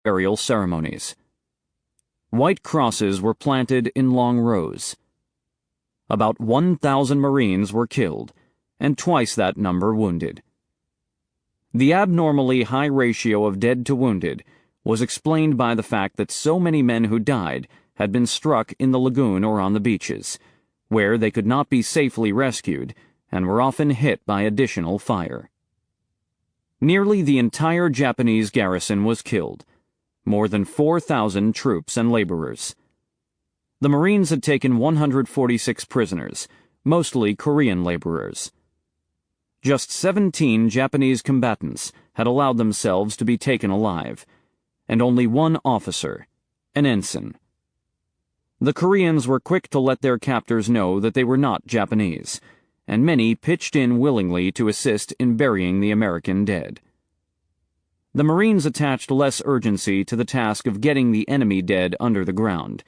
burial ceremonies. White crosses were planted in long rows. About 1,000 Marines were killed, and twice that number wounded. The abnormally high ratio of dead to wounded was explained by the fact that so many men who died had been struck in the lagoon or on the beaches, where they could not be safely rescued and were often hit by additional fire. Nearly the entire Japanese garrison was killed, more than 4,000 troops and laborers. The Marines had taken 146 prisoners, mostly Korean laborers. Just 17 Japanese combatants had allowed themselves to be taken alive, and only one officer, an ensign. The Koreans were quick to let their captors know that they were not Japanese, and many pitched in willingly to assist in burying the American dead. The Marines attached less urgency to the task of getting the enemy dead under the ground,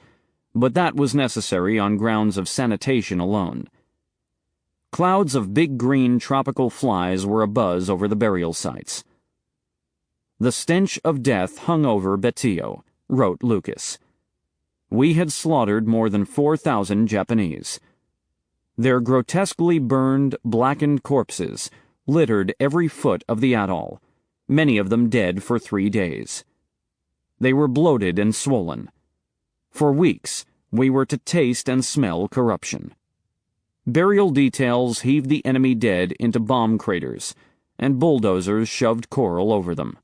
but that was necessary on grounds of sanitation alone. Clouds of big green tropical flies were abuzz over the burial sites. The stench of death hung over Betio, wrote Lucas. We had slaughtered more than 4,000 Japanese. Their grotesquely burned, blackened corpses littered every foot of the atoll, many of them dead for 3 days. They were bloated and swollen. For weeks, we were to taste and smell corruption. Burial details heaved the enemy dead into bomb craters, and bulldozers shoved coral over them.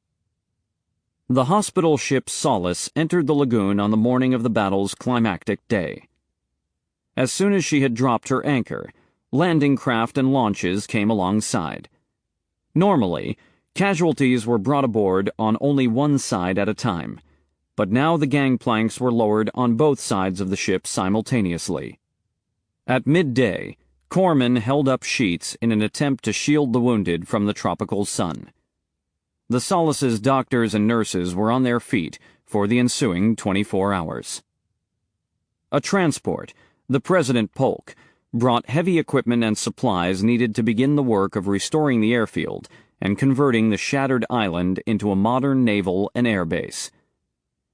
The hospital ship Solace entered the lagoon on the morning of the battle's climactic day. As soon as she had dropped her anchor, landing craft and launches came alongside. Normally, casualties were brought aboard on only one side at a time, but now the gangplanks were lowered on both sides of the ship simultaneously. At midday, corpsmen held up sheets in an attempt to shield the wounded from the tropical sun. The Solace's doctors and nurses were on their feet for the ensuing 24 hours. A transport, the President Polk, brought heavy equipment and supplies needed to begin the work of restoring the airfield and converting the shattered island into a modern naval and air base.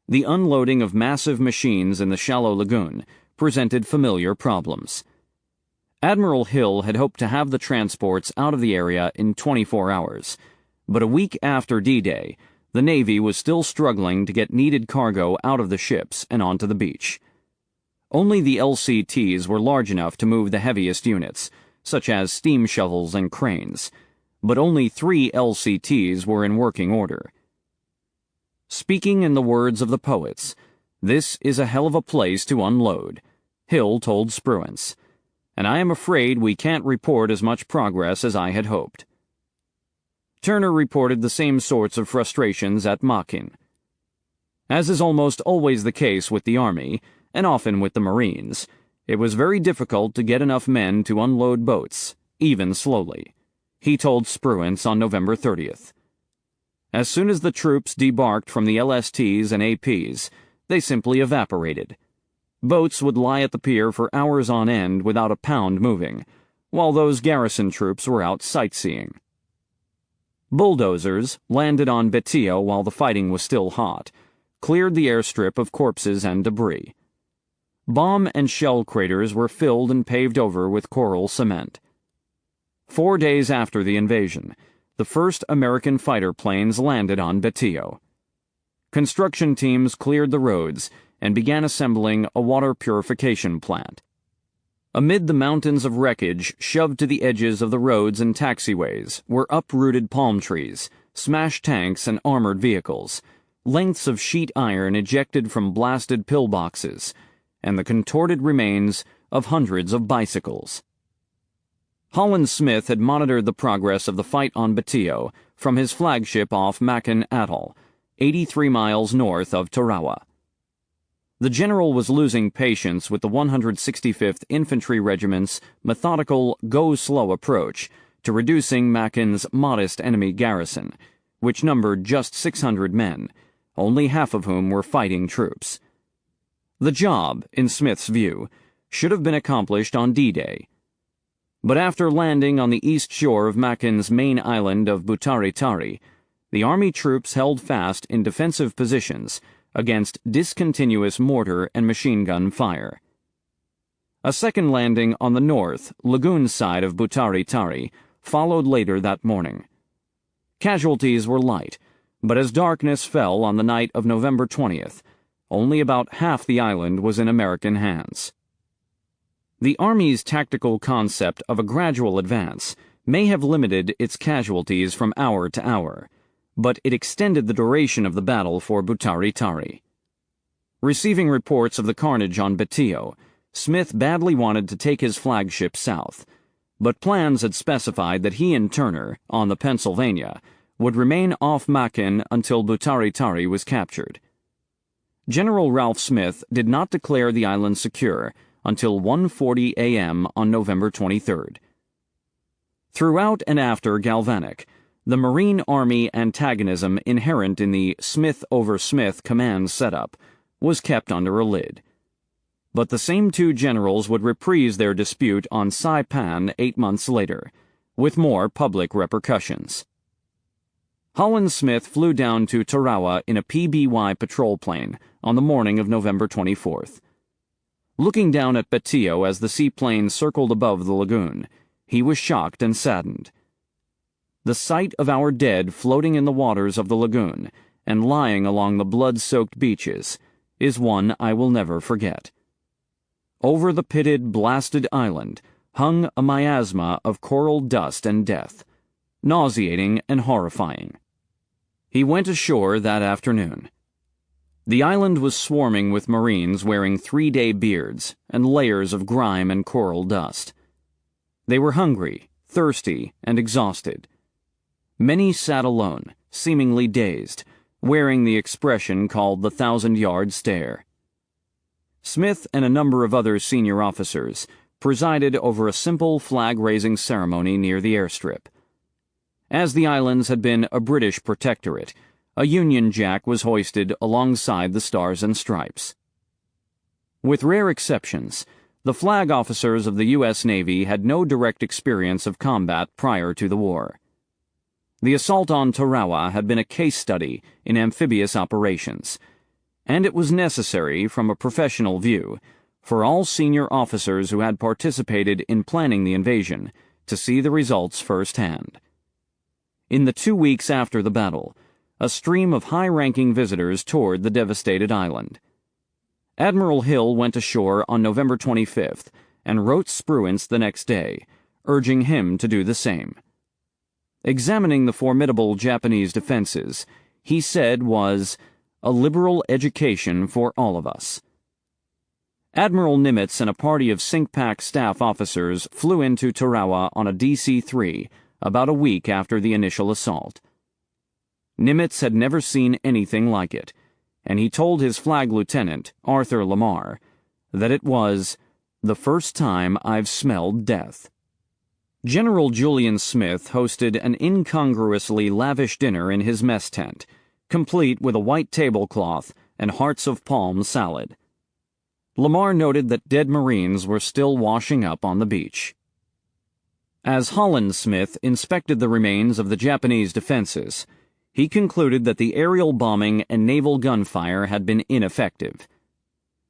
The unloading of massive machines in the shallow lagoon presented familiar problems. Admiral Hill had hoped to have the transports out of the area in 24 hours, but a week after D-Day, the Navy was still struggling to get needed cargo out of the ships and onto the beach. Only the LCTs were large enough to move the heaviest units, such as steam shovels and cranes, but only 3 LCTs were in working order. Speaking in the words of the poets, "This is a hell of a place to unload," Hill told Spruance, "and I am afraid we can't report as much progress as I had hoped." Turner reported the same sorts of frustrations at Machin. As is almost always the case with the Army, and often with the Marines, it was very difficult to get enough men to unload boats, even slowly, he told Spruance on November 30th. As soon as the troops debarked from the LSTs and APs, they simply evaporated. Boats would lie at the pier for hours on end without a pound moving, while those garrison troops were out sightseeing. Bulldozers, landed on Betio while the fighting was still hot, cleared the airstrip of corpses and debris. Bomb and shell craters were filled and paved over with coral cement. 4 days after the invasion, the first American fighter planes landed on Betio. Construction teams cleared the roads and began assembling a water purification plant. Amid the mountains of wreckage shoved to the edges of the roads and taxiways were uprooted palm trees, smashed tanks and armored vehicles, lengths of sheet iron ejected from blasted pillboxes, and the contorted remains of hundreds of bicycles. Holland Smith had monitored the progress of the fight on Betio from his flagship off Machin Atoll, 83 miles north of Tarawa. The general was losing patience with the 165th Infantry Regiment's methodical, go-slow approach to reducing Machin's modest enemy garrison, which numbered just 600 men, only half of whom were fighting troops. The job, in Smith's view, should have been accomplished on D-Day. But after landing on the east shore of Machin's main island of Butari-Tari, the Army troops held fast in defensive positions against discontinuous mortar and machine gun fire. A second landing on the north, lagoon side of Butari Tari followed later that morning. Casualties were light, but as darkness fell on the night of November 20th, only about half the island was in American hands. The Army's tactical concept of a gradual advance may have limited its casualties from hour to hour, but it extended the duration of the battle for Butari Tari. Receiving reports of the carnage on Betio, Smith badly wanted to take his flagship south, but plans had specified that he and Turner, on the Pennsylvania, would remain off Macon until Butari Tari was captured. General Ralph Smith did not declare the island secure until 1:40 a.m. on November 23rd. Throughout and after Galvanic, the Marine Army antagonism inherent in the Smith over Smith command setup was kept under a lid. But the same two generals would reprise their dispute on Saipan 8 months later, with more public repercussions. Holland Smith flew down to Tarawa in a PBY patrol plane on the morning of November 24th. Looking down at Betio as the seaplane circled above the lagoon, he was shocked and saddened. The sight of our dead floating in the waters of the lagoon and lying along the blood-soaked beaches is one I will never forget. Over the pitted, blasted island hung a miasma of coral dust and death, nauseating and horrifying. He went ashore that afternoon. The island was swarming with Marines wearing 3-day beards and layers of grime and coral dust. They were hungry, thirsty, and exhausted. Many sat alone, seemingly dazed, wearing the expression called the 1,000-yard stare. Smith and a number of other senior officers presided over a simple flag-raising ceremony near the airstrip. As the islands had been a British protectorate, a Union Jack was hoisted alongside the Stars and Stripes. With rare exceptions, the flag officers of the U.S. Navy had no direct experience of combat prior to the war. The assault on Tarawa had been a case study in amphibious operations, and it was necessary, from a professional view, for all senior officers who had participated in planning the invasion to see the results firsthand. In the 2 weeks after the battle, a stream of high-ranking visitors toured the devastated island. Admiral Hill went ashore on November 25th and wrote Spruance the next day, urging him to do the same. Examining the formidable Japanese defenses, he said was a liberal education for all of us. Admiral Nimitz and a party of SINCPAC staff officers flew into Tarawa on a DC-3 about a week after the initial assault. Nimitz had never seen anything like it, and he told his flag lieutenant, Arthur Lamar, that it was the first time I've smelled death. General Julian Smith hosted an incongruously lavish dinner in his mess tent, complete with a white tablecloth and hearts of palm salad. Lamar noted that dead Marines were still washing up on the beach. As Holland Smith inspected the remains of the Japanese defenses, he concluded that the aerial bombing and naval gunfire had been ineffective.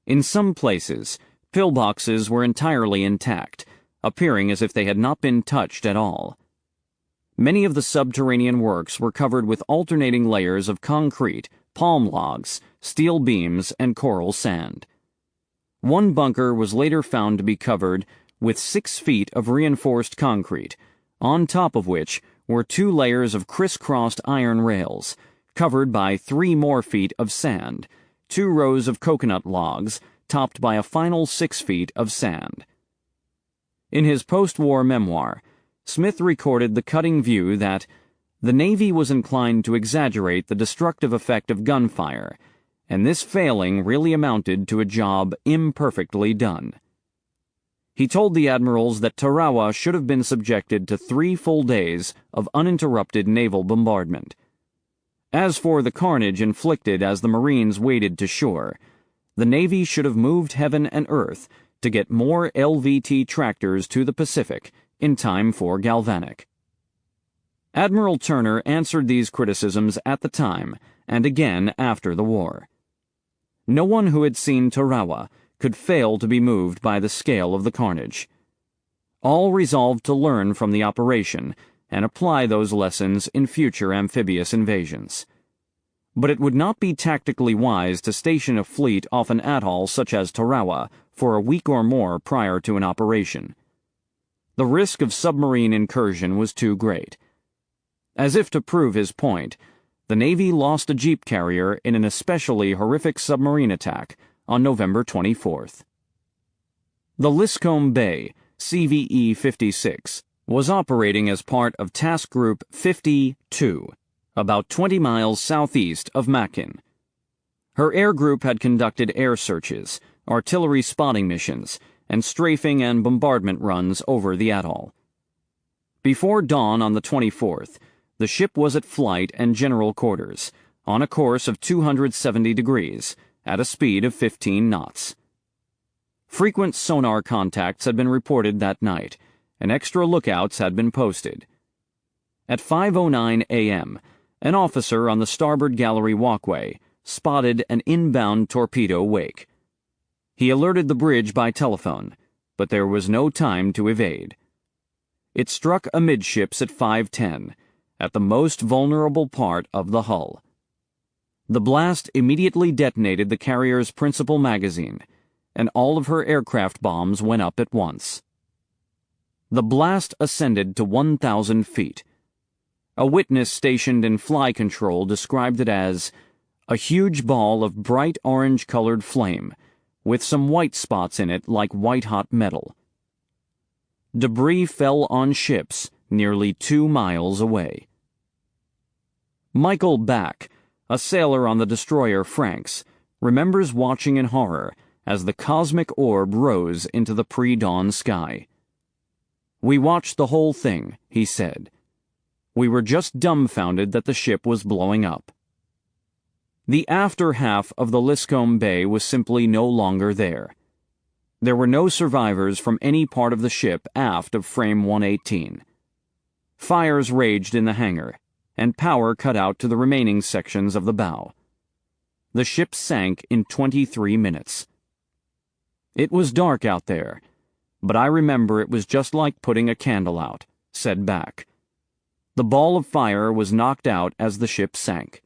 In some places, pillboxes were entirely intact, appearing as if they had not been touched at all. Many of the subterranean works were covered with alternating layers of concrete, palm logs, steel beams, and coral sand. One bunker was later found to be covered with 6 feet of reinforced concrete, on top of which were 2 layers of crisscrossed iron rails, covered by 3 more feet of sand, 2 rows of coconut logs, topped by a final 6 feet of sand. In his post-war memoir, Smith recorded the cutting view that the Navy was inclined to exaggerate the destructive effect of gunfire, and this failing really amounted to a job imperfectly done. He told the admirals that Tarawa should have been subjected to 3 full days of uninterrupted naval bombardment. As for the carnage inflicted as the Marines waded to shore, the Navy should have moved heaven and earth to get more LVT tractors to the Pacific in time for Galvanic. Admiral Turner answered these criticisms at the time and again after the war. No one who had seen Tarawa could fail to be moved by the scale of the carnage. All resolved to learn from the operation and apply those lessons in future amphibious invasions. But it would not be tactically wise to station a fleet off an atoll such as Tarawa for a week or more prior to an operation. The risk of submarine incursion was too great. As if to prove his point, the Navy lost a jeep carrier in an especially horrific submarine attack on November 24th. The Liscombe Bay CVE-56 was operating as part of Task Group 50-2, about 20 miles southeast of Macon. Her air group had conducted air searches, artillery spotting missions, and strafing and bombardment runs over the atoll. Before dawn on the 24th, the ship was at flight and general quarters, on a course of 270 degrees, at a speed of 15 knots. Frequent sonar contacts had been reported that night, and extra lookouts had been posted. At 5:09 a.m., an officer on the starboard gallery walkway spotted an inbound torpedo wake. He alerted the bridge by telephone, but there was no time to evade. It struck amidships at 5:10, at the most vulnerable part of the hull. The blast immediately detonated the carrier's principal magazine, and all of her aircraft bombs went up at once. The blast ascended to 1,000 feet. A witness stationed in fly control described it as a huge ball of bright orange-colored flame, with some white spots in it like white-hot metal. Debris fell on ships nearly 2 miles away. Michael Back, a sailor on the destroyer Franks, remembers watching in horror as the cosmic orb rose into the pre-dawn sky. "We watched the whole thing," he said. "We were just dumbfounded that the ship was blowing up." The after half of the Liscombe Bay was simply no longer there. There were no survivors from any part of the ship aft of frame 118. Fires raged in the hangar, and power cut out to the remaining sections of the bow. The ship sank in 23 minutes. "It was dark out there, but I remember it was just like putting a candle out," said Back. The ball of fire was knocked out as the ship sank.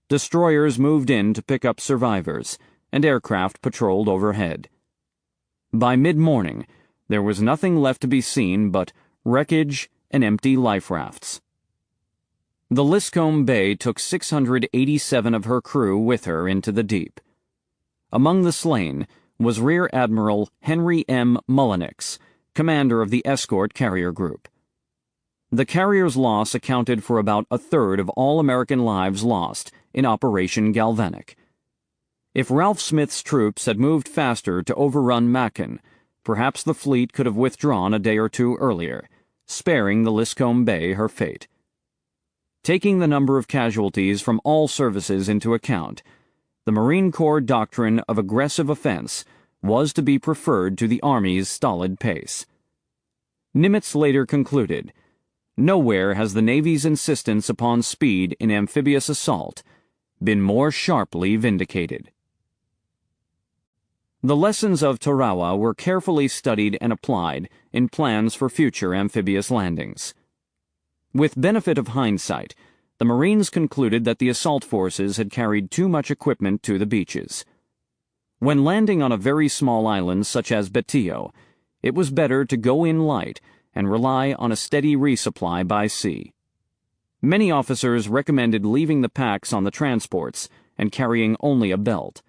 Destroyers moved in to pick up survivors, and aircraft patrolled overhead. By mid-morning, there was nothing left to be seen but wreckage and empty life rafts. The Liscombe Bay took 687 of her crew with her into the deep. Among the slain was Rear Admiral Henry M. Mullenix, commander of the escort carrier group. The carrier's loss accounted for about a third of all American lives lost in Operation Galvanic. If Ralph Smith's troops had moved faster to overrun Macon, perhaps the fleet could have withdrawn a day or two earlier, sparing the Liscombe Bay her fate. Taking the number of casualties from all services into account, the Marine Corps doctrine of aggressive offense was to be preferred to the Army's stolid pace. Nimitz later concluded, "Nowhere has the Navy's insistence upon speed in amphibious assault been more sharply vindicated." The lessons of Tarawa were carefully studied and applied in plans for future amphibious landings. With benefit of hindsight, the Marines concluded that the assault forces had carried too much equipment to the beaches. When landing on a very small island such as Betillo, it was better to go in light and rely on a steady resupply by sea. Many officers recommended leaving the packs on the transports and carrying only a belt.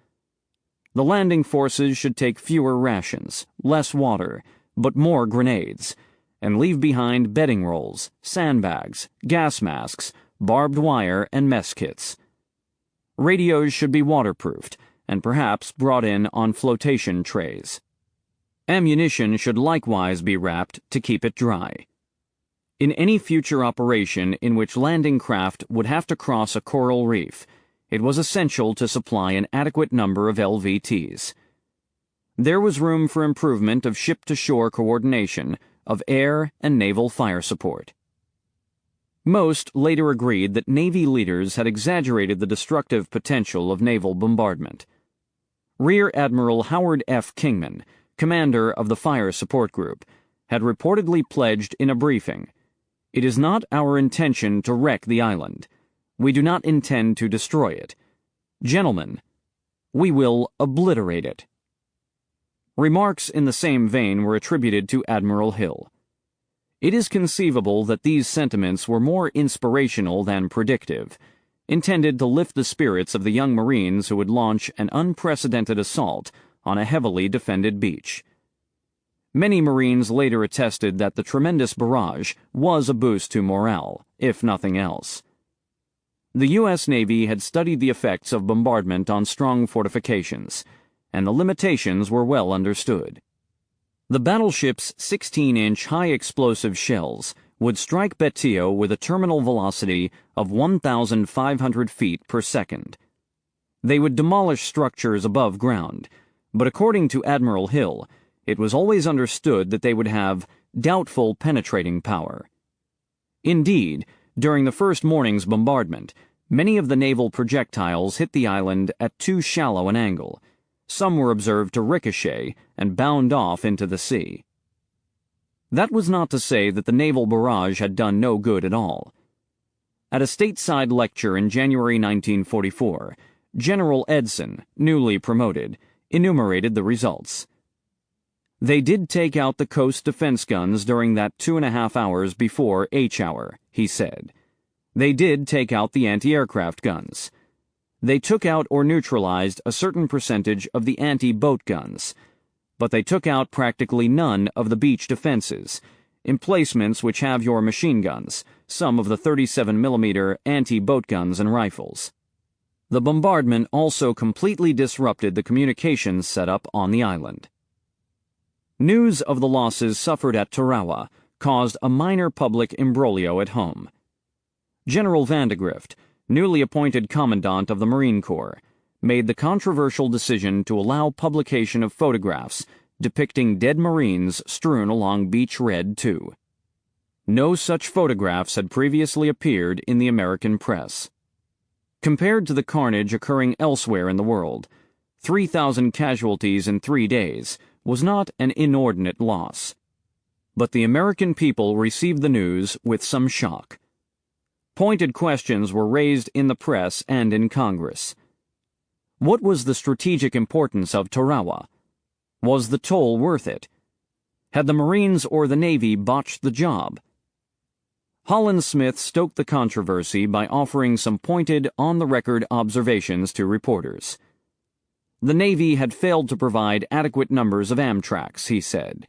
The landing forces should take fewer rations, less water, but more grenades, and leave behind bedding rolls, sandbags, gas masks, barbed wire, and mess kits. Radios should be waterproofed and perhaps brought in on flotation trays. Ammunition should likewise be wrapped to keep it dry. In any future operation in which landing craft would have to cross a coral reef, it was essential to supply an adequate number of LVTs. There was room for improvement of ship-to-shore coordination, of air and naval fire support. Most later agreed that Navy leaders had exaggerated the destructive potential of naval bombardment. Rear Admiral Howard F. Kingman, commander of the Fire Support Group, had reportedly pledged in a briefing, "It is not our intention to wreck the island. We do not intend to destroy it. Gentlemen, we will obliterate it." Remarks in the same vein were attributed to Admiral Hill. It is conceivable that these sentiments were more inspirational than predictive, intended to lift the spirits of the young Marines who would launch an unprecedented assault on a heavily defended beach. Many Marines later attested that the tremendous barrage was a boost to morale, if nothing else. The U.S. Navy had studied the effects of bombardment on strong fortifications, and the limitations were well understood. The battleship's 16-inch high-explosive shells would strike Betio with a terminal velocity of 1,500 feet per second. They would demolish structures above ground, but according to Admiral Hill, it was always understood that they would have doubtful penetrating power. Indeed, during the first morning's bombardment, many of the naval projectiles hit the island at too shallow an angle. Some were observed to ricochet and bound off into the sea. That was not to say that the naval barrage had done no good at all. At a stateside lecture in January 1944, General Edson, newly promoted, enumerated the results. "They did take out the coast defense guns during that 2.5 hours before H hour," he said. "They did take out the anti-aircraft guns. They took out or neutralized a certain percentage of the anti-boat guns, but they took out practically none of the beach defenses, emplacements which have your machine guns, some of the 37mm anti-boat guns and rifles. The bombardment also completely disrupted the communications setup on the island." News of the losses suffered at Tarawa caused a minor public imbroglio at home. General Vandegrift, newly appointed Commandant of the Marine Corps, made the controversial decision to allow publication of photographs depicting dead Marines strewn along Beach Red 2. No such photographs had previously appeared in the American press. Compared to the carnage occurring elsewhere in the world, 3,000 casualties in 3 days was not an inordinate loss. But the American people received the news with some shock. Pointed questions were raised in the press and in Congress. What was the strategic importance of Tarawa? Was the toll worth it? Had the Marines or the Navy botched the job? Holland Smith stoked the controversy by offering some pointed, on-the-record observations to reporters. The Navy had failed to provide adequate numbers of Amtraks, he said,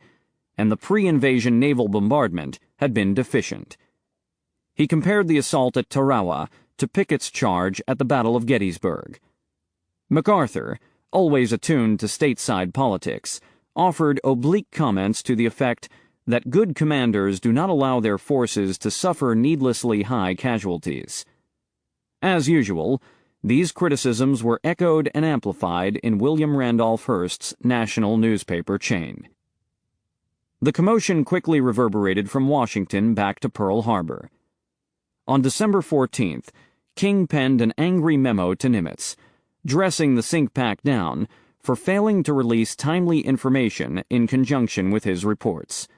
and the pre-invasion naval bombardment had been deficient. He compared the assault at Tarawa to Pickett's charge at the Battle of Gettysburg. MacArthur, always attuned to stateside politics, offered oblique comments to the effect that good commanders do not allow their forces to suffer needlessly high casualties. As usual, these criticisms were echoed and amplified in William Randolph Hearst's national newspaper chain. The commotion quickly reverberated from Washington back to Pearl Harbor. On December 14th, King penned an angry memo to Nimitz, dressing the sink pack down for failing to release timely information in conjunction with his reports.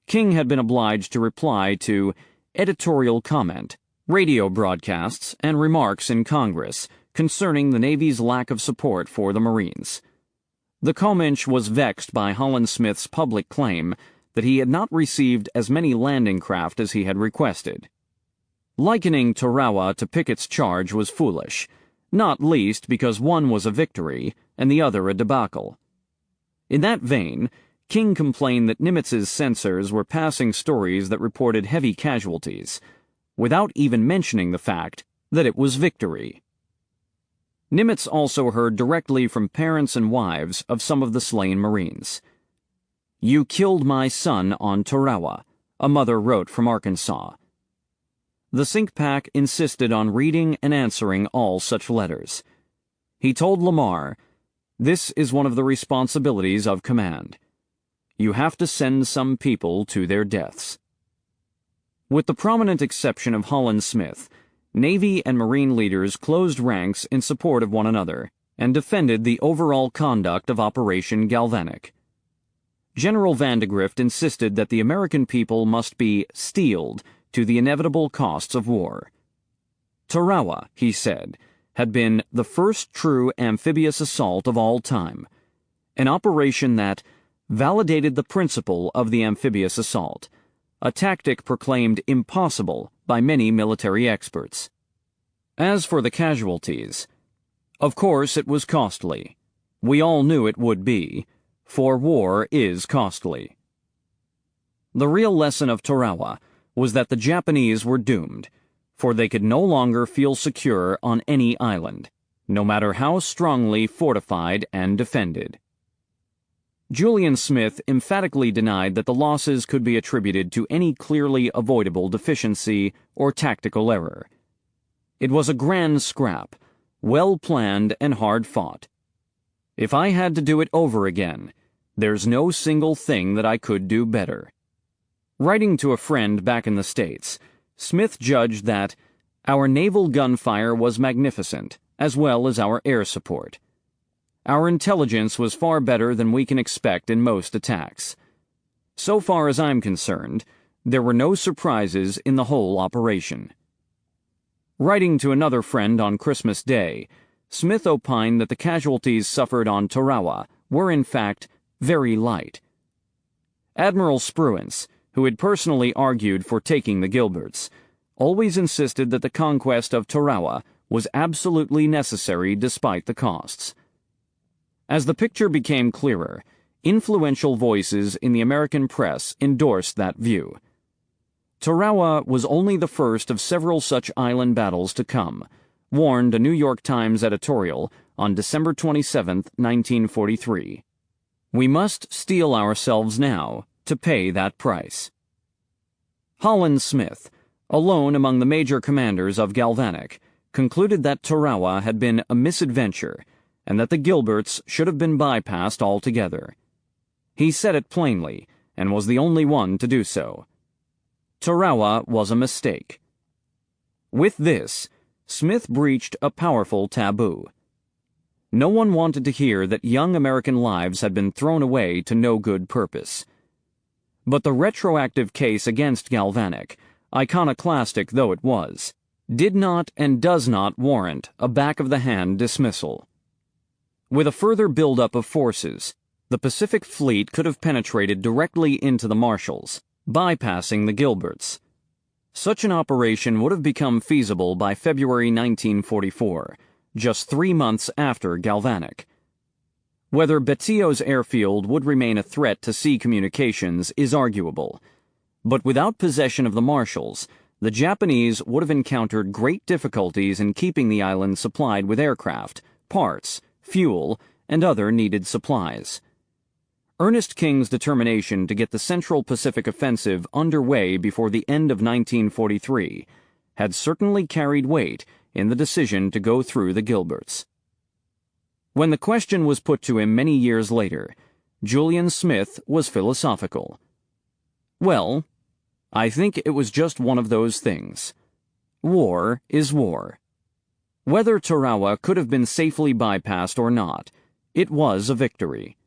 King had been obliged to reply to editorial comment, radio broadcasts, and remarks in Congress concerning the Navy's lack of support for the Marines. The Comanche was vexed by Holland Smith's public claim that he had not received as many landing craft as he had requested. Likening Tarawa to Pickett's charge was foolish, not least because one was a victory and the other a debacle. In that vein, King complained that Nimitz's censors were passing stories that reported heavy casualties, without even mentioning the fact that it was victory. Nimitz also heard directly from parents and wives of some of the slain Marines. "You killed my son on Tarawa," a mother wrote from Arkansas. The sink pack insisted on reading and answering all such letters. He told Lamar, "This is one of the responsibilities of command. You have to send some people to their deaths." With the prominent exception of Holland Smith, Navy and Marine leaders closed ranks in support of one another and defended the overall conduct of Operation Galvanic. General Vandegrift insisted that the American people must be steeled to the inevitable costs of war. Tarawa, he said, had been the first true amphibious assault of all time, an operation that validated the principle of the amphibious assault, a tactic proclaimed impossible by many military experts. As for the casualties, of course it was costly. We all knew it would be, for war is costly. The real lesson of Tarawa was that the Japanese were doomed, for they could no longer feel secure on any island, no matter how strongly fortified and defended. Julian Smith emphatically denied that the losses could be attributed to any clearly avoidable deficiency or tactical error. It was a grand scrap, well planned and hard fought. If I had to do it over again, there's no single thing that I could do better. Writing to a friend back in the States, Smith judged that our naval gunfire was magnificent, as well as our air support. Our intelligence was far better than we can expect in most attacks. So far as I'm concerned, there were no surprises in the whole operation. Writing to another friend on Christmas Day, Smith opined that the casualties suffered on Tarawa were in fact very light. Admiral Spruance, who had personally argued for taking the Gilberts, always insisted that the conquest of Tarawa was absolutely necessary despite the costs. As the picture became clearer, influential voices in the American press endorsed that view. Tarawa was only the first of several such island battles to come, warned a New York Times editorial on December 27, 1943. We must steel ourselves now to pay that price. Holland Smith, alone among the major commanders of Galvanic, concluded that Tarawa had been a misadventure and that the Gilberts should have been bypassed altogether. He said it plainly, and was the only one to do so. Tarawa was a mistake. With this, Smith breached a powerful taboo. No one wanted to hear that young American lives had been thrown away to no good purpose. But the retroactive case against Galvanic, iconoclastic though it was, did not and does not warrant a back-of-the-hand dismissal. With a further buildup of forces, the Pacific Fleet could have penetrated directly into the Marshalls, bypassing the Gilberts. Such an operation would have become feasible by February 1944, just 3 months after Galvanic. Whether Betio's airfield would remain a threat to sea communications is arguable, but without possession of the Marshalls, the Japanese would have encountered great difficulties in keeping the island supplied with aircraft, parts, fuel, and other needed supplies. Ernest King's determination to get the Central Pacific Offensive underway before the end of 1943 had certainly carried weight in the decision to go through the Gilberts. When the question was put to him many years later, Julian Smith was philosophical. Well, I think it was just one of those things. War is war. Whether Tarawa could have been safely bypassed or not, it was a victory.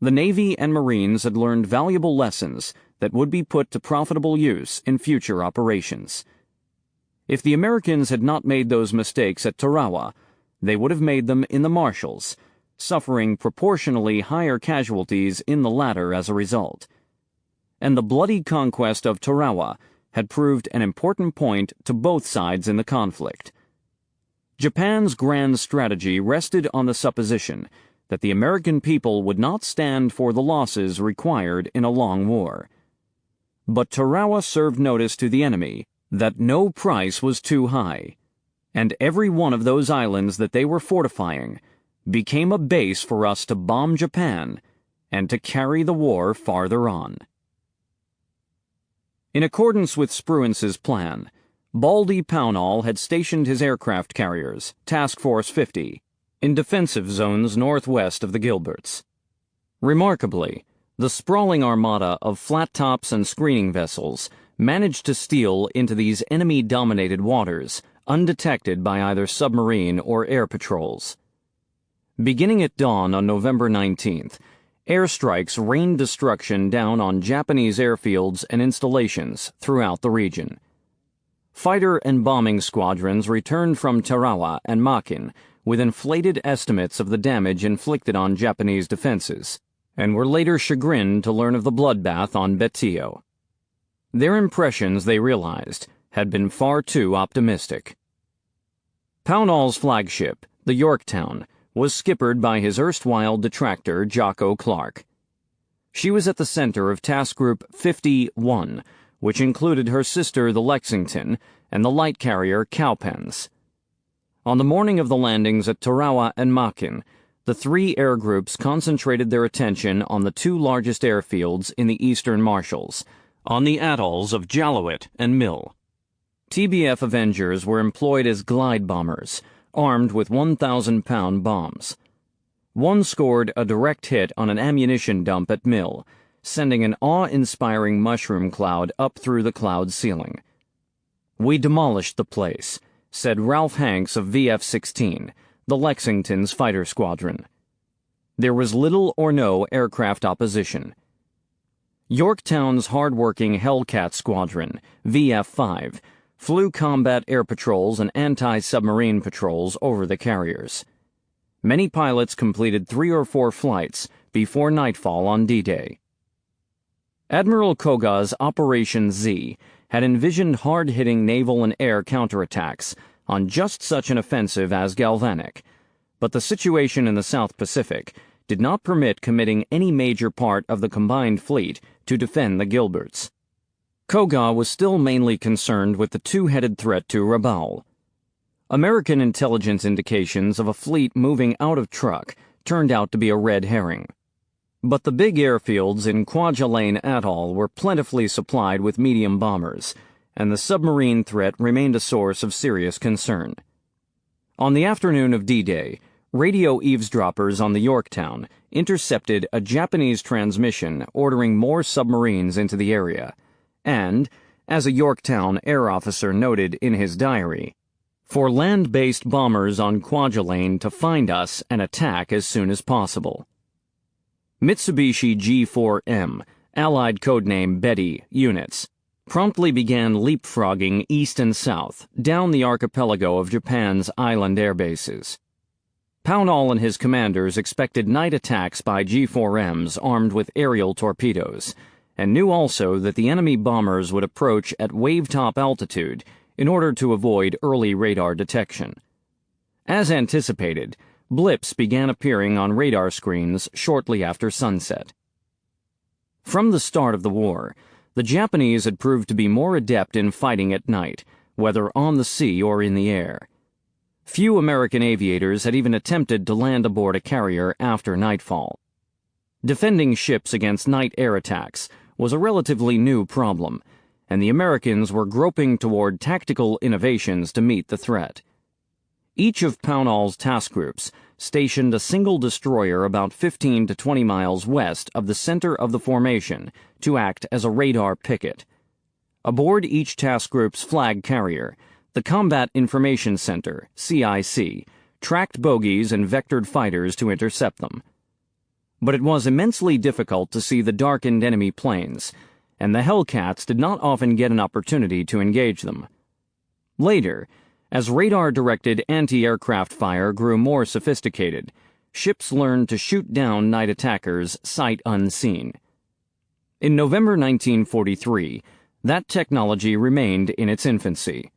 The Navy and Marines had learned valuable lessons that would be put to profitable use in future operations. If the Americans had not made those mistakes at Tarawa, they would have made them in the Marshalls, suffering proportionally higher casualties in the latter as a result. And the bloody conquest of Tarawa had proved an important point to both sides in the conflict. Japan's grand strategy rested on the supposition that the American people would not stand for the losses required in a long war. But Tarawa served notice to the enemy that no price was too high, and every one of those islands that they were fortifying became a base for us to bomb Japan and to carry the war farther on. In accordance with Spruance's plan, Baldy Pownall had stationed his aircraft carriers, Task Force 50, in defensive zones northwest of the Gilberts. Remarkably, the sprawling armada of flat tops and screening vessels managed to steal into these enemy-dominated waters, undetected by either submarine or air patrols. Beginning at dawn on November 19th, airstrikes rained destruction down on Japanese airfields and installations throughout the region. Fighter and bombing squadrons returned from Tarawa and Makin with inflated estimates of the damage inflicted on Japanese defenses, and were later chagrined to learn of the bloodbath on Betio. Their impressions, they realized, had been far too optimistic. Pownall's flagship, the Yorktown, was skippered by his erstwhile detractor Jocko Clark. She was at the center of Task Group 51, which included her sister the Lexington and the light carrier Cowpens. On the morning of the landings at Tarawa and Makin, the three air groups concentrated their attention on the two largest airfields in the Eastern Marshalls, on the atolls of Jalowit and Mill. TBF Avengers were employed as glide bombers, armed with 1,000-pound bombs. One scored a direct hit on an ammunition dump at Mill, sending an awe-inspiring mushroom cloud up through the cloud ceiling. "We demolished the place," said Ralph Hanks of VF-16, the Lexington's fighter squadron. There was little or no aircraft opposition. Yorktown's hard-working Hellcat squadron, VF-5, flew combat air patrols and anti-submarine patrols over the carriers. Many pilots completed 3 or 4 flights before nightfall on D-Day. Admiral Koga's Operation Z had envisioned hard-hitting naval and air counterattacks on just such an offensive as Galvanic, but the situation in the South Pacific did not permit committing any major part of the combined fleet to defend the Gilberts. Koga was still mainly concerned with the two-headed threat to Rabaul. American intelligence indications of a fleet moving out of Truk turned out to be a red herring. But the big airfields in Kwajalein Atoll were plentifully supplied with medium bombers, and the submarine threat remained a source of serious concern. On the afternoon of D-Day, radio eavesdroppers on the Yorktown intercepted a Japanese transmission ordering more submarines into the area, and, as a Yorktown air officer noted in his diary, for land-based bombers on Kwajalein to find us and attack as soon as possible. Mitsubishi G4M, Allied codename Betty, units promptly began leapfrogging east and south down the archipelago of Japan's island air bases. Pownall and his commanders expected night attacks by G4Ms armed with aerial torpedoes, and knew also that the enemy bombers would approach at wave-top altitude in order to avoid early radar detection. As anticipated, blips began appearing on radar screens shortly after sunset. From the start of the war, the Japanese had proved to be more adept in fighting at night, whether on the sea or in the air. Few American aviators had even attempted to land aboard a carrier after nightfall. Defending ships against night air attacks was a relatively new problem, and the Americans were groping toward tactical innovations to meet the threat. Each of Pownall's task groups stationed a single destroyer about 15 to 20 miles west of the center of the formation to act as a radar picket. Aboard each task group's flag carrier, the Combat Information Center, CIC, tracked bogies and vectored fighters to intercept them. But it was immensely difficult to see the darkened enemy planes, and the Hellcats did not often get an opportunity to engage them. Later, as radar-directed anti-aircraft fire grew more sophisticated, ships learned to shoot down night attackers sight unseen. In November 1943, that technology remained in its infancy.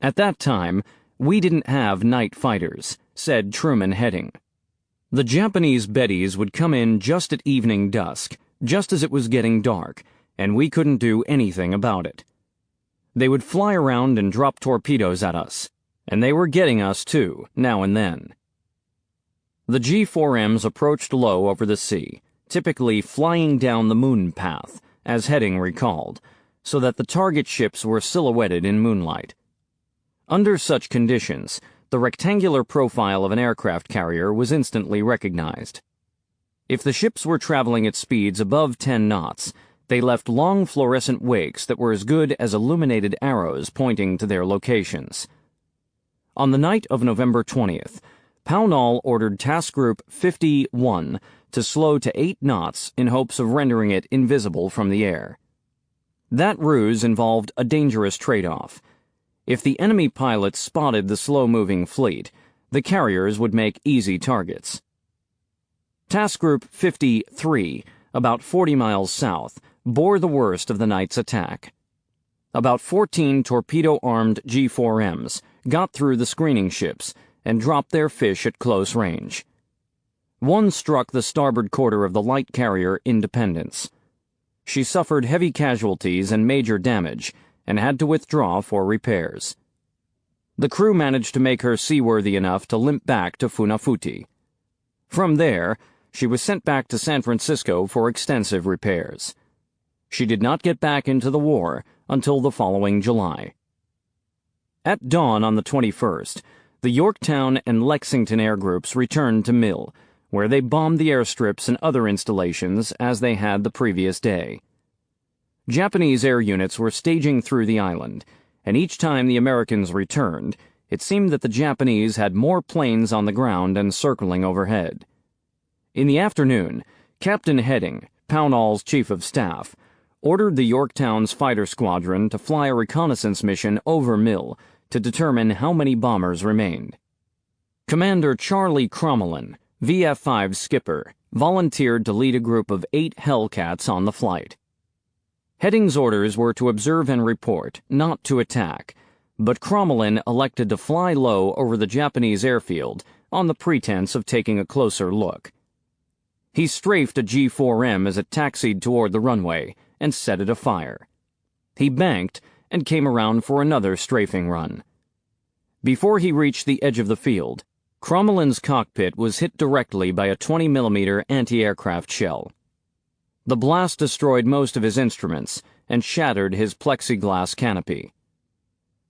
At that time, we didn't have night fighters, said Truman Heading. The Japanese Bettys would come in just at evening dusk, just as it was getting dark, and we couldn't do anything about it. They would fly around and drop torpedoes at us, and they were getting us too, now and then. The G4Ms approached low over the sea, typically flying down the moon path, as Heading recalled, so that the target ships were silhouetted in moonlight. Under such conditions, the rectangular profile of an aircraft carrier was instantly recognized. If the ships were traveling at speeds above 10 knots, They left long fluorescent wakes that were as good as illuminated arrows pointing to their locations. On the night of November 20th, Pownall ordered Task Group 51 to slow to 8 knots in hopes of rendering it invisible from the air. That ruse involved a dangerous trade-off. If the enemy pilots spotted the slow-moving fleet, the carriers would make easy targets. Task Group 53, about 40 miles south, bore the worst of the night's attack. About 14 torpedo-armed G4Ms got through the screening ships and dropped their fish at close range. One struck the starboard quarter of the light carrier Independence. She suffered heavy casualties and major damage and had to withdraw for repairs. The crew managed to make her seaworthy enough to limp back to Funafuti. From there, she was sent back to San Francisco for extensive repairs. She did not get back into the war until the following July. At dawn on the 21st, the Yorktown and Lexington air groups returned to Mill, where they bombed the airstrips and other installations as they had the previous day. Japanese air units were staging through the island, and each time the Americans returned, it seemed that the Japanese had more planes on the ground and circling overhead. In the afternoon, Captain Heading, Pownall's chief of staff, ordered the Yorktown's fighter squadron to fly a reconnaissance mission over Mill to determine how many bombers remained. Commander Charlie Crommelin, VF-5's skipper, volunteered to lead a group of 8 Hellcats on the flight. Heading's orders were to observe and report, not to attack, but Crommelin elected to fly low over the Japanese airfield on the pretense of taking a closer look. He strafed a G4M as it taxied toward the runway and set it afire. He banked and came around for another strafing run. Before he reached the edge of the field, Crommelin's cockpit was hit directly by a 20mm anti-aircraft shell. The blast destroyed most of his instruments and shattered his plexiglass canopy.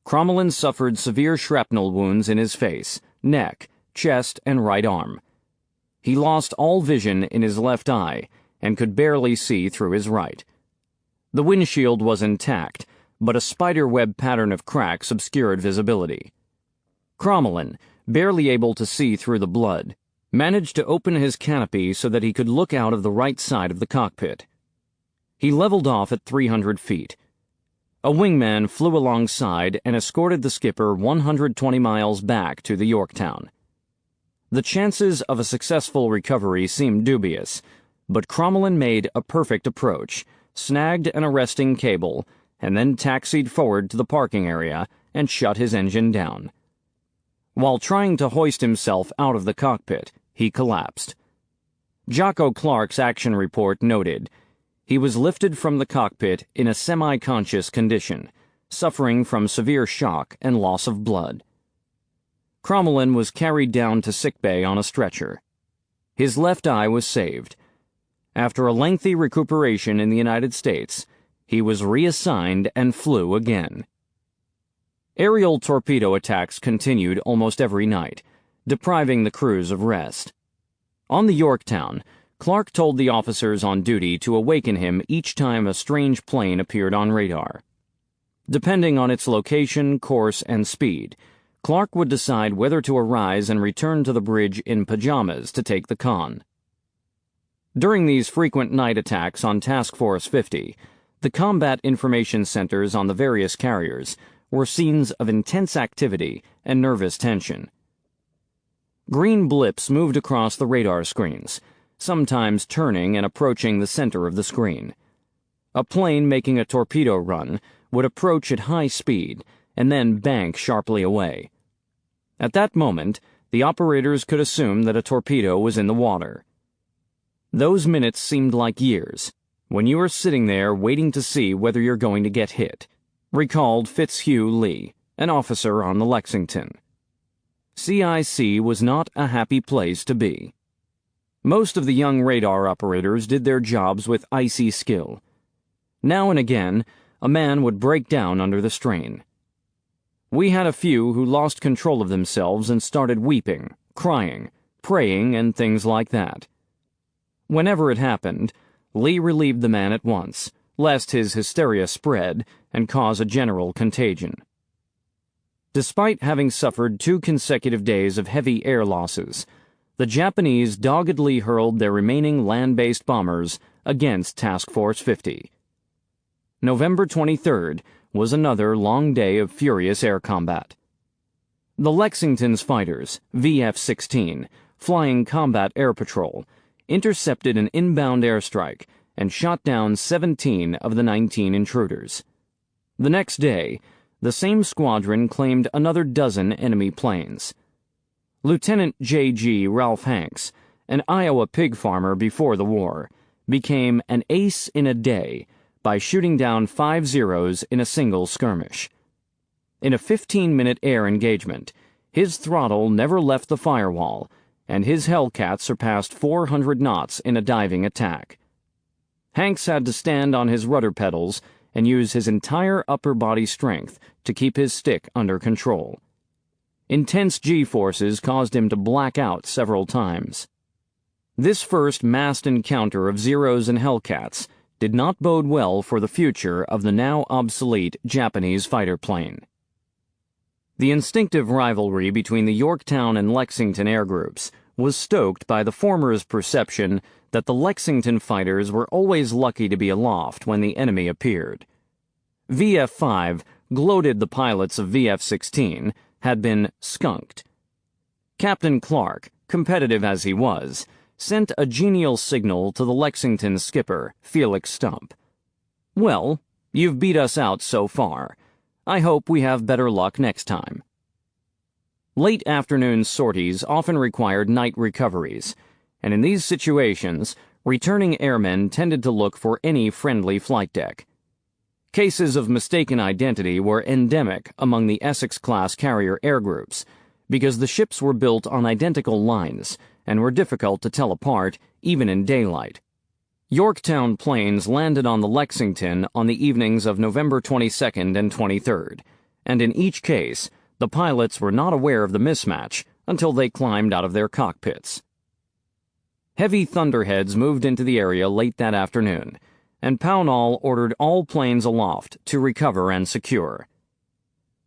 Crommelin suffered severe shrapnel wounds in his face, neck, chest, and right arm. He lost all vision in his left eye and could barely see through his right. The windshield was intact, but a spiderweb pattern of cracks obscured visibility. Crommelin, barely able to see through the blood, managed to open his canopy so that he could look out of the right side of the cockpit. He leveled off at 300 feet. A wingman flew alongside and escorted the skipper 120 miles back to the Yorktown. The chances of a successful recovery seemed dubious, but Crommelin made a perfect approach, snagged an arresting cable, and then taxied forward to the parking area and shut his engine down. While trying to hoist himself out of the cockpit, he collapsed. Jocko Clark's action report noted, he was lifted from the cockpit in a semi-conscious condition, suffering from severe shock and loss of blood. Crommelin was carried down to sickbay on a stretcher. His left eye was saved. After a lengthy recuperation in the United States, he was reassigned and flew again. Aerial torpedo attacks continued almost every night, depriving the crews of rest. On the Yorktown, Clark told the officers on duty to awaken him each time a strange plane appeared on radar. Depending on its location, course, and speed, Clark would decide whether to arise and return to the bridge in pajamas to take the con. During these frequent night attacks on Task Force 50, the combat information centers on the various carriers were scenes of intense activity and nervous tension. Green blips moved across the radar screens, sometimes turning and approaching the center of the screen. A plane making a torpedo run would approach at high speed and then bank sharply away. At that moment, the operators could assume that a torpedo was in the water. Those minutes seemed like years, when you are sitting there waiting to see whether you're going to get hit, recalled Fitzhugh Lee, an officer on the Lexington. CIC was not a happy place to be. Most of the young radar operators did their jobs with icy skill. Now and again, a man would break down under the strain. We had a few who lost control of themselves and started weeping, crying, praying, and things like that. Whenever it happened, Lee relieved the man at once, lest his hysteria spread and cause a general contagion. Despite having suffered 2 consecutive days of heavy air losses, the Japanese doggedly hurled their remaining land-based bombers against Task Force 50. November 23rd was another long day of furious air combat. The Lexington's fighters, VF-16, Flying Combat Air Patrol, intercepted an inbound airstrike and shot down 17 of the 19 intruders. The next day, the same squadron claimed another dozen enemy planes. Lieutenant J.G. Ralph Hanks, an Iowa pig farmer before the war, became an ace in a day by shooting down 5 Zeros in a single skirmish. In a 15-minute air engagement, his throttle never left the firewall, and his Hellcat surpassed 400 knots in a diving attack. Hanks had to stand on his rudder pedals and use his entire upper body strength to keep his stick under control. Intense G-forces caused him to black out several times. This first massed encounter of Zeros and Hellcats did not bode well for the future of the now obsolete Japanese fighter plane. The instinctive rivalry between the Yorktown and Lexington air groups was stoked by the former's perception that the Lexington fighters were always lucky to be aloft when the enemy appeared. VF-5 gloated the pilots of VF-16 had been skunked. Captain Clark, competitive as he was, sent a genial signal to the Lexington skipper, Felix Stump. "Well, you've beat us out so far. I hope we have better luck next time." Late afternoon sorties often required night recoveries, and in these situations, returning airmen tended to look for any friendly flight deck. Cases of mistaken identity were endemic among the Essex-class carrier air groups, because the ships were built on identical lines and were difficult to tell apart even in daylight. Yorktown planes landed on the Lexington on the evenings of November 22nd and 23rd, and in each case, the pilots were not aware of the mismatch until they climbed out of their cockpits. Heavy thunderheads moved into the area late that afternoon, and Pownall ordered all planes aloft to recover and secure.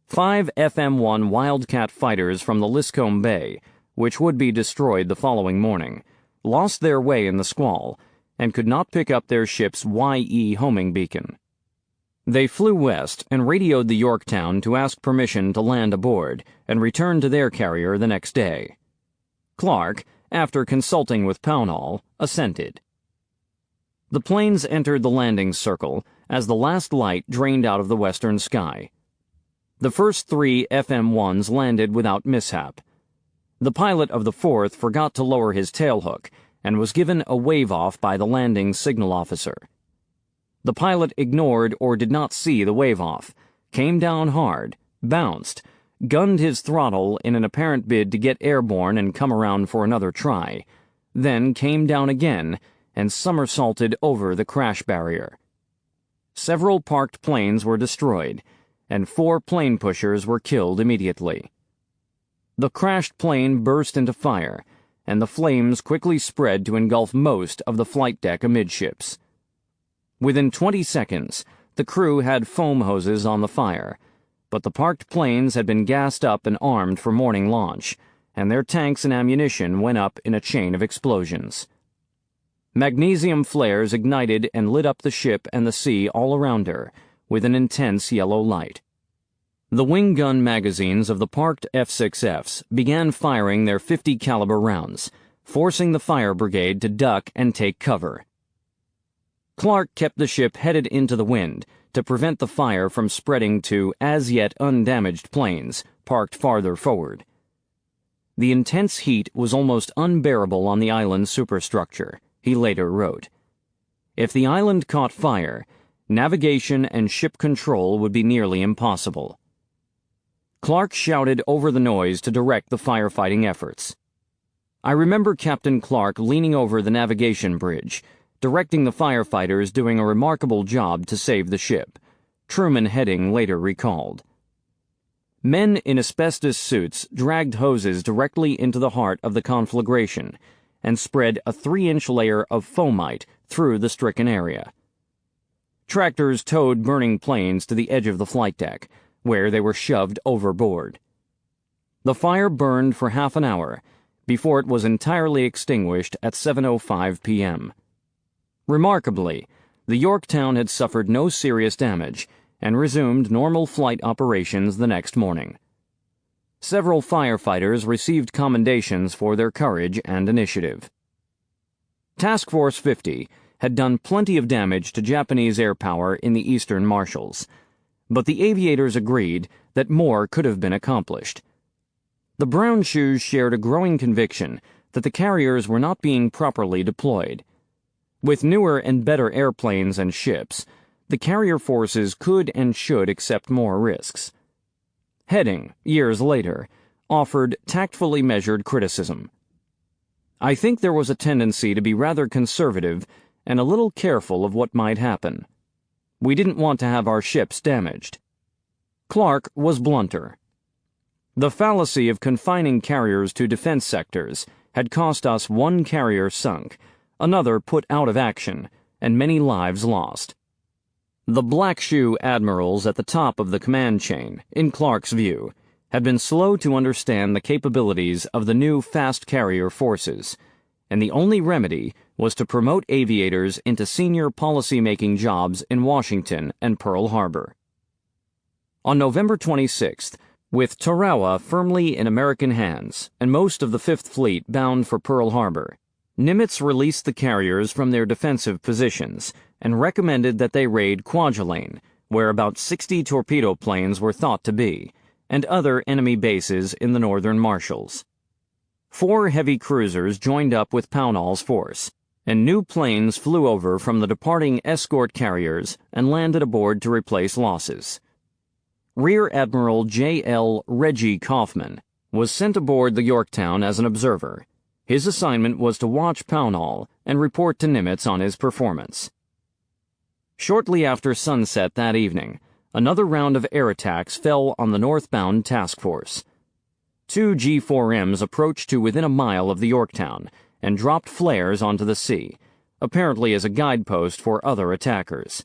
5 FM-1 Wildcat fighters from the Liscombe Bay, which would be destroyed the following morning, lost their way in the squall and could not pick up their ship's YE homing beacon. They flew west and radioed the Yorktown to ask permission to land aboard and return to their carrier the next day. Clark, after consulting with Pownall, assented. The planes entered the landing circle as the last light drained out of the western sky. The first 3 FM-1s landed without mishap. The pilot of the 4th forgot to lower his tailhook and was given a wave-off by the landing signal officer. The pilot ignored or did not see the wave-off, came down hard, bounced, gunned his throttle in an apparent bid to get airborne and come around for another try, then came down again and somersaulted over the crash barrier. Several parked planes were destroyed, and 4 plane pushers were killed immediately. The crashed plane burst into fire, and the flames quickly spread to engulf most of the flight deck amidships. Within 20 seconds, the crew had foam hoses on the fire, but the parked planes had been gassed up and armed for morning launch, and their tanks and ammunition went up in a chain of explosions. Magnesium flares ignited and lit up the ship and the sea all around her, with an intense yellow light. The wing gun magazines of the parked F-6Fs began firing their .50 caliber rounds, forcing the fire brigade to duck and take cover. Clark kept the ship headed into the wind to prevent the fire from spreading to as-yet undamaged planes parked farther forward. The intense heat was almost unbearable on the island's superstructure, he later wrote. If the island caught fire, navigation and ship control would be nearly impossible. Clark shouted over the noise to direct the firefighting efforts. I remember Captain Clark leaning over the navigation bridge, directing the firefighters doing a remarkable job to save the ship, Truman Heading later recalled. Men in asbestos suits dragged hoses directly into the heart of the conflagration and spread a 3-inch layer of foamite through the stricken area. Tractors towed burning planes to the edge of the flight deck, where they were shoved overboard. The fire burned for half an hour before it was entirely extinguished at 7:05 p.m. Remarkably, the Yorktown had suffered no serious damage and resumed normal flight operations the next morning. Several firefighters received commendations for their courage and initiative. Task Force 50 had done plenty of damage to Japanese air power in the Eastern Marshes, but the aviators agreed that more could have been accomplished. The Brown Shoes shared a growing conviction that the carriers were not being properly deployed. With newer and better airplanes and ships, the carrier forces could and should accept more risks. Heading, years later, offered tactfully measured criticism. I think there was a tendency to be rather conservative and a little careful of what might happen. We didn't want to have our ships damaged. Clark was blunter. The fallacy of confining carriers to defense sectors had cost us one carrier sunk, another put out of action, and many lives lost. The black shoe admirals at the top of the command chain, in Clark's view, had been slow to understand the capabilities of the new fast carrier forces, and the only remedy was to promote aviators into senior policy-making jobs in Washington and Pearl Harbor. On November 26th, with Tarawa firmly in American hands and most of the Fifth Fleet bound for Pearl Harbor, Nimitz released the carriers from their defensive positions and recommended that they raid Kwajalein, where about 60 torpedo planes were thought to be, and other enemy bases in the northern Marshes. 4 heavy cruisers joined up with Pownall's force, and new planes flew over from the departing escort carriers and landed aboard to replace losses. Rear Admiral J.L. Reggie Kaufman was sent aboard the Yorktown as an observer. His assignment was to watch Pownall and report to Nimitz on his performance. Shortly after sunset that evening, another round of air attacks fell on the northbound task force. 2 G4Ms approached to within a mile of the Yorktown and dropped flares onto the sea, apparently as a guidepost for other attackers.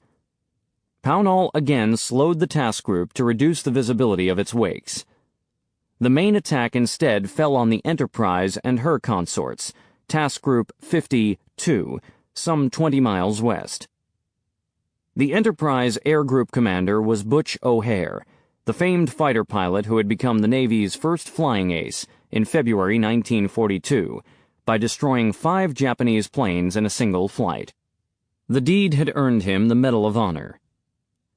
Pownall again slowed the task group to reduce the visibility of its wakes. The main attack instead fell on the Enterprise and her consorts, Task Group 52, some 20 miles west. The Enterprise Air Group commander was Butch O'Hare, the famed fighter pilot who had become the Navy's first flying ace in February 1942 by destroying 5 Japanese planes in a single flight. The deed had earned him the Medal of Honor.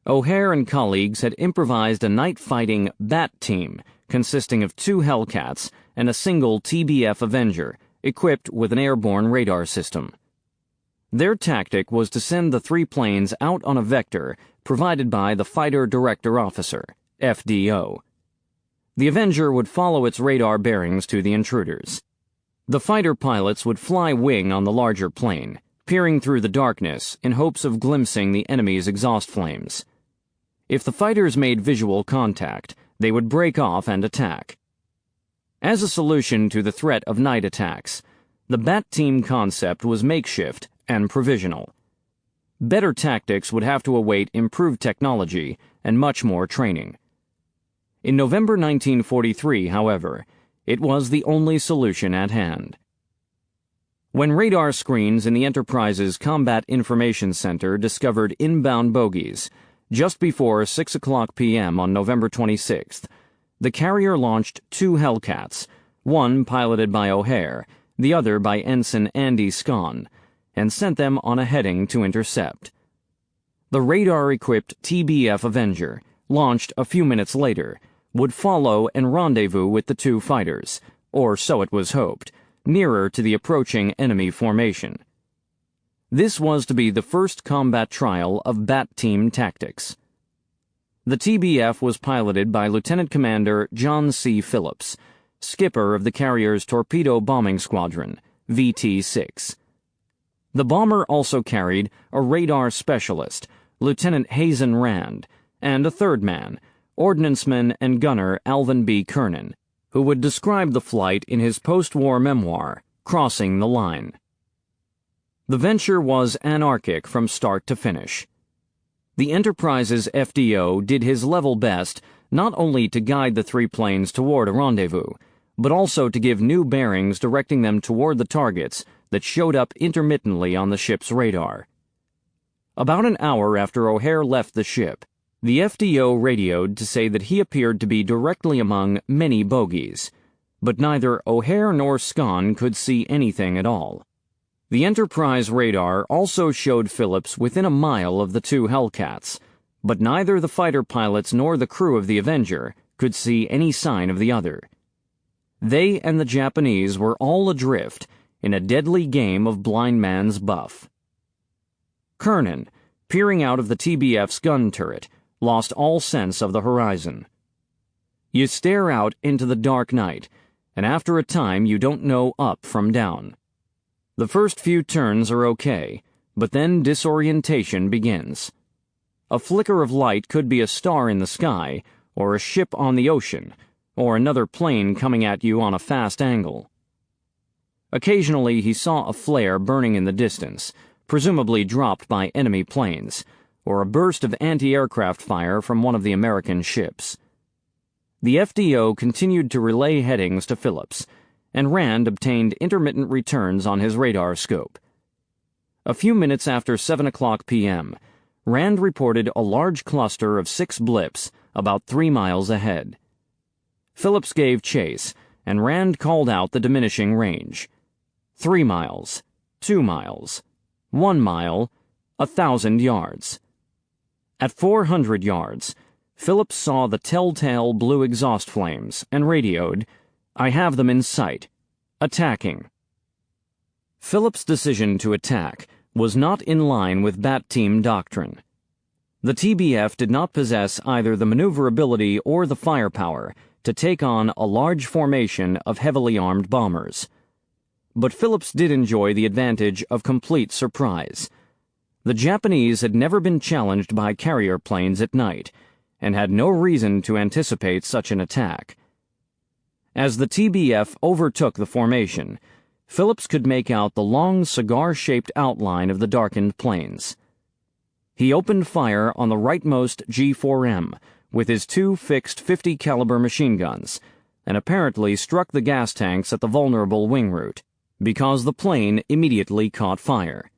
O'Hare and colleagues had improvised a night-fighting bat team consisting of 2 Hellcats and a single TBF Avenger equipped with an airborne radar system. Their tactic was to send the 3 planes out on a vector provided by the Fighter Director Officer, FDO. The Avenger would follow its radar bearings to the intruders. The fighter pilots would fly wing on the larger plane, peering through the darkness in hopes of glimpsing the enemy's exhaust flames. If the fighters made visual contact, they would break off and attack. As a solution to the threat of night attacks, the bat team concept was makeshift and provisional. Better tactics would have to await improved technology and much more training. In November 1943, however, it was the only solution at hand. When radar screens in the Enterprise's Combat Information Center discovered inbound bogies, just before 6 o'clock p.m. on November 26th, the carrier launched 2 Hellcats, one piloted by O'Hare, the other by Ensign Andy Scon, and sent them on a heading to intercept. The radar-equipped TBF Avenger, launched a few minutes later, would follow and rendezvous with the 2 fighters, or so it was hoped, nearer to the approaching enemy formation. This was to be the first combat trial of bat team tactics. The TBF was piloted by Lieutenant Commander John C. Phillips, skipper of the carrier's Torpedo Bombing Squadron, VT-6. The bomber also carried a radar specialist, Lieutenant Hazen Rand, and a third man, ordnanceman and gunner Alvin B. Kernan, who would describe the flight in his post-war memoir, Crossing the Line. The venture was anarchic from start to finish. The Enterprise's FDO did his level best not only to guide the three planes toward a rendezvous, but also to give new bearings directing them toward the targets that showed up intermittently on the ship's radar. About an hour after O'Hare left the ship, the FDO radioed to say that he appeared to be directly among many bogies, but neither O'Hare nor Scon could see anything at all. The Enterprise radar also showed Phillips within a mile of the two Hellcats, but neither the fighter pilots nor the crew of the Avenger could see any sign of the other. They and the Japanese were all adrift in a deadly game of blind man's buff. Kernan, peering out of the TBF's gun turret, lost all sense of the horizon. You stare out into the dark night, and after a time you don't know up from down. The first few turns are okay, but then disorientation begins. A flicker of light could be a star in the sky, or a ship on the ocean, or another plane coming at you on a fast angle. Occasionally he saw a flare burning in the distance, presumably dropped by enemy planes, or a burst of anti-aircraft fire from one of the American ships. The FDO continued to relay headings to Phillips, and Rand obtained intermittent returns on his radar scope. A few minutes after 7:00 p.m., Rand reported a large cluster of 6 blips about 3 miles ahead. Phillips gave chase, and Rand called out the diminishing range. 3 miles, 2 miles, 1 mile, 1,000 yards. At 400 yards, Phillips saw the telltale blue exhaust flames and radioed, "I have them in sight. Attacking." Phillips' decision to attack was not in line with Bat Team doctrine. The TBF did not possess either the maneuverability or the firepower to take on a large formation of heavily armed bombers. But Phillips did enjoy the advantage of complete surprise. The Japanese had never been challenged by carrier planes at night, and had no reason to anticipate such an attack. As the TBF overtook the formation, Phillips could make out the long cigar-shaped outline of the darkened planes. He opened fire on the rightmost G4M with his 2 fixed .50 caliber machine guns, and apparently struck the gas tanks at the vulnerable wing route, because the plane immediately caught fire.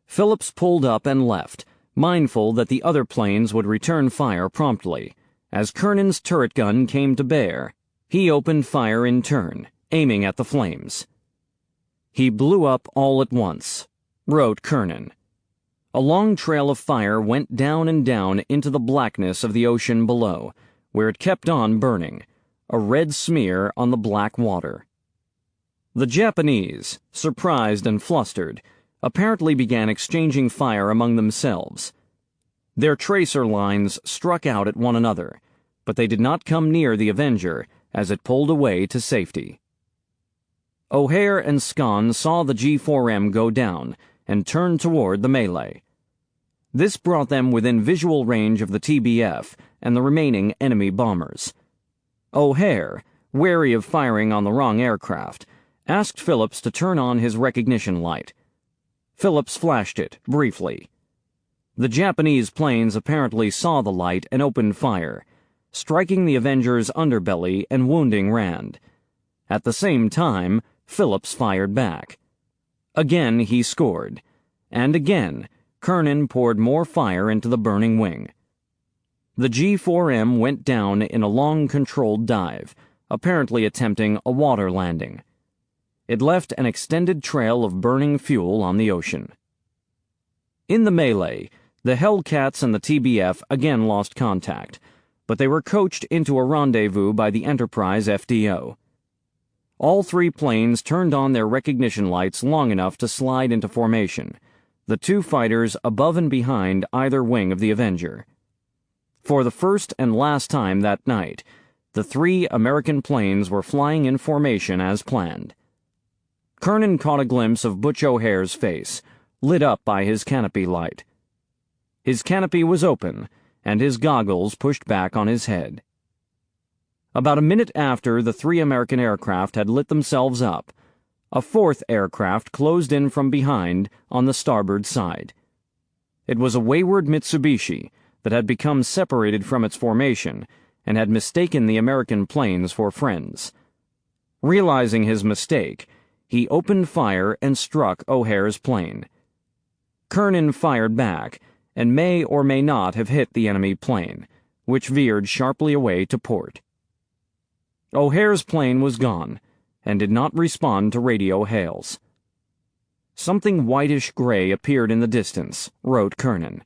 Phillips pulled up and left, mindful that the other planes would return fire promptly. As Kernan's turret gun came to bear, he opened fire in turn, aiming at the flames. "He blew up all at once," wrote Kernan. A long trail of fire went down and down into the blackness of the ocean below, where it kept on burning, a red smear on the black water. The Japanese, surprised and flustered, apparently began exchanging fire among themselves. Their tracer lines struck out at one another, but they did not come near the Avenger as it pulled away to safety. O'Hare and Scon saw the G4M go down and turned toward the melee. This brought them within visual range of the TBF and the remaining enemy bombers. O'Hare, wary of firing on the wrong aircraft, asked Phillips to turn on his recognition light. Phillips flashed it, briefly. The Japanese planes apparently saw the light and opened fire, striking the Avenger's underbelly and wounding Rand. At the same time, Phillips fired back. Again he scored, and again Kernan poured more fire into the burning wing. The G4M went down in a long controlled dive, apparently attempting a water landing. It left an extended trail of burning fuel on the ocean. In the melee, the Hellcats and the TBF again lost contact, but they were coached into a rendezvous by the Enterprise FDO. All 3 planes turned on their recognition lights long enough to slide into formation, the 2 fighters above and behind either wing of the Avenger. For the first and last time that night, the 3 American planes were flying in formation as planned. Kernan caught a glimpse of Butch O'Hare's face, lit up by his canopy light. His canopy was open, and his goggles pushed back on his head. About a minute after the 3 American aircraft had lit themselves up, a 4th aircraft closed in from behind on the starboard side. It was a wayward Mitsubishi that had become separated from its formation and had mistaken the American planes for friends. Realizing his mistake, he opened fire and struck O'Hare's plane. Kernan fired back and may or may not have hit the enemy plane, which veered sharply away to port. O'Hare's plane was gone and did not respond to radio hails. Something whitish-gray appeared in the distance, wrote Kernan.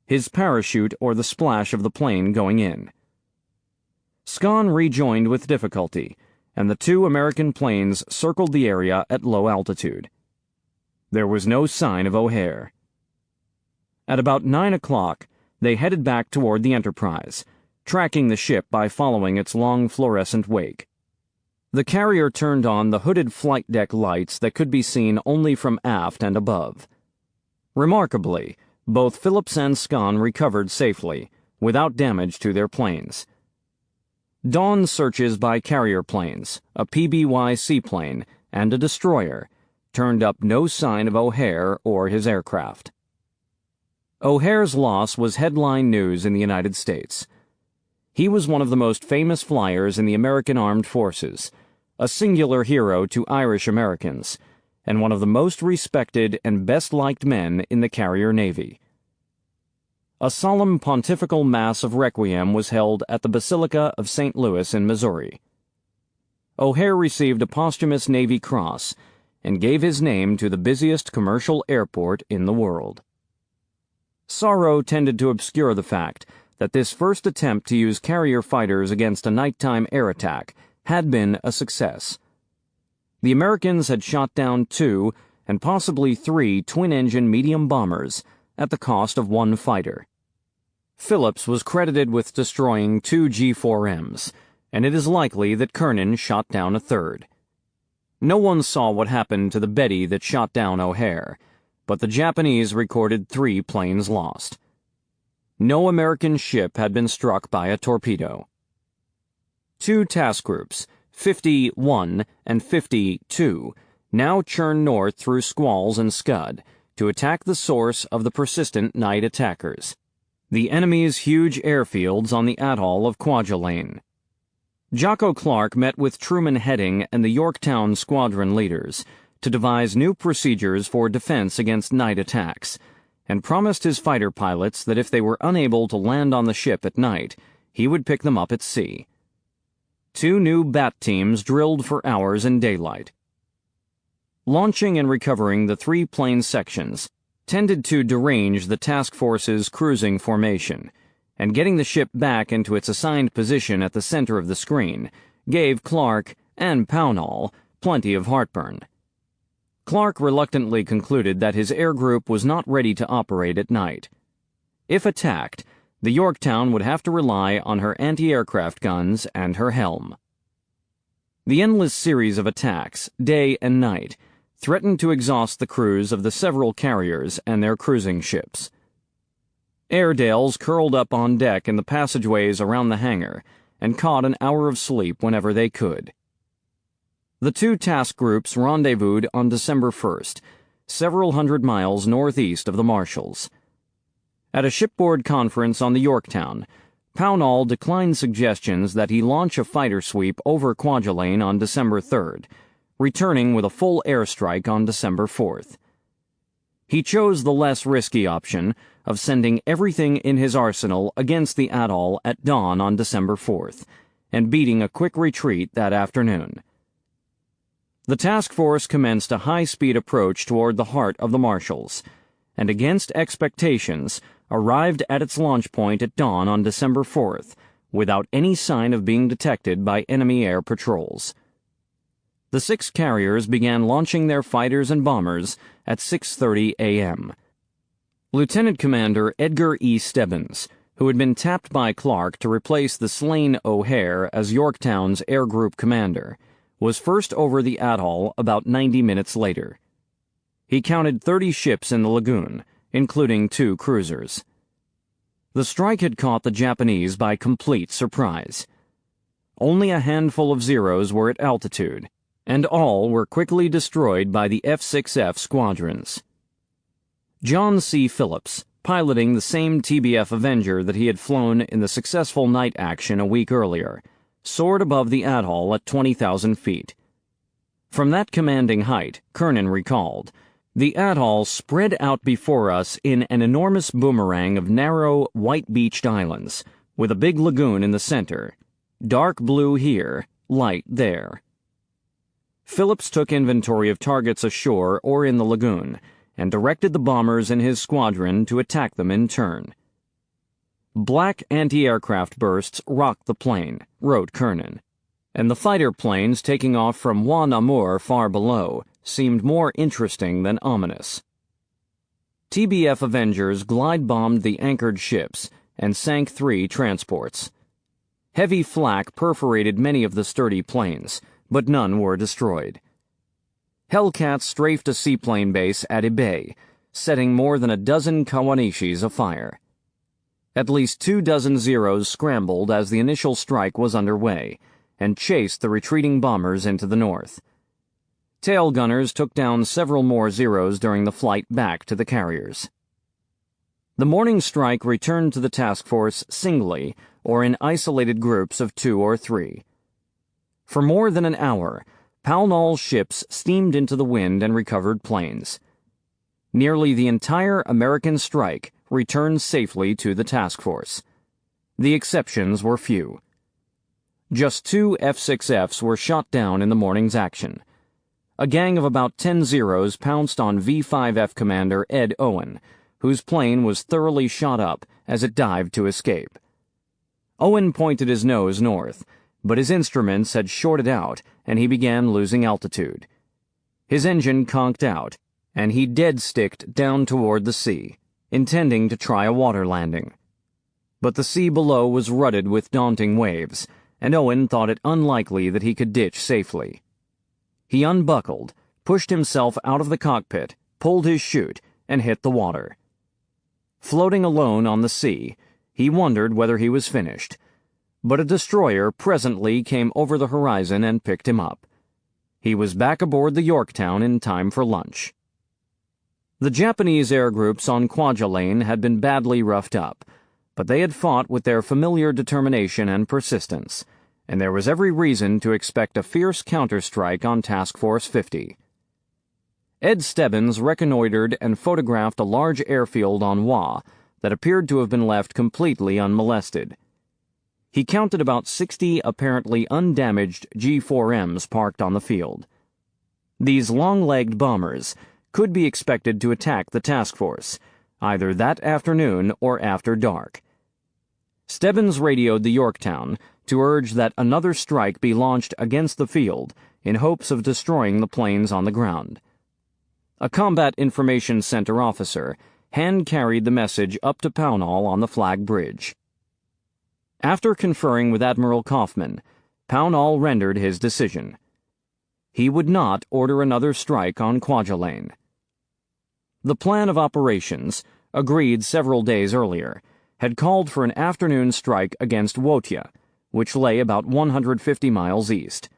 His parachute or the splash of the plane going in. Scon rejoined with difficulty, and the two American planes circled the area at low altitude. There was no sign of O'Hare. At about 9 o'clock, they headed back toward the Enterprise, tracking the ship by following its long fluorescent wake. The carrier turned on the hooded flight deck lights that could be seen only from aft and above. Remarkably, both Phillips and Scon recovered safely, without damage to their planes. Dawn searches by carrier planes, a PBY seaplane, and a destroyer turned up no sign of O'Hare or his aircraft. O'Hare's loss was headline news in the United States. He was one of the most famous flyers in the American Armed Forces, a singular hero to Irish Americans, and one of the most respected and best-liked men in the carrier navy. A solemn pontifical mass of requiem was held at the Basilica of St. Louis in Missouri. O'Hare received a posthumous Navy Cross and gave his name to the busiest commercial airport in the world. Sorrow tended to obscure the fact that this first attempt to use carrier fighters against a nighttime air attack had been a success. The Americans had shot down 2 and possibly 3 twin-engine medium bombers at the cost of 1 fighter. Phillips was credited with destroying 2 G4Ms, and it is likely that Kernan shot down a 3rd. No one saw what happened to the Betty that shot down O'Hare, but the Japanese recorded 3 planes lost. No American ship had been struck by a torpedo. 2 task groups, 50-1 and 50-2, now churn north through squalls and scud to attack the source of the persistent night attackers, the enemy's huge airfields on the atoll of Kwajalein. Jocko Clark met with Truman Heading and the Yorktown squadron leaders to devise new procedures for defense against night attacks, and promised his fighter pilots that if they were unable to land on the ship at night, he would pick them up at sea. 2 new bat teams drilled for hours in daylight. Launching and recovering the 3 plane sections tended to derange the task force's cruising formation, and getting the ship back into its assigned position at the center of the screen gave Clark and Pownall plenty of heartburn. Clark reluctantly concluded that his air group was not ready to operate at night. If attacked, the Yorktown would have to rely on her anti-aircraft guns and her helm. The endless series of attacks, day and night, threatened to exhaust the crews of the several carriers and their cruising ships. Airedales curled up on deck in the passageways around the hangar and caught an hour of sleep whenever they could. The 2 task groups rendezvoused on December 1st, several hundred miles northeast of the Marshalls. At a shipboard conference on the Yorktown, Pownall declined suggestions that he launch a fighter sweep over Kwajalein on December 3rd, returning with a full airstrike on December 4th. He chose the less risky option of sending everything in his arsenal against the atoll at dawn on December 4th, and beating a quick retreat that afternoon. The task force commenced a high-speed approach toward the heart of the Marshalls, and against expectations, arrived at its launch point at dawn on December 4th, without any sign of being detected by enemy air patrols. The 6 carriers began launching their fighters and bombers at 6:30 a.m. Lieutenant Commander Edgar E. Stebbins, who had been tapped by Clark to replace the slain O'Hare as Yorktown's air group commander, was first over the atoll about 90 minutes later. He counted 30 ships in the lagoon, including 2 cruisers. The strike had caught the Japanese by complete surprise. Only a handful of Zeros were at altitude, and all were quickly destroyed by the F-6F squadrons. John C. Phillips, piloting the same TBF Avenger that he had flown in the successful night action a week earlier, soared above the atoll at 20,000 feet. From that commanding height, Kernan recalled, the atoll spread out before us in an enormous boomerang of narrow, white-beached islands, with a big lagoon in the center. Dark blue here, light there. Phillips took inventory of targets ashore or in the lagoon, and directed the bombers in his squadron to attack them in turn. Black anti-aircraft bursts rocked the plane, wrote Kernan, and the fighter planes taking off from Wan Amour far below seemed more interesting than ominous. TBF Avengers glide-bombed the anchored ships and sank 3 transports. Heavy flak perforated many of the sturdy planes, but none were destroyed. Hellcats strafed a seaplane base at Ibe, setting more than a dozen Kawanishis afire. At least 24 Zeros scrambled as the initial strike was underway, and chased the retreating bombers into the north. Tail gunners took down several more Zeros during the flight back to the carriers. The morning strike returned to the task force singly or in isolated groups of 2 or 3. For more than an hour, Pall Mall's ships steamed into the wind and recovered planes. Nearly the entire American strike returned safely to the task force. The exceptions were few. Just 2 F-6Fs were shot down in the morning's action. A gang of about 10 Zeros pounced on V-5F commander Ed Owen, whose plane was thoroughly shot up as it dived to escape. Owen pointed his nose north, but his instruments had shorted out and he began losing altitude. His engine conked out, and he dead-sticked down toward the sea, intending to try a water landing. But the sea below was rutted with daunting waves, and Owen thought it unlikely that he could ditch safely. He unbuckled, pushed himself out of the cockpit, pulled his chute, and hit the water. Floating alone on the sea, he wondered whether he was finished, but a destroyer presently came over the horizon and picked him up. He was back aboard the Yorktown in time for lunch. The Japanese air groups on Kwajalein had been badly roughed up, but they had fought with their familiar determination and persistence, and there was every reason to expect a fierce counterstrike on Task Force 50. Ed Stebbins reconnoitered and photographed a large airfield on Wa that appeared to have been left completely unmolested. He counted about 60 apparently undamaged G4Ms parked on the field. These long-legged bombers could be expected to attack the task force, either that afternoon or after dark. Stebbins radioed the Yorktown to urge that another strike be launched against the field in hopes of destroying the planes on the ground. A Combat Information Center officer hand-carried the message up to Pownall on the Flag Bridge. After conferring with Admiral Kaufman, Pownall rendered his decision. He would not order another strike on Kwajalein. The plan of operations, agreed several days earlier, had called for an afternoon strike against Wotia, which lay about 150 miles east.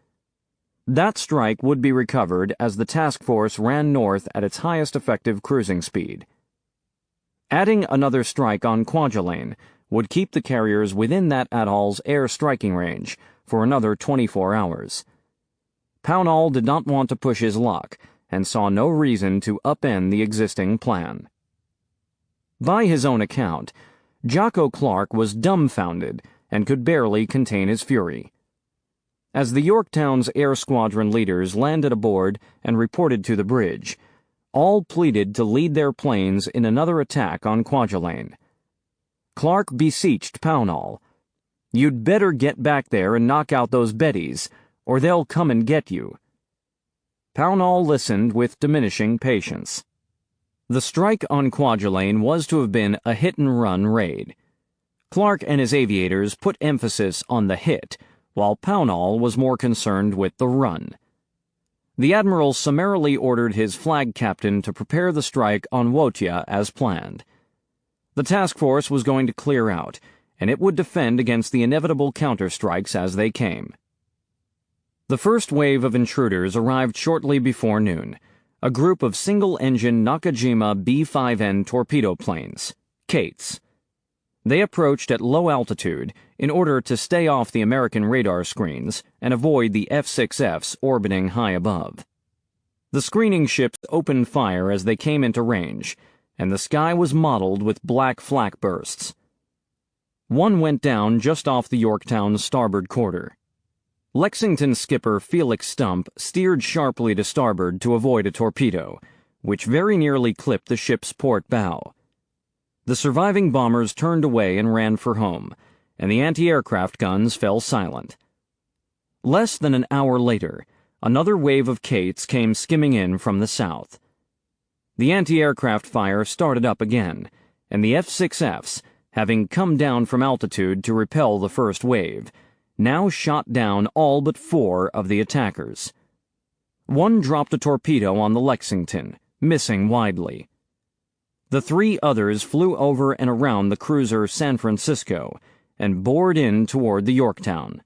That strike would be recovered as the task force ran north at its highest effective cruising speed. Adding another strike on Kwajalein would keep the carriers within that atoll's air striking range for another 24 hours. Pownall did not want to push his luck and saw no reason to upend the existing plan. By his own account, Jocko Clark was dumbfounded and could barely contain his fury. As the Yorktown's air squadron leaders landed aboard and reported to the bridge, all pleaded to lead their planes in another attack on Kwajalein. Clark beseeched Pownall, "You'd better get back there and knock out those Bettys, or they'll come and get you." Pownall listened with diminishing patience. The strike on Kwajalein was to have been a hit-and-run raid. Clark and his aviators put emphasis on the hit, while Pownall was more concerned with the run. The admiral summarily ordered his flag captain to prepare the strike on Wotia as planned. The task force was going to clear out, and it would defend against the inevitable counterstrikes as they came. The first wave of intruders arrived shortly before noon, a group of single-engine Nakajima B-5N torpedo planes, Kates. They approached at low altitude in order to stay off the American radar screens and avoid the F-6Fs orbiting high above. The screening ships opened fire as they came into range, and the sky was mottled with black flak bursts. One went down just off the Yorktown's starboard quarter. Lexington skipper Felix Stump steered sharply to starboard to avoid a torpedo, which very nearly clipped the ship's port bow. The surviving bombers turned away and ran for home, and the anti-aircraft guns fell silent. Less than an hour later, another wave of Kates came skimming in from the south. The anti-aircraft fire started up again, and the F-6Fs, having come down from altitude to repel the first wave, now shot down all but 4 of the attackers. One dropped a torpedo on the Lexington, missing widely. The 3 others flew over and around the cruiser San Francisco and bored in toward the Yorktown.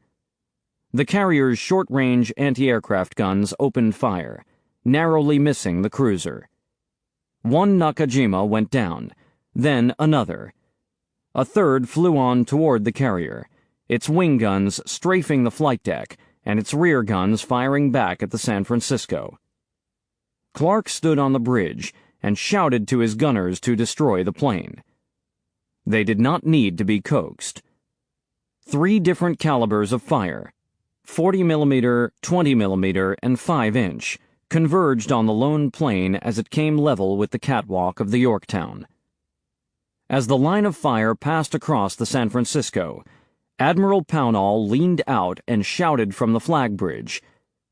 The carrier's short-range anti-aircraft guns opened fire, narrowly missing the cruiser. One Nakajima went down, then another. A third flew on toward the carrier, its wing guns strafing the flight deck and its rear guns firing back at the San Francisco. Clark stood on the bridge and shouted to his gunners to destroy the plane. They did not need to be coaxed. 3 different calibers of fire, 40mm, 20mm, and 5-inch, converged on the lone plane as it came level with the catwalk of the Yorktown. As the line of fire passed across the San Francisco, Admiral Pownall leaned out and shouted from the flag bridge,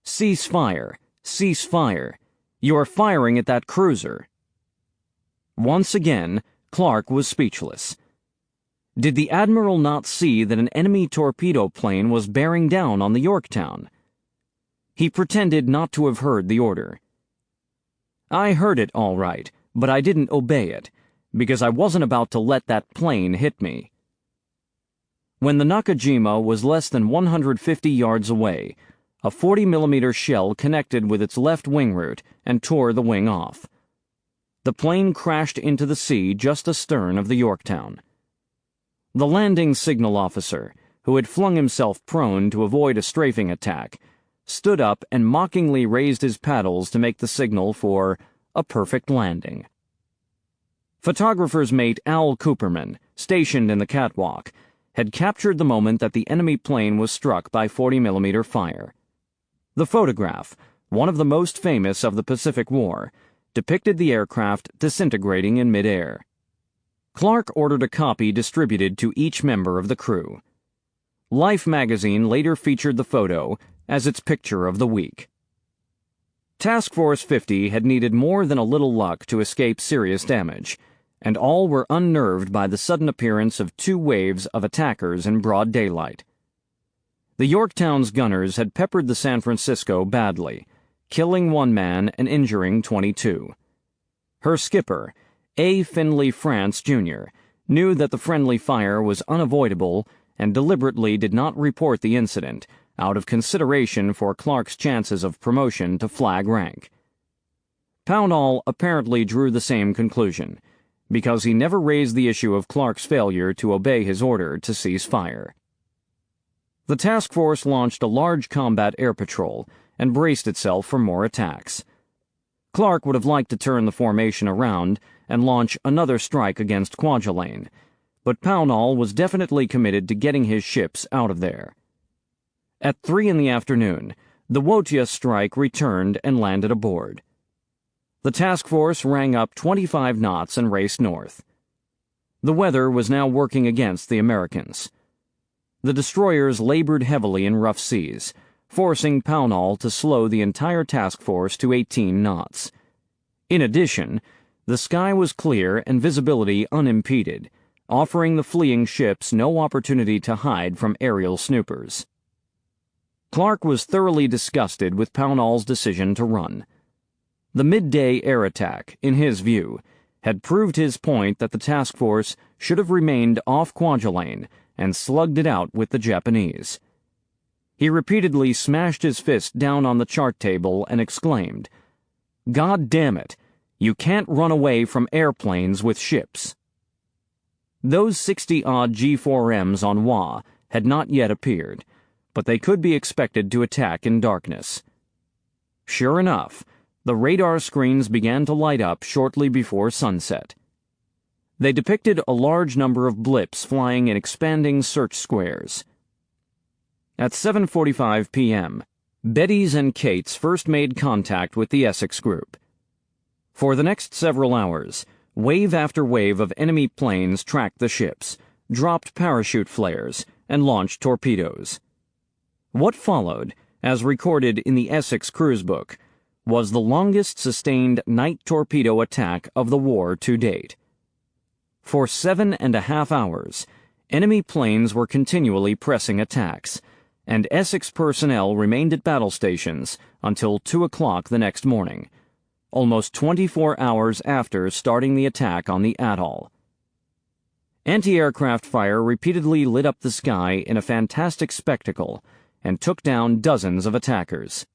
"Cease fire! Cease fire! You are firing at that cruiser!" Once again, Clark was speechless. Did the Admiral not see that an enemy torpedo plane was bearing down on the Yorktown? He pretended not to have heard the order. "I heard it all right, but I didn't obey it, because I wasn't about to let that plane hit me." When the Nakajima was less than 150 yards away, a 40mm shell connected with its left wing root and tore the wing off. The plane crashed into the sea just astern of the Yorktown. The landing signal officer, who had flung himself prone to avoid a strafing attack, stood up and mockingly raised his paddles to make the signal for a perfect landing. Photographer's mate Al Cooperman, stationed in the catwalk, had captured the moment that the enemy plane was struck by 40mm fire. The photograph, one of the most famous of the Pacific War, depicted the aircraft disintegrating in midair. Clark ordered a copy distributed to each member of the crew. Life magazine later featured the photo as its picture of the week. Task Force 50 had needed more than a little luck to escape serious damage, and all were unnerved by the sudden appearance of 2 waves of attackers in broad daylight. The Yorktown's gunners had peppered the San Francisco badly, killing 1 man and injuring 22. Her skipper, A. Finley France, Jr., knew that the friendly fire was unavoidable and deliberately did not report the incident out of consideration for Clark's chances of promotion to flag rank. Pownall apparently drew the same conclusion, because he never raised the issue of Clark's failure to obey his order to cease fire. The task force launched a large combat air patrol and braced itself for more attacks. Clark would have liked to turn the formation around and launch another strike against Kwajalein, but Pownall was definitely committed to getting his ships out of there. At 3 in the afternoon, the Wotia strike returned and landed aboard. The task force rang up 25 knots and raced north. The weather was now working against the Americans. The destroyers labored heavily in rough seas, forcing Pownall to slow the entire task force to 18 knots. In addition, the sky was clear and visibility unimpeded, offering the fleeing ships no opportunity to hide from aerial snoopers. Clark was thoroughly disgusted with Pownall's decision to run. The midday air attack, in his view, had proved his point that the task force should have remained off Kwajalein and slugged it out with the Japanese. He repeatedly smashed his fist down on the chart table and exclaimed, "God damn it! You can't run away from airplanes with ships." Those 60-odd G4Ms on Wa had not yet appeared, but they could be expected to attack in darkness. Sure enough, the radar screens began to light up shortly before sunset. They depicted a large number of blips flying in expanding search squares. At 7:45 p.m., Betty's and Kate's first made contact with the Essex group. For the next several hours, wave after wave of enemy planes tracked the ships, dropped parachute flares, and launched torpedoes. What followed, as recorded in the Essex cruise book, was the longest sustained night torpedo attack of the war to date. For 7.5 hours, enemy planes were continually pressing attacks, and Essex personnel remained at battle stations until 2 o'clock the next morning, almost 24 hours after starting the attack on the atoll. Anti-aircraft fire repeatedly lit up the sky in a fantastic spectacle and took down dozens of attackers.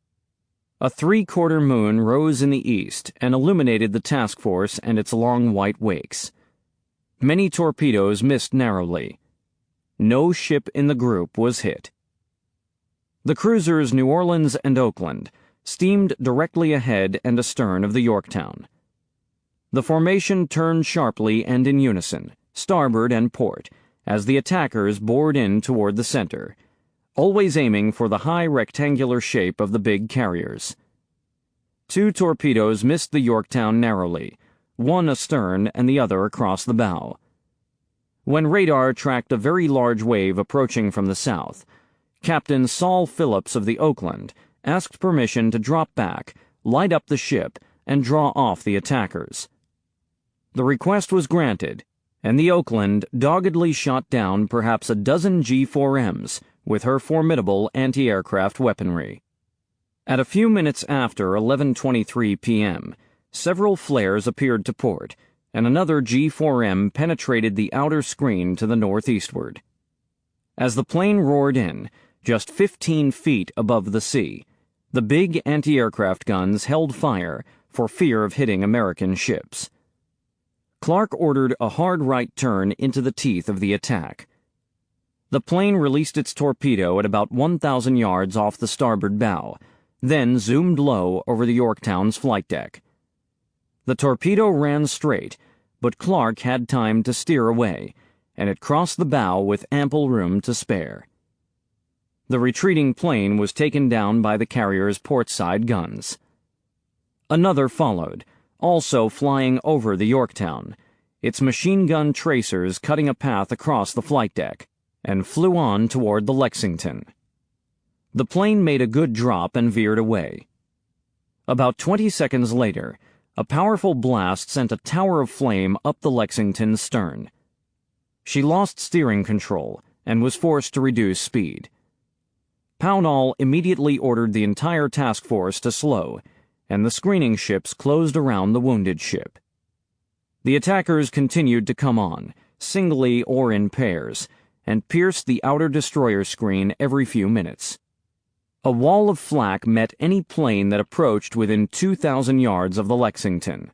A three-quarter moon rose in the east and illuminated the task force and its long white wakes. Many torpedoes missed narrowly. No ship in the group was hit. The cruisers New Orleans and Oakland steamed directly ahead and astern of the Yorktown. The formation turned sharply and in unison, starboard and port, as the attackers bored in toward the center, always aiming for the high rectangular shape of the big carriers. 2 torpedoes missed the Yorktown narrowly, one astern and the other across the bow. When radar tracked a very large wave approaching from the south, Captain Saul Phillips of the Oakland asked permission to drop back, light up the ship, and draw off the attackers. The request was granted, and the Oakland doggedly shot down perhaps a dozen G4Ms with her formidable anti-aircraft weaponry. At a few minutes after 11:23 p.m., several flares appeared to port, and another G4M penetrated the outer screen to the northeastward. As the plane roared in, just 15 feet above the sea, the big anti-aircraft guns held fire for fear of hitting American ships. Clark ordered a hard right turn into the teeth of the attack. The plane released its torpedo at about 1,000 yards off the starboard bow, then zoomed low over the Yorktown's flight deck. The torpedo ran straight, but Clark had time to steer away, and it crossed the bow with ample room to spare. The retreating plane was taken down by the carrier's portside guns. Another followed, also flying over the Yorktown, its machine gun tracers cutting a path across the flight deck, and flew on toward the Lexington. The plane made a good drop and veered away. About 20 seconds later, a powerful blast sent a tower of flame up the Lexington's stern. She lost steering control and was forced to reduce speed. Pownall immediately ordered the entire task force to slow, and the screening ships closed around the wounded ship. The attackers continued to come on, singly or in pairs, and pierced the outer destroyer screen every few minutes. A wall of flak met any plane that approached within 2,000 yards of the Lexington.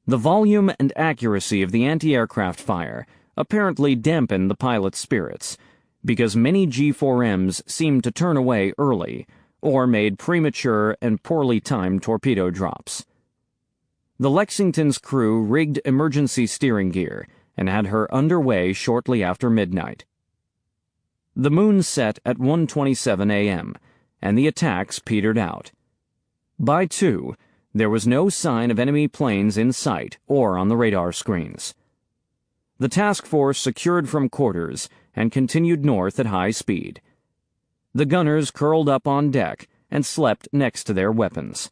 The volume and accuracy of the anti-aircraft fire apparently dampened the pilots' spirits, because many G4Ms seemed to turn away early or made premature and poorly timed torpedo drops. The Lexington's crew rigged emergency steering gear and had her underway shortly after midnight. The moon set at 1:27 a.m., and the attacks petered out. By 2, there was no sign of enemy planes in sight or on the radar screens. The task force secured from quarters and continued north at high speed. The gunners curled up on deck and slept next to their weapons.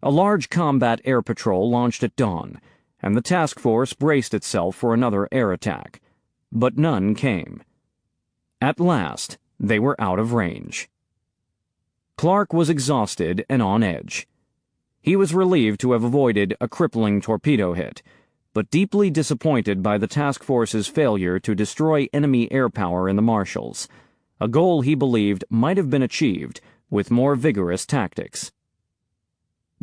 A large combat air patrol launched at dawn, and the task force braced itself for another air attack, but none came. At last, they were out of range. Clark was exhausted and on edge. He was relieved to have avoided a crippling torpedo hit, but deeply disappointed by the task force's failure to destroy enemy air power in the Marshalls, a goal he believed might have been achieved with more vigorous tactics.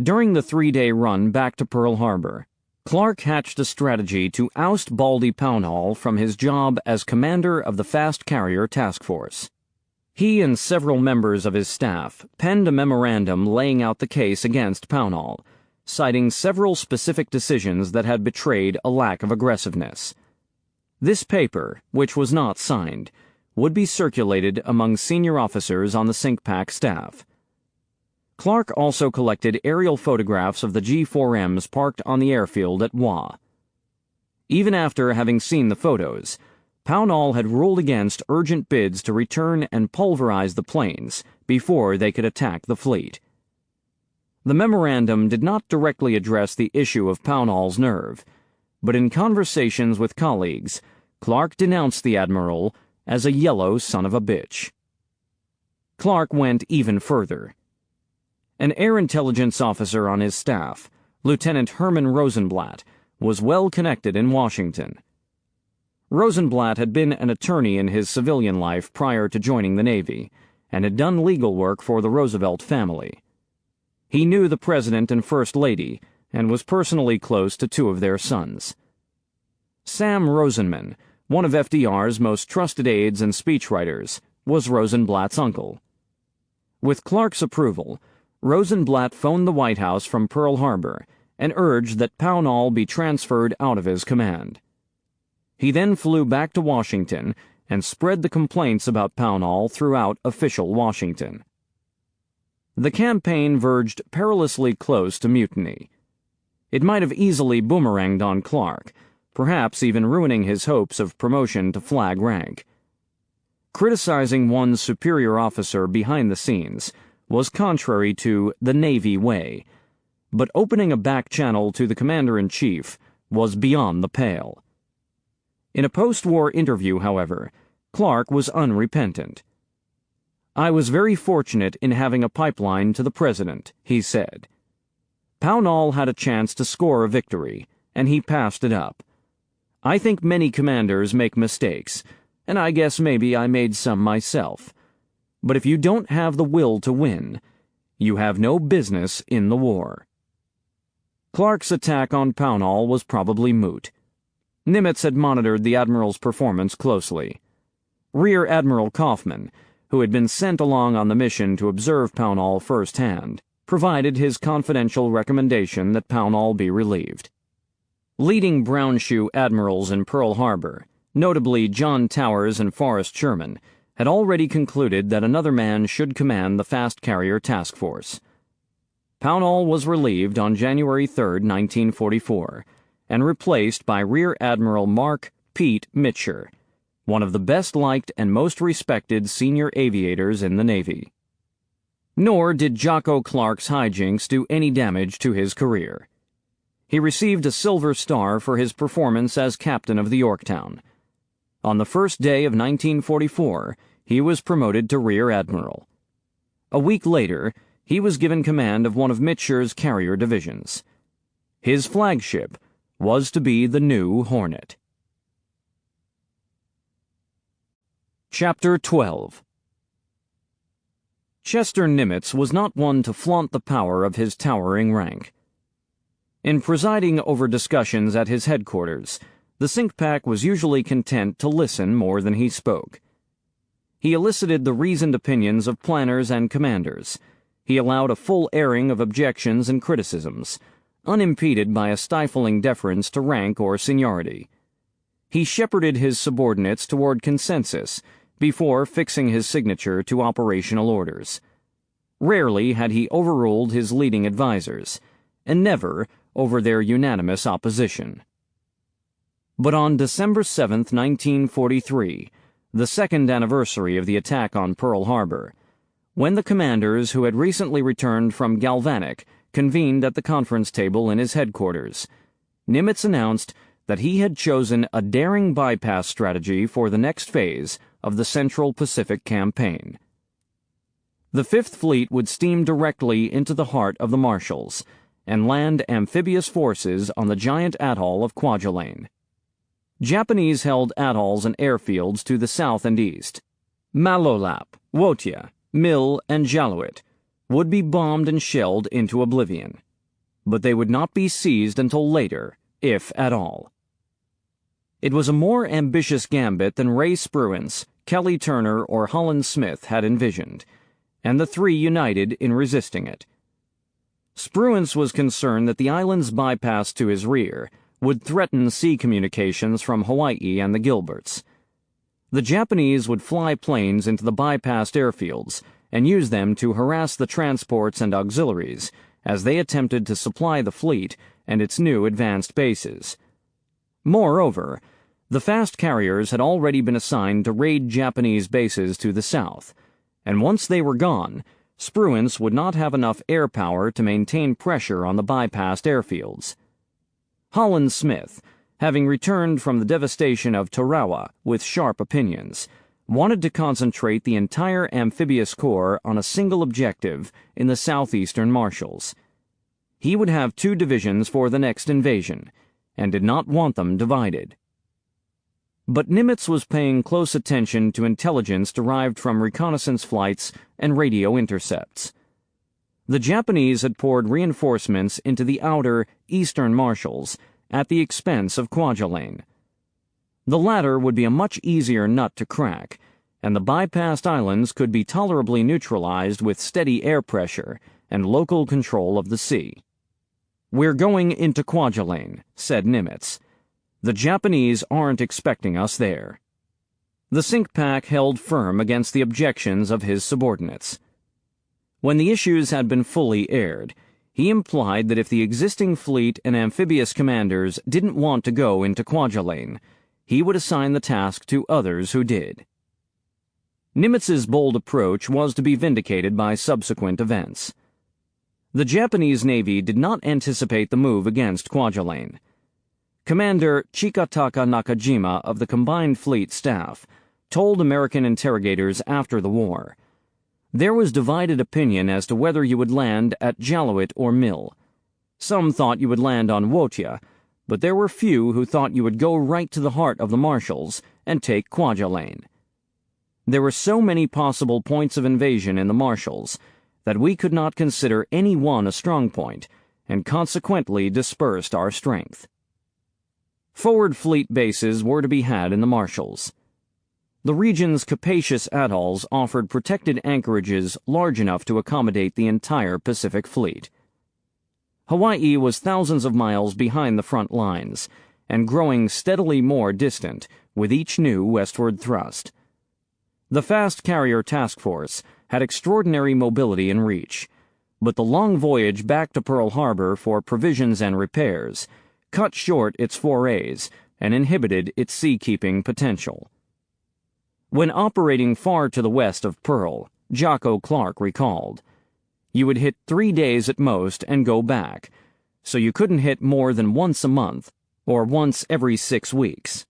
During the 3-day run back to Pearl Harbor, Clark hatched a strategy to oust Baldy Pownall from his job as commander of the Fast Carrier Task Force. He and several members of his staff penned a memorandum laying out the case against Pownall, citing several specific decisions that had betrayed a lack of aggressiveness. This paper, which was not signed, would be circulated among senior officers on the SINCPAC staff. Clark also collected aerial photographs of the G4Ms parked on the airfield at Wa. Even after having seen the photos, Pownall had ruled against urgent bids to return and pulverize the planes before they could attack the fleet. The memorandum did not directly address the issue of Pownall's nerve, but in conversations with colleagues, Clark denounced the admiral as a yellow son of a bitch. Clark went even further. An air intelligence officer on his staff, Lieutenant Herman Rosenblatt, was well connected in Washington. Rosenblatt had been an attorney in his civilian life prior to joining the Navy, and had done legal work for the Roosevelt family. He knew the President and First Lady, and was personally close to two of their sons. Sam Rosenman, one of FDR's most trusted aides and speechwriters, was Rosenblatt's uncle. With Clark's approval, Rosenblatt phoned the White House from Pearl Harbor and urged that Pownall be transferred out of his command. He then flew back to Washington and spread the complaints about Pownall throughout official Washington. The campaign verged perilously close to mutiny. It might have easily boomeranged on Clark, perhaps even ruining his hopes of promotion to flag rank. Criticizing one's superior officer behind the scenes was contrary to the Navy way, but opening a back channel to the commander-in-chief was beyond the pale. In a post-war interview, however, Clark was unrepentant. "I was very fortunate in having a pipeline to the President," he said. "Pownall had a chance to score a victory, and he passed it up. I think many commanders make mistakes, and I guess maybe I made some myself. But if you don't have the will to win, you have no business in the war." Clark's attack on Pownall was probably moot. Nimitz had monitored the admiral's performance closely. Rear Admiral Kaufman, who had been sent along on the mission to observe Pownall firsthand, provided his confidential recommendation that Pownall be relieved. Leading brown shoe admirals in Pearl Harbor, notably John Towers and Forrest Sherman, had already concluded that another man should command the Fast Carrier Task Force. Pownall was relieved on January 3, 1944, and replaced by Rear Admiral Mark Pete Mitscher, one of the best-liked and most respected senior aviators in the Navy. Nor did Jocko Clark's hijinks do any damage to his career. He received a Silver Star for his performance as captain of the Yorktown. On the first day of 1944, he was promoted to Rear Admiral. A week later, he was given command of one of Mitscher's carrier divisions. His flagship was to be the new Hornet. Chapter 12. Chester Nimitz was not one to flaunt the power of his towering rank. In presiding over discussions at his headquarters, the SINCPAC was usually content to listen more than he spoke. He elicited the reasoned opinions of planners and commanders. He allowed a full airing of objections and criticisms, unimpeded by a stifling deference to rank or seniority. He shepherded his subordinates toward consensus before fixing his signature to operational orders. Rarely had he overruled his leading advisers, and never over their unanimous opposition. But on December 7, 1943, the second anniversary of the attack on Pearl Harbor, when the commanders who had recently returned from Galvanic convened at the conference table in his headquarters, Nimitz announced that he had chosen a daring bypass strategy for the next phase of the Central Pacific Campaign. The Fifth Fleet would steam directly into the heart of the Marshalls and land amphibious forces on the giant atoll of Kwajalein. Japanese-held atolls and airfields to the south and east, Malolap, Wotia, Mil, and Jaluit, would be bombed and shelled into oblivion. But they would not be seized until later, if at all. It was a more ambitious gambit than Ray Spruance, Kelly Turner, or Holland Smith had envisioned, and the three united in resisting it. Spruance was concerned that the island's bypass to his rear would threaten sea communications from Hawaii and the Gilberts. The Japanese would fly planes into the bypassed airfields and use them to harass the transports and auxiliaries as they attempted to supply the fleet and its new advanced bases. Moreover, the fast carriers had already been assigned to raid Japanese bases to the south, and once they were gone, Spruance would not have enough air power to maintain pressure on the bypassed airfields. Holland Smith, having returned from the devastation of Tarawa with sharp opinions, wanted to concentrate the entire amphibious corps on a single objective in the southeastern Marshalls. He would have 2 divisions for the next invasion, and did not want them divided. But Nimitz was paying close attention to intelligence derived from reconnaissance flights and radio intercepts. The Japanese had poured reinforcements into the outer, eastern Marshalls at the expense of Kwajalein. The latter would be a much easier nut to crack, and the bypassed islands could be tolerably neutralized with steady air pressure and local control of the sea. "We're going into Kwajalein," said Nimitz. "The Japanese aren't expecting us there." The Cinque-Pack held firm against the objections of his subordinates. When the issues had been fully aired, he implied that if the existing fleet and amphibious commanders didn't want to go into Kwajalein, he would assign the task to others who did. Nimitz's bold approach was to be vindicated by subsequent events. The Japanese Navy did not anticipate the move against Kwajalein. Commander Chikataka Nakajima of the Combined Fleet Staff told American interrogators after the war, "There was divided opinion as to whether you would land at Jaluit or Mill. Some thought you would land on Wotia, but there were few who thought you would go right to the heart of the Marshalls and take Kwajalein. There were so many possible points of invasion in the Marshalls that we could not consider any one a strong point, and consequently dispersed our strength." Forward fleet bases were to be had in the Marshalls. The region's capacious atolls offered protected anchorages large enough to accommodate the entire Pacific Fleet. Hawaii was thousands of miles behind the front lines, and growing steadily more distant with each new westward thrust. The fast carrier task force had extraordinary mobility and reach, but the long voyage back to Pearl Harbor for provisions and repairs cut short its forays and inhibited its sea-keeping potential. When operating far to the west of Pearl, Jocko Clark recalled, "You would hit 3 days at most and go back, so you couldn't hit more than once a month or once every 6 weeks."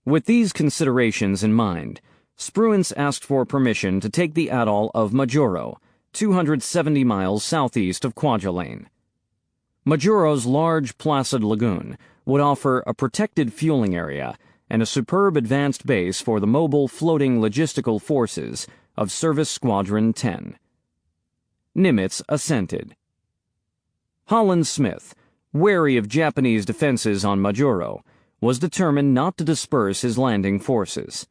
With these considerations in mind, Spruance asked for permission to take the atoll of Majuro, 270 miles southeast of Kwajalein. Majuro's large, placid lagoon would offer a protected fueling area and a superb advanced base for the mobile floating logistical forces of Service Squadron 10. Nimitz assented. Holland Smith, wary of Japanese defenses on Majuro, was determined not to disperse his landing forces.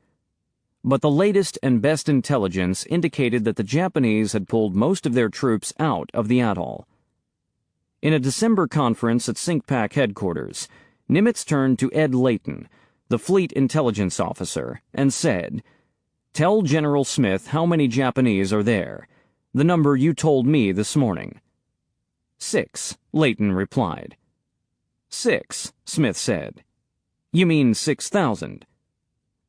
But the latest and best intelligence indicated that the Japanese had pulled most of their troops out of the atoll. In a December conference at Cinque-Pack headquarters, Nimitz turned to Ed Layton, the fleet intelligence officer, and said, "Tell General Smith how many Japanese are there, the number you told me this morning." 6, Layton replied. 6, Smith said. "You mean 6,000?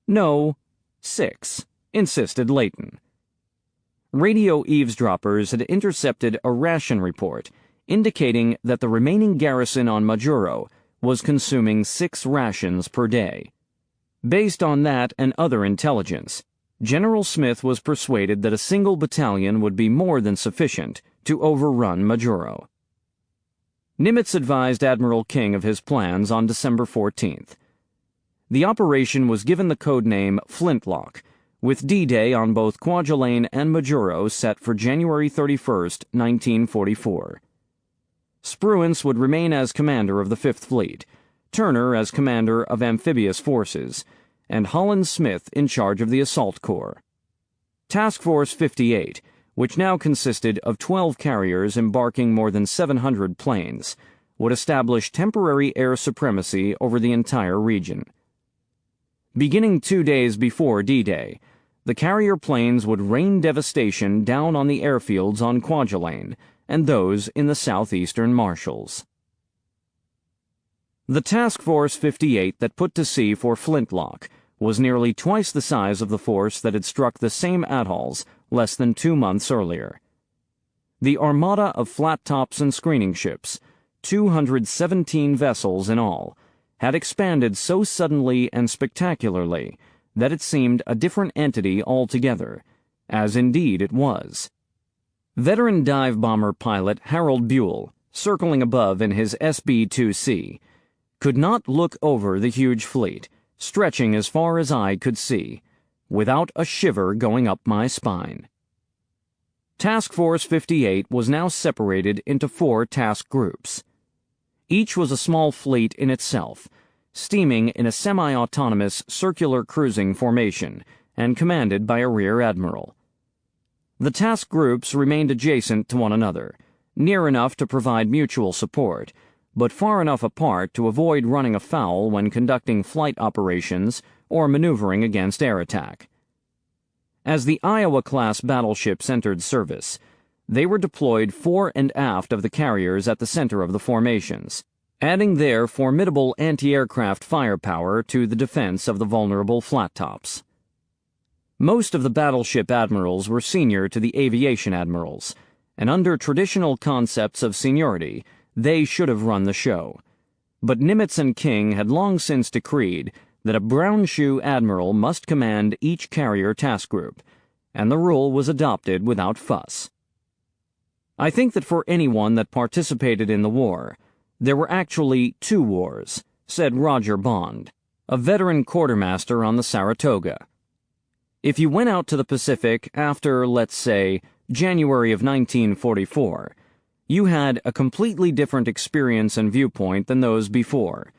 "No, 6, insisted Layton. Radio eavesdroppers had intercepted a ration report indicating that the remaining garrison on Majuro was consuming 6 rations per day. Based on that and other intelligence, General Smith was persuaded that a single battalion would be more than sufficient to overrun Majuro. Nimitz advised Admiral King of his plans on December 14th. The operation was given the code name Flintlock, with D-Day on both Kwajalein and Majuro set for January 31st, 1944. Spruance would remain as commander of the Fifth Fleet, Turner as commander of amphibious forces, and Holland Smith in charge of the assault corps. Task Force 58, which now consisted of 12 carriers embarking more than 700 planes, would establish temporary air supremacy over the entire region. Beginning 2 days before D-Day, the carrier planes would rain devastation down on the airfields on Kwajalein and those in the southeastern Marshalls. The Task Force 58 that put to sea for Flintlock was nearly twice the size of the force that had struck the same atolls less than 2 months earlier. The armada of flat tops and screening ships, 217 vessels in all, had expanded so suddenly and spectacularly that it seemed a different entity altogether, as indeed it was. Veteran dive bomber pilot Harold Buell, circling above in his SB-2C, could not look over the huge fleet, stretching as far as eye could see, without a shiver going up my spine. Task Force 58 was now separated into 4 task groups. Each was a small fleet in itself, steaming in a semi-autonomous circular cruising formation and commanded by a rear admiral. The task groups remained adjacent to one another, near enough to provide mutual support, but far enough apart to avoid running afoul when conducting flight operations or maneuvering against air attack. As the Iowa-class battleships entered service, they were deployed fore and aft of the carriers at the center of the formations, adding their formidable anti-aircraft firepower to the defense of the vulnerable flat tops. Most of the battleship admirals were senior to the aviation admirals, and under traditional concepts of seniority, they should have run the show. But Nimitz and King had long since decreed that a brown shoe admiral must command each carrier task group, and the rule was adopted without fuss. I think that for anyone that participated in the war, there were actually 2 wars, said Roger Bond, a veteran quartermaster on the Saratoga. If you went out to the Pacific after, let's say, January of 1944, you had a completely different experience and viewpoint than those before,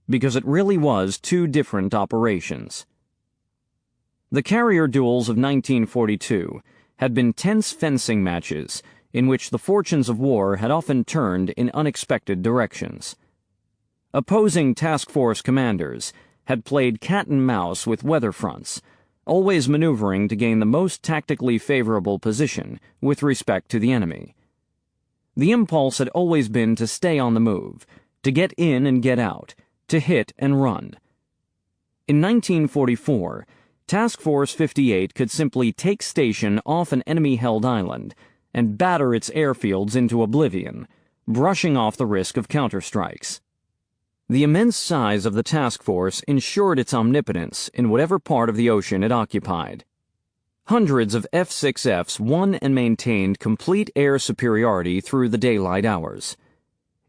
because it really was 2 different operations. The carrier duels of 1942 had been tense fencing matches in which the fortunes of war had often turned in unexpected directions. Opposing task force commanders had played cat and mouse with weather fronts, always maneuvering to gain the most tactically favorable position with respect to the enemy. The impulse had always been to stay on the move, to get in and get out, to hit and run. In 1944, Task Force 58 could simply take station off an enemy-held island and batter its airfields into oblivion, brushing off the risk of counterstrikes. The immense size of the task force ensured its omnipotence in whatever part of the ocean it occupied. Hundreds of F-6Fs won and maintained complete air superiority through the daylight hours.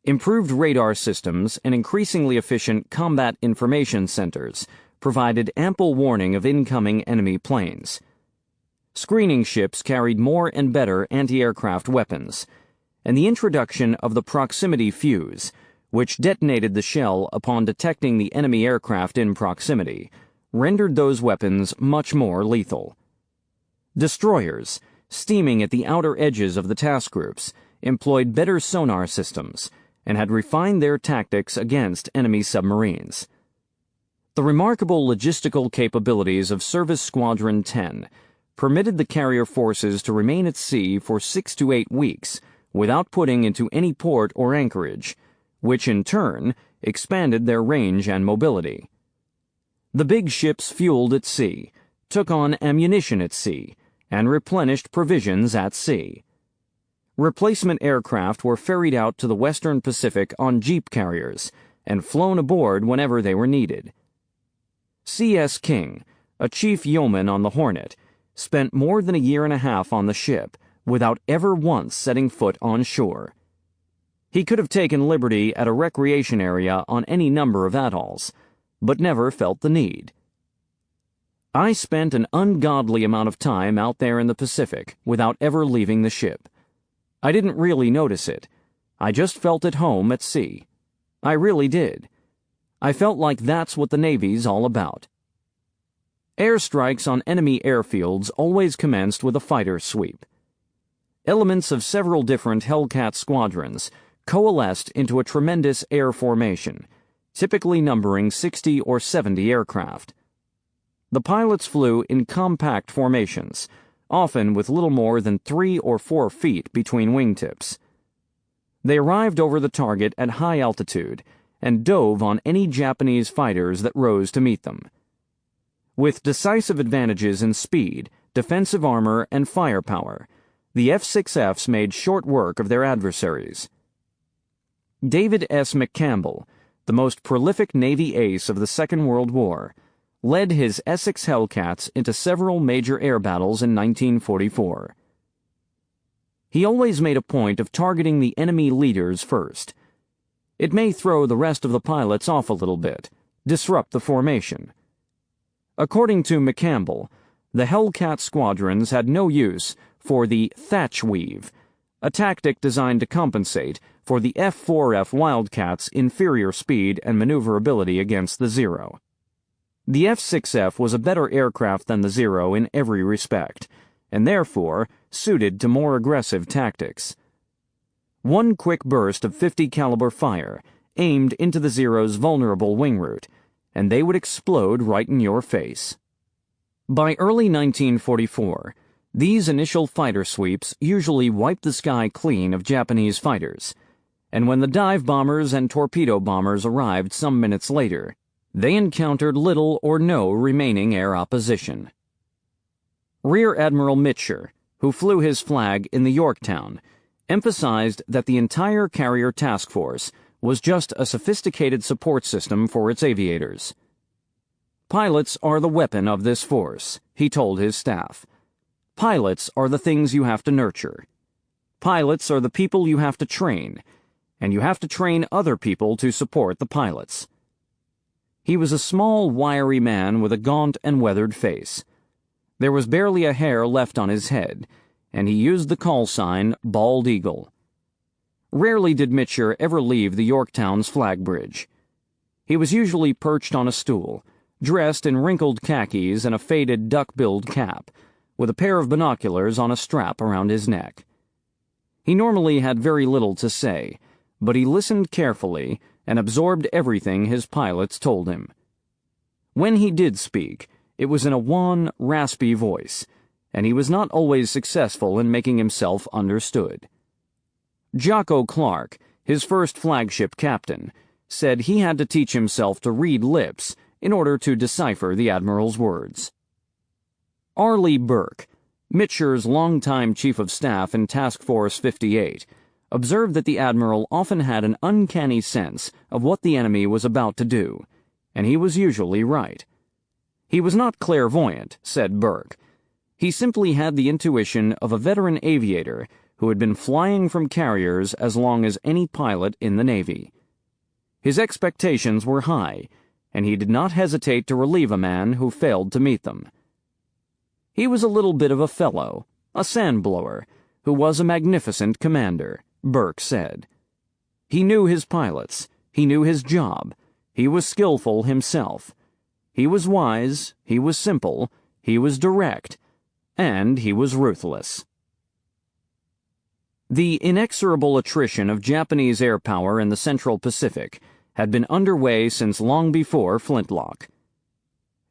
Improved radar systems and increasingly efficient combat information centers provided ample warning of incoming enemy planes. Screening ships carried more and better anti-aircraft weapons, and the introduction of the proximity fuse, which detonated the shell upon detecting the enemy aircraft in proximity, rendered those weapons much more lethal. Destroyers, steaming at the outer edges of the task groups, employed better sonar systems and had refined their tactics against enemy submarines. The remarkable logistical capabilities of Service Squadron 10 permitted the carrier forces to remain at sea for 6 to 8 weeks without putting into any port or anchorage, which in turn expanded their range and mobility. The big ships fueled at sea, took on ammunition at sea, and replenished provisions at sea. Replacement aircraft were ferried out to the Western Pacific on jeep carriers and flown aboard whenever they were needed. C.S. King, a chief yeoman on the Hornet, spent more than a year and a half on the ship without ever once setting foot on shore. He could have taken liberty at a recreation area on any number of atolls, but never felt the need. I spent an ungodly amount of time out there in the Pacific without ever leaving the ship. I didn't really notice it. I just felt at home at sea. I really did. I felt like that's what the Navy's all about. Airstrikes on enemy airfields always commenced with a fighter sweep. Elements of several different Hellcat squadrons coalesced into a tremendous air formation, typically numbering 60 or 70 aircraft. The pilots flew in compact formations, often with little more than 3 or 4 feet between wingtips. They arrived over the target at high altitude and dove on any Japanese fighters that rose to meet them. With decisive advantages in speed, defensive armor, and firepower, the F-6Fs made short work of their adversaries. David S. McCampbell, the most prolific Navy ace of the Second World War, led his Essex Hellcats into several major air battles in 1944. He always made a point of targeting the enemy leaders first. It may throw the rest of the pilots off a little bit, disrupt the formation. According to McCampbell, the Hellcat squadrons had no use for the thatch weave, a tactic designed to compensate for the F-4F Wildcats' inferior speed and maneuverability against the Zero. The F-6F was a better aircraft than the Zero in every respect, and therefore suited to more aggressive tactics. One quick burst of .50 caliber fire aimed into the Zero's vulnerable wing route, and they would explode right in your face. By early 1944, these initial fighter sweeps usually wiped the sky clean of Japanese fighters, and when the dive bombers and torpedo bombers arrived some minutes later, they encountered little or no remaining air opposition. Rear Admiral Mitscher, who flew his flag in the Yorktown, emphasized that the entire carrier task force was just a sophisticated support system for its aviators. Pilots are the weapon of this force, he told his staff. Pilots are the things you have to nurture. Pilots are the people you have to train, and you have to train other people to support the pilots. He was a small, wiry man with a gaunt and weathered face. There was barely a hair left on his head, and he used the call sign Bald Eagle. Rarely did Mitscher ever leave the Yorktown's flag bridge. He was usually perched on a stool, dressed in wrinkled khakis and a faded duck-billed cap, with a pair of binoculars on a strap around his neck. He normally had very little to say, but he listened carefully and absorbed everything his pilots told him. When he did speak, it was in a wan, raspy voice, and he was not always successful in making himself understood. Jocko Clark, his first flagship captain, said he had to teach himself to read lips in order to decipher the Admiral's words. Arleigh Burke, Mitscher's longtime chief of staff in Task Force 58, observed that the Admiral often had an uncanny sense of what the enemy was about to do, and he was usually right. He was not clairvoyant, said Burke. He simply had the intuition of a veteran aviator who had been flying from carriers as long as any pilot in the Navy. His expectations were high, and he did not hesitate to relieve a man who failed to meet them. He was a little bit of a fellow, a sandblower, who was a magnificent commander, Burke said. He knew his pilots, he knew his job, he was skillful himself. He was wise, he was simple, he was direct, and he was ruthless. The inexorable attrition of Japanese air power in the Central Pacific had been underway since long before Flintlock.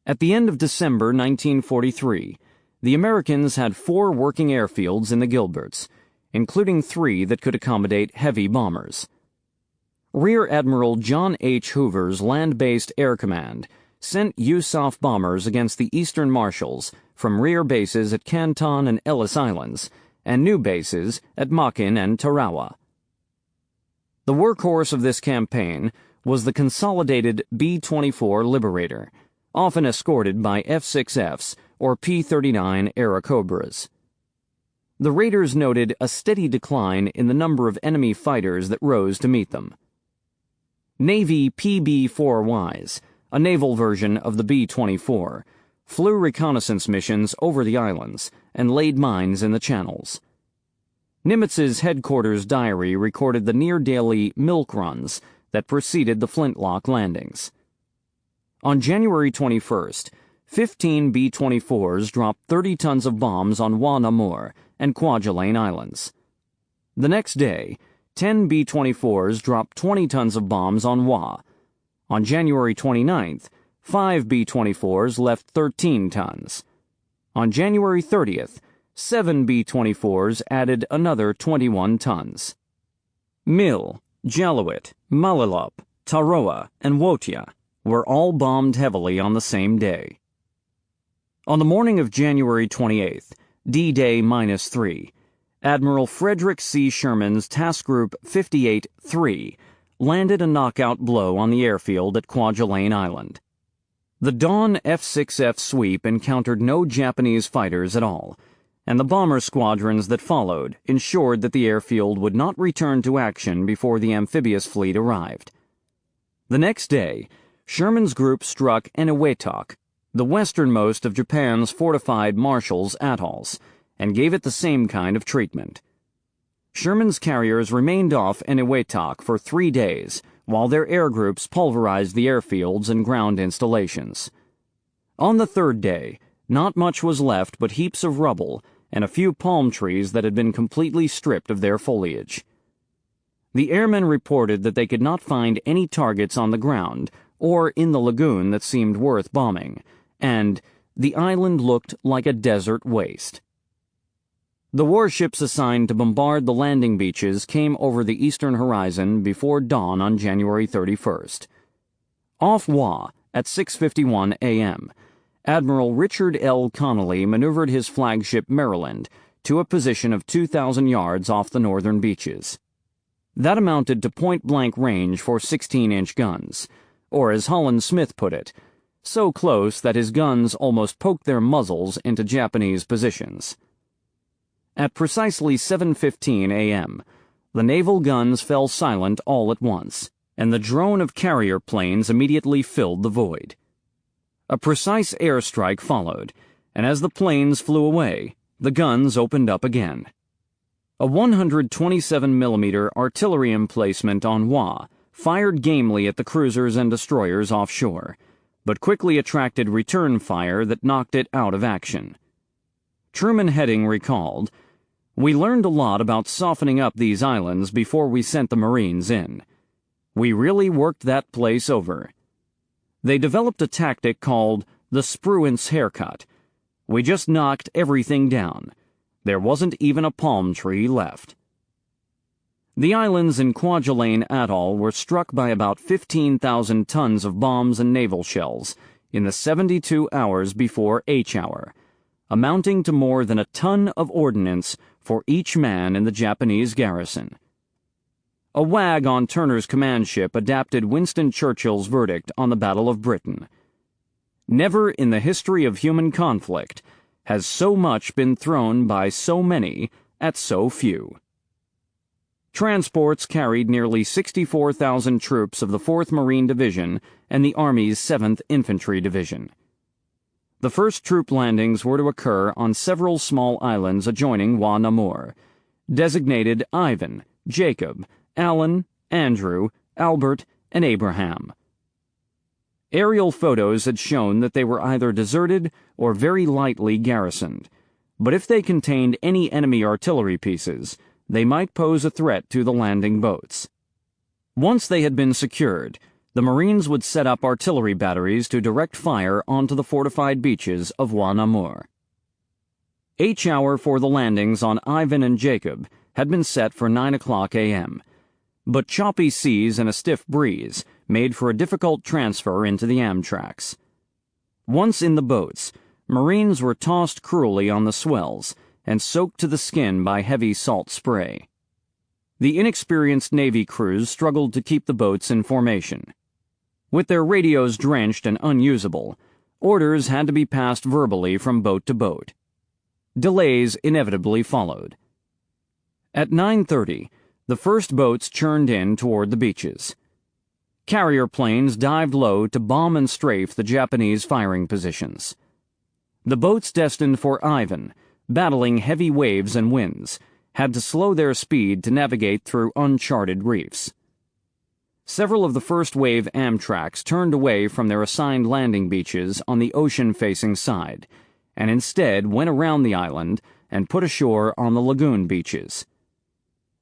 At the end of December 1943, the Americans had 4 working airfields in the Gilberts, including 3 that could accommodate heavy bombers. Rear Admiral John H. Hoover's land-based air command sent USAF bombers against the Eastern Marshals from rear bases at Canton and Ellis Islands, and new bases at Makin and Tarawa. The workhorse of this campaign was the consolidated B-24 Liberator, often escorted by F-6Fs or P-39 Airacobras. The raiders noted a steady decline in the number of enemy fighters that rose to meet them. Navy PB-4Ys, a naval version of the B-24, flew reconnaissance missions over the islands and laid mines in the channels. Nimitz's headquarters diary recorded the near-daily milk runs that preceded the Flintlock landings. On January 21st, 15 B-24s dropped 30 tons of bombs on Wa Namur and Kwajalein Islands. The next day, 10 B-24s dropped 20 tons of bombs on Wa. On January 29th, 5 B-24s left 13 tons. On January 30th, 7 B-24s added another 21 tons. Mil, Jaluit, Malalop, Taroa, and Wotia were all bombed heavily on the same day. On the morning of January 28th, D-Day -3, Admiral Frederick C. Sherman's Task Group 58-3 landed a knockout blow on the airfield at Kwajalein Island. The Dawn F-6F sweep encountered no Japanese fighters at all, and the bomber squadrons that followed ensured that the airfield would not return to action before the amphibious fleet arrived. The next day, Sherman's group struck Eniwetok, the westernmost of Japan's fortified Marshall's atolls, and gave it the same kind of treatment. Sherman's carriers remained off Eniwetok for 3 days, while their air groups pulverized the airfields and ground installations. On the third day, not much was left but heaps of rubble and a few palm trees that had been completely stripped of their foliage. The airmen reported that they could not find any targets on the ground or in the lagoon that seemed worth bombing, and the island looked like a desert waste. The warships assigned to bombard the landing beaches came over the eastern horizon before dawn on January 31st. Off Wa, at 6:51 a.m., Admiral Richard L. Connolly maneuvered his flagship Maryland to a position of 2,000 yards off the northern beaches. That amounted to point-blank range for 16-inch guns, or as Holland Smith put it, so close that his guns almost poked their muzzles into Japanese positions. At precisely 7:15 a.m., the naval guns fell silent all at once, and the drone of carrier planes immediately filled the void. A precise airstrike followed, and as the planes flew away, the guns opened up again. A 127mm artillery emplacement on Wa fired gamely at the cruisers and destroyers offshore, but quickly attracted return fire that knocked it out of action. Truman Heading recalled, "We learned a lot about softening up these islands before we sent the Marines in. We really worked that place over. They developed a tactic called the Spruance haircut. We just knocked everything down. There wasn't even a palm tree left." The islands in Kwajalein Atoll were struck by about 15,000 tons of bombs and naval shells in the 72 hours before H hour, amounting to more than a ton of ordnance for each man in the Japanese garrison. A wag on Turner's command ship adapted Winston Churchill's verdict on the Battle of Britain. "Never in the history of human conflict has so much been thrown by so many at so few." Transports carried nearly 64,000 troops of the 4th Marine Division and the Army's 7th Infantry Division. The first troop landings were to occur on several small islands adjoining Wa Namur, designated Ivan, Jacob, Alan, Andrew, Albert, and Abraham. Aerial photos had shown that they were either deserted or very lightly garrisoned, but if they contained any enemy artillery pieces, they might pose a threat to the landing boats. Once they had been secured, the Marines would set up artillery batteries to direct fire onto the fortified beaches of Wa Namur. H hour for the landings on Ivan and Jacob had been set for 9 o'clock a.m., but choppy seas and a stiff breeze made for a difficult transfer into the Amtraks. Once in the boats, Marines were tossed cruelly on the swells and soaked to the skin by heavy salt spray. The inexperienced Navy crews struggled to keep the boats in formation. With their radios drenched and unusable, orders had to be passed verbally from boat to boat. Delays inevitably followed. At 9:30, the first boats churned in toward the beaches. Carrier planes dived low to bomb and strafe the Japanese firing positions. The boats destined for Ivan, battling heavy waves and winds, had to slow their speed to navigate through uncharted reefs. Several of the first-wave Amtraks turned away from their assigned landing beaches on the ocean-facing side, and instead went around the island and put ashore on the lagoon beaches.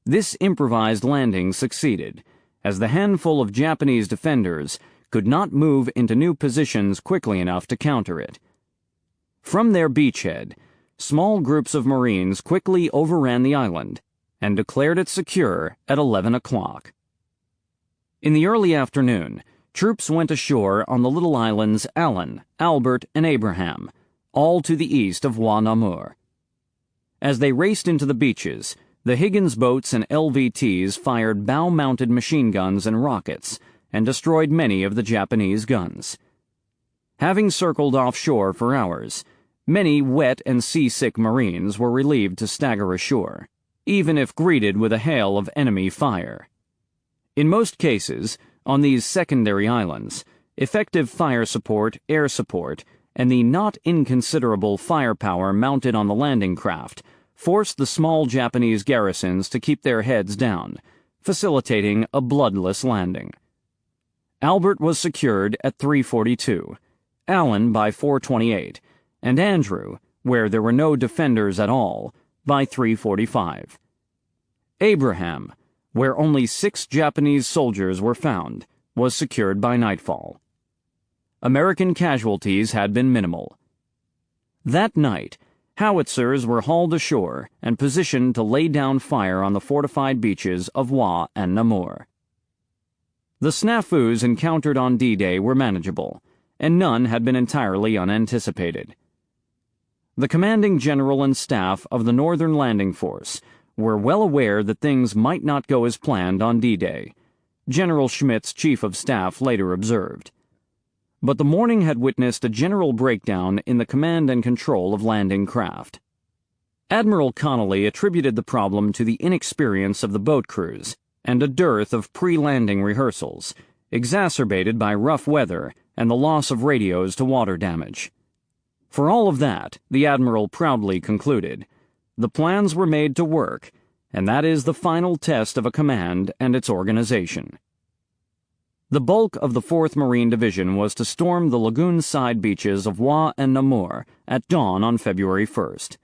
This improvised landing succeeded, as the handful of Japanese defenders could not move into new positions quickly enough to counter it. From their beachhead, small groups of Marines quickly overran the island and declared it secure at 11 o'clock. In the early afternoon, troops went ashore on the little islands Allen, Albert, and Abraham, all to the east of Wa Namur. As they raced into the beaches, the Higgins boats and LVTs fired bow-mounted machine guns and rockets and destroyed many of the Japanese guns. Having circled offshore for hours, many wet and seasick Marines were relieved to stagger ashore, even if greeted with a hail of enemy fire. In most cases, on these secondary islands, effective fire support, air support, and the not inconsiderable firepower mounted on the landing craft forced the small Japanese garrisons to keep their heads down, facilitating a bloodless landing. Albert was secured at 3:42, Allen by 4:28, and Andrew, where there were no defenders at all, by 3:45. Abraham, where only 6 Japanese soldiers were found, was secured by nightfall. American casualties had been minimal. That night, howitzers were hauled ashore and positioned to lay down fire on the fortified beaches of Wa and Namur. The snafus encountered on D-Day were manageable, and none had been entirely unanticipated. The commanding general and staff of the Northern Landing Force were well aware that things might not go as planned on D-Day, General Schmidt's chief of staff later observed. But the morning had witnessed a general breakdown in the command and control of landing craft. Admiral Connolly attributed the problem to the inexperience of the boat crews and a dearth of pre-landing rehearsals, exacerbated by rough weather and the loss of radios to water damage. For all of that, the Admiral proudly concluded, the plans were made to work, and that is the final test of a command and its organization. The bulk of the 4th Marine Division was to storm the lagoon-side beaches of Wa and Namur at dawn on February 1st.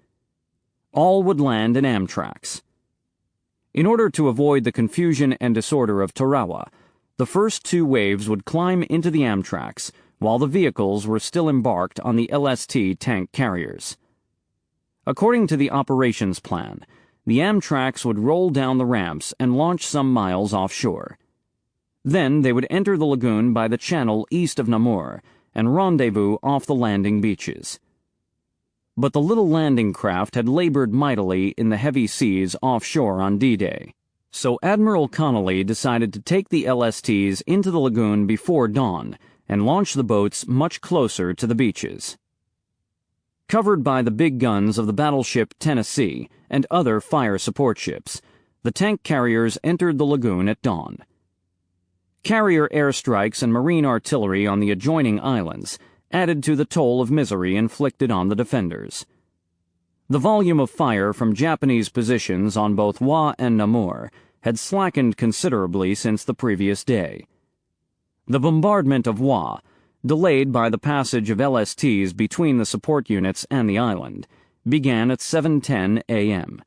All would land in Amtraks. In order to avoid the confusion and disorder of Tarawa, the first 2 waves would climb into the Amtraks while the vehicles were still embarked on the LST tank carriers. According to the operations plan, the Amtraks would roll down the ramps and launch some miles offshore. Then they would enter the lagoon by the channel east of Namur and rendezvous off the landing beaches. But the little landing craft had labored mightily in the heavy seas offshore on D-Day, so Admiral Connolly decided to take the LSTs into the lagoon before dawn and launch the boats much closer to the beaches. Covered by the big guns of the battleship Tennessee and other fire support ships, the tank carriers entered the lagoon at dawn. Carrier airstrikes and marine artillery on the adjoining islands added to the toll of misery inflicted on the defenders. The volume of fire from Japanese positions on both Wa and Namur had slackened considerably since the previous day. The bombardment of Wa, delayed by the passage of LSTs between the support units and the island, began at 7:10 a.m.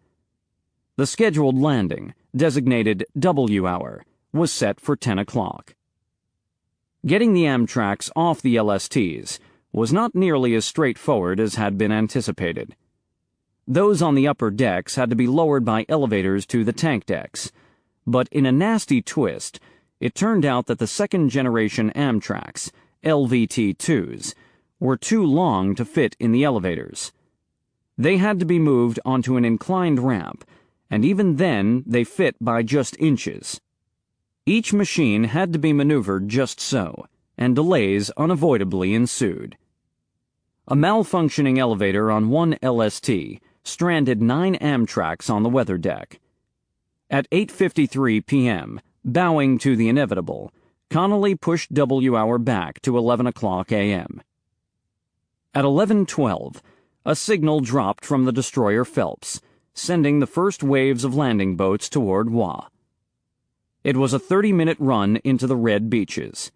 The scheduled landing, designated W hour, was set for 10 o'clock. Getting the Amtraks off the LSTs was not nearly as straightforward as had been anticipated. Those on the upper decks had to be lowered by elevators to the tank decks, but in a nasty twist, it turned out that the second-generation Amtraks, LVT-2s, were too long to fit in the elevators. They had to be moved onto an inclined ramp, and even then they fit by just inches. Each machine had to be maneuvered just so, and delays unavoidably ensued. A malfunctioning elevator on one LST stranded 9 Amtraks on the weather deck. At 8:53 p.m., bowing to the inevitable, Connolly pushed W hour back to 11 o'clock a.m. At 11:12, a signal dropped from the destroyer Phelps, sending the first waves of landing boats toward Wa. It was a 30-minute run into the red beaches.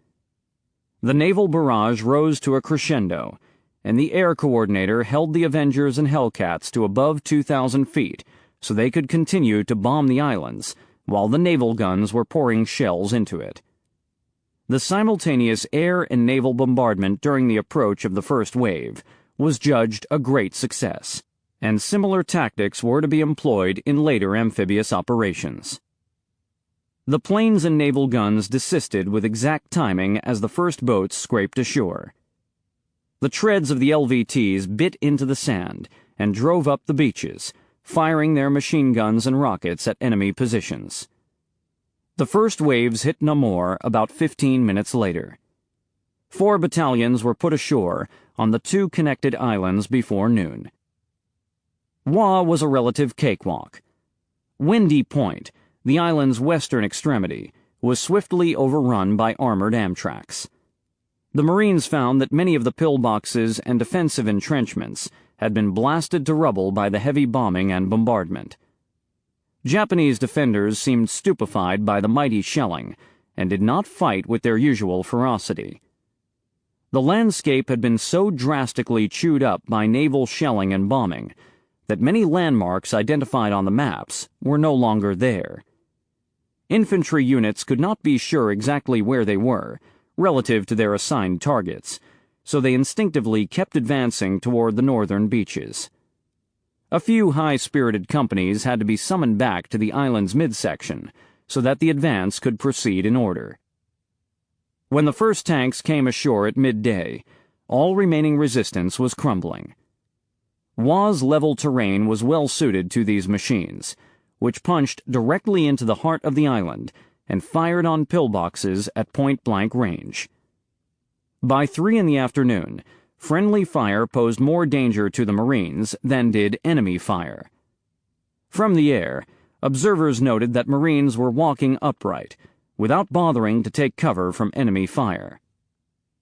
The naval barrage rose to a crescendo, and the air coordinator held the Avengers and Hellcats to above 2,000 feet so they could continue to bomb the islands while the naval guns were pouring shells into it. The simultaneous air and naval bombardment during the approach of the first wave was judged a great success, and similar tactics were to be employed in later amphibious operations. The planes and naval guns desisted with exact timing as the first boats scraped ashore. The treads of the LVTs bit into the sand and drove up the beaches, firing their machine guns and rockets at enemy positions. The first waves hit Namur about 15 minutes later. 4 battalions were put ashore on the 2 connected islands before noon. Wa was a relative cakewalk. Windy Point, the island's western extremity, was swiftly overrun by armored Amtraks. The Marines found that many of the pillboxes and defensive entrenchments had been blasted to rubble by the heavy bombing and bombardment. Japanese defenders seemed stupefied by the mighty shelling and did not fight with their usual ferocity. The landscape had been so drastically chewed up by naval shelling and bombing that many landmarks identified on the maps were no longer there. Infantry units could not be sure exactly where they were relative to their assigned targets, so they instinctively kept advancing toward the northern beaches. A few high-spirited companies had to be summoned back to the island's midsection so that the advance could proceed in order. When the first tanks came ashore at midday, all remaining resistance was crumbling. Wa's level terrain was well suited to these machines, which punched directly into the heart of the island and fired on pillboxes at point-blank range. By 3 in the afternoon, friendly fire posed more danger to the Marines than did enemy fire. From the air, observers noted that Marines were walking upright, without bothering to take cover from enemy fire.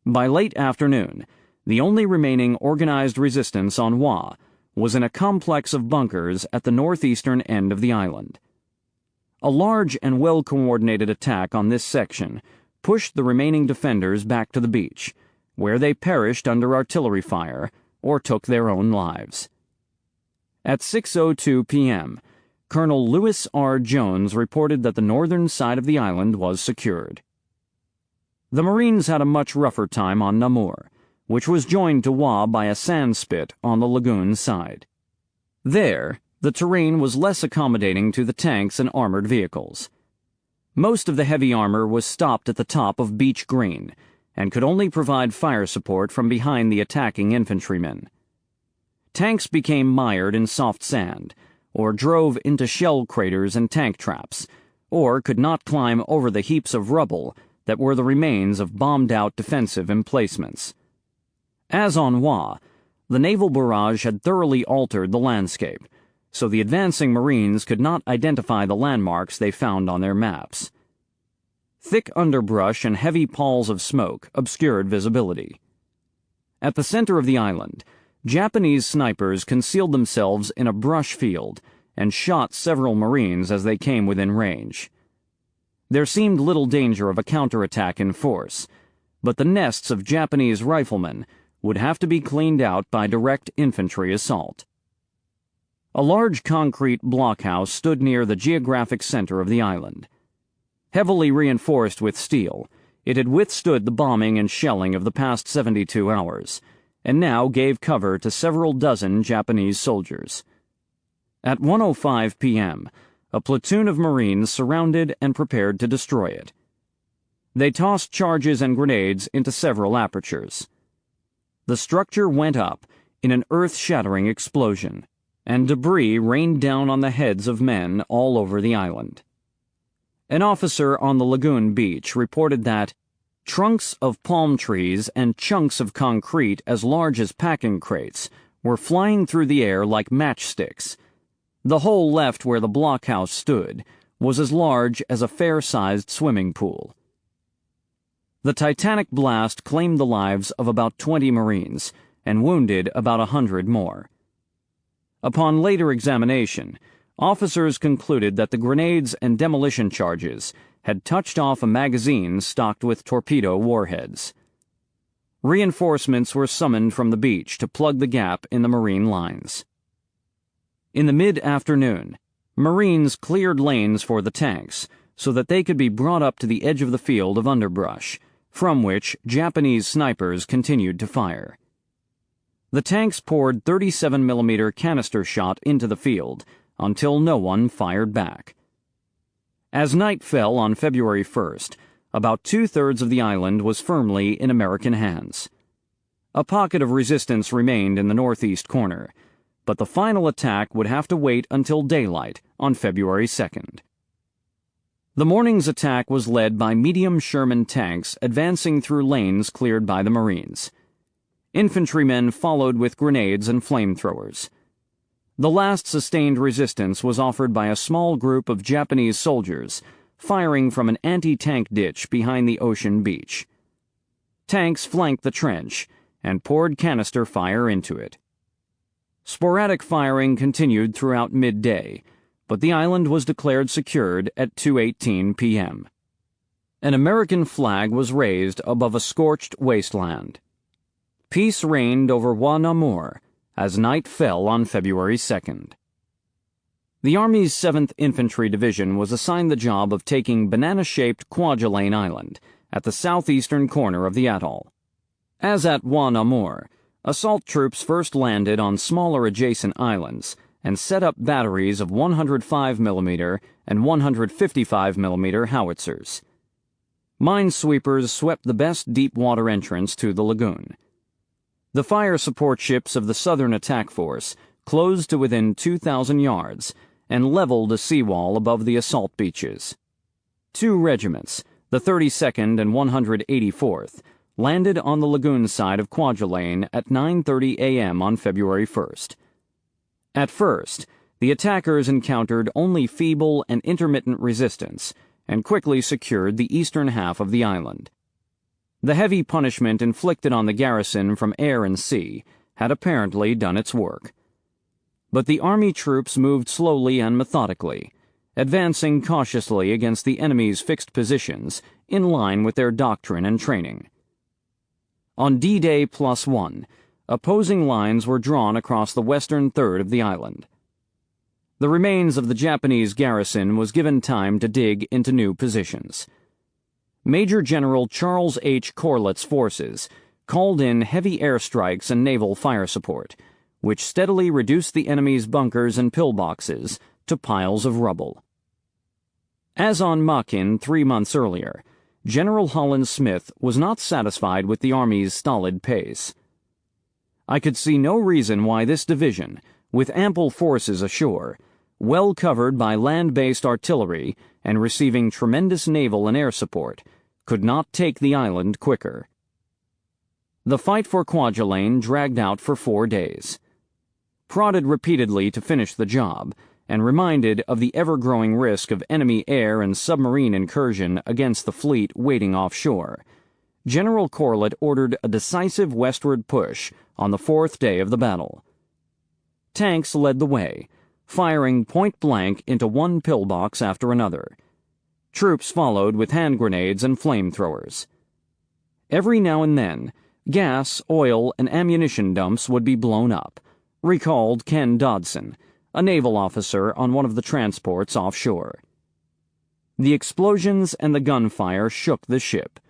By late afternoon, the only remaining organized resistance on Wa was in a complex of bunkers at the northeastern end of the island. A large and well-coordinated attack on this section pushed the remaining defenders back to the beach, where they perished under artillery fire or took their own lives. At 6:02 p.m., Colonel Lewis R. Jones reported that the northern side of the island was secured. The Marines had a much rougher time on Namur, which was joined to Wa by a sand spit on the lagoon side. There, the terrain was less accommodating to the tanks and armored vehicles. Most of the heavy armor was stopped at the top of Beach Green and could only provide fire support from behind the attacking infantrymen. Tanks became mired in soft sand, or drove into shell craters and tank traps, or could not climb over the heaps of rubble that were the remains of bombed-out defensive emplacements. As on Wa, the naval barrage had thoroughly altered the landscape, so the advancing Marines could not identify the landmarks they found on their maps. Thick underbrush and heavy palls of smoke obscured visibility. At the center of the island, Japanese snipers concealed themselves in a brush field and shot several Marines as they came within range. There seemed little danger of a counterattack in force, but the nests of Japanese riflemen would have to be cleaned out by direct infantry assault. A large concrete blockhouse stood near the geographic center of the island. Heavily reinforced with steel, it had withstood the bombing and shelling of the past 72 hours, and now gave cover to several dozen Japanese soldiers. At 1:05 p.m., a platoon of Marines surrounded and prepared to destroy it. They tossed charges and grenades into several apertures. The structure went up in an earth-shattering explosion, and debris rained down on the heads of men all over the island. An officer on the lagoon beach reported that trunks of palm trees and chunks of concrete as large as packing crates were flying through the air like matchsticks. The hole left where the blockhouse stood was as large as a fair-sized swimming pool. The titanic blast claimed the lives of about 20 Marines and wounded about 100 more. Upon later examination, officers concluded that the grenades and demolition charges had touched off a magazine stocked with torpedo warheads. Reinforcements were summoned from the beach to plug the gap in the Marine lines. In the mid-afternoon, Marines cleared lanes for the tanks so that they could be brought up to the edge of the field of underbrush, from which Japanese snipers continued to fire. The tanks poured 37mm canister shot into the field until no one fired back. As night fell on February 1st, about two-thirds of the island was firmly in American hands. A pocket of resistance remained in the northeast corner, but the final attack would have to wait until daylight on February 2nd. The morning's attack was led by medium Sherman tanks advancing through lanes cleared by the Marines. Infantrymen followed with grenades and flamethrowers. The last sustained resistance was offered by a small group of Japanese soldiers firing from an anti-tank ditch behind the ocean beach. Tanks flanked the trench and poured canister fire into it. Sporadic firing continued throughout midday, but the island was declared secured at 2:18 p.m. An American flag was raised above a scorched wasteland. Peace reigned over Wa Namur as night fell on February 2nd. The Army's 7th Infantry Division was assigned the job of taking banana-shaped Kwajalein Island at the southeastern corner of the atoll. As at Wa Namur, assault troops first landed on smaller adjacent islands and set up batteries of 105mm and 155mm howitzers. Minesweepers swept the best deep-water entrance to the lagoon. The fire support ships of the Southern Attack Force closed to within 2,000 yards and leveled a seawall above the assault beaches. Two regiments, the 32nd and 184th, landed on the lagoon side of Kwajalein at 9:30 a.m. on February 1st. At first, the attackers encountered only feeble and intermittent resistance and quickly secured the eastern half of the island. The heavy punishment inflicted on the garrison from air and sea had apparently done its work. But the Army troops moved slowly and methodically, advancing cautiously against the enemy's fixed positions in line with their doctrine and training. On D-Day +1, opposing lines were drawn across the western third of the island. The remains of the Japanese garrison was given time to dig into new positions. Major General Charles H. Corlitt's forces called in heavy airstrikes and naval fire support, which steadily reduced the enemy's bunkers and pillboxes to piles of rubble. As on Makin 3 months earlier, General Holland Smith was not satisfied with the Army's stolid pace. "I could see no reason why this division, with ample forces ashore, well covered by land-based artillery and receiving tremendous naval and air support, could not take the island quicker." The fight for Kwajalein dragged out for 4 days. Prodded repeatedly to finish the job, and reminded of the ever-growing risk of enemy air and submarine incursion against the fleet waiting offshore, General Corlitt ordered a decisive westward push on the 4th day of the battle. Tanks led the way, firing point-blank into one pillbox after another. Troops followed with hand grenades and flamethrowers. Every now and then, gas, oil, and ammunition dumps would be blown up, recalled Ken Dodson, a naval officer on one of the transports offshore. The explosions and the gunfire shook the ship.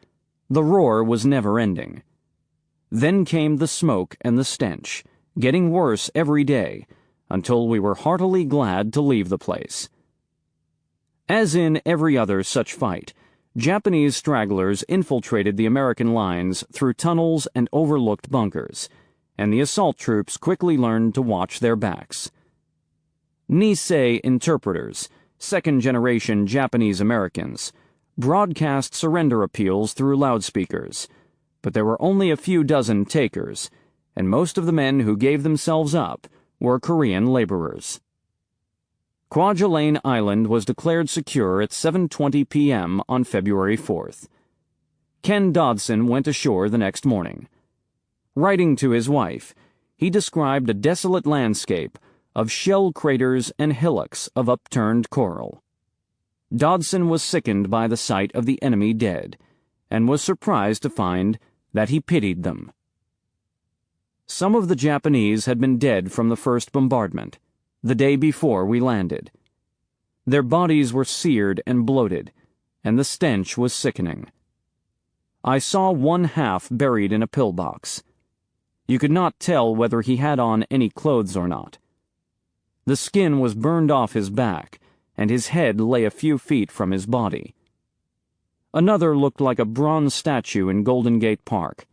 The roar was never-ending. Then came the smoke and the stench, getting worse every day, until we were heartily glad to leave the place. As in every other such fight, Japanese stragglers infiltrated the American lines through tunnels and overlooked bunkers, and the assault troops quickly learned to watch their backs. Nisei interpreters, second-generation Japanese Americans, broadcast surrender appeals through loudspeakers, but there were only a few dozen takers, and most of the men who gave themselves up were Korean laborers. Kwajalein Island was declared secure at 7:20 p.m. on February 4th. Ken Dodson went ashore the next morning. Writing to his wife, he described a desolate landscape of shell craters and hillocks of upturned coral. Dodson was sickened by the sight of the enemy dead, and was surprised to find that he pitied them. Some of the Japanese had been dead from the first bombardment, the day before we landed. Their bodies were seared and bloated, and the stench was sickening. I saw one half buried in a pillbox. You could not tell whether he had on any clothes or not. The skin was burned off his back, and his head lay a few feet from his body. Another looked like a bronze statue in Golden Gate Park.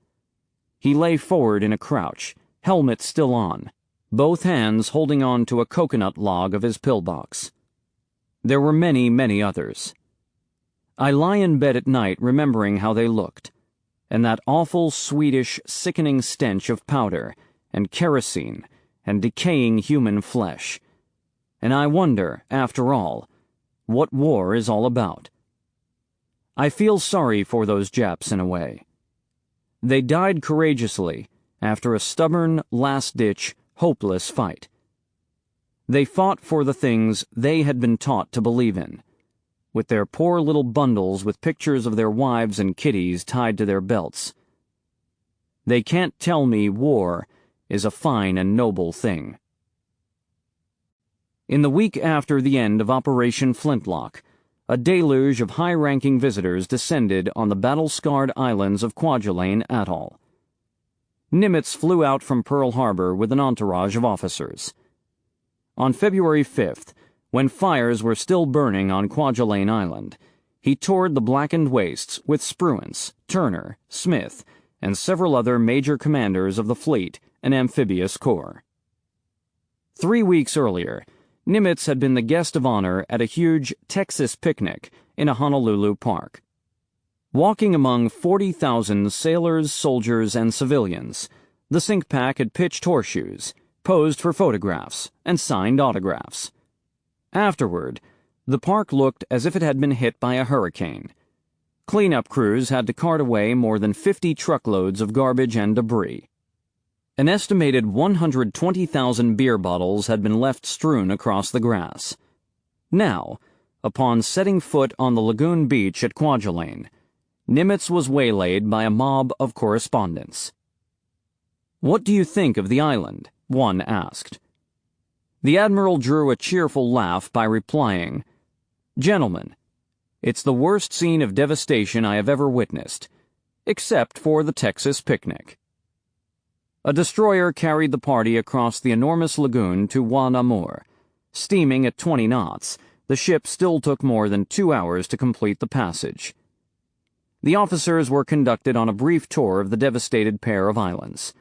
He lay forward in a crouch, helmet still on, both hands holding on to a coconut log of his pillbox. There were many, many others. I lie in bed at night remembering how they looked, and that awful Swedish sickening stench of powder and kerosene and decaying human flesh. And I wonder, after all, what war is all about. I feel sorry for those Japs in a way. They died courageously after a stubborn, last-ditch, hopeless fight. They fought for the things they had been taught to believe in, with their poor little bundles with pictures of their wives and kiddies tied to their belts. They can't tell me war is a fine and noble thing. In the week after the end of Operation Flintlock, a deluge of high-ranking visitors descended on the battle-scarred islands of Kwajalein Atoll. Nimitz flew out from Pearl Harbor with an entourage of officers. On February 5th, when fires were still burning on Kwajalein Island, he toured the blackened wastes with Spruance, Turner, Smith, and several other major commanders of the fleet and amphibious corps. 3 weeks earlier, Nimitz had been the guest of honor at a huge Texas picnic in a Honolulu park. Walking among 40,000 sailors, soldiers, and civilians, the sink pack had pitched horseshoes, posed for photographs, and signed autographs. Afterward, the park looked as if it had been hit by a hurricane. Cleanup crews had to cart away more than 50 truckloads of garbage and debris. An estimated 120,000 beer bottles had been left strewn across the grass. Now, upon setting foot on the lagoon beach at Kwajalein, Nimitz was waylaid by a mob of correspondents. "What do you think of the island?" one asked. The Admiral drew a cheerful laugh by replying, "Gentlemen, it's the worst scene of devastation I have ever witnessed, except for the Texas picnic." A destroyer carried the party across the enormous lagoon to Wa Namur. Steaming at 20 knots, the ship still took more than 2 hours to complete the passage. The officers were conducted on a brief tour of the devastated pair of islands.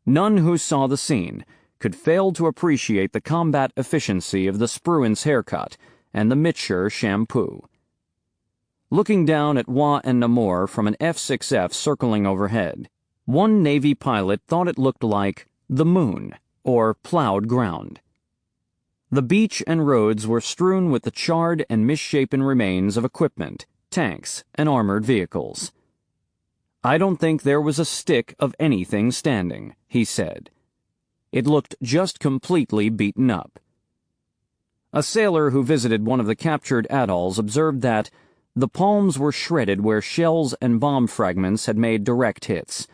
None who saw the scene could fail to appreciate the combat efficiency of the Spruance haircut and the Mitscher shampoo. Looking down at Wa and Namur from an F-6F circling overhead, one Navy pilot thought it looked like the moon, or plowed ground. The beach and roads were strewn with the charred and misshapen remains of equipment, tanks, and armored vehicles. "I don't think there was a stick of anything standing," he said. It looked just completely beaten up. A sailor who visited one of the captured atolls observed that the palms were shredded where shells and bomb fragments had made direct hits,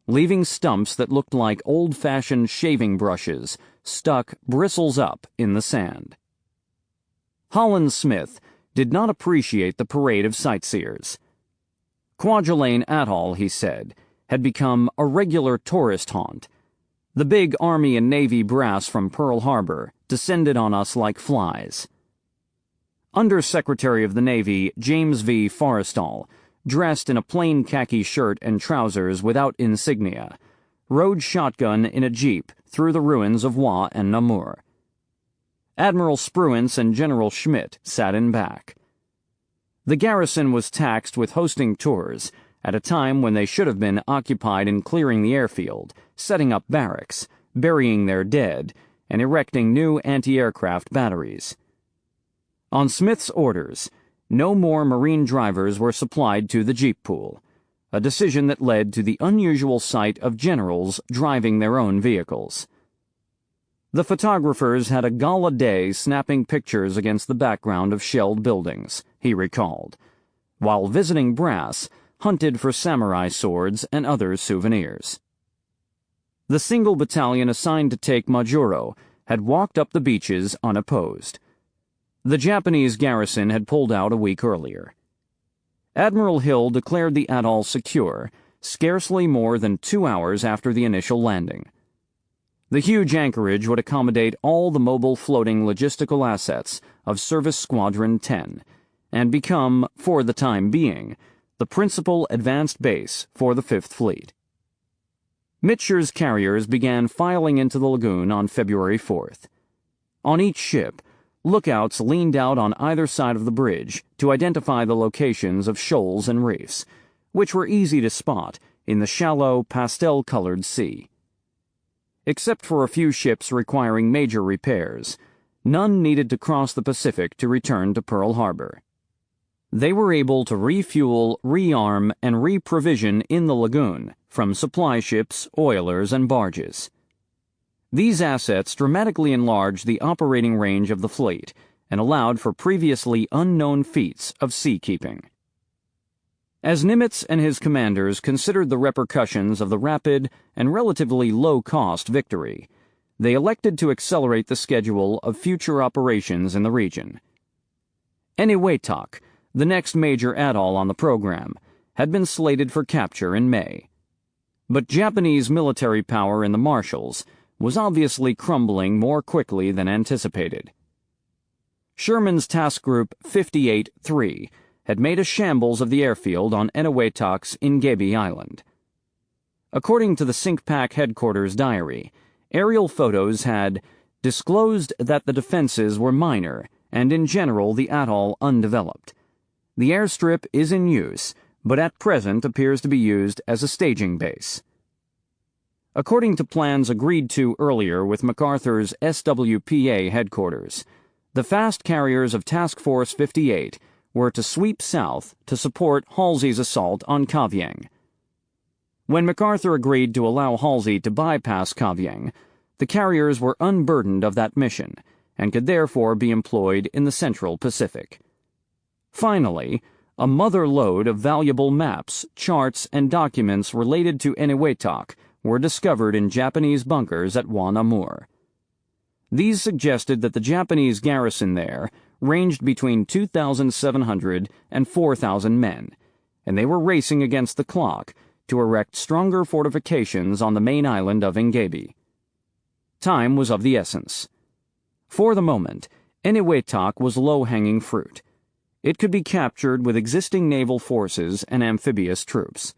leaving stumps that looked like old-fashioned shaving brushes stuck bristles up in the sand. Holland Smith did not appreciate the parade of sightseers. Kwajalein Atoll, he said, had become a regular tourist haunt. The big Army and Navy brass from Pearl Harbor descended on us like flies. Under-Secretary of the Navy James V. Forrestal, dressed in a plain khaki shirt and trousers without insignia, rode shotgun in a jeep through the ruins of Wa and Namur. Admiral Spruance and General Schmidt sat in back. The garrison was taxed with hosting tours at a time when they should have been occupied in clearing the airfield, setting up barracks, burying their dead, and erecting new anti-aircraft batteries. On Smith's orders, no more Marine drivers were supplied to the jeep pool, a decision that led to the unusual sight of generals driving their own vehicles. The photographers had a gala day snapping pictures against the background of shelled buildings, he recalled, while visiting brass hunted for samurai swords and other souvenirs. The single battalion assigned to take Majuro had walked up the beaches unopposed. The Japanese garrison had pulled out a week earlier. Admiral Hill declared the atoll secure scarcely more than 2 hours after the initial landing. The huge anchorage would accommodate all the mobile floating logistical assets of Service Squadron 10 and become, for the time being, the principal advanced base for the Fifth Fleet. Mitscher's carriers began filing into the lagoon on February 4th. On each ship, lookouts leaned out on either side of the bridge to identify the locations of shoals and reefs, which were easy to spot in the shallow, pastel-colored sea. Except for a few ships requiring major repairs, none needed to cross the Pacific to return to Pearl Harbor. They were able to refuel, rearm, and reprovision in the lagoon from supply ships, oilers, and barges. These assets dramatically enlarged the operating range of the fleet and allowed for previously unknown feats of seakeeping. As Nimitz and his commanders considered the repercussions of the rapid and relatively low-cost victory, they elected to accelerate the schedule of future operations in the region. Eniwetok, the next major atoll on the program, had been slated for capture in May. But Japanese military power in the Marshalls was obviously crumbling more quickly than anticipated. Sherman's Task Group 58-3 had made a shambles of the airfield on Eniwetok's Ingebi Island. According to the SINCPAC headquarters diary, aerial photos had disclosed that the defenses were minor and in general the atoll undeveloped. The airstrip is in use, but at present appears to be used as a staging base. According to plans agreed to earlier with MacArthur's SWPA headquarters, the fast carriers of Task Force 58 were to sweep south to support Halsey's assault on Kavieng. When MacArthur agreed to allow Halsey to bypass Kavieng, the carriers were unburdened of that mission and could therefore be employed in the Central Pacific. Finally, a mother lode of valuable maps, charts, and documents related to Eniwetok were discovered in Japanese bunkers at Wan Amur. These suggested that the Japanese garrison there ranged between 2,700 and 4,000 men, and they were racing against the clock to erect stronger fortifications on the main island of Ingebi. Time was of the essence. For the moment, Eniwetok was low-hanging fruit. It could be captured with existing naval forces and amphibious troops.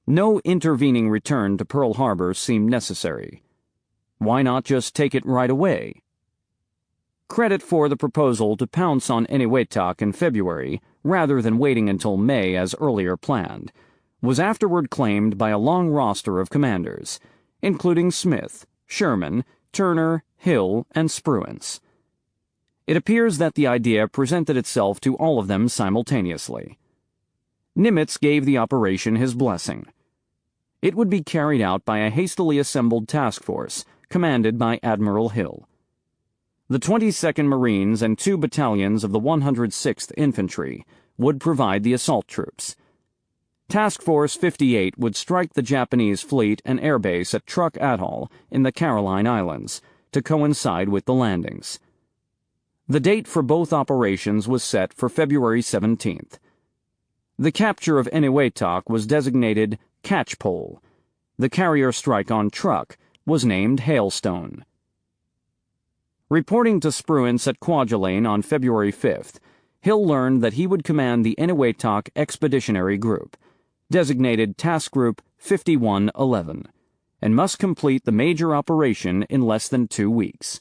No intervening return to Pearl Harbor seemed necessary. Why not just take it right away? Credit for the proposal to pounce on Eniwetok in February, rather than waiting until May as earlier planned, was afterward claimed by a long roster of commanders, including Smith, Sherman, Turner, Hill, and Spruance. It appears that the idea presented itself to all of them simultaneously. Nimitz gave the operation his blessing. It would be carried out by a hastily assembled task force commanded by Admiral Hill. The 22nd Marines and 2 battalions of the 106th Infantry would provide the assault troops. Task Force 58 would strike the Japanese fleet and airbase at Truk Atoll in the Caroline Islands to coincide with the landings. The date for both operations was set for February 17th. The capture of Eniwetok was designated Catchpole. The carrier strike on Truk was named Hailstone. Reporting to Spruance at Kwajalein on February 5th, Hill learned that he would command the Eniwetok Expeditionary Group, designated Task Group 5111, and must complete the major operation in less than 2 weeks.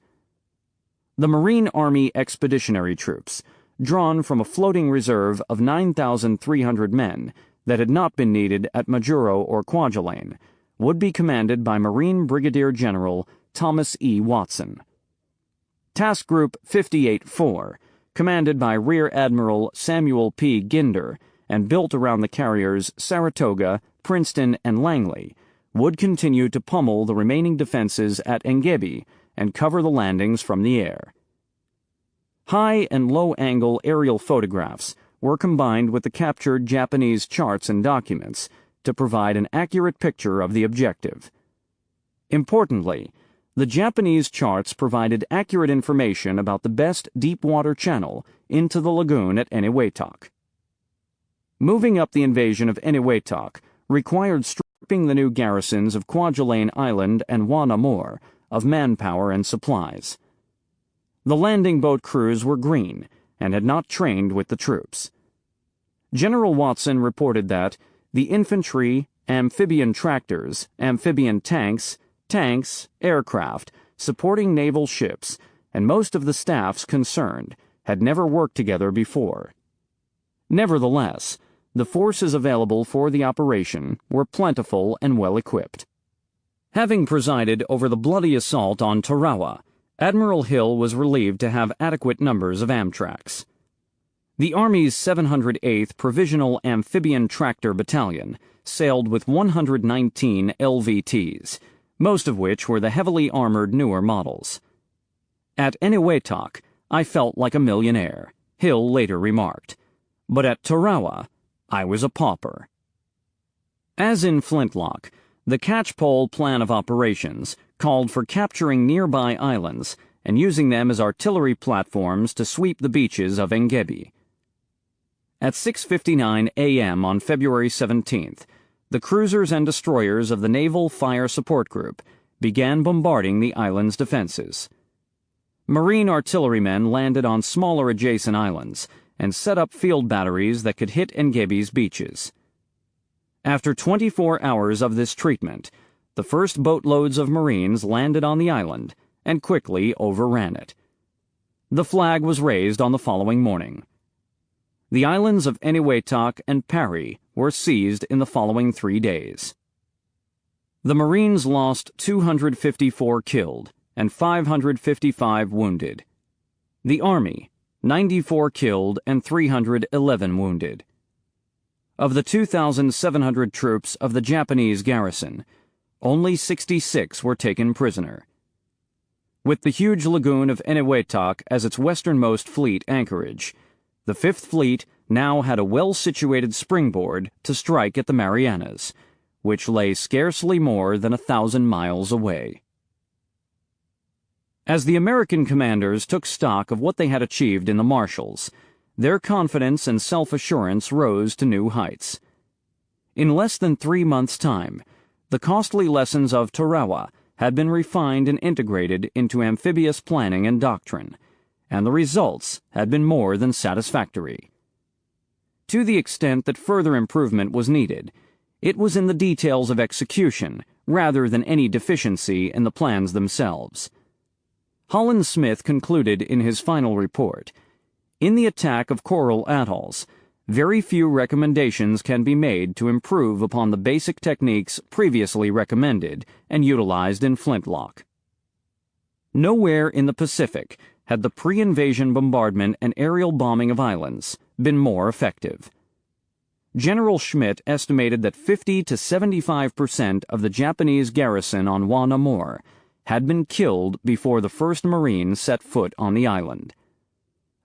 The Marine Army Expeditionary Troops, drawn from a floating reserve of 9,300 men that had not been needed at Majuro or Kwajalein, would be commanded by Marine Brigadier General Thomas E. Watson. Task Group 58-4, commanded by Rear Admiral Samuel P. Ginder and built around the carriers Saratoga, Princeton, and Langley, would continue to pummel the remaining defenses at Engebi and cover the landings from the air. High and low-angle aerial photographs were combined with the captured Japanese charts and documents to provide an accurate picture of the objective. Importantly, the Japanese charts provided accurate information about the best deep-water channel into the lagoon at Eniwetok. Moving up the invasion of Eniwetok required stripping the new garrisons of Kwajalein Island and Wanamor of manpower and supplies. The landing boat crews were green and had not trained with the troops. General Watson reported that the infantry, amphibian tractors, amphibian tanks, aircraft, supporting naval ships, and most of the staffs concerned had never worked together before. Nevertheless, the forces available for the operation were plentiful and well equipped. Having presided over the bloody assault on Tarawa, Admiral Hill was relieved to have adequate numbers of Amtraks. The Army's 708th Provisional Amphibian Tractor Battalion sailed with 119 LVTs, most of which were the heavily armored newer models. At Eniwetok, I felt like a millionaire, Hill later remarked, but at Tarawa, I was a pauper. As in Flintlock, the catchpole plan of operations called for capturing nearby islands and using them as artillery platforms to sweep the beaches of Engedi. At 6:59 a.m. on February 17th, the cruisers and destroyers of the Naval Fire Support Group began bombarding the island's defenses. Marine artillerymen landed on smaller adjacent islands and set up field batteries that could hit Engebi's beaches. After 24 hours of this treatment, the first boatloads of Marines landed on the island and quickly overran it. The flag was raised on the following morning. The islands of Eniwetok and Parry were seized in the following 3 days. The Marines lost 254 killed and 555 wounded. The Army, 94 killed and 311 wounded. Of the 2,700 troops of the Japanese garrison, only 66 were taken prisoner. With the huge lagoon of Eniwetok as its westernmost fleet anchorage, the Fifth Fleet now had a well-situated springboard to strike at the Marianas, which lay scarcely more than 1,000 miles away. As the American commanders took stock of what they had achieved in the Marshalls, their confidence and self-assurance rose to new heights. In less than 3 months' time, the costly lessons of Tarawa had been refined and integrated into amphibious planning and doctrine, and the results had been more than satisfactory. To the extent that further improvement was needed, it was in the details of execution rather than any deficiency in the plans themselves. Holland Smith concluded in his final report, "In the attack of coral atolls, very few recommendations can be made to improve upon the basic techniques previously recommended and utilized in Flintlock." Nowhere in the Pacific had the pre-invasion bombardment and aerial bombing of islands been more effective. General Schmidt estimated that 50 to 75% of the Japanese garrison on Wanamor had been killed before the first Marine set foot on the island.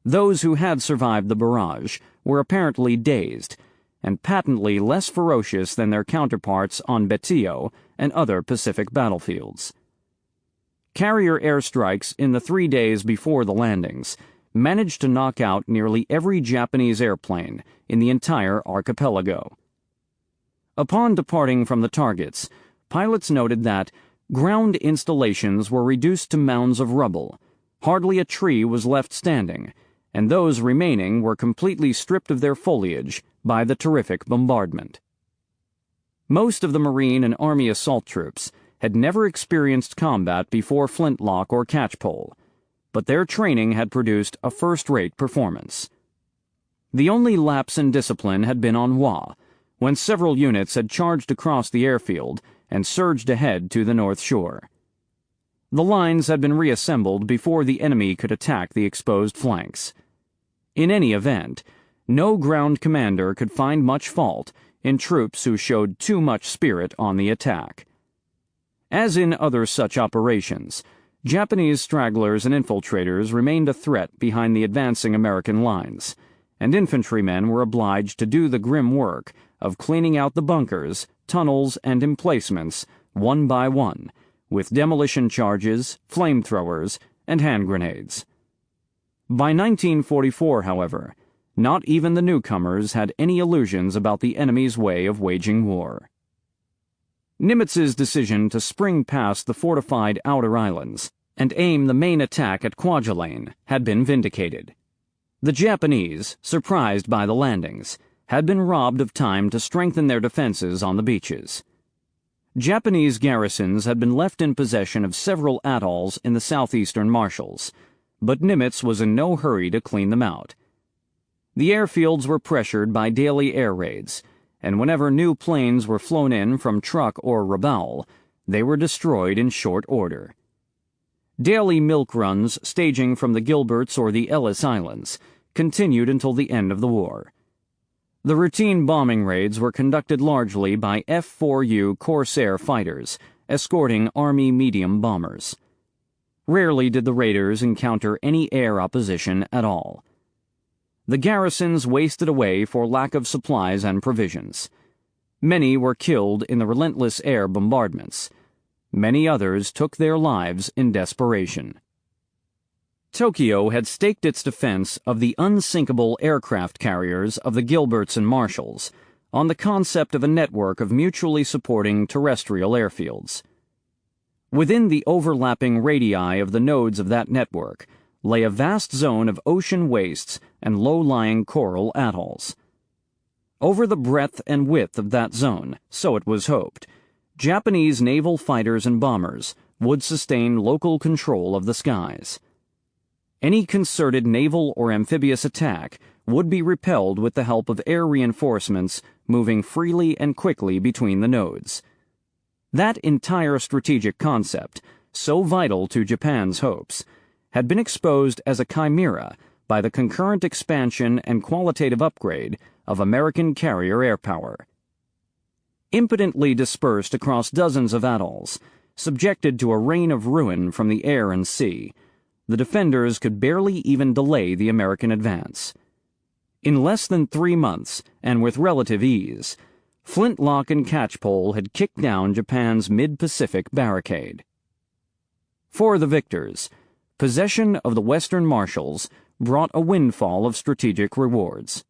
Those who had survived the barrage were apparently dazed and patently less ferocious than their counterparts on Betio and other Pacific battlefields. Carrier airstrikes in the 3 days before the landings managed to knock out nearly every Japanese airplane in the entire archipelago. Upon departing from the targets, pilots noted that ground installations were reduced to mounds of rubble, hardly a tree was left standing, and those remaining were completely stripped of their foliage by the terrific bombardment. Most of the Marine and Army assault troops had never experienced combat before Flintlock or Catchpole, but their training had produced a first-rate performance. The only lapse in discipline had been on Wa, when several units had charged across the airfield and surged ahead to the North Shore. The lines had been reassembled before the enemy could attack the exposed flanks. In any event, no ground commander could find much fault in troops who showed too much spirit on the attack. As in other such operations, Japanese stragglers and infiltrators remained a threat behind the advancing American lines, and infantrymen were obliged to do the grim work of cleaning out the bunkers, tunnels, and emplacements one by one, with demolition charges, flamethrowers, and hand grenades. By 1944, however, not even the newcomers had any illusions about the enemy's way of waging war. Nimitz's decision to spring past the fortified outer islands and aim the main attack at Kwajalein had been vindicated. The Japanese, surprised by the landings, had been robbed of time to strengthen their defenses on the beaches. Japanese garrisons had been left in possession of several atolls in the southeastern Marshalls, but Nimitz was in no hurry to clean them out. The airfields were pressured by daily air raids, and whenever new planes were flown in from Truk or Rabaul, they were destroyed in short order. Daily milk runs staging from the Gilberts or the Ellis Islands continued until the end of the war. The routine bombing raids were conducted largely by F-4U Corsair fighters, escorting Army medium bombers. Rarely did the raiders encounter any air opposition at all. The garrisons wasted away for lack of supplies and provisions. Many were killed in the relentless air bombardments. Many others took their lives in desperation. Tokyo had staked its defense of the unsinkable aircraft carriers of the Gilberts and Marshalls on the concept of a network of mutually supporting terrestrial airfields. Within the overlapping radii of the nodes of that network lay a vast zone of ocean wastes and low-lying coral atolls. Over the breadth and width of that zone, so it was hoped, Japanese naval fighters and bombers would sustain local control of the skies. Any concerted naval or amphibious attack would be repelled with the help of air reinforcements moving freely and quickly between the nodes. That entire strategic concept, so vital to Japan's hopes, had been exposed as a chimera by the concurrent expansion and qualitative upgrade of American carrier air power. Impotently dispersed across dozens of atolls, subjected to a rain of ruin from the air and sea, the defenders could barely even delay the American advance. In less than 3 months, and with relative ease, Flintlock and Catchpole had kicked down Japan's mid-Pacific barricade. For the victors, possession of the Western Marshalls brought a windfall of strategic rewards.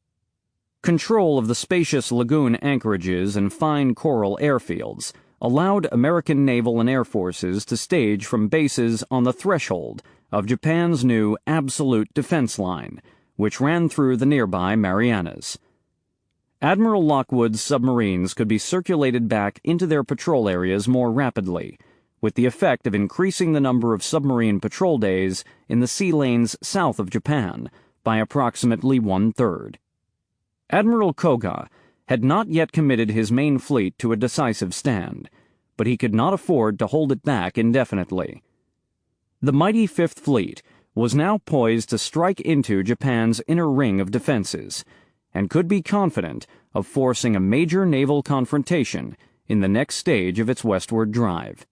Control of the spacious lagoon anchorages and fine coral airfields allowed American naval and air forces to stage from bases on the threshold of Japan's new absolute defense line, which ran through the nearby Marianas. Admiral Lockwood's submarines could be circulated back into their patrol areas more rapidly, with the effect of increasing the number of submarine patrol days in the sea lanes south of Japan by approximately 1/3. Admiral Koga had not yet committed his main fleet to a decisive stand, but he could not afford to hold it back indefinitely. The mighty Fifth Fleet was now poised to strike into Japan's inner ring of defenses, and could be confident of forcing a major naval confrontation in the next stage of its westward drive.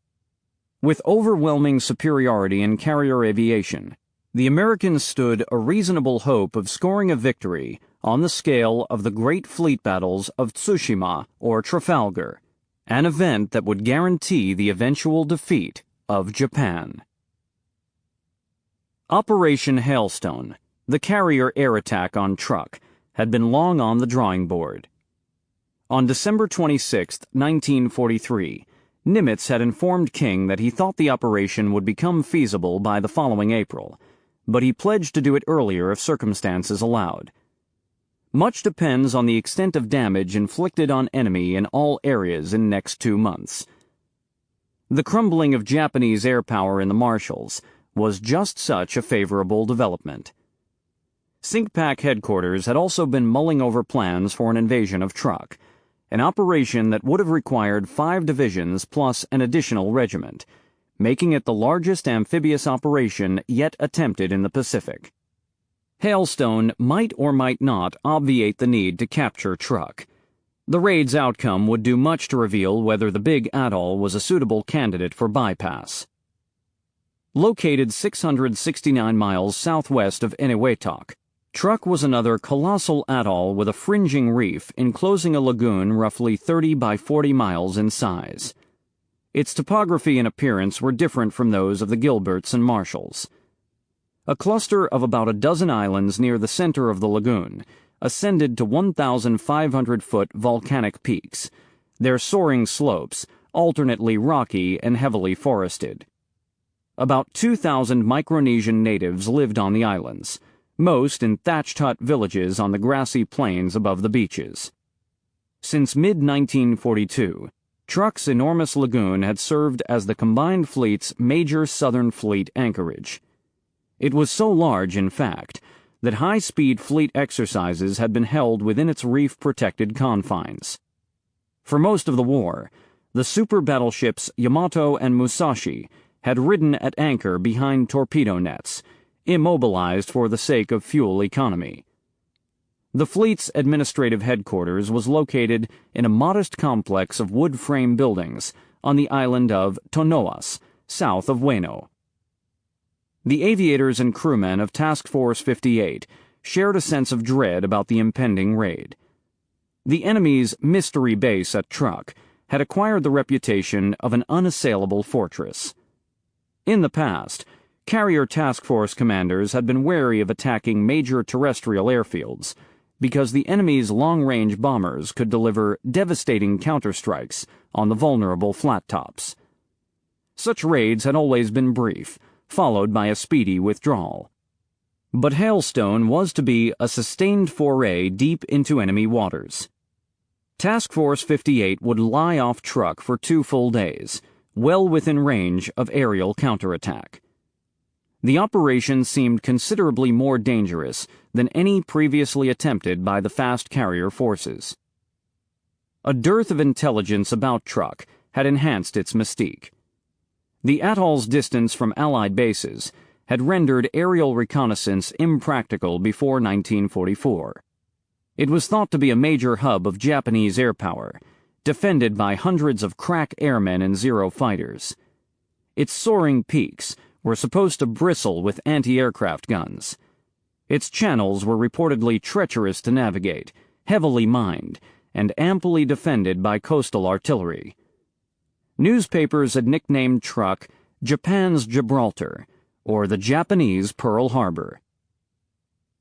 With overwhelming superiority in carrier aviation, the Americans stood a reasonable hope of scoring a victory on the scale of the great fleet battles of Tsushima or Trafalgar, an event that would guarantee the eventual defeat of Japan. Operation Hailstone, the carrier air attack on Truk, had been long on the drawing board. On December 26, 1943, Nimitz had informed King that he thought the operation would become feasible by the following April, but he pledged to do it earlier if circumstances allowed. Much depends on the extent of damage inflicted on enemy in all areas in next 2 months. The crumbling of Japanese air power in the Marshalls was just such a favorable development. SINCPAC headquarters had also been mulling over plans for an invasion of Truk, an operation that would have required 5 divisions plus an additional regiment, making it the largest amphibious operation yet attempted in the Pacific. Hailstone might or might not obviate the need to capture Truk. The raid's outcome would do much to reveal whether the big atoll was a suitable candidate for bypass. Located 669 miles southwest of Eniwetok, Truk was another colossal atoll with a fringing reef enclosing a lagoon roughly 30 by 40 miles in size. Its topography and appearance were different from those of the Gilberts and Marshalls. A cluster of about a dozen islands near the center of the lagoon ascended to 1,500-foot volcanic peaks, their soaring slopes alternately rocky and heavily forested. About 2,000 Micronesian natives lived on the islands, most in thatched hut villages on the grassy plains above the beaches. Since mid-1942, Truk's enormous lagoon had served as the combined fleet's major Southern Fleet anchorage. It was so large, in fact, that high-speed fleet exercises had been held within its reef-protected confines. For most of the war, the super battleships Yamato and Musashi had ridden at anchor behind torpedo nets, immobilized for the sake of fuel economy. The fleet's administrative headquarters was located in a modest complex of wood frame buildings on the island of Tonoas, south of Ueno. The aviators and crewmen of Task Force 58 shared a sense of dread about the impending raid. The enemy's mystery base at Truk had acquired the reputation of an unassailable fortress. In the past, carrier task force commanders had been wary of attacking major terrestrial airfields because the enemy's long-range bombers could deliver devastating counterstrikes on the vulnerable flat tops. Such raids had always been brief, followed by a speedy withdrawal. But Hailstone was to be a sustained foray deep into enemy waters. Task Force 58 would lie off Truk for 2 full days, well within range of aerial counterattack. The operation seemed considerably more dangerous than any previously attempted by the fast carrier forces. A dearth of intelligence about Truk had enhanced its mystique. The atoll's distance from Allied bases had rendered aerial reconnaissance impractical before 1944. It was thought to be a major hub of Japanese air power, defended by hundreds of crack airmen and Zero fighters. Its soaring peaks were supposed to bristle with anti-aircraft guns. Its channels were reportedly treacherous to navigate, heavily mined, and amply defended by coastal artillery. Newspapers had nicknamed Truk Japan's Gibraltar, or the Japanese Pearl Harbor.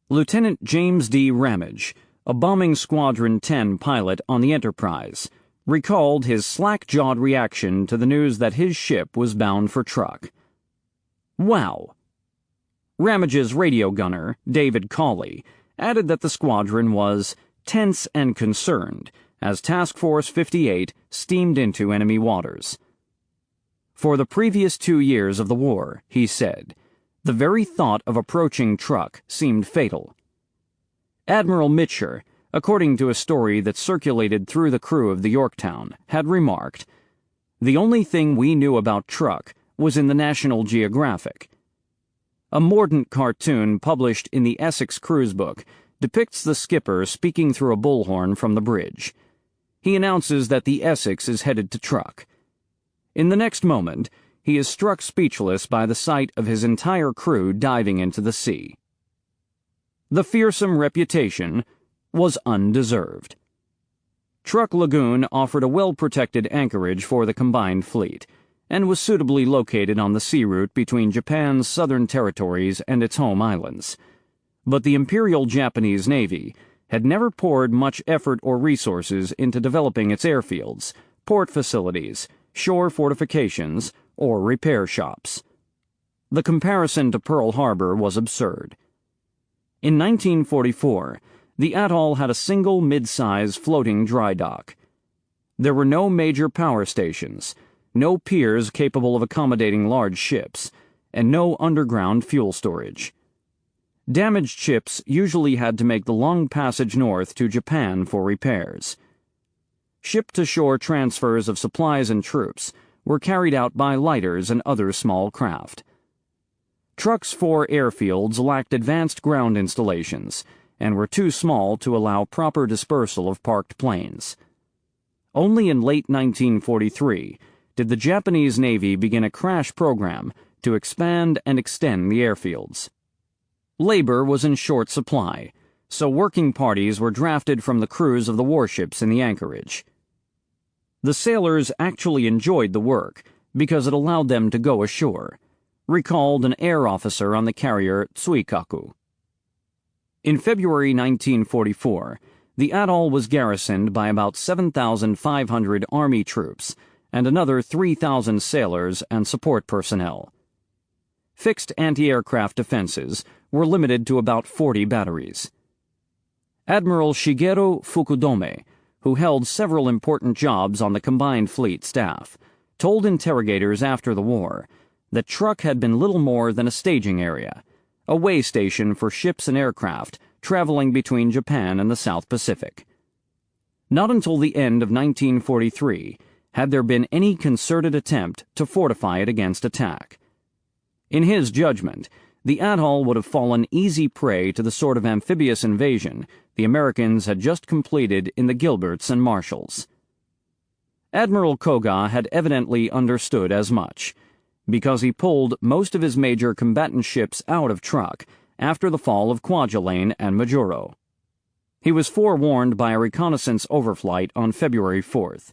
Lieutenant James D. Ramage, a Bombing Squadron 10 pilot on the Enterprise, recalled his slack-jawed reaction to the news that his ship was bound for Truk. "Wow." Ramage's radio gunner, David Cawley, added that the squadron was tense and concerned as Task Force 58 steamed into enemy waters. For the previous 2 years of the war, he said, the very thought of approaching Truk seemed fatal. Admiral Mitscher, according to a story that circulated through the crew of the Yorktown, had remarked, "The only thing we knew about Truk was in the National Geographic." A mordant cartoon published in the Essex Cruise Book depicts the skipper speaking through a bullhorn from the bridge. He announces that the Essex is headed to Truk. In the next moment, he is struck speechless by the sight of his entire crew diving into the sea. The fearsome reputation was undeserved. Truk Lagoon offered a well-protected anchorage for the combined fleet, and was suitably located on the sea route between Japan's southern territories and its home islands. But the Imperial Japanese Navy had never poured much effort or resources into developing its airfields, port facilities, shore fortifications, or repair shops. The comparison to Pearl Harbor was absurd. In 1944, the atoll had a single mid-size floating dry dock. There were no major power stations, no piers capable of accommodating large ships, and no underground fuel storage. Damaged ships usually had to make the long passage north to Japan for repairs. Ship-to-shore transfers of supplies and troops were carried out by lighters and other small craft. Truk's 4 airfields lacked advanced ground installations and were too small to allow proper dispersal of parked planes. Only in late 1943 did the Japanese Navy begin a crash program to expand and extend the airfields. Labor was in short supply, so working parties were drafted from the crews of the warships in the anchorage. The sailors actually enjoyed the work because it allowed them to go ashore, recalled an air officer on the carrier Tsuikaku. In February 1944, the atoll was garrisoned by about 7,500 Army troops and another 3,000 sailors and support personnel. Fixed anti-aircraft defenses were limited to about 40 batteries. Admiral Shigeru Fukudome, who held several important jobs on the combined fleet staff, told interrogators after the war that Truk had been little more than a staging area, a way station for ships and aircraft traveling between Japan and the South Pacific. Not until the end of 1943 had there been any concerted attempt to fortify it against attack. In his judgment, the atoll would have fallen easy prey to the sort of amphibious invasion the Americans had just completed in the Gilberts and Marshalls. Admiral Koga had evidently understood as much, because he pulled most of his major combatant ships out of Truk after the fall of Kwajalein and Majuro. He was forewarned by a reconnaissance overflight on February 4th,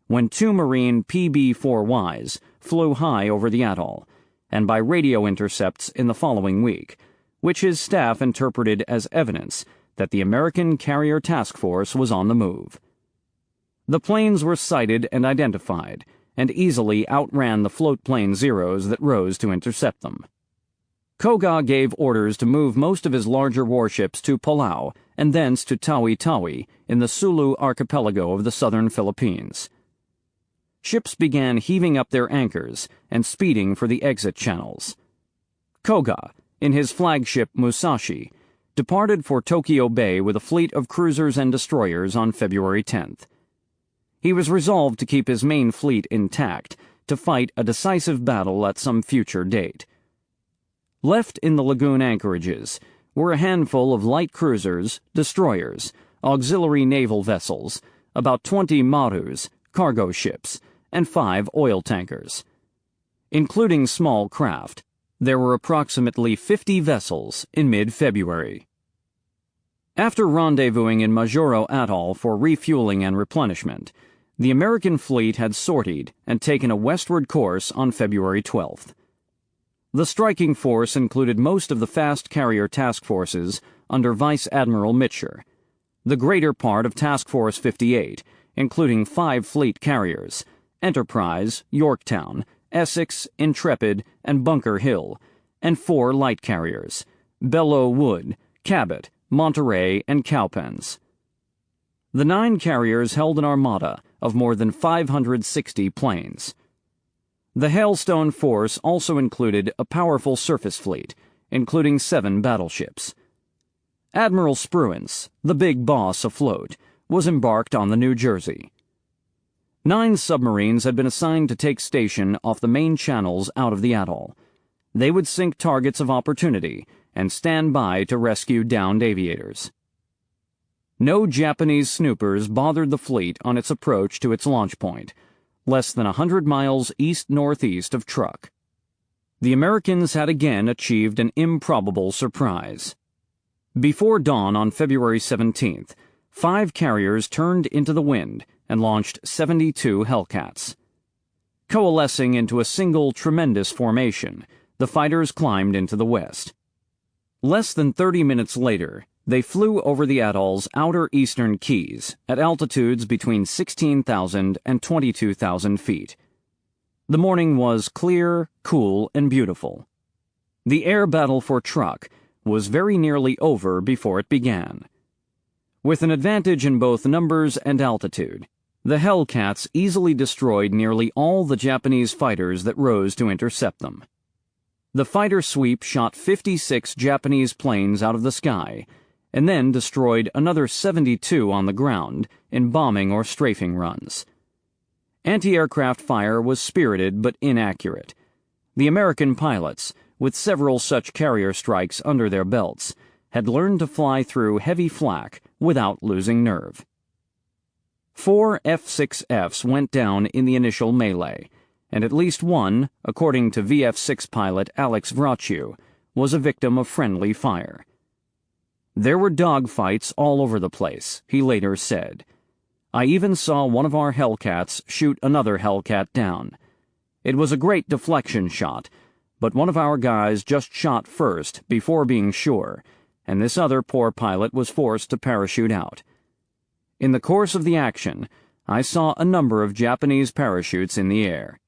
when 2 Marine PB-4Ys flew high over the atoll, and by radio intercepts in the following week, which his staff interpreted as evidence that the American Carrier Task Force was on the move. The planes were sighted and identified, and easily outran the float plane Zeros that rose to intercept them. Koga gave orders to move most of his larger warships to Palau and thence to Tawi-Tawi in the Sulu archipelago of the southern Philippines. Ships began heaving up their anchors and speeding for the exit channels. Koga, in his flagship Musashi, departed for Tokyo Bay with a fleet of cruisers and destroyers on February 10th. He was resolved to keep his main fleet intact to fight a decisive battle at some future date. Left in the lagoon anchorages were a handful of light cruisers, destroyers, auxiliary naval vessels, about 20 marus, cargo ships, and 5 oil tankers. Including small craft, there were approximately 50 vessels in mid-February. After rendezvousing in Majuro Atoll for refueling and replenishment, the American fleet had sortied and taken a westward course on February 12th. The striking force included most of the fast carrier task forces under Vice Admiral Mitscher, the greater part of Task Force 58, including 5 fleet carriers, Enterprise, Yorktown, Essex, Intrepid, and Bunker Hill, and 4 light carriers, Belleau Wood, Cabot, Monterey, and Cowpens. The 9 carriers held an armada of more than 560 planes. The Hailstone force also included a powerful surface fleet, including 7 battleships. Admiral Spruance, the big boss afloat, was embarked on the New Jersey. 9 submarines had been assigned to take station off the main channels out of the atoll. They would sink targets of opportunity and stand by to rescue downed aviators. No Japanese snoopers bothered the fleet on its approach to its launch point, less than 100 miles east-northeast of Truk. The Americans had again achieved an improbable surprise. Before dawn on February 17th, 5 carriers turned into the wind and launched 72 Hellcats. Coalescing into a single tremendous formation, the fighters climbed into the west. Less than 30 minutes later, they flew over the atoll's outer eastern keys at altitudes between 16,000 and 22,000 feet. The morning was clear, cool, and beautiful. The air battle for Truk was very nearly over before it began. With an advantage in both numbers and altitude, the Hellcats easily destroyed nearly all the Japanese fighters that rose to intercept them. The fighter sweep shot 56 Japanese planes out of the sky, and then destroyed another 72 on the ground in bombing or strafing runs. Anti-aircraft fire was spirited but inaccurate. The American pilots, with several such carrier strikes under their belts, had learned to fly through heavy flak without losing nerve. 4 F-6Fs went down in the initial melee, and at least one, according to VF-6 pilot Alex Vraciu, was a victim of friendly fire. There were dogfights all over the place, he later said. I even saw one of our Hellcats shoot another Hellcat down. It was a great deflection shot, but one of our guys just shot first before being sure, and this other poor pilot was forced to parachute out. In the course of the action, I saw a number of Japanese parachutes in the air.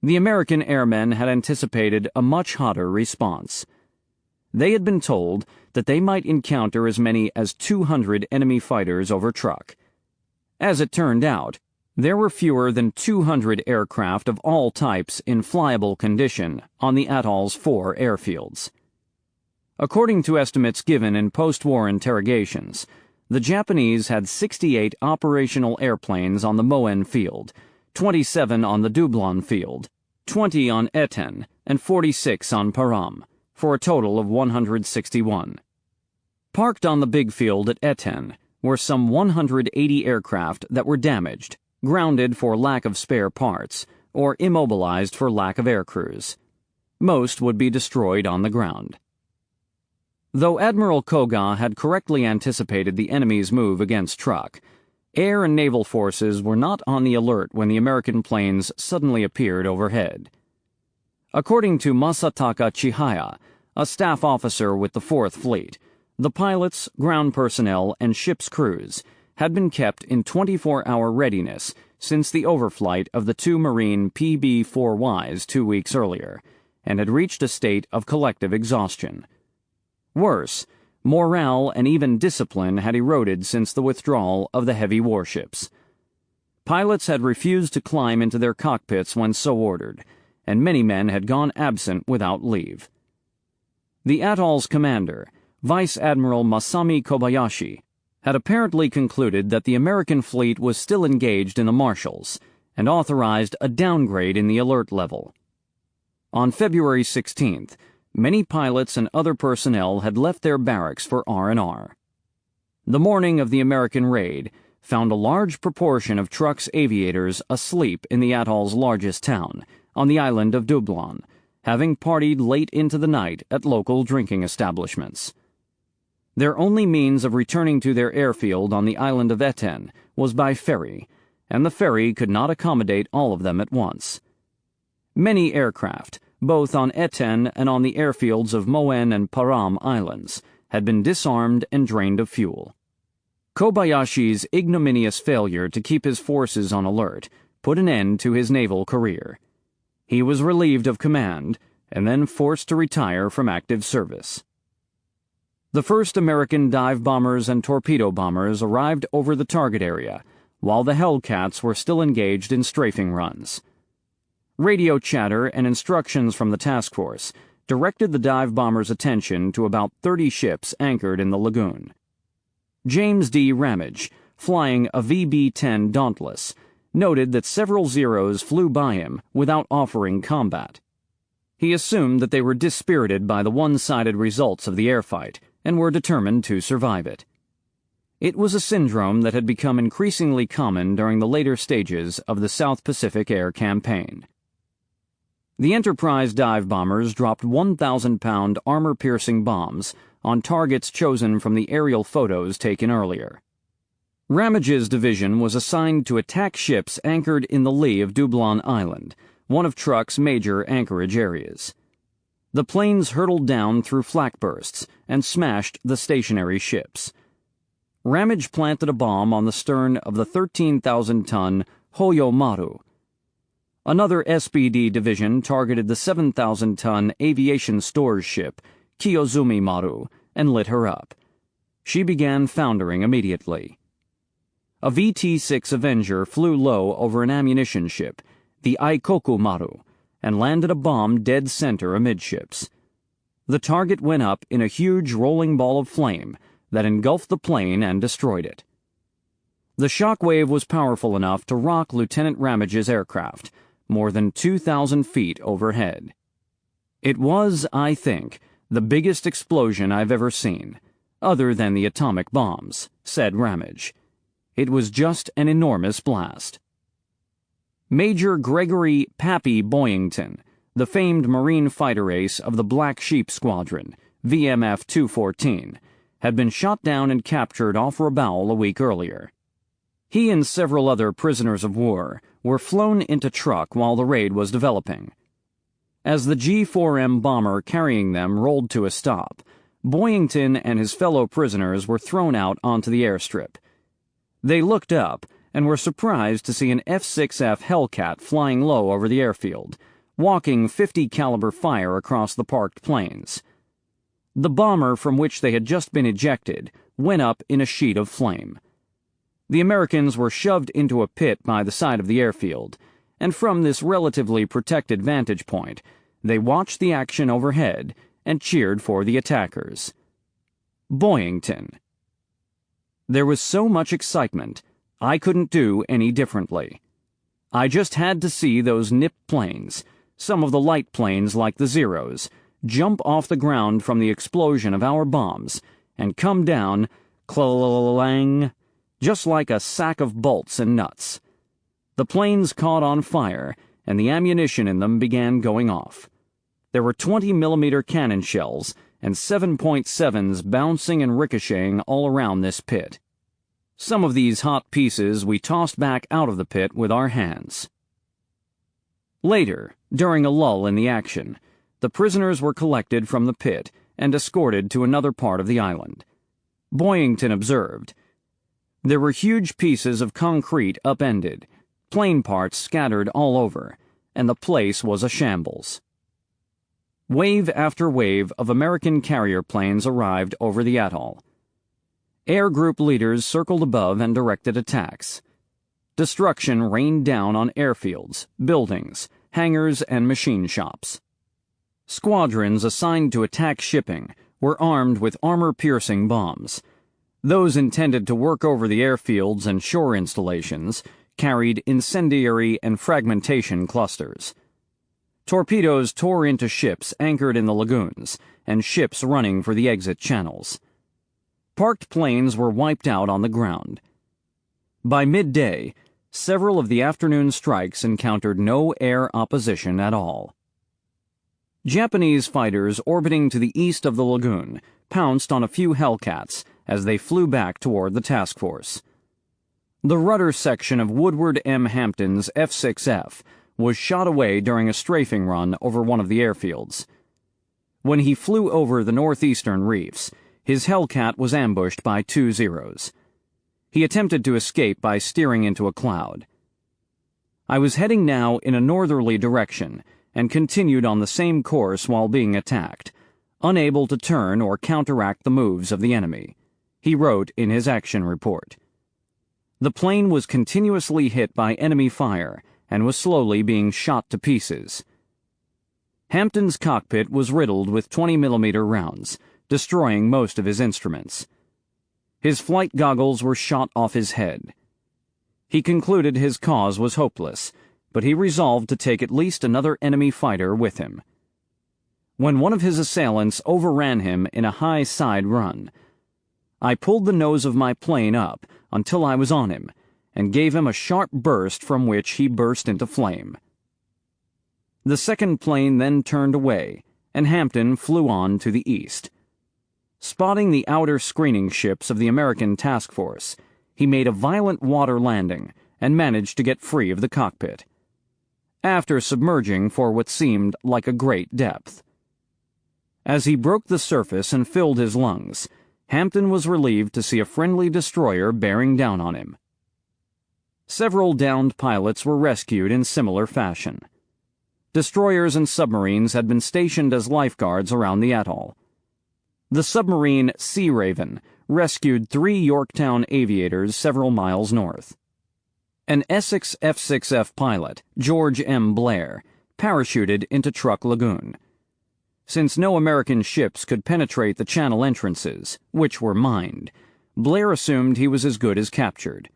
The American airmen had anticipated a much hotter response. They had been told that they might encounter as many as 200 enemy fighters over truck. As it turned out, there were fewer than 200 aircraft of all types in flyable condition on the atoll's 4 airfields. According to estimates given in post-war interrogations, the Japanese had 68 operational airplanes on the Moen field, 27 on the Dublon field, 20 on Eten, and 46 on Param, for a total of 161. Parked on the big field at Eten were some 180 aircraft that were damaged, grounded for lack of spare parts, or immobilized for lack of air crews. Most would be destroyed on the ground. Though Admiral Koga had correctly anticipated the enemy's move against Truk, air and naval forces were not on the alert when the American planes suddenly appeared overhead. According to Masataka Chihaya, a staff officer with the 4th Fleet, the pilots, ground personnel, and ship's crews had been kept in 24-hour readiness since the overflight of the 2 Marine PB-4Ys 2 weeks earlier, and had reached a state of collective exhaustion. Worse, morale and even discipline had eroded since the withdrawal of the heavy warships. Pilots had refused to climb into their cockpits when so ordered, and many men had gone absent without leave. The atoll's commander, Vice Admiral Masami Kobayashi, had apparently concluded that the American fleet was still engaged in the Marshalls, and authorized a downgrade in the alert level. On February 16th, many pilots and other personnel had left their barracks for R&R. The morning of the American raid found a large proportion of Truk's aviators asleep in the atoll's largest town, on the island of Dublon, having partied late into the night at local drinking establishments. Their only means of returning to their airfield on the island of Eten was by ferry, and the ferry could not accommodate all of them at once. Many aircraft, both on Eten and on the airfields of Moen and Param Islands, had been disarmed and drained of fuel. Kobayashi's ignominious failure to keep his forces on alert put an end to his naval career. He was relieved of command and then forced to retire from active service. The first American dive bombers and torpedo bombers arrived over the target area, while the Hellcats were still engaged in strafing runs. Radio chatter and instructions from the task force directed the dive bombers' attention to about 30 ships anchored in the lagoon. James D. Ramage, flying a VB-10 Dauntless, noted that several Zeros flew by him without offering combat. He assumed that they were dispirited by the one-sided results of the airfight and were determined to survive it. It was a syndrome that had become increasingly common during the later stages of the South Pacific Air Campaign. The Enterprise dive bombers dropped 1,000-pound armor-piercing bombs on targets chosen from the aerial photos taken earlier. Ramage's division was assigned to attack ships anchored in the lee of Dublon Island, one of Truk's major anchorage areas. The planes hurtled down through flak bursts and smashed the stationary ships. Ramage planted a bomb on the stern of the 13,000-ton Hoyo Maru. Another SPD division targeted the 7,000-ton aviation stores ship Kiyozumi Maru and lit her up. She began foundering immediately. A VT-6 Avenger flew low over an ammunition ship, the Aikoku Maru, and landed a bomb dead center amidships. The target went up in a huge rolling ball of flame that engulfed the plane and destroyed it. The shock wave was powerful enough to rock Lieutenant Ramage's aircraft, more than 2,000 feet overhead. It was, I think, the biggest explosion I've ever seen, other than the atomic bombs, said Ramage. It was just an enormous blast. Major Gregory "Pappy" Boyington, the famed Marine fighter ace of the Black Sheep Squadron, VMF 214, had been shot down and captured off Rabaul a week earlier. He and several other prisoners of war were flown into truck while the raid was developing. As the G-4M bomber carrying them rolled to a stop, Boyington and his fellow prisoners were thrown out onto the airstrip. They looked up and were surprised to see an F-6F Hellcat flying low over the airfield, walking .50 caliber fire across the parked planes. The bomber from which they had just been ejected went up in a sheet of flame. The Americans were shoved into a pit by the side of the airfield, and from this relatively protected vantage point, they watched the action overhead and cheered for the attackers. Boyington. There was so much excitement, I couldn't do any differently. I just had to see those nip planes, some of the light planes like the Zeros, jump off the ground from the explosion of our bombs and come down, clang, just like a sack of bolts and nuts. The planes caught on fire, and the ammunition in them began going off. There were 20-millimeter cannon shells and 7.7s bouncing and ricocheting all around this pit. Some of these hot pieces we tossed back out of the pit with our hands. Later, during a lull in the action, the prisoners were collected from the pit and escorted to another part of the island. Boyington observed, "There were huge pieces of concrete upended, plane parts scattered all over, and the place was a shambles." Wave after wave of American carrier planes arrived over the atoll. Air group leaders circled above and directed attacks. Destruction rained down on airfields, buildings, hangars, and machine shops. Squadrons assigned to attack shipping were armed with armor-piercing bombs. Those intended to work over the airfields and shore installations carried incendiary and fragmentation clusters. Torpedoes tore into ships anchored in the lagoons and ships running for the exit channels. Parked planes were wiped out on the ground. By midday, several of the afternoon strikes encountered no air opposition at all. Japanese fighters orbiting to the east of the lagoon pounced on a few Hellcats as they flew back toward the task force. The rudder section of Woodward M. Hampton's F-6F was shot away during a strafing run over one of the airfields. When he flew over the northeastern reefs, his Hellcat was ambushed by 2 Zeros. He attempted to escape by steering into a cloud. I was heading now in a northerly direction and continued on the same course while being attacked, unable to turn or counteract the moves of the enemy, he wrote in his action report. The plane was continuously hit by enemy fire and was slowly being shot to pieces. Hampton's cockpit was riddled with 20-millimeter rounds, destroying most of his instruments. His flight goggles were shot off his head. He concluded his cause was hopeless, but he resolved to take at least another enemy fighter with him. When one of his assailants overran him in a high side run, I pulled the nose of my plane up until I was on him and gave him a sharp burst from which he burst into flame. The second plane then turned away, and Hampton flew on to the east. Spotting the outer screening ships of the American task force, he made a violent water landing and managed to get free of the cockpit, after submerging for what seemed like a great depth. As he broke the surface and filled his lungs, Hampton was relieved to see a friendly destroyer bearing down on him. Several downed pilots were rescued in similar fashion. Destroyers and submarines had been stationed as lifeguards around the atoll. The submarine Sea Raven rescued 3 Yorktown aviators several miles north. An Essex F-6F pilot, George M. Blair, parachuted into Truck Lagoon. Since no American ships could penetrate the channel entrances, which were mined, Blair assumed he was as good as captured.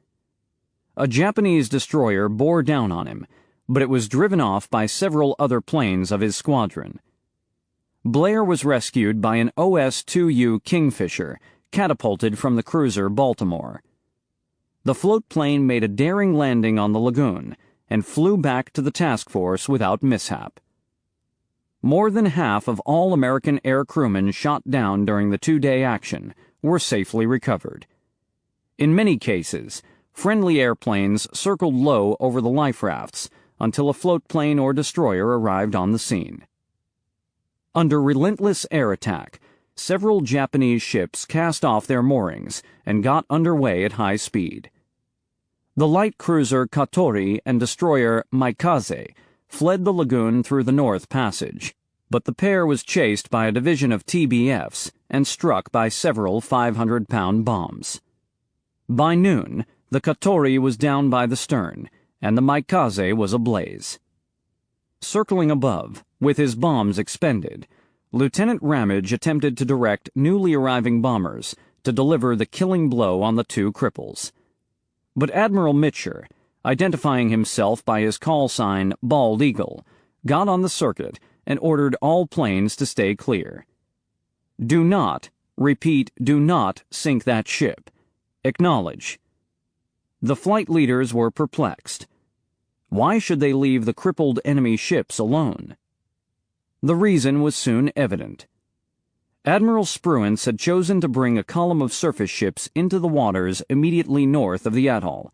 A Japanese destroyer bore down on him, but it was driven off by several other planes of his squadron. Blair was rescued by an OS-2U Kingfisher, catapulted from the cruiser Baltimore. The float plane made a daring landing on the lagoon and flew back to the task force without mishap. More than half of all American air crewmen shot down during the two-day action were safely recovered. In many cases, friendly airplanes circled low over the life rafts until a float plane or destroyer arrived on the scene. Under relentless air attack, several Japanese ships cast off their moorings and got underway at high speed. The light cruiser Katori and destroyer Maikaze fled the lagoon through the North Passage, but the pair was chased by a division of TBFs and struck by several 500-pound bombs. By noon, the Katori was down by the stern, and the Maikaze was ablaze. Circling above, with his bombs expended, Lieutenant Ramage attempted to direct newly arriving bombers to deliver the killing blow on the two cripples. But Admiral Mitscher, identifying himself by his call sign Bald Eagle, got on the circuit and ordered all planes to stay clear. Do not, repeat, do not sink that ship. Acknowledge. The flight leaders were perplexed. Why should they leave the crippled enemy ships alone? The reason was soon evident. Admiral Spruance had chosen to bring a column of surface ships into the waters immediately north of the atoll.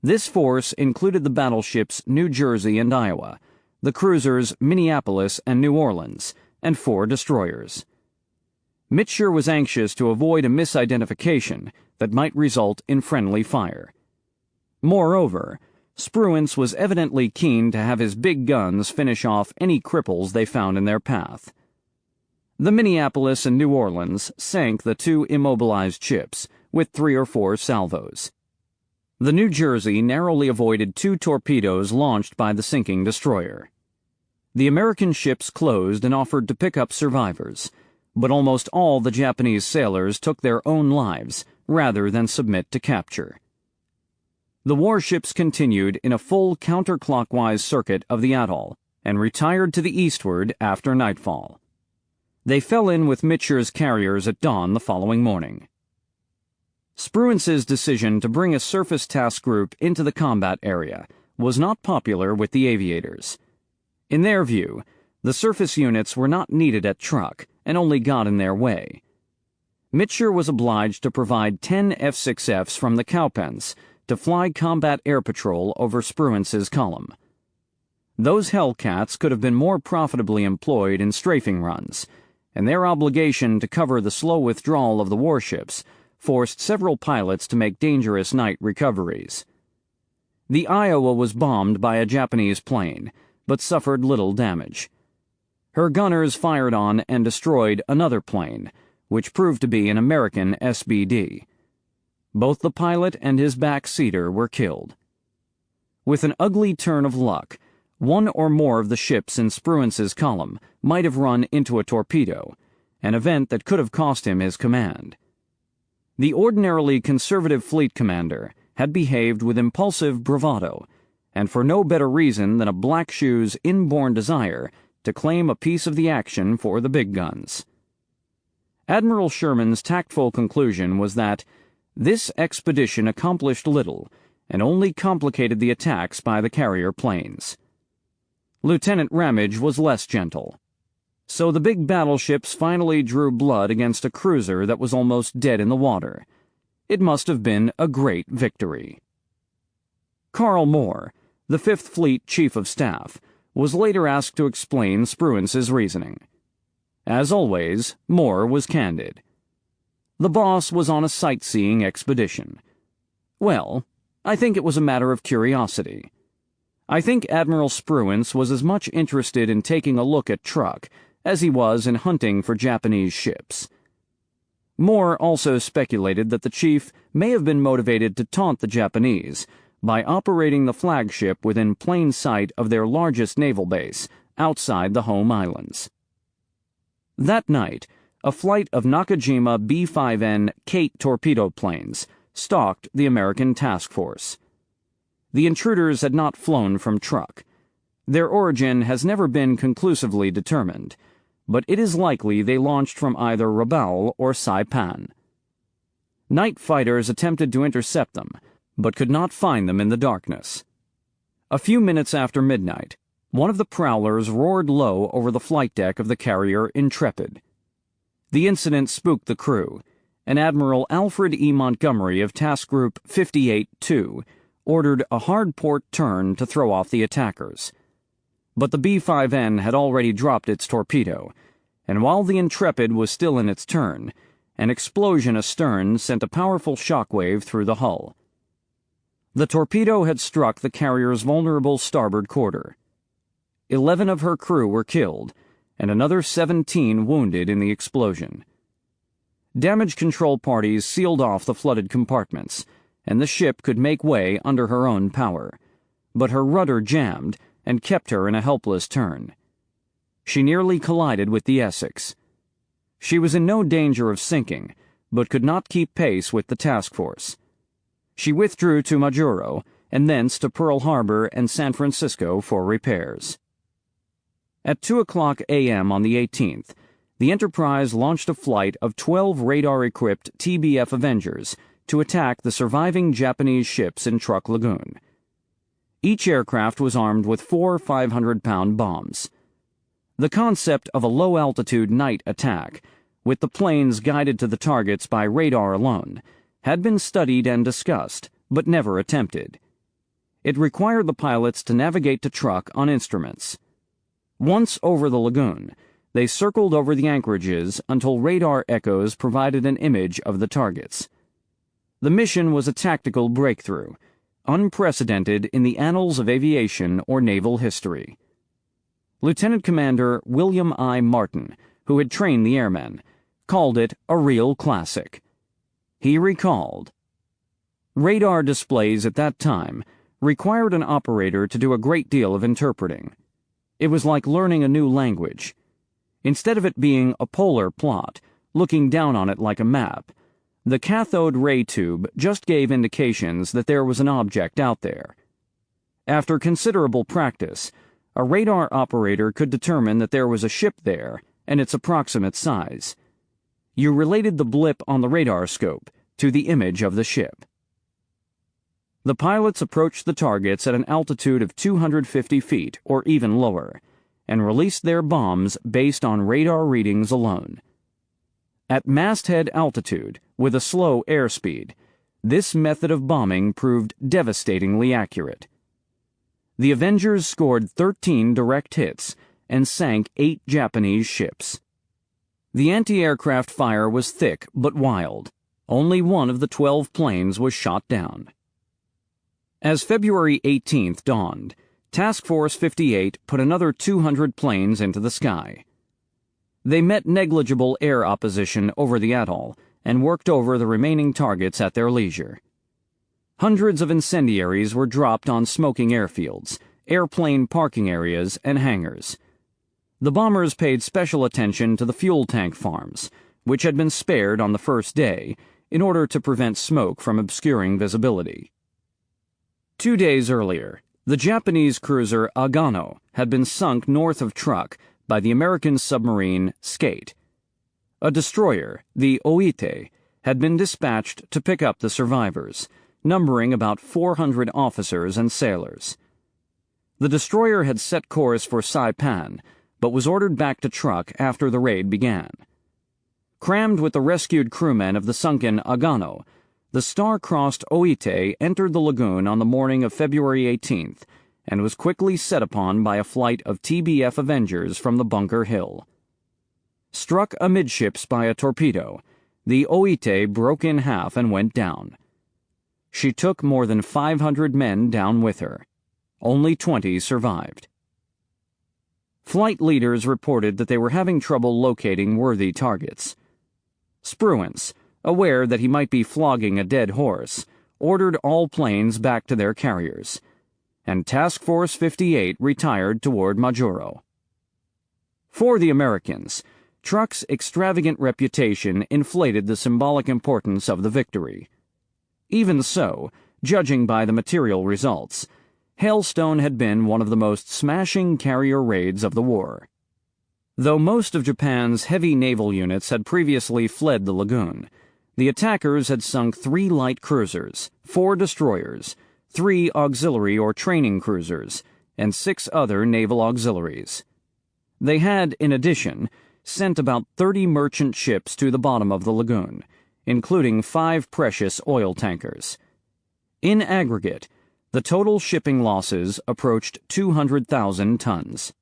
This force included the battleships New Jersey and Iowa, the cruisers Minneapolis and New Orleans, and 4 destroyers. Mitscher was anxious to avoid a misidentification that might result in friendly fire. Moreover, Spruance was evidently keen to have his big guns finish off any cripples they found in their path. The Minneapolis and New Orleans sank the 2 immobilized ships with 3 or 4 salvos. The New Jersey narrowly avoided 2 torpedoes launched by the sinking destroyer. The American ships closed and offered to pick up survivors, but almost all the Japanese sailors took their own lives rather than submit to capture. The warships continued in a full counterclockwise circuit of the atoll and retired to the eastward after nightfall. They fell in with Mitscher's carriers at dawn the following morning. Spruance's decision to bring a surface task group into the combat area was not popular with the aviators. In their view, the surface units were not needed at Truk and only got in their way. Mitscher was obliged to provide 10 F-6Fs from the Cowpens to fly combat air patrol over Spruance's column. Those Hellcats could have been more profitably employed in strafing runs, and their obligation to cover the slow withdrawal of the warships forced several pilots to make dangerous night recoveries. The Iowa was bombed by a Japanese plane, but suffered little damage. Her gunners fired on and destroyed another plane, which proved to be an American SBD. Both the pilot and his back-seater were killed. With an ugly turn of luck, 1 or more of the ships in Spruance's column might have run into a torpedo, an event that could have cost him his command. The ordinarily conservative fleet commander had behaved with impulsive bravado, and for no better reason than a black shoe's inborn desire to claim a piece of the action for the big guns. Admiral Sherman's tactful conclusion was that this expedition accomplished little and only complicated the attacks by the carrier planes. Lieutenant Ramage was less gentle. So the big battleships finally drew blood against a cruiser that was almost dead in the water. It must have been a great victory. Carl Moore, the Fifth Fleet Chief of Staff, was later asked to explain Spruance's reasoning. As always, Moore was candid. The boss was on a sightseeing expedition. Well, I think it was a matter of curiosity. I think Admiral Spruance was as much interested in taking a look at Truk as he was in hunting for Japanese ships. Moore also speculated that the chief may have been motivated to taunt the Japanese by operating the flagship within plain sight of their largest naval base outside the home islands. That night, a flight of Nakajima B-5N Kate torpedo planes stalked the American task force. The intruders had not flown from Truk. Their origin has never been conclusively determined, but it is likely they launched from either Rabaul or Saipan. Night fighters attempted to intercept them, but could not find them in the darkness. A few minutes after midnight, one of the prowlers roared low over the flight deck of the carrier Intrepid. The incident spooked the crew, and Admiral Alfred E. Montgomery of Task Group 58-2 ordered a hard port turn to throw off the attackers. But the B-5N had already dropped its torpedo, and while the Intrepid was still in its turn, an explosion astern sent a powerful shockwave through the hull. The torpedo had struck the carrier's vulnerable starboard quarter. 11 of her crew were killed, and another 17 wounded in the explosion. Damage control parties sealed off the flooded compartments, and the ship could make way under her own power, but her rudder jammed and kept her in a helpless turn. She nearly collided with the Essex. She was in no danger of sinking, but could not keep pace with the task force. She withdrew to Majuro, and thence to Pearl Harbor and San Francisco for repairs. At 2:00 a.m. on the 18th, the Enterprise launched a flight of 12 radar-equipped TBF Avengers to attack the surviving Japanese ships in Truk Lagoon. Each aircraft was armed with 4 500-pound bombs. The concept of a low-altitude night attack, with the planes guided to the targets by radar alone, had been studied and discussed, but never attempted. It required the pilots to navigate to Truk on instruments. Once over the lagoon, they circled over the anchorages until radar echoes provided an image of the targets. The mission was a tactical breakthrough, unprecedented in the annals of aviation or naval history. Lieutenant Commander William I. Martin, who had trained the airmen, called it a real classic. He recalled, "Radar displays at that time required an operator to do a great deal of interpreting. It was like learning a new language. Instead of it being a polar plot, looking down on it like a map, the cathode ray tube just gave indications that there was an object out there. After considerable practice, a radar operator could determine that there was a ship there and its approximate size. You related the blip on the radar scope to the image of the ship." The pilots approached the targets at an altitude of 250 feet or even lower, and released their bombs based on radar readings alone. At masthead altitude, with a slow airspeed, this method of bombing proved devastatingly accurate. The Avengers scored 13 direct hits and sank 8 Japanese ships. The anti-aircraft fire was thick but wild. Only one of the 12 planes was shot down. As February 18th dawned, Task Force 58 put another 200 planes into the sky. They met negligible air opposition over the atoll and worked over the remaining targets at their leisure. Hundreds of incendiaries were dropped on smoking airfields, airplane parking areas, and hangars. The bombers paid special attention to the fuel tank farms, which had been spared on the first day in order to prevent smoke from obscuring visibility. 2 days earlier, the Japanese cruiser Agano had been sunk north of Truk by the American submarine Skate. A destroyer, the Oite, had been dispatched to pick up the survivors, numbering about 400 officers and sailors. The destroyer had set course for Saipan, but was ordered back to Truk after the raid began. Crammed with the rescued crewmen of the sunken Agano, the star-crossed Oite entered the lagoon on the morning of February 18th and was quickly set upon by a flight of TBF Avengers from the Bunker Hill. Struck amidships by a torpedo, the Oite broke in half and went down. She took more than 500 men down with her. Only 20 survived. Flight leaders reported that they were having trouble locating worthy targets. Spruance, aware that he might be flogging a dead horse, ordered all planes back to their carriers, and Task Force 58 retired toward Majuro. For the Americans, Truk's extravagant reputation inflated the symbolic importance of the victory. Even so, judging by the material results, Hailstone had been one of the most smashing carrier raids of the war. Though most of Japan's heavy naval units had previously fled the lagoon, the attackers had sunk 3 light cruisers, 4 destroyers, 3 auxiliary or training cruisers, and 6 other naval auxiliaries. They had, in addition, sent about 30 merchant ships to the bottom of the lagoon, including 5 precious oil tankers. In aggregate, the total shipping losses approached 200,000 tons.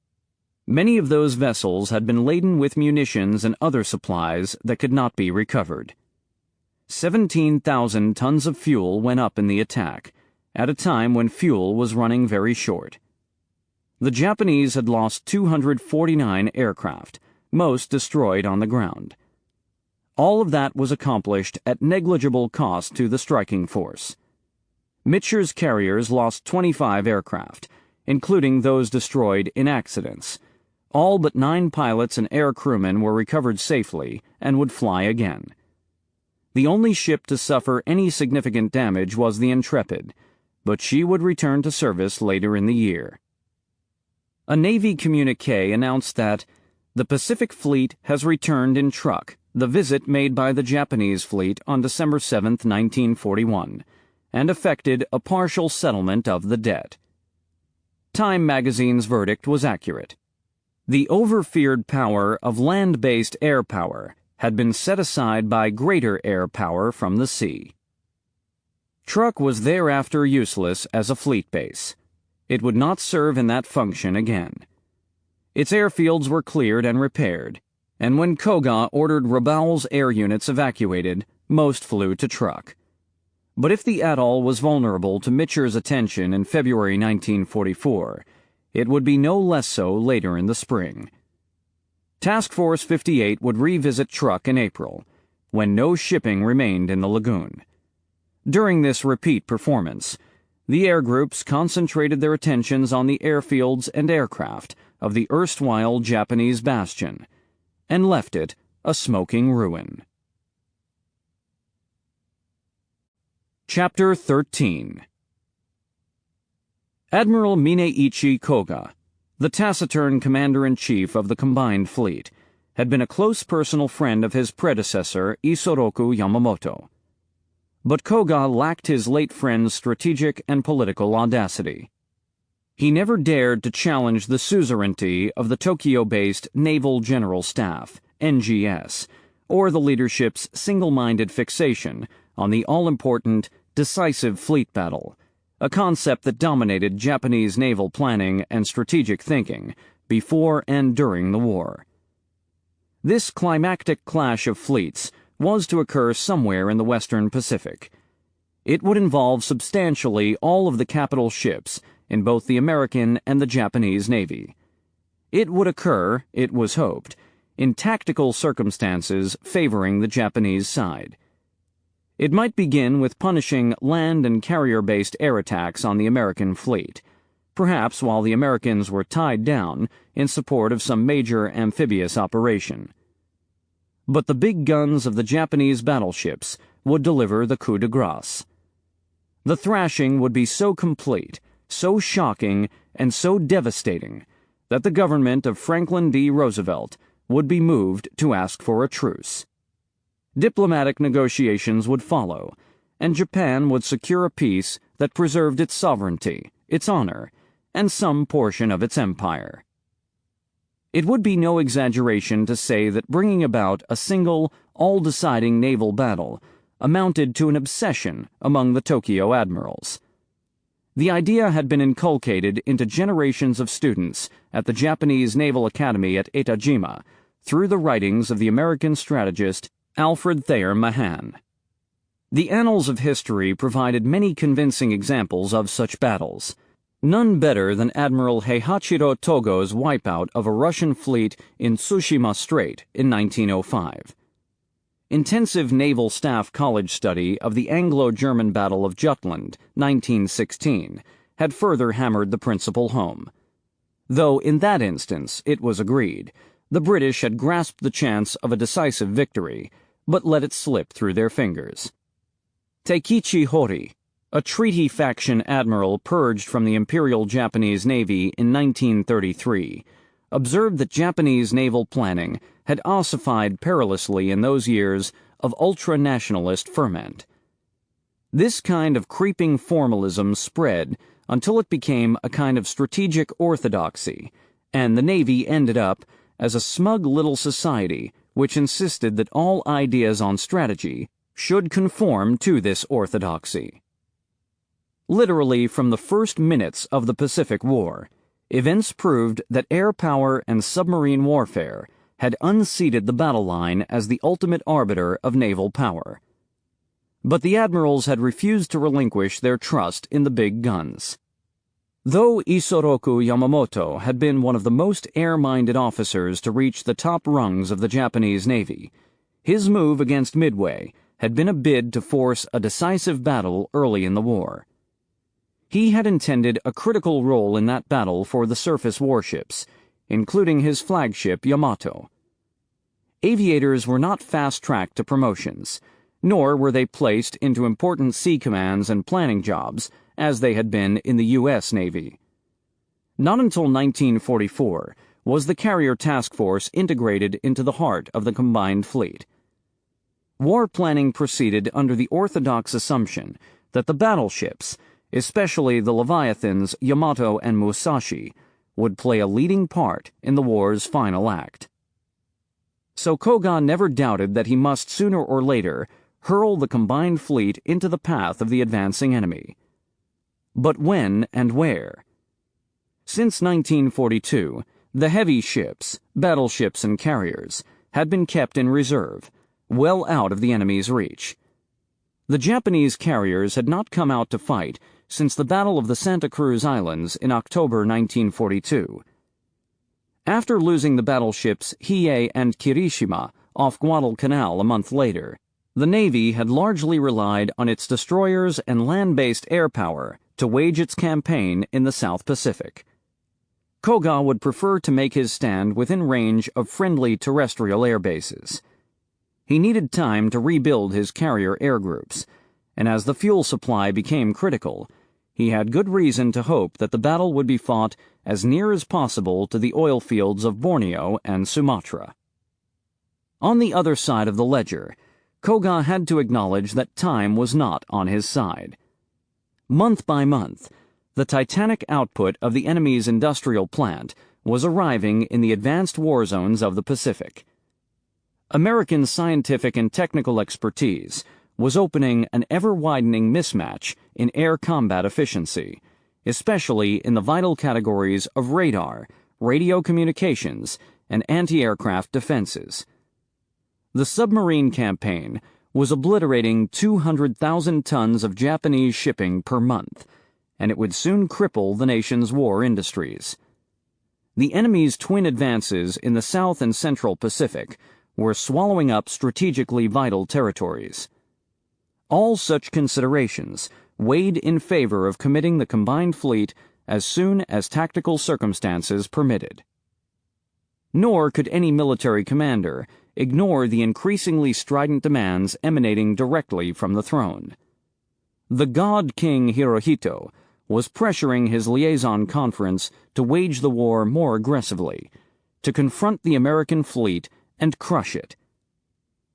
Many of those vessels had been laden with munitions and other supplies that could not be recovered. 17,000 tons of fuel went up in the attack, at a time when fuel was running very short. The Japanese had lost 249 aircraft, most destroyed on the ground. All of that was accomplished at negligible cost to the striking force. Mitscher's carriers lost 25 aircraft, including those destroyed in accidents. All but 9 pilots and air crewmen were recovered safely and would fly again. The only ship to suffer any significant damage was the Intrepid, but she would return to service later in the year. A Navy communique announced that the Pacific Fleet has returned in Truk, the visit made by the Japanese fleet on December 7, 1941, and effected a partial settlement of the debt. Time magazine's verdict was accurate. The over-feared power of land-based air power had been set aside by greater air power from the sea. Truk was thereafter useless as a fleet base. It would not serve in that function again. Its airfields were cleared and repaired, and when Koga ordered Rabaul's air units evacuated, most flew to Truk. But if the atoll was vulnerable to Mitscher's attention in February 1944, it would be no less so later in the spring. Task Force 58 would revisit Truk in April, when no shipping remained in the lagoon. During this repeat performance, the air groups concentrated their attentions on the airfields and aircraft of the erstwhile Japanese bastion, and left it a smoking ruin. Chapter 13. Admiral Mineichi Koga, the taciturn commander-in-chief of the combined fleet, had been a close personal friend of his predecessor Isoroku Yamamoto. But Koga lacked his late friend's strategic and political audacity. He never dared to challenge the suzerainty of the Tokyo-based Naval General Staff, NGS, or the leadership's single-minded fixation on the all-important decisive fleet battle, a concept that dominated Japanese naval planning and strategic thinking before and during the war. This climactic clash of fleets was to occur somewhere in the Western Pacific. It would involve substantially all of the capital ships in both the American and the Japanese Navy. It would occur, it was hoped, in tactical circumstances favoring the Japanese side. It might begin with punishing land and carrier-based air attacks on the American fleet, perhaps while the Americans were tied down in support of some major amphibious operation. But the big guns of the Japanese battleships would deliver the coup de grace. The thrashing would be so complete, so shocking, and so devastating that the government of Franklin D. Roosevelt would be moved to ask for a truce. Diplomatic negotiations would follow, and Japan would secure a peace that preserved its sovereignty, its honor, and some portion of its empire. It would be no exaggeration to say that bringing about a single, all-deciding naval battle amounted to an obsession among the Tokyo admirals. The idea had been inculcated into generations of students at the Japanese Naval Academy at Etajima through the writings of the American strategist Alfred Thayer Mahan. The annals of history provided many convincing examples of such battles, none better than Admiral Heihachiro Togo's wipeout of a Russian fleet in Tsushima Strait in 1905. Intensive Naval Staff College study of the Anglo-German Battle of Jutland, 1916, had further hammered the principle home. Though in that instance, it was agreed, the British had grasped the chance of a decisive victory, but let it slip through their fingers. Teikichi Hori, a treaty faction admiral purged from the Imperial Japanese Navy in 1933, observed that Japanese naval planning had ossified perilously in those years of ultra-nationalist ferment. This kind of creeping formalism spread until it became a kind of strategic orthodoxy, and the Navy ended up as a smug little society which insisted that all ideas on strategy should conform to this orthodoxy. Literally from the first minutes of the Pacific War, events proved that air power and submarine warfare had unseated the battle line as the ultimate arbiter of naval power. But the admirals had refused to relinquish their trust in the big guns. Though Isoroku Yamamoto had been one of the most air-minded officers to reach the top rungs of the Japanese Navy, his move against Midway had been a bid to force a decisive battle early in the war. He had intended a critical role in that battle for the surface warships, including his flagship Yamato. Aviators were not fast-tracked to promotions, nor were they placed into important sea commands and planning jobs as they had been in the U.S. Navy. Not until 1944 was the Carrier Task Force integrated into the heart of the combined fleet. War planning proceeded under the orthodox assumption that the battleships, especially the Leviathans Yamato and Musashi, would play a leading part in the war's final act. So Koga never doubted that he must sooner or later hurl the combined fleet into the path of the advancing enemy. But when and where? Since 1942, the heavy ships, battleships and carriers, had been kept in reserve, well out of the enemy's reach. The Japanese carriers had not come out to fight since the Battle of the Santa Cruz Islands in October 1942. After losing the battleships Hiei and Kirishima off Guadalcanal a month later, the Navy had largely relied on its destroyers and land-based air power to wage its campaign in the South Pacific. Koga would prefer to make his stand within range of friendly terrestrial air bases. He needed time to rebuild his carrier air groups, and as the fuel supply became critical, he had good reason to hope that the battle would be fought as near as possible to the oil fields of Borneo and Sumatra. On the other side of the ledger, Koga had to acknowledge that time was not on his side. Month by month, the titanic output of the enemy's industrial plant was arriving in the advanced war zones of the Pacific. American scientific and technical expertise was opening an ever-widening mismatch in air combat efficiency, especially in the vital categories of radar, radio communications, and anti-aircraft defenses. The submarine campaign was obliterating 200,000 tons of Japanese shipping per month, and it would soon cripple the nation's war industries. The enemy's twin advances in the South and Central Pacific were swallowing up strategically vital territories. All such considerations weighed in favor of committing the combined fleet as soon as tactical circumstances permitted. Nor could any military commander ignore the increasingly strident demands emanating directly from the throne. The God King Hirohito was pressuring his liaison conference to wage the war more aggressively, to confront the American fleet and crush it.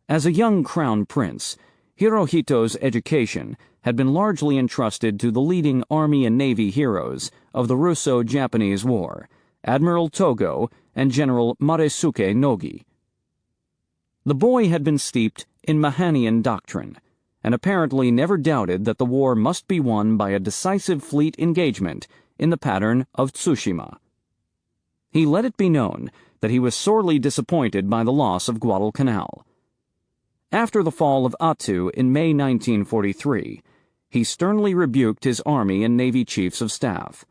As a young crown prince, Hirohito's education had been largely entrusted to the leading Army and Navy heroes of the Russo-Japanese War, Admiral Togo and General Maresuke Nogi. The boy had been steeped in Mahanian doctrine, and apparently never doubted that the war must be won by a decisive fleet engagement in the pattern of Tsushima. He let it be known that he was sorely disappointed by the loss of Guadalcanal. After the fall of Attu in May 1943, he sternly rebuked his Army and Navy chiefs of staff.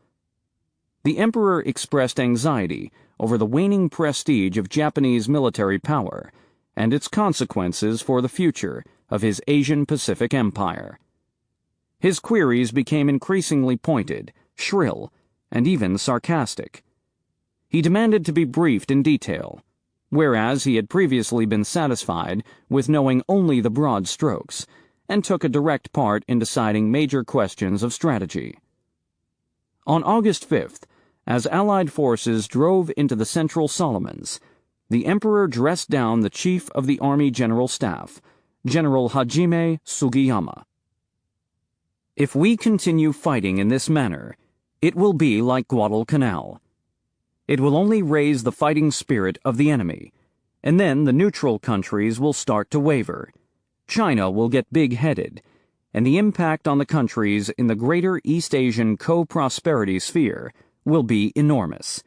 The Emperor expressed anxiety over the waning prestige of Japanese military power and its consequences for the future of his Asian Pacific Empire. His queries became increasingly pointed, shrill, and even sarcastic. He demanded to be briefed in detail, whereas he had previously been satisfied with knowing only the broad strokes, and took a direct part in deciding major questions of strategy. On August 5th, as Allied forces drove into the Central Solomons, the Emperor dressed down the Chief of the Army General Staff, General Hajime Sugiyama. If we continue fighting in this manner, it will be like Guadalcanal. It will only raise the fighting spirit of the enemy, and then the neutral countries will start to waver. China will get big-headed, and the impact on the countries in the greater East Asian co-prosperity sphere will be enormous.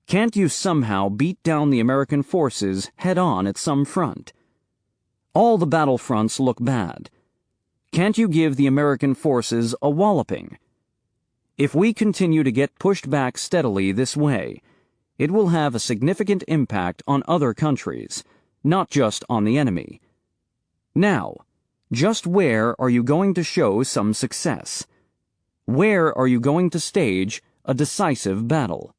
Can't you somehow beat down the American forces head-on at some front? All the battlefronts look bad. Can't you give the American forces a walloping? If we continue to get pushed back steadily this way, it will have a significant impact on other countries, not just on the enemy. Now, just where are you going to show some success? Where are you going to stage a decisive battle?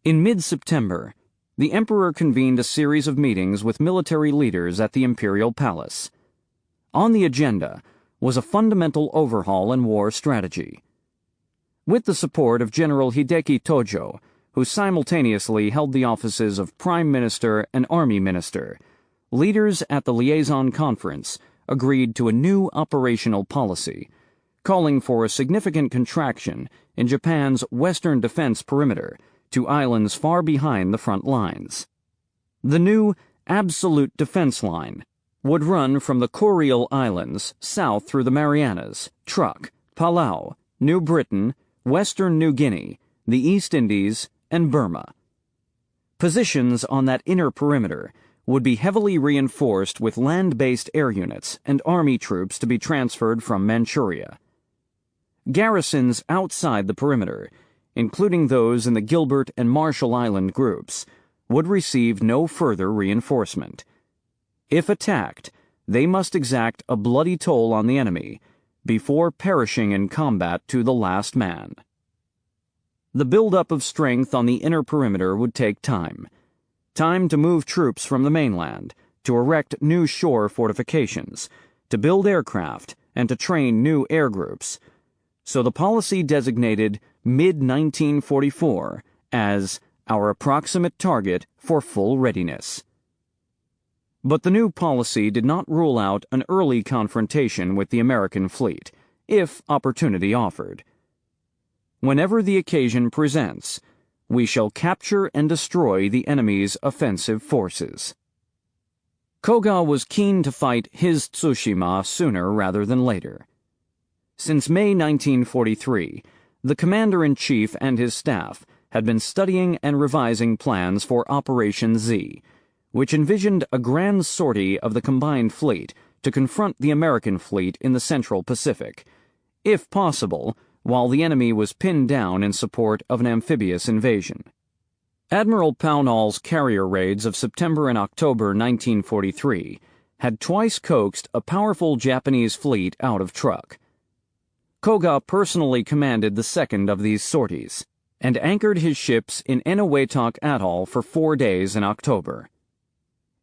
In mid-September, the Emperor convened a series of meetings with military leaders at the Imperial Palace. On the agenda was a fundamental overhaul in war strategy. With the support of General Hideki Tojo, who simultaneously held the offices of Prime Minister and Army Minister, leaders at the Liaison Conference agreed to a new operational policy, calling for a significant contraction in Japan's western defense perimeter to islands far behind the front lines. The new absolute defense line would run from the Kuriil Islands south through the Marianas, Truk, Palau, New Britain, Western New Guinea, the East Indies, and Burma. Positions on that inner perimeter would be heavily reinforced with land-based air units and army troops to be transferred from Manchuria. Garrisons outside the perimeter, including those in the Gilbert and Marshall Island groups, would receive no further reinforcement. If attacked, they must exact a bloody toll on the enemy before perishing in combat to the last man. The buildup of strength on the inner perimeter would take time. Time to move troops from the mainland, to erect new shore fortifications, to build aircraft, and to train new air groups. So the policy designated mid-1944 as our approximate target for full readiness. But the new policy did not rule out an early confrontation with the American fleet, if opportunity offered. Whenever the occasion presents, we shall capture and destroy the enemy's offensive forces. Koga was keen to fight his Tsushima sooner rather than later. Since May 1943, the Commander-in-Chief and his staff had been studying and revising plans for Operation Z, which envisioned a grand sortie of the combined fleet to confront the American fleet in the Central Pacific, if possible, while the enemy was pinned down in support of an amphibious invasion. Admiral Pownall's carrier raids of September and October 1943 had twice coaxed a powerful Japanese fleet out of Truk. Koga personally commanded the second of these sorties, and anchored his ships in Eniwetok Atoll for 4 days in October.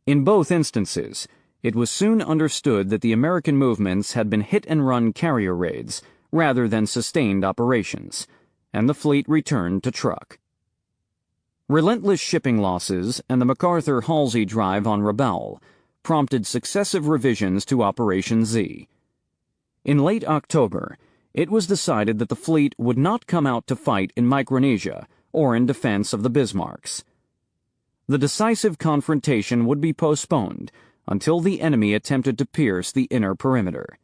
In both instances, it was soon understood that the American movements had been hit-and-run carrier raids rather than sustained operations, and the fleet returned to Truk. Relentless shipping losses and the MacArthur-Halsey drive on Rabaul prompted successive revisions to Operation Z. In late October, it was decided that the fleet would not come out to fight in Micronesia or in defense of the Bismarcks. The decisive confrontation would be postponed until the enemy attempted to pierce the inner perimeter.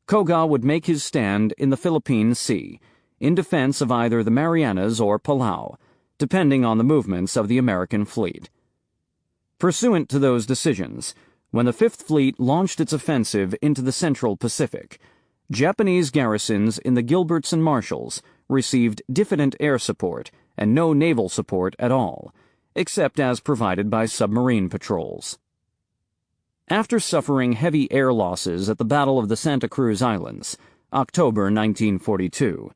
Koga would make his stand in the Philippine Sea, in defense of either the Marianas or Palau, depending on the movements of the American fleet. Pursuant to those decisions, when the Fifth Fleet launched its offensive into the Central Pacific, Japanese garrisons in the Gilberts and Marshalls received diffident air support and no naval support at all, except as provided by submarine patrols. After suffering heavy air losses at the Battle of the Santa Cruz Islands, October 1942,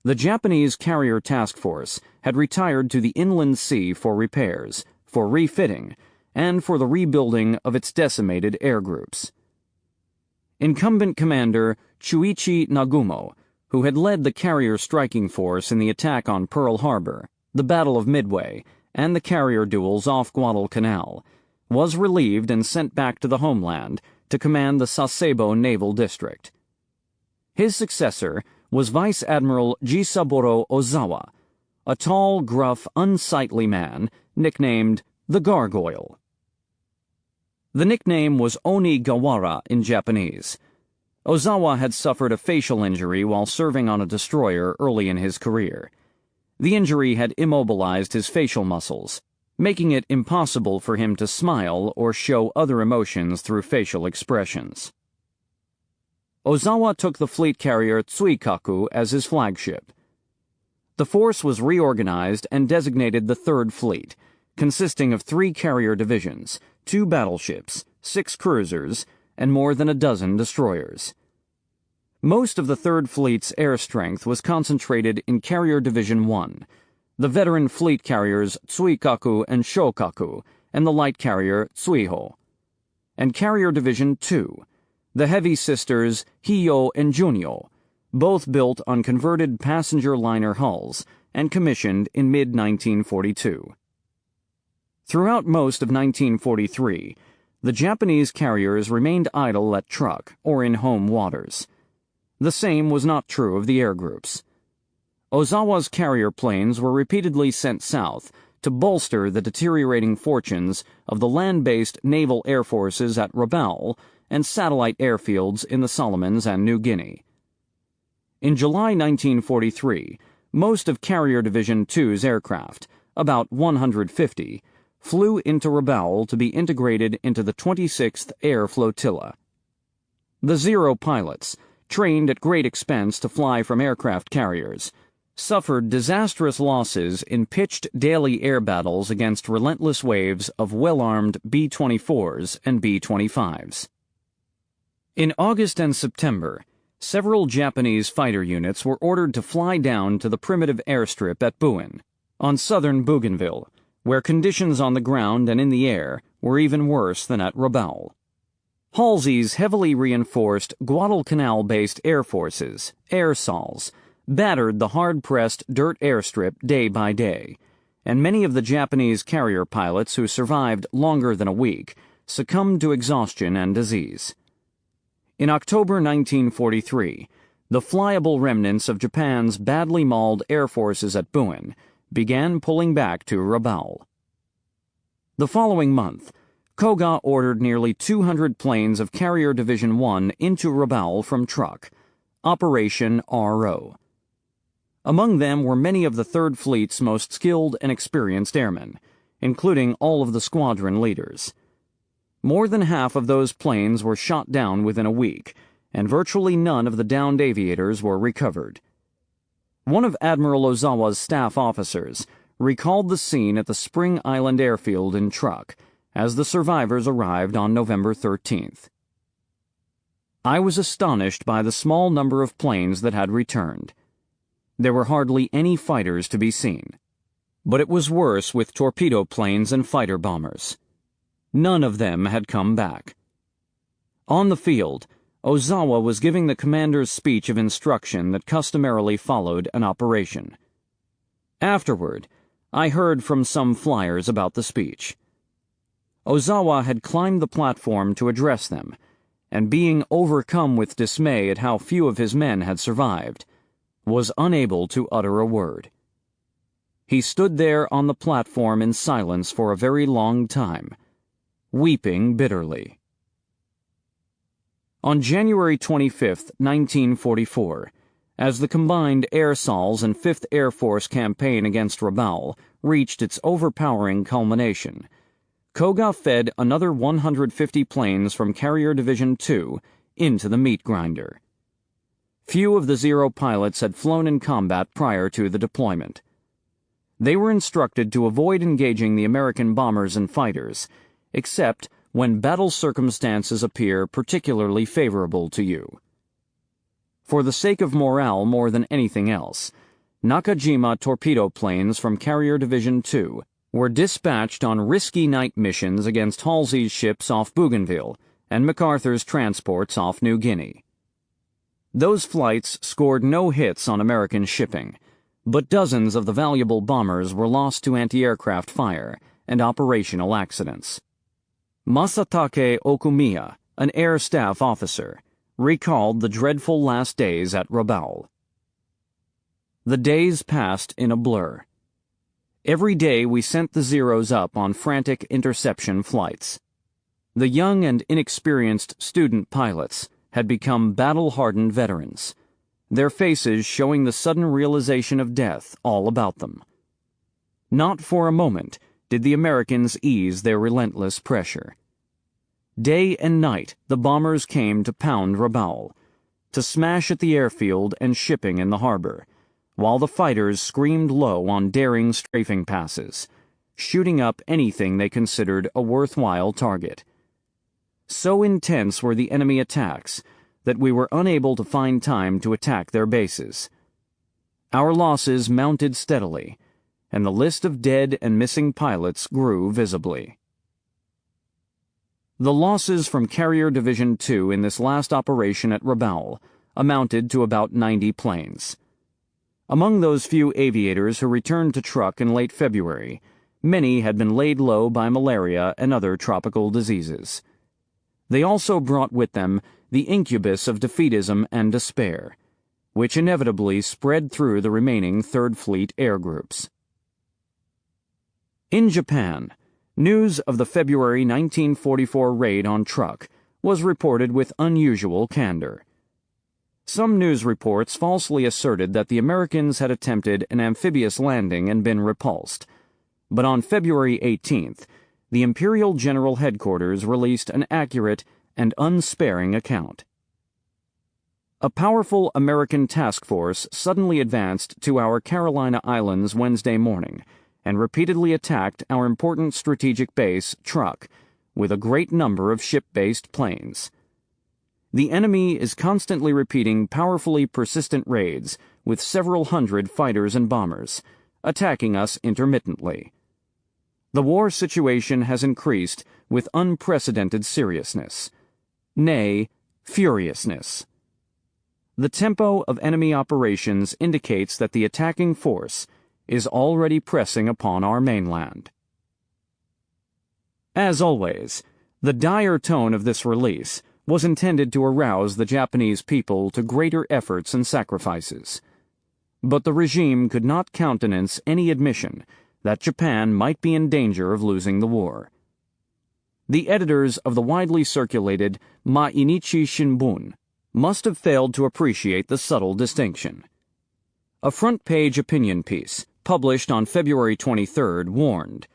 the Japanese Carrier Task Force had retired to the inland sea for repairs, for refitting, and for the rebuilding of its decimated air groups. Incumbent Commander Chuichi Nagumo, who had led the carrier striking force in the attack on Pearl Harbor, the Battle of Midway, and the carrier duels off Guadalcanal, was relieved and sent back to the homeland to command the Sasebo Naval District. His successor was Vice Admiral Jisaburo Ozawa, a tall, gruff, unsightly man nicknamed the Gargoyle. The nickname was Onigawara in Japanese. Ozawa had suffered a facial injury while serving on a destroyer early in his career. The injury had immobilized his facial muscles, making it impossible for him to smile or show other emotions through facial expressions. Ozawa took the fleet carrier Tsuikaku as his flagship. The force was reorganized and designated the Third Fleet, consisting of 3 carrier divisions, 2 battleships, 6 cruisers, and more than a dozen destroyers. Most of the Third Fleet's air strength was concentrated in Carrier Division 1, the veteran fleet carriers Tsuikaku and Shokaku, and the light carrier Tsuiho, and Carrier Division 2, the heavy sisters Hiyo and Junyo, both built on converted passenger liner hulls and commissioned in mid-1942. Throughout most of 1943, the Japanese carriers remained idle at Truk or in home waters. The same was not true of the air groups. Ozawa's carrier planes were repeatedly sent south to bolster the deteriorating fortunes of the land-based naval air forces at Rabaul and satellite airfields in the Solomons and New Guinea. In July 1943, most of Carrier Division 2's aircraft, about 150, flew into Rabaul to be integrated into the 26th Air Flotilla. The Zero pilots, trained at great expense to fly from aircraft carriers, suffered disastrous losses in pitched daily air battles against relentless waves of well-armed B-24s and B-25s. In August and September, several Japanese fighter units were ordered to fly down to the primitive airstrip at Buin, on southern Bougainville, where conditions on the ground and in the air were even worse than at Rabaul. Halsey's heavily reinforced Guadalcanal-based air forces, airsols, battered the hard-pressed dirt airstrip day by day, and many of the Japanese carrier pilots who survived longer than a week succumbed to exhaustion and disease. In October 1943, the flyable remnants of Japan's badly mauled air forces at Buin began pulling back to Rabaul. The following month, Koga ordered nearly 200 planes of Carrier Division 1 into Rabaul from Truk, Operation RO. Among them were many of the Third Fleet's most skilled and experienced airmen, including all of the squadron leaders. More than half of those planes were shot down within a week, and virtually none of the downed aviators were recovered. One of Admiral Ozawa's staff officers recalled the scene at the Spring Island airfield in Truk as the survivors arrived on November 13th. I was astonished by the small number of planes that had returned. There were hardly any fighters to be seen. But it was worse with torpedo planes and fighter bombers. None of them had come back. On the field, Ozawa was giving the commander's speech of instruction that customarily followed an operation. Afterward, I heard from some flyers about the speech. Ozawa had climbed the platform to address them, and being overcome with dismay at how few of his men had survived, was unable to utter a word. He stood there on the platform in silence for a very long time, weeping bitterly. On January 25, 1944, as the combined Airsols and 5th Air Force campaign against Rabaul reached its overpowering culmination, Koga fed another 150 planes from Carrier Division 2 into the meat grinder. Few of the Zero pilots had flown in combat prior to the deployment. They were instructed to avoid engaging the American bombers and fighters, except when battle circumstances appear particularly favorable to you. For the sake of morale more than anything else, Nakajima torpedo planes from Carrier Division 2 were dispatched on risky night missions against Halsey's ships off Bougainville and MacArthur's transports off New Guinea. Those flights scored no hits on American shipping, but dozens of the valuable bombers were lost to anti-aircraft fire and operational accidents. Masatake Okumiya, an air staff officer, recalled the dreadful last days at Rabaul. The days passed in a blur. Every day we sent the Zeros up on frantic interception flights. The young and inexperienced student pilots had become battle-hardened veterans, their faces showing the sudden realization of death all about them. Not for a moment did the Americans ease their relentless pressure. Day and night the bombers came to pound Rabaul, to smash at the airfield and shipping in the harbor, while the fighters screamed low on daring strafing passes, shooting up anything they considered a worthwhile target. So intense were the enemy attacks that we were unable to find time to attack their bases. Our losses mounted steadily, and the list of dead and missing pilots grew visibly. The losses from Carrier Division 2 in this last operation at Rabaul amounted to about 90 planes. Among those few aviators who returned to Truk in late February, many had been laid low by malaria and other tropical diseases. They also brought with them the incubus of defeatism and despair, which inevitably spread through the remaining Third Fleet air groups. In Japan, news of the February 1944 raid on Truk was reported with unusual candor. Some news reports falsely asserted that the Americans had attempted an amphibious landing and been repulsed, but on February 18th, the Imperial General Headquarters released an accurate and unsparing account. A powerful American task force suddenly advanced to our Carolina Islands Wednesday morning and repeatedly attacked our important strategic base, Truk, with a great number of ship-based planes. The enemy is constantly repeating powerfully persistent raids with several hundred fighters and bombers, attacking us intermittently. The war situation has increased with unprecedented seriousness, nay, furiousness. The tempo of enemy operations indicates that the attacking force is already pressing upon our mainland. As always, the dire tone of this release was intended to arouse the Japanese people to greater efforts and sacrifices. But the regime could not countenance any admission that Japan might be in danger of losing the war. The editors of the widely circulated Mainichi Shimbun must have failed to appreciate the subtle distinction. A front-page opinion piece, published on February 23rd, warned,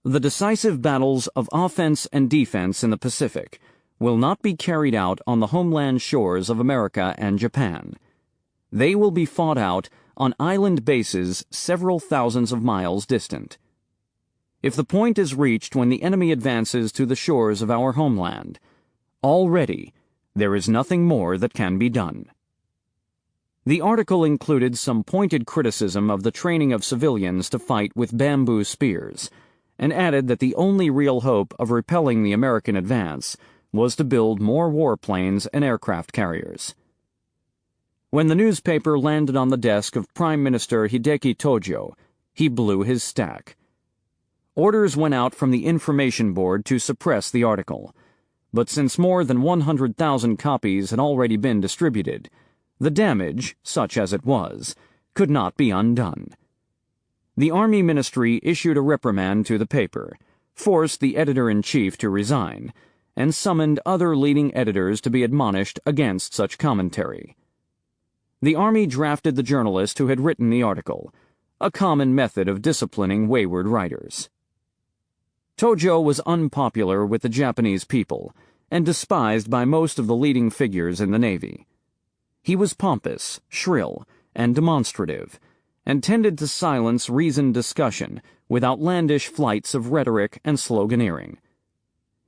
"The decisive battles of offense and defense in the Pacific will not be carried out on the homeland shores of America and Japan. They will be fought out on island bases several thousands of miles distant. If the point is reached when the enemy advances to the shores of our homeland, already there is nothing more that can be done." The article included some pointed criticism of the training of civilians to fight with bamboo spears, and added that the only real hope of repelling the American advance was to build more warplanes and aircraft carriers. When the newspaper landed on the desk of Prime Minister Hideki Tojo, he blew his stack. Orders went out from the Information Board to suppress the article, but since more than 100,000 copies had already been distributed, the damage, such as it was, could not be undone. The Army Ministry issued a reprimand to the paper, forced the editor-in-chief to resign, and summoned other leading editors to be admonished against such commentary. The Army drafted the journalist who had written the article, a common method of disciplining wayward writers. Tojo was unpopular with the Japanese people and despised by most of the leading figures in the Navy. He was pompous, shrill, and demonstrative, and tended to silence reasoned discussion with outlandish flights of rhetoric and sloganeering.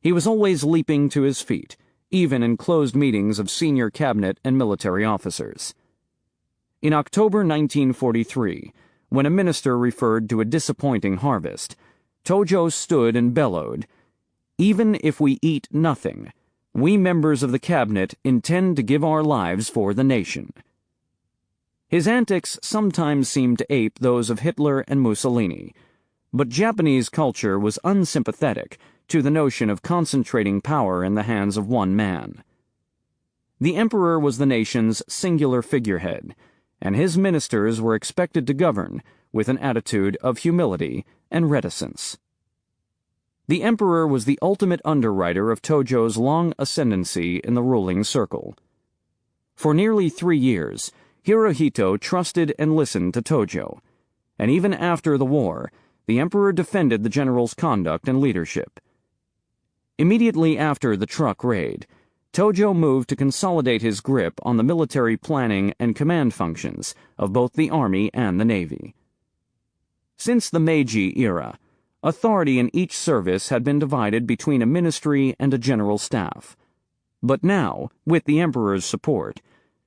He was always leaping to his feet, even in closed meetings of senior cabinet and military officers. In October 1943, when a minister referred to a disappointing harvest, Tojo stood and bellowed, "Even if we eat nothing, we members of the cabinet intend to give our lives for the nation." His antics sometimes seemed to ape those of Hitler and Mussolini, but Japanese culture was unsympathetic to the notion of concentrating power in the hands of one man. The emperor was the nation's singular figurehead, and his ministers were expected to govern with an attitude of humility and reticence. The emperor was the ultimate underwriter of Tojo's long ascendancy in the ruling circle. For nearly 3 years, Hirohito trusted and listened to Tojo, and even after the war, the emperor defended the general's conduct and leadership. Immediately after the truck raid, Tojo moved to consolidate his grip on the military planning and command functions of both the Army and the Navy. Since the Meiji era, authority in each service had been divided between a ministry and a general staff. But now, with the emperor's support,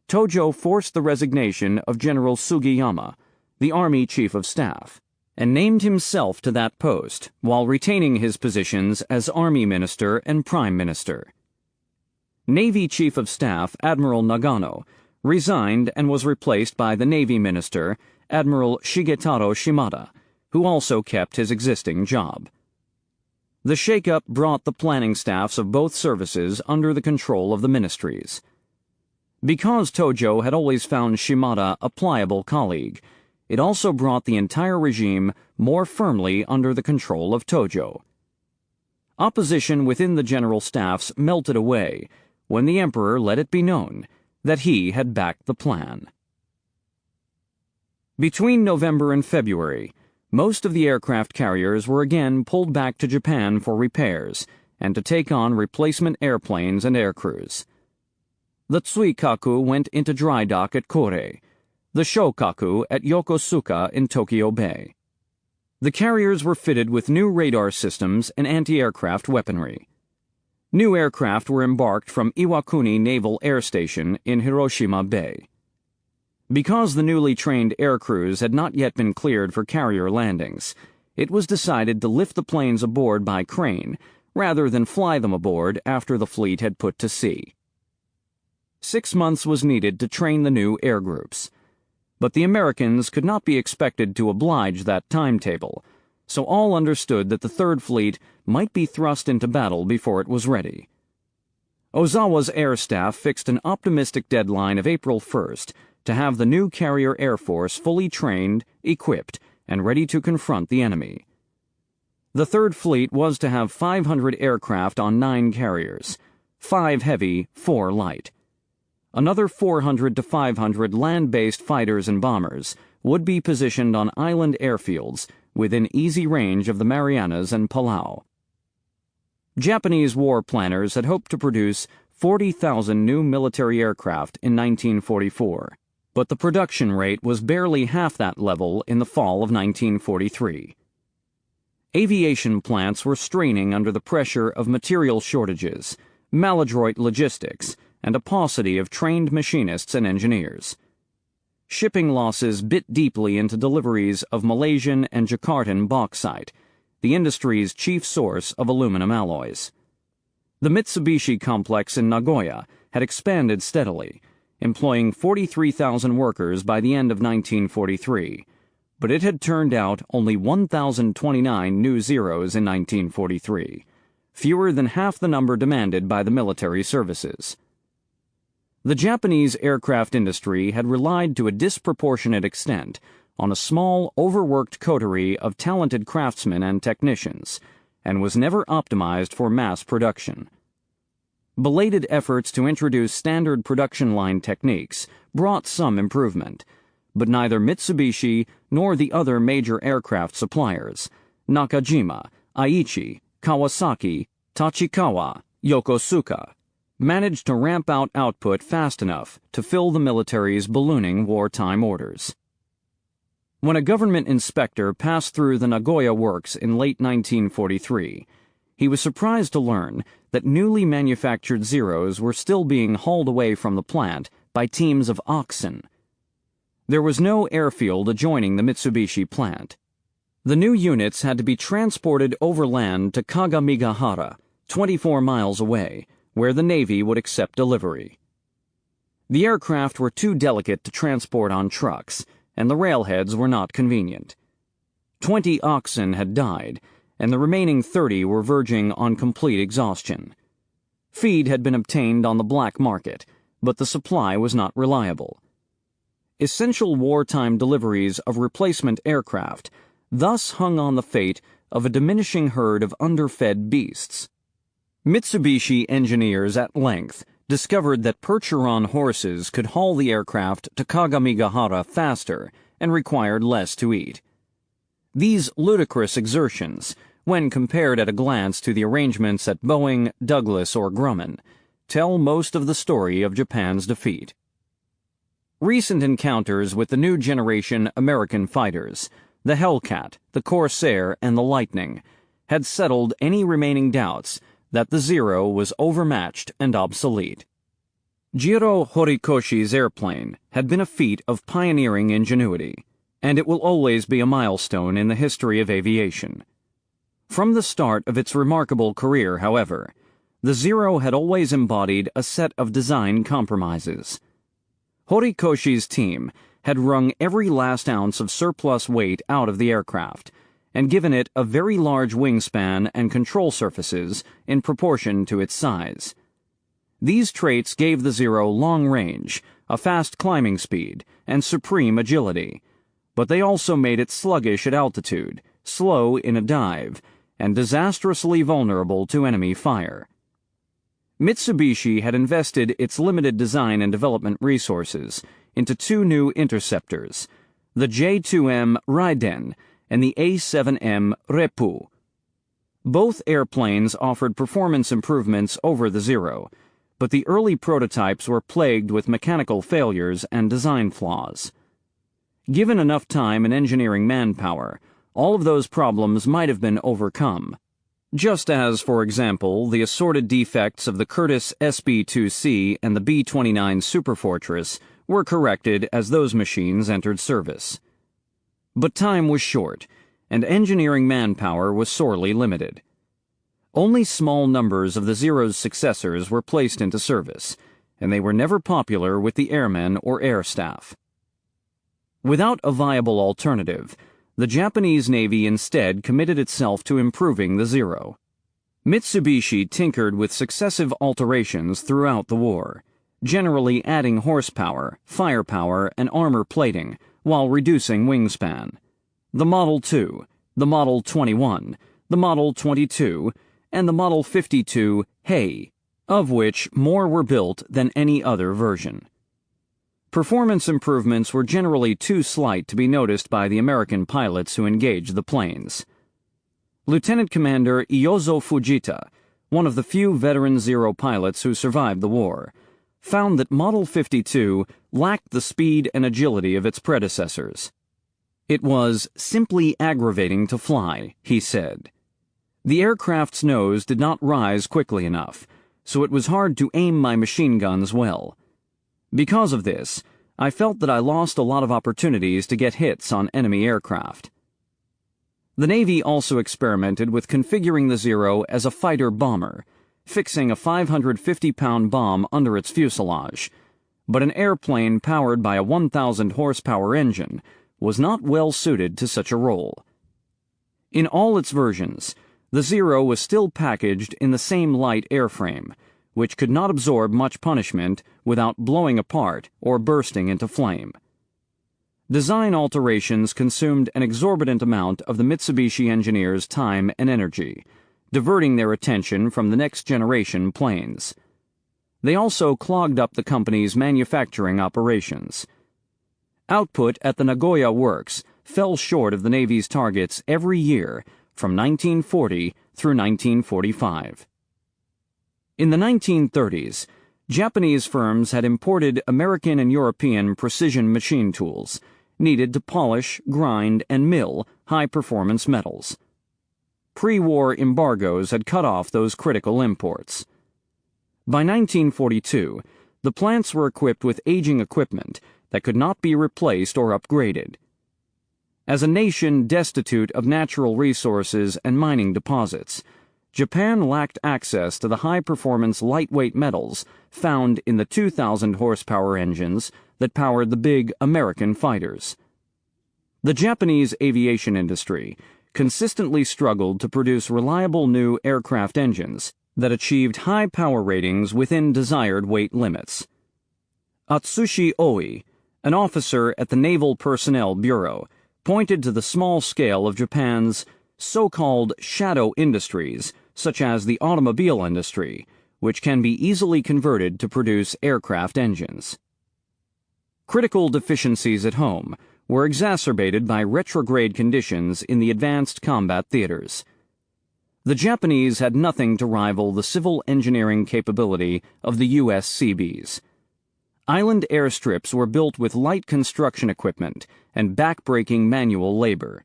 Tojo forced the resignation of General Sugiyama, the Army Chief of Staff, and named himself to that post while retaining his positions as Army Minister and Prime Minister. Navy Chief of Staff Admiral Nagano resigned and was replaced by the Navy Minister Admiral Shigetaro Shimada, who also kept his existing job. The shakeup brought the planning staffs of both services under the control of the ministries. Because Tojo had always found Shimada a pliable colleague, it also brought the entire regime more firmly under the control of Tojo. Opposition within the general staffs melted away when the emperor let it be known that he had backed the plan. Between November and February, most of the aircraft carriers were again pulled back to Japan for repairs and to take on replacement airplanes and aircrews. The Tsuikaku went into dry dock at Kure, the Shokaku at Yokosuka in Tokyo Bay. The carriers were fitted with new radar systems and anti-aircraft weaponry. New aircraft were embarked from Iwakuni Naval Air Station in Hiroshima Bay. Because the newly trained aircrews had not yet been cleared for carrier landings, it was decided to lift the planes aboard by crane rather than fly them aboard after the fleet had put to sea. 6 months was needed to train the new air groups, but the Americans could not be expected to oblige that timetable, so all understood that the Third Fleet might be thrust into battle before it was ready. Ozawa's air staff fixed an optimistic deadline of April 1st to have the new carrier air force fully trained, equipped, and ready to confront the enemy. The Third Fleet was to have 500 aircraft on 9 carriers, 5 heavy, 4 light. Another 400 to 500 land-based fighters and bombers would be positioned on island airfields within easy range of the Marianas and Palau. Japanese war planners had hoped to produce 40,000 new military aircraft in 1944, but the production rate was barely half that level in the fall of 1943. Aviation plants were straining under the pressure of material shortages, maladroit logistics, and a paucity of trained machinists and engineers. Shipping losses bit deeply into deliveries of Malaysian and Jakartan bauxite, the industry's chief source of aluminum alloys. The Mitsubishi complex in Nagoya had expanded steadily, employing 43,000 workers by the end of 1943, but it had turned out only 1,029 new Zeros in 1943, fewer than half the number demanded by the military services. The Japanese aircraft industry had relied to a disproportionate extent on a small, overworked coterie of talented craftsmen and technicians, and was never optimized for mass production. Belated efforts to introduce standard production line techniques brought some improvement, but neither Mitsubishi nor the other major aircraft suppliers, Nakajima, Aichi, Kawasaki, Tachikawa, Yokosuka, managed to ramp out output fast enough to fill the military's ballooning wartime orders. When a government inspector passed through the Nagoya works in late 1943, he was surprised to learn that newly manufactured Zeros were still being hauled away from the plant by teams of oxen. There was no airfield adjoining the Mitsubishi plant. The new units had to be transported overland to Kagamigahara, 24 miles away, where the Navy would accept delivery. The aircraft were too delicate to transport on trucks, and the railheads were not convenient. 20 oxen had died, and the remaining 30 were verging on complete exhaustion. Feed had been obtained on the black market, but the supply was not reliable. Essential wartime deliveries of replacement aircraft thus hung on the fate of a diminishing herd of underfed beasts. Mitsubishi engineers at length discovered that Percheron horses could haul the aircraft to Kagamigahara faster and required less to eat. These ludicrous exertions, when compared at a glance to the arrangements at Boeing, Douglas, or Grumman, tell most of the story of Japan's defeat. Recent encounters with the new generation American fighters, the Hellcat, the Corsair, and the Lightning, had settled any remaining doubts that the Zero was overmatched and obsolete. Jiro Horikoshi's airplane had been a feat of pioneering ingenuity, and it will always be a milestone in the history of aviation. From the start of its remarkable career, however, the Zero had always embodied a set of design compromises. Horikoshi's team had wrung every last ounce of surplus weight out of the aircraft and given it a very large wingspan and control surfaces in proportion to its size. These traits gave the Zero long range, a fast climbing speed, and supreme agility, but they also made it sluggish at altitude, slow in a dive, and disastrously vulnerable to enemy fire. Mitsubishi had invested its limited design and development resources into two new interceptors, the J-2M Raiden and the A-7M Reppu. Both airplanes offered performance improvements over the Zero, but the early prototypes were plagued with mechanical failures and design flaws. Given enough time and engineering manpower, all of those problems might have been overcome, just as, for example, the assorted defects of the Curtiss SB-2C and the B-29 Superfortress were corrected as those machines entered service. But time was short, and engineering manpower was sorely limited. Only small numbers of the Zero's successors were placed into service, and they were never popular with the airmen or air staff. Without a viable alternative, the Japanese Navy instead committed itself to improving the Zero. Mitsubishi tinkered with successive alterations throughout the war, generally adding horsepower, firepower, and armor plating, while reducing wingspan. The Model 2, the Model 21, the Model 22, and the Model 52 Hei, of which more were built than any other version. Performance improvements were generally too slight to be noticed by the American pilots who engaged the planes. Lieutenant Commander Iyozo Fujita, one of the few veteran Zero pilots who survived the war, found that Model 52 lacked the speed and agility of its predecessors. It was simply aggravating to fly, he said. The aircraft's nose did not rise quickly enough, so it was hard to aim my machine guns well. Because of this, I felt that I lost a lot of opportunities to get hits on enemy aircraft. The Navy also experimented with configuring the Zero as a fighter-bomber, fixing a 550-pound bomb under its fuselage, but an airplane powered by a 1,000-horsepower engine was not well suited to such a role. In all its versions, the Zero was still packaged in the same light airframe, which could not absorb much punishment without blowing apart or bursting into flame. Design alterations consumed an exorbitant amount of the Mitsubishi engineers' time and energy, diverting their attention from the next-generation planes. They also clogged up the company's manufacturing operations. Output at the Nagoya works fell short of the Navy's targets every year from 1940 through 1945. In the 1930s, Japanese firms had imported American and European precision machine tools needed to polish, grind, and mill high-performance metals. Pre-war embargoes had cut off those critical imports. By 1942, the plants were equipped with aging equipment that could not be replaced or upgraded. As a nation destitute of natural resources and mining deposits, Japan lacked access to the high-performance lightweight metals found in the 2,000-horsepower engines that powered the big American fighters. The Japanese aviation industry consistently struggled to produce reliable new aircraft engines that achieved high power ratings within desired weight limits. Atsushi Oi, an officer at the Naval Personnel Bureau, pointed to the small scale of Japan's so-called shadow industries, such as the automobile industry, which can be easily converted to produce aircraft engines. Critical deficiencies at home were exacerbated by retrograde conditions in the advanced combat theaters. The Japanese had nothing to rival the civil engineering capability of the U.S. Seabees. Island airstrips were built with light construction equipment and backbreaking manual labor.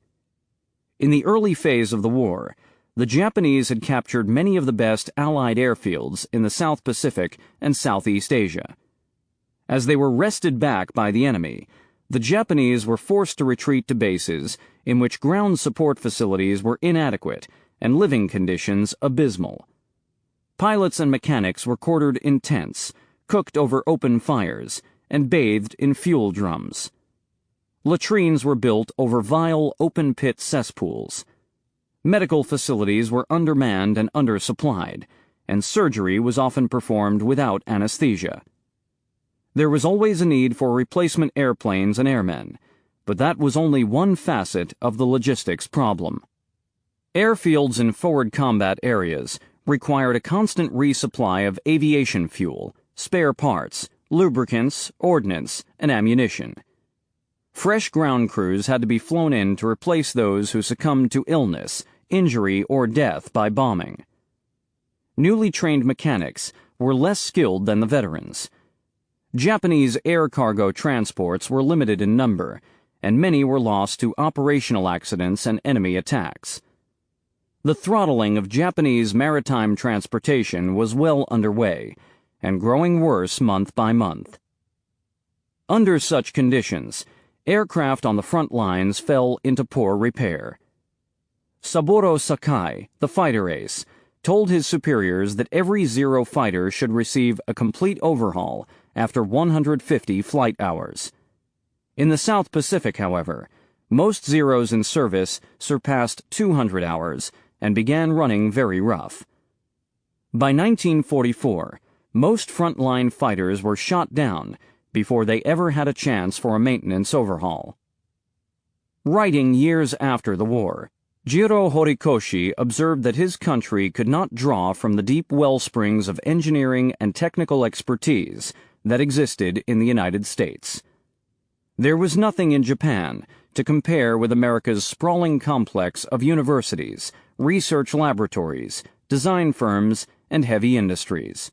In the early phase of the war, the Japanese had captured many of the best Allied airfields in the South Pacific and Southeast Asia. As they were wrested back by the enemy, the Japanese were forced to retreat to bases in which ground support facilities were inadequate and living conditions abysmal. Pilots and mechanics were quartered in tents, cooked over open fires, and bathed in fuel drums. Latrines were built over vile open-pit cesspools. Medical facilities were undermanned and undersupplied, and surgery was often performed without anesthesia. There was always a need for replacement airplanes and airmen, but that was only one facet of the logistics problem. Airfields in forward combat areas required a constant resupply of aviation fuel, spare parts, lubricants, ordnance, and ammunition. Fresh ground crews had to be flown in to replace those who succumbed to illness, injury, or death by bombing. Newly trained mechanics were less skilled than the veterans. Japanese air cargo transports were limited in number, and many were lost to operational accidents and enemy attacks. The throttling of Japanese maritime transportation was well underway, and growing worse month by month. Under such conditions, aircraft on the front lines fell into poor repair. Saburo Sakai, the fighter ace, told his superiors that every Zero fighter should receive a complete overhaul after 150 flight hours. In the South Pacific, however, most Zeros in service surpassed 200 hours and began running very rough. By 1944, most frontline fighters were shot down before they ever had a chance for a maintenance overhaul. Writing years after the war, Jiro Horikoshi observed that his country could not draw from the deep well springs of engineering and technical expertise that existed in the United States. There was nothing in Japan to compare with America's sprawling complex of universities, research laboratories, design firms, and heavy industries.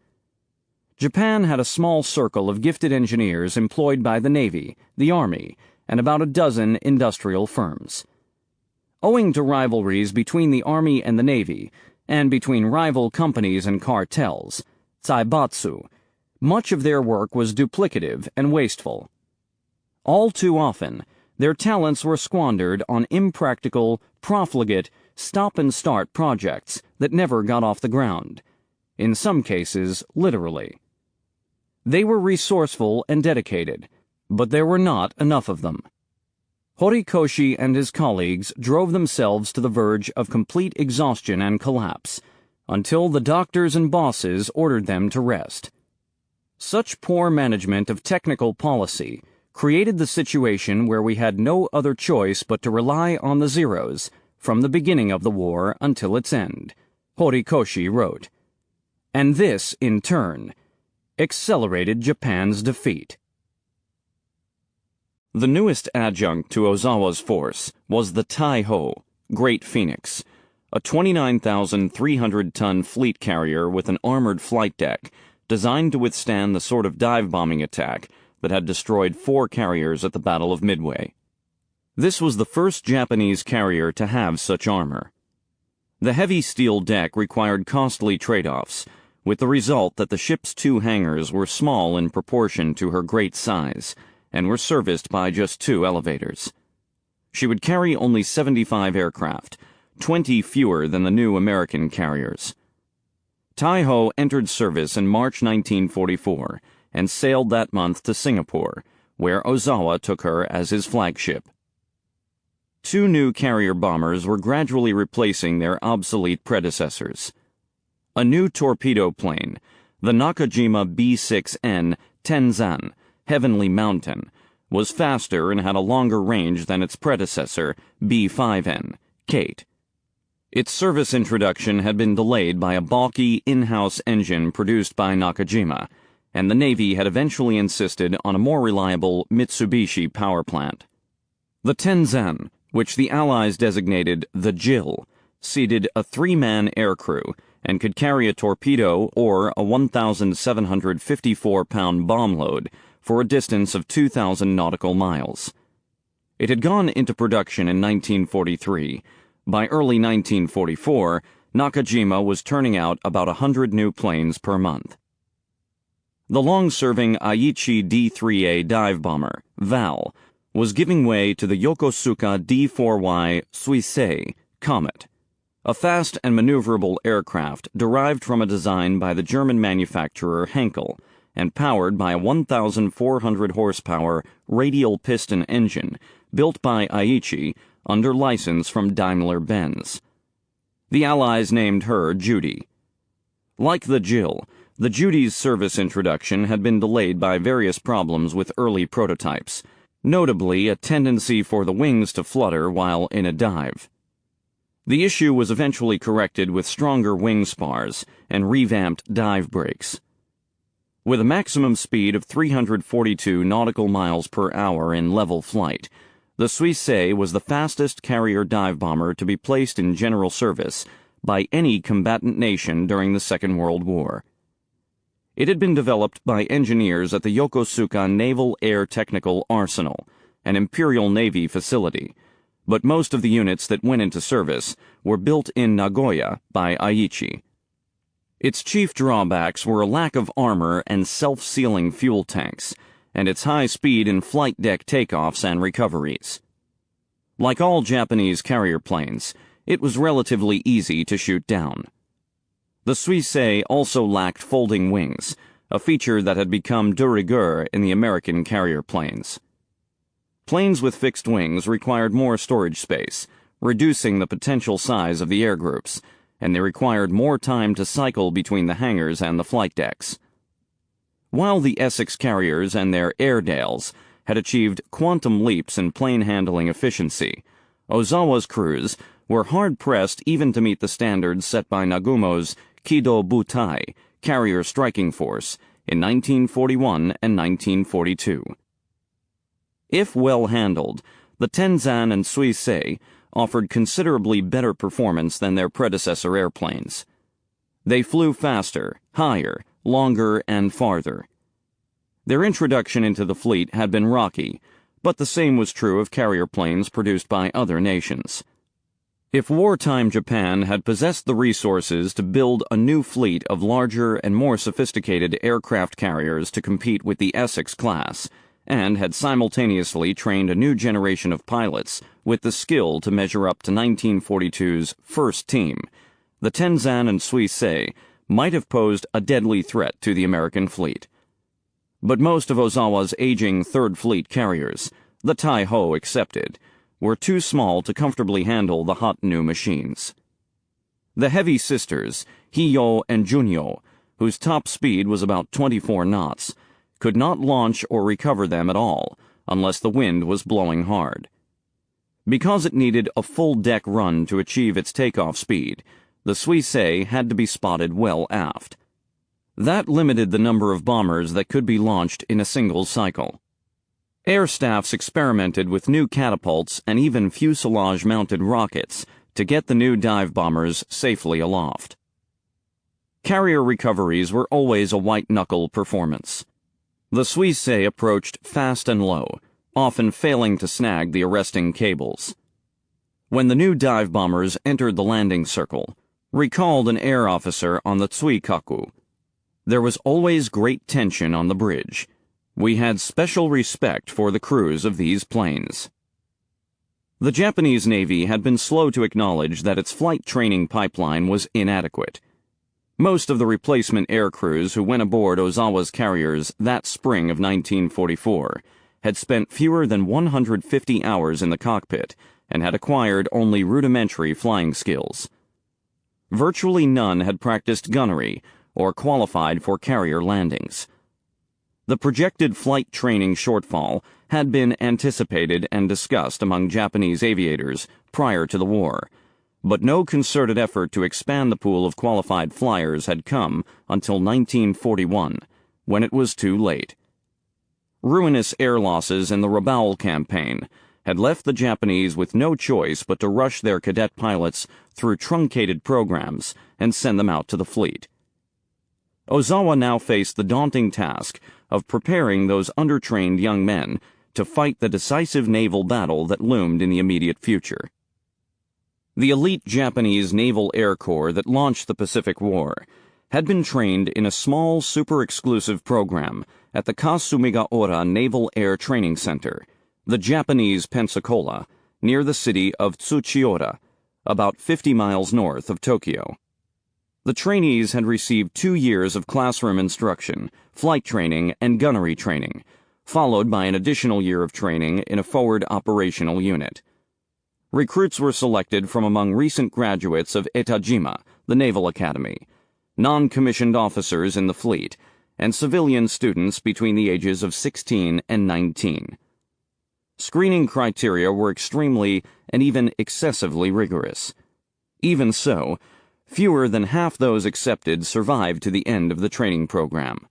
Japan had a small circle of gifted engineers employed by the Navy, the Army, and about a dozen industrial firms. Owing to rivalries between the Army and the Navy, and between rival companies and cartels, zaibatsu, much of their work was duplicative and wasteful. All too often, their talents were squandered on impractical, profligate, stop-and-start projects that never got off the ground, in some cases, literally. They were resourceful and dedicated, but there were not enough of them. Horikoshi and his colleagues drove themselves to the verge of complete exhaustion and collapse, until the doctors and bosses ordered them to rest. Such poor management of technical policy created the situation where we had no other choice but to rely on the Zeros from the beginning of the war until its end, Horikoshi wrote. And this, in turn, accelerated Japan's defeat. The newest adjunct to Ozawa's force was the Tai-Ho, Great Phoenix, a 29,300-ton fleet carrier with an armored flight deck designed to withstand the sort of dive-bombing attack that had destroyed 4 carriers at the Battle of Midway. This was the first Japanese carrier to have such armor. The heavy steel deck required costly trade-offs, with the result that the ship's 2 hangars were small in proportion to her great size, and were serviced by just 2 elevators. She would carry only 75 aircraft, 20 fewer than the new American carriers. Tai-Ho entered service in March 1944 and sailed that month to Singapore, where Ozawa took her as his flagship. Two new carrier bombers were gradually replacing their obsolete predecessors. A new torpedo plane, the Nakajima B-6N Tenzan, Heavenly Mountain, was faster and had a longer range than its predecessor, B-5N, Kate. Its service introduction had been delayed by a balky in-house engine produced by Nakajima, and the Navy had eventually insisted on a more reliable Mitsubishi power plant. The Tenzan, which the Allies designated the Jill, seated a three-man aircrew and could carry a torpedo or a 1,754-pound bomb load for a distance of 2,000 nautical miles. It had gone into production in 1943. By early 1944, Nakajima was turning out about 100 new planes per month. The long-serving Aichi D-3A dive bomber, Val, was giving way to the Yokosuka D-4Y Suisei Comet, a fast and maneuverable aircraft derived from a design by the German manufacturer Henkel and powered by a 1,400 horsepower radial piston engine built by Aichi under license from Daimler-Benz. The Allies named her Judy. Like the Jill, the Judy's service introduction had been delayed by various problems with early prototypes, notably a tendency for the wings to flutter while in a dive. The issue was eventually corrected with stronger wing spars and revamped dive brakes. With a maximum speed of 342 nautical miles per hour in level flight, the Suisei was the fastest carrier dive bomber to be placed in general service by any combatant nation during the Second World War. It had been developed by engineers at the Yokosuka Naval Air Technical Arsenal, an Imperial Navy facility, but most of the units that went into service were built in Nagoya by Aichi. Its chief drawbacks were a lack of armor and self-sealing fuel tanks, and its high speed in flight deck takeoffs and recoveries. Like all Japanese carrier planes, it was relatively easy to shoot down. The Suisei also lacked folding wings, a feature that had become de rigueur in the American carrier planes. Planes with fixed wings required more storage space, reducing the potential size of the air groups, and they required more time to cycle between the hangars and the flight decks. While the Essex carriers and their Airedales had achieved quantum leaps in plane handling efficiency, Ozawa's crews were hard-pressed even to meet the standards set by Nagumo's Kido Butai, carrier striking force, in 1941 and 1942. If well handled, the Tenzan and Suisei offered considerably better performance than their predecessor airplanes. They flew faster, higher, longer, and farther. Their introduction into the fleet had been rocky, but the same was true of carrier planes produced by other nations. If wartime Japan had possessed the resources to build a new fleet of larger and more sophisticated aircraft carriers to compete with the Essex class, and had simultaneously trained a new generation of pilots with the skill to measure up to 1942's first team, the Tenzan and Suisei might have posed a deadly threat to the American fleet. But most of Ozawa's aging Third Fleet carriers, the Tai-Ho excepted, were too small to comfortably handle the hot new machines. The heavy sisters, Hiyo and Junyo, whose top speed was about 24 knots, could not launch or recover them at all unless the wind was blowing hard. Because it needed a full deck run to achieve its takeoff speed, the Suisei had to be spotted well aft. That limited the number of bombers that could be launched in a single cycle. Air staffs experimented with new catapults and even fuselage-mounted rockets to get the new dive bombers safely aloft. Carrier recoveries were always a white-knuckle performance. The Suisei approached fast and low, often failing to snag the arresting cables. When the new dive bombers entered the landing circle, recalled an air officer on the Tsuikaku, there was always great tension on the bridge. We had special respect for the crews of these planes. The Japanese Navy had been slow to acknowledge that its flight training pipeline was inadequate. Most of the replacement air crews who went aboard Ozawa's carriers that spring of 1944 had spent fewer than 150 hours in the cockpit and had acquired only rudimentary flying skills. Virtually none had practiced gunnery or qualified for carrier landings. The projected flight training shortfall had been anticipated and discussed among Japanese aviators prior to the war, but no concerted effort to expand the pool of qualified flyers had come until 1941, when it was too late. Ruinous air losses in the Naval campaign had left the Japanese with no choice but to rush their cadet pilots through truncated programs and send them out to the fleet. Ozawa now faced the daunting task of preparing those undertrained young men to fight the decisive naval battle that loomed in the immediate future. The elite Japanese Naval Air Corps that launched the Pacific War had been trained in a small super-exclusive program at the Kasumigaura Naval Air Training Center, the Japanese Pensacola, near the city of Tsuchiura, about 50 miles north of Tokyo. The trainees had received 2 years of classroom instruction, flight training, and gunnery training, followed by an additional year of training in a forward operational unit. Recruits were selected from among recent graduates of Etajima, the Naval Academy, non-commissioned officers in the fleet, and civilian students between the ages of 16 and 19. Screening criteria were extremely and even excessively rigorous. Even so, fewer than half those accepted survived to the end of the training program.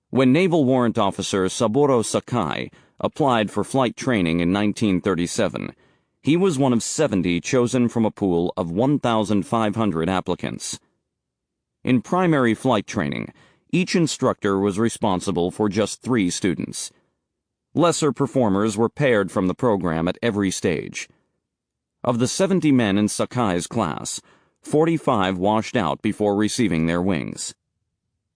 When Naval Warrant Officer Saburo Sakai applied for flight training in 1937, he was one of 70 chosen from a pool of 1,500 applicants. In primary flight training, each instructor was responsible for just 3 students. Lesser performers were paired from the program at every stage. Of the 70 men in Sakai's class, 45 washed out before receiving their wings.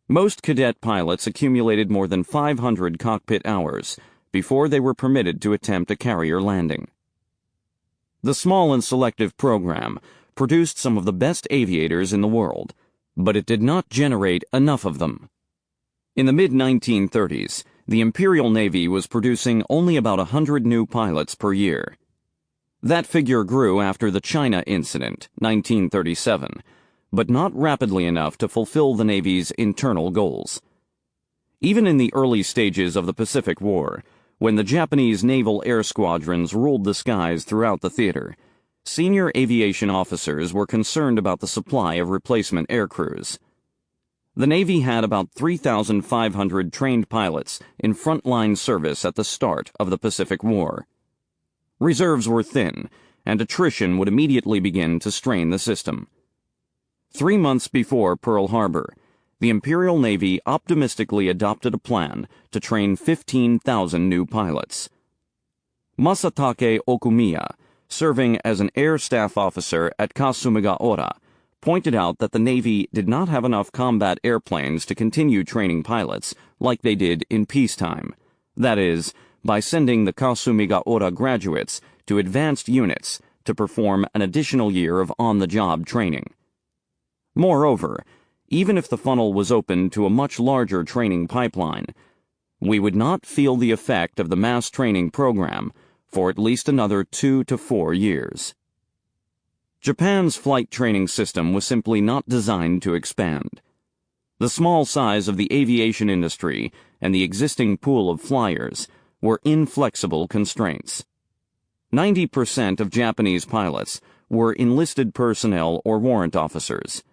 Most cadet pilots accumulated more than 500 cockpit hours before they were permitted to attempt a carrier landing. The small and selective program produced some of the best aviators in the world, but it did not generate enough of them. In the mid-1930s, the Imperial Navy was producing only about 100 new pilots per year. That figure grew after the China incident, 1937, but not rapidly enough to fulfill the Navy's internal goals. Even in the early stages of the Pacific War, when the Japanese naval air squadrons ruled the skies throughout the theater, senior aviation officers were concerned about the supply of replacement air crews. The Navy had about 3,500 trained pilots in frontline service at the start of the Pacific War. Reserves were thin, and attrition would immediately begin to strain the system. 3 months before Pearl Harbor, the Imperial Navy optimistically adopted a plan to train 15,000 new pilots. Masatake Okumiya, serving as an air staff officer at Kasumigaura, pointed out that the Navy did not have enough combat airplanes to continue training pilots like they did in peacetime, that is, by sending the Kasumigaura graduates to advanced units to perform an additional year of on-the-job training. Moreover, even if the funnel was open to a much larger training pipeline, we would not feel the effect of the mass training program for at least another 2 to 4 years. Japan's flight training system was simply not designed to expand. The small size of the aviation industry and the existing pool of flyers were inflexible constraints. 90% of Japanese pilots were enlisted personnel or warrant officers.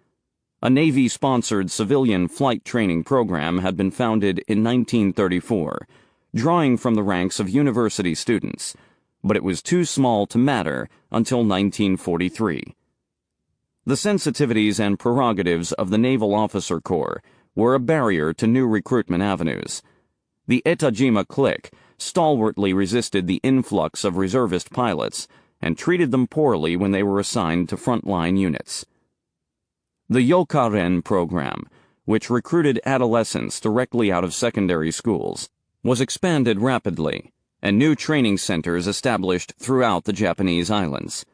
A Navy-sponsored civilian flight training program had been founded in 1934, drawing from the ranks of university students, but it was too small to matter until 1943. The sensitivities and prerogatives of the Naval Officer Corps were a barrier to new recruitment avenues. The Etajima clique stalwartly resisted the influx of reservist pilots and treated them poorly when they were assigned to frontline units. The Yokaren program, which recruited adolescents directly out of secondary schools, was expanded rapidly, and new training centers established throughout the Japanese islands.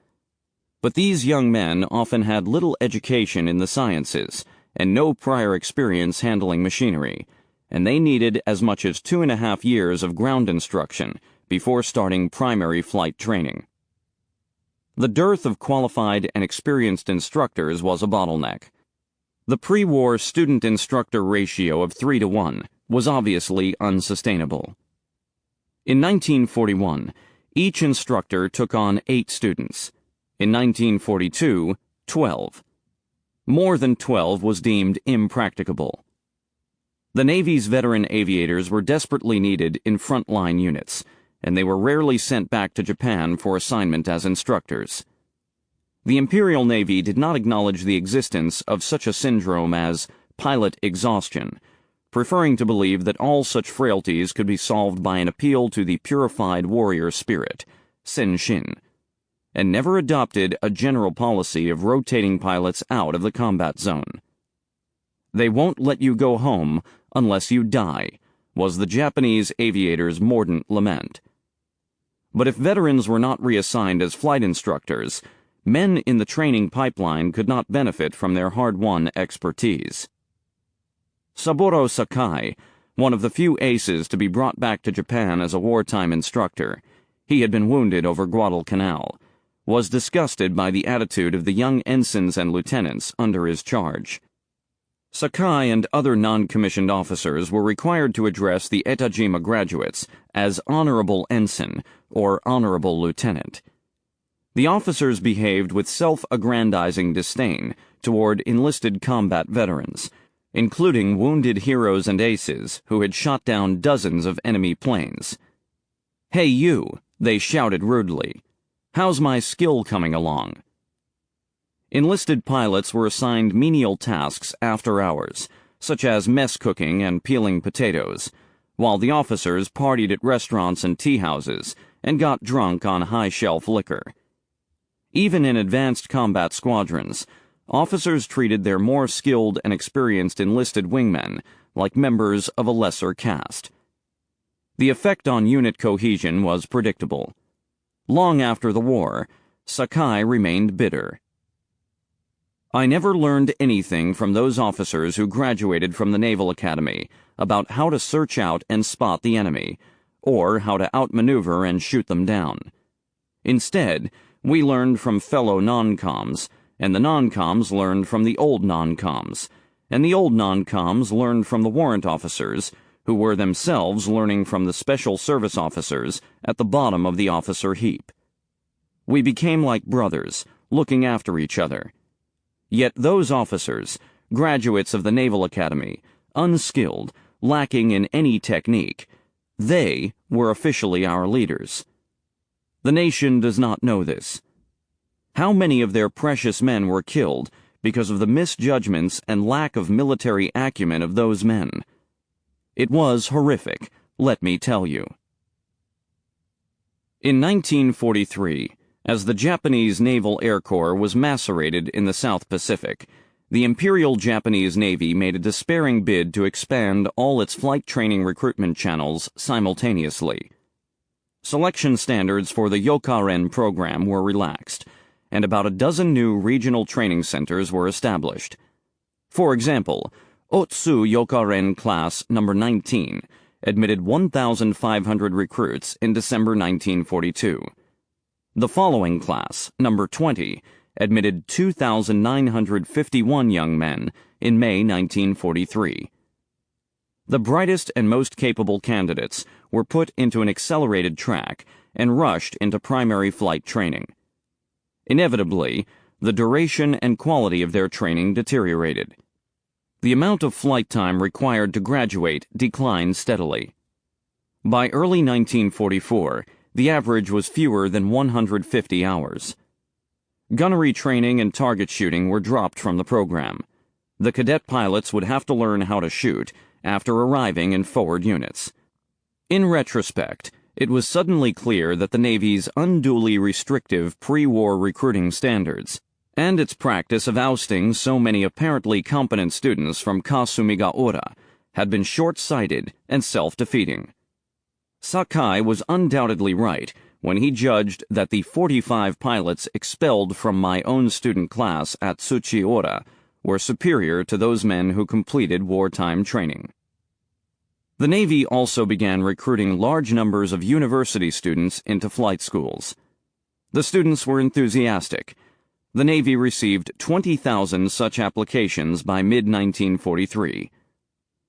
But these young men often had little education in the sciences and no prior experience handling machinery, and they needed as much as 2.5 years of ground instruction before starting primary flight training. The dearth of qualified and experienced instructors was a bottleneck. The pre-war student-instructor ratio of 3-to-1 was obviously unsustainable. In 1941, each instructor took on 8 students. In 1942, 12. More than 12 was deemed impracticable. The Navy's veteran aviators were desperately needed in frontline units, and they were rarely sent back to Japan for assignment as instructors. The Imperial Navy did not acknowledge the existence of such a syndrome as pilot exhaustion, preferring to believe that all such frailties could be solved by an appeal to the purified warrior spirit, senshin, and never adopted a general policy of rotating pilots out of the combat zone. "They won't let you go home unless you die," was the Japanese aviators' mordant lament. But if veterans were not reassigned as flight instructors, men in the training pipeline could not benefit from their hard-won expertise. Saburo Sakai, one of the few aces to be brought back to Japan as a wartime instructor, he had been wounded over Guadalcanal, was disgusted by the attitude of the young ensigns and lieutenants under his charge. Sakai and other non-commissioned officers were required to address the Etajima graduates as Honorable Ensign or Honorable Lieutenant. The officers behaved with self-aggrandizing disdain toward enlisted combat veterans, including wounded heroes and aces who had shot down dozens of enemy planes. "Hey you," they shouted rudely. "How's my skill coming along?" Enlisted pilots were assigned menial tasks after hours, such as mess cooking and peeling potatoes, while the officers partied at restaurants and tea houses and got drunk on high-shelf liquor. Even in advanced combat squadrons, officers treated their more skilled and experienced enlisted wingmen like members of a lesser caste. The effect on unit cohesion was predictable. Long after the war, Sakai remained bitter. "I never learned anything from those officers who graduated from the Naval Academy about how to search out and spot the enemy, or how to outmaneuver and shoot them down. Instead, we learned from fellow non-coms, and the non-coms learned from the old non-coms, and the old non-coms learned from the warrant officers, who were themselves learning from the special service officers at the bottom of the officer heap. We became like brothers, looking after each other. Yet those officers, graduates of the Naval Academy, unskilled, lacking in any technique, they were officially our leaders. The nation does not know this. How many of their precious men were killed because of the misjudgments and lack of military acumen of those men? It was horrific, let me tell you." In 1943, as the Japanese Naval Air Corps was macerated in the South Pacific, the Imperial Japanese Navy made a despairing bid to expand all its flight training recruitment channels simultaneously. Selection standards for the Yokaren program were relaxed, and about a dozen new regional training centers were established. For example, Otsu Yokaren Class No. 19 admitted 1,500 recruits in December 1942. The following class, No. 20, admitted 2,951 young men in May 1943. The brightest and most capable candidates were put into an accelerated track and rushed into primary flight training. Inevitably, the duration and quality of their training deteriorated. The amount of flight time required to graduate declined steadily. By early 1944, the average was fewer than 150 hours. Gunnery training and target shooting were dropped from the program. The cadet pilots would have to learn how to shoot after arriving in forward units. In retrospect, it was suddenly clear that the Navy's unduly restrictive pre-war recruiting standards and its practice of ousting so many apparently competent students from Kasumigaura had been short-sighted and self-defeating. Sakai was undoubtedly right when he judged that the 45 pilots expelled from my own student class at Tsuchiura were superior to those men who completed wartime training. The Navy also began recruiting large numbers of university students into flight schools. The students were enthusiastic. The Navy received 20,000 such applications by mid-1943.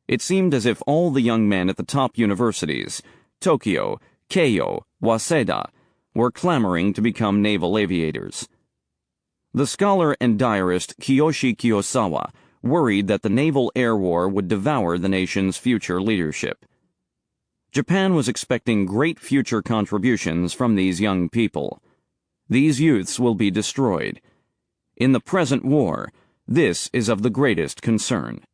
It seemed as if all the young men at the top universities, Tokyo, Keio, Waseda, were clamoring to become naval aviators. The scholar and diarist Kiyoshi Kurosawa worried that the naval air war would devour the nation's future leadership. Japan was expecting great future contributions from these young people. These youths will be destroyed. In the present war, this is of the greatest concern.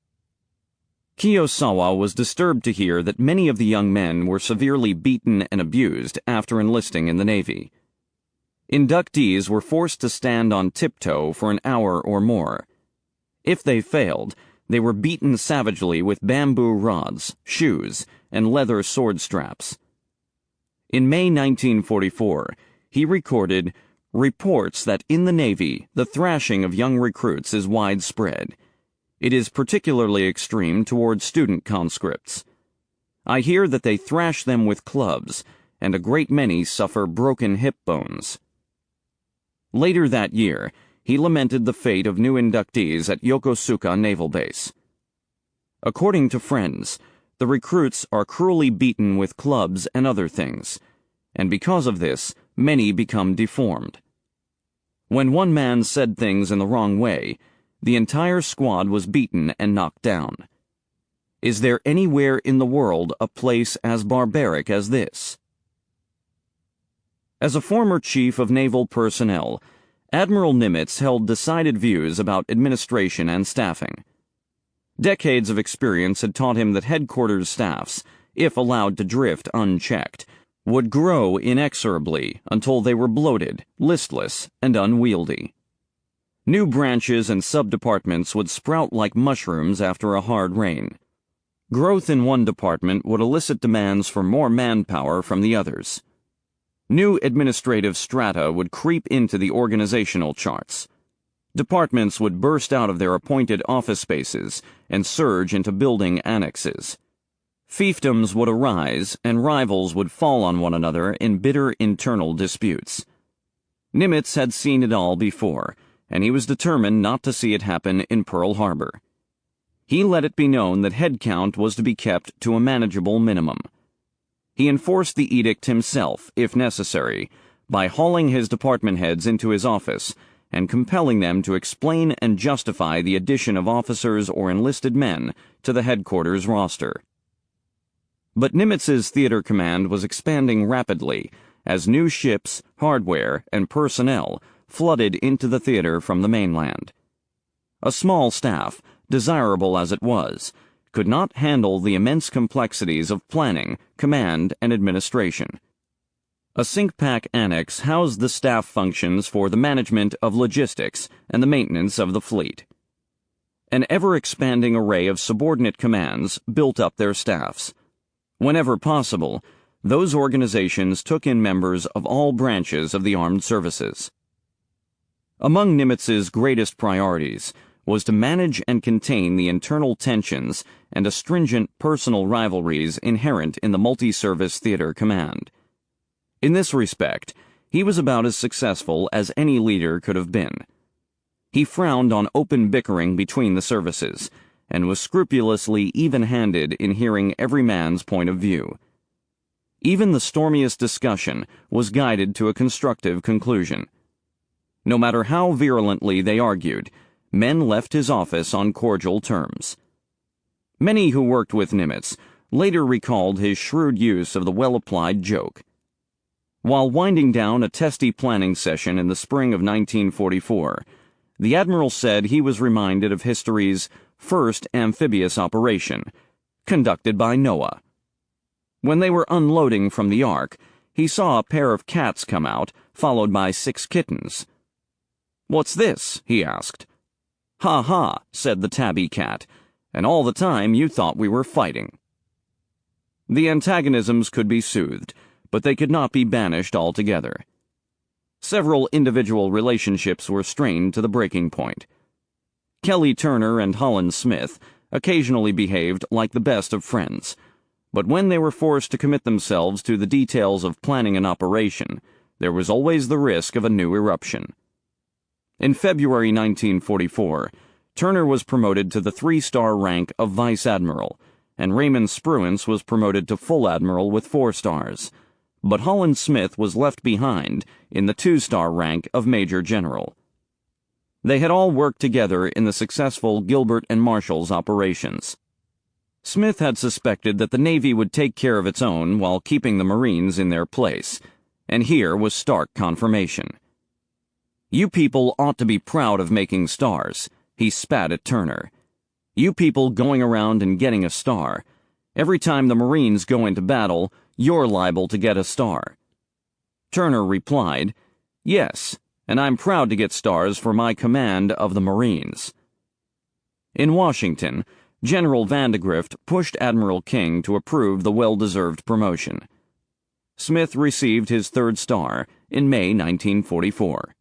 Kurosawa was disturbed to hear that many of the young men were severely beaten and abused after enlisting in the Navy. Inductees were forced to stand on tiptoe for an hour or more. If they failed, they were beaten savagely with bamboo rods, shoes, and leather sword straps. In May 1944, he recorded reports that in the Navy, the thrashing of young recruits is widespread. It is particularly extreme toward student conscripts. I hear that they thrash them with clubs, and a great many suffer broken hip bones. Later that year, he lamented the fate of new inductees at Yokosuka Naval Base. According to friends, the recruits are cruelly beaten with clubs and other things, and because of this, many become deformed. When one man said things in the wrong way, the entire squad was beaten and knocked down. Is there anywhere in the world a place as barbaric as this? As a former chief of naval personnel, Admiral Nimitz held decided views about administration and staffing. Decades of experience had taught him that headquarters staffs, if allowed to drift unchecked, would grow inexorably until they were bloated, listless, and unwieldy. New branches and sub-departments would sprout like mushrooms after a hard rain. Growth in one department would elicit demands for more manpower from the others. New administrative strata would creep into the organizational charts. Departments would burst out of their appointed office spaces and surge into building annexes. Fiefdoms would arise, and rivals would fall on one another in bitter internal disputes. Nimitz had seen it all before, and he was determined not to see it happen in Pearl Harbor. He let it be known that headcount was to be kept to a manageable minimum. He enforced the edict himself, if necessary, by hauling his department heads into his office and compelling them to explain and justify the addition of officers or enlisted men to the headquarters roster. But Nimitz's theater command was expanding rapidly as new ships, hardware, and personnel flooded into the theater from the mainland. A small staff, desirable as it was, could not handle the immense complexities of planning, command, and administration. A sink-pack annex housed the staff functions for the management of logistics and the maintenance of the fleet. An ever-expanding array of subordinate commands built up their staffs. Whenever possible, those organizations took in members of all branches of the armed services. Among Nimitz's greatest priorities was to manage and contain the internal tensions and astringent personal rivalries inherent in the multi-service theater command. In this respect, he was about as successful as any leader could have been. He frowned on open bickering between the services, and was scrupulously even-handed in hearing every man's point of view. Even the stormiest discussion was guided to a constructive conclusion. No matter how virulently they argued, men left his office on cordial terms. Many who worked with Nimitz later recalled his shrewd use of the well-applied joke. While winding down a testy planning session in the spring of 1944, the Admiral said he was reminded of history's first amphibious operation, conducted by Noah. When they were unloading from the Ark, he saw a pair of cats come out, followed by 6 kittens. "What's this?" he asked. "Ha ha," said the tabby cat, "and all the time you thought we were fighting." The antagonisms could be soothed, but they could not be banished altogether. Several individual relationships were strained to the breaking point. Kelly Turner and Holland Smith occasionally behaved like the best of friends, but when they were forced to commit themselves to the details of planning an operation, there was always the risk of a new eruption. In February 1944, Turner was promoted to the 3-star rank of Vice Admiral, and Raymond Spruance was promoted to Full Admiral with 4 stars, but Holland Smith was left behind in the 2-star rank of Major General. They had all worked together in the successful Gilbert and Marshall's operations. Smith had suspected that the Navy would take care of its own while keeping the Marines in their place, and here was stark confirmation. "You people ought to be proud of making stars," he spat at Turner. "You people going around and getting a star. Every time the Marines go into battle, you're liable to get a star." Turner replied, "Yes, and I'm proud to get stars for my command of the Marines." In Washington, General Vandegrift pushed Admiral King to approve the well-deserved promotion. Smith received his 3rd star in May 1944.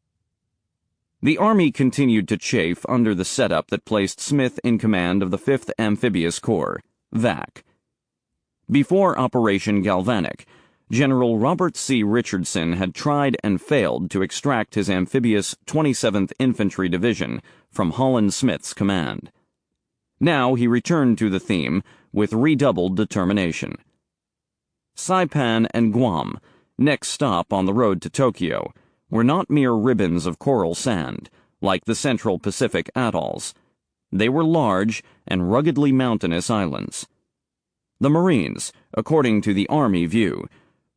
The Army continued to chafe under the setup that placed Smith in command of the 5th Amphibious Corps, VAC. Before Operation Galvanic, General Robert C. Richardson had tried and failed to extract his amphibious 27th Infantry Division from Holland Smith's command. Now he returned to the theme with redoubled determination. Saipan and Guam, next stop on the road to Tokyo, were not mere ribbons of coral sand, like the Central Pacific atolls. They were large and ruggedly mountainous islands. The Marines, according to the Army view,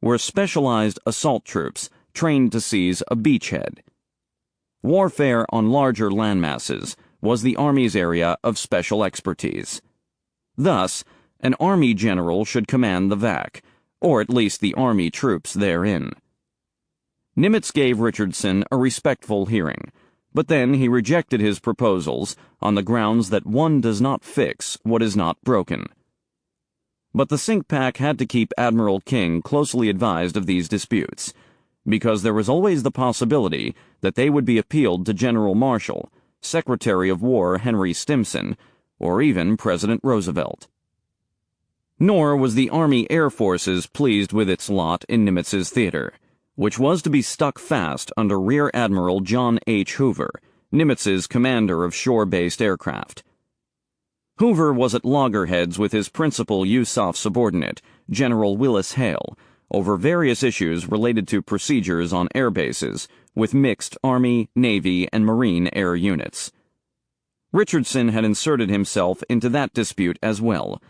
were specialized assault troops trained to seize a beachhead. Warfare on larger landmasses was the Army's area of special expertise. Thus, an Army general should command the VAC, or at least the Army troops therein. Nimitz gave Richardson a respectful hearing, but then he rejected his proposals on the grounds that one does not fix what is not broken. But the SINCPAC had to keep Admiral King closely advised of these disputes, because there was always the possibility that they would be appealed to General Marshall, Secretary of War Henry Stimson, or even President Roosevelt. Nor was the Army Air Forces pleased with its lot in Nimitz's theater, which was to be stuck fast under Rear Admiral John H. Hoover, Nimitz's commander of shore-based aircraft. Hoover was at loggerheads with his principal USAF subordinate, General Willis Hale, over various issues related to procedures on air bases with mixed Army, Navy, and Marine air units. Richardson had inserted himself into that dispute as well,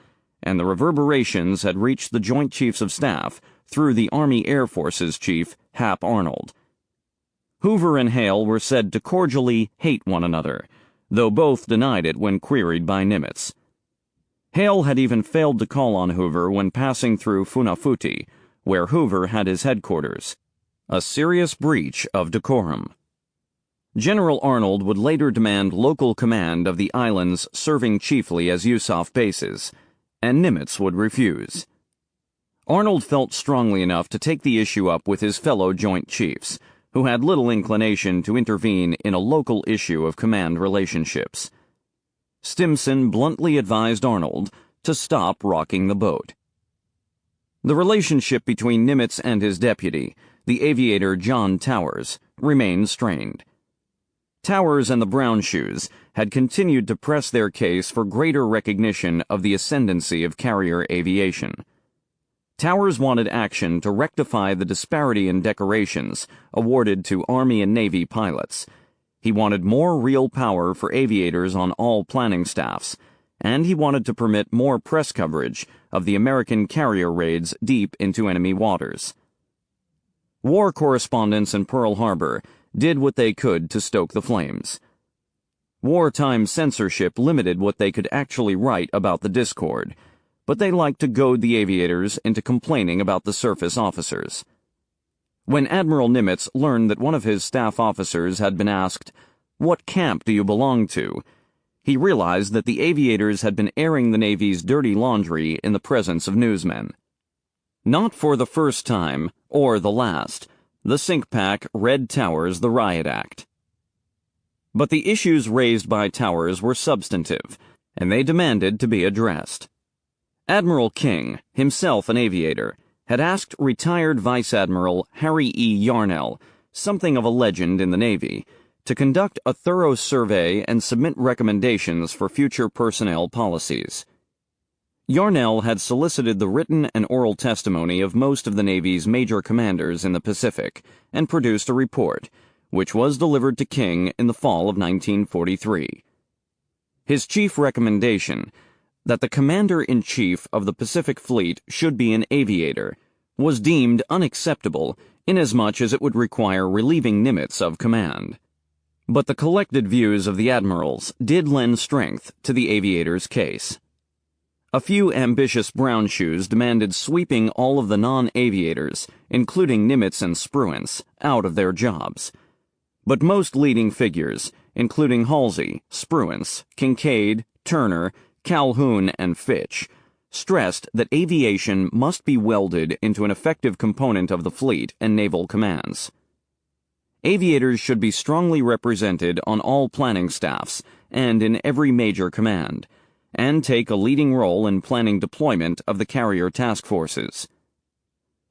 and the reverberations had reached the Joint Chiefs of Staff through the Army Air Forces Chief, Hap Arnold. Hoover and Hale were said to cordially hate one another, though both denied it when queried by Nimitz. Hale had even failed to call on Hoover when passing through Funafuti, where Hoover had his headquarters, a serious breach of decorum. General Arnold would later demand local command of the islands serving chiefly as USAF bases, and Nimitz would refuse. Arnold felt strongly enough to take the issue up with his fellow Joint Chiefs, who had little inclination to intervene in a local issue of command relationships. Stimson bluntly advised Arnold to stop rocking the boat. The relationship between Nimitz and his deputy, the aviator John Towers, remained strained. Towers and the Brown Shoes had continued to press their case for greater recognition of the ascendancy of carrier aviation. Towers wanted action to rectify the disparity in decorations awarded to Army and Navy pilots. He wanted more real power for aviators on all planning staffs, and he wanted to permit more press coverage of the American carrier raids deep into enemy waters. War correspondents in Pearl Harbor did what they could to stoke the flames. Wartime censorship limited what they could actually write about the discord, but they liked to goad the aviators into complaining about the surface officers. When Admiral Nimitz learned that one of his staff officers had been asked, "What camp do you belong to?" he realized that the aviators had been airing the Navy's dirty laundry in the presence of newsmen. Not for the first time, or the last, the SINCPAC read Towers the Riot Act. But the issues raised by Towers were substantive, and they demanded to be addressed. Admiral King, himself an aviator, had asked retired Vice Admiral Harry E. Yarnell, something of a legend in the Navy, to conduct a thorough survey and submit recommendations for future personnel policies. Yarnell had solicited the written and oral testimony of most of the Navy's major commanders in the Pacific and produced a report, which was delivered to King in the fall of 1943. His chief recommendation, that the Commander-in-Chief of the Pacific Fleet should be an aviator, was deemed unacceptable inasmuch as it would require relieving Nimitz of command. But the collected views of the admirals did lend strength to the aviator's case. A few ambitious brown shoes demanded sweeping all of the non-aviators, including Nimitz and Spruance, out of their jobs. But most leading figures, including Halsey, Spruance, Kincaid, Turner, Calhoun, and Fitch, stressed that aviation must be welded into an effective component of the fleet and naval commands. Aviators should be strongly represented on all planning staffs and in every major command, and take a leading role in planning deployment of the carrier task forces.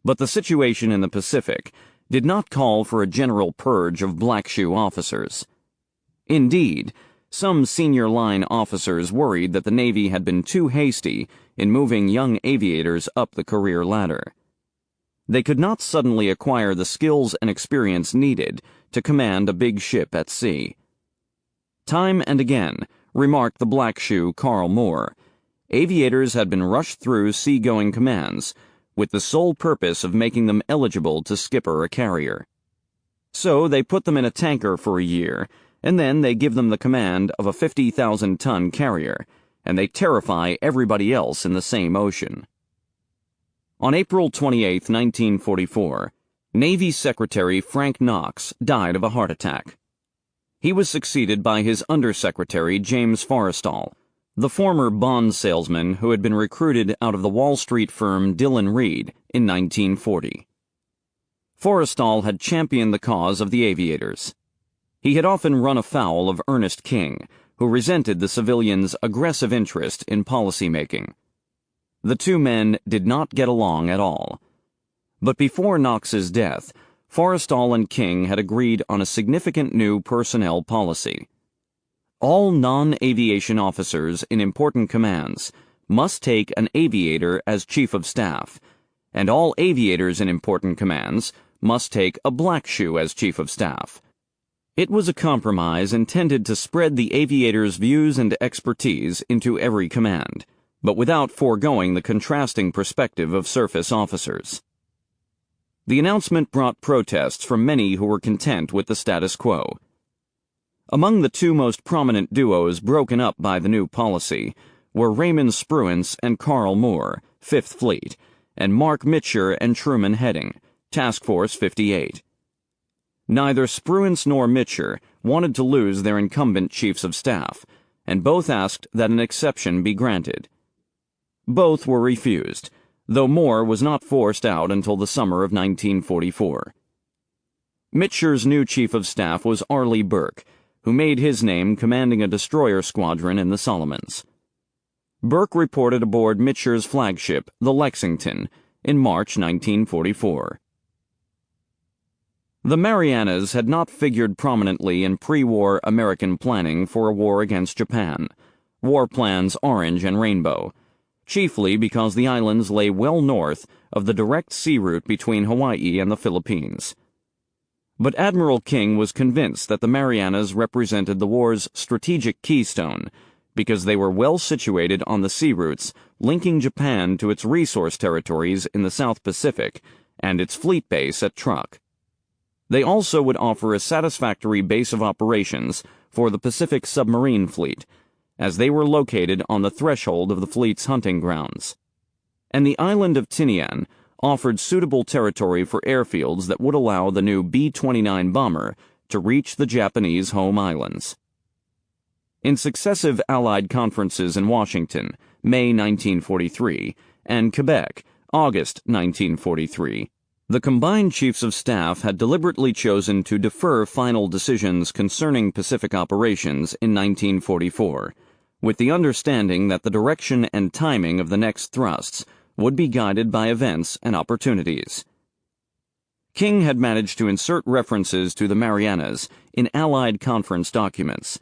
But the situation in the Pacific did not call for a general purge of black shoe officers. Indeed, some senior line officers worried that the Navy had been too hasty in moving young aviators up the career ladder. They could not suddenly acquire the skills and experience needed to command a big ship at sea. Time and again, remarked the black shoe Carl Moore, aviators had been rushed through seagoing commands with the sole purpose of making them eligible to skipper a carrier. So they put them in a tanker for a year, and then they give them the command of a 50,000-ton carrier, and they terrify everybody else in the same ocean. On April 28, 1944, Navy Secretary Frank Knox died of a heart attack. He was succeeded by his Undersecretary James Forrestal, the former bond salesman who had been recruited out of the Wall Street firm Dillon Reed in 1940. Forrestal had championed the cause of the aviators. He had often run afoul of Ernest King, who resented the civilians' aggressive interest in policy-making. The two men did not get along at all. But before Knox's death, Forrestal and King had agreed on a significant new personnel policy. All non-aviation officers in important commands must take an aviator as chief of staff, and all aviators in important commands must take a black shoe as chief of staff. It was a compromise intended to spread the aviators' views and expertise into every command, but without foregoing the contrasting perspective of surface officers. The announcement brought protests from many who were content with the status quo. Among the two most prominent duos broken up by the new policy were Raymond Spruance and Carl Moore, 5th Fleet, and Mark Mitscher and Truman Heading, Task Force 58. Neither Spruance nor Mitscher wanted to lose their incumbent chiefs of staff, and both asked that an exception be granted. Both were refused, though Moore was not forced out until the summer of 1944. Mitscher's new chief of staff was Arleigh Burke, who made his name commanding a destroyer squadron in the Solomons. Burke reported aboard Mitscher's flagship, the Lexington, in March 1944. The Marianas had not figured prominently in pre-war American planning for a war against Japan, War Plans Orange and Rainbow, chiefly because the islands lay well north of the direct sea route between Hawaii and the Philippines. But Admiral King was convinced that the Marianas represented the war's strategic keystone because they were well situated on the sea routes linking Japan to its resource territories in the South Pacific and its fleet base at Truk. They also would offer a satisfactory base of operations for the Pacific submarine fleet, as they were located on the threshold of the fleet's hunting grounds. And the island of Tinian offered suitable territory for airfields that would allow the new B-29 bomber to reach the Japanese home islands. In successive Allied conferences in Washington, May 1943, and Quebec, August 1943, the combined chiefs of staff had deliberately chosen to defer final decisions concerning Pacific operations in 1944, with the understanding that the direction and timing of the next thrusts would be guided by events and opportunities. King had managed to insert references to the Marianas in Allied conference documents,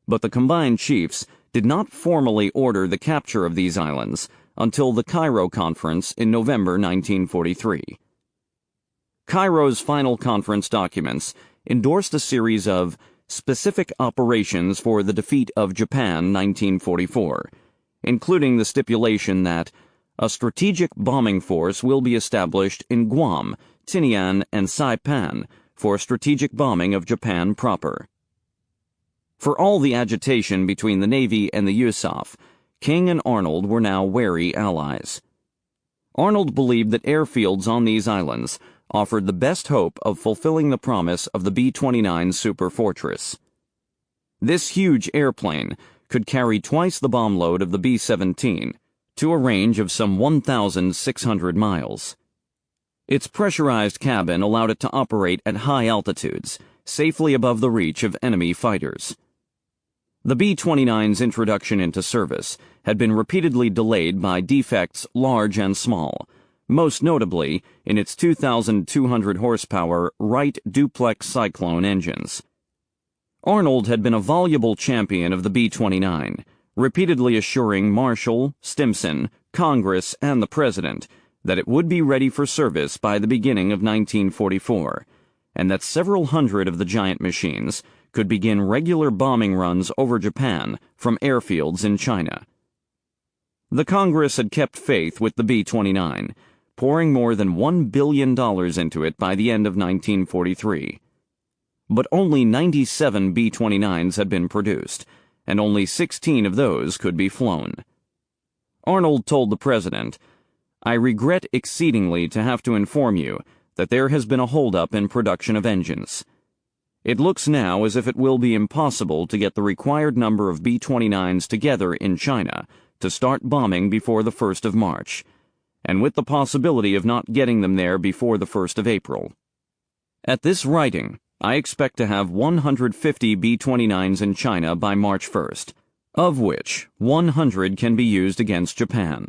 but the combined chiefs did not formally order the capture of these islands until the Cairo Conference in November 1943. Cairo's final conference documents endorsed a series of specific operations for the defeat of Japan 1944, including the stipulation that a strategic bombing force will be established in Guam, Tinian, and Saipan for strategic bombing of Japan proper. For all the agitation between the Navy and the USAF, King and Arnold were now wary allies. Arnold believed that airfields on these islands offered the best hope of fulfilling the promise of the B-29 Superfortress. This huge airplane could carry twice the bomb load of the B-17 to a range of some 1,600 miles. Its pressurized cabin allowed it to operate at high altitudes, safely above the reach of enemy fighters. The B-29's introduction into service had been repeatedly delayed by defects large and small, most notably in its 2,200 horsepower Wright duplex Cyclone engines. Arnold had been a voluble champion of the B-29, repeatedly assuring Marshall, Stimson, Congress, and the President that it would be ready for service by the beginning of 1944, and that several hundred of the giant machines could begin regular bombing runs over Japan from airfields in China. The Congress had kept faith with the B-29, pouring more than $1 billion into it by the end of 1943. But only 97 B-29s had been produced, and only 16 of those could be flown. Arnold told the President, "I regret exceedingly to have to inform you that there has been a holdup in production of engines. It looks now as if it will be impossible to get the required number of B-29s together in China to start bombing before the 1st of March, and with the possibility of not getting them there before the 1st of April. At this writing, I expect to have 150 B-29s in China by March 1st, of which 100 can be used against Japan."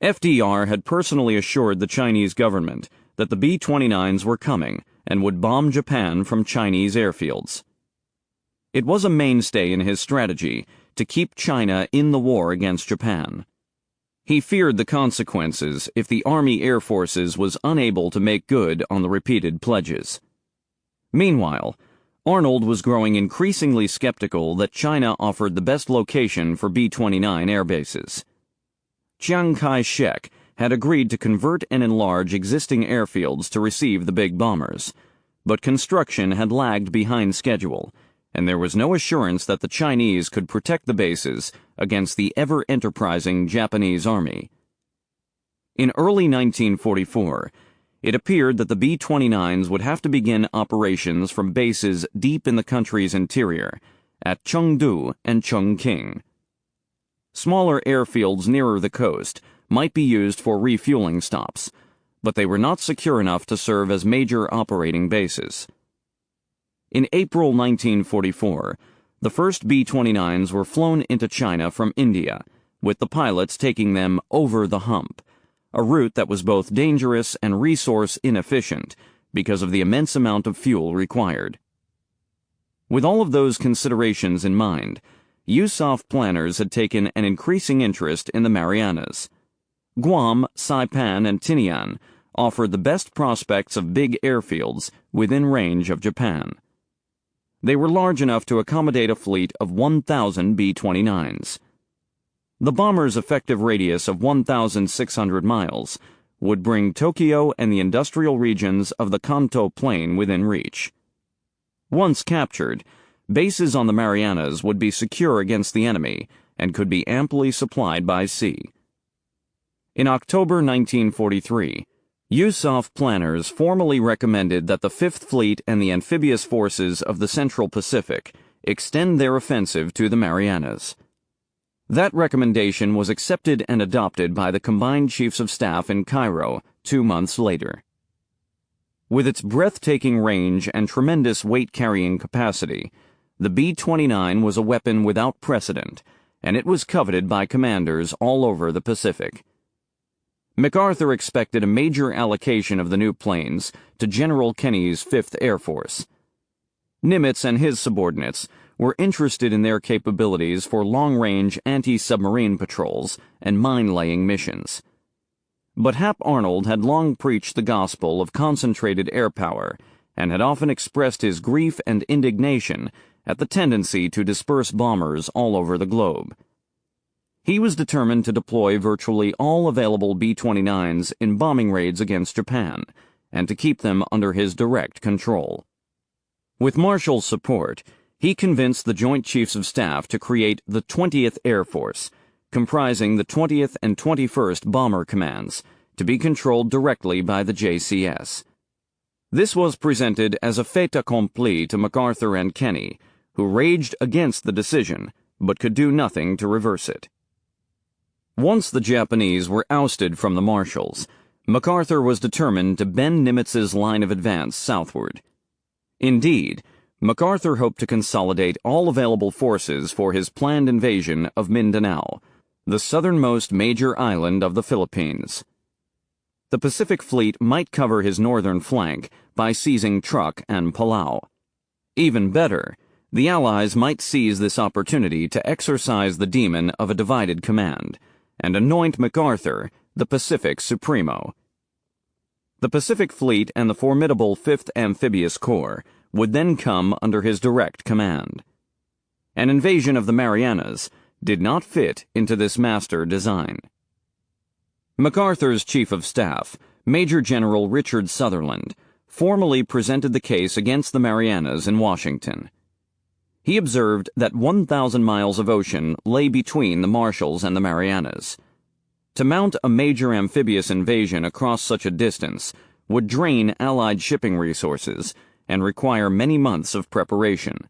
FDR had personally assured the Chinese government that the B-29s were coming and would bomb Japan from Chinese airfields. It was a mainstay in his strategy to keep China in the war against Japan. He feared the consequences if the Army Air Forces was unable to make good on the repeated pledges. Meanwhile, Arnold was growing increasingly skeptical that China offered the best location for B-29 air bases. Chiang Kai-shek had agreed to convert and enlarge existing airfields to receive the big bombers, but construction had lagged behind schedule, and there was no assurance that the Chinese could protect the bases against the ever-enterprising Japanese army. In early 1944, it appeared that the B-29s would have to begin operations from bases deep in the country's interior, at Chengdu and Chongqing. Smaller airfields nearer the coast might be used for refueling stops, but they were not secure enough to serve as major operating bases. In April 1944, the first B-29s were flown into China from India, with the pilots taking them over the hump, a route that was both dangerous and resource inefficient because of the immense amount of fuel required. With all of those considerations in mind, USAF planners had taken an increasing interest in the Marianas. Guam, Saipan, and Tinian offered the best prospects of big airfields within range of Japan. They were large enough to accommodate a fleet of 1,000 B-29s. The bomber's effective radius of 1,600 miles would bring Tokyo and the industrial regions of the Kanto Plain within reach. Once captured, bases on the Marianas would be secure against the enemy and could be amply supplied by sea. In October 1943, USAF planners formally recommended that the Fifth Fleet and the amphibious forces of the Central Pacific extend their offensive to the Marianas. That recommendation was accepted and adopted by the combined chiefs of staff in Cairo 2 months later. With its breathtaking range and tremendous weight-carrying capacity, the B-29 was a weapon without precedent, and it was coveted by commanders all over the Pacific. MacArthur expected a major allocation of the new planes to General Kenny's 5th Air Force. Nimitz and his subordinates were interested in their capabilities for long-range anti-submarine patrols and mine-laying missions. But Hap Arnold had long preached the gospel of concentrated air power and had often expressed his grief and indignation at the tendency to disperse bombers all over the globe. He was determined to deploy virtually all available B-29s in bombing raids against Japan, and to keep them under his direct control. With Marshall's support, he convinced the Joint Chiefs of Staff to create the 20th Air Force, comprising the 20th and 21st Bomber Commands, to be controlled directly by the JCS. This was presented as a fait accompli to MacArthur and Kenny, who raged against the decision, but could do nothing to reverse it. Once the Japanese were ousted from the Marshalls, MacArthur was determined to bend Nimitz's line of advance southward. Indeed, MacArthur hoped to consolidate all available forces for his planned invasion of Mindanao, the southernmost major island of the Philippines. The Pacific Fleet might cover his northern flank by seizing Truk and Palau. Even better, the Allies might seize this opportunity to exercise the demon of a divided command, and anoint MacArthur the Pacific Supremo. The Pacific Fleet and the formidable 5th Amphibious Corps would then come under his direct command. An invasion of the Marianas did not fit into this master design. MacArthur's Chief of Staff, Major General Richard Sutherland, formally presented the case against the Marianas in Washington. He observed that 1,000 miles of ocean lay between the Marshalls and the Marianas. To mount a major amphibious invasion across such a distance would drain Allied shipping resources and require many months of preparation.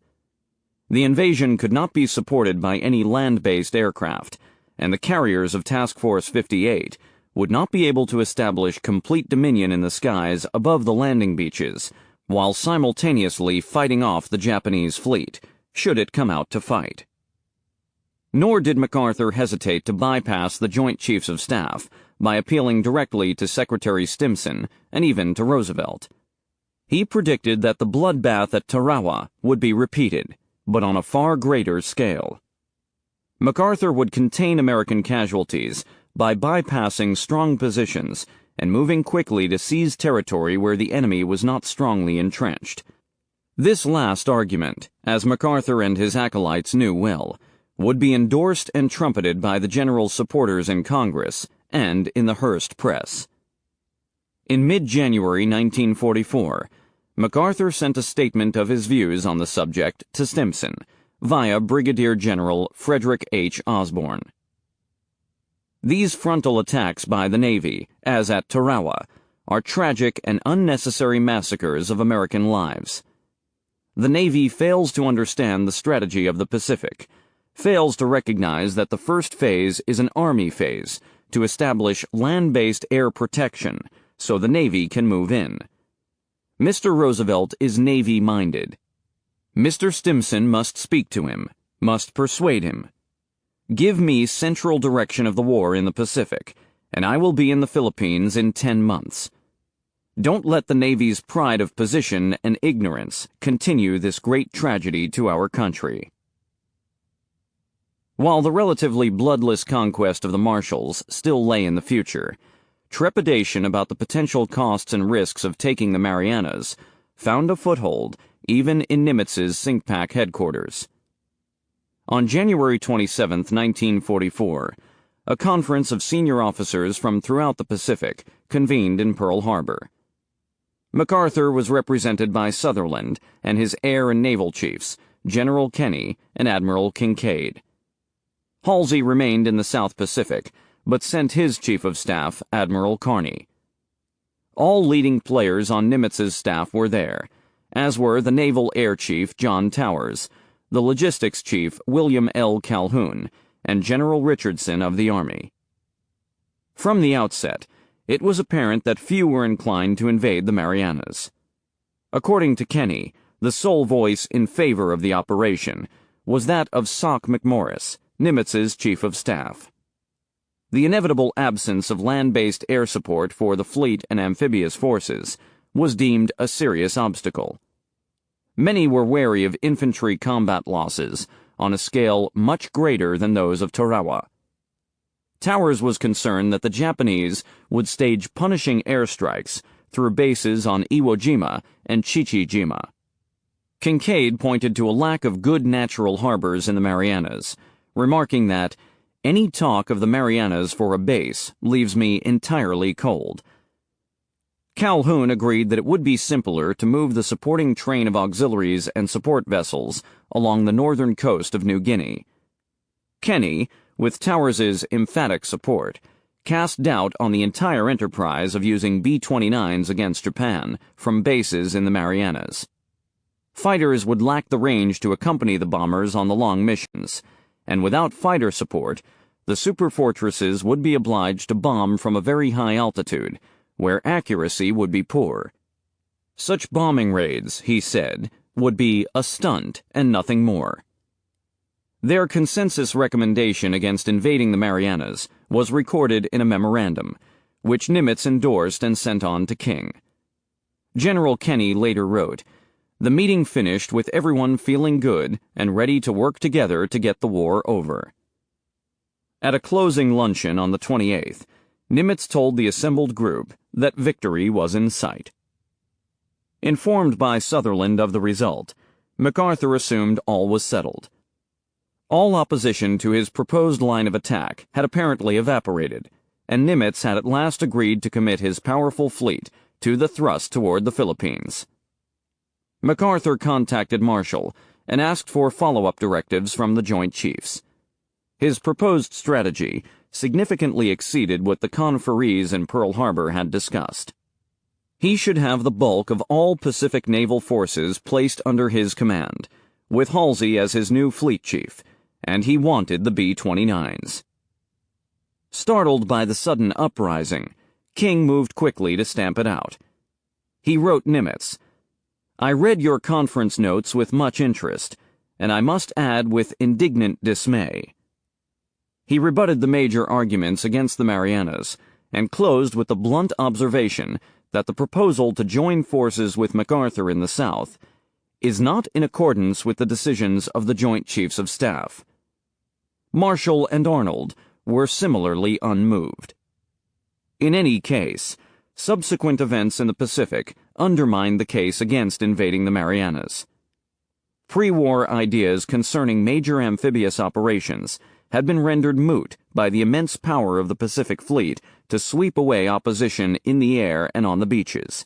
The invasion could not be supported by any land-based aircraft, and the carriers of Task Force 58 would not be able to establish complete dominion in the skies above the landing beaches, while simultaneously fighting off the Japanese fleet, should it come out to fight. Nor did MacArthur hesitate to bypass the Joint Chiefs of Staff by appealing directly to Secretary Stimson and even to Roosevelt. He predicted that the bloodbath at Tarawa would be repeated, but on a far greater scale. MacArthur would contain American casualties by bypassing strong positions and moving quickly to seize territory where the enemy was not strongly entrenched. This last argument, as MacArthur and his acolytes knew well, would be endorsed and trumpeted by the general's supporters in Congress and in the Hearst press. In mid-January 1944, MacArthur sent a statement of his views on the subject to Stimson, via Brigadier General Frederick H. Osborne. These frontal attacks by the Navy, as at Tarawa, are tragic and unnecessary massacres of American lives. The Navy fails to understand the strategy of the Pacific, fails to recognize that the first phase is an Army phase to establish land-based air protection so the Navy can move in. Mr. Roosevelt is Navy-minded. Mr. Stimson must speak to him, must persuade him. Give me central direction of the war in the Pacific, and I will be in the Philippines in 10 months. Don't let the Navy's pride of position and ignorance continue this great tragedy to our country. While the relatively bloodless conquest of the Marshalls still lay in the future, trepidation about the potential costs and risks of taking the Marianas found a foothold even in Nimitz's Sinkpak headquarters. On January 27, 1944, a conference of senior officers from throughout the Pacific convened in Pearl Harbor. MacArthur was represented by Sutherland and his air and naval chiefs, General Kenny and Admiral Kincaid. Halsey remained in the South Pacific, but sent his chief of staff, Admiral Carney. All leading players on Nimitz's staff were there, as were the Naval Air Chief John Towers, the Logistics Chief William L. Calhoun, and General Richardson of the Army. From the outset, it was apparent that few were inclined to invade the Marianas. According to Kenny, the sole voice in favor of the operation was that of Sock McMorris, Nimitz's Chief of Staff. The inevitable absence of land-based air support for the fleet and amphibious forces was deemed a serious obstacle. Many were wary of infantry combat losses on a scale much greater than those of Tarawa. Towers was concerned that the Japanese would stage punishing airstrikes through bases on Iwo Jima and Chichijima. Kincaid pointed to a lack of good natural harbors in the Marianas, remarking that, "Any talk of the Marianas for a base leaves me entirely cold." Calhoun agreed that it would be simpler to move the supporting train of auxiliaries and support vessels along the northern coast of New Guinea. Kenny, with Towers's emphatic support, cast doubt on the entire enterprise of using B-29s against Japan from bases in the Marianas. Fighters would lack the range to accompany the bombers on the long missions, and without fighter support, the superfortresses would be obliged to bomb from a very high altitude, where accuracy would be poor. Such bombing raids, he said, would be a stunt and nothing more. Their consensus recommendation against invading the Marianas was recorded in a memorandum, which Nimitz endorsed and sent on to King. General Kenny later wrote, "The meeting finished with everyone feeling good and ready to work together to get the war over." At a closing luncheon on the 28th, Nimitz told the assembled group that victory was in sight. Informed by Sutherland of the result, MacArthur assumed all was settled. All opposition to his proposed line of attack had apparently evaporated, and Nimitz had at last agreed to commit his powerful fleet to the thrust toward the Philippines. MacArthur contacted Marshall and asked for follow-up directives from the Joint Chiefs. His proposed strategy significantly exceeded what the conferees in Pearl Harbor had discussed. He should have the bulk of all Pacific naval forces placed under his command, with Halsey as his new fleet chief, and he wanted the B-29s. Startled by the sudden uprising, King moved quickly to stamp it out. He wrote Nimitz, "I read your conference notes with much interest, and I must add with indignant dismay." He rebutted the major arguments against the Marianas, and closed with the blunt observation that the proposal to join forces with MacArthur in the South is not in accordance with the decisions of the Joint Chiefs of Staff. Marshall and Arnold were similarly unmoved. In any case, subsequent events in the Pacific undermined the case against invading the Marianas. Pre-war ideas concerning major amphibious operations had been rendered moot by the immense power of the Pacific Fleet to sweep away opposition in the air and on the beaches.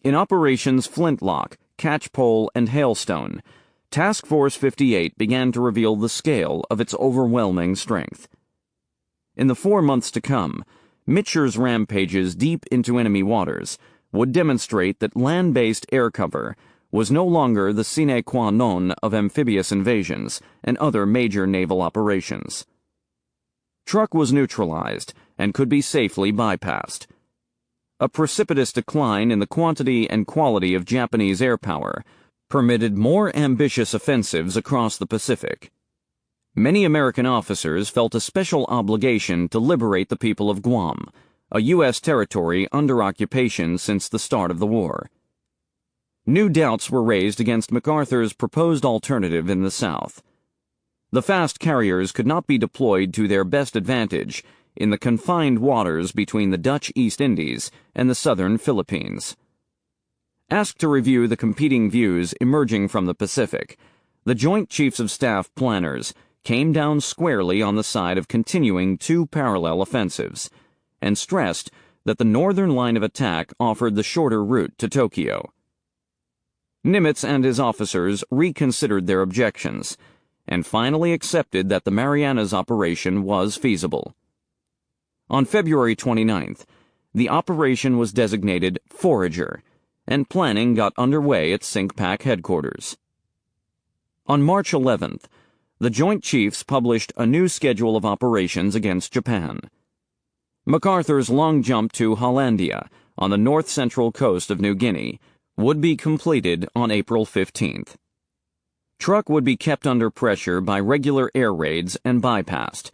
In Operations Flintlock, Catchpole, and Hailstone, Task Force 58 began to reveal the scale of its overwhelming strength. In the 4 months to come, Mitcher's rampages deep into enemy waters would demonstrate that land-based air cover was no longer the sine qua non of amphibious invasions and other major naval operations. Truk was neutralized and could be safely bypassed. A precipitous decline in the quantity and quality of Japanese air power permitted more ambitious offensives across the Pacific. Many American officers felt a special obligation to liberate the people of Guam, a U.S. territory under occupation since the start of the war. New doubts were raised against MacArthur's proposed alternative in the South. The fast carriers could not be deployed to their best advantage in the confined waters between the Dutch East Indies and the southern Philippines. Asked to review the competing views emerging from the Pacific, the Joint Chiefs of Staff planners came down squarely on the side of continuing two parallel offensives, and stressed that the northern line of attack offered the shorter route to Tokyo. Nimitz and his officers reconsidered their objections, and finally accepted that the Marianas operation was feasible. On February 29th, the operation was designated Forager, and planning got underway at CINCPAC headquarters. On March 11th, the Joint Chiefs published a new schedule of operations against Japan. MacArthur's long jump to Hollandia, on the north-central coast of New Guinea, would be completed on April 15th. Truk would be kept under pressure by regular air raids and bypassed.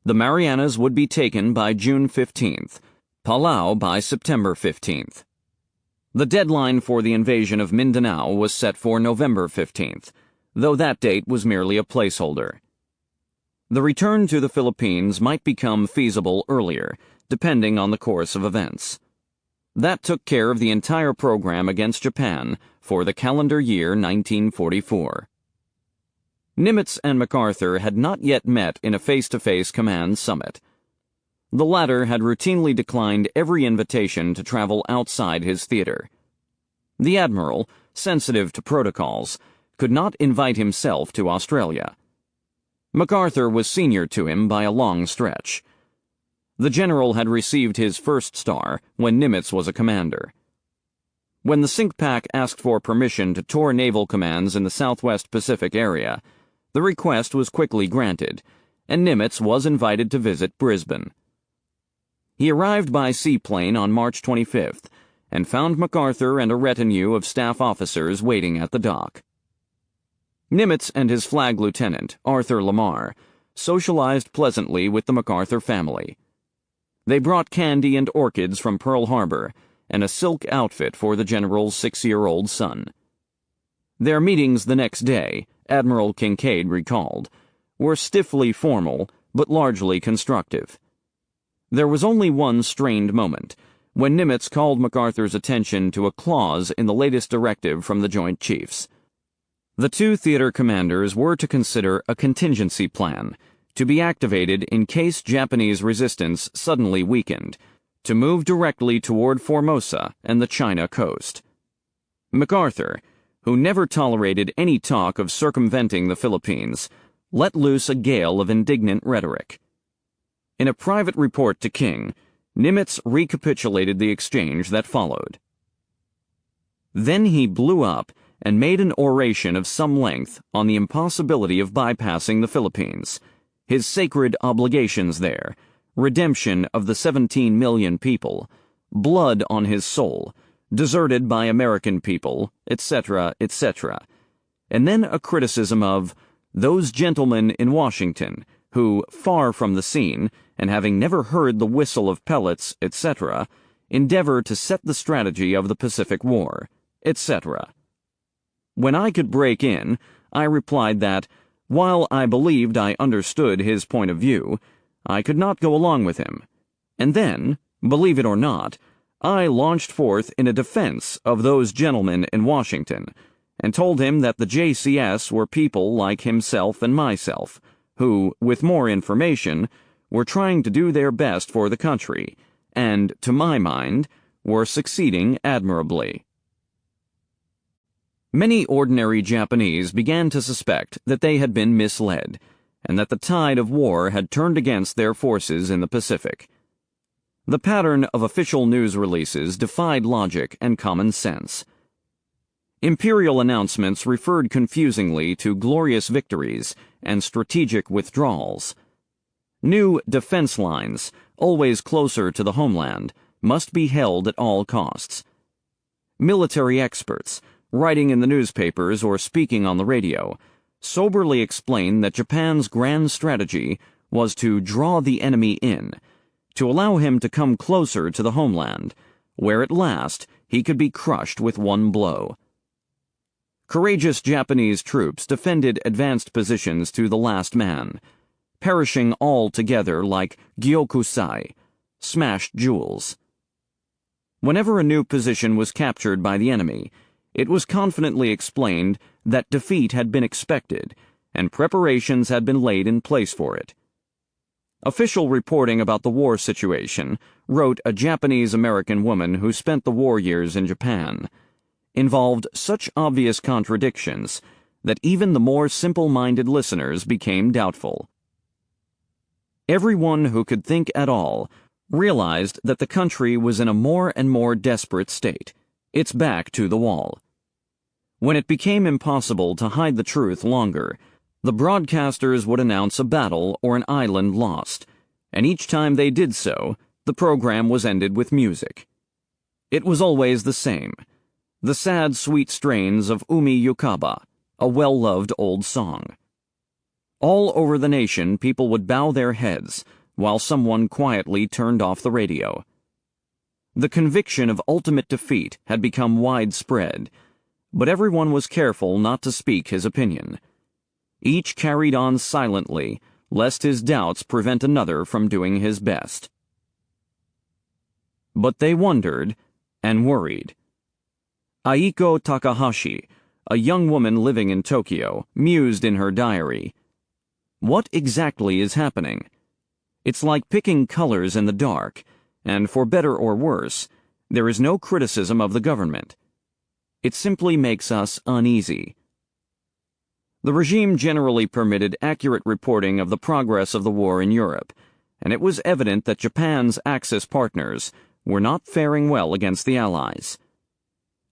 The Marianas would be taken by June 15th, Palau by September 15th. The deadline for the invasion of Mindanao was set for November 15th, though that date was merely a placeholder. The return to the Philippines might become feasible earlier, depending on the course of events. That took care of the entire program against Japan for the calendar year 1944. Nimitz and MacArthur had not yet met in a face-to-face command summit. The latter had routinely declined every invitation to travel outside his theater. The admiral, sensitive to protocols, could not invite himself to Australia. MacArthur was senior to him by a long stretch. The general had received his first star when Nimitz was a commander. When the CINCPAC asked for permission to tour naval commands in the Southwest Pacific area, the request was quickly granted, and Nimitz was invited to visit Brisbane. He arrived by seaplane on March 25th and found MacArthur and a retinue of staff officers waiting at the dock. Nimitz and his flag lieutenant, Arthur Lamar, socialized pleasantly with the MacArthur family. They brought candy and orchids from Pearl Harbor and a silk outfit for the general's 6-year-old son. Their meetings the next day, Admiral Kincaid recalled, were stiffly formal but largely constructive. There was only one strained moment, when Nimitz called MacArthur's attention to a clause in the latest directive from the Joint Chiefs. The two theater commanders were to consider a contingency plan, to be activated in case Japanese resistance suddenly weakened, to move directly toward Formosa and the China coast. MacArthur, who never tolerated any talk of circumventing the Philippines, let loose a gale of indignant rhetoric. In a private report to King, Nimitz recapitulated the exchange that followed. Then he blew up and made an oration of some length on the impossibility of bypassing the Philippines, his sacred obligations there, redemption of the 17 million people, blood on his soul, deserted by American people, etc., etc., and then a criticism of those gentlemen in Washington who, far from the scene, and having never heard the whistle of pellets, etc., endeavor to set the strategy of the Pacific War, etc. When I could break in, I replied that, while I believed I understood his point of view, I could not go along with him. And then, believe it or not, I launched forth in a defense of those gentlemen in Washington, and told him that the JCS were people like himself and myself, who, with more information, were trying to do their best for the country, and, to my mind, were succeeding admirably. Many ordinary Japanese began to suspect that they had been misled, and that the tide of war had turned against their forces in the Pacific. The pattern of official news releases defied logic and common sense. Imperial announcements referred confusingly to glorious victories and strategic withdrawals. New defense lines, always closer to the homeland, must be held at all costs. Military experts, writing in the newspapers or speaking on the radio, soberly explained that Japan's grand strategy was to draw the enemy in, to allow him to come closer to the homeland, where at last he could be crushed with one blow. Courageous Japanese troops defended advanced positions to the last man, perishing all together like gyokusai, smashed jewels. Whenever a new position was captured by the enemy, it was confidently explained that defeat had been expected, and preparations had been laid in place for it. Official reporting about the war situation, wrote a Japanese-American woman who spent the war years in Japan, involved such obvious contradictions that even the more simple-minded listeners became doubtful. Everyone who could think at all realized that the country was in a more and more desperate state, its back to the wall. When it became impossible to hide the truth longer, the broadcasters would announce a battle or an island lost, and each time they did so, the program was ended with music. It was always the same, the sad, sweet strains of Umi Yukaba, a well-loved old song. All over the nation, people would bow their heads while someone quietly turned off the radio. The conviction of ultimate defeat had become widespread, but everyone was careful not to speak his opinion. Each carried on silently, lest his doubts prevent another from doing his best. But they wondered and worried. Aiko Takahashi, a young woman living in Tokyo, mused in her diary, "What exactly is happening? It's like picking colors in the dark, and for better or worse, there is no criticism of the government. It simply makes us uneasy." The regime generally permitted accurate reporting of the progress of the war in Europe, and it was evident that Japan's Axis partners were not faring well against the Allies.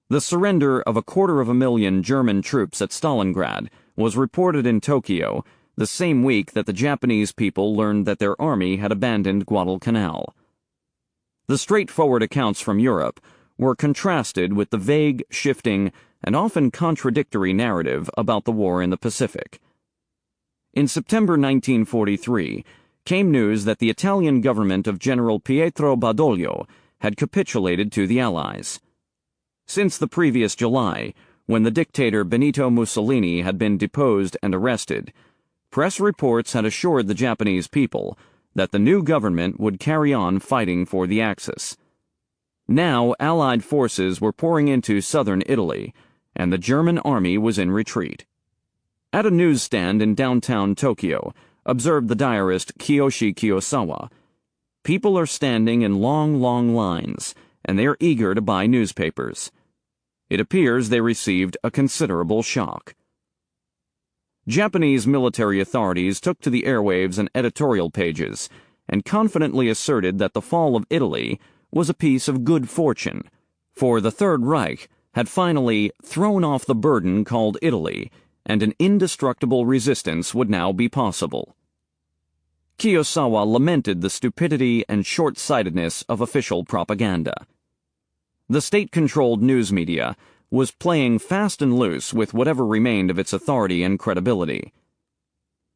The surrender of 250,000 German troops at Stalingrad was reported in Tokyo the same week that the Japanese people learned that their army had abandoned Guadalcanal. The straightforward accounts from Europe were contrasted with the vague, shifting, and often contradictory narrative about the war in the Pacific. In September 1943, came news that the Italian government of General Pietro Badoglio had capitulated to the Allies. Since the previous July, when the dictator Benito Mussolini had been deposed and arrested, press reports had assured the Japanese people that the new government would carry on fighting for the Axis. Now, Allied forces were pouring into southern Italy, and the German army was in retreat. At a newsstand in downtown Tokyo, observed the diarist Kiyoshi Kurosawa, people are standing in long, long lines, and they are eager to buy newspapers. It appears they received a considerable shock. Japanese military authorities took to the airwaves and editorial pages and confidently asserted that the fall of Italy was a piece of good fortune, for the Third Reich had finally thrown off the burden called Italy, and an indestructible resistance would now be possible. Kurosawa lamented the stupidity and short-sightedness of official propaganda. The state-controlled news media was playing fast and loose with whatever remained of its authority and credibility.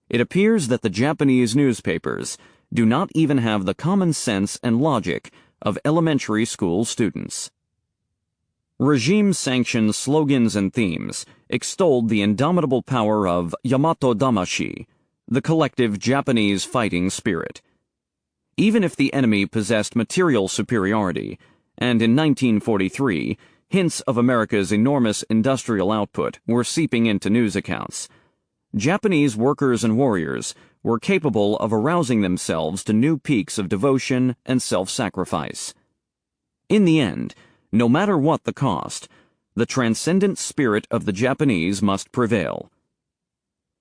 It appears that the Japanese newspapers do not even have the common sense and logic of elementary school students. Regime-sanctioned slogans and themes extolled the indomitable power of Yamato Damashi, the collective Japanese fighting spirit. Even if the enemy possessed material superiority, and in 1943, hints of America's enormous industrial output were seeping into news accounts, Japanese workers and warriors were capable of arousing themselves to new peaks of devotion and self-sacrifice. In the end, no matter what the cost, the transcendent spirit of the Japanese must prevail.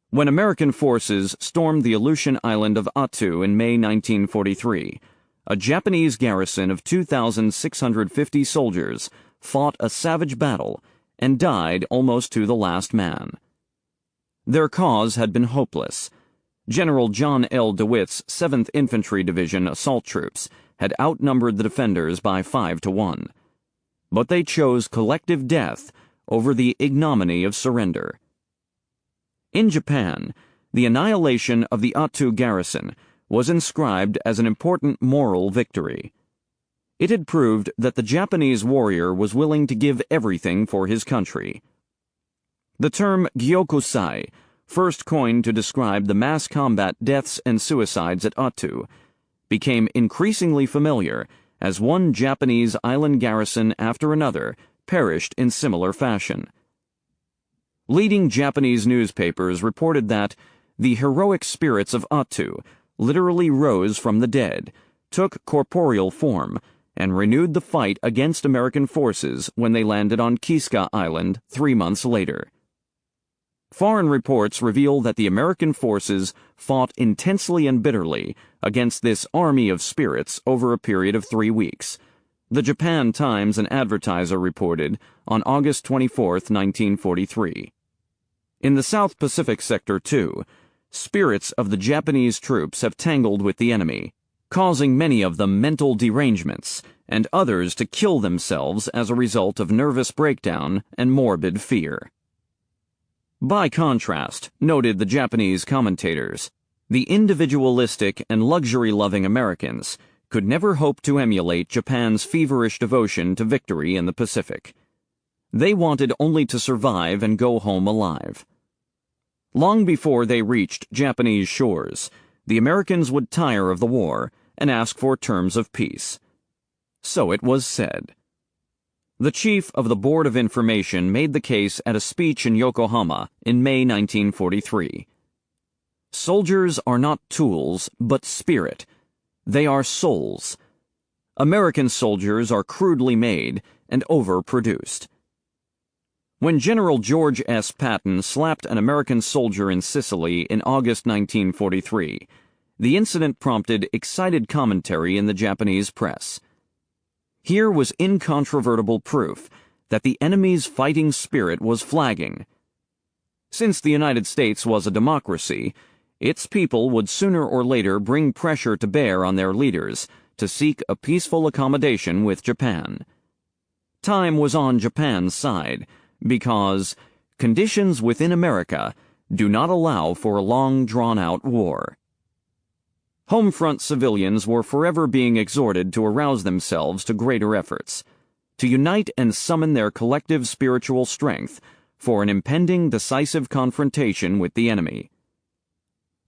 When American forces stormed the Aleutian island of Attu in May 1943, a Japanese garrison of 2,650 soldiers fought a savage battle and died almost to the last man. Their cause had been hopeless. General John L. DeWitt's 7th Infantry Division assault troops had outnumbered the defenders by 5-1. But they chose collective death over the ignominy of surrender. In Japan, the annihilation of the Attu garrison was inscribed as an important moral victory. It had proved that the Japanese warrior was willing to give everything for his country. The term Gyokusai, first coined to describe the mass combat deaths and suicides at Attu, became increasingly familiar as one Japanese island garrison after another perished in similar fashion. Leading Japanese newspapers reported that the heroic spirits of Attu literally rose from the dead, took corporeal form, and renewed the fight against American forces when they landed on Kiska Island 3 months later. Foreign reports reveal that the American forces fought intensely and bitterly against this army of spirits over a period of 3 weeks. The Japan Times and Advertiser reported on August 24, 1943. In the South Pacific sector, too, spirits of the Japanese troops have tangled with the enemy, causing many of them mental derangements and others to kill themselves as a result of nervous breakdown and morbid fear. By contrast, noted the Japanese commentators, the individualistic and luxury-loving Americans could never hope to emulate Japan's feverish devotion to victory in the Pacific. They wanted only to survive and go home alive. Long before they reached Japanese shores, the Americans would tire of the war and ask for terms of peace. So it was said. The chief of the Board of Information made the case at a speech in Yokohama in May 1943. Soldiers are not tools, but spirit. They are souls. American soldiers are crudely made and overproduced. When General George S. Patton slapped an American soldier in Sicily in August 1943, the incident prompted excited commentary in the Japanese press. Here was incontrovertible proof that the enemy's fighting spirit was flagging. Since the United States was a democracy, its people would sooner or later bring pressure to bear on their leaders to seek a peaceful accommodation with Japan. Time was on Japan's side, because conditions within America do not allow for a long, drawn-out war. Homefront civilians were forever being exhorted to arouse themselves to greater efforts, to unite and summon their collective spiritual strength for an impending decisive confrontation with the enemy.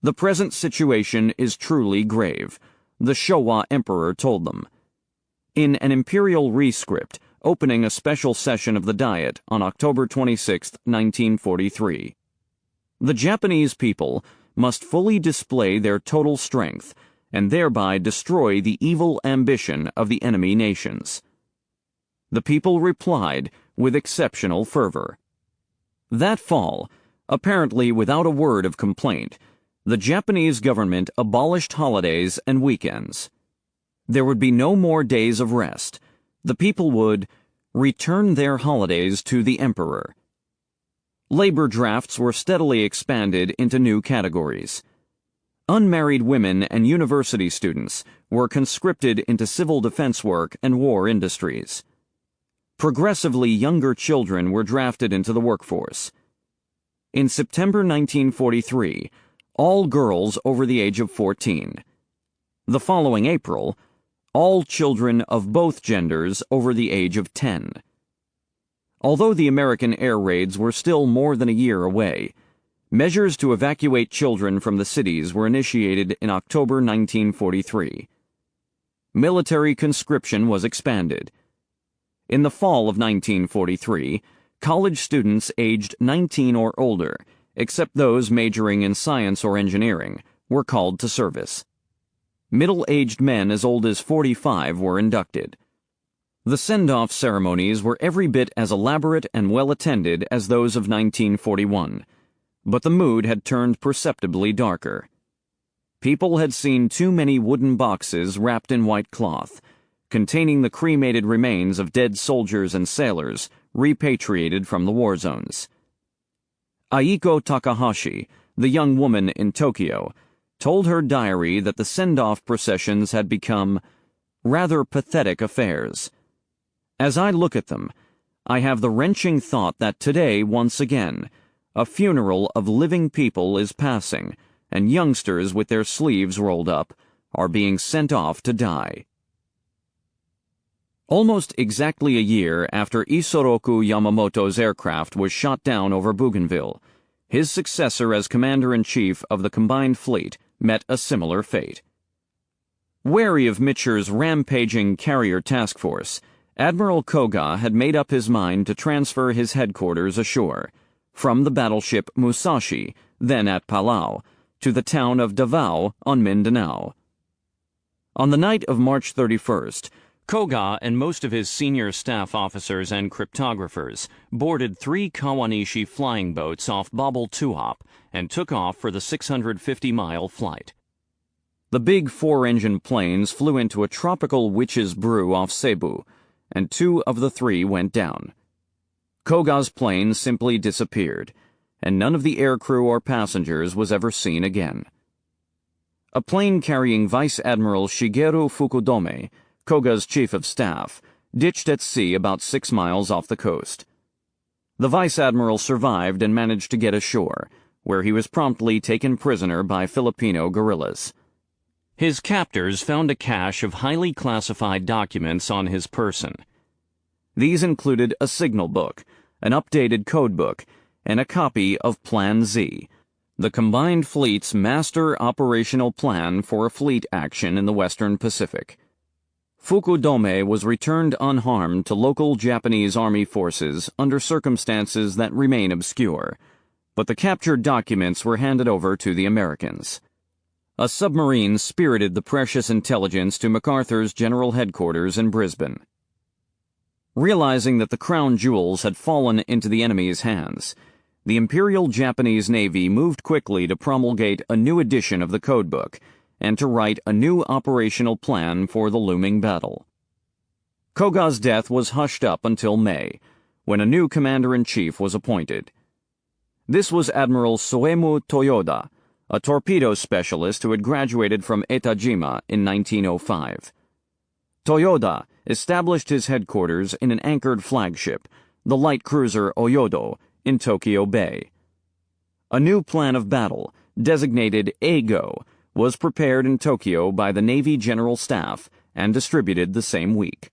The present situation is truly grave, the Showa emperor told them. In an imperial rescript opening a special session of the Diet on October 26, 1943. The Japanese people must fully display their total strength and thereby destroy the evil ambition of the enemy nations. The people replied with exceptional fervor. That fall, apparently without a word of complaint, the Japanese government abolished holidays and weekends. There would be no more days of rest. The people would return their holidays to the emperor. Labor drafts were steadily expanded into new categories. Unmarried women and university students were conscripted into civil defense work and war industries. Progressively younger children were drafted into the workforce. In September 1943, all girls over the age of 14. The following April, all children of both genders over the age of 10. Although the American air raids were still more than a year away, measures to evacuate children from the cities were initiated in October 1943. Military conscription was expanded. In the fall of 1943, college students aged 19 or older, except those majoring in science or engineering, were called to service. Middle-aged men as old as 45 were inducted. The send-off ceremonies were every bit as elaborate and well-attended as those of 1941, but the mood had turned perceptibly darker. People had seen too many wooden boxes wrapped in white cloth, containing the cremated remains of dead soldiers and sailors repatriated from the war zones. Aiko Takahashi, the young woman in Tokyo, told her diary that the send-off processions had become rather pathetic affairs. As I look at them, I have the wrenching thought that today, once again, a funeral of living people is passing, and youngsters with their sleeves rolled up are being sent off to die. Almost exactly a year after Isoroku Yamamoto's aircraft was shot down over Bougainville, his successor as Commander-in-Chief of the Combined Fleet met a similar fate. Wary of Mitscher's rampaging carrier task force, Admiral Koga had made up his mind to transfer his headquarters ashore, from the battleship Musashi, then at Palau, to the town of Davao on Mindanao. On the night of March 31st, Koga and most of his senior staff officers and cryptographers boarded 3 Kawanishi flying boats off Babel Tuap and took off for the 650-mile flight. The big 4-engine planes flew into a tropical witch's brew off Cebu, and 2 of the 3 went down. Koga's plane simply disappeared, and none of the aircrew or passengers was ever seen again. A plane carrying Vice Admiral Shigeru Fukudome, Koga's chief of staff, ditched at sea about 6 miles off the coast. The vice admiral survived and managed to get ashore, where he was promptly taken prisoner by Filipino guerrillas. His captors found a cache of highly classified documents on his person. These included a signal book, an updated code book, and a copy of Plan Z, the combined fleet's master operational plan for a fleet action in the Western Pacific. Fukudome was returned unharmed to local Japanese Army forces under circumstances that remain obscure, but the captured documents were handed over to the Americans. A submarine spirited the precious intelligence to MacArthur's general headquarters in Brisbane. Realizing that the crown jewels had fallen into the enemy's hands, the Imperial Japanese Navy moved quickly to promulgate a new edition of the codebook and to write a new operational plan for the looming battle. Koga's death was hushed up until May, when a new commander-in-chief was appointed. This was Admiral Soemu Toyoda, a torpedo specialist who had graduated from Etajima in 1905. Toyoda established his headquarters in an anchored flagship, the light cruiser Oyodo, in Tokyo Bay. A new plan of battle, designated Eigo, was prepared in Tokyo by the Navy General Staff and distributed the same week.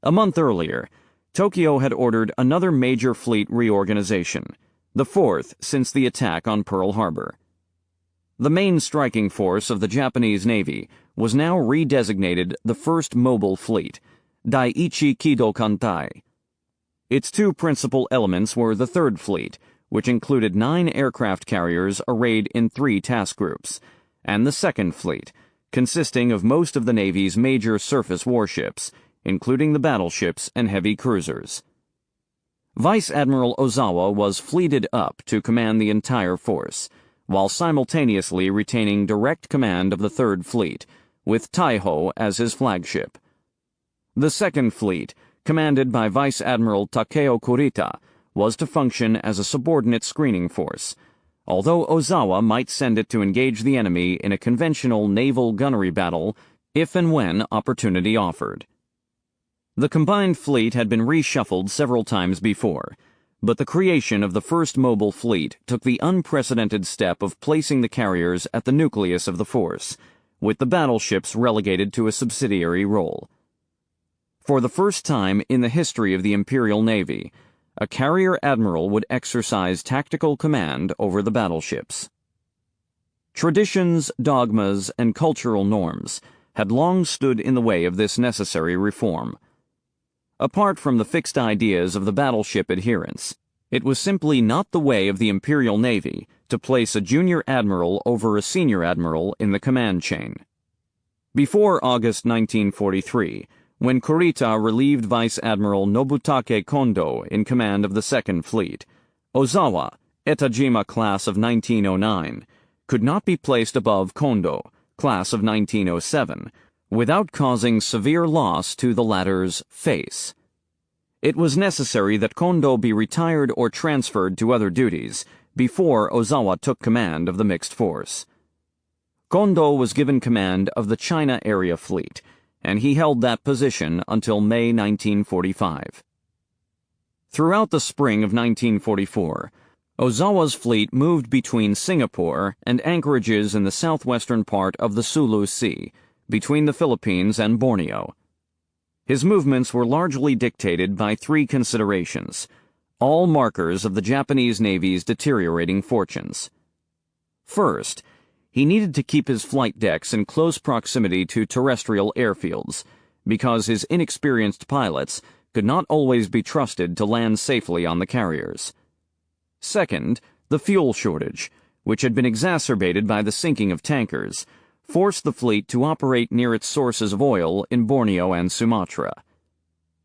A month earlier, Tokyo had ordered another major fleet reorganization, the fourth since the attack on Pearl Harbor. The main striking force of the Japanese Navy was now redesignated the First Mobile Fleet, Daiichi Kido Kantai. Its two principal elements were the Third Fleet, which included 9 aircraft carriers arrayed in 3 task groups, and the Second Fleet, consisting of most of the Navy's major surface warships, including the battleships and heavy cruisers. Vice Admiral Ozawa was fleeted up to command the entire force, while simultaneously retaining direct command of the Third Fleet, with Taiho as his flagship. The Second Fleet, commanded by Vice Admiral Takeo Kurita, was to function as a subordinate screening force, although Ozawa might send it to engage the enemy in a conventional naval gunnery battle if and when opportunity offered. The combined fleet had been reshuffled several times before, but the creation of the First Mobile Fleet took the unprecedented step of placing the carriers at the nucleus of the force, with the battleships relegated to a subsidiary role. For the first time in the history of the Imperial Navy, a carrier admiral would exercise tactical command over the battleships. Traditions, dogmas, and cultural norms had long stood in the way of this necessary reform. Apart from the fixed ideas of the battleship adherents, it was simply not the way of the Imperial Navy to place a junior admiral over a senior admiral in the command chain. Before August 1943, when Kurita relieved Vice Admiral Nobutake Kondo in command of the Second Fleet, Ozawa, Etajima class of 1909, could not be placed above Kondo, class of 1907, without causing severe loss to the latter's face. It was necessary that Kondo be retired or transferred to other duties before Ozawa took command of the mixed force. Kondo was given command of the China Area Fleet, and he held that position until May 1945. Throughout the spring of 1944, Ozawa's fleet moved between Singapore and anchorages in the southwestern part of the Sulu Sea, between the Philippines and Borneo. His movements were largely dictated by 3 considerations, all markers of the Japanese Navy's deteriorating fortunes. First, he needed to keep his flight decks in close proximity to terrestrial airfields, because his inexperienced pilots could not always be trusted to land safely on the carriers. Second, the fuel shortage, which had been exacerbated by the sinking of tankers, forced the fleet to operate near its sources of oil in Borneo and Sumatra.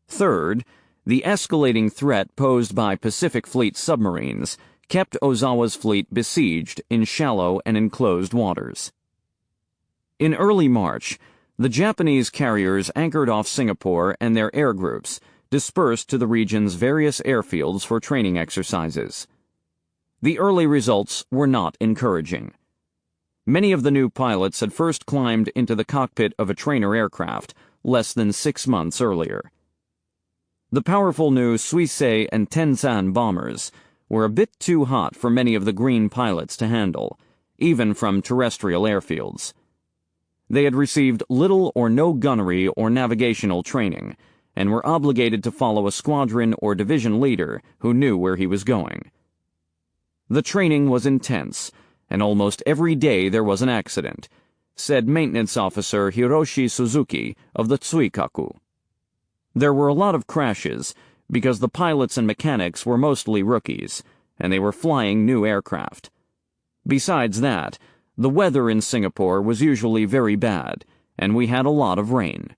Third, the escalating threat posed by Pacific Fleet submarines kept Ozawa's fleet besieged in shallow and enclosed waters. In early March, the Japanese carriers anchored off Singapore and their air groups dispersed to the region's various airfields for training exercises. The early results were not encouraging. Many of the new pilots had first climbed into the cockpit of a trainer aircraft less than 6 months earlier. The powerful new Suisei and Tenzan bombers were a bit too hot for many of the green pilots to handle, even from terrestrial airfields. They had received little or no gunnery or navigational training, and were obligated to follow a squadron or division leader who knew where he was going. The training was intense, and almost every day there was an accident, said Maintenance Officer Hiroshi Suzuki of the Tsuikaku. There were a lot of crashes because the pilots and mechanics were mostly rookies, and they were flying new aircraft. Besides that, the weather in Singapore was usually very bad, and we had a lot of rain.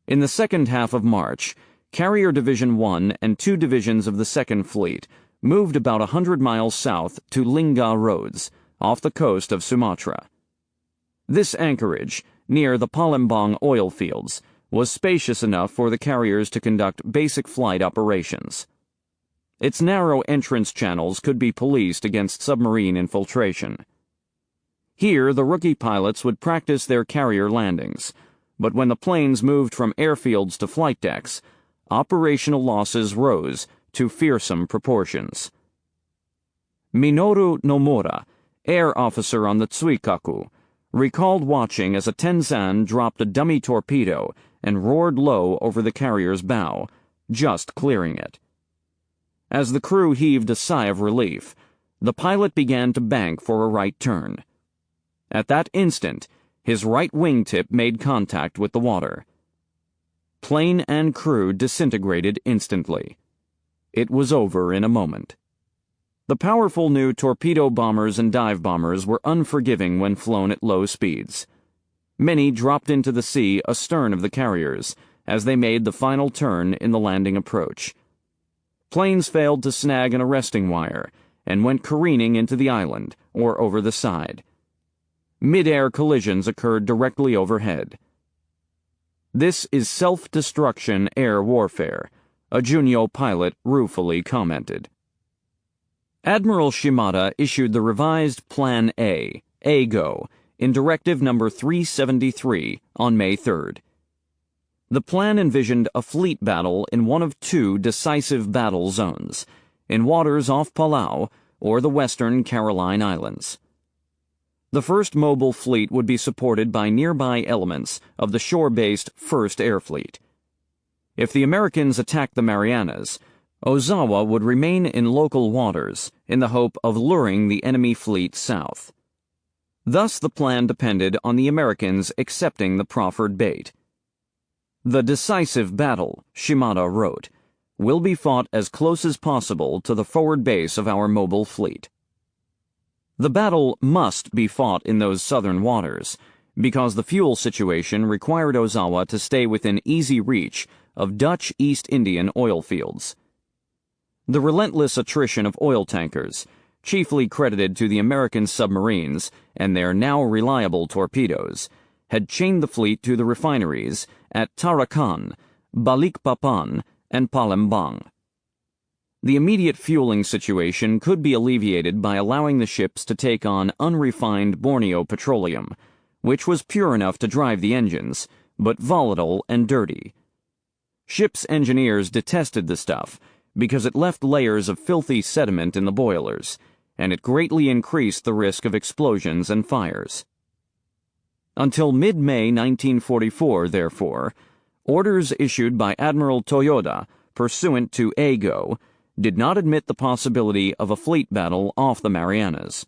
In the second half of March, Carrier Division 1 and 2 divisions of the 2nd Fleet moved about 100 miles south to Lingga Roads, off the coast of Sumatra. This anchorage, near the Palembang oil fields, was spacious enough for the carriers to conduct basic flight operations. Its narrow entrance channels could be policed against submarine infiltration. Here, the rookie pilots would practice their carrier landings, but when the planes moved from airfields to flight decks, operational losses rose to fearsome proportions. Minoru Nomura, air officer on the Tsuikaku, recalled watching as a Tenzan dropped a dummy torpedo and roared low over the carrier's bow, just clearing it. As the crew heaved a sigh of relief, the pilot began to bank for a right turn. At that instant, his right wingtip made contact with the water. Plane and crew disintegrated instantly. It was over in a moment. The powerful new torpedo bombers and dive bombers were unforgiving when flown at low speeds. Many dropped into the sea astern of the carriers as they made the final turn in the landing approach. Planes failed to snag an arresting wire and went careening into the island or over the side. Mid-air collisions occurred directly overhead. "This is self-destruction air warfare," a Junyo pilot ruefully commented. Admiral Shimada issued the revised Plan A, AGO, in Directive No. 373 on May 3rd. The plan envisioned a fleet battle in one of two decisive battle zones, in waters off Palau or the western Caroline Islands. The first mobile fleet would be supported by nearby elements of the shore-based 1st Air Fleet. If the Americans attacked the Marianas, Ozawa would remain in local waters in the hope of luring the enemy fleet south. Thus the plan depended on the Americans accepting the proffered bait. "The decisive battle," Shimada wrote, "will be fought as close as possible to the forward base of our mobile fleet." The battle must be fought in those southern waters, because the fuel situation required Ozawa to stay within easy reach of Dutch East Indian oil fields. The relentless attrition of oil tankers, chiefly credited to the American submarines and their now reliable torpedoes, had chained the fleet to the refineries at Tarakan, Balikpapan, and Palembang. The immediate fueling situation could be alleviated by allowing the ships to take on unrefined Borneo petroleum, which was pure enough to drive the engines, but volatile and dirty. Ships' engineers detested the stuff because it left layers of filthy sediment in the boilers, and it greatly increased the risk of explosions and fires. Until mid-May 1944, therefore, orders issued by Admiral Toyoda, pursuant to AGO, did not admit the possibility of a fleet battle off the Marianas.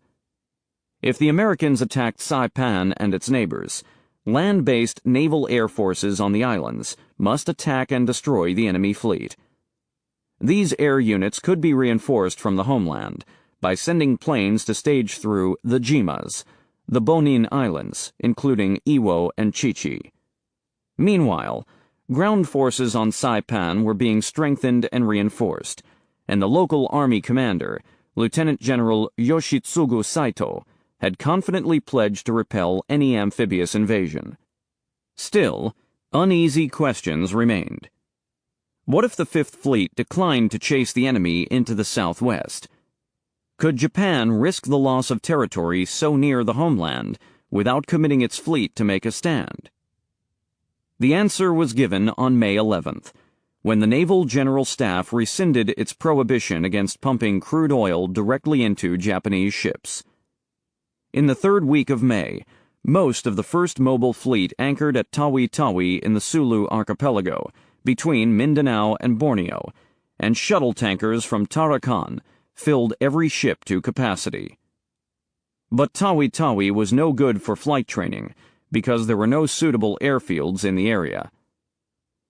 If the Americans attacked Saipan and its neighbors, land-based naval air forces on the islands must attack and destroy the enemy fleet. These air units could be reinforced from the homeland by sending planes to stage through the Jimas, the Bonin Islands, including Iwo and Chichi. Meanwhile, ground forces on Saipan were being strengthened and reinforced, and the local army commander, Lieutenant General Yoshitsugu Saito, had confidently pledged to repel any amphibious invasion. Still, uneasy questions remained. What if the Fifth Fleet declined to chase the enemy into the southwest? Could Japan risk the loss of territory so near the homeland without committing its fleet to make a stand? The answer was given on May 11th, when the Naval General Staff rescinded its prohibition against pumping crude oil directly into Japanese ships. In the third week of May, most of the first mobile fleet anchored at Tawi-Tawi in the Sulu archipelago, between Mindanao and Borneo, and shuttle tankers from Tarakan filled every ship to capacity. But Tawi-Tawi was no good for flight training, because there were no suitable airfields in the area.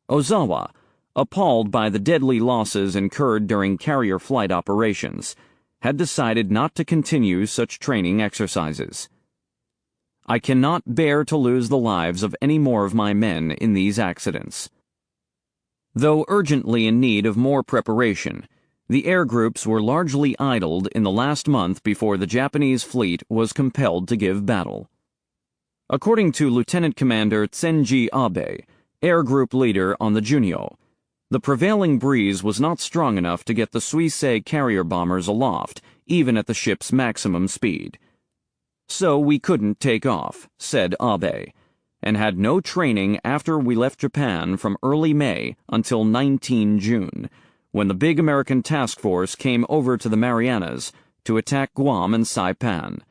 Ozawa, appalled by the deadly losses incurred during carrier flight operations, had decided not to continue such training exercises. "I cannot bear to lose the lives of any more of my men in these accidents." Though urgently in need of more preparation, the air groups were largely idled in the last month before the Japanese fleet was compelled to give battle. According to Lieutenant Commander Tsenji Abe, air group leader on the Junio, the prevailing breeze was not strong enough to get the Suisei carrier bombers aloft, even at the ship's maximum speed. "So we couldn't take off," said Abe, and had no training after we left Japan from early May until 19 June, when the big American task force came over to the Marianas to attack Guam and Saipan.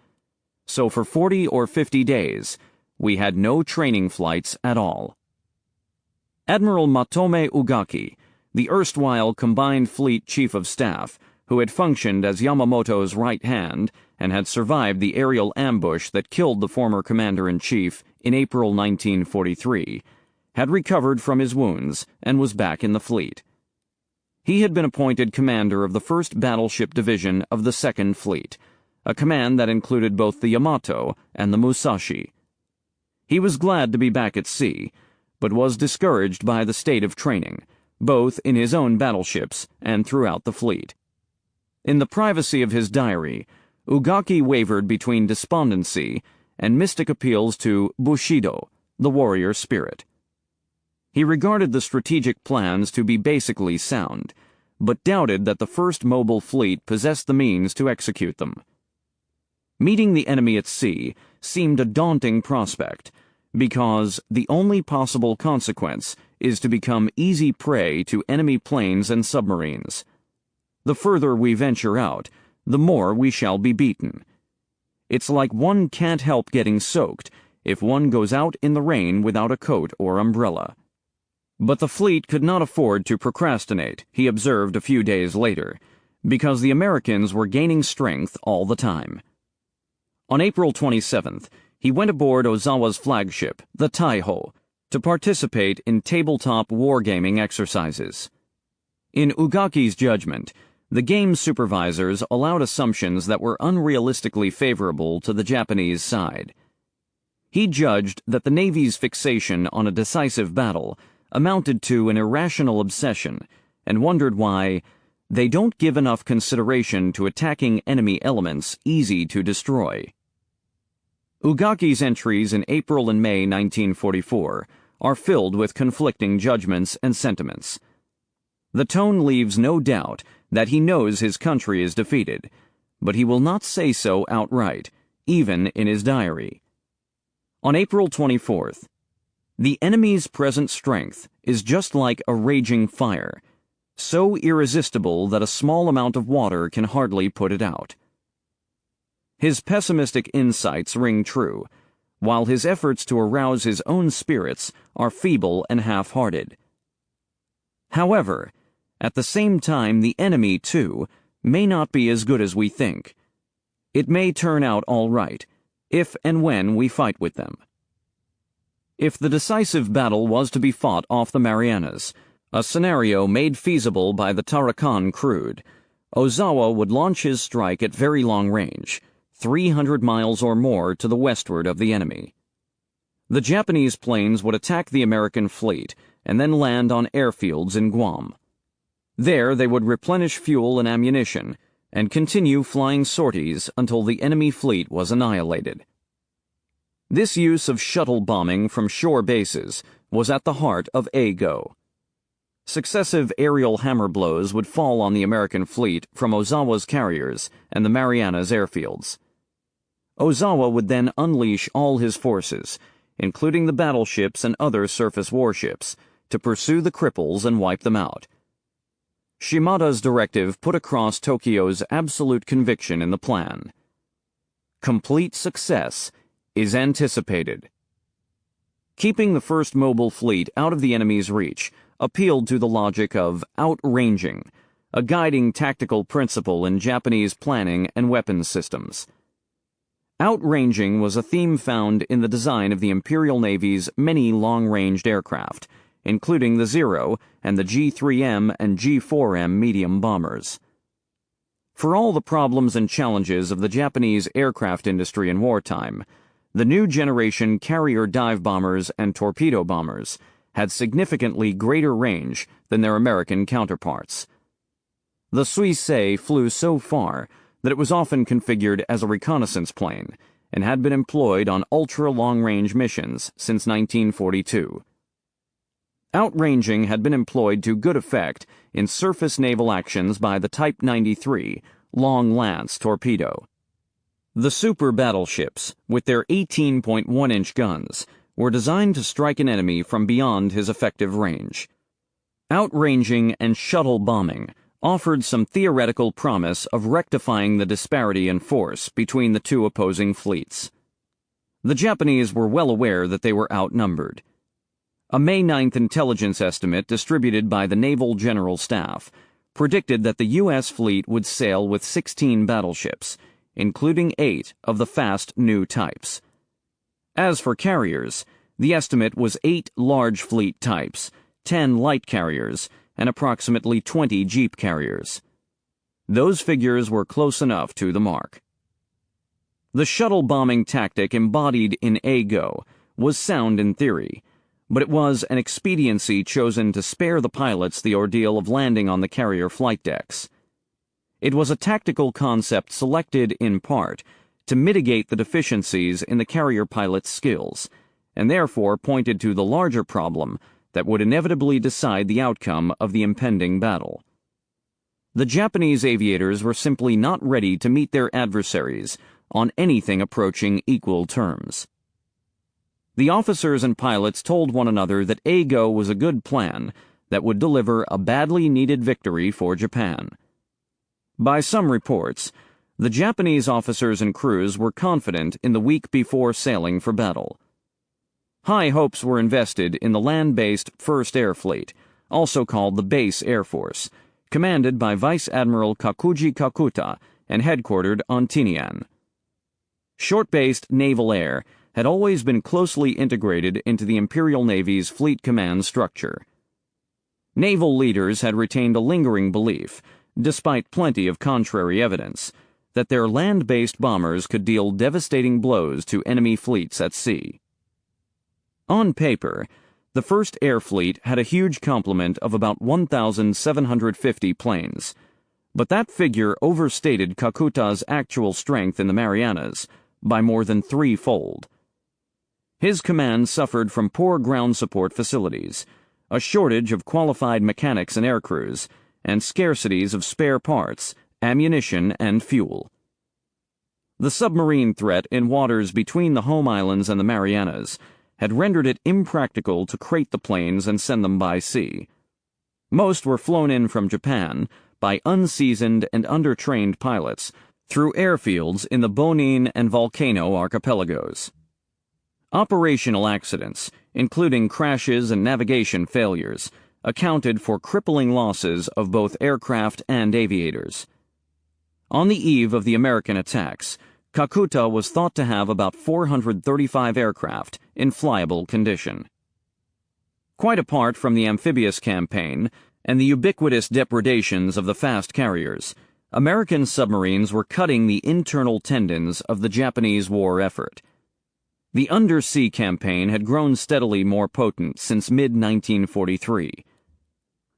So for 40 or 50 days, we had no training flights at all. Admiral Matome Ugaki, the erstwhile Combined Fleet Chief of Staff, who had functioned as Yamamoto's right hand and had survived the aerial ambush that killed the former commander-in-chief in April 1943, had recovered from his wounds and was back in the fleet. He had been appointed commander of the 1st Battleship Division of the 2nd Fleet, a command that included both the Yamato and the Musashi. He was glad to be back at sea, but was discouraged by the state of training, both in his own battleships and throughout the fleet. In the privacy of his diary, Ugaki wavered between despondency and mystic appeals to Bushido, the warrior spirit. He regarded the strategic plans to be basically sound, but doubted that the first mobile fleet possessed the means to execute them. Meeting the enemy at sea seemed a daunting prospect, because the only possible consequence is to become easy prey to enemy planes and submarines. The further we venture out, the more we shall be beaten. It's like one can't help getting soaked if one goes out in the rain without a coat or umbrella. But the fleet could not afford to procrastinate, he observed a few days later, because the Americans were gaining strength all the time. On April 27th, he went aboard Ozawa's flagship, the Taiho, to participate in tabletop wargaming exercises. In Ugaki's judgment, the game supervisors allowed assumptions that were unrealistically favorable to the Japanese side. He judged that the Navy's fixation on a decisive battle amounted to an irrational obsession, and wondered why they don't give enough consideration to attacking enemy elements easy to destroy. Ugaki's entries in April and May 1944 are filled with conflicting judgments and sentiments. The tone leaves no doubt that he knows his country is defeated, but he will not say so outright, even in his diary. On April 24th, "The enemy's present strength is just like a raging fire, so irresistible that a small amount of water can hardly put it out." His pessimistic insights ring true, while his efforts to arouse his own spirits are feeble and half-hearted. However, at the same time, the enemy, too, may not be as good as we think. It may turn out all right, if and when we fight with them. If the decisive battle was to be fought off the Marianas, a scenario made feasible by the Tarakan crude, Ozawa would launch his strike at very long range, 300 miles or more to the westward of the enemy. The Japanese planes would attack the American fleet and then land on airfields in Guam. There they would replenish fuel and ammunition and continue flying sorties until the enemy fleet was annihilated. This use of shuttle bombing from shore bases was at the heart of A-Go. Successive aerial hammer blows would fall on the American fleet from Ozawa's carriers and the Marianas airfields. Ozawa would then unleash all his forces, including the battleships and other surface warships, to pursue the cripples and wipe them out. Shimada's directive put across Tokyo's absolute conviction in the plan. Complete success is anticipated. Keeping the first mobile fleet out of the enemy's reach appealed to the logic of outranging, a guiding tactical principle in Japanese planning and weapons systems. Outranging was a theme found in the design of the Imperial Navy's many long-ranged aircraft, including the Zero and the G-3M and G-4M medium bombers. For all the problems and challenges of the Japanese aircraft industry in wartime, the new generation carrier dive bombers and torpedo bombers had significantly greater range than their American counterparts. The Suisei flew so far that it was often configured as a reconnaissance plane and had been employed on ultra-long-range missions since 1942. Outranging had been employed to good effect in surface naval actions by the Type 93 Long Lance torpedo. The super battleships, with their 18.1-inch guns, were designed to strike an enemy from beyond his effective range. Outranging and shuttle bombing offered some theoretical promise of rectifying the disparity in force between the two opposing fleets. The Japanese were well aware that they were outnumbered. A May 9th intelligence estimate distributed by the Naval General Staff predicted that the U.S. fleet would sail with 16 battleships, including 8 of the fast new types. As for carriers, the estimate was 8 large fleet types, 10 light carriers, and approximately 20 jeep carriers. Those figures were close enough to the mark. The shuttle bombing tactic embodied in A-Go was sound in theory, but it was an expediency chosen to spare the pilots the ordeal of landing on the carrier flight decks. It was a tactical concept selected, in part, to mitigate the deficiencies in the carrier pilot's skills, and therefore pointed to the larger problem that would inevitably decide the outcome of the impending battle. The Japanese aviators were simply not ready to meet their adversaries on anything approaching equal terms. The officers and pilots told one another that A-Go was a good plan that would deliver a badly needed victory for Japan. By some reports, the Japanese officers and crews were confident in the week before sailing for battle. High hopes were invested in the land-based 1st Air Fleet, also called the Base Air Force, commanded by Vice Admiral Kakuji Kakuta and headquartered on Tinian. Short-based naval air had always been closely integrated into the Imperial Navy's fleet command structure. Naval leaders had retained a lingering belief, despite plenty of contrary evidence, that their land-based bombers could deal devastating blows to enemy fleets at sea. On paper, the 1st Air Fleet had a huge complement of about 1,750 planes, but that figure overstated Kakuta's actual strength in the Marianas by more than threefold. His command suffered from poor ground support facilities, a shortage of qualified mechanics and aircrews, and scarcities of spare parts, ammunition, and fuel. The submarine threat in waters between the home islands and the Marianas had rendered it impractical to crate the planes and send them by sea. Most were flown in from Japan by unseasoned and undertrained pilots through airfields in the Bonin and Volcano archipelagos. Operational accidents, including crashes and navigation failures, accounted for crippling losses of both aircraft and aviators. On the eve of the American attacks, Kakuta was thought to have about 435 aircraft in flyable condition. Quite apart from the amphibious campaign and the ubiquitous depredations of the fast carriers, American submarines were cutting the internal tendons of the Japanese war effort. The undersea campaign had grown steadily more potent since mid-1943.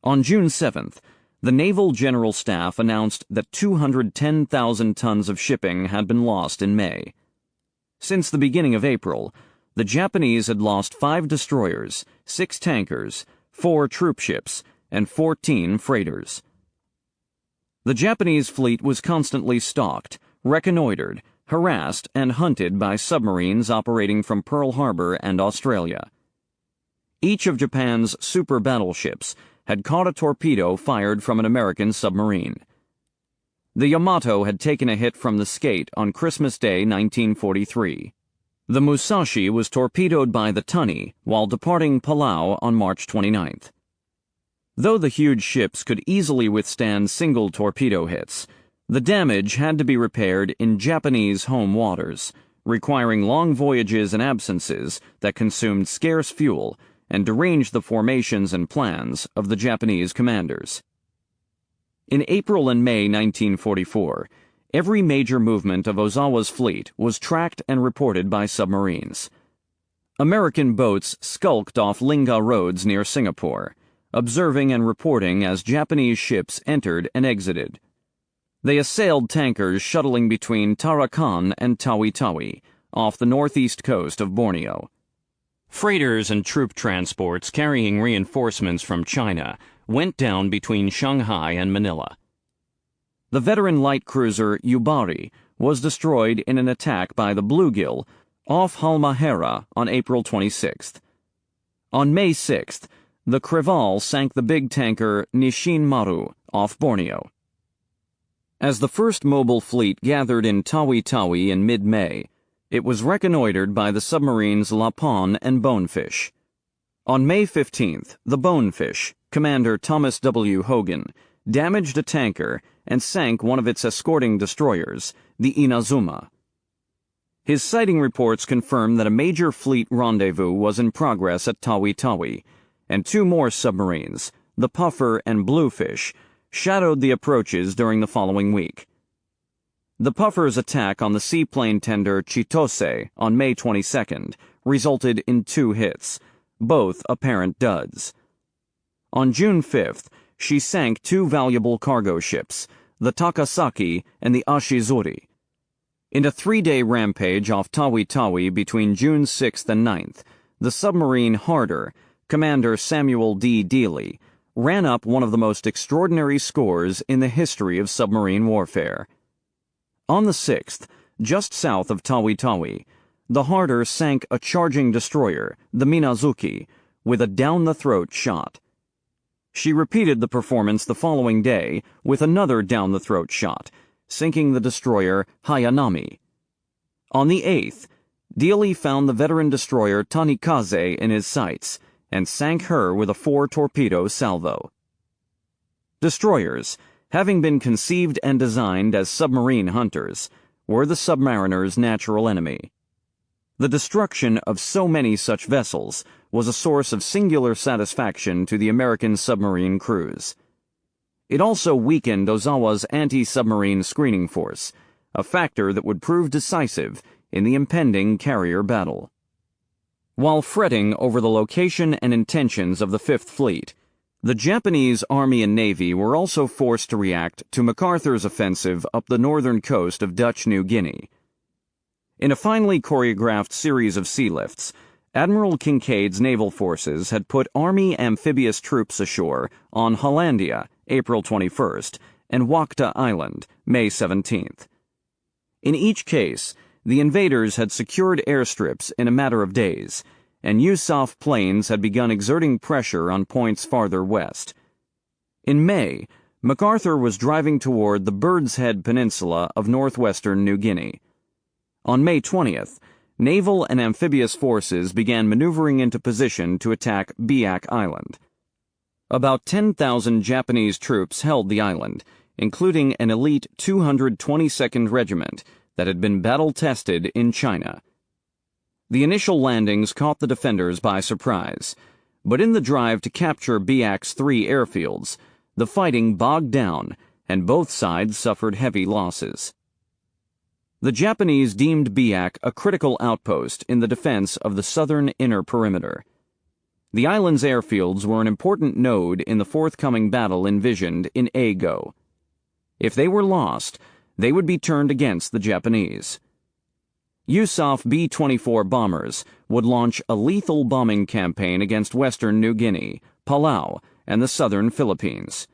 On June 7th, the Naval General Staff announced that 210,000 tons of shipping had been lost in May. Since the beginning of April, the Japanese had lost 5 destroyers, 6 tankers, 4 troopships, and 14 freighters. The Japanese fleet was constantly stalked, reconnoitered, harassed, and hunted by submarines operating from Pearl Harbor and Australia. Each of Japan's super battleships had caught a torpedo fired from an American submarine. The Yamato had taken a hit from the Skate on Christmas Day 1943. The Musashi was torpedoed by the Tunny while departing Palau on March 29th. Though the huge ships could easily withstand single torpedo hits, the damage had to be repaired in Japanese home waters, requiring long voyages and absences that consumed scarce fuel and deranged the formations and plans of the Japanese commanders. In April and May 1944, every major movement of Ozawa's fleet was tracked and reported by submarines. American boats skulked off Lingga roads near Singapore, observing and reporting as Japanese ships entered and exited. They assailed tankers shuttling between Tarakan and Tawi-Tawi, off the northeast coast of Borneo. Freighters and troop transports carrying reinforcements from China went down between Shanghai and Manila. The veteran light cruiser Yubari was destroyed in an attack by the Bluegill off Halmahera on April 26th. On May 6th, the Creval sank the big tanker Nishin Maru off Borneo. As the first mobile fleet gathered in Tawi-Tawi in mid-May, it was reconnoitered by the submarines Lapon and Bonefish. On May 15th, the Bonefish, Commander Thomas W. Hogan, damaged a tanker and sank one of its escorting destroyers, the Inazuma. His sighting reports confirmed that a major fleet rendezvous was in progress at Tawi-Tawi, and two more submarines, the Puffer and Bluefish, shadowed the approaches during the following week. The Puffer's attack on the seaplane tender Chitose on May 22nd resulted in 2 hits, both apparent duds. On June 5th, she sank 2 valuable cargo ships, the Takasaki and the Ashizuri. In a 3-day rampage off Tawi-Tawi between June 6th and 9th, the submarine Harder, Commander Samuel D. Dealey, ran up one of the most extraordinary scores in the history of submarine warfare. On the 6th, just south of Tawi-Tawi, the Harder sank a charging destroyer, the Minazuki, with a down-the-throat shot. She repeated the performance the following day with another down-the-throat shot, sinking the destroyer Hayanami. On the 8th, Dealey found the veteran destroyer Tanikaze in his sights and sank her with a 4-torpedo salvo. Destroyers, having been conceived and designed as submarine hunters, were the submariner's natural enemy. The destruction of so many such vessels was a source of singular satisfaction to the American submarine crews. It also weakened Ozawa's anti-submarine screening force, a factor that would prove decisive in the impending carrier battle. While fretting over the location and intentions of the Fifth Fleet, the Japanese Army and Navy were also forced to react to MacArthur's offensive up the northern coast of Dutch New Guinea. In a finely choreographed series of sea lifts, Admiral Kincaid's naval forces had put Army amphibious troops ashore on Hollandia, April 21st, and Wakta Island, May 17th. In each case, the invaders had secured airstrips in a matter of days, and USAF planes had begun exerting pressure on points farther west. In May, MacArthur was driving toward the Bird's Head Peninsula of northwestern New Guinea. On May 20th, naval and amphibious forces began maneuvering into position to attack Biak Island. About 10,000 Japanese troops held the island, including an elite 222nd Regiment that had been battle-tested in China. The initial landings caught the defenders by surprise, but in the drive to capture Biak's 3 airfields, the fighting bogged down and both sides suffered heavy losses. The Japanese deemed Biak a critical outpost in the defense of the southern inner perimeter. The island's airfields were an important node in the forthcoming battle envisioned in Ago. If they were lost, they would be turned against the Japanese. USAF B-24 bombers would launch a lethal bombing campaign against western New Guinea, Palau, and the southern Philippines.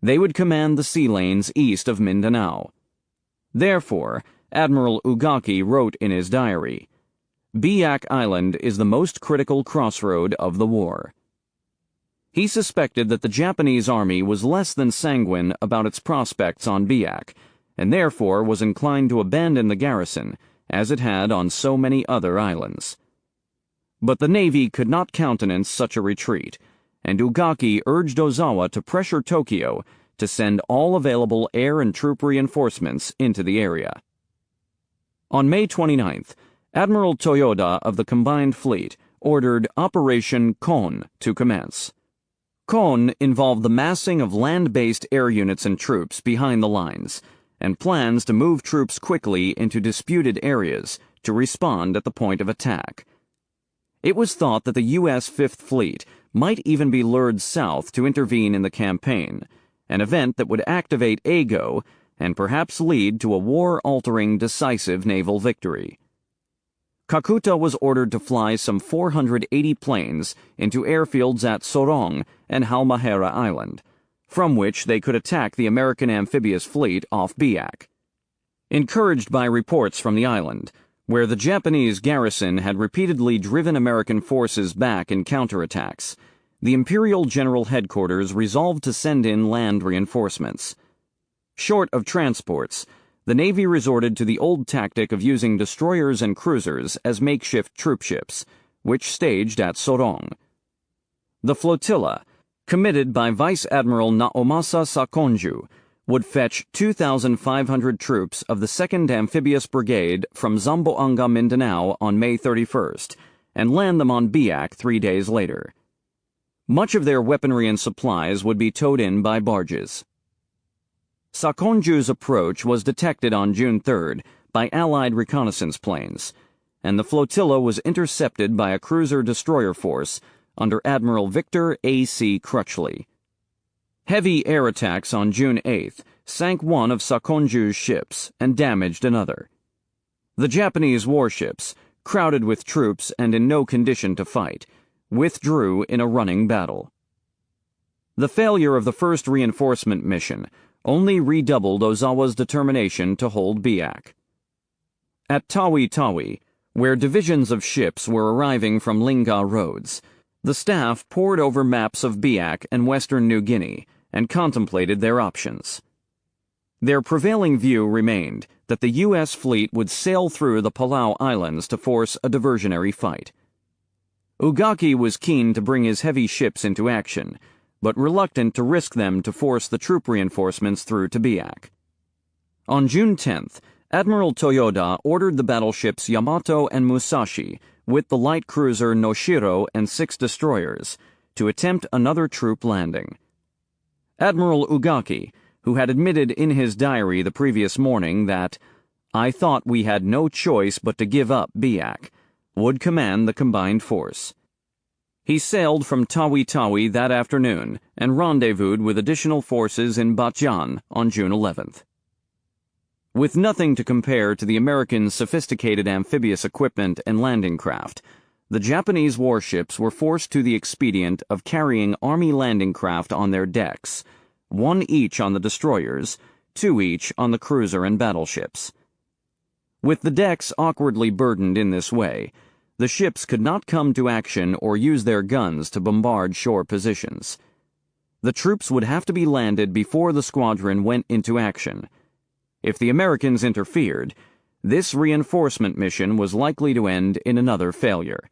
They would command the sea lanes east of Mindanao. Therefore, Admiral Ugaki wrote in his diary, Biak Island is the most critical crossroad of the war. He suspected that the Japanese army was less than sanguine about its prospects on Biak, and therefore was inclined to abandon the garrison, as it had on so many other islands. But the Navy could not countenance such a retreat, and Ugaki urged Ozawa to pressure Tokyo to send all available air and troop reinforcements into the area. On May 29th, Admiral Toyoda of the Combined Fleet ordered Operation Kon to commence. Kon involved the massing of land-based air units and troops behind the lines, and plans to move troops quickly into disputed areas to respond at the point of attack. It was thought that the U.S. Fifth Fleet might even be lured south to intervene in the campaign, an event that would activate AGO and perhaps lead to a war-altering decisive naval victory. Kakuta was ordered to fly some 480 planes into airfields at Sorong and Halmahera Island, from which they could attack the American amphibious fleet off Biak. Encouraged by reports from the island, where the Japanese garrison had repeatedly driven American forces back in counterattacks, the Imperial General Headquarters resolved to send in land reinforcements. Short of transports, the Navy resorted to the old tactic of using destroyers and cruisers as makeshift troopships, which staged at Sorong. The flotilla, committed by Vice Admiral Naomasa Sakonju, would fetch 2,500 troops of the 2nd Amphibious Brigade from Zamboanga, Mindanao on May 31st, and land them on Biak 3 days later. Much of their weaponry and supplies would be towed in by barges. Sakonju's approach was detected on June 3rd by Allied reconnaissance planes, and the flotilla was intercepted by a cruiser-destroyer force under Admiral Victor A.C. Crutchley. Heavy air attacks on June 8th sank one of Sakonju's ships and damaged another. The Japanese warships, crowded with troops and in no condition to fight, withdrew in a running battle. The failure of the first reinforcement mission only redoubled Ozawa's determination to hold Biak. At Tawi-Tawi, where divisions of ships were arriving from Lingga roads, the staff pored over maps of Biak and western New Guinea and contemplated their options. Their prevailing view remained that the U.S. fleet would sail through the Palau Islands to force a diversionary fight. Ugaki was keen to bring his heavy ships into action, but reluctant to risk them to force the troop reinforcements through to Biak. On June 10th, Admiral Toyoda ordered the battleships Yamato and Musashi, with the light cruiser Noshiro and 6 destroyers, to attempt another troop landing. Admiral Ugaki, who had admitted in his diary the previous morning that, "I thought we had no choice but to give up Biak," would command the combined force. He sailed from Tawi-Tawi that afternoon and rendezvoused with additional forces in Batjan on June 11th. With nothing to compare to the American sophisticated amphibious equipment and landing craft, the Japanese warships were forced to the expedient of carrying Army landing craft on their decks, 1 each on the destroyers, 2 each on the cruiser and battleships. With the decks awkwardly burdened in this way, the ships could not come to action or use their guns to bombard shore positions. The troops would have to be landed before the squadron went into action. If the Americans interfered, this reinforcement mission was likely to end in another failure.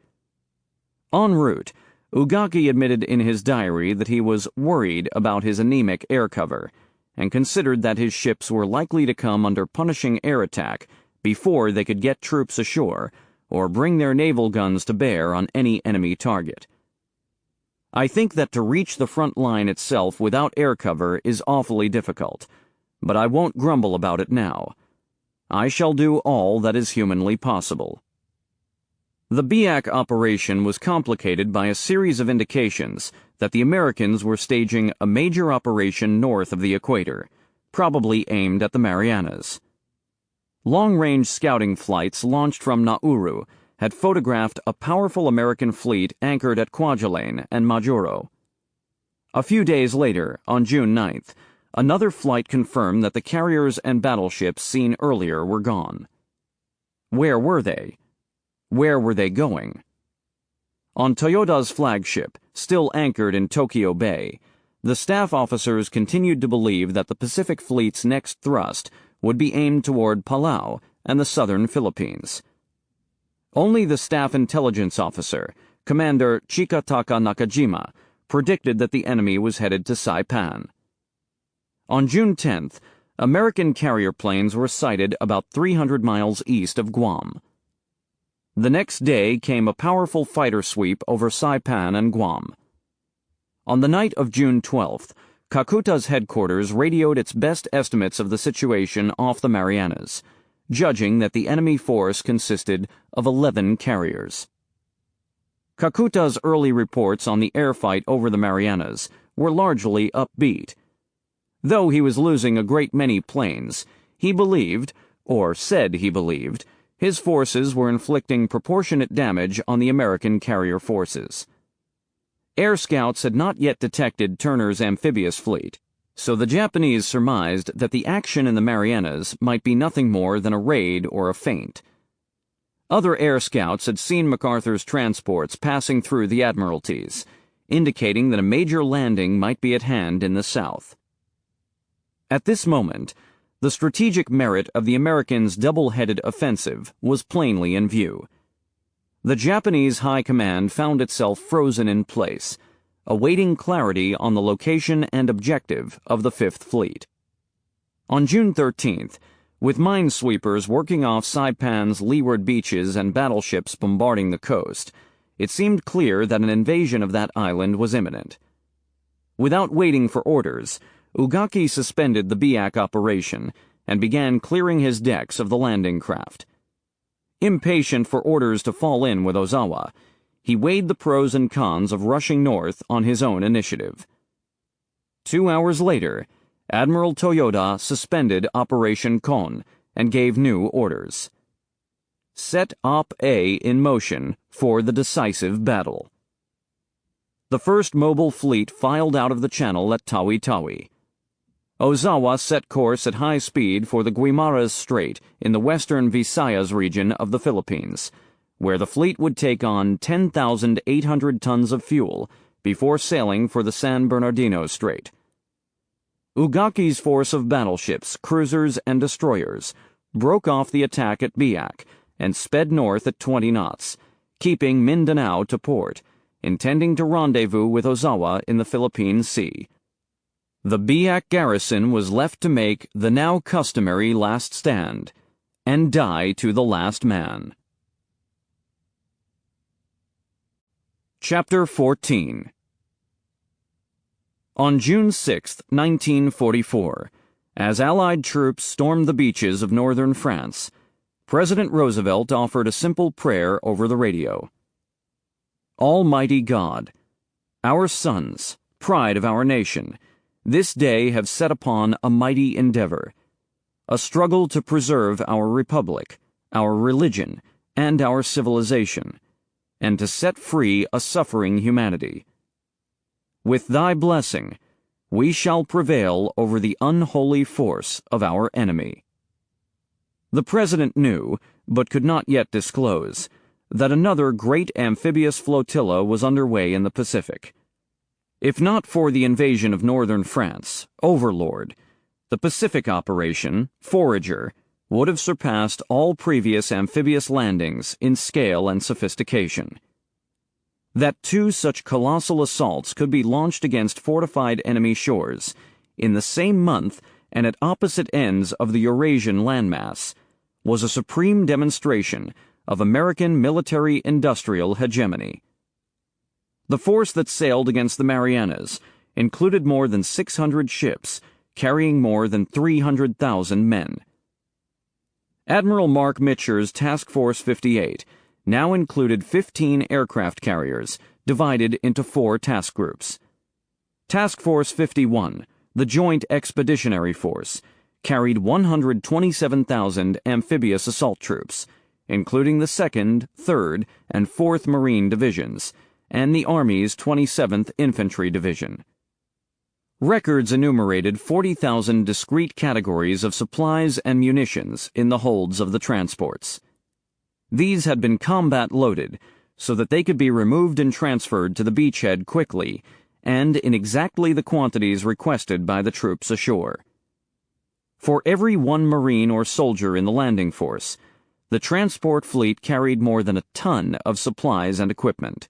En route, Ugaki admitted in his diary that he was worried about his anemic air cover, and considered that his ships were likely to come under punishing air attack before they could get troops ashore or bring their naval guns to bear on any enemy target. "I think that to reach the front line itself without air cover is awfully difficult, but I won't grumble about it now. I shall do all that is humanly possible." The Biak operation was complicated by a series of indications that the Americans were staging a major operation north of the equator, probably aimed at the Marianas. Long-range scouting flights launched from Nauru had photographed a powerful American fleet anchored at Kwajalein and Majuro. A few days later, on June 9th, another flight confirmed that the carriers and battleships seen earlier were gone. Where were they? Where were they going? On Toyoda's flagship, still anchored in Tokyo Bay, the staff officers continued to believe that the Pacific Fleet's next thrust would be aimed toward Palau and the southern Philippines. Only the staff intelligence officer, Commander Chikataka Nakajima, predicted that the enemy was headed to Saipan. On June 10th, American carrier planes were sighted about 300 miles east of Guam. The next day came a powerful fighter sweep over Saipan and Guam. On the night of June 12th, Kakuta's headquarters radioed its best estimates of the situation off the Marianas, judging that the enemy force consisted of 11 carriers. Kakuta's early reports on the air fight over the Marianas were largely upbeat. Though he was losing a great many planes, he believed, or said he believed, his forces were inflicting proportionate damage on the American carrier forces. Air scouts had not yet detected Turner's amphibious fleet, so the Japanese surmised that the action in the Marianas might be nothing more than a raid or a feint. Other air scouts had seen MacArthur's transports passing through the Admiralties, indicating that a major landing might be at hand in the south. At this moment, the strategic merit of the Americans' double-headed offensive was plainly in view. The Japanese High Command found itself frozen in place, awaiting clarity on the location and objective of the Fifth Fleet. On June 13th, with minesweepers working off Saipan's leeward beaches and battleships bombarding the coast, it seemed clear that an invasion of that island was imminent. Without waiting for orders, Ugaki suspended the Biak operation and began clearing his decks of the landing craft. Impatient for orders to fall in with Ozawa, he weighed the pros and cons of rushing north on his own initiative. 2 hours later, Admiral Toyoda suspended Operation Kon and gave new orders. Set Op A in motion for the decisive battle. The first mobile fleet filed out of the channel at Tawi-Tawi. Ozawa set course at high speed for the Guimaras Strait in the western Visayas region of the Philippines, where the fleet would take on 10,800 tons of fuel before sailing for the San Bernardino Strait. Ugaki's force of battleships, cruisers, and destroyers broke off the attack at Biak and sped north at 20 knots, keeping Mindanao to port, intending to rendezvous with Ozawa in the Philippine Sea. The Biak garrison was left to make the now customary last stand and die to the last man. Chapter 14. On June 6, 1944, as Allied troops stormed the beaches of northern France, President Roosevelt offered a simple prayer over the radio. Almighty God, our sons, pride of our nation, this day have set upon a mighty endeavor, a struggle to preserve our republic, our religion, and our civilization, and to set free a suffering humanity. With thy blessing, we shall prevail over the unholy force of our enemy. The President knew, but could not yet disclose, that another great amphibious flotilla was underway in the Pacific. If not for the invasion of northern France, Overlord, the Pacific operation, Forager, would have surpassed all previous amphibious landings in scale and sophistication. That two such colossal assaults could be launched against fortified enemy shores, in the same month and at opposite ends of the Eurasian landmass, was a supreme demonstration of American military-industrial hegemony. The force that sailed against the Marianas included more than 600 ships, carrying more than 300,000 men. Admiral Mark Mitcher's Task Force 58 now included 15 aircraft carriers, divided into 4 task groups. Task Force 51, the Joint Expeditionary Force, carried 127,000 amphibious assault troops, including the 2nd, 3rd, and 4th Marine Divisions, and the Army's 27th Infantry Division. Records enumerated 40,000 discrete categories of supplies and munitions in the holds of the transports. These had been combat-loaded so that they could be removed and transferred to the beachhead quickly and in exactly the quantities requested by the troops ashore. For every one Marine or soldier in the landing force, the transport fleet carried more than a ton of supplies and equipment.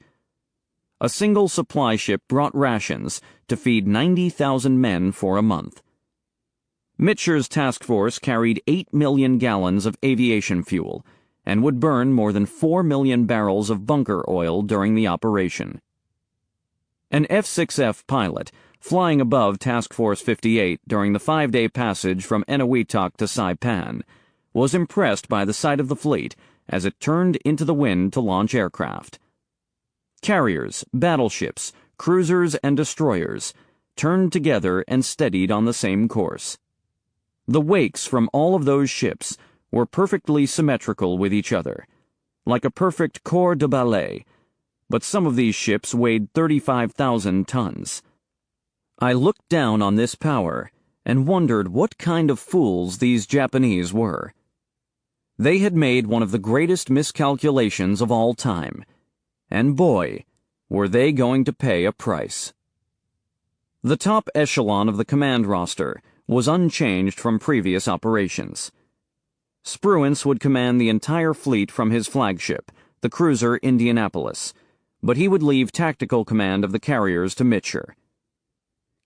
A single supply ship brought rations to feed 90,000 men for a month. Mitscher's task force carried 8 million gallons of aviation fuel and would burn more than 4 million barrels of bunker oil during the operation. An F-6F pilot, flying above Task Force 58 during the 5-day passage from Eniwetok to Saipan, was impressed by the sight of the fleet as it turned into the wind to launch aircraft. Carriers, battleships, cruisers, and destroyers turned together and steadied on the same course. The wakes from all of those ships were perfectly symmetrical with each other, like a perfect corps de ballet, but some of these ships weighed 35,000 tons. I looked down on this power and wondered what kind of fools these Japanese were. They had made one of the greatest miscalculations of all time, and boy, were they going to pay a price. The top echelon of the command roster was unchanged from previous operations. Spruance would command the entire fleet from his flagship, the cruiser Indianapolis, but he would leave tactical command of the carriers to Mitscher.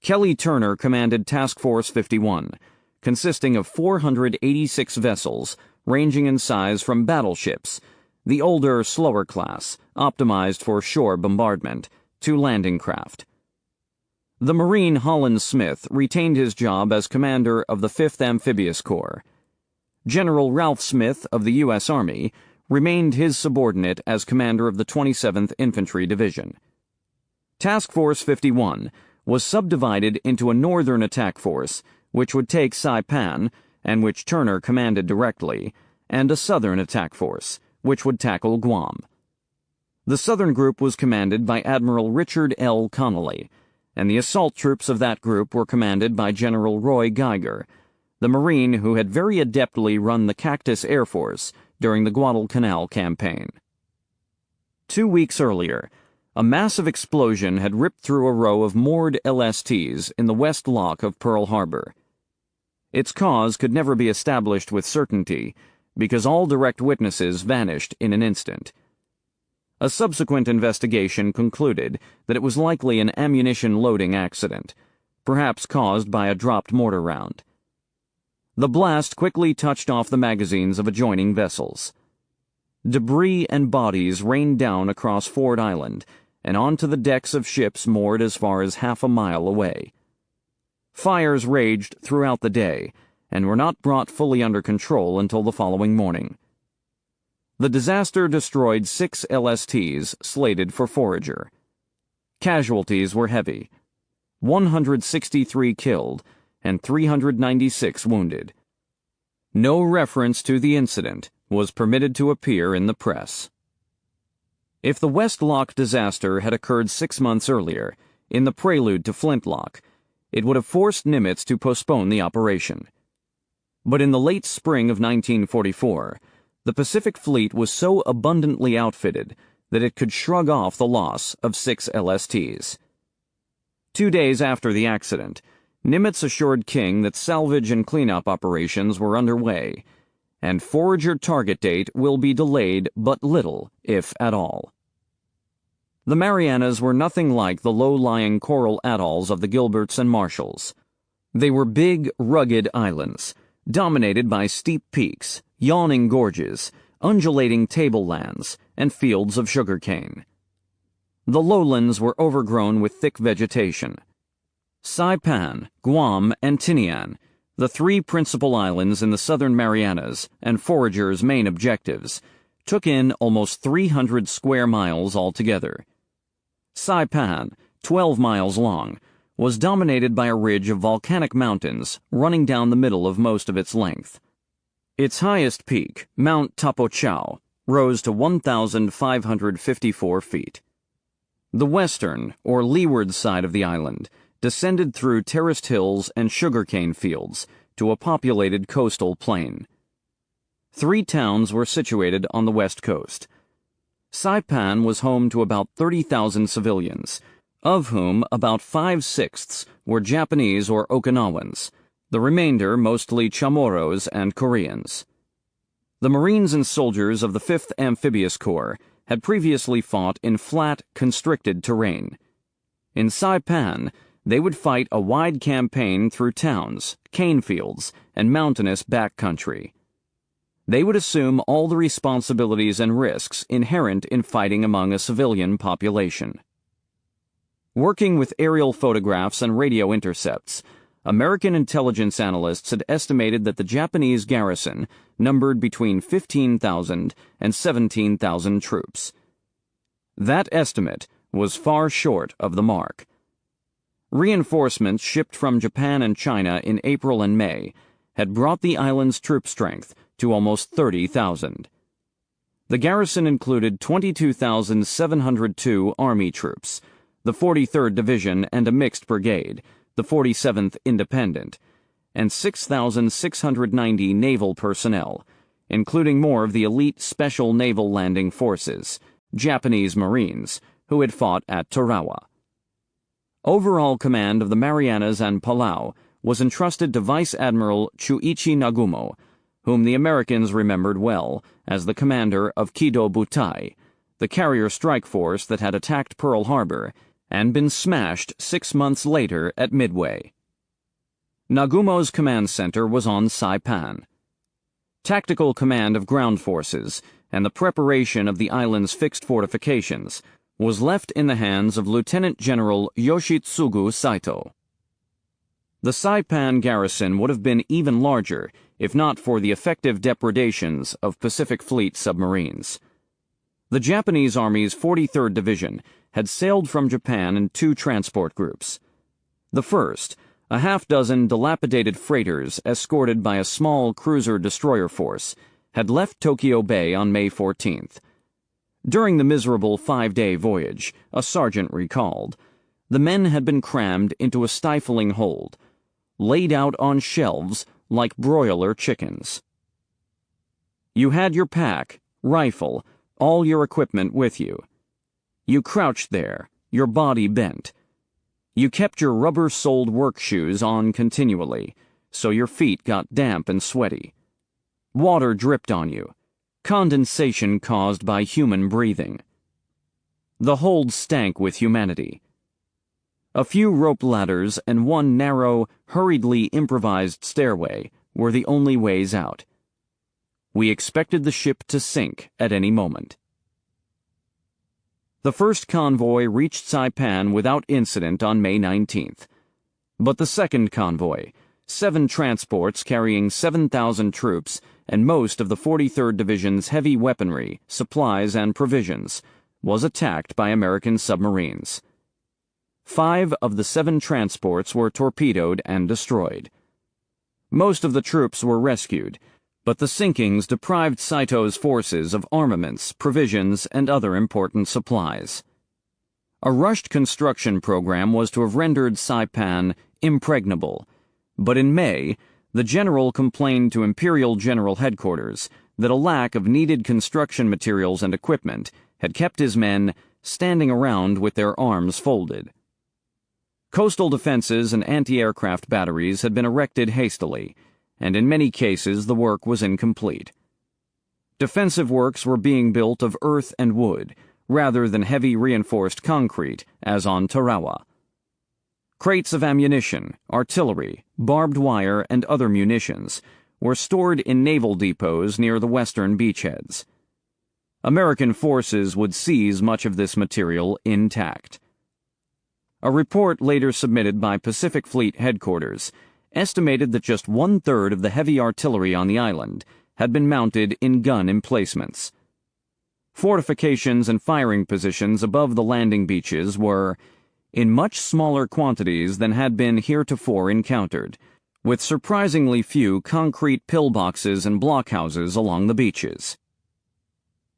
Kelly Turner commanded Task Force 51, consisting of 486 vessels ranging in size from battleships, the older, slower class, optimized for shore bombardment, to landing craft. The Marine Holland Smith retained his job as commander of the 5th Amphibious Corps. General Ralph Smith of the U.S. Army remained his subordinate as commander of the 27th Infantry Division. Task Force 51 was subdivided into a northern attack force, which would take Saipan, and which Turner commanded directly, and a southern attack force, which would tackle Guam. The southern group was commanded by Admiral Richard L. Connolly, and the assault troops of that group were commanded by General Roy Geiger, the Marine who had very adeptly run the Cactus Air Force during the Guadalcanal campaign. 2 weeks earlier, a massive explosion had ripped through a row of moored LSTs in the west lock of Pearl Harbor. Its cause could never be established with certainty because all direct witnesses vanished in an instant. A subsequent investigation concluded that it was likely an ammunition loading accident, perhaps caused by a dropped mortar round. The blast quickly touched off the magazines of adjoining vessels. Debris and bodies rained down across Ford Island and onto the decks of ships moored as far as half a mile away. Fires raged throughout the day and were not brought fully under control until the following morning. The disaster destroyed 6 LSTs slated for Forager. Casualties were heavy: 163 killed and 396 wounded. No reference to the incident was permitted to appear in the press. If the West Lock disaster had occurred 6 months earlier, in the prelude to Flintlock, it would have forced Nimitz to postpone the operation. But in the late spring of 1944, the Pacific Fleet was so abundantly outfitted that it could shrug off the loss of 6 LSTs. 2 days after the accident, Nimitz assured King that salvage and cleanup operations were underway, and Forager target date will be delayed but little, if at all. The Marianas were nothing like the low-lying coral atolls of the Gilberts and Marshalls. They were big, rugged islands, dominated by steep peaks, yawning gorges, undulating tablelands, and fields of sugarcane. The lowlands were overgrown with thick vegetation. Saipan, Guam, and Tinian, the 3 principal islands in the southern Marianas and Forager's main objectives, took in almost 300 square miles altogether. Saipan, 12 miles long, was dominated by a ridge of volcanic mountains running down the middle of most of its length. Its highest peak, Mount Tapochau, rose to 1,554 feet. The western, or leeward side of the island descended through terraced hills and sugarcane fields to a populated coastal plain. 3 towns were situated on the west coast. Saipan was home to about 30,000 civilians, of whom about 5/6 were Japanese or Okinawans, the remainder mostly Chamorros and Koreans. The Marines and soldiers of the 5th Amphibious Corps had previously fought in flat, constricted terrain. In Saipan, they would fight a wide campaign through towns, cane fields, and mountainous backcountry. They would assume all the responsibilities and risks inherent in fighting among a civilian population. Working with aerial photographs and radio intercepts, American intelligence analysts had estimated that the Japanese garrison numbered between 15,000 and 17,000 troops. That estimate was far short of the mark. Reinforcements shipped from Japan and China in April and May had brought the island's troop strength to almost 30,000. The garrison included 22,702 Army troops, the 43rd Division and a mixed brigade, the 47th Independent, and 6,690 naval personnel, including more of the elite Special Naval Landing Forces, Japanese Marines, who had fought at Tarawa. Overall command of the Marianas and Palau was entrusted to Vice Admiral Chuichi Nagumo, whom the Americans remembered well as the commander of Kido Butai, the carrier strike force that had attacked Pearl Harbor and been smashed 6 months later at Midway. Nagumo's command center was on Saipan. Tactical command of ground forces and the preparation of the island's fixed fortifications was left in the hands of Lieutenant General Yoshitsugu Saito. The Saipan garrison would have been even larger if not for the effective depredations of Pacific Fleet submarines. The Japanese Army's 43rd Division had sailed from Japan in 2 transport groups. The first, a half-dozen dilapidated freighters escorted by a small cruiser-destroyer force, had left Tokyo Bay on May 14th. During the miserable 5-day voyage, a sergeant recalled, the men had been crammed into a stifling hold, laid out on shelves like broiler chickens. You had your pack, rifle, all your equipment with you. You crouched there, your body bent. You kept your rubber-soled work shoes on continually, so your feet got damp and sweaty. Water dripped on you, condensation caused by human breathing. The hold stank with humanity. A few rope ladders and one narrow, hurriedly improvised stairway were the only ways out. We expected the ship to sink at any moment. The first convoy reached Saipan without incident on May 19th. But the second convoy, 7 transports carrying 7,000 troops and most of the 43rd Division's heavy weaponry, supplies, and provisions, was attacked by American submarines. 5 of the 7 transports were torpedoed and destroyed. Most of the troops were rescued, but the sinkings deprived Saito's forces of armaments, provisions, and other important supplies. A rushed construction program was to have rendered Saipan impregnable, but in May, the general complained to Imperial General Headquarters that a lack of needed construction materials and equipment had kept his men standing around with their arms folded. Coastal defenses and anti-aircraft batteries had been erected hastily, and in many cases the work was incomplete. Defensive works were being built of earth and wood, rather than heavy reinforced concrete, as on Tarawa. Crates of ammunition, artillery, barbed wire, and other munitions were stored in naval depots near the western beachheads. American forces would seize much of this material intact. A report later submitted by Pacific Fleet Headquarters estimated that just 1/3 of the heavy artillery on the island had been mounted in gun emplacements. Fortifications and firing positions above the landing beaches were, in much smaller quantities than had been heretofore encountered, with surprisingly few concrete pillboxes and blockhouses along the beaches.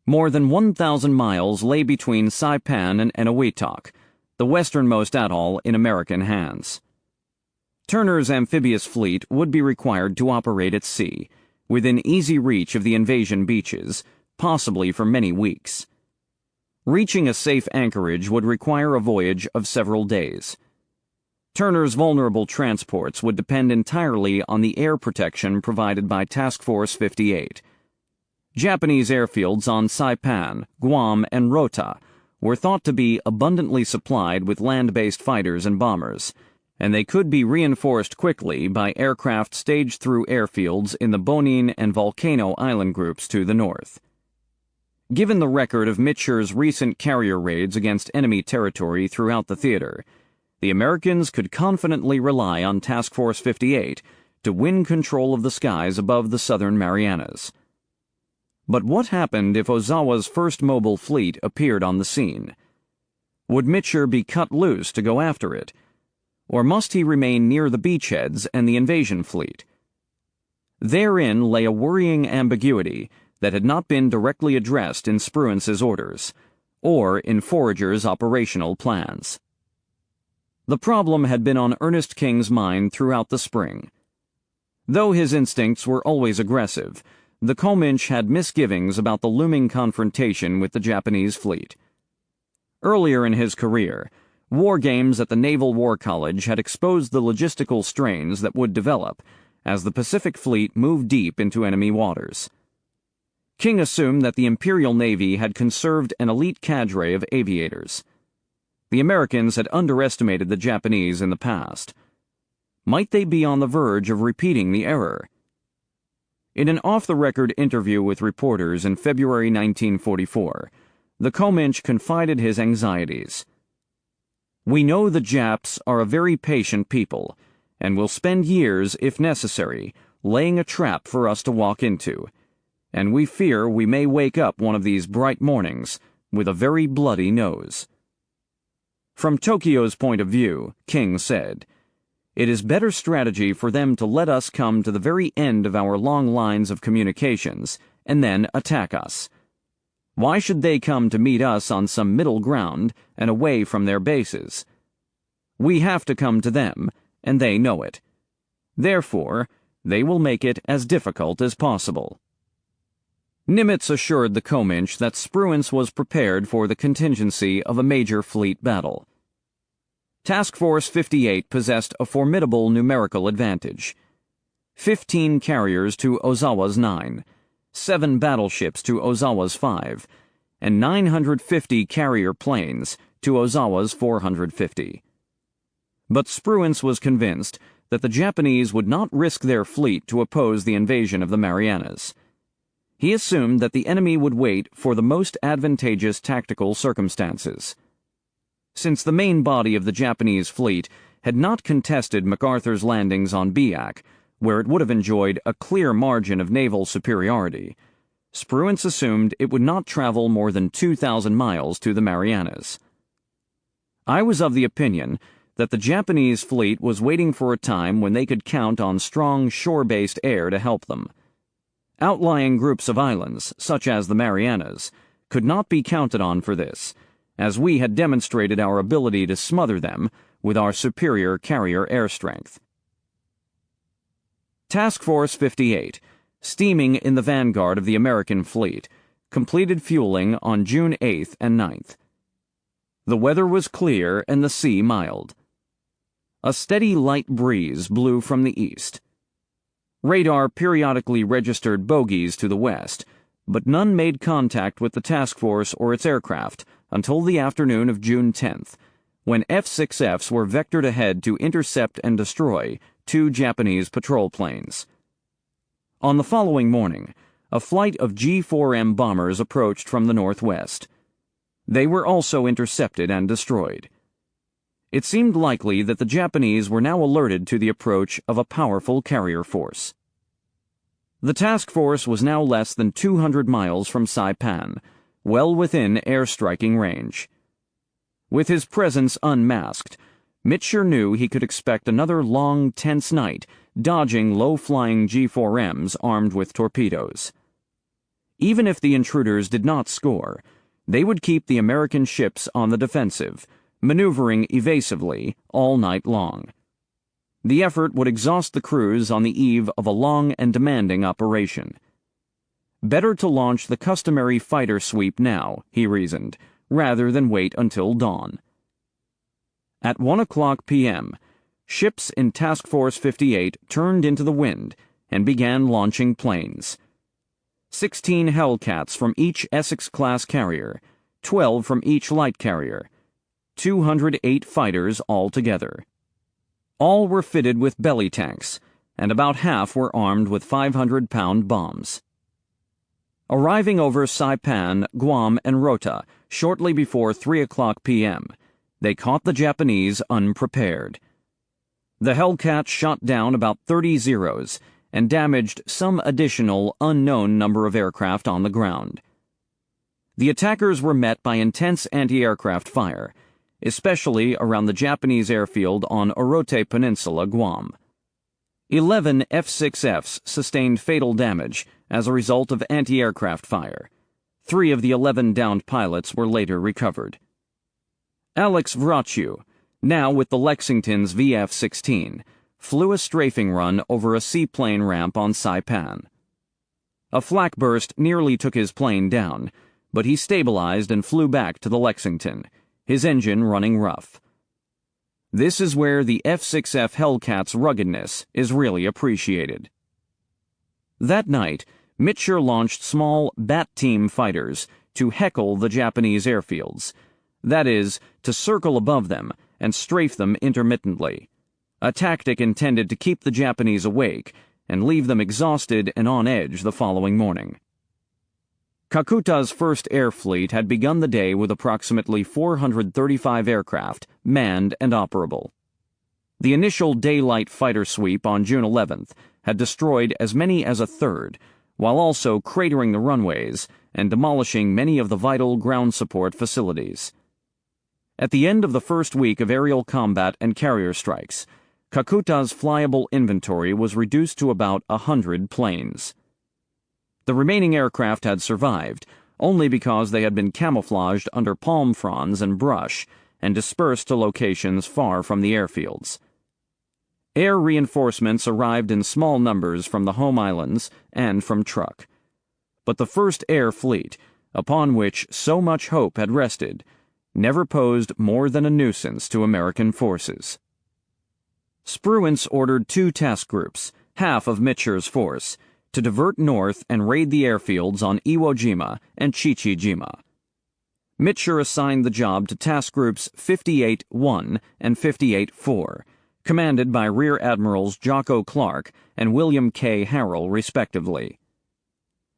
More than 1,000 miles lay between Saipan and Eniwetok, the westernmost atoll in American hands. Turner's amphibious fleet would be required to operate at sea, within easy reach of the invasion beaches, possibly for many weeks. Reaching a safe anchorage would require a voyage of several days. Turner's vulnerable transports would depend entirely on the air protection provided by Task Force 58. Japanese airfields on Saipan, Guam, and Rota were thought to be abundantly supplied with land-based fighters and bombers, and they could be reinforced quickly by aircraft staged through airfields in the Bonin and Volcano Island groups to the north. Given the record of Mitscher's recent carrier raids against enemy territory throughout the theater, the Americans could confidently rely on Task Force 58 to win control of the skies above the southern Marianas. But what happened if Ozawa's first mobile fleet appeared on the scene? Would Mitscher be cut loose to go after it? Or must he remain near the beachheads and the invasion fleet? Therein lay a worrying ambiguity that had not been directly addressed in Spruance's orders, or in Forager's operational plans. The problem had been on Ernest King's mind throughout the spring. Though his instincts were always aggressive, the Comanche had misgivings about the looming confrontation with the Japanese fleet. Earlier in his career, war games at the Naval War College had exposed the logistical strains that would develop as the Pacific Fleet moved deep into enemy waters. King assumed that the Imperial Navy had conserved an elite cadre of aviators. The Americans had underestimated the Japanese in the past. Might they be on the verge of repeating the error? In an off-the-record interview with reporters in February 1944, the Comanche confided his anxieties. "We know the Japs are a very patient people, and will spend years, if necessary, laying a trap for us to walk into, and we fear we may wake up one of these bright mornings with a very bloody nose." From Tokyo's point of view, King said, "It is better strategy for them to let us come to the very end of our long lines of communications and then attack us. Why should they come to meet us on some middle ground and away from their bases? We have to come to them, and they know it. Therefore, they will make it as difficult as possible." Nimitz assured the Comanche that Spruance was prepared for the contingency of a major fleet battle. Task Force 58 possessed a formidable numerical advantage. 15 carriers to Ozawa's 9, 7 battleships to Ozawa's 5, and 950 carrier planes to Ozawa's 450. But Spruance was convinced that the Japanese would not risk their fleet to oppose the invasion of the Marianas. He assumed that the enemy would wait for the most advantageous tactical circumstances. Since the main body of the Japanese fleet had not contested MacArthur's landings on Biak, where it would have enjoyed a clear margin of naval superiority, Spruance assumed it would not travel more than 2,000 miles to the Marianas. "I was of the opinion that the Japanese fleet was waiting for a time when they could count on strong shore-based air to help them. Outlying groups of islands, such as the Marianas, could not be counted on for this, as we had demonstrated our ability to smother them with our superior carrier air strength." Task Force 58, steaming in the vanguard of the American fleet, completed fueling on June 8th and 9th. The weather was clear and the sea mild. A steady light breeze blew from the east. Radar periodically registered bogies to the west, but none made contact with the task force or its aircraft until the afternoon of June 10th, when F-6Fs were vectored ahead to intercept and destroy 2 Japanese patrol planes. On the following morning, a flight of G-4M bombers approached from the northwest. They were also intercepted and destroyed. It seemed likely that the Japanese were now alerted to the approach of a powerful carrier force. The task force was now less than 200 miles from Saipan, well within air-striking range. With his presence unmasked, Mitscher knew he could expect another long, tense night dodging low-flying G-4Ms armed with torpedoes. Even if the intruders did not score, they would keep the American ships on the defensive, maneuvering evasively all night long. The effort would exhaust the crews on the eve of a long and demanding operation. Better to launch the customary fighter sweep now, he reasoned, rather than wait until dawn. At 1:00 p.m., ships in Task Force 58 turned into the wind and began launching planes. 16 Hellcats from each Essex-class carrier, 12 from each light carrier, 208 fighters altogether. All were fitted with belly tanks, and about half were armed with 500-pound bombs. Arriving over Saipan, Guam, and Rota shortly before 3:00 p.m., they caught the Japanese unprepared. The Hellcats shot down about 30 Zeros and damaged some additional unknown number of aircraft on the ground. The attackers were met by intense anti-aircraft fire, especially around the Japanese airfield on Orote Peninsula, Guam. 11 F-6Fs sustained fatal damage as a result of anti-aircraft fire. 3 of the 11 downed pilots were later recovered. Alex Vraciu, now with the Lexington's VF-16, flew a strafing run over a seaplane ramp on Saipan. A flak burst nearly took his plane down, but he stabilized and flew back to the Lexington, his engine running rough. This is where the F-6F Hellcat's ruggedness is really appreciated. That night, Mitscher launched small Bat Team fighters to heckle the Japanese airfields, that is, to circle above them and strafe them intermittently, a tactic intended to keep the Japanese awake and leave them exhausted and on edge the following morning. Kakuta's first air fleet had begun the day with approximately 435 aircraft, manned and operable. The initial daylight fighter sweep on June 11th had destroyed as many as a third, while also cratering the runways and demolishing many of the vital ground support facilities. At the end of the first week of aerial combat and carrier strikes, Kakuta's flyable inventory was reduced to about 100 planes. The remaining aircraft had survived only because they had been camouflaged under palm fronds and brush and dispersed to locations far from the airfields. Air reinforcements arrived in small numbers from the home islands and from Truk. But the first air fleet, upon which so much hope had rested, never posed more than a nuisance to American forces. Spruance ordered 2 task groups, half of Mitscher's force, to divert north and raid the airfields on Iwo Jima and Chichi-jima. Mitscher assigned the job to task groups 58-1 and 58-4, commanded by Rear Admirals Jocko Clark and William K. Harrell, respectively.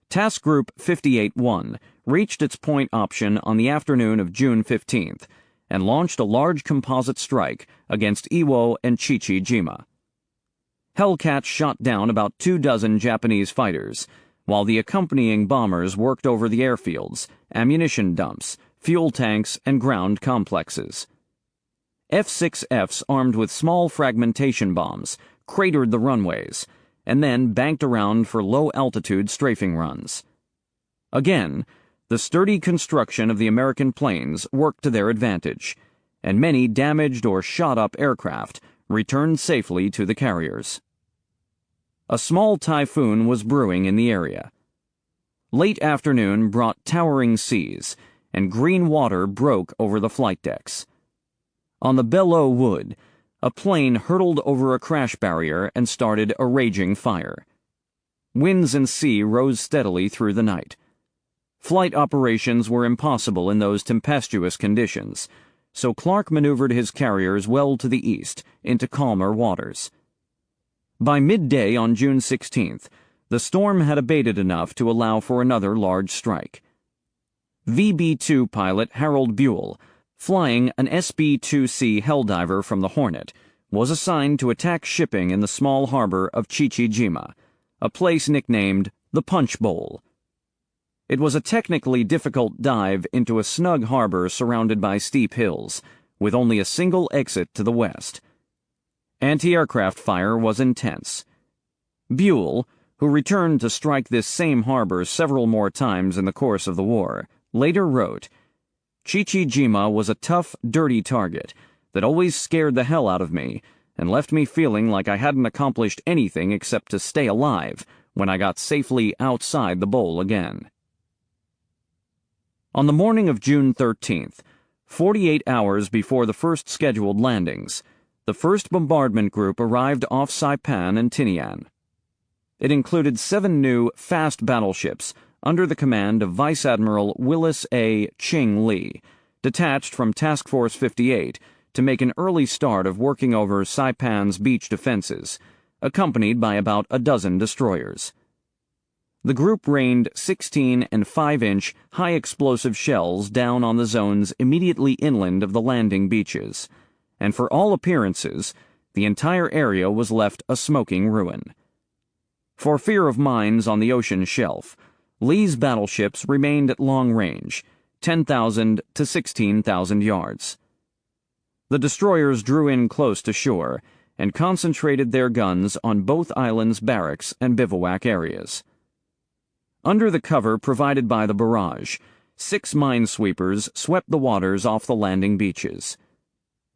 Task Group 58-1 reached its point option on the afternoon of June 15th and launched a large composite strike against Iwo and Chichi-jima. Hellcats shot down about 24 Japanese fighters, while the accompanying bombers worked over the airfields, ammunition dumps, fuel tanks, and ground complexes. F-6Fs armed with small fragmentation bombs cratered the runways, and then banked around for low-altitude strafing runs. Again, the sturdy construction of the American planes worked to their advantage, and many damaged or shot-up aircraft returned safely to the carriers. A small typhoon was brewing in the area. Late afternoon brought towering seas, and green water broke over the flight decks. On the Belleau Wood, a plane hurtled over a crash barrier and started a raging fire. Winds and sea rose steadily through the night. Flight operations were impossible in those tempestuous conditions, so Clark maneuvered his carriers well to the east, into calmer waters. By midday on June 16th, the storm had abated enough to allow for another large strike. VB-2 pilot Harold Buell, flying an SB-2C Helldiver from the Hornet, was assigned to attack shipping in the small harbor of Chichi-jima, a place nicknamed the Punch Bowl. It was a technically difficult dive into a snug harbor surrounded by steep hills, with only a single exit to the west. Anti-aircraft fire was intense. Buell, who returned to strike this same harbor several more times in the course of the war, later wrote, "Chichi-jima was a tough, dirty target that always scared the hell out of me and left me feeling like I hadn't accomplished anything except to stay alive when I got safely outside the bowl again. On the morning of June 13th, 48 hours before the first scheduled landings, the first bombardment group arrived off Saipan and Tinian. It included 7 new, fast battleships under the command of Vice Admiral Willis A. Ching Lee, detached from Task Force 58 to make an early start of working over Saipan's beach defenses, accompanied by about a dozen destroyers. The group rained 16 and 5-inch high-explosive shells down on the zones immediately inland of the landing beaches, and for all appearances, the entire area was left a smoking ruin. For fear of mines on the ocean shelf, Lee's battleships remained at long range, 10,000 to 16,000 yards. The destroyers drew in close to shore and concentrated their guns on both islands' barracks and bivouac areas. Under the cover provided by the barrage, 6 minesweepers swept the waters off the landing beaches.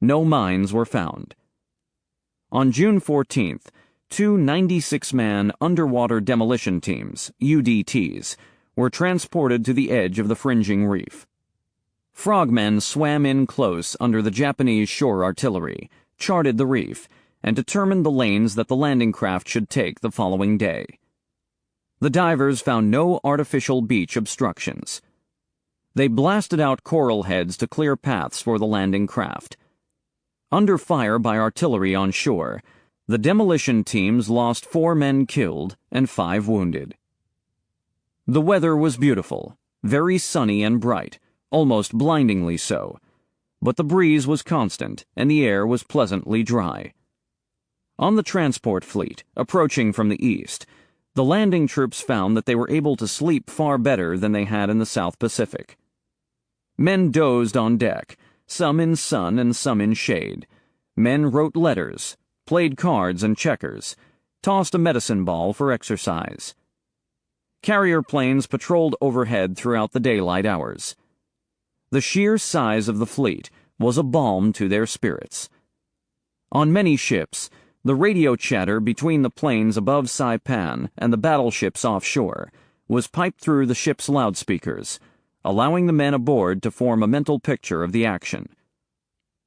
No mines were found. On June 14th, 2 96-man underwater demolition teams, UDTs, were transported to the edge of the fringing reef. Frogmen swam in close under the Japanese shore artillery, charted the reef, and determined the lanes that the landing craft should take the following day. The divers found no artificial beach obstructions. They blasted out coral heads to clear paths for the landing craft. Under fire by artillery on shore, the demolition teams lost 4 men killed and 5 wounded. The weather was beautiful, very sunny and bright, almost blindingly so, but the breeze was constant and the air was pleasantly dry. On the transport fleet, approaching from the east, the landing troops found that they were able to sleep far better than they had in the South Pacific. Men dozed on deck, some in sun and some in shade. Men wrote letters, played cards and checkers, tossed a medicine ball for exercise. Carrier planes patrolled overhead throughout the daylight hours. The sheer size of the fleet was a balm to their spirits. On many ships, the radio chatter between the planes above Saipan and the battleships offshore was piped through the ship's loudspeakers, allowing the men aboard to form a mental picture of the action.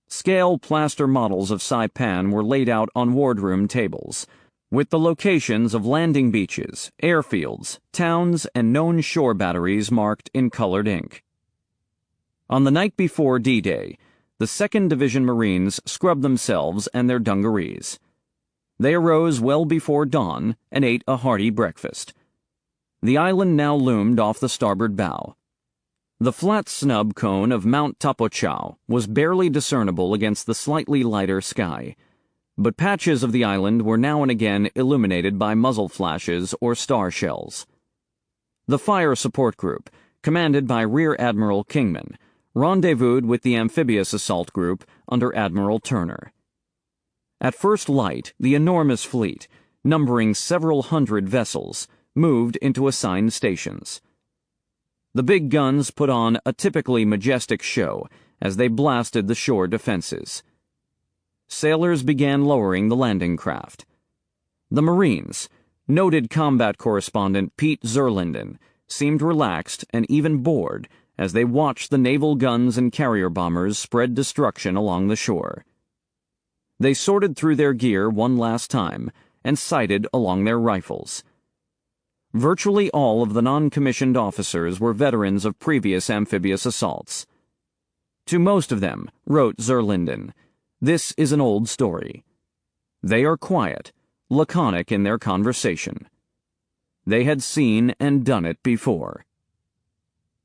Scale plaster models of Saipan were laid out on wardroom tables, with the locations of landing beaches, airfields, towns, and known shore batteries marked in colored ink. On the night before D-Day, the 2nd Division Marines scrubbed themselves and their dungarees. They arose well before dawn and ate a hearty breakfast. The island now loomed off the starboard bow. The flat snub cone of Mount Tapochau was barely discernible against the slightly lighter sky, but patches of the island were now and again illuminated by muzzle flashes or star shells. The fire support group, commanded by Rear Admiral Kingman, rendezvoused with the amphibious assault group under Admiral Turner. At first light, the enormous fleet, numbering several hundred vessels, moved into assigned stations. The big guns put on a typically majestic show as they blasted the shore defenses. Sailors began lowering the landing craft. The Marines, noted combat correspondent Pete Zerlinden, seemed relaxed and even bored as they watched the naval guns and carrier bombers spread destruction along the shore. They sorted through their gear one last time and sighted along their rifles. Virtually all of the non-commissioned officers were veterans of previous amphibious assaults. To most of them, wrote Zerlinden, this is an old story. They are quiet, laconic in their conversation. They had seen and done it before.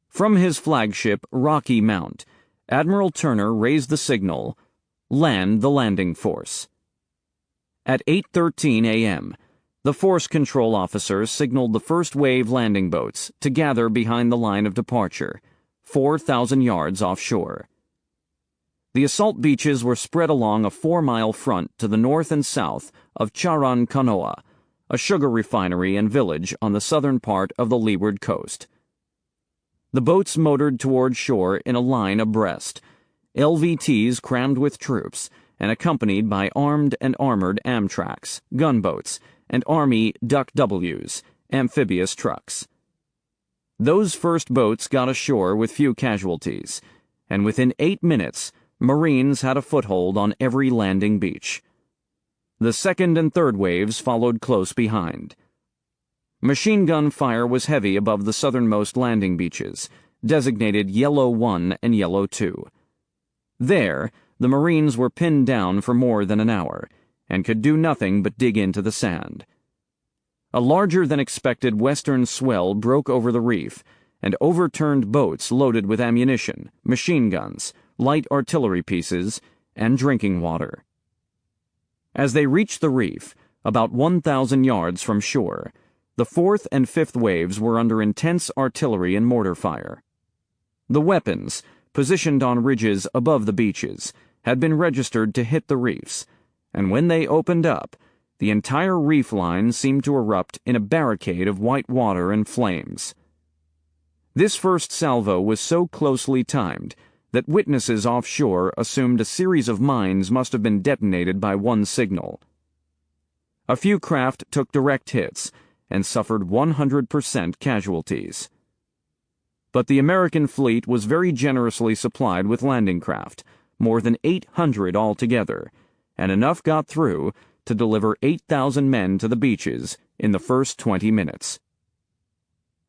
From his flagship, Rocky Mount, Admiral Turner raised the signal, "Land the landing force." At 8:13 a.m., the force control officer signaled the first wave landing boats to gather behind the line of departure, 4,000 yards offshore. The assault beaches were spread along a 4-mile front to the north and south of Charan Kanoa, a sugar refinery and village on the southern part of the leeward coast. The boats motored toward shore in a line abreast, LVTs crammed with troops, and accompanied by armed and armored Amtraks, gunboats, and Army Duck-Ws, amphibious trucks. Those first boats got ashore with few casualties, and within 8 minutes, Marines had a foothold on every landing beach. The second and third waves followed close behind. Machine gun fire was heavy above the southernmost landing beaches, designated Yellow 1 and Yellow 2. There, the Marines were pinned down for more than an hour, and could do nothing but dig into the sand. A larger-than-expected western swell broke over the reef and overturned boats loaded with ammunition, machine guns, light artillery pieces, and drinking water. As they reached the reef, about 1,000 yards from shore, the fourth and fifth waves were under intense artillery and mortar fire. The weapons, positioned on ridges above the beaches, had been registered to hit the reefs, and when they opened up, the entire reef line seemed to erupt in a barricade of white water and flames. This first salvo was so closely timed that witnesses offshore assumed a series of mines must have been detonated by one signal. A few craft took direct hits and suffered 100% casualties. But the American fleet was very generously supplied with landing craft, more than 800 altogether, and enough got through to deliver 8,000 men to the beaches in the first 20 minutes.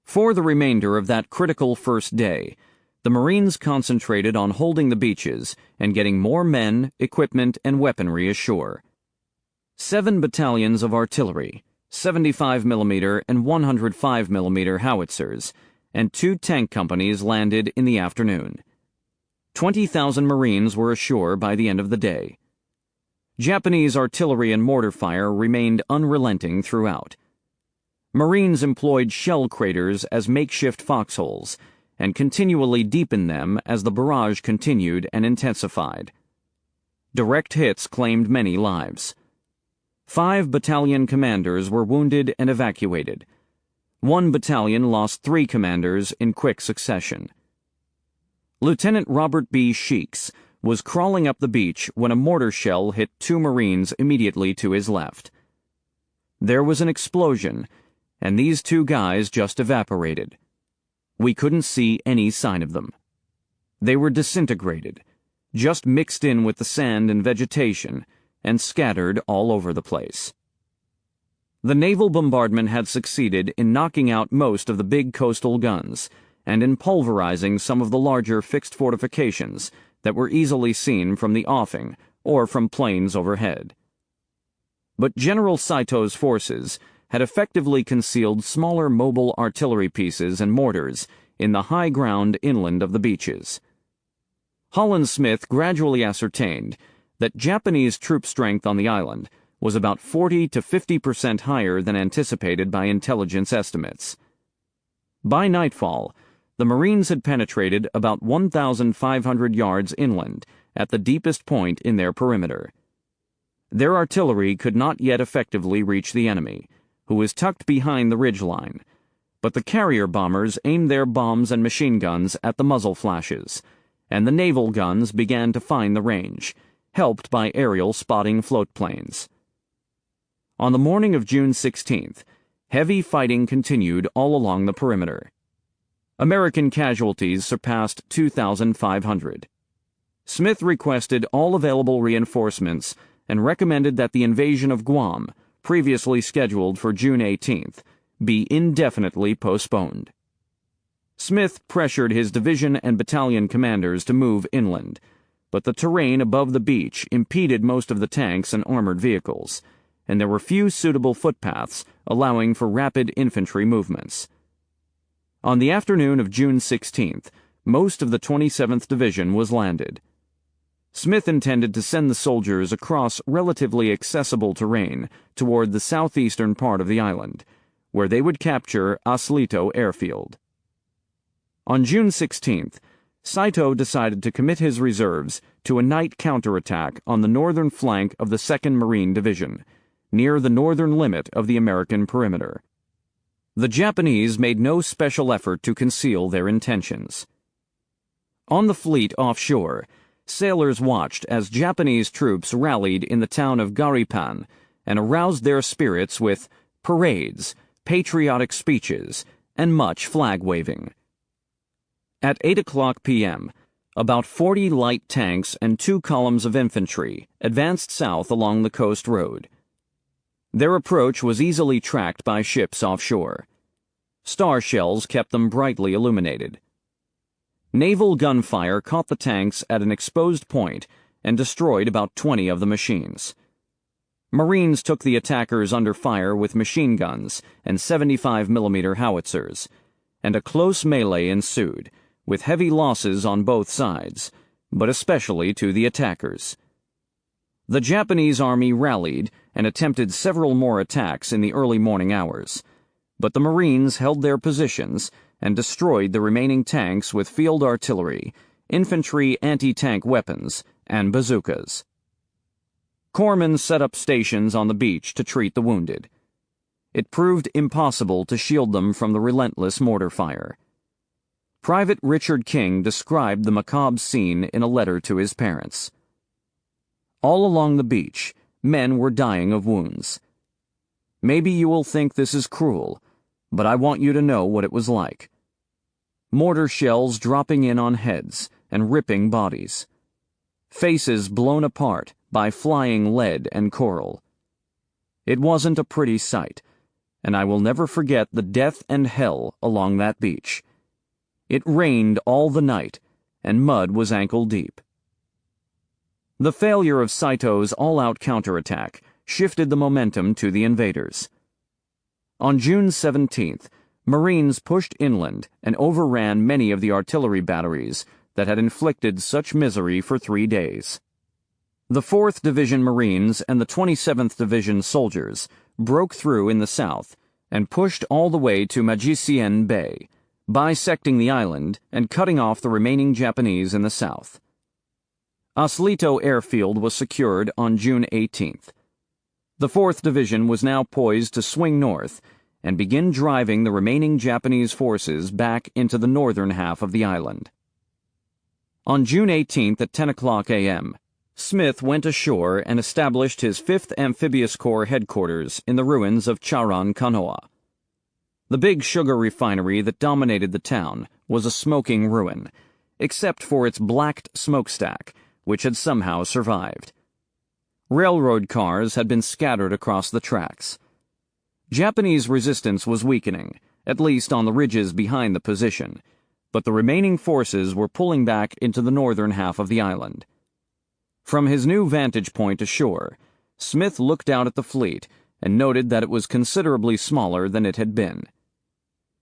For the remainder of that critical first day, the Marines concentrated on holding the beaches and getting more men, equipment, and weaponry ashore. 7 battalions of artillery, 75mm and 105mm howitzers, and 2 tank companies landed in the afternoon. 20,000 Marines were ashore by the end of the day. Japanese artillery and mortar fire remained unrelenting throughout. Marines employed shell craters as makeshift foxholes and continually deepened them as the barrage continued and intensified. Direct hits claimed many lives. 5 battalion commanders were wounded and evacuated. 1 battalion lost 3 commanders in quick succession. Lieutenant Robert B. Sheeks was crawling up the beach when a mortar shell hit 2 Marines immediately to his left. There was an explosion, and these 2 guys just evaporated. We couldn't see any sign of them. They were disintegrated, just mixed in with the sand and vegetation, and scattered all over the place. The naval bombardment had succeeded in knocking out most of the big coastal guns, and in pulverizing some of the larger fixed fortifications that were easily seen from the offing or from planes overhead. But General Saito's forces had effectively concealed smaller mobile artillery pieces and mortars in the high ground inland of the beaches. Holland Smith gradually ascertained that Japanese troop strength on the island was about 40 to 50% higher than anticipated by intelligence estimates. By nightfall, the Marines had penetrated about 1,500 yards inland at the deepest point in their perimeter. Their artillery could not yet effectively reach the enemy, who was tucked behind the ridgeline, but the carrier bombers aimed their bombs and machine guns at the muzzle flashes, and the naval guns began to find the range, helped by aerial spotting float planes. On the morning of June 16th, heavy fighting continued all along the perimeter. American casualties surpassed 2,500. Smith requested all available reinforcements and recommended that the invasion of Guam, previously scheduled for June 18th, be indefinitely postponed. Smith pressured his division and battalion commanders to move inland, but the terrain above the beach impeded most of the tanks and armored vehicles, and there were few suitable footpaths allowing for rapid infantry movements. On the afternoon of June 16th, most of the 27th Division was landed. Smith intended to send the soldiers across relatively accessible terrain toward the southeastern part of the island, where they would capture Aslito Airfield. On June 16th, Saito decided to commit his reserves to a night counterattack on the northern flank of the 2nd Marine Division, near the northern limit of the American perimeter. The Japanese made no special effort to conceal their intentions. On the fleet offshore, sailors watched as Japanese troops rallied in the town of Garipan and aroused their spirits with parades, patriotic speeches, and much flag-waving. At 8 p.m., about 40 light tanks and 2 columns of infantry advanced south along the coast road. Their approach was easily tracked by ships offshore. Star shells kept them brightly illuminated. Naval gunfire caught the tanks at an exposed point and destroyed about 20 of the machines. Marines took the attackers under fire with machine guns and 75mm howitzers, and a close melee ensued, with heavy losses on both sides, but especially to the attackers. The Japanese army rallied and attempted several more attacks in the early morning hours, but the Marines held their positions and destroyed the remaining tanks with field artillery, infantry anti-tank weapons, and bazookas. Corpsmen set up stations on the beach to treat the wounded. It proved impossible to shield them from the relentless mortar fire. Private Richard King described the macabre scene in a letter to his parents. All along the beach, men were dying of wounds. Maybe you will think this is cruel, but I want you to know what it was like. Mortar shells dropping in on heads and ripping bodies. Faces blown apart by flying lead and coral. It wasn't a pretty sight, and I will never forget the death and hell along that beach. It rained all the night, and mud was ankle deep. The failure of Saito's all-out counterattack shifted the momentum to the invaders. On June 17th, Marines pushed inland and overran many of the artillery batteries that had inflicted such misery for 3 days. The 4th Division Marines and the 27th Division soldiers broke through in the south and pushed all the way to Magicienne Bay, bisecting the island and cutting off the remaining Japanese in the south. Aslito Airfield was secured on June 18th. The 4th Division was now poised to swing north and begin driving the remaining Japanese forces back into the northern half of the island. On June 18th at 10 a.m., Smith went ashore and established his 5th Amphibious Corps headquarters in the ruins of Charan Kanoa. The big sugar refinery that dominated the town was a smoking ruin, except for its blacked smokestack, which had somehow survived. Railroad cars had been scattered across the tracks. Japanese resistance was weakening, at least on the ridges behind the position, but the remaining forces were pulling back into the northern half of the island. From his new vantage point ashore, Smith looked out at the fleet and noted that it was considerably smaller than it had been.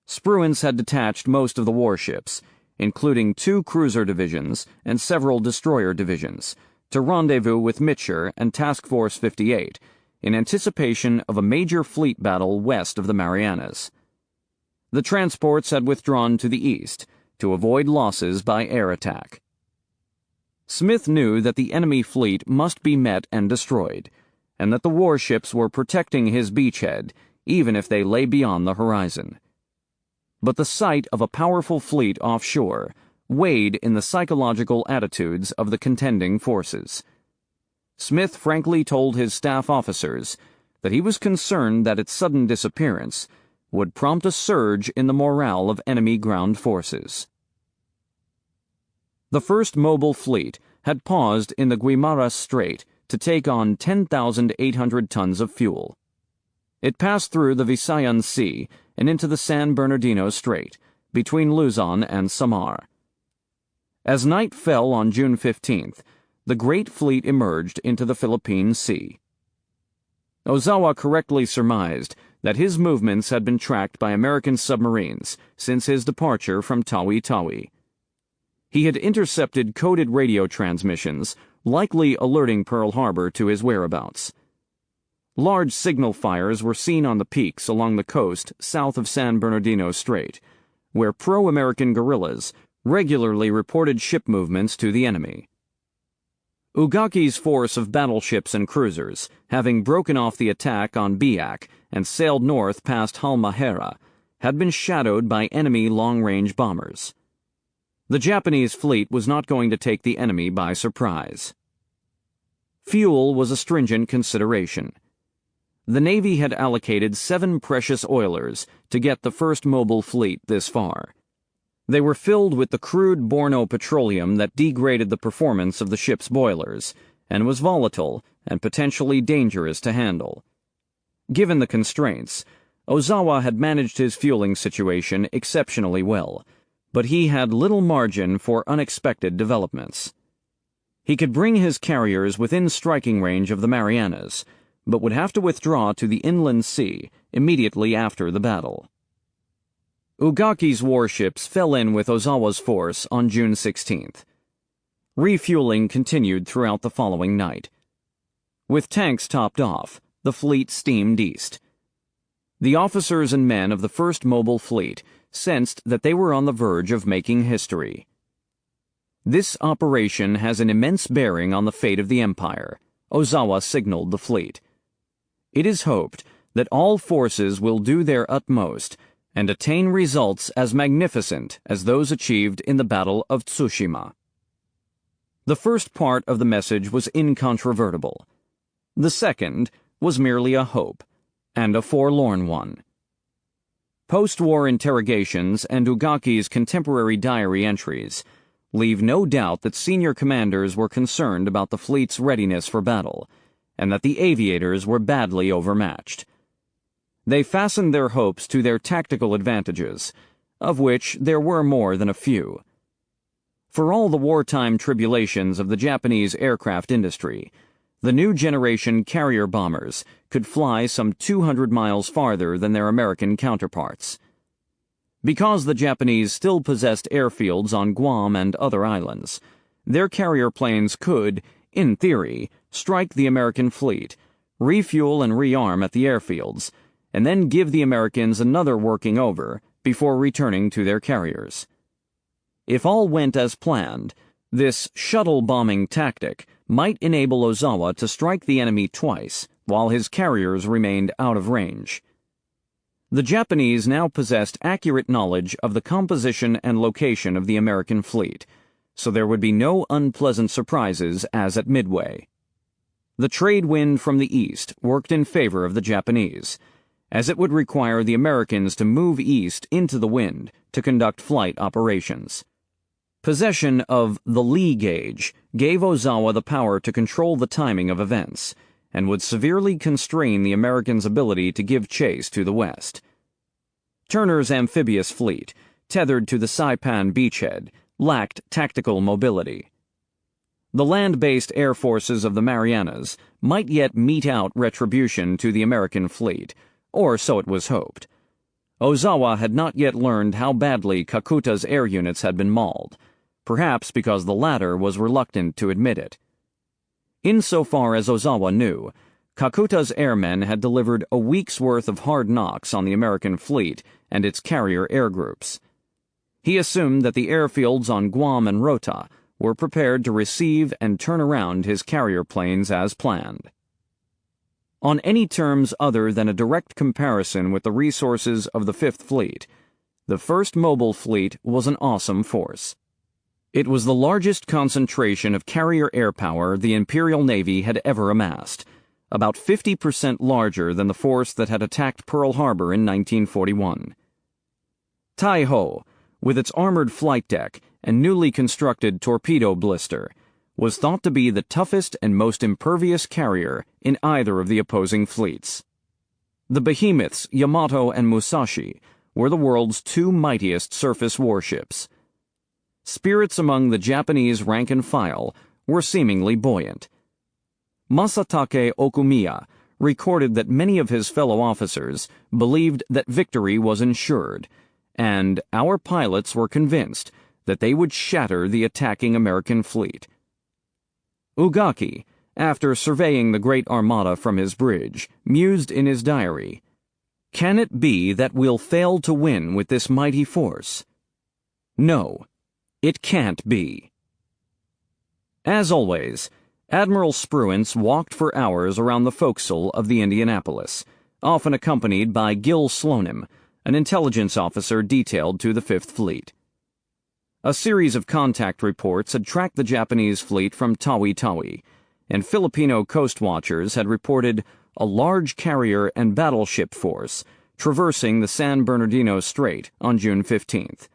Spruance had detached most of the warships, including 2 cruiser divisions and several destroyer divisions, to rendezvous with Mitscher and Task Force 58 in anticipation of a major fleet battle west of the Marianas. The transports had withdrawn to the east to avoid losses by air attack. Smith knew that the enemy fleet must be met and destroyed, and that the warships were protecting his beachhead even if they lay beyond the horizon. But the sight of a powerful fleet offshore weighed in the psychological attitudes of the contending forces. Smith frankly told his staff officers that he was concerned that its sudden disappearance would prompt a surge in the morale of enemy ground forces. The first mobile fleet had paused in the Guimaras Strait to take on 10,800 tons of fuel. It passed through the Visayan Sea and into the San Bernardino Strait, between Luzon and Samar. As night fell on June 15th, the great fleet emerged into the Philippine Sea. Ozawa correctly surmised that his movements had been tracked by American submarines since his departure from Tawi-Tawi. He had intercepted coded radio transmissions, likely alerting Pearl Harbor to his whereabouts. Large signal fires were seen on the peaks along the coast south of San Bernardino Strait, where pro-American guerrillas regularly reported ship movements to the enemy. Ugaki's force of battleships and cruisers, having broken off the attack on Biak and sailed north past Halmahera, had been shadowed by enemy long-range bombers. The Japanese fleet was not going to take the enemy by surprise. Fuel was a stringent consideration. The Navy had allocated 7 precious oilers to get the first mobile fleet this far. They were filled with the crude Borno petroleum that degraded the performance of the ship's boilers and was volatile and potentially dangerous to handle. Given the constraints, Ozawa had managed his fueling situation exceptionally well, but he had little margin for unexpected developments. He could bring his carriers within striking range of the Marianas, but would have to withdraw to the inland sea immediately after the battle. Ugaki's warships fell in with Ozawa's force on June 16th. Refueling continued throughout the following night. With tanks topped off, the fleet steamed east. The officers and men of the first mobile fleet sensed that they were on the verge of making history. "This operation has an immense bearing on the fate of the Empire," Ozawa signaled the fleet. "It is hoped that all forces will do their utmost and attain results as magnificent as those achieved in the Battle of Tsushima." The first part of the message was incontrovertible. The second was merely a hope, and a forlorn one. Post-war interrogations and Ugaki's contemporary diary entries leave no doubt that senior commanders were concerned about the fleet's readiness for battle, and that the aviators were badly overmatched. They fastened their hopes to their tactical advantages, of which there were more than a few. For all the wartime tribulations of the Japanese aircraft industry, the new generation carrier bombers could fly some 200 miles farther than their American counterparts. Because the Japanese still possessed airfields on Guam and other islands, their carrier planes could, in theory, strike the American fleet, refuel and rearm at the airfields, and then give the Americans another working over before returning to their carriers. If all went as planned, this shuttle bombing tactic might enable Ozawa to strike the enemy twice while his carriers remained out of range. The Japanese now possessed accurate knowledge of the composition and location of the American fleet, so there would be no unpleasant surprises as at Midway. The trade wind from the east worked in favor of the Japanese, as it would require the Americans to move east into the wind to conduct flight operations. Possession of the lee gauge gave Ozawa the power to control the timing of events, and would severely constrain the Americans' ability to give chase to the west. Turner's amphibious fleet, tethered to the Saipan beachhead, lacked tactical mobility. The land-based air forces of the Marianas might yet mete out retribution to the American fleet, or so it was hoped. Ozawa had not yet learned how badly Kakuta's air units had been mauled, perhaps because the latter was reluctant to admit it. Insofar as Ozawa knew, Kakuta's airmen had delivered a week's worth of hard knocks on the American fleet and its carrier air groups. He assumed that the airfields on Guam and Rota were prepared to receive and turn around his carrier planes as planned. On any terms other than a direct comparison with the resources of the Fifth Fleet, the First Mobile Fleet was an awesome force. It was the largest concentration of carrier air power the Imperial Navy had ever amassed, about 50% larger than the force that had attacked Pearl Harbor in 1941. Tai-Ho, with its armored flight deck and newly constructed torpedo blister, was thought to be the toughest and most impervious carrier in either of the opposing fleets. The behemoths Yamato and Musashi were the world's two mightiest surface warships. Spirits among the Japanese rank and file were seemingly buoyant. Masatake Okumiya recorded that many of his fellow officers believed that victory was ensured, and our pilots were convinced that they would shatter the attacking American fleet. Ugaki, after surveying the Great Armada from his bridge, mused in his diary, "Can it be that we'll fail to win with this mighty force? No, it can't be." As always, Admiral Spruance walked for hours around the forecastle of the Indianapolis, often accompanied by Gil Slonim, an intelligence officer detailed to the Fifth Fleet. A series of contact reports had tracked the Japanese fleet from Tawi-Tawi, and Filipino coast watchers had reported a large carrier and battleship force traversing the San Bernardino Strait on June 15th.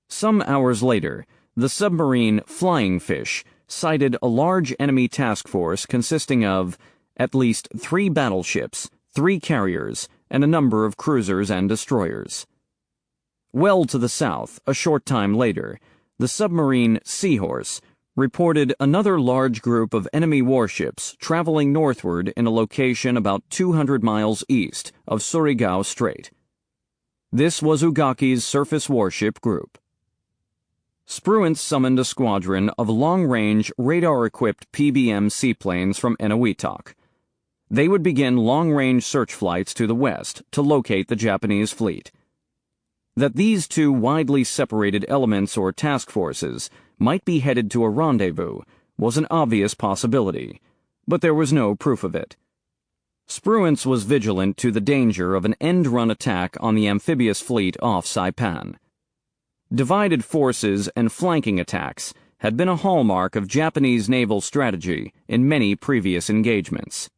Some hours later, the submarine Flying Fish sighted a large enemy task force consisting of at least 3 battleships, 3 carriers, and a number of cruisers and destroyers. Well to the south, a short time later, the submarine Seahorse reported another large group of enemy warships traveling northward in a location about 200 miles east of Surigao Strait. This was Ugaki's surface warship group. Spruance summoned a squadron of long-range, radar-equipped PBM seaplanes from Eniwetok. They would begin long-range search flights to the west to locate the Japanese fleet. That these two widely separated elements or task forces might be headed to a rendezvous was an obvious possibility, but there was no proof of it. Spruance was vigilant to the danger of an end-run attack on the amphibious fleet off Saipan. Divided forces and flanking attacks had been a hallmark of Japanese naval strategy in many previous engagements.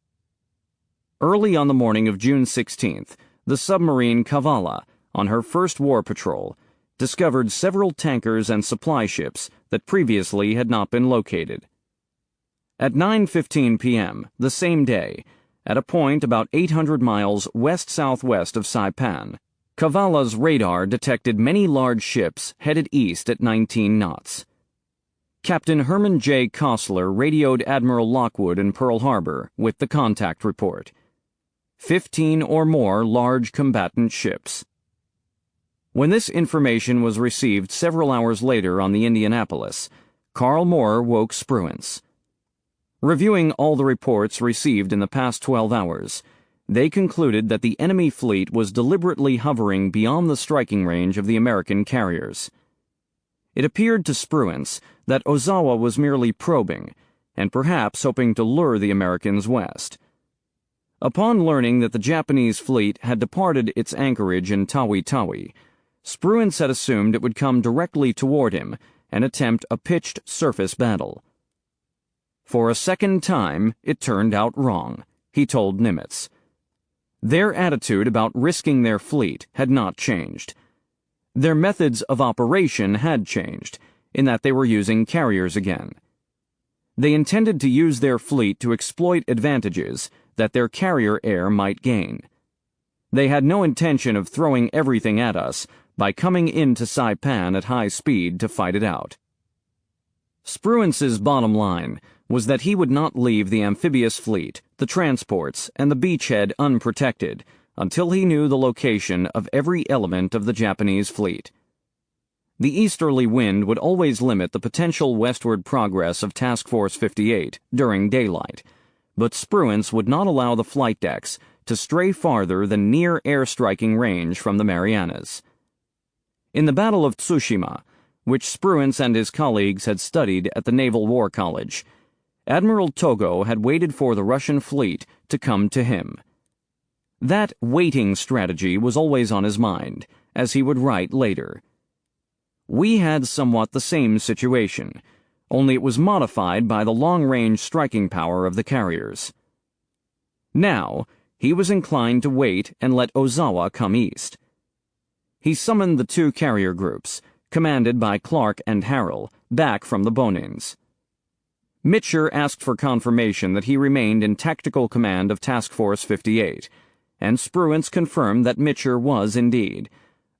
Early on the morning of June 16th, the submarine Kavala, on her first war patrol, discovered several tankers and supply ships that previously had not been located. At 9:15 p.m. the same day, at a point about 800 miles west-southwest of Saipan, Kavala's radar detected many large ships headed east at 19 knots. Captain Herman J. Kostler radioed Admiral Lockwood in Pearl Harbor with the contact report. 15 or more large combatant ships. When this information was received several hours later on the Indianapolis, Carl Moore woke Spruance. Reviewing all the reports received in the past 12 hours, they concluded that the enemy fleet was deliberately hovering beyond the striking range of the American carriers. It appeared to Spruance that Ozawa was merely probing, and perhaps hoping to lure the Americans west. Upon learning that the Japanese fleet had departed its anchorage in Tawi-Tawi, Spruance had assumed it would come directly toward him and attempt a pitched surface battle. For a second time, it turned out wrong, he told Nimitz. Their attitude about risking their fleet had not changed. Their methods of operation had changed, in that they were using carriers again. They intended to use their fleet to exploit advantages that their carrier air might gain. They had no intention of throwing everything at us by coming into Saipan at high speed to fight it out. Spruance's bottom line was that he would not leave the amphibious fleet, the transports, and the beachhead unprotected until he knew the location of every element of the Japanese fleet. The easterly wind would always limit the potential westward progress of Task Force 58 during daylight, but Spruance would not allow the flight decks to stray farther than near air-striking range from the Marianas. In the Battle of Tsushima, which Spruance and his colleagues had studied at the Naval War College, Admiral Togo had waited for the Russian fleet to come to him. That waiting strategy was always on his mind, as he would write later. We had somewhat the same situation, only it was modified by the long-range striking power of the carriers. Now, he was inclined to wait and let Ozawa come east. He summoned the 2 carrier groups, commanded by Clark and Harrell, back from the Bonins. Mitcher asked for confirmation that he remained in tactical command of Task Force 58, and Spruance confirmed that Mitcher was indeed,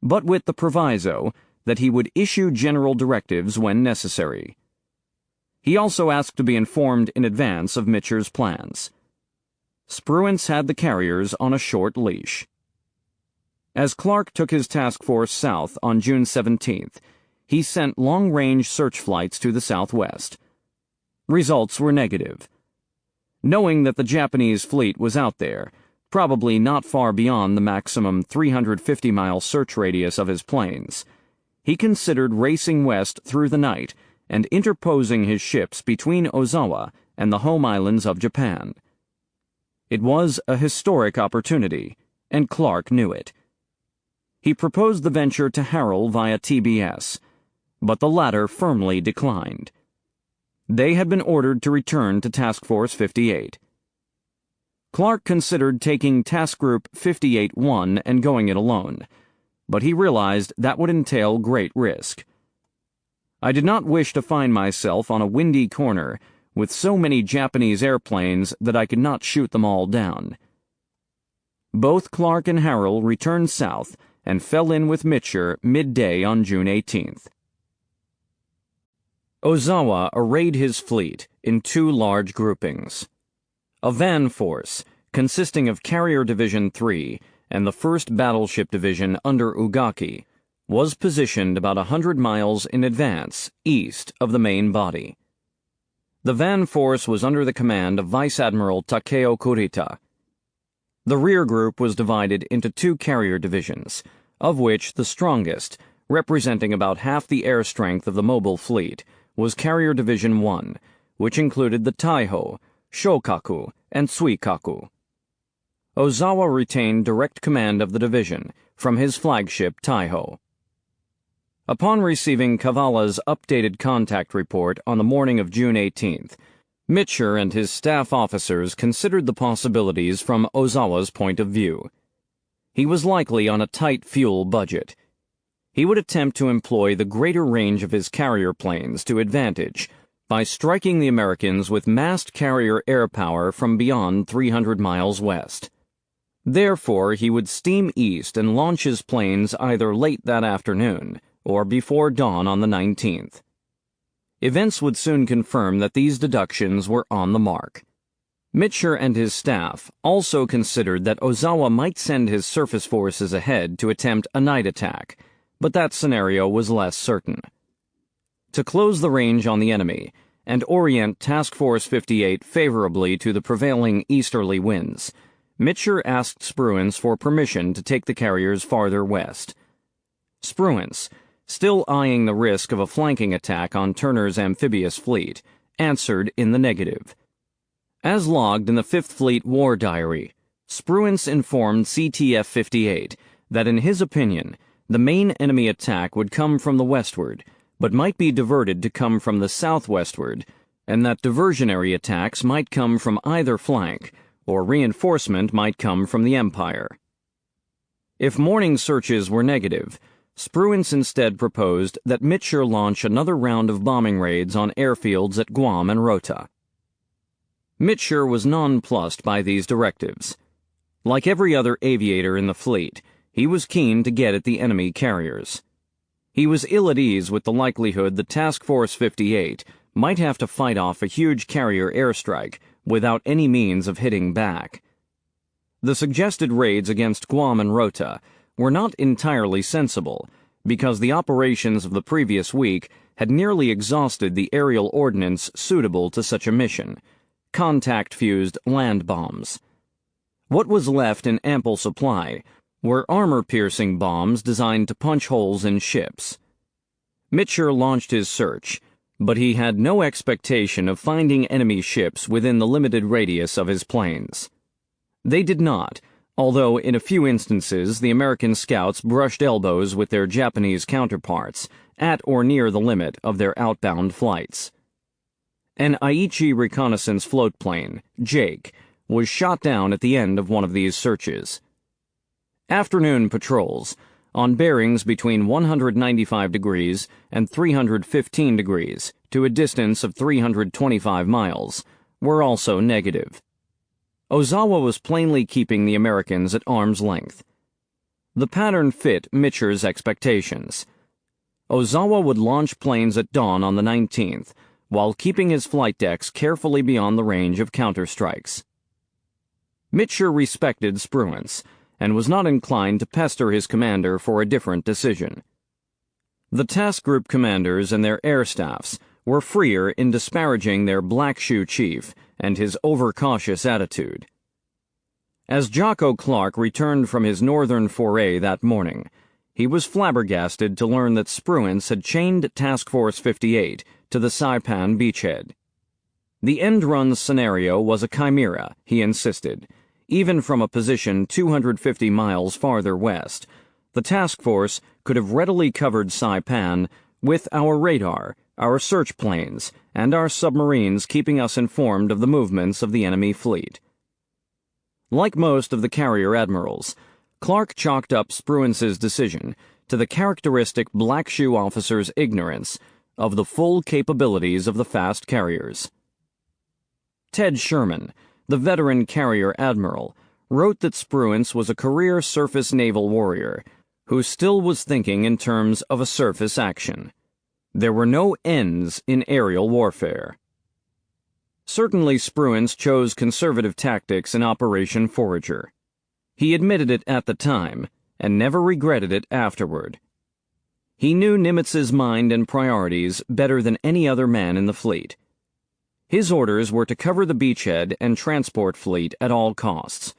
but with the proviso that he would issue general directives when necessary. He also asked to be informed in advance of Mitcher's plans. Spruance had the carriers on a short leash. As Clark took his task force south on June 17th, he sent long-range search flights to the southwest. Results were negative. Knowing that the Japanese fleet was out there, probably not far beyond the maximum 350-mile search radius of his planes, he considered racing west through the night and interposing his ships between Ozawa and the home islands of Japan. It was a historic opportunity, and Clark knew it. He proposed the venture to Harrell via TBS, but the latter firmly declined. They had been ordered to return to Task Force 58. Clark considered taking Task Group 58-1 and going it alone, but he realized that would entail great risk. I did not wish to find myself on a windy corner with so many Japanese airplanes that I could not shoot them all down. Both Clark and Harrell returned south and fell in with Mitscher midday on June 18th. Ozawa arrayed his fleet in two large groupings. A van force, consisting of Carrier Division 3 and the 1st Battleship Division under Ugaki, was positioned about 100 miles in advance east of the main body. The van force was under the command of Vice Admiral Takeo Kurita. The rear group was divided into two carrier divisions, of which the strongest, representing about half the air strength of the mobile fleet, was Carrier Division 1, which included the Taiho, Shokaku, and Suikaku. Ozawa retained direct command of the division from his flagship Taiho. Upon receiving Cavala's updated contact report on the morning of June 18th, Mitscher and his staff officers considered the possibilities from Ozawa's point of view. He was likely on a tight fuel budget. He would attempt to employ the greater range of his carrier planes to advantage by striking the Americans with massed carrier air power from beyond 300 miles west. Therefore, he would steam east and launch his planes either late that afternoon or before dawn on the 19th. Events would soon confirm that these deductions were on the mark. Mitscher and his staff also considered that Ozawa might send his surface forces ahead to attempt a night attack, but that scenario was less certain. To close the range on the enemy and orient Task Force 58 favorably to the prevailing easterly winds, Mitscher asked Spruance for permission to take the carriers farther west. Spruance, still eyeing the risk of a flanking attack on Turner's amphibious fleet, answered in the negative. As logged in the Fifth Fleet War Diary, Spruance informed CTF-58 that in his opinion, the main enemy attack would come from the westward, but might be diverted to come from the southwestward, and that diversionary attacks might come from either flank, or reinforcement might come from the Empire. If morning searches were negative, Spruance instead proposed that Mitscher launch another round of bombing raids on airfields at Guam and Rota. Mitscher was nonplussed by these directives. Like every other aviator in the fleet, he was keen to get at the enemy carriers. He was ill at ease with the likelihood that Task Force 58 might have to fight off a huge carrier airstrike without any means of hitting back. The suggested raids against Guam and Rota were not entirely sensible, because the operations of the previous week had nearly exhausted the aerial ordnance suitable to such a mission, contact-fused land bombs. What was left in ample supply were armor-piercing bombs designed to punch holes in ships. Mitscher launched his search, but he had no expectation of finding enemy ships within the limited radius of his planes. They did not, although in a few instances the American scouts brushed elbows with their Japanese counterparts at or near the limit of their outbound flights. An Aichi reconnaissance floatplane, Jake, was shot down at the end of one of these searches. Afternoon patrols, on bearings between 195 degrees and 315 degrees to a distance of 325 miles, were also negative. Ozawa was plainly keeping the Americans at arm's length. The pattern fit Mitscher's expectations. Ozawa would launch planes at dawn on the 19th, while keeping his flight decks carefully beyond the range of counterstrikes. Mitscher respected Spruance, and was not inclined to pester his commander for a different decision. The task group commanders and their air staffs were freer in disparaging their black shoe chief and his overcautious attitude. As Jocko Clark returned from his northern foray that morning, he was flabbergasted to learn that Spruance had chained Task Force 58 to the Saipan beachhead. The end-run scenario was a chimera, he insisted. Even from a position 250 miles farther west, the task force could have readily covered Saipan with our radar, our search planes, and our submarines keeping us informed of the movements of the enemy fleet. Like most of the carrier admirals, Clark chalked up Spruance's decision to the characteristic black shoe officer's ignorance of the full capabilities of the fast carriers. Ted Sherman, the veteran carrier admiral, wrote that Spruance was a career surface naval warrior who still was thinking in terms of a surface action. There were no ends in aerial warfare. Certainly Spruance chose conservative tactics in Operation Forager. He admitted it at the time, and never regretted it afterward. He knew Nimitz's mind and priorities better than any other man in the fleet. His orders were to cover the beachhead and transport fleet at all costs.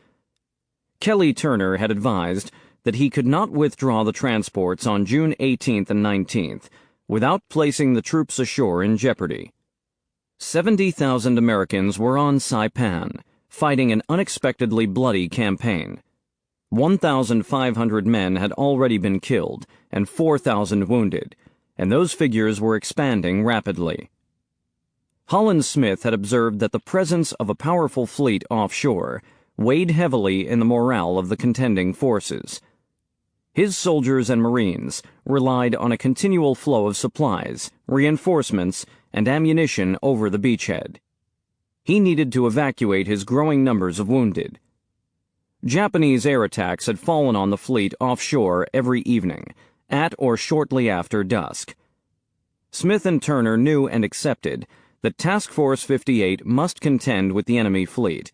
Kelly Turner had advised that he could not withdraw the transports on June 18th and 19th without placing the troops ashore in jeopardy. 70,000 Americans were on Saipan, fighting an unexpectedly bloody campaign. 1,500 men had already been killed and 4,000 wounded, and those figures were expanding rapidly. Holland Smith had observed that the presence of a powerful fleet offshore weighed heavily in the morale of the contending forces. His soldiers and Marines relied on a continual flow of supplies, reinforcements, and ammunition over the beachhead. He needed to evacuate his growing numbers of wounded. Japanese air attacks had fallen on the fleet offshore every evening, at or shortly after dusk. Smith and Turner knew and accepted that Task Force 58 must contend with the enemy fleet,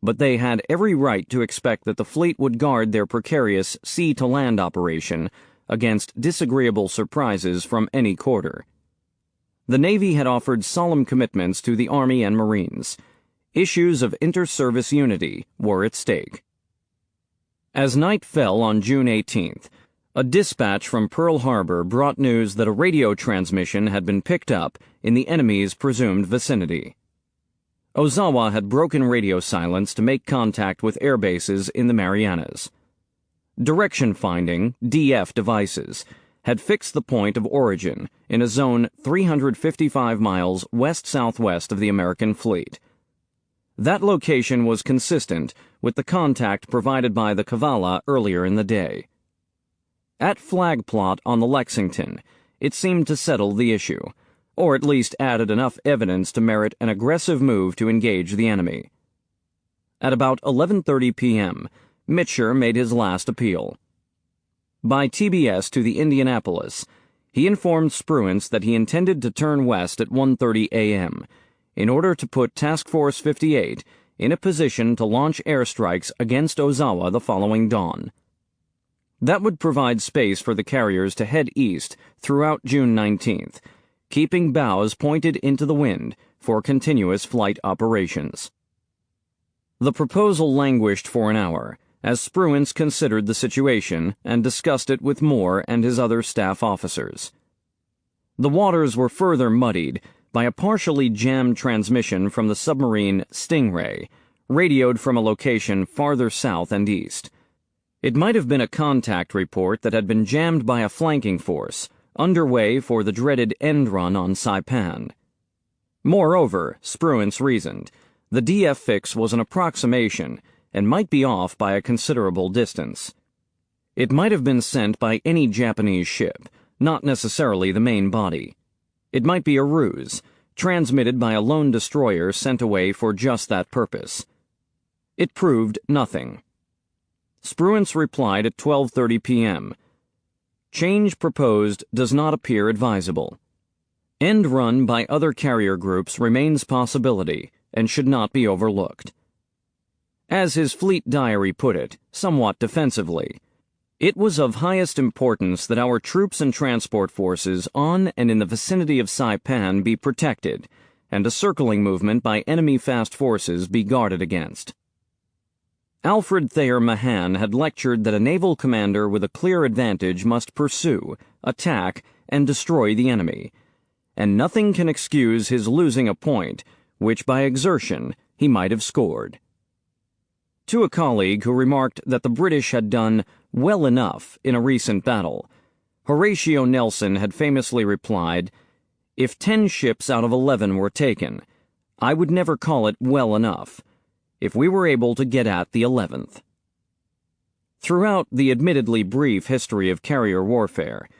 but they had every right to expect that the fleet would guard their precarious sea-to-land operation against disagreeable surprises from any quarter. The Navy had offered solemn commitments to the Army and Marines. Issues of inter-service unity were at stake. As night fell on June 18th, a dispatch from Pearl Harbor brought news that a radio transmission had been picked up in the enemy's presumed vicinity. Ozawa had broken radio silence to make contact with air bases in the Marianas. Direction-finding, DF devices had fixed the point of origin in a zone 355 miles west-southwest of the American fleet. That location was consistent with the contact provided by the Kavala earlier in the day. At flag plot on the Lexington, it seemed to settle the issue, or at least added enough evidence to merit an aggressive move to engage the enemy. At about 11:30 p.m., Mitscher made his last appeal. By TBS to the Indianapolis, he informed Spruance that he intended to turn west at 1:30 a.m. in order to put Task Force 58 in a position to launch airstrikes against Ozawa the following dawn. That would provide space for the carriers to head east throughout June 19th, keeping bows pointed into the wind for continuous flight operations. The proposal languished for an hour, as Spruance considered the situation and discussed it with Moore and his other staff officers. The waters were further muddied by a partially jammed transmission from the submarine Stingray, radioed from a location farther south and east. It might have been a contact report that had been jammed by a flanking force, underway for the dreaded end run on Saipan. Moreover, Spruance reasoned, the DF fix was an approximation and might be off by a considerable distance. It might have been sent by any Japanese ship, not necessarily the main body. It might be a ruse, transmitted by a lone destroyer sent away for just that purpose. It proved nothing. Spruance replied at 12:30 p.m. Change proposed does not appear advisable. End run by other carrier groups remains possibility and should not be overlooked. As his fleet diary put it, somewhat defensively, it was of highest importance that our troops and transport forces on and in the vicinity of Saipan be protected, and a circling movement by enemy fast forces be guarded against. Alfred Thayer Mahan had lectured that a naval commander with a clear advantage must pursue, attack, and destroy the enemy, and nothing can excuse his losing a point which by exertion he might have scored. To a colleague who remarked that the British had done well enough in a recent battle, Horatio Nelson had famously replied, "If 10 ships out of 11 were taken, I would never call it well enough, if we were able to get at the 11th. Throughout the admittedly brief history of carrier warfare,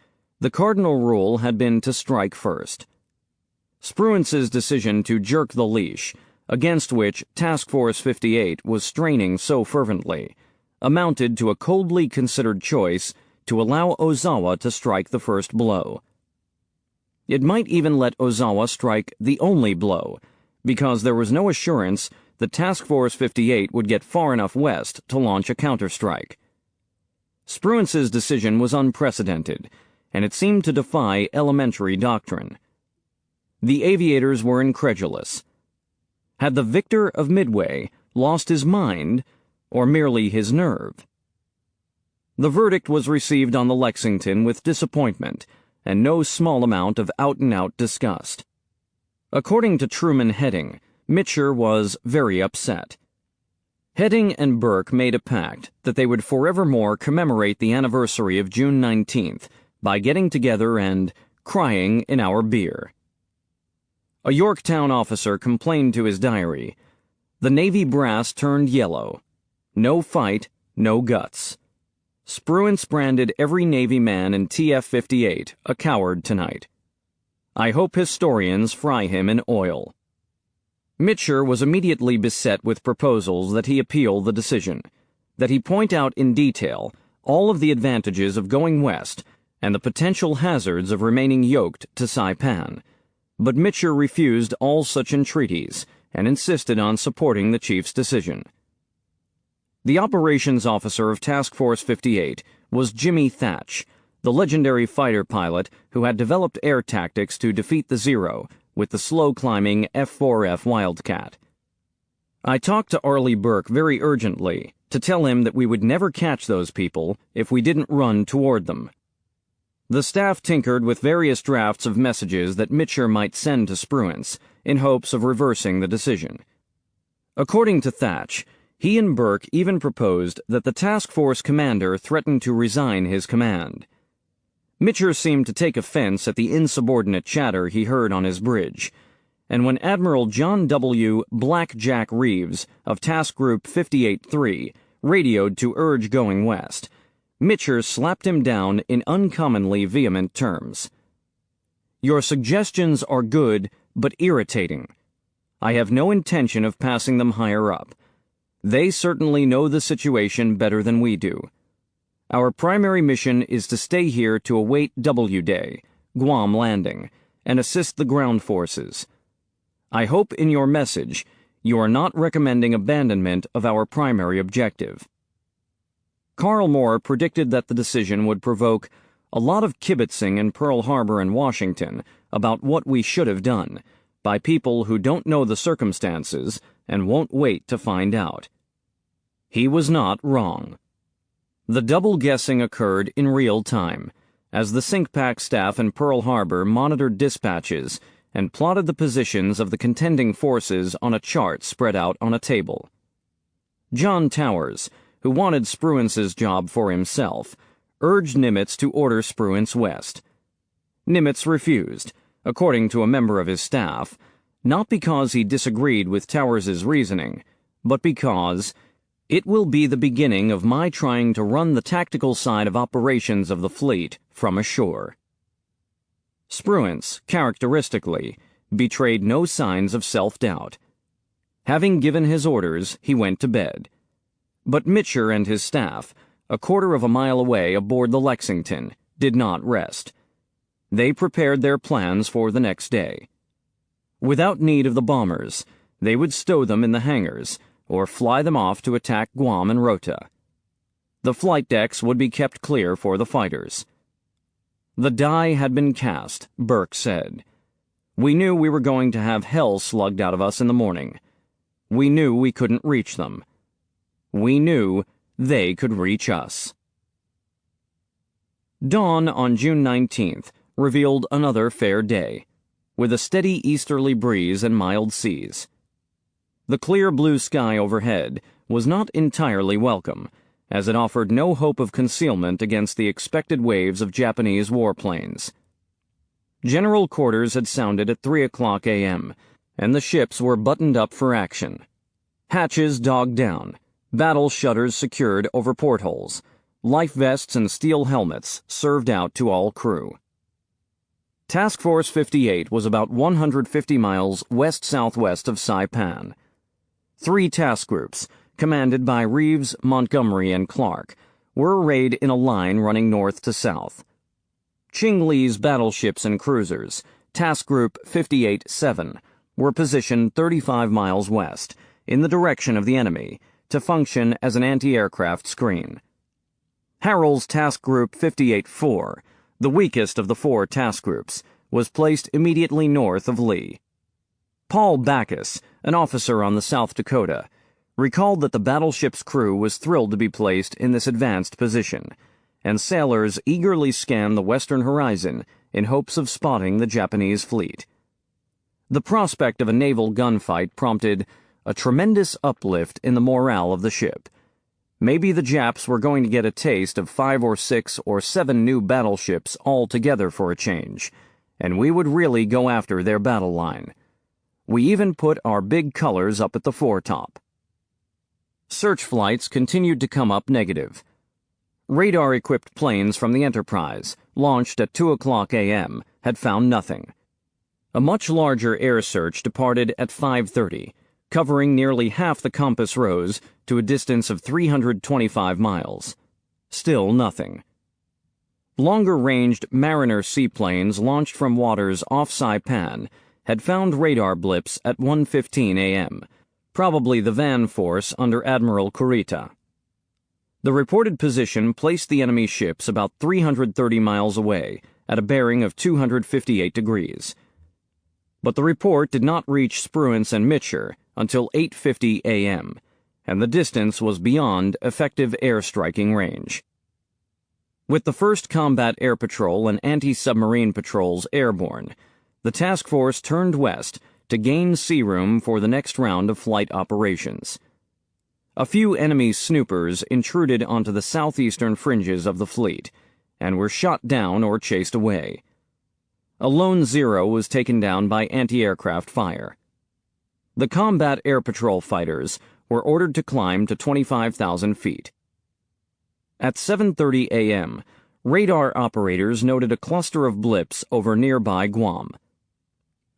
the cardinal rule had been to strike first. Spruance's decision to jerk the leash, against which Task Force 58 was straining so fervently, amounted to a coldly considered choice to allow Ozawa to strike the first blow. It might even let Ozawa strike the only blow, because there was no assurance that Task Force 58 would get far enough west to launch a counterstrike. Spruance's decision was unprecedented, and it seemed to defy elementary doctrine. The aviators were incredulous. Had the victor of Midway lost his mind, or merely his nerve? The verdict was received on the Lexington with disappointment and no small amount of out-and-out disgust. According to Truman Heading, Mitcher was very upset. Heading and Burke made a pact that they would forevermore commemorate the anniversary of June 19th by getting together and crying in our beer. A Yorktown officer complained to his diary, "The Navy brass turned yellow. No fight, no guts. Spruance branded every Navy man in TF-58 a coward tonight. I hope historians fry him in oil." Mitcher was immediately beset with proposals that he appeal the decision, that he point out in detail all of the advantages of going west and the potential hazards of remaining yoked to Saipan, but Mitcher refused all such entreaties and insisted on supporting the chief's decision. The operations officer of Task Force 58 was Jimmy Thatch, the legendary fighter pilot who had developed air tactics to defeat the Zero with the slow-climbing F-4F Wildcat. I talked to Arleigh Burke very urgently to tell him that we would never catch those people if we didn't run toward them. The staff tinkered with various drafts of messages that Mitcher might send to Spruance in hopes of reversing the decision. According to Thatch, he and Burke even proposed that the task force commander threaten to resign his command. Mitcher seemed to take offense at the insubordinate chatter he heard on his bridge, and when Admiral John W. Black Jack Reeves of Task Group 58-3 radioed to urge going west, Mitcher slapped him down in uncommonly vehement terms. "Your suggestions are good, but irritating. I have no intention of passing them higher up. They certainly know the situation better than we do. Our primary mission is to stay here to await W Day, Guam landing, and assist the ground forces. I hope in your message you are not recommending abandonment of our primary objective." Carl Moore predicted that the decision would provoke a lot of kibitzing in Pearl Harbor and Washington about what we should have done, by people who don't know the circumstances and won't wait to find out. He was not wrong. The double guessing occurred in real time, as the SINCPAC staff in Pearl Harbor monitored dispatches and plotted the positions of the contending forces on a chart spread out on a table. John Towers, who wanted Spruance's job for himself, urged Nimitz to order Spruance west. Nimitz refused, according to a member of his staff, not because he disagreed with Towers's reasoning, but because "it will be the beginning of my trying to run the tactical side of operations of the fleet from ashore." Spruance, characteristically, betrayed no signs of self-doubt. Having given his orders, he went to bed. But Mitcher and his staff, a quarter of a mile away aboard the Lexington, did not rest. They prepared their plans for the next day. Without need of the bombers, they would stow them in the hangars, or fly them off to attack Guam and Rota. The flight decks would be kept clear for the fighters. The die had been cast, Burke said. We knew we were going to have hell slugged out of us in the morning. We knew we couldn't reach them. We knew they could reach us. Dawn on June 19th revealed another fair day, with a steady easterly breeze and mild seas. The clear blue sky overhead was not entirely welcome, as it offered no hope of concealment against the expected waves of Japanese warplanes. General quarters had sounded at 3:00 a.m., and the ships were buttoned up for action. Hatches dogged down, battle shutters secured over portholes, life vests and steel helmets served out to all crew. Task Force 58 was about 150 miles west-southwest of Saipan. 3 task groups, commanded by Reeves, Montgomery, and Clark, were arrayed in a line running north to south. Ching Li's battleships and cruisers, Task Group 58-7, were positioned 35 miles west, in the direction of the enemy, to function as an anti-aircraft screen. Harrell's Task Group 58-4, the weakest of the 4 task groups, was placed immediately north of Lee. Paul Backus, an officer on the South Dakota, recalled that the battleship's crew was thrilled to be placed in this advanced position, and sailors eagerly scanned the western horizon in hopes of spotting the Japanese fleet. The prospect of a naval gunfight prompted a tremendous uplift in the morale of the ship. Maybe the Japs were going to get a taste of 5 or 6 or 7 new battleships all together for a change, and we would really go after their battle line. We even put our big colors up at the foretop. Search flights continued to come up negative. Radar-equipped planes from the Enterprise, launched at 2:00 a.m., had found nothing. A much larger air search departed at 5:30, covering nearly half the compass rose to a distance of 325 miles. Still nothing. Longer-ranged Mariner seaplanes launched from waters off Saipan had found radar blips at 1:15 a.m., probably the van force under Admiral Kurita. The reported position placed the enemy ships about 330 miles away at a bearing of 258 degrees. But the report did not reach Spruance and Mitscher until 8:50 a.m., and the distance was beyond effective air-striking range. With the 1st Combat Air Patrol and anti-submarine patrols airborne, the task force turned west to gain sea room for the next round of flight operations. A few enemy snoopers intruded onto the southeastern fringes of the fleet, and were shot down or chased away. A lone Zero was taken down by anti-aircraft fire. The Combat Air Patrol fighters were ordered to climb to 25,000 feet. At 7:30 a.m., radar operators noted a cluster of blips over nearby Guam.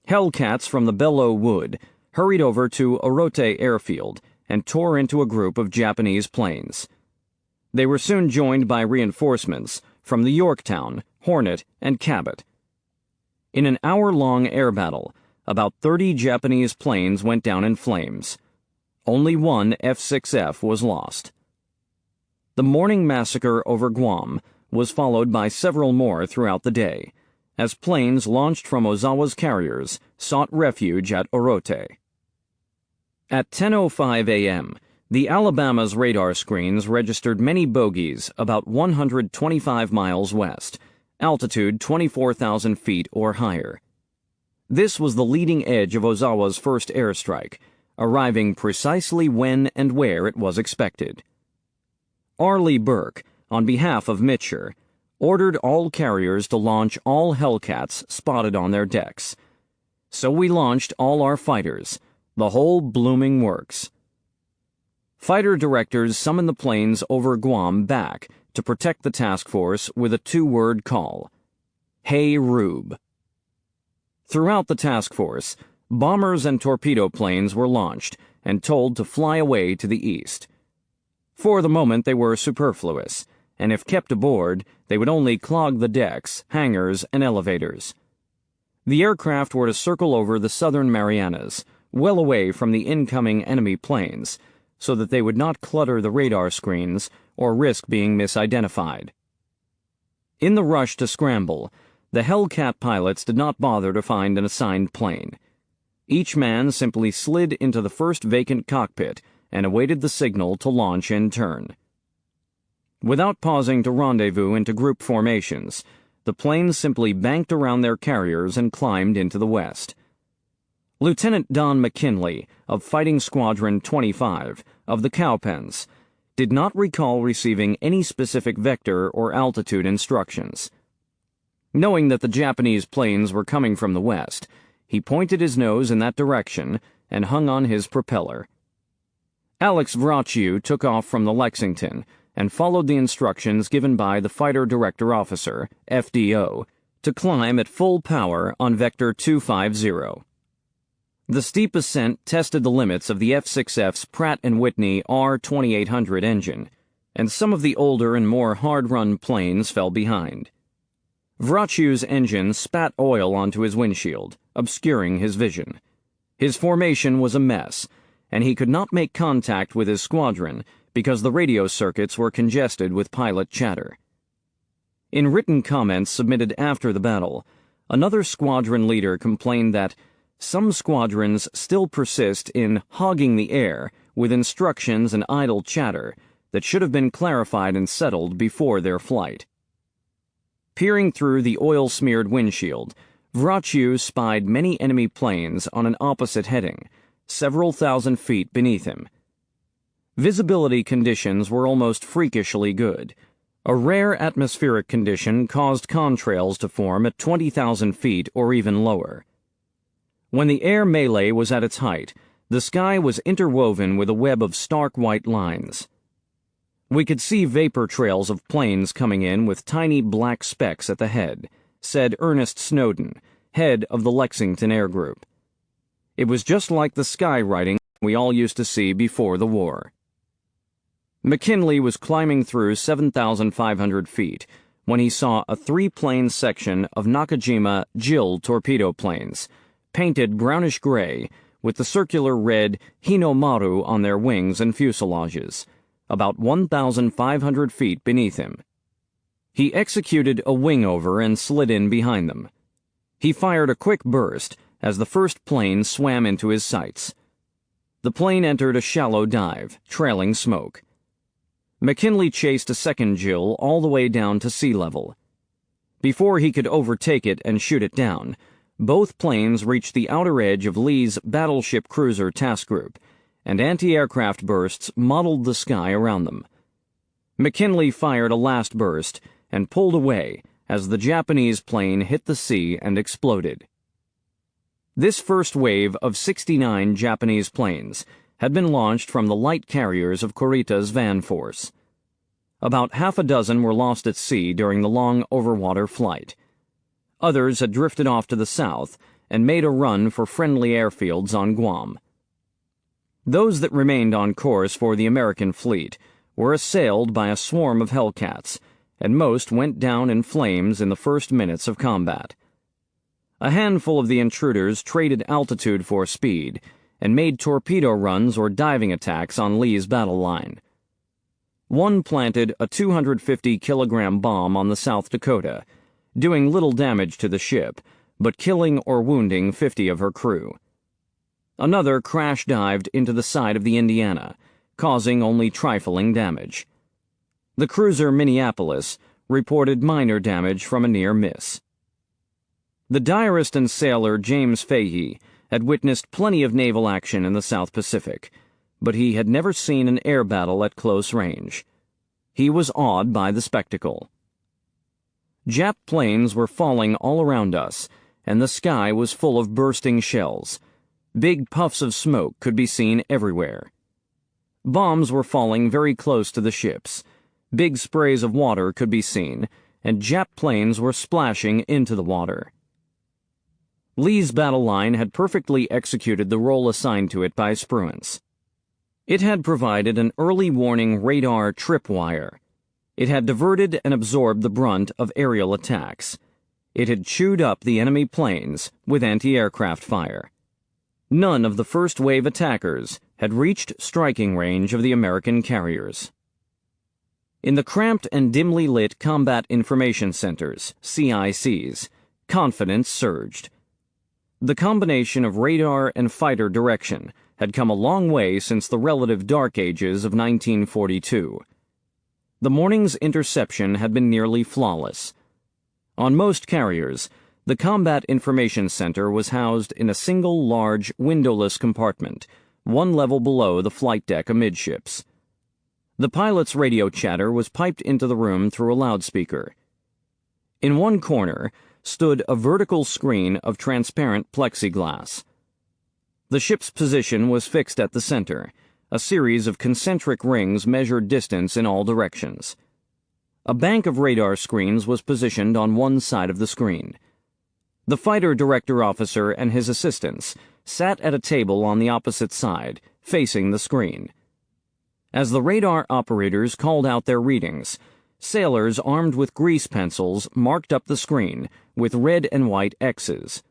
Hellcats from the Belleau Wood hurried over to Orote Airfield and tore into a group of Japanese planes. They were soon joined by reinforcements from the Yorktown, Hornet, and Cabot. In an hour-long air battle, about 30 Japanese planes went down in flames. Only one F-6F was lost. The morning massacre over Guam was followed by several more throughout the day, as planes launched from Ozawa's carriers sought refuge at Orote. At 10:05 a.m., the Alabama's radar screens registered many bogies about 125 miles west, altitude 24,000 feet or higher. This was the leading edge of Ozawa's first airstrike, arriving precisely when and where it was expected. Arleigh Burke, on behalf of Mitscher, ordered all carriers to launch all Hellcats spotted on their decks. So we launched all our fighters, the whole blooming works. Fighter directors summoned the planes over Guam back to protect the task force with a 2-word call: Hey Rube. Throughout the task force, bombers and torpedo planes were launched and told to fly away to the east. For the moment they were superfluous, and if kept aboard, they would only clog the decks, hangars, and elevators. The aircraft were to circle over the southern Marianas, well away from the incoming enemy planes, so that they would not clutter the radar screens or risk being misidentified. In the rush to scramble, the Hellcat pilots did not bother to find an assigned plane. Each man simply slid into the first vacant cockpit and awaited the signal to launch in turn. Without pausing to rendezvous into group formations, the planes simply banked around their carriers and climbed into the west. Lieutenant Don McKinley, of Fighting Squadron 25, of the Cowpens, did not recall receiving any specific vector or altitude instructions. Knowing that the Japanese planes were coming from the west, he pointed his nose in that direction and hung on his propeller. Alex Vraciu took off from the Lexington and followed the instructions given by the Fighter Director Officer, FDO, to climb at full power on Vector 250. The steep ascent tested the limits of the F-6F's Pratt & Whitney R2800 engine, and some of the older and more hard-run planes fell behind. Vraciu's engine spat oil onto his windshield, obscuring his vision. His formation was a mess, and he could not make contact with his squadron because the radio circuits were congested with pilot chatter. In written comments submitted after the battle, another squadron leader complained that some squadrons still persist in hogging the air with instructions and idle chatter that should have been clarified and settled before their flight. Peering through the oil-smeared windshield, Vraciu spied many enemy planes on an opposite heading, several thousand feet beneath him. Visibility conditions were almost freakishly good. A rare atmospheric condition caused contrails to form at 20,000 feet or even lower. When the air melee was at its height, the sky was interwoven with a web of stark white lines. We could see vapor trails of planes coming in with tiny black specks at the head, said Ernest Snowden, head of the Lexington Air Group. It was just like the sky writing we all used to see before the war. McKinley was climbing through 7,500 feet when he saw a three-plane section of Nakajima JIL torpedo planes, painted brownish-gray, with the circular red Hinomaru on their wings and fuselages, about 1,500 feet beneath him. He executed a wing-over and slid in behind them. He fired a quick burst as the first plane swam into his sights. The plane entered a shallow dive, trailing smoke. McKinley chased a second JIL all the way down to sea level. Before he could overtake it and shoot it down, both planes reached the outer edge of Lee's battleship cruiser task group, and anti-aircraft bursts mottled the sky around them. McKinley fired a last burst and pulled away as the Japanese plane hit the sea and exploded. This first wave of 69 Japanese planes had been launched from the light carriers of Kurita's van force. About half a dozen were lost at sea during the long overwater flight. Others had drifted off to the south and made a run for friendly airfields on Guam. Those that remained on course for the American fleet were assailed by a swarm of Hellcats, and most went down in flames in the first minutes of combat. A handful of the intruders traded altitude for speed and made torpedo runs or diving attacks on Lee's battle line. One planted a 250-kilogram bomb on the South Dakota, doing little damage to the ship, but killing or wounding 50 of her crew. Another crash-dived into the side of the Indiana, causing only trifling damage. The cruiser Minneapolis reported minor damage from a near miss. The diarist and sailor James Fahey had witnessed plenty of naval action in the South Pacific, but he had never seen an air battle at close range. He was awed by the spectacle. Jap planes were falling all around us, and the sky was full of bursting shells. Big puffs of smoke could be seen everywhere. Bombs were falling very close to the ships. Big sprays of water could be seen, and Jap planes were splashing into the water. Lee's battle line had perfectly executed the role assigned to it by Spruance. It had provided an early warning radar tripwire. It had diverted and absorbed the brunt of aerial attacks. It had chewed up the enemy planes with anti-aircraft fire. None of the first wave attackers had reached striking range of the American carriers. In the cramped and dimly lit Combat Information Centers, CICs, confidence surged. The combination of radar and fighter direction had come a long way since the relative dark ages of 1942. The morning's interception had been nearly flawless. On most carriers, the Combat Information Center was housed in a single large, windowless compartment, one level below the flight deck amidships. The pilot's radio chatter was piped into the room through a loudspeaker. In one corner stood a vertical screen of transparent plexiglass. The ship's position was fixed at the center. A series of concentric rings measured distance in all directions. A bank of radar screens was positioned on one side of the screen. The fighter director officer and his assistants sat at a table on the opposite side, facing the screen. As the radar operators called out their readings, sailors armed with grease pencils marked up the screen with red and white X's.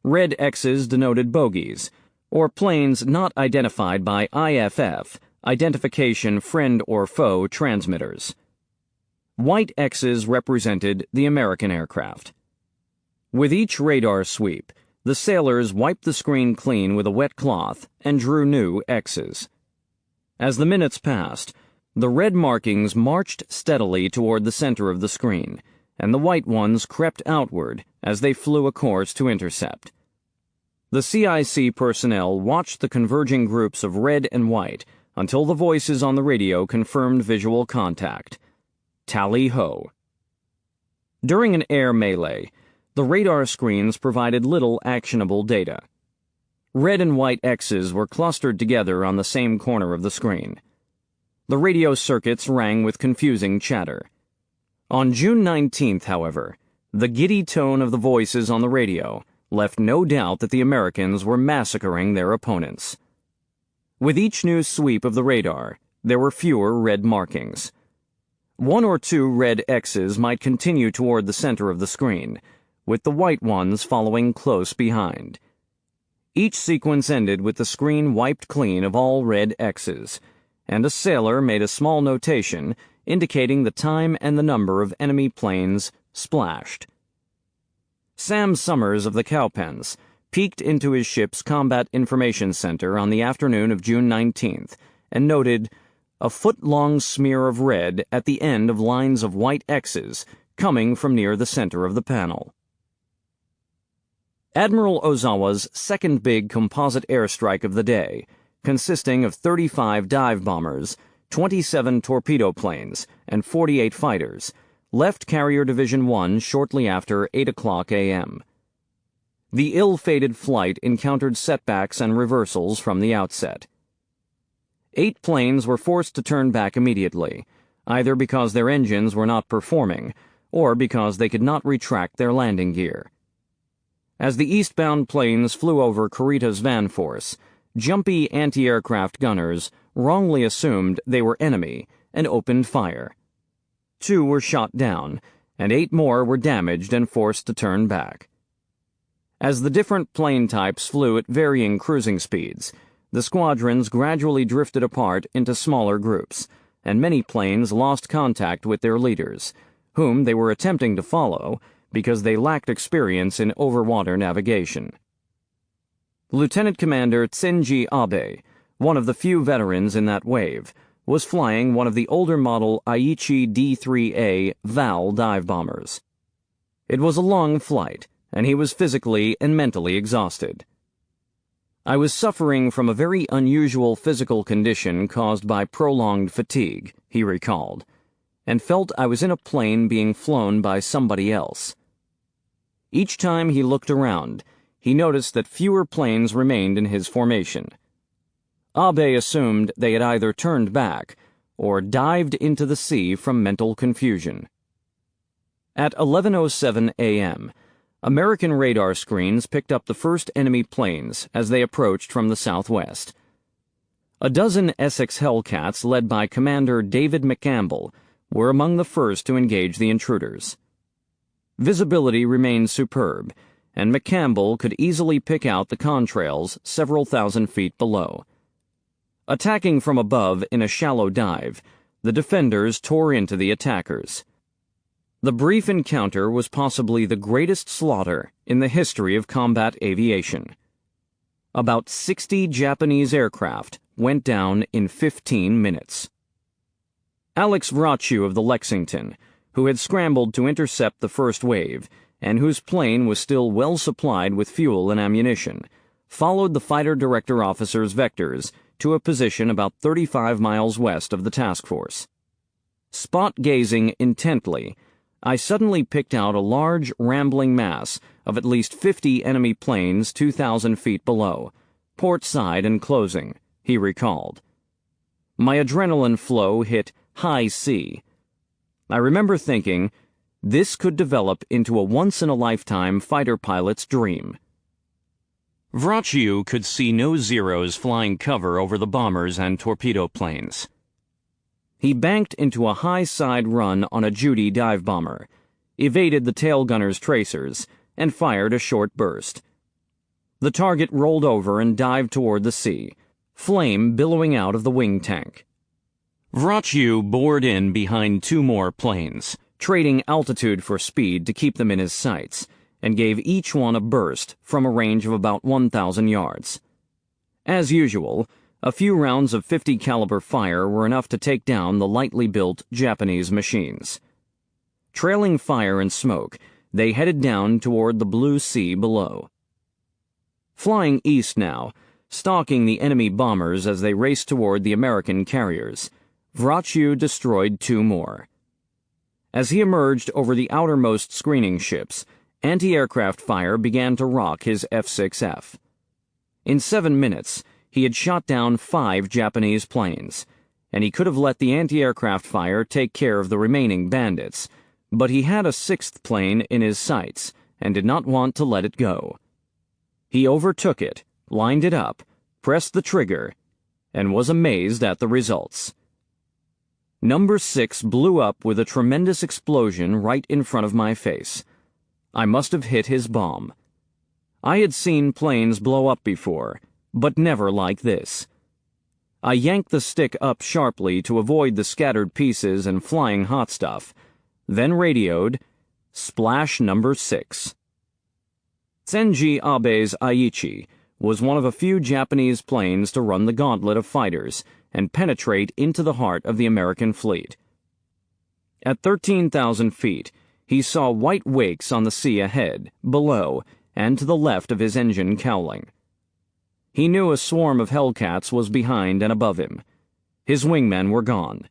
Red X's denoted bogies, or planes not identified by IFF, Identification Friend or Foe transmitters. White X's represented the American aircraft. With each radar sweep, the sailors wiped the screen clean with a wet cloth and drew new X's. As the minutes passed, the red markings marched steadily toward the center of the screen, and the white ones crept outward as they flew a course to intercept. The CIC personnel watched the converging groups of red and white until the voices on the radio confirmed visual contact. Tally-ho. During an air melee, the radar screens provided little actionable data. Red and white X's were clustered together on the same corner of the screen. The radio circuits rang with confusing chatter. On June 19th, however, the giddy tone of the voices on the radio left no doubt that the Americans were massacring their opponents. With each new sweep of the radar, there were fewer red markings. One or two red X's might continue toward the center of the screen, with the white ones following close behind. Each sequence ended with the screen wiped clean of all red X's, and a sailor made a small notation indicating the time and the number of enemy planes splashed. Sam Summers of the Cowpens peeked into his ship's Combat Information Center on the afternoon of June 19th and noted a foot-long smear of red at the end of lines of white X's coming from near the center of the panel. Admiral Ozawa's second big composite airstrike of the day, consisting of 35 dive bombers, 27 torpedo planes, and 48 fighters, left Carrier Division 1 shortly after 8 o'clock a.m. The ill-fated flight encountered setbacks and reversals from the outset. 8 planes were forced to turn back immediately, either because their engines were not performing or because they could not retract their landing gear. As the eastbound planes flew over Kurita's van force, jumpy anti-aircraft gunners wrongly assumed they were enemy and opened fire. 2 were shot down, and 8 more were damaged and forced to turn back. As the different plane types flew at varying cruising speeds, the squadrons gradually drifted apart into smaller groups, and many planes lost contact with their leaders, whom they were attempting to follow because they lacked experience in overwater navigation. Lieutenant Commander Tsenji Abe, one of the few veterans in that wave, was flying one of the older model Aichi D-3A Val dive bombers. It was a long flight, and he was physically and mentally exhausted. I was suffering from a very unusual physical condition caused by prolonged fatigue, he recalled, and felt I was in a plane being flown by somebody else. Each time he looked around, he noticed that fewer planes remained in his formation. Abe assumed they had either turned back or dived into the sea from mental confusion. At 11:07 a.m., American radar screens picked up the first enemy planes as they approached from the southwest. A dozen Essex Hellcats led by Commander David McCampbell were among the first to engage the intruders. Visibility remained superb, and McCampbell could easily pick out the contrails several thousand feet below. Attacking from above in a shallow dive, the defenders tore into the attackers. The brief encounter was possibly the greatest slaughter in the history of combat aviation. About 60 Japanese aircraft went down in 15 minutes. Alex Vrachu of the Lexington, who had scrambled to intercept the first wave, and whose plane was still well supplied with fuel and ammunition, followed the fighter director officer's vectors to a position about 35 miles west of the task force. Spot gazing intently, I suddenly picked out a large, rambling mass of at least 50 enemy planes 2,000 feet below, port side and closing, he recalled. My adrenaline flow hit high C. I remember thinking, this could develop into a once-in-a-lifetime fighter pilot's dream. Vrachiu could see no Zeros flying cover over the bombers and torpedo planes. He banked into a high-side run on a Judy dive bomber, evaded the tail gunner's tracers, and fired a short burst. The target rolled over and dived toward the sea, flame billowing out of the wing tank. Vrachiu bored in behind two more planes, trading altitude for speed to keep them in his sights, and gave each one a burst from a range of about 1,000 yards. As usual, a few rounds of .50 caliber fire were enough to take down the lightly built Japanese machines. Trailing fire and smoke, they headed down toward the blue sea below. Flying east now, stalking the enemy bombers as they raced toward the American carriers, Vrachiu destroyed two more. As he emerged over the outermost screening ships, anti-aircraft fire began to rock his F-6F. In 7 minutes, he had shot down 5 Japanese planes, and he could have let the anti-aircraft fire take care of the remaining bandits, but he had a 6th plane in his sights and did not want to let it go. He overtook it, lined it up, pressed the trigger, and was amazed at the results. Number 6 blew up with a tremendous explosion right in front of my face. I must have hit his bomb. I had seen planes blow up before, but never like this. I yanked the stick up sharply to avoid the scattered pieces and flying hot stuff, then radioed, "Splash number 6." Tsenji Abe's Aichi was one of a few Japanese planes to run the gauntlet of fighters and penetrate into the heart of the American fleet. At 13,000 feet, he saw white wakes on the sea ahead, below, and to the left of his engine cowling. He knew a swarm of Hellcats was behind and above him. His wingmen were gone.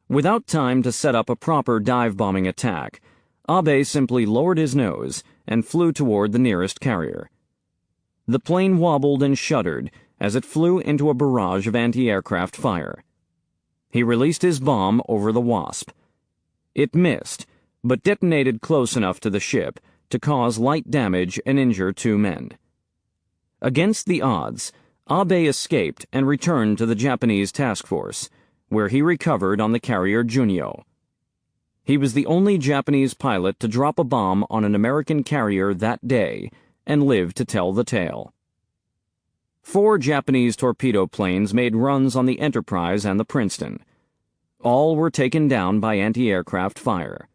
Without time to set up a proper dive-bombing attack, Abe simply lowered his nose and flew toward the nearest carrier. The plane wobbled and shuddered as it flew into a barrage of anti-aircraft fire. He released his bomb over the Wasp. It missed, but detonated close enough to the ship to cause light damage and injure 2 men. Against the odds, Abe escaped and returned to the Japanese task force, where he recovered on the carrier Junio. He was the only Japanese pilot to drop a bomb on an American carrier that day and live to tell the tale. 4 Japanese torpedo planes made runs on the Enterprise and the Princeton. All were taken down by anti-aircraft fire.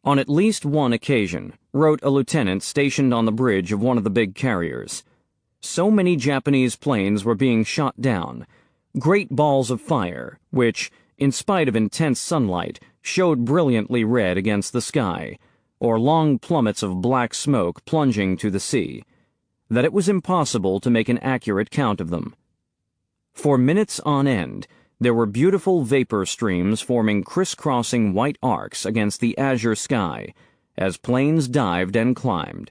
On at least one occasion, wrote a lieutenant stationed on the bridge of one of the big carriers, so many Japanese planes were being shot down, great balls of fire, which, in spite of intense sunlight, showed brilliantly red against the sky, or long plummets of black smoke plunging to the sea, that it was impossible to make an accurate count of them. For minutes on end, there were beautiful vapor streams forming crisscrossing white arcs against the azure sky as planes dived and climbed.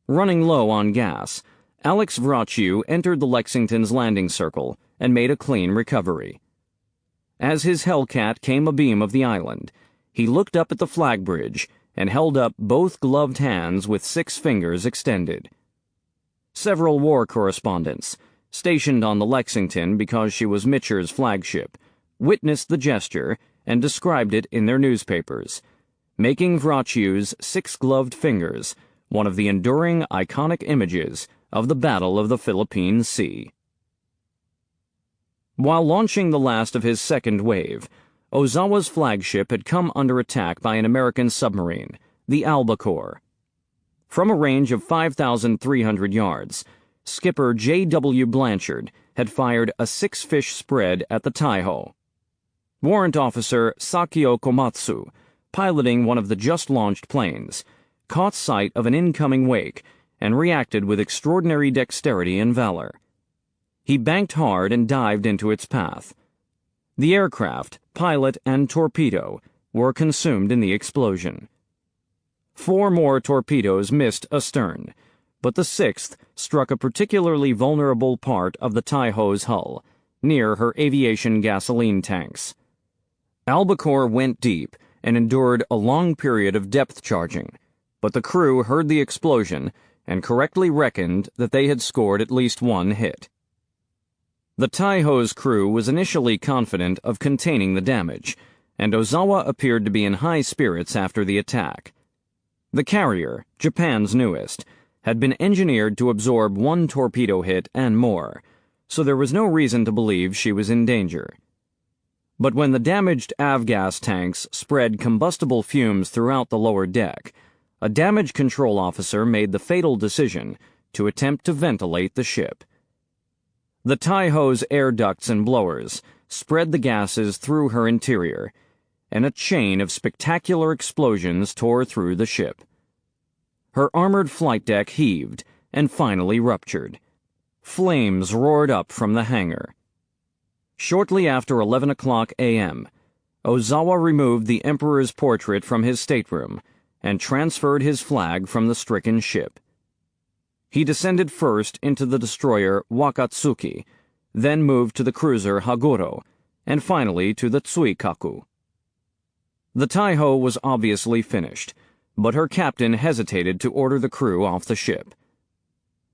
Running low on gas, Alex Vrachiu entered the Lexington's landing circle and made a clean recovery. As his Hellcat came abeam of the island, he looked up at the flag bridge and held up both gloved hands with 6 fingers extended. Several war correspondents, stationed on the Lexington because she was Mitcher's flagship, witnessed the gesture and described it in their newspapers, making Vrachiu's 6 gloved fingers one of the enduring iconic images of the Battle of the Philippine Sea. While launching the last of his second wave, Ozawa's flagship had come under attack by an American submarine, the Albacore. From a range of 5,300 yards, skipper J.W. Blanchard had fired a 6-fish spread at the Taiho. Warrant Officer Sakio Komatsu, piloting one of the just-launched planes, caught sight of an incoming wake and reacted with extraordinary dexterity and valor. He banked hard and dived into its path. The aircraft, pilot, and torpedo were consumed in the explosion. 4 more torpedoes missed astern, but the 6th struck a particularly vulnerable part of the Taiho's hull, near her aviation gasoline tanks. Albacore went deep and endured a long period of depth charging, but the crew heard the explosion and correctly reckoned that they had scored at least 1 hit. The Taiho's crew was initially confident of containing the damage, and Ozawa appeared to be in high spirits after the attack. The carrier, Japan's newest, had been engineered to absorb 1 torpedo hit and more, so there was no reason to believe she was in danger. But when the damaged avgas tanks spread combustible fumes throughout the lower deck, a damage control officer made the fatal decision to attempt to ventilate the ship. The Taiho's air ducts and blowers spread the gases through her interior, and a chain of spectacular explosions tore through the ship. Her armored flight deck heaved and finally ruptured. Flames roared up from the hangar. Shortly after 11 o'clock a.m., Ozawa removed the Emperor's portrait from his stateroom and transferred his flag from the stricken ship. He descended first into the destroyer Wakatsuki, then moved to the cruiser Haguro, and finally to the Tsuikaku. The Taiho was obviously finished, but her captain hesitated to order the crew off the ship.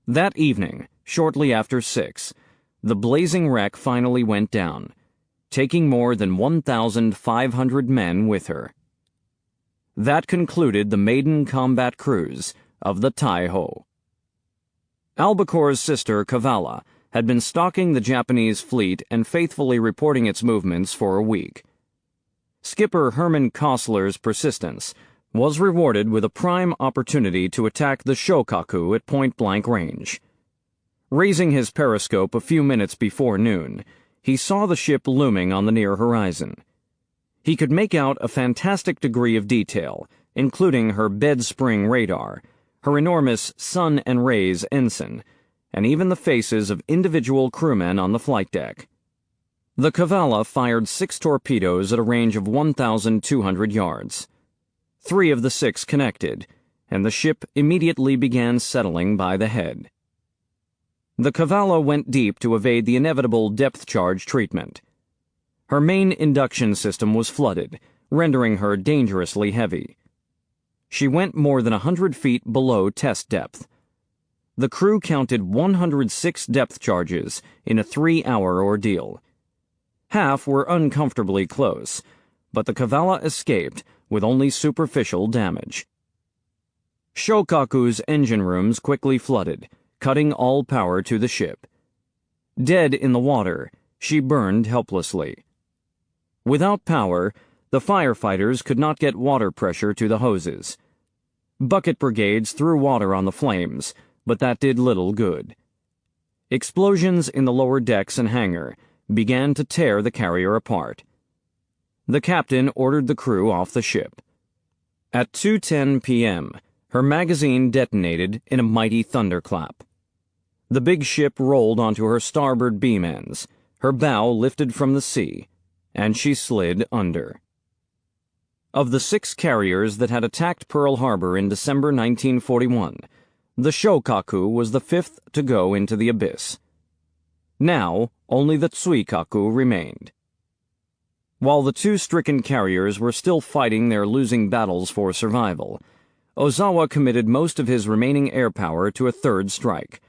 That evening, shortly after 6, the blazing wreck finally went down, taking more than 1,500 men with her. That concluded the maiden combat cruise of the Taiho. Albacore's sister, Kavala, had been stalking the Japanese fleet and faithfully reporting its movements for a week. Skipper Herman Kostler's persistence was rewarded with a prime opportunity to attack the Shokaku at point-blank range. Raising his periscope a few minutes before noon, he saw the ship looming on the near horizon. He could make out a fantastic degree of detail, including her bed spring radar, her enormous sun and rays ensign, and even the faces of individual crewmen on the flight deck. The Kavala fired 6 torpedoes at a range of 1,200 yards. 3 of the 6 connected, and the ship immediately began settling by the head. The Kavala went deep to evade the inevitable depth charge treatment. Her main induction system was flooded, rendering her dangerously heavy. She went more than 100 feet below test depth. The crew counted 106 depth charges in a 3-hour ordeal. Half were uncomfortably close, but the Kavala escaped with only superficial damage. Shokaku's engine rooms quickly flooded, cutting all power to the ship. Dead in the water, she burned helplessly. Without power, the firefighters could not get water pressure to the hoses. Bucket brigades threw water on the flames, but that did little good. Explosions in the lower decks and hangar began to tear the carrier apart. The captain ordered the crew off the ship. At 2:10 p.m., her magazine detonated in a mighty thunderclap. The big ship rolled onto her starboard beam ends, her bow lifted from the sea, and she slid under. Of the 6 carriers that had attacked Pearl Harbor in December 1941, the Shokaku was the 5th to go into the abyss. Now, only the Tsuikaku remained. While the 2 stricken carriers were still fighting their losing battles for survival, Ozawa committed most of his remaining air power to a 3rd strike.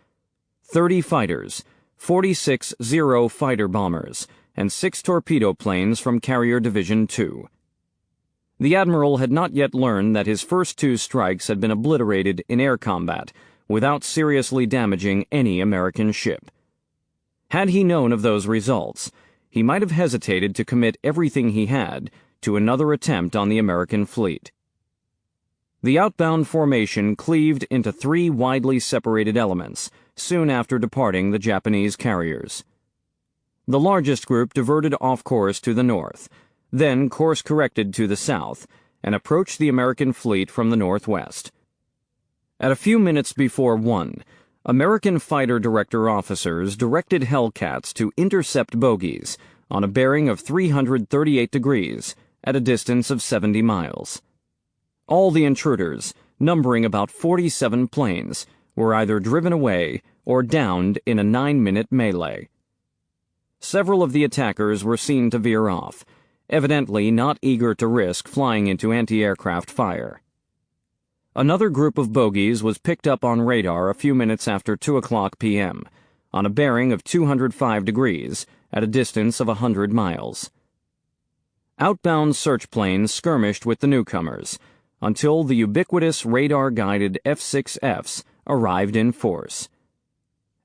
30 fighters, 46 Zero fighter bombers, and 6 torpedo planes from Carrier Division 2. The admiral had not yet learned that his first 2 strikes had been obliterated in air combat without seriously damaging any American ship. Had he known of those results, he might have hesitated to commit everything he had to another attempt on the American fleet. The outbound formation cleaved into 3 widely separated elements soon after departing the Japanese carriers. The largest group diverted off course to the north, then course-corrected to the south, and approached the American fleet from the northwest. At a few minutes before 1, American fighter director officers directed Hellcats to intercept bogies on a bearing of 338 degrees at a distance of 70 miles. All the intruders, numbering about 47 planes, were either driven away or downed in a 9-minute melee. Several of the attackers were seen to veer off, evidently not eager to risk flying into anti-aircraft fire. Another group of bogies was picked up on radar a few minutes after 2:00 p.m., on a bearing of 205 degrees at a distance of 100 miles. Outbound search planes skirmished with the newcomers until the ubiquitous radar-guided F-6Fs arrived in force.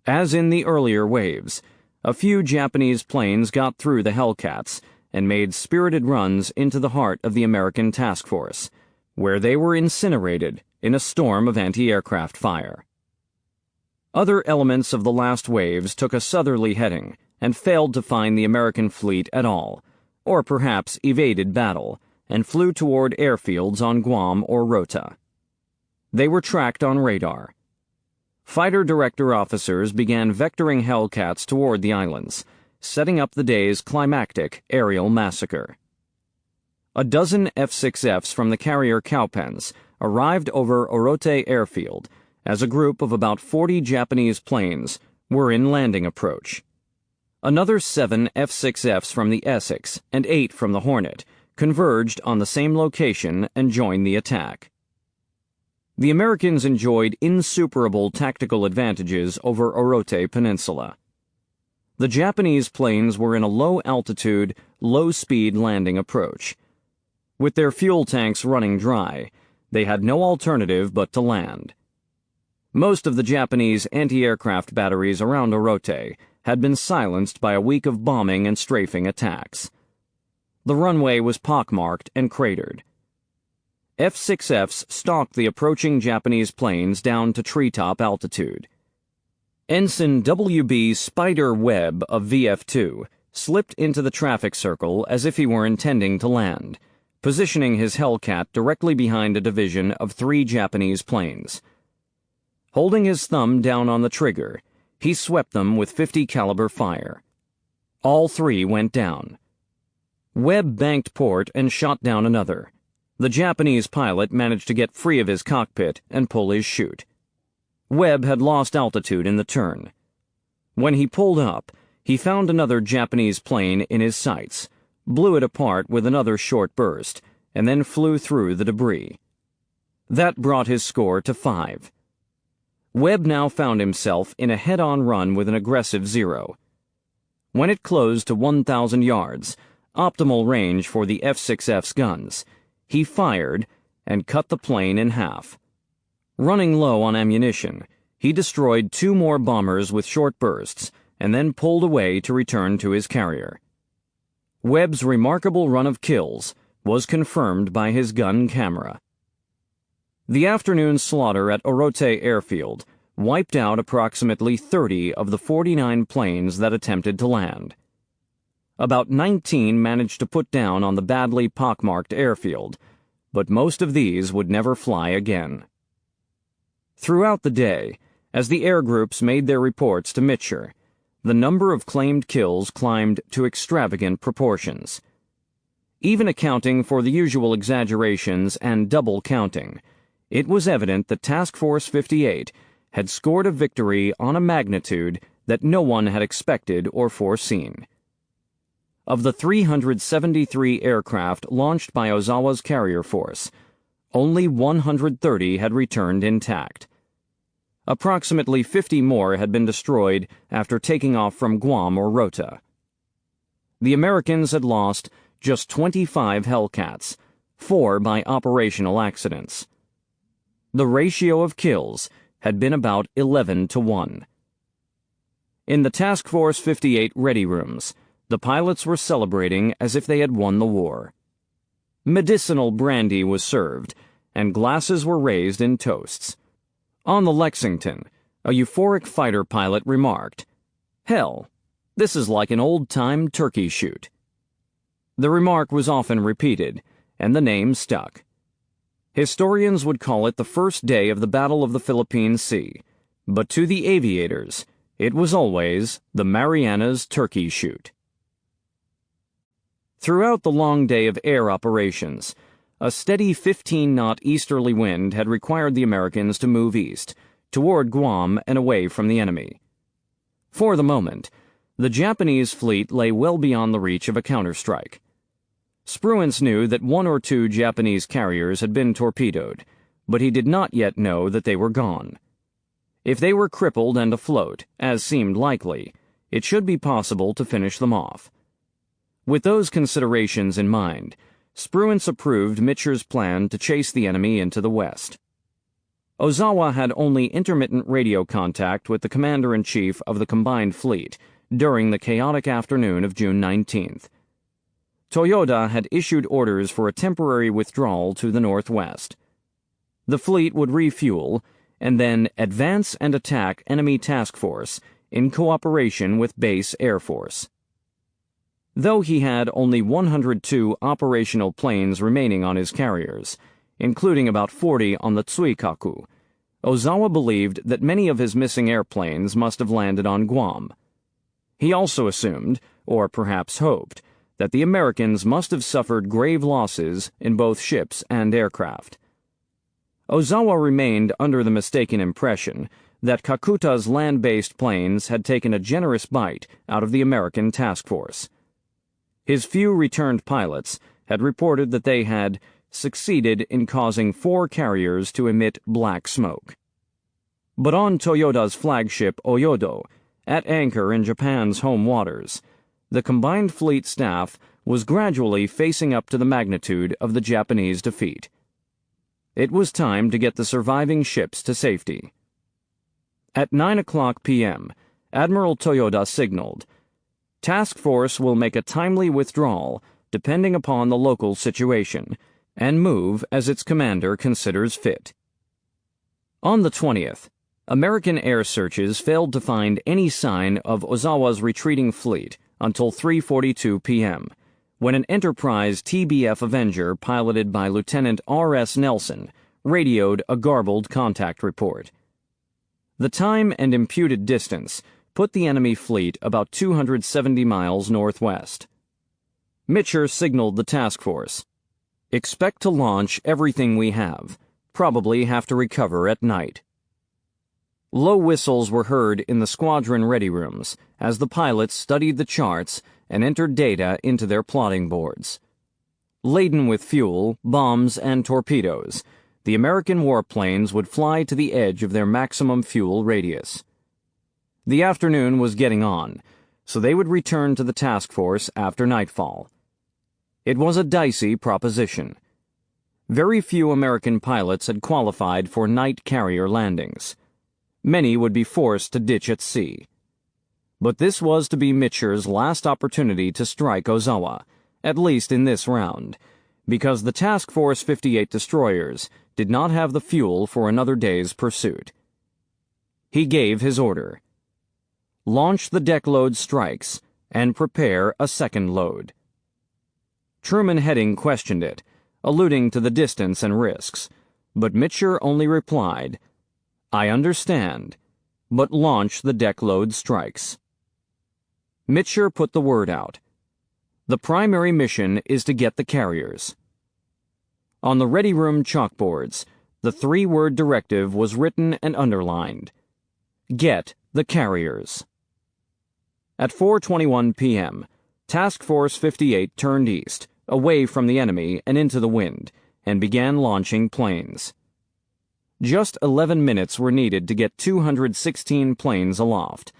As in the earlier waves, a few Japanese planes got through the Hellcats and made spirited runs into the heart of the American task force, where they were incinerated in a storm of anti-aircraft fire. Other elements of the last waves took a southerly heading and failed to find the American fleet at all, or perhaps evaded battle, and flew toward airfields on Guam or Rota. They were tracked on radar. Fighter director officers began vectoring Hellcats toward the islands, setting up the day's climactic aerial massacre. A dozen F-6Fs from the carrier Cowpens arrived over Orote Airfield as a group of about 40 Japanese planes were in landing approach. Another 7 F-6Fs from the Essex and 8 from the Hornet converged on the same location and joined the attack. The Americans enjoyed insuperable tactical advantages over Orote Peninsula. The Japanese planes were in a low-altitude, low-speed landing approach. With their fuel tanks running dry, they had no alternative but to land. Most of the Japanese anti-aircraft batteries around Orote had been silenced by a week of bombing and strafing attacks. The runway was pockmarked and cratered. F-6Fs stalked the approaching Japanese planes down to treetop altitude. Ensign W.B. Spider Webb of VF-2 slipped into the traffic circle as if he were intending to land, positioning his Hellcat directly behind a division of 3 Japanese planes. Holding his thumb down on the trigger, he swept them with .50 caliber fire. All 3 went down. Webb banked port and shot down another. The Japanese pilot managed to get free of his cockpit and pull his chute. Webb had lost altitude in the turn. When he pulled up, he found another Japanese plane in his sights, blew it apart with another short burst, and then flew through the debris. That brought his score to 5. Webb now found himself in a head-on run with an aggressive Zero. When it closed to 1,000 yards, optimal range for the F-6F's guns, he fired and cut the plane in half. Running low on ammunition, he destroyed 2 more bombers with short bursts and then pulled away to return to his carrier. Webb's remarkable run of kills was confirmed by his gun camera. The afternoon slaughter at Orote Airfield wiped out approximately 30 of the 49 planes that attempted to land. About 19 managed to put down on the badly pockmarked airfield, but most of these would never fly again. Throughout the day, as the air groups made their reports to Mitscher, the number of claimed kills climbed to extravagant proportions. Even accounting for the usual exaggerations and double counting, it was evident that Task Force 58 had scored a victory on a magnitude that no one had expected or foreseen. Of the 373 aircraft launched by Ozawa's carrier force, only 130 had returned intact. Approximately 50 more had been destroyed after taking off from Guam or Rota. The Americans had lost just 25 Hellcats, 4 by operational accidents. The ratio of kills had been about 11-1. In the Task Force 58 ready rooms, the pilots were celebrating as if they had won the war. Medicinal brandy was served, and glasses were raised in toasts. On the Lexington, a euphoric fighter pilot remarked, "Hell, this is like an old-time turkey shoot." The remark was often repeated, and the name stuck. Historians would call it the first day of the Battle of the Philippine Sea, But to the aviators, it was always the Marianas turkey shoot. Throughout the long day of air operations, a steady 15-knot easterly wind had required the Americans to move east, toward Guam and away from the enemy. For the moment, the Japanese fleet lay well beyond the reach of a counterstrike. Spruance knew that one or two Japanese carriers had been torpedoed, but he did not yet know that they were gone. If they were crippled and afloat, as seemed likely, it should be possible to finish them off. With those considerations in mind, Spruance approved Mitscher's plan to chase the enemy into the west. Ozawa had only intermittent radio contact with the commander-in-chief of the combined fleet during the chaotic afternoon of June 19th. Toyoda had issued orders for a temporary withdrawal to the northwest. The fleet would refuel and then advance and attack enemy task force in cooperation with base Air Force. Though he had only 102 operational planes remaining on his carriers, including about 40 on the Tsuikaku, Ozawa believed that many of his missing airplanes must have landed on Guam. He also assumed, or perhaps hoped, that the Americans must have suffered grave losses in both ships and aircraft. Ozawa remained under the mistaken impression that Kakuta's land-based planes had taken a generous bite out of the American task force. His few returned pilots had reported that they had succeeded in causing 4 carriers to emit black smoke. But on Toyoda's flagship Oyodo, at anchor in Japan's home waters, the combined fleet staff was gradually facing up to the magnitude of the Japanese defeat. It was time to get the surviving ships to safety. At 9:00 p.m., Admiral Toyoda signaled, "Task Force will make a timely withdrawal depending upon the local situation, and move as its commander considers fit." On the 20th, American air searches failed to find any sign of Ozawa's retreating fleet until 3:42 p.m., when an Enterprise TBF Avenger piloted by Lieutenant R.S. Nelson radioed a garbled contact report. The time and imputed distance put the enemy fleet about 270 miles northwest. Mitscher signaled the task force, "Expect to launch everything we have. Probably have to recover at night." Low whistles were heard in the squadron ready rooms as the pilots studied the charts and entered data into their plotting boards. Laden with fuel, bombs, and torpedoes, the American warplanes would fly to the edge of their maximum fuel radius. The afternoon was getting on, so they would return to the task force after nightfall. It was a dicey proposition. Very few American pilots had qualified for night carrier landings. Many would be forced to ditch at sea. But this was to be Mitscher's last opportunity to strike Ozawa, at least in this round, because the Task Force 58 destroyers did not have the fuel for another day's pursuit. He gave his order: "Launch the deck load strikes and prepare a second load." Truman Heading questioned it, alluding to the distance and risks, but Mitscher only replied, "I understand, but launch the deck load strikes." Mitscher put the word out. The primary mission is to get the carriers. On the ready room chalkboards, the 3-word directive was written and underlined: "Get the carriers." At 4:21 p.m., Task Force 58 turned east, away from the enemy and into the wind, and began launching planes. Just 11 minutes were needed to get 216 planes aloft,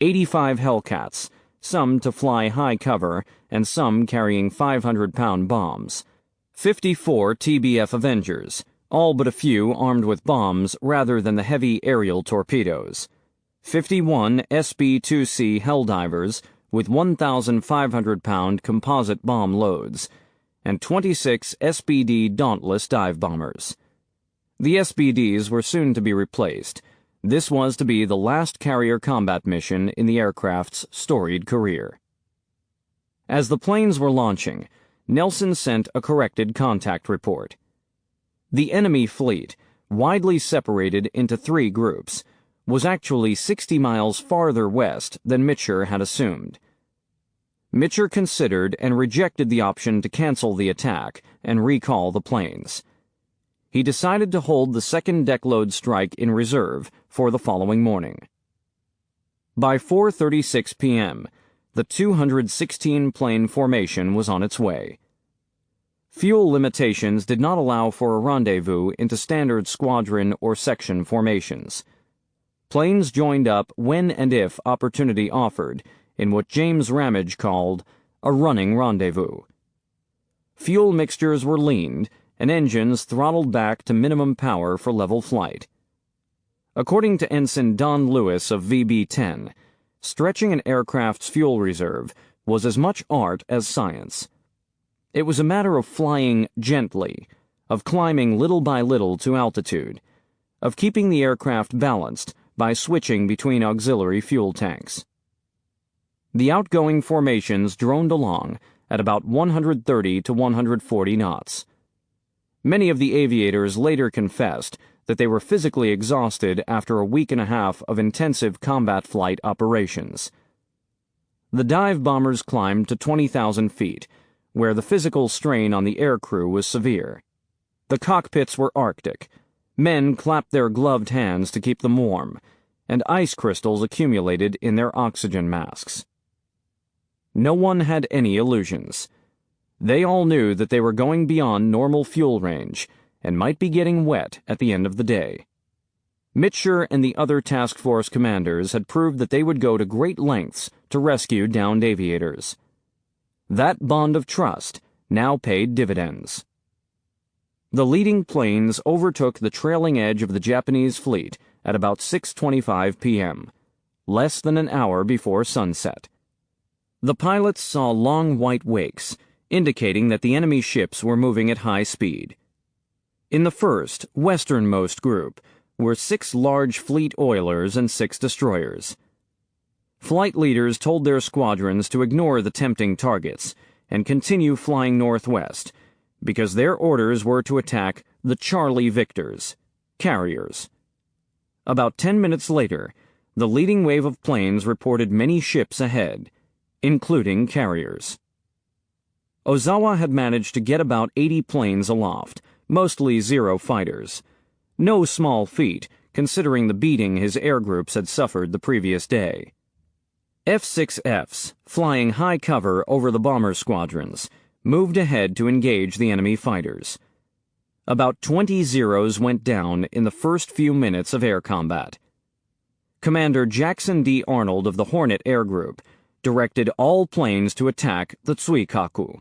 85 Hellcats, some to fly high cover and some carrying 500-pound bombs, 54 TBF Avengers, all but a few armed with bombs rather than the heavy aerial torpedoes, 51 SB-2C Helldivers with 1,500-pound composite bomb loads, and 26 SBD Dauntless dive bombers. The SBDs were soon to be replaced. This was to be the last carrier combat mission in the aircraft's storied career. As the planes were launching, Nelson sent a corrected contact report. The enemy fleet, widely separated into 3 groups, was actually 60 miles farther west than Mitscher had assumed. Mitscher considered and rejected the option to cancel the attack and recall the planes. He decided to hold the second deckload strike in reserve for the following morning. By 4:36 p.m., the 216-plane formation was on its way. Fuel limitations did not allow for a rendezvous into standard squadron or section formations. Planes joined up when and if opportunity offered in what James Ramage called a running rendezvous. Fuel mixtures were leaned and engines throttled back to minimum power for level flight. According to Ensign Don Lewis of VB-10, stretching an aircraft's fuel reserve was as much art as science. It was a matter of flying gently, of climbing little by little to altitude, of keeping the aircraft balanced by switching between auxiliary fuel tanks. The outgoing formations droned along at about 130 to 140 knots. Many of the aviators later confessed that they were physically exhausted after a week and a half of intensive combat flight operations. The dive bombers climbed to 20,000 feet, where the physical strain on the aircrew was severe. The cockpits were Arctic. Men clapped their gloved hands to keep them warm, and ice crystals accumulated in their oxygen masks. No one had any illusions. They all knew that they were going beyond normal fuel range and might be getting wet at the end of the day. Mitscher and the other task force commanders had proved that they would go to great lengths to rescue downed aviators. That bond of trust now paid dividends. The leading planes overtook the trailing edge of the Japanese fleet at about 6:25 p.m., less than an hour before sunset. The pilots saw long white wakes, indicating that the enemy ships were moving at high speed. In the first, westernmost group were 6 large fleet oilers and 6 destroyers. Flight leaders told their squadrons to ignore the tempting targets and continue flying northwest, because their orders were to attack the Charlie Victors, carriers. About 10 minutes later, the leading wave of planes reported many ships ahead, including carriers. Ozawa had managed to get about 80 planes aloft, mostly Zero fighters. No small feat, considering the beating his air groups had suffered the previous day. F-6Fs, flying high cover over the bomber squadrons, moved ahead to engage the enemy fighters. About 20 Zeros went down in the first few minutes of air combat. Commander Jackson D. Arnold of the Hornet Air Group directed all planes to attack the Tsuikaku.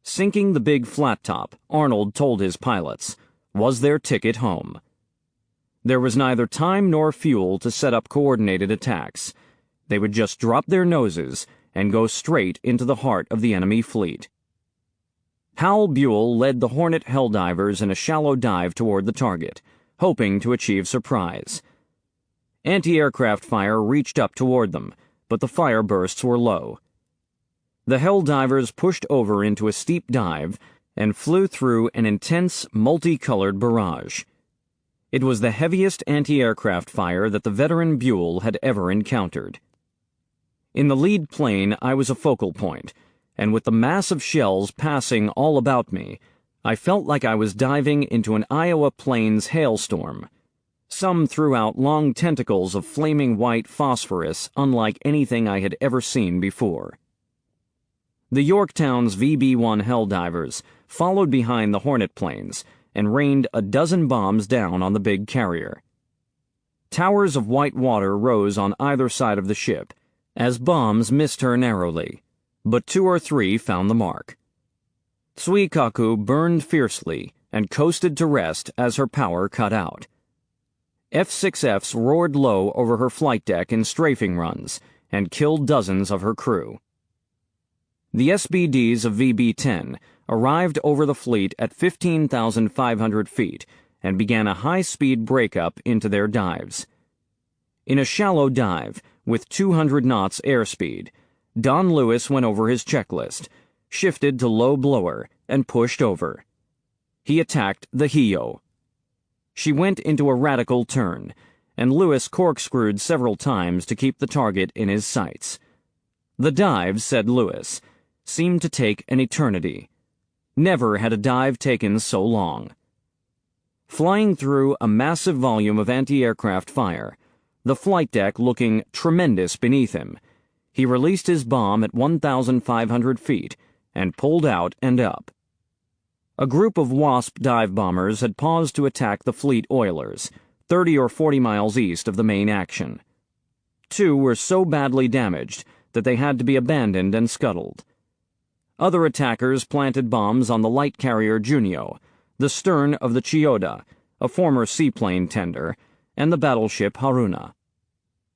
Sinking the big flat top, Arnold told his pilots, was their ticket home. There was neither time nor fuel to set up coordinated attacks. They would just drop their noses and go straight into the heart of the enemy fleet. Hal Buell led the Hornet Helldivers in a shallow dive toward the target, hoping to achieve surprise. Anti-aircraft fire reached up toward them, but the fire bursts were low. The Helldivers pushed over into a steep dive and flew through an intense, multicolored barrage. It was the heaviest anti-aircraft fire that the veteran Buell had ever encountered. In the lead plane, I was a focal point, and with the mass of shells passing all about me, I felt like I was diving into an Iowa Plains hailstorm. Some threw out long tentacles of flaming white phosphorus unlike anything I had ever seen before. The Yorktown's VB-1 Helldivers followed behind the Hornet planes and rained a dozen bombs down on the big carrier. Towers of white water rose on either side of the ship as bombs missed her narrowly, but 2 or 3 found the mark. Tsuikaku burned fiercely and coasted to rest as her power cut out. F-6Fs roared low over her flight deck in strafing runs and killed dozens of her crew. The SBDs of VB-10 arrived over the fleet at 15,500 feet and began a high-speed breakup into their dives. In a shallow dive, with 200 knots airspeed, Don Lewis went over his checklist, shifted to low blower, and pushed over. He attacked the Hiyo. She went into a radical turn, and Lewis corkscrewed several times to keep the target in his sights. The dive, said Lewis, seemed to take an eternity. Never had a dive taken so long. Flying through a massive volume of anti-aircraft fire, the flight deck looking tremendous beneath him, he released his bomb at 1,500 feet and pulled out and up. A group of Wasp dive bombers had paused to attack the fleet oilers, 30 or 40 miles east of the main action. 2 were so badly damaged that they had to be abandoned and scuttled. Other attackers planted bombs on the light carrier Junio, the stern of the Chiyoda, a former seaplane tender, and the battleship Haruna.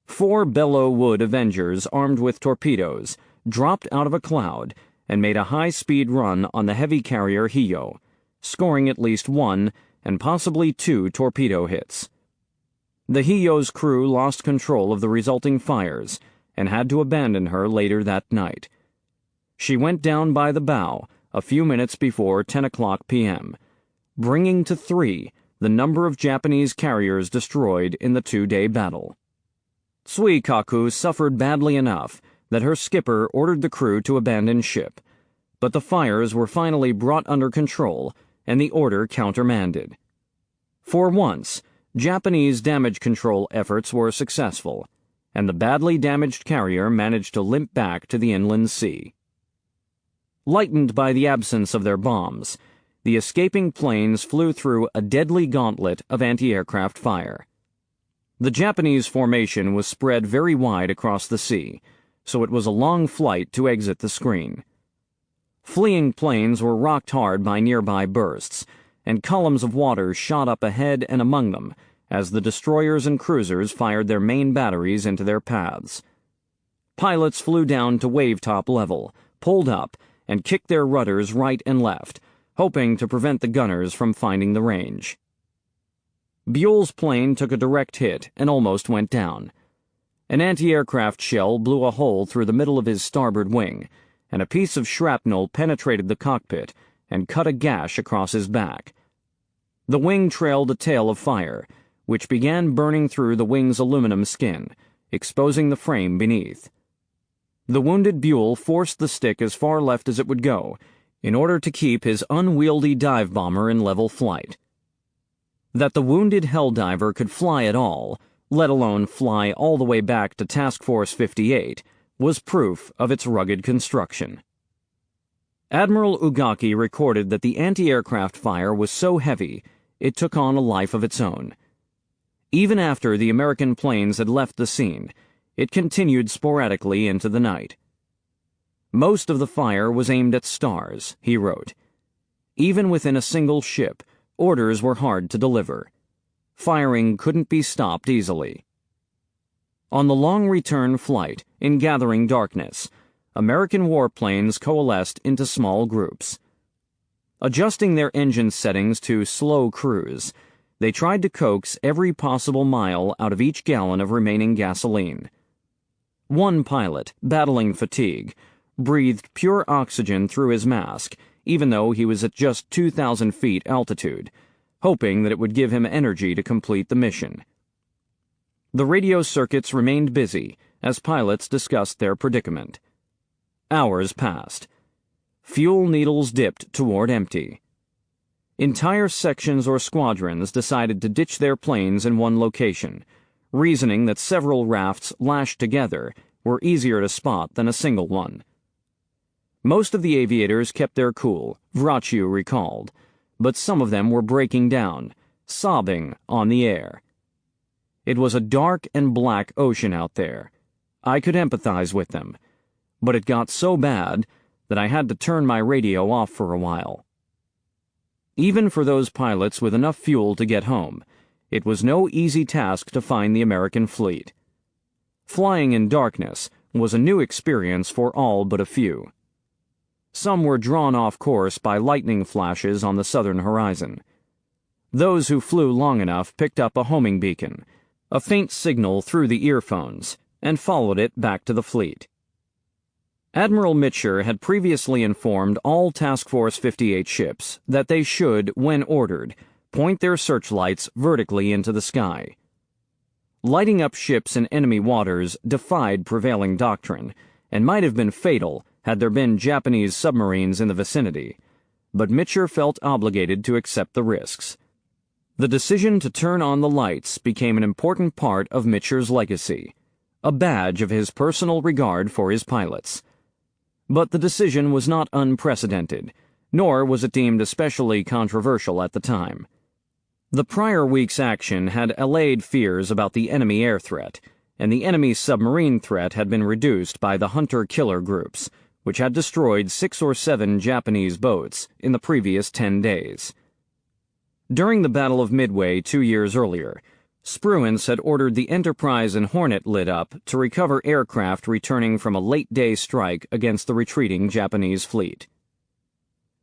4 Bellow Wood Avengers armed with torpedoes dropped out of a cloud and made a high-speed run on the heavy carrier Hiyo, scoring at least 1 and possibly 2 torpedo hits. The Hiyo's crew lost control of the resulting fires and had to abandon her later that night. She went down by the bow a few minutes before 10 o'clock p.m., bringing to 3 the number of Japanese carriers destroyed in the 2-day battle. Suikaku suffered badly enough that her skipper ordered the crew to abandon ship, but the fires were finally brought under control and the order countermanded. For once, Japanese damage control efforts were successful, and the badly damaged carrier managed to limp back to the inland sea. Lightened by the absence of their bombs, the escaping planes flew through a deadly gauntlet of anti-aircraft fire. The Japanese formation was spread very wide across the sea, so it was a long flight to exit the screen. Fleeing planes were rocked hard by nearby bursts, and columns of water shot up ahead and among them as the destroyers and cruisers fired their main batteries into their paths. Pilots flew down to wave-top level, pulled up, and kicked their rudders right and left, hoping to prevent the gunners from finding the range. Buell's plane took a direct hit and almost went down. An anti-aircraft shell blew a hole through the middle of his starboard wing, and a piece of shrapnel penetrated the cockpit and cut a gash across his back. The wing trailed a tail of fire, which began burning through the wing's aluminum skin, exposing the frame beneath. The wounded Buell forced the stick as far left as it would go, in order to keep his unwieldy dive bomber in level flight. That the wounded helldiver could fly at all, let alone fly all the way back to Task Force 58, was proof of its rugged construction. Admiral Ugaki recorded that the anti-aircraft fire was so heavy it took on a life of its own. Even after the American planes had left the scene, it continued sporadically into the night. Most of the fire was aimed at stars, he wrote. Even within a single ship, orders were hard to deliver. Firing couldn't be stopped easily. On the long return flight, in gathering darkness, American warplanes coalesced into small groups. Adjusting their engine settings to slow cruise, they tried to coax every possible mile out of each gallon of remaining gasoline. One pilot, battling fatigue, breathed pure oxygen through his mask, even though he was at just 2,000 feet altitude, hoping that it would give him energy to complete the mission. The radio circuits remained busy as pilots discussed their predicament. Hours passed. Fuel needles dipped toward empty. Entire sections or squadrons decided to ditch their planes in one location, reasoning that several rafts lashed together were easier to spot than a single one. Most of the aviators kept their cool, Vrachu recalled, but some of them were breaking down, sobbing on the air. It was a dark and black ocean out there. I could empathize with them, but it got so bad that I had to turn my radio off for a while. Even for those pilots with enough fuel to get home, it was no easy task to find the American fleet. Flying in darkness was a new experience for all but a few. Some were drawn off course by lightning flashes on the southern horizon. Those who flew long enough picked up a homing beacon, a faint signal through the earphones, and followed it back to the fleet. Admiral Mitscher had previously informed all Task Force 58 ships that they should, when ordered, point their searchlights vertically into the sky. Lighting up ships in enemy waters defied prevailing doctrine and might have been fatal had there been Japanese submarines in the vicinity, but Mitchell felt obligated to accept the risks. The decision to turn on the lights became an important part of Mitchell's legacy, a badge of his personal regard for his pilots. But the decision was not unprecedented, nor was it deemed especially controversial at the time. The prior week's action had allayed fears about the enemy air threat, and the enemy submarine threat had been reduced by the hunter-killer groups, which had destroyed 6 or 7 Japanese boats in the previous 10 days. During the Battle of Midway 2 years earlier, Spruance had ordered the Enterprise and Hornet lit up to recover aircraft returning from a late-day strike against the retreating Japanese fleet.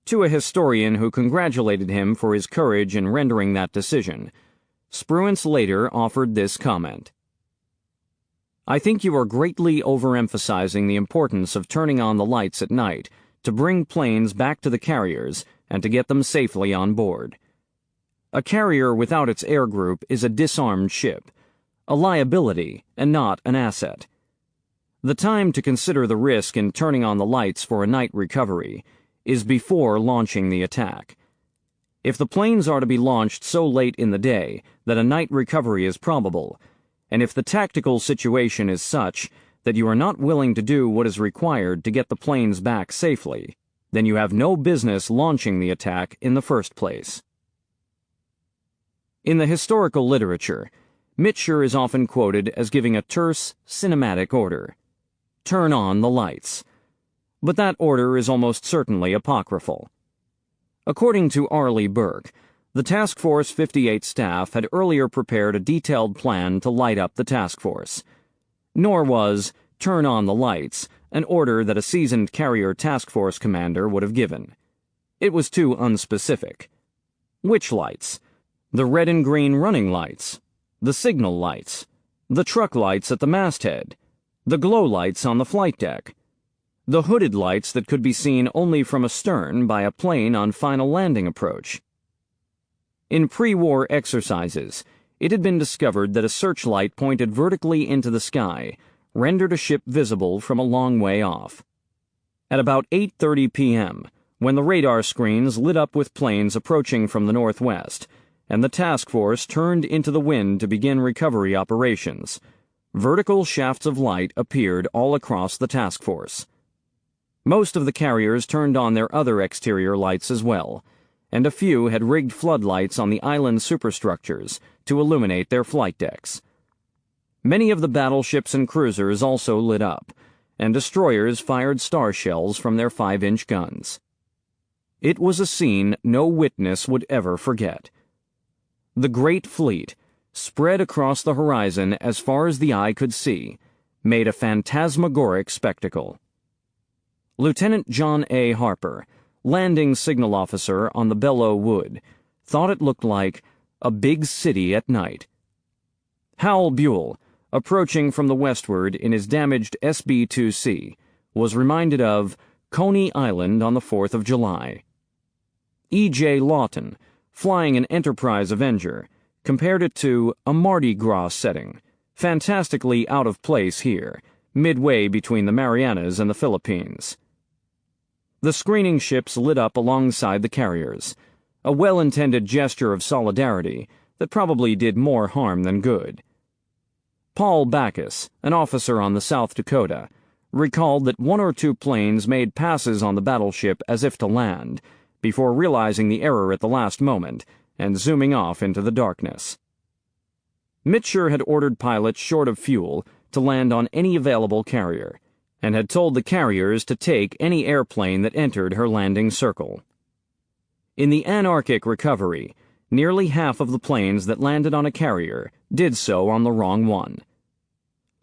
To a historian who congratulated him for his courage in rendering that decision, Spruance later offered this comment: "I think you are greatly overemphasizing the importance of turning on the lights at night to bring planes back to the carriers and to get them safely on board. A carrier without its air group is a disarmed ship, a liability and not an asset. The time to consider the risk in turning on the lights for a night recovery is before launching the attack. If the planes are to be launched so late in the day that a night recovery is probable, and if the tactical situation is such that you are not willing to do what is required to get the planes back safely, then you have no business launching the attack in the first place." In the historical literature, Mitchell is often quoted as giving a terse, cinematic order: "Turn on the lights." But that order is almost certainly apocryphal. According to Arleigh Burke, the Task Force 58 staff had earlier prepared a detailed plan to light up the task force. Nor was "turn on the lights" an order that a seasoned carrier task force commander would have given. It was too unspecific. Which lights? The red and green running lights? The signal lights? The truck lights at the masthead? The glow lights on the flight deck? The hooded lights that could be seen only from astern by a plane on final landing approach? In pre-war exercises, it had been discovered that a searchlight pointed vertically into the sky rendered a ship visible from a long way off. At about 8:30 p.m., when the radar screens lit up with planes approaching from the northwest, and the task force turned into the wind to begin recovery operations, vertical shafts of light appeared all across the task force. Most of the carriers turned on their other exterior lights as well, and a few had rigged floodlights on the island superstructures to illuminate their flight decks. Many of the battleships and cruisers also lit up, and destroyers fired star shells from their 5-inch guns. It was a scene no witness would ever forget. The great fleet, spread across the horizon as far as the eye could see, made a phantasmagoric spectacle. Lieutenant John A. Harper, landing signal officer on the Belleau Wood, thought it looked like a big city at night. Howell Buell, approaching from the westward in his damaged SB-2C, was reminded of Coney Island on the 4th of July. E.J. Lawton, flying an Enterprise Avenger, compared it to a Mardi Gras setting, fantastically out of place here, midway between the Marianas and the Philippines. The screening ships lit up alongside the carriers, a well-intended gesture of solidarity that probably did more harm than good. Paul Backus, an officer on the South Dakota, recalled that 1 or 2 planes made passes on the battleship as if to land, before realizing the error at the last moment and zooming off into the darkness. Mitchell had ordered pilots short of fuel to land on any available carrier, and had told the carriers to take any airplane that entered her landing circle. In the anarchic recovery, nearly half of the planes that landed on a carrier did so on the wrong one.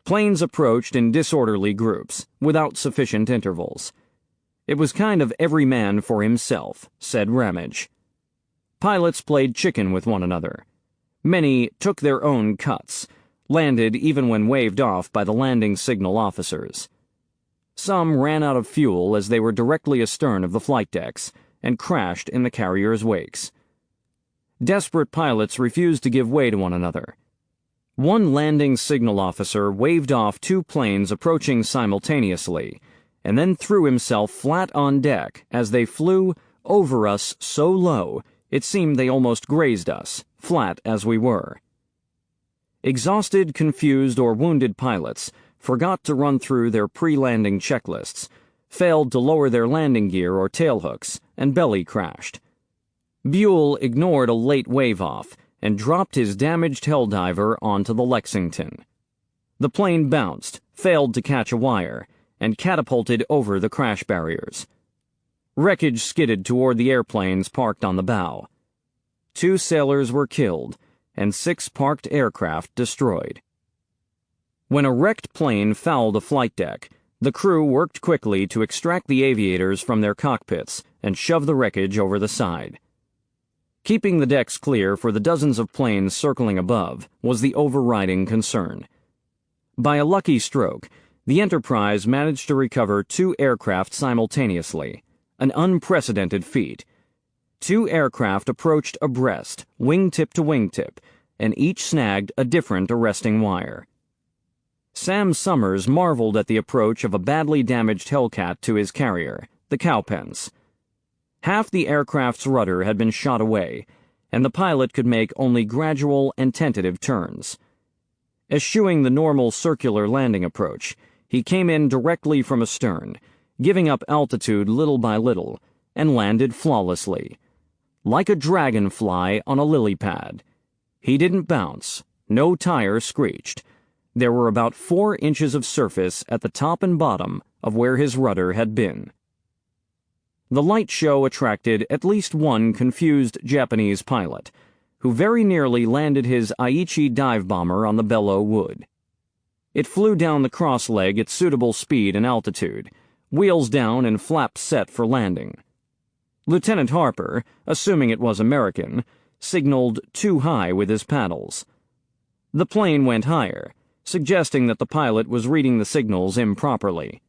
Planes approached in disorderly groups, without sufficient intervals. It was kind of every man for himself, said Ramage. Pilots played chicken with one another. Many took their own cuts, landed even when waved off by the landing signal officers. Some ran out of fuel as they were directly astern of the flight decks and crashed in the carriers' wakes. Desperate pilots refused to give way to one another. One landing signal officer waved off two planes approaching simultaneously, and then threw himself flat on deck as they flew over us so low it seemed they almost grazed us, flat as we were. Exhausted, confused, or wounded pilots forgot to run through their pre-landing checklists, failed to lower their landing gear or tailhooks, and belly crashed. Buell ignored a late wave-off and dropped his damaged helldiver onto the Lexington. The plane bounced, failed to catch a wire, and catapulted over the crash barriers. Wreckage skidded toward the airplanes parked on the bow. 2 sailors were killed, and 6 parked aircraft destroyed. When a wrecked plane fouled a flight deck, the crew worked quickly to extract the aviators from their cockpits and shove the wreckage over the side. Keeping the decks clear for the dozens of planes circling above was the overriding concern. By a lucky stroke, the Enterprise managed to recover 2 aircraft simultaneously, an unprecedented feat. 2 aircraft approached abreast, wingtip to wingtip, and each snagged a different arresting wire. Sam Summers marveled at the approach of a badly damaged Hellcat to his carrier, the Cowpens. Half the aircraft's rudder had been shot away, and the pilot could make only gradual and tentative turns. Eschewing the normal circular landing approach, he came in directly from astern, giving up altitude little by little, and landed flawlessly. Like a dragonfly on a lily pad. He didn't bounce, no tire screeched. There were about 4 inches of surface at the top and bottom of where his rudder had been. The light show attracted at least one confused Japanese pilot, who very nearly landed his Aichi dive bomber on the Belleau Wood. It flew down the cross leg at suitable speed and altitude, wheels down and flaps set for landing. Lieutenant Harper, assuming it was American, signaled too high with his paddles. The plane went higher, suggesting that the pilot was reading the signals improperly.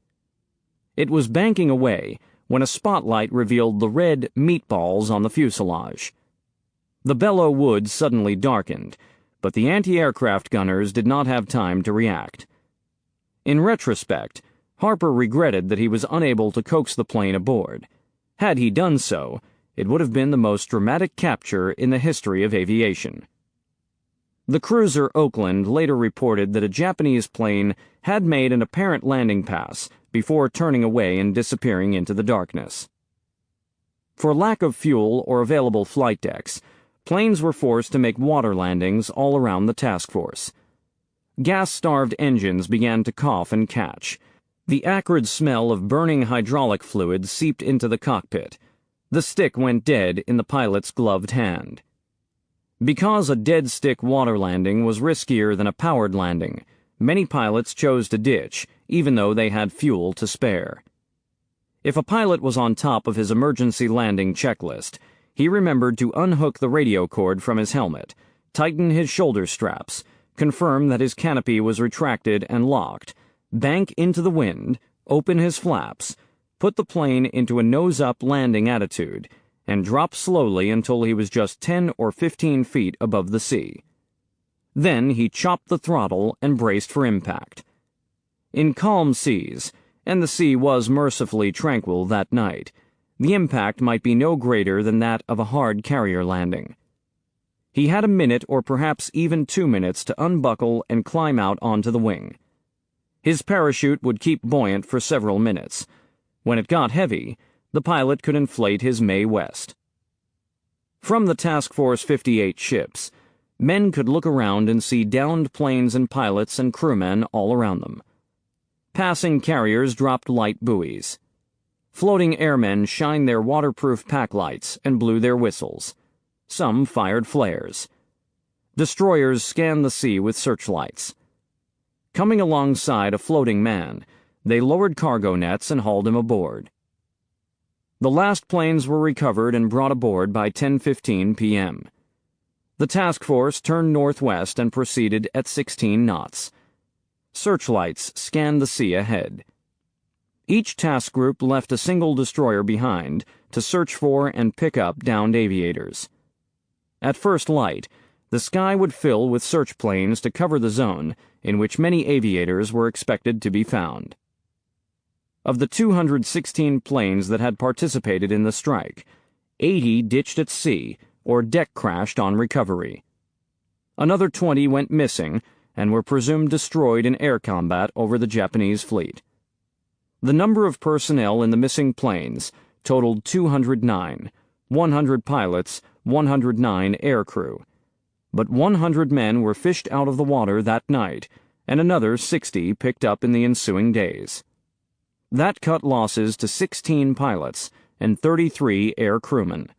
It was banking away when a spotlight revealed the red meatballs on the fuselage. The Belleau Wood suddenly darkened, but the anti-aircraft gunners did not have time to react. In retrospect, Harper regretted that he was unable to coax the plane aboard. Had he done so, it would have been the most dramatic capture in the history of aviation. The cruiser Oakland later reported that a Japanese plane had made an apparent landing pass before turning away and disappearing into the darkness. For lack of fuel or available flight decks, planes were forced to make water landings all around the task force. Gas-starved engines began to cough and catch. The acrid smell of burning hydraulic fluid seeped into the cockpit. The stick went dead in the pilot's gloved hand. Because a dead-stick water landing was riskier than a powered landing, many pilots chose to ditch, even though they had fuel to spare. If a pilot was on top of his emergency landing checklist, he remembered to unhook the radio cord from his helmet, tighten his shoulder straps, confirm that his canopy was retracted and locked, bank into the wind, open his flaps, put the plane into a nose-up landing attitude, and drop slowly until he was just 10 or 15 feet above the sea. Then he chopped the throttle and braced for impact. In calm seas, and the sea was mercifully tranquil that night, the impact might be no greater than that of a hard carrier landing. He had a minute or perhaps even 2 minutes to unbuckle and climb out onto the wing. His parachute would keep buoyant for several minutes. When it got heavy, the pilot could inflate his Mae West. From the Task Force 58 ships, men could look around and see downed planes and pilots and crewmen all around them. Passing carriers dropped light buoys. Floating airmen shined their waterproof pack lights and blew their whistles. Some fired flares. Destroyers scanned the sea with searchlights. Coming alongside a floating man, they lowered cargo nets and hauled him aboard. The last planes were recovered and brought aboard by 10:15 p.m. The task force turned northwest and proceeded at 16 knots. Searchlights scanned the sea ahead. Each task group left a single destroyer behind to search for and pick up downed aviators. At first light, the sky would fill with search planes to cover the zone in which many aviators were expected to be found. Of the 216 planes that had participated in the strike, 80 ditched at sea or deck crashed on recovery. Another 20 went missing and were presumed destroyed in air combat over the Japanese fleet. The number of personnel in the missing planes totaled 209, 100 pilots, 109 aircrew. But 100 men were fished out of the water that night, and another 60 picked up in the ensuing days. That cut losses to 16 pilots and 33 air crewmen.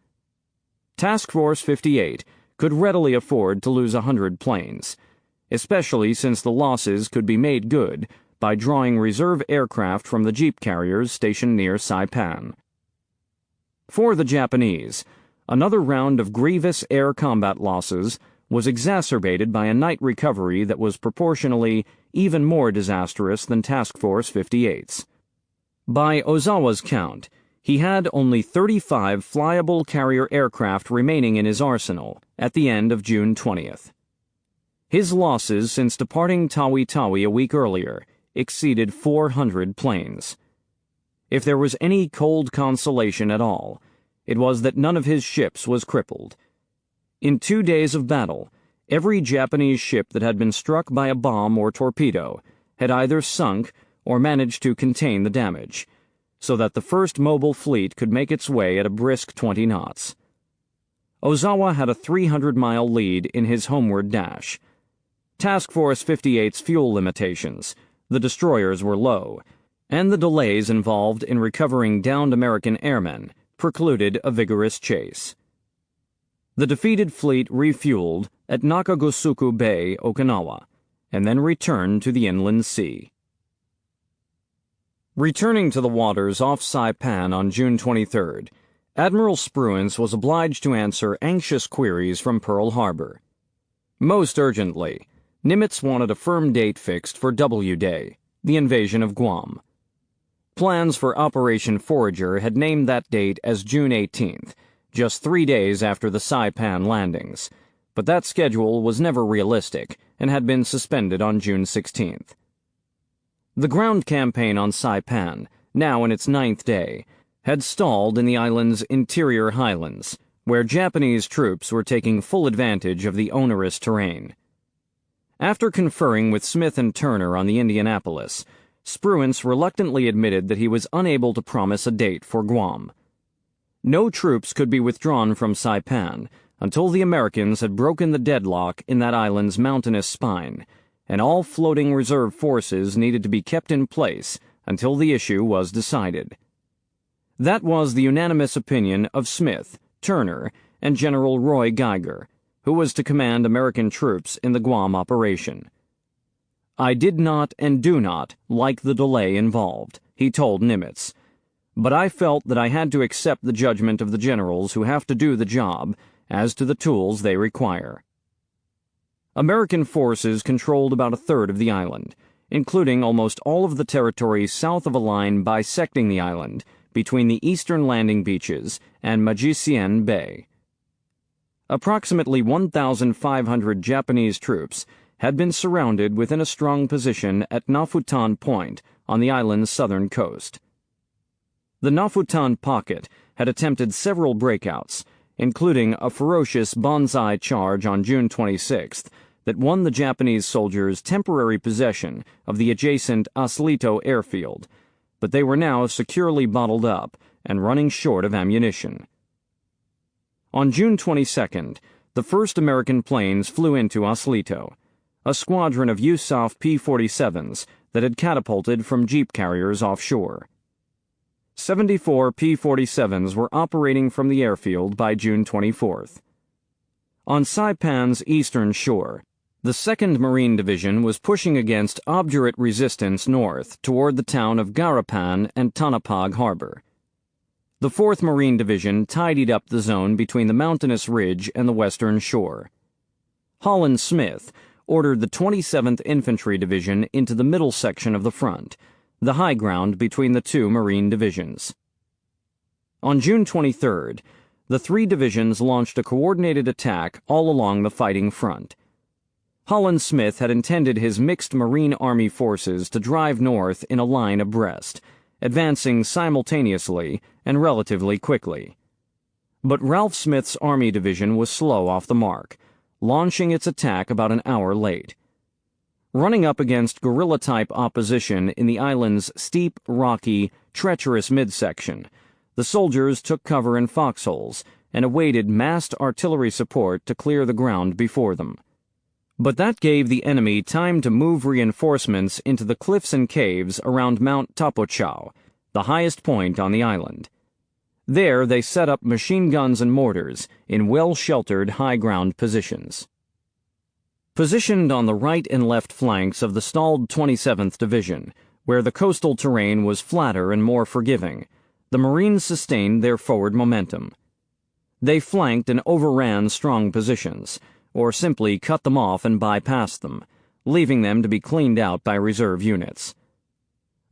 Task Force 58 could readily afford to lose 100 planes, especially since the losses could be made good by drawing reserve aircraft from the jeep carriers stationed near Saipan. For the Japanese, another round of grievous air combat losses was exacerbated by a night recovery that was proportionally even more disastrous than Task Force 58's. By Ozawa's count, he had only 35 flyable carrier aircraft remaining in his arsenal at the end of June 20th. His losses since departing Tawi-Tawi a week earlier exceeded 400 planes. If there was any cold consolation at all, it was that none of his ships was crippled. In 2 days of battle, every Japanese ship that had been struck by a bomb or torpedo had either sunk or managed to contain the damage, so that the first mobile fleet could make its way at a brisk 20 knots. Ozawa had a 300-mile lead in his homeward dash. Task Force 58's fuel limitations, the destroyers were low, and the delays involved in recovering downed American airmen precluded a vigorous chase. The defeated fleet refueled at Nakagosuku Bay, Okinawa, and then returned to the inland sea. Returning to the waters off Saipan on June 23rd, Admiral Spruance was obliged to answer anxious queries from Pearl Harbor. Most urgently, Nimitz wanted a firm date fixed for W Day, the invasion of Guam. Plans for Operation Forager had named that date as June 18th, just 3 days after the Saipan landings, but that schedule was never realistic and had been suspended on June 16th. The ground campaign on Saipan, now in its 9th day, had stalled in the island's interior highlands, where Japanese troops were taking full advantage of the onerous terrain. After conferring with Smith and Turner on the Indianapolis, Spruance reluctantly admitted that he was unable to promise a date for Guam. No troops could be withdrawn from Saipan until the Americans had broken the deadlock in that island's mountainous spine, and all floating reserve forces needed to be kept in place until the issue was decided. That was the unanimous opinion of Smith, Turner, and General Roy Geiger, who was to command American troops in the Guam operation. "I did not and do not like the delay involved," he told Nimitz, "but I felt that I had to accept the judgment of the generals who have to do the job as to the tools they require." American forces controlled about a third of the island, including almost all of the territory south of a line bisecting the island between the eastern landing beaches and Magicienne Bay. Approximately 1,500 Japanese troops had been surrounded within a strong position at Nafutan Point on the island's southern coast. The Nafutan Pocket had attempted several breakouts, including a ferocious banzai charge on June 26th that won the Japanese soldiers temporary possession of the adjacent Aslito airfield, but they were now securely bottled up and running short of ammunition. On June 22nd, the first American planes flew into Aslito, a squadron of USAF P-47s that had catapulted from jeep carriers offshore. 74 P-47s were operating from the airfield by June 24th. On Saipan's eastern shore, the 2nd Marine Division was pushing against obdurate resistance north toward the town of Garapan and Tanapag Harbor. The 4th Marine Division tidied up the zone between the mountainous ridge and the western shore. Holland Smith ordered the 27th Infantry Division into the middle section of the front, the high ground between the two Marine divisions. On June 23rd, the three divisions launched a coordinated attack all along the fighting front. Holland Smith had intended his mixed Marine Army forces to drive north in a line abreast, advancing simultaneously and relatively quickly. But Ralph Smith's Army Division was slow off the mark, launching its attack about an hour late. Running up against guerrilla-type opposition in the island's steep, rocky, treacherous midsection, the soldiers took cover in foxholes and awaited massed artillery support to clear the ground before them. But that gave the enemy time to move reinforcements into the cliffs and caves around Mount Tapochau, the highest point on the island. There they set up machine guns and mortars in well-sheltered high-ground positions. Positioned on the right and left flanks of the stalled 27th Division, where the coastal terrain was flatter and more forgiving, the Marines sustained their forward momentum. They flanked and overran strong positions, or simply cut them off and bypassed them, leaving them to be cleaned out by reserve units.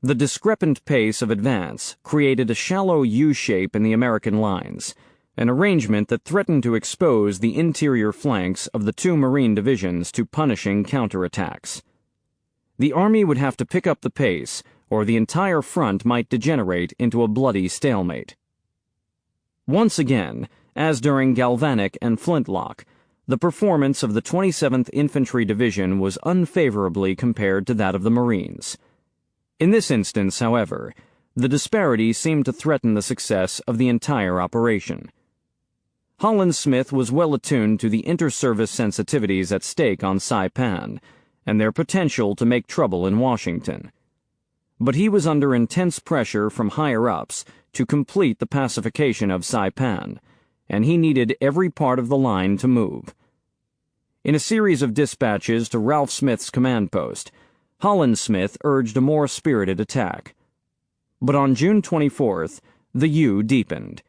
The discrepant pace of advance created a shallow U-shape in the American lines, an arrangement that threatened to expose the interior flanks of the two Marine divisions to punishing counterattacks. The Army would have to pick up the pace, or the entire front might degenerate into a bloody stalemate. Once again, as during Galvanic and Flintlock, the performance of the 27th Infantry Division was unfavorably compared to that of the Marines. In this instance, however, the disparity seemed to threaten the success of the entire operation. Holland Smith was well attuned to the inter-service sensitivities at stake on Saipan and their potential to make trouble in Washington. But he was under intense pressure from higher-ups to complete the pacification of Saipan, and he needed every part of the line to move. In a series of dispatches to Ralph Smith's command post, Holland Smith urged a more spirited attack. But on June 24th, the U deepened.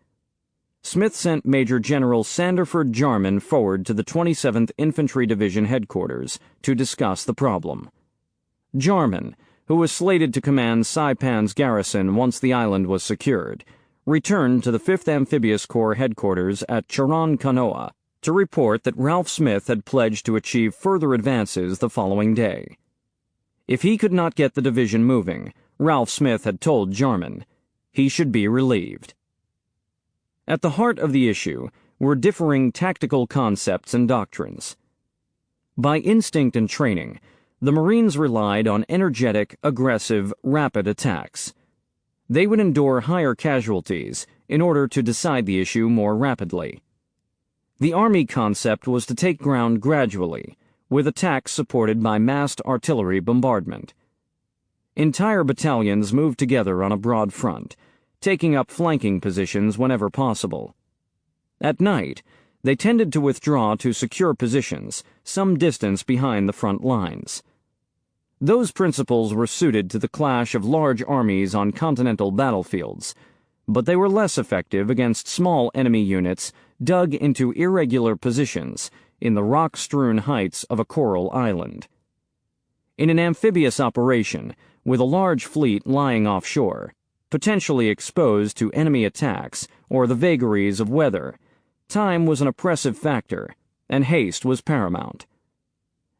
Smith sent Major General Sanderford Jarman forward to the 27th Infantry Division headquarters to discuss the problem. Jarman, who was slated to command Saipan's garrison once the island was secured, returned to the 5th Amphibious Corps headquarters at Charan Kanoa to report that Ralph Smith had pledged to achieve further advances the following day. If he could not get the division moving, Ralph Smith had told Jarman, he should be relieved. At the heart of the issue were differing tactical concepts and doctrines. By instinct and training, the Marines relied on energetic, aggressive, rapid attacks. They would endure higher casualties in order to decide the issue more rapidly. The Army concept was to take ground gradually, with attacks supported by massed artillery bombardment. Entire battalions moved together on a broad front, taking up flanking positions whenever possible. At night, they tended to withdraw to secure positions some distance behind the front lines. Those principles were suited to the clash of large armies on continental battlefields, but they were less effective against small enemy units dug into irregular positions in the rock-strewn heights of a coral island. In an amphibious operation, with a large fleet lying offshore, potentially exposed to enemy attacks or the vagaries of weather, time was an oppressive factor, and haste was paramount.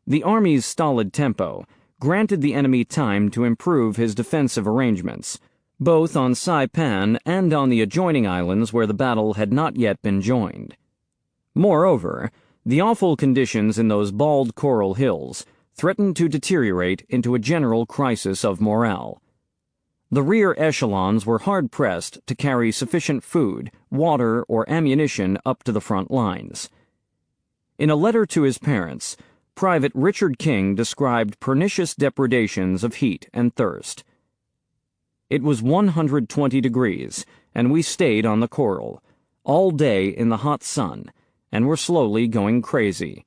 The Army's stolid tempo granted the enemy time to improve his defensive arrangements, both on Saipan and on the adjoining islands where the battle had not yet been joined. Moreover, the awful conditions in those bald coral hills threatened to deteriorate into a general crisis of morale. The rear echelons were hard-pressed to carry sufficient food, water, or ammunition up to the front lines. In a letter to his parents, Private Richard King described pernicious depredations of heat and thirst. It was 120 degrees, and we stayed on the coral, all day in the hot sun, and were slowly going crazy.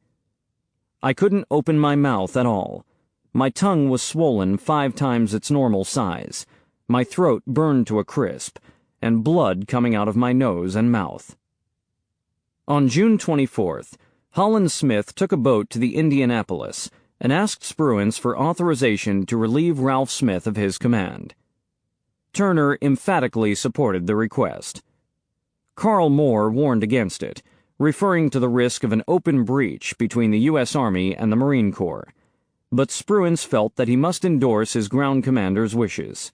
I couldn't open my mouth at all. My tongue was swollen 5 times its normal size, my throat burned to a crisp, and blood coming out of my nose and mouth. On June 24th, Holland Smith took a boat to the Indianapolis and asked Spruance for authorization to relieve Ralph Smith of his command. Turner emphatically supported the request. Carl Moore warned against it, referring to the risk of an open breach between the U.S. Army and the Marine Corps. But Spruance felt that he must endorse his ground commander's wishes.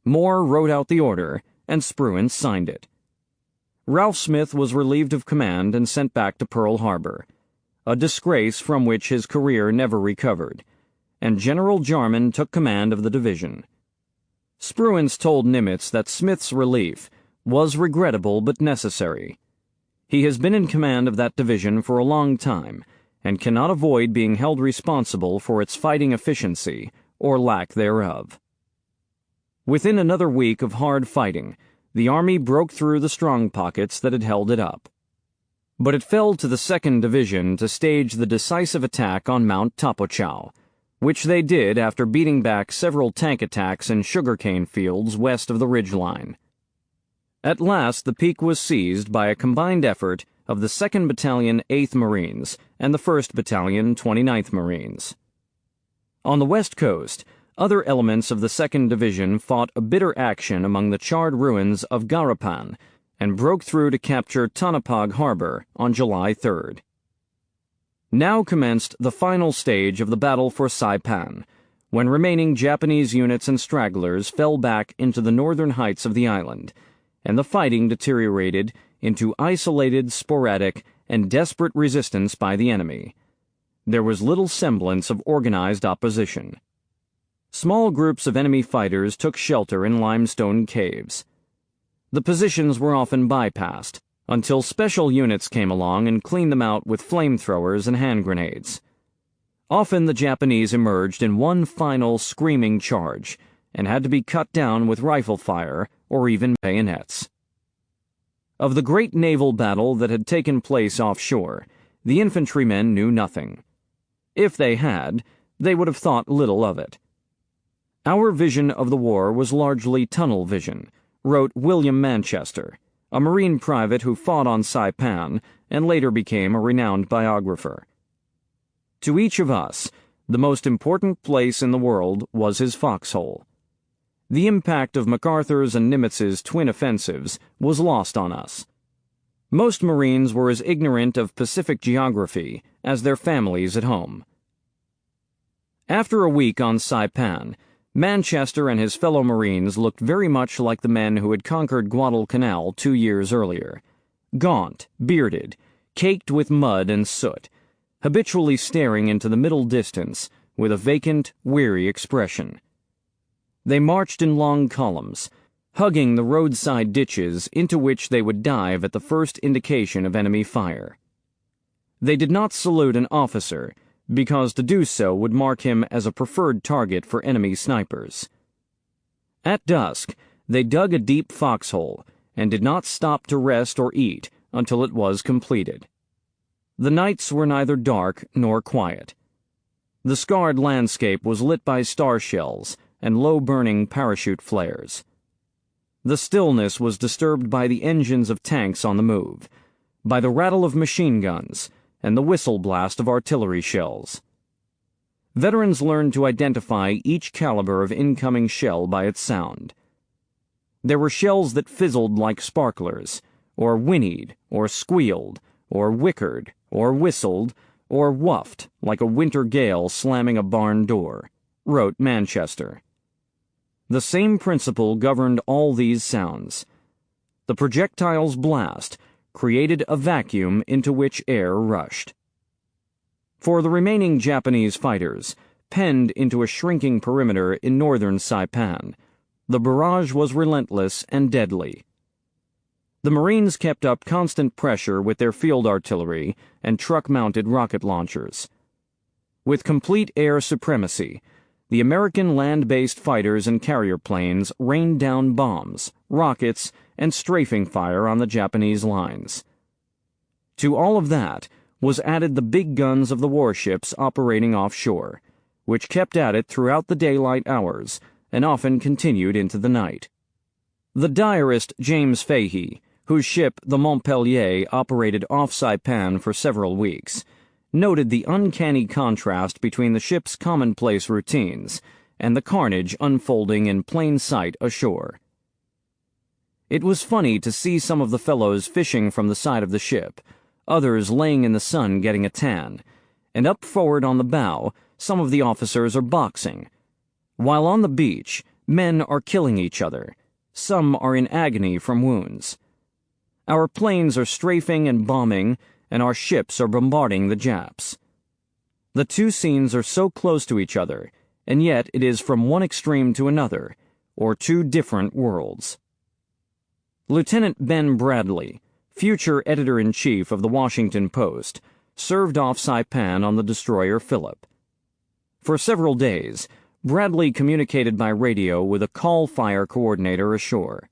Moore wrote out the order, and Spruance signed it. Ralph Smith was relieved of command and sent back to Pearl Harbor, a disgrace from which his career never recovered, and General Jarman took command of the division. Spruance told Nimitz that Smith's relief was regrettable but necessary. He has been in command of that division for a long time and cannot avoid being held responsible for its fighting efficiency or lack thereof. Within another week of hard fighting, the Army broke through the strong pockets that had held it up. But it fell to the 2nd Division to stage the decisive attack on Mount Tapochau, which they did after beating back several tank attacks in sugarcane fields west of the ridgeline. At last the peak was seized by a combined effort of the 2nd Battalion, 8th Marines, and the 1st Battalion, 29th Marines. On the west coast, other elements of the 2nd Division fought a bitter action among the charred ruins of Garapan and broke through to capture Tonopah Harbor on July 3rd. Now commenced the final stage of the battle for Saipan, when remaining Japanese units and stragglers fell back into the northern heights of the island, and the fighting deteriorated into isolated, sporadic, and desperate resistance by the enemy. There was little semblance of organized opposition. Small groups of enemy fighters took shelter in limestone caves. The positions were often bypassed, until special units came along and cleaned them out with flamethrowers and hand grenades. Often the Japanese emerged in one final screaming charge, and had to be cut down with rifle fire or even bayonets. Of the great naval battle that had taken place offshore, the infantrymen knew nothing. If they had, they would have thought little of it. Our vision of the war was largely tunnel vision, wrote William Manchester, a Marine private who fought on Saipan and later became a renowned biographer. To each of us, the most important place in the world was his foxhole. The impact of MacArthur's and Nimitz's twin offensives was lost on us. Most Marines were as ignorant of Pacific geography as their families at home. After a week on Saipan, Manchester and his fellow Marines looked very much like the men who had conquered Guadalcanal 2 years earlier. Gaunt, bearded, caked with mud and soot, habitually staring into the middle distance with a vacant, weary expression. They marched in long columns, hugging the roadside ditches into which they would dive at the first indication of enemy fire. They did not salute an officer, because to do so would mark him as a preferred target for enemy snipers. At dusk, they dug a deep foxhole and did not stop to rest or eat until it was completed. The nights were neither dark nor quiet. The scarred landscape was lit by star shells and low-burning parachute flares. The stillness was disturbed by the engines of tanks on the move, by the rattle of machine guns, and the whistle blast of artillery shells. Veterans learned to identify each caliber of incoming shell by its sound. There were shells that fizzled like sparklers, or whinnied, or squealed, or whickered, or whistled, or wuffed like a winter gale slamming a barn door, wrote Manchester. The same principle governed all these sounds. The projectile's blast created a vacuum into which air rushed. For the remaining Japanese fighters, penned into a shrinking perimeter in northern Saipan, the barrage was relentless and deadly. The Marines kept up constant pressure with their field artillery and truck-mounted rocket launchers. With complete air supremacy, the American land-based fighters and carrier planes rained down bombs, rockets, and strafing fire on the Japanese lines. To all of that was added the big guns of the warships operating offshore, which kept at it throughout the daylight hours and often continued into the night. The diarist James Fahey, whose ship, the Montpellier, operated off Saipan for several weeks, noted the uncanny contrast between the ship's commonplace routines and the carnage unfolding in plain sight ashore. It was funny to see some of the fellows fishing from the side of the ship, others laying in the sun getting a tan, and up forward on the bow, some of the officers are boxing. While on the beach, men are killing each other. Some are in agony from wounds. Our planes are strafing and bombing, and our ships are bombarding the Japs. The two scenes are so close to each other, and yet it is from one extreme to another, or two different worlds. Lieutenant Ben Bradley, future editor-in-chief of the Washington Post, served off Saipan on the destroyer Philip. For several days, Bradley communicated by radio with a call-fire coordinator ashore.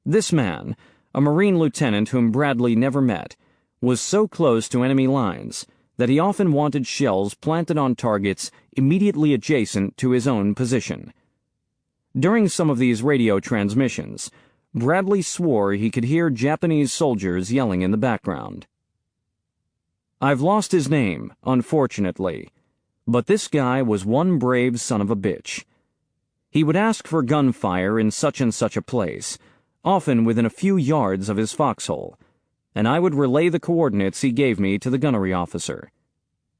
This man, a Marine lieutenant whom Bradley never met, was so close to enemy lines that he often wanted shells planted on targets immediately adjacent to his own position. During some of these radio transmissions, Bradley swore he could hear Japanese soldiers yelling in the background. I've lost his name, unfortunately, but this guy was one brave son of a bitch. He would ask for gunfire in such and such a place, often within a few yards of his foxhole, and I would relay the coordinates he gave me to the gunnery officer.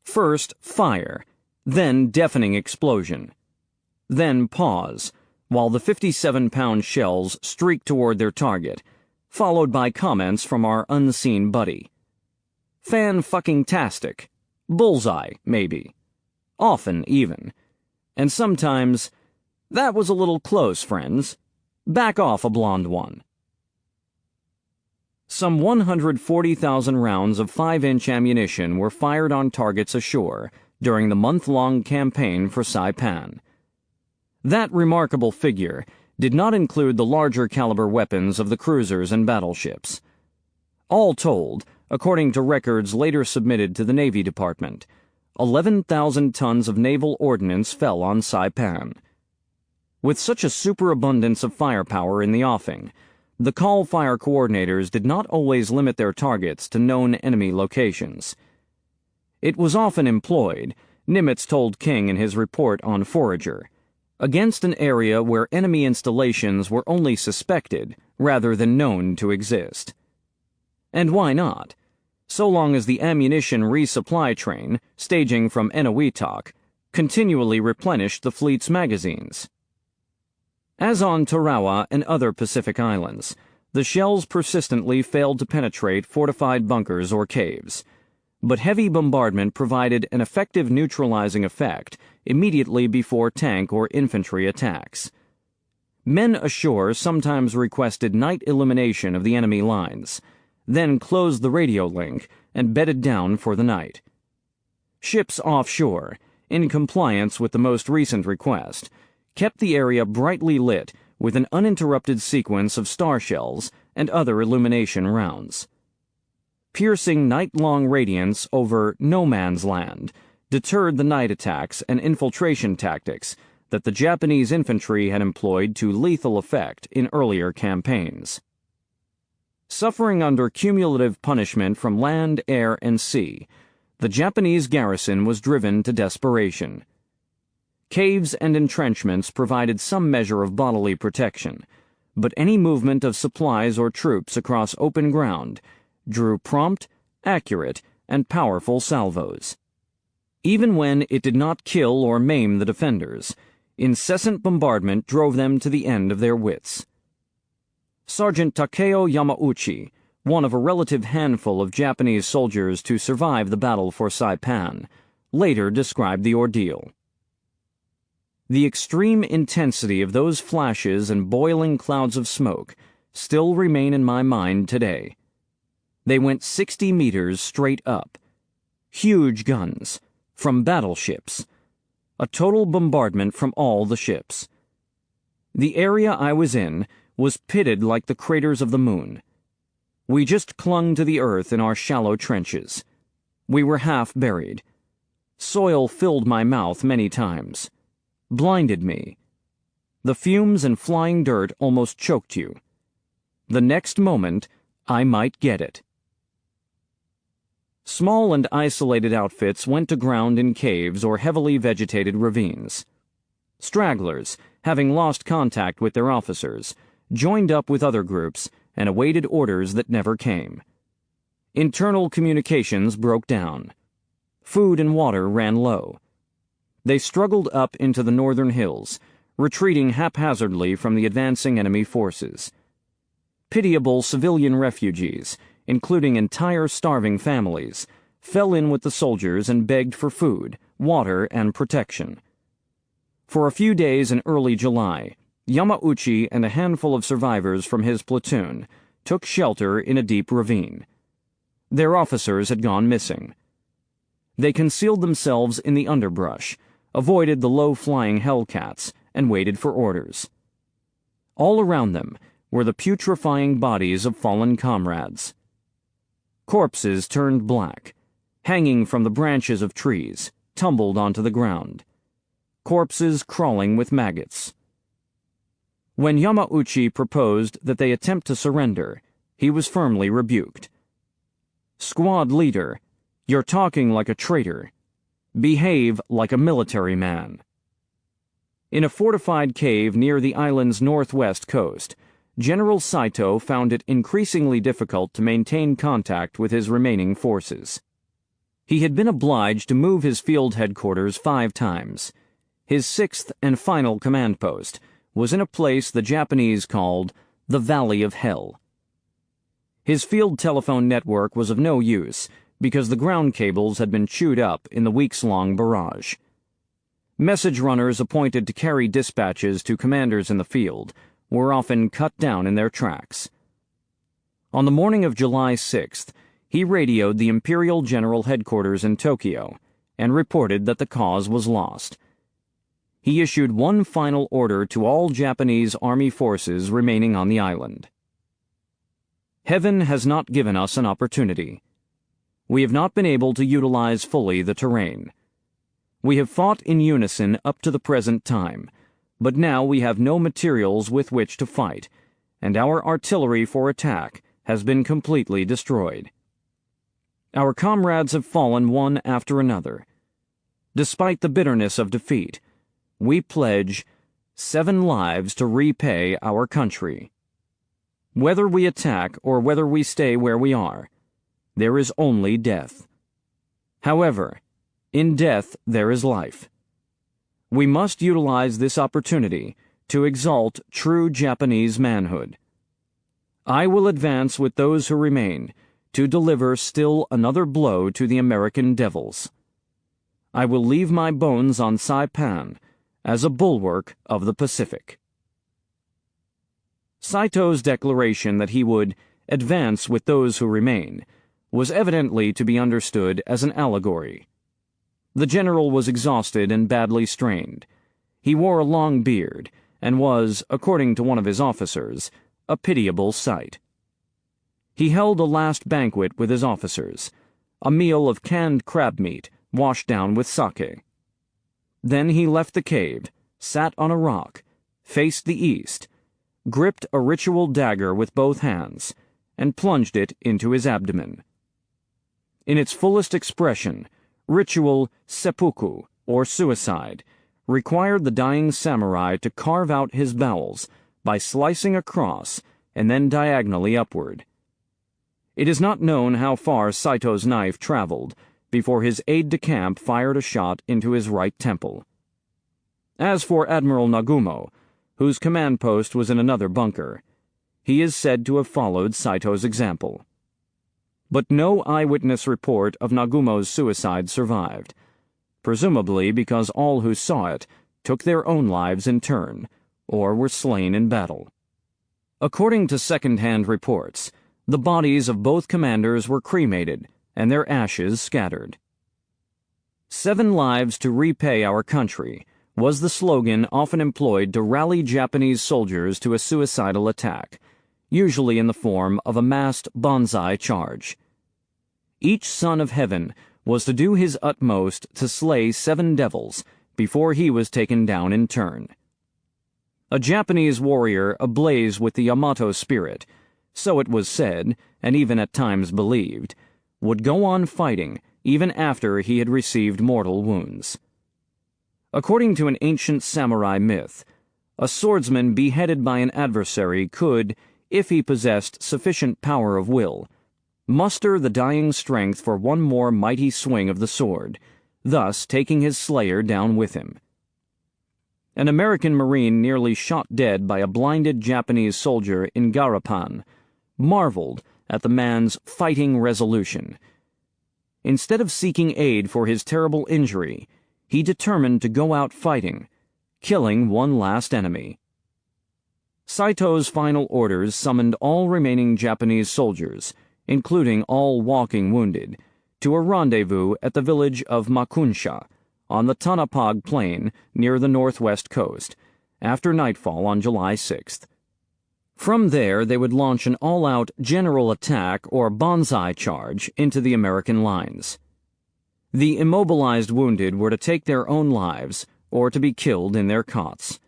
First, fire, then deafening explosion. Then pause, while the 57-pound shells streaked toward their target, followed by comments from our unseen buddy. Fan-fucking-tastic. Bullseye, maybe. Often, even. And sometimes, that was a little close, friends. Back off a blonde one. Some 140,000 rounds of 5-inch ammunition were fired on targets ashore during the month-long campaign for Saipan. That remarkable figure did not include the larger caliber weapons of the cruisers and battleships. All told, according to records later submitted to the Navy Department, 11,000 tons of naval ordnance fell on Saipan. With such a superabundance of firepower in the offing, the call-fire coordinators did not always limit their targets to known enemy locations. It was often employed, Nimitz told King in his report on Forager, against an area where enemy installations were only suspected rather than known to exist. And why not? So long as the ammunition resupply train, staging from Eniwetok, continually replenished the fleet's magazines. As on Tarawa and other Pacific islands, the shells persistently failed to penetrate fortified bunkers or caves, but heavy bombardment provided an effective neutralizing effect immediately before tank or infantry attacks. Men ashore sometimes requested night illumination of the enemy lines, then closed the radio link and bedded down for the night. Ships offshore, in compliance with the most recent request, kept the area brightly lit with an uninterrupted sequence of star shells and other illumination rounds. Piercing night-long radiance over no man's land deterred the night attacks and infiltration tactics that the Japanese infantry had employed to lethal effect in earlier campaigns. Suffering under cumulative punishment from land, air, and sea, the Japanese garrison was driven to desperation. Caves and entrenchments provided some measure of bodily protection, but any movement of supplies or troops across open ground drew prompt, accurate, and powerful salvos. Even when it did not kill or maim the defenders, incessant bombardment drove them to the end of their wits. Sergeant Takeo Yamauchi, one of a relative handful of Japanese soldiers to survive the battle for Saipan, later described the ordeal. The extreme intensity of those flashes and boiling clouds of smoke still remain in my mind today. They went 60 meters straight up. Huge guns, from battleships. A total bombardment from all the ships. The area I was in was pitted like the craters of the moon. We just clung to the earth in our shallow trenches. We were half buried. Soil filled my mouth many times. Blinded me. The fumes and flying dirt almost choked you. The next moment, I might get it. Small and isolated outfits went to ground in caves or heavily vegetated ravines. Stragglers, having lost contact with their officers, joined up with other groups and awaited orders that never came. Internal communications broke down. Food and water ran low. They struggled up into the northern hills, retreating haphazardly from the advancing enemy forces. Pitiable civilian refugees, including entire starving families, fell in with the soldiers and begged for food, water, and protection. For a few days in early July, Yamauchi and a handful of survivors from his platoon took shelter in a deep ravine. Their officers had gone missing. They concealed themselves in the underbrush, avoided the low-flying Hellcats, and waited for orders. All around them were the putrefying bodies of fallen comrades. Corpses turned black, hanging from the branches of trees, tumbled onto the ground. Corpses crawling with maggots. When Yamauchi proposed that they attempt to surrender, he was firmly rebuked. "Squad leader, you're talking like a traitor. Behave like a military man." In a fortified cave near the island's northwest coast, General Saito found it increasingly difficult to maintain contact with his remaining forces. He had been obliged to move his field headquarters 5 times. His 6th and final command post was in a place the Japanese called the Valley of Hell. His field telephone network was of no use because the ground cables had been chewed up in the weeks-long barrage. Message runners appointed to carry dispatches to commanders in the field were often cut down in their tracks. On the morning of July 6th, he radioed the Imperial General Headquarters in Tokyo and reported that the cause was lost. He issued one final order to all Japanese Army forces remaining on the island. Heaven has not given us an opportunity. We have not been able to utilize fully the terrain. We have fought in unison up to the present time, but now we have no materials with which to fight, and our artillery for attack has been completely destroyed. Our comrades have fallen one after another. Despite the bitterness of defeat, we pledge 7 lives to repay our country. Whether we attack or whether we stay where we are, there is only death. However, in death there is life. We must utilize this opportunity to exalt true Japanese manhood. I will advance with those who remain to deliver still another blow to the American devils. I will leave my bones on Saipan as a bulwark of the Pacific. Saito's declaration that he would advance with those who remain was evidently to be understood as an allegory. The general was exhausted and badly strained. He wore a long beard and was, according to one of his officers, a pitiable sight. He held a last banquet with his officers, a meal of canned crab meat washed down with sake. Then he left the cave, sat on a rock, faced the east, gripped a ritual dagger with both hands, and plunged it into his abdomen. In its fullest expression, ritual seppuku, or suicide, required the dying samurai to carve out his bowels by slicing across and then diagonally upward. It is not known how far Saito's knife traveled before his aide-de-camp fired a shot into his right temple. As for Admiral Nagumo, whose command post was in another bunker, he is said to have followed Saito's example. But no eyewitness report of Nagumo's suicide survived, presumably because all who saw it took their own lives in turn, or were slain in battle. According to second-hand reports, the bodies of both commanders were cremated and their ashes scattered. 7 lives to repay our country was the slogan often employed to rally Japanese soldiers to a suicidal attack, usually in the form of a massed banzai charge. Each son of heaven was to do his utmost to slay 7 devils before he was taken down in turn. A Japanese warrior ablaze with the Yamato spirit, so it was said, and even at times believed, would go on fighting even after he had received mortal wounds. According to an ancient samurai myth, A swordsman beheaded by an adversary could, if he possessed sufficient power of will, muster the dying strength for one more mighty swing of the sword, thus taking his slayer down with him. An American Marine nearly shot dead by a blinded Japanese soldier in Garapan marveled at the man's fighting resolution. Instead of seeking aid for his terrible injury, he determined to go out fighting, killing one last enemy. Saito's final orders summoned all remaining Japanese soldiers, including all walking wounded, to a rendezvous at the village of Makunsha, on the Tanapag Plain near the northwest coast, after nightfall on July 6th. From there, they would launch an all-out general attack or banzai charge into the American lines. The immobilized wounded were to take their own lives or to be killed in their cots.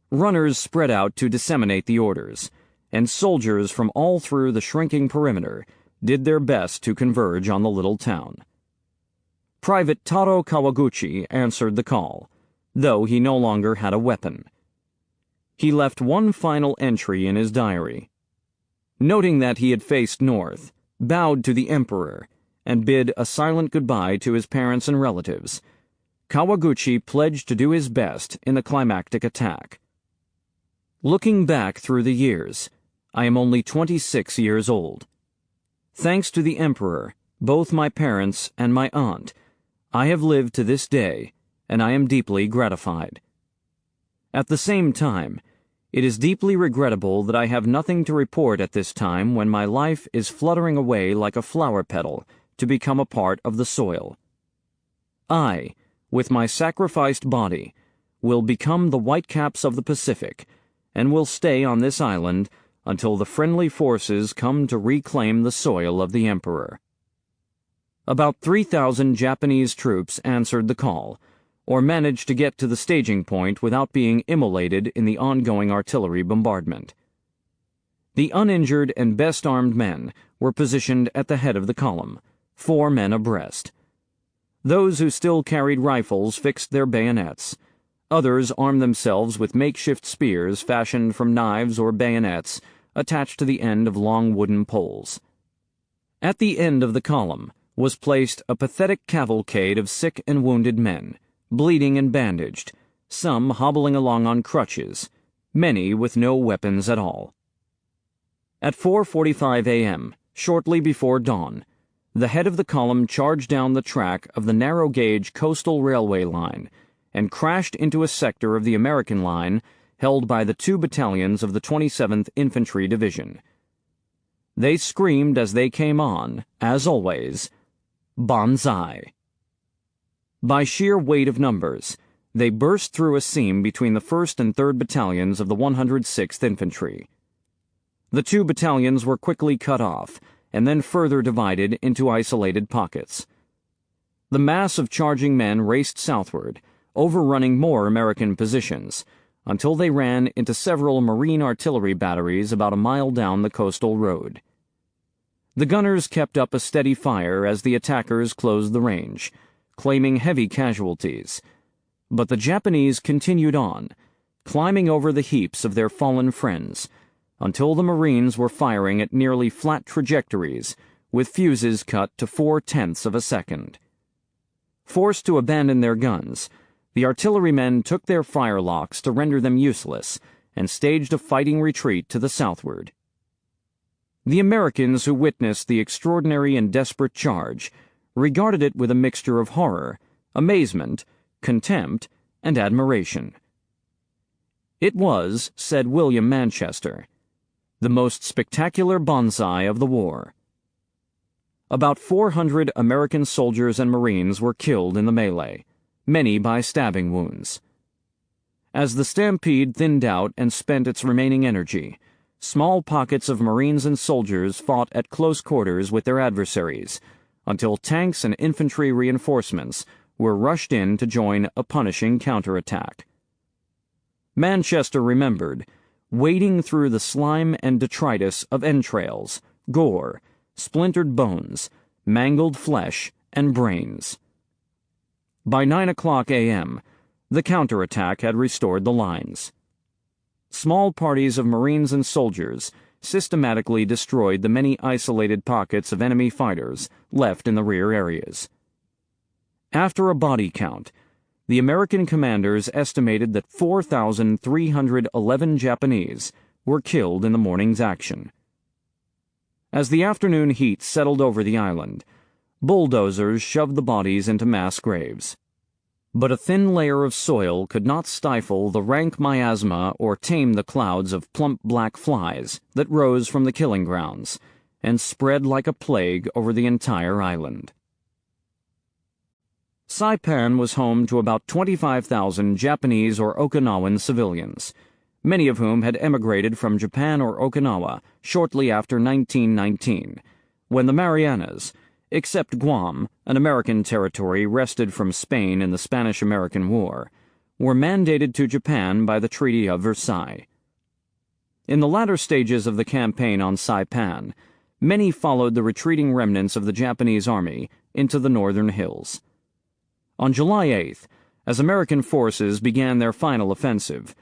Runners spread out to disseminate the orders, and soldiers from all through the shrinking perimeter did their best to converge on the little town. Private Taro Kawaguchi answered the call, though he no longer had a weapon. He left one final entry in his diary. Noting that he had faced north, bowed to the emperor, and bid a silent goodbye to his parents and relatives, Kawaguchi pledged to do his best in the climactic attack. Looking back through the years, I am only 26 years old. Thanks to the emperor, both my parents and my aunt, I have lived to this day, and I am deeply gratified. At the same time, it is deeply regrettable that I have nothing to report at this time when my life is fluttering away like a flower petal to become a part of the soil. I, with my sacrificed body, will become the Whitecaps of the Pacific, and will stay on this island until the friendly forces come to reclaim the soil of the emperor. About 3,000 Japanese troops answered the call, or managed to get to the staging point without being immolated in the ongoing artillery bombardment. The uninjured and best armed men were positioned at the head of the column, 4 men abreast. Those who still carried rifles fixed their bayonets. Others armed themselves with makeshift spears fashioned from knives or bayonets attached to the end of long wooden poles. At the end of the column was placed a pathetic cavalcade of sick and wounded men, bleeding and bandaged, some hobbling along on crutches, many with no weapons at all. At 4:45 a.m., shortly before dawn, the head of the column charged down the track of the narrow-gauge coastal railway line and crashed into a sector of the American line held by the 2 battalions of the 27th Infantry Division. They screamed as they came on, as always, "Banzai!" By sheer weight of numbers, they burst through a seam between the 1st and 3rd Battalions of the 106th Infantry. The 2 battalions were quickly cut off, and then further divided into isolated pockets. The mass of charging men raced southward, overrunning more American positions, until they ran into several Marine artillery batteries about a mile down the coastal road. The gunners kept up a steady fire as the attackers closed the range, claiming heavy casualties, but the Japanese continued on, climbing over the heaps of their fallen friends, until the Marines were firing at nearly flat trajectories, with fuses cut to 4/10 of a second. Forced to abandon their guns, the artillerymen took their firelocks to render them useless and staged a fighting retreat to the southward. The Americans who witnessed the extraordinary and desperate charge regarded it with a mixture of horror, amazement, contempt, and admiration. It was, said William Manchester, the most spectacular banzai of the war. About 400 American soldiers and Marines were killed in the melee, many by stabbing wounds. As the stampede thinned out and spent its remaining energy, small pockets of Marines and soldiers fought at close quarters with their adversaries, until tanks and infantry reinforcements were rushed in to join a punishing counterattack. Manchester remembered, wading through the slime and detritus of entrails, gore, splintered bones, mangled flesh, and brains. By 9 o'clock a.m., the counterattack had restored the lines. Small parties of Marines and soldiers systematically destroyed the many isolated pockets of enemy fighters left in the rear areas. After a body count, the American commanders estimated that 4,311 Japanese were killed in the morning's action. As the afternoon heat settled over the island, bulldozers shoved the bodies into mass graves. But a thin layer of soil could not stifle the rank miasma or tame the clouds of plump black flies that rose from the killing grounds and spread like a plague over the entire island. Saipan was home to about 25,000 Japanese or Okinawan civilians, many of whom had emigrated from Japan or Okinawa shortly after 1919, when the Marianas, except Guam, an American territory wrested from Spain in the Spanish-American War, were mandated to Japan by the Treaty of Versailles. In the latter stages of the campaign on Saipan, many followed the retreating remnants of the Japanese army into the northern hills. On July 8th, as American forces began their final offensive,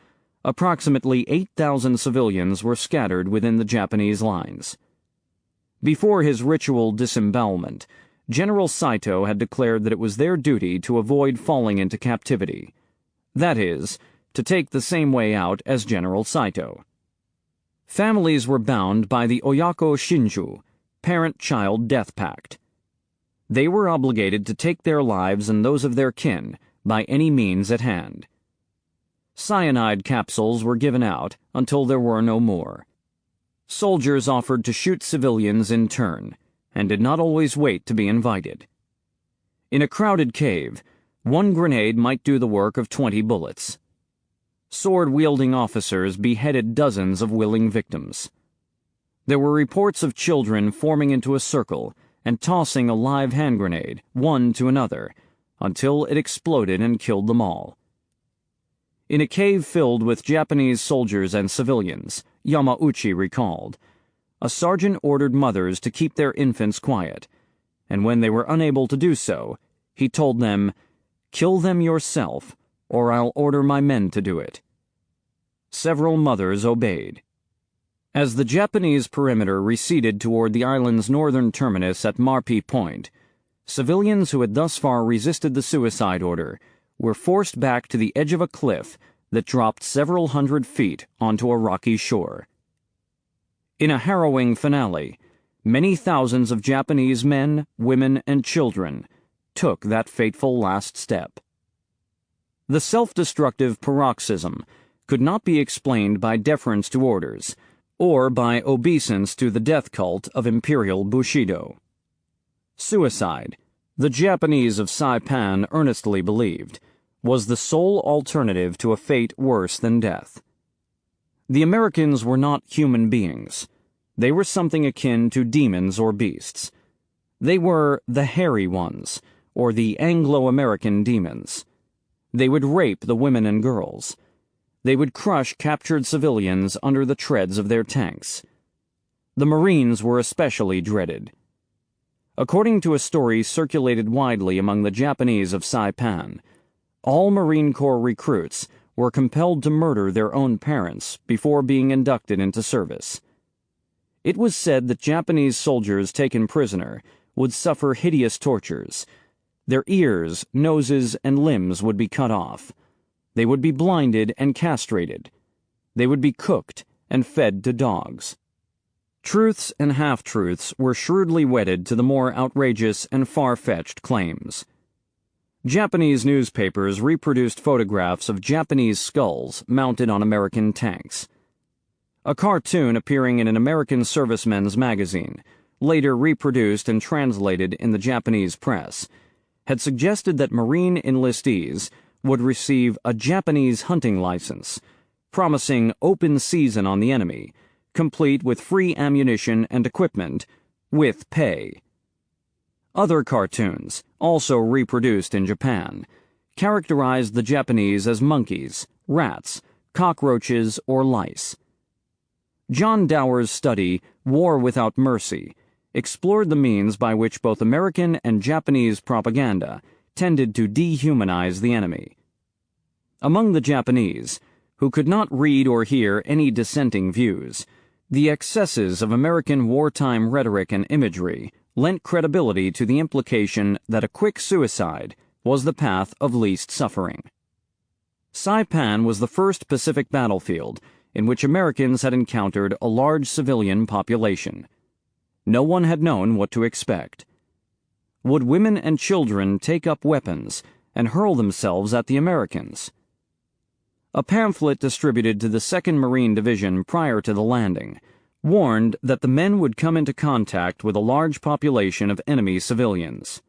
approximately 8,000 civilians were scattered within the Japanese lines. Before his ritual disembowelment, General Saito had declared that it was their duty to avoid falling into captivity. That is, to take the same way out as General Saito. Families were bound by the Oyako Shinju, parent-child death pact. They were obligated to take their lives and those of their kin by any means at hand. Cyanide capsules were given out until there were no more. Soldiers offered to shoot civilians in turn, and did not always wait to be invited. In a crowded cave, one grenade might do the work of 20 bullets. Sword-wielding officers beheaded dozens of willing victims. There were reports of children forming into a circle and tossing a live hand grenade, one to another, until it exploded and killed them all. In a cave filled with Japanese soldiers and civilians, Yamauchi recalled, a sergeant ordered mothers to keep their infants quiet, and when they were unable to do so, he told them, "Kill them yourself, or I'll order my men to do it." Several mothers obeyed. As the Japanese perimeter receded toward the island's northern terminus at Marpi Point, civilians who had thus far resisted the suicide order were forced back to the edge of a cliff that dropped several hundred feet onto a rocky shore. In a harrowing finale, many thousands of Japanese men, women, and children took that fateful last step. The self-destructive paroxysm could not be explained by deference to orders or by obeisance to the death cult of Imperial Bushido. Suicide, the Japanese of Saipan earnestly believed, was the sole alternative to a fate worse than death. The Americans were not human beings. They were something akin to demons or beasts. They were the hairy ones, or the Anglo-American demons. They would rape the women and girls. They would crush captured civilians under the treads of their tanks. The Marines were especially dreaded. According to a story circulated widely among the Japanese of Saipan, all Marine Corps recruits were compelled to murder their own parents before being inducted into service. It was said that Japanese soldiers taken prisoner would suffer hideous tortures. Their ears, noses, and limbs would be cut off. They would be blinded and castrated. They would be cooked and fed to dogs. Truths and half-truths were shrewdly wedded to the more outrageous and far-fetched claims. Japanese newspapers reproduced photographs of Japanese skulls mounted on American tanks. A cartoon appearing in an American servicemen's magazine, later reproduced and translated in the Japanese press, had suggested that Marine enlistees would receive a Japanese hunting license, promising open season on the enemy, complete with free ammunition and equipment, with pay. Other cartoons, also reproduced in Japan, characterized the Japanese as monkeys, rats, cockroaches, or lice. John Dower's study, War Without Mercy, explored the means by which both American and Japanese propaganda tended to dehumanize the enemy. Among the Japanese, who could not read or hear any dissenting views, the excesses of American wartime rhetoric and imagery lent credibility to the implication that a quick suicide was the path of least suffering. Saipan was the first Pacific battlefield in which Americans had encountered a large civilian population. No one had known what to expect. Would women and children take up weapons and hurl themselves at the Americans? A pamphlet distributed to the 2nd Marine Division prior to the landing warned that the men would come into contact with a large population of enemy civilians.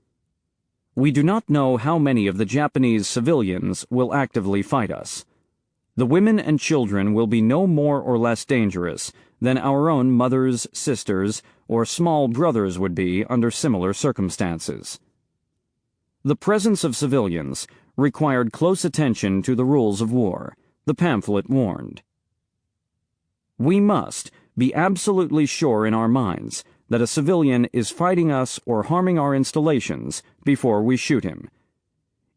We do not know how many of the Japanese civilians will actively fight us. The women and children will be no more or less dangerous than our own mothers, sisters, or small brothers would be under similar circumstances. The presence of civilians required close attention to the rules of war, the pamphlet warned. We must be absolutely sure in our minds that a civilian is fighting us or harming our installations before we shoot him.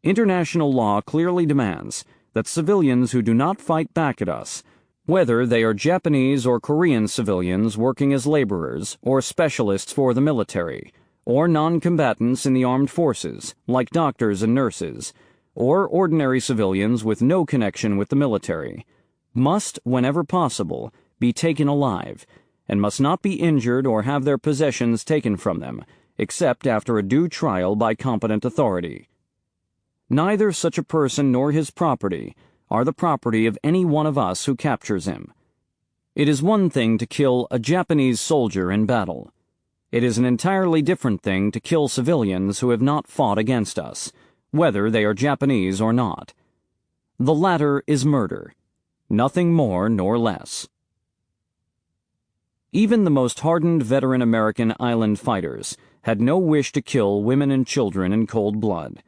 International law clearly demands that civilians who do not fight back at us, whether they are Japanese or Korean civilians working as laborers or specialists for the military, or non-combatants in the armed forces, like doctors and nurses, or ordinary civilians with no connection with the military, must, whenever possible, be taken alive, and must not be injured or have their possessions taken from them, except after a due trial by competent authority. Neither such a person nor his property are the property of any one of us who captures him. It is one thing to kill a Japanese soldier in battle. It is an entirely different thing to kill civilians who have not fought against us, whether they are Japanese or not. The latter is murder, nothing more nor less. Even the most hardened veteran American island fighters had no wish to kill women and children in cold blood,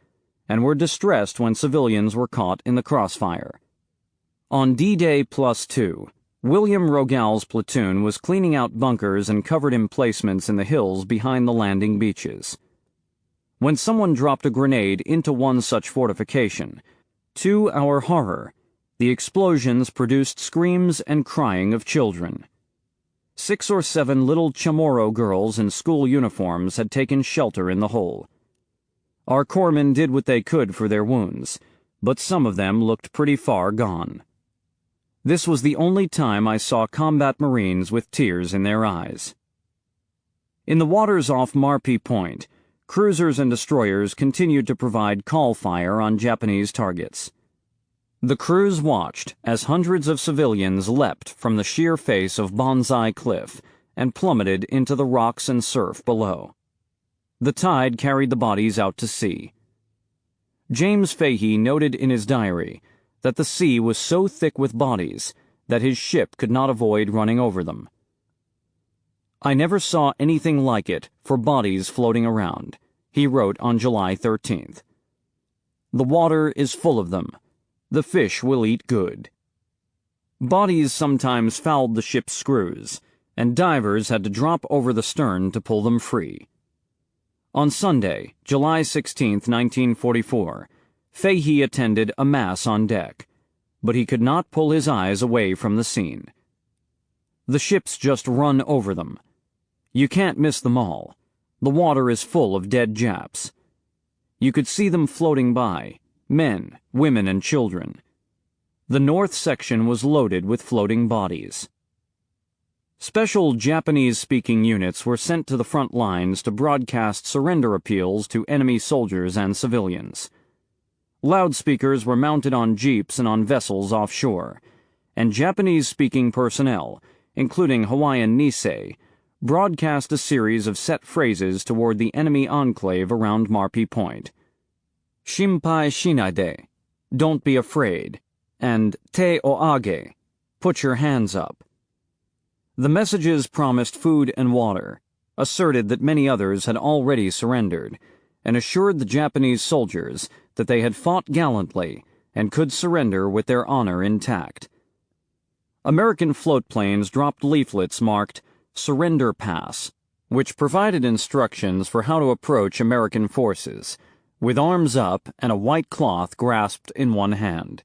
and were distressed when civilians were caught in the crossfire. On D-Day +2, William Rogal's platoon was cleaning out bunkers and covered emplacements in the hills behind the landing beaches. When someone dropped a grenade into one such fortification, to our horror, the explosions produced screams and crying of children. 6 or 7 little Chamorro girls in school uniforms had taken shelter in the hole. Our corpsmen did what they could for their wounds, but some of them looked pretty far gone. This was the only time I saw combat Marines with tears in their eyes. In the waters off Marpi Point, cruisers and destroyers continued to provide call fire on Japanese targets. The crews watched as hundreds of civilians leapt from the sheer face of Bonsai Cliff and plummeted into the rocks and surf below. The tide carried the bodies out to sea. James Fahey noted in his diary that the sea was so thick with bodies that his ship could not avoid running over them. I never saw anything like it for bodies floating around, he wrote on July 13th. The water is full of them. The fish will eat good. Bodies sometimes fouled the ship's screws, and divers had to drop over the stern to pull them free. On Sunday, July 16, 1944, Fahey attended a mass on deck, but he could not pull his eyes away from the scene. The ships just run over them. You can't miss them all. The water is full of dead Japs. You could see them floating by, men, women, and children. The north section was loaded with floating bodies. Special Japanese-speaking units were sent to the front lines to broadcast surrender appeals to enemy soldiers and civilians. Loudspeakers were mounted on jeeps and on vessels offshore, and Japanese-speaking personnel, including Hawaiian Nisei, broadcast a series of set phrases toward the enemy enclave around Marpi Point. Shimpai shinaide, don't be afraid, and te oage, put your hands up. The messages promised food and water, asserted that many others had already surrendered, and assured the Japanese soldiers that they had fought gallantly and could surrender with their honor intact. American float planes dropped leaflets marked Surrender Pass, which provided instructions for how to approach American forces, with arms up and a white cloth grasped in one hand.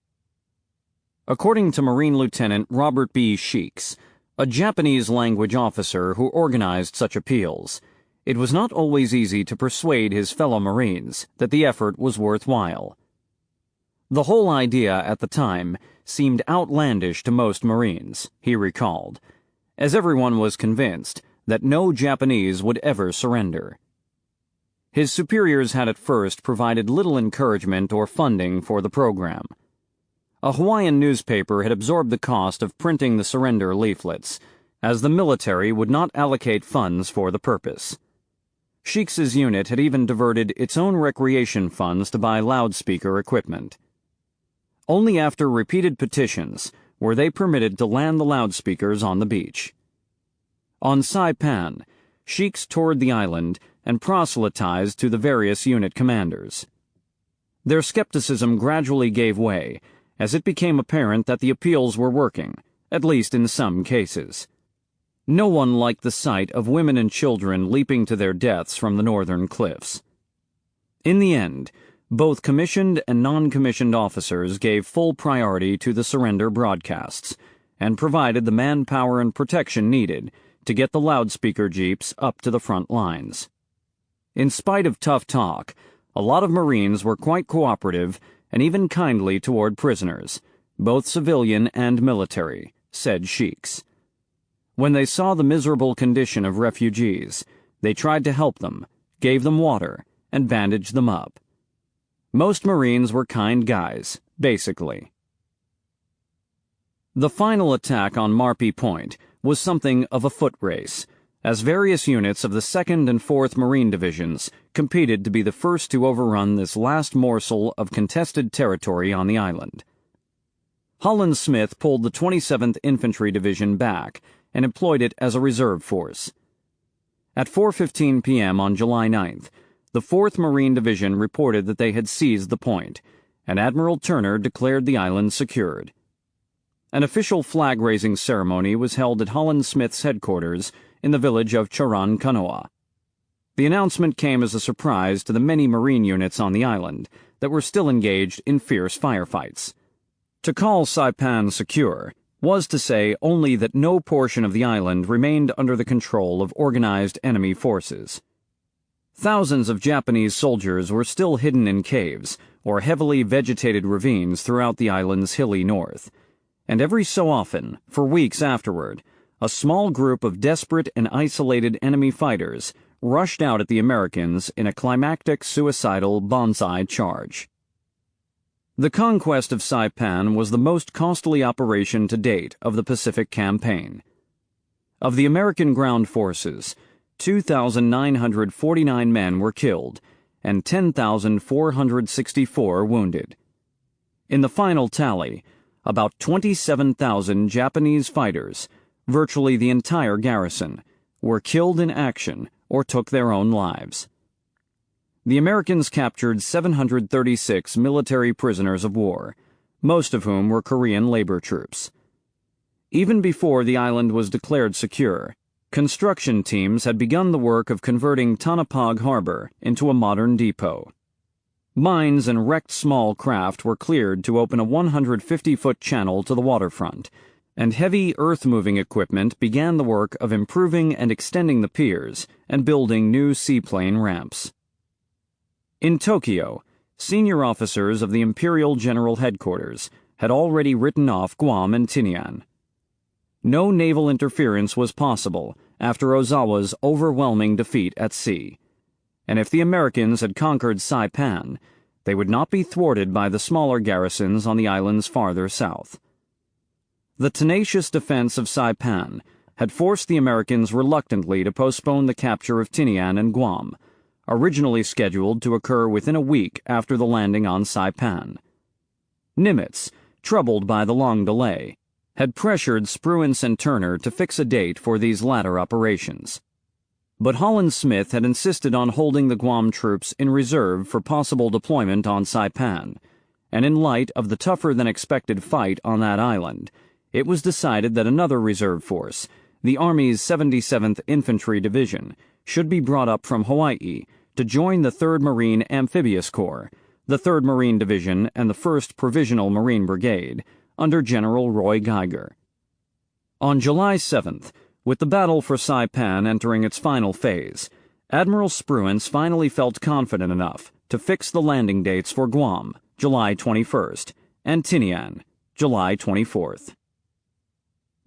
According to Marine Lieutenant Robert B. Sheeks, a Japanese language officer who organized such appeals, it was not always easy to persuade his fellow Marines that the effort was worthwhile. The whole idea at the time seemed outlandish to most Marines, he recalled, as everyone was convinced that no Japanese would ever surrender. His superiors had at first provided little encouragement or funding for the program. A Hawaiian newspaper had absorbed the cost of printing the surrender leaflets, as the military would not allocate funds for the purpose. Sheeks's unit had even diverted its own recreation funds to buy loudspeaker equipment. Only after repeated petitions were they permitted to land the loudspeakers on the beach. On Saipan, Sheeks toured the island and proselytized to the various unit commanders. Their skepticism gradually gave way, as it became apparent that the appeals were working, at least in some cases. No one liked the sight of women and children leaping to their deaths from the northern cliffs. In the end, both commissioned and non-commissioned officers gave full priority to the surrender broadcasts and provided the manpower and protection needed to get the loudspeaker jeeps up to the front lines. In spite of tough talk, a lot of Marines were quite cooperative and even kindly toward prisoners, both civilian and military, said Sheeks. When they saw the miserable condition of refugees, they tried to help them, gave them water, and bandaged them up. Most Marines were kind guys, basically. The final attack on Marpy Point was something of a foot race, as various units of the 2nd and 4th Marine Divisions competed to be the first to overrun this last morsel of contested territory on the island. Holland Smith pulled the 27th Infantry Division back and employed it as a reserve force. At 4:15 p.m. on July 9th, the 4th Marine Division reported that they had seized the point, and Admiral Turner declared the island secured. An official flag-raising ceremony was held at Holland Smith's headquarters in the village of Charan Kanoa. The announcement came as a surprise to the many Marine units on the island that were still engaged in fierce firefights. To call Saipan secure was to say only that no portion of the island remained under the control of organized enemy forces. Thousands of Japanese soldiers were still hidden in caves or heavily vegetated ravines throughout the island's hilly north, and every so often, for weeks afterward, a small group of desperate and isolated enemy fighters rushed out at the Americans in a climactic suicidal banzai charge. The conquest of Saipan was the most costly operation to date of the Pacific Campaign. Of the American ground forces, 2,949 men were killed and 10,464 wounded. In the final tally, about 27,000 Japanese fighters, virtually the entire garrison, were killed in action or took their own lives. The Americans captured 736 military prisoners of war, most of whom were Korean labor troops. Even before the island was declared secure, construction teams had begun the work of converting Tanapag Harbor into a modern depot. Mines and wrecked small craft were cleared to open a 150-foot channel to the waterfront, and heavy earth-moving equipment began the work of improving and extending the piers and building new seaplane ramps. In Tokyo, senior officers of the Imperial General Headquarters had already written off Guam and Tinian. No naval interference was possible after Ozawa's overwhelming defeat at sea, and if the Americans had conquered Saipan, they would not be thwarted by the smaller garrisons on the islands farther south. The tenacious defense of Saipan had forced the Americans reluctantly to postpone the capture of Tinian and Guam, originally scheduled to occur within a week after the landing on Saipan. Nimitz, troubled by the long delay, had pressured Spruance and Turner to fix a date for these latter operations. But Holland Smith had insisted on holding the Guam troops in reserve for possible deployment on Saipan, and in light of the tougher-than-expected fight on that island, it was decided that another reserve force, the Army's 77th Infantry Division, should be brought up from Hawaii to join the 3rd Marine Amphibious Corps, the 3rd Marine Division, and the 1st Provisional Marine Brigade under General Roy Geiger. On July 7th, with the battle for Saipan entering its final phase, Admiral Spruance finally felt confident enough to fix the landing dates for Guam, July 21st, and Tinian, July 24th.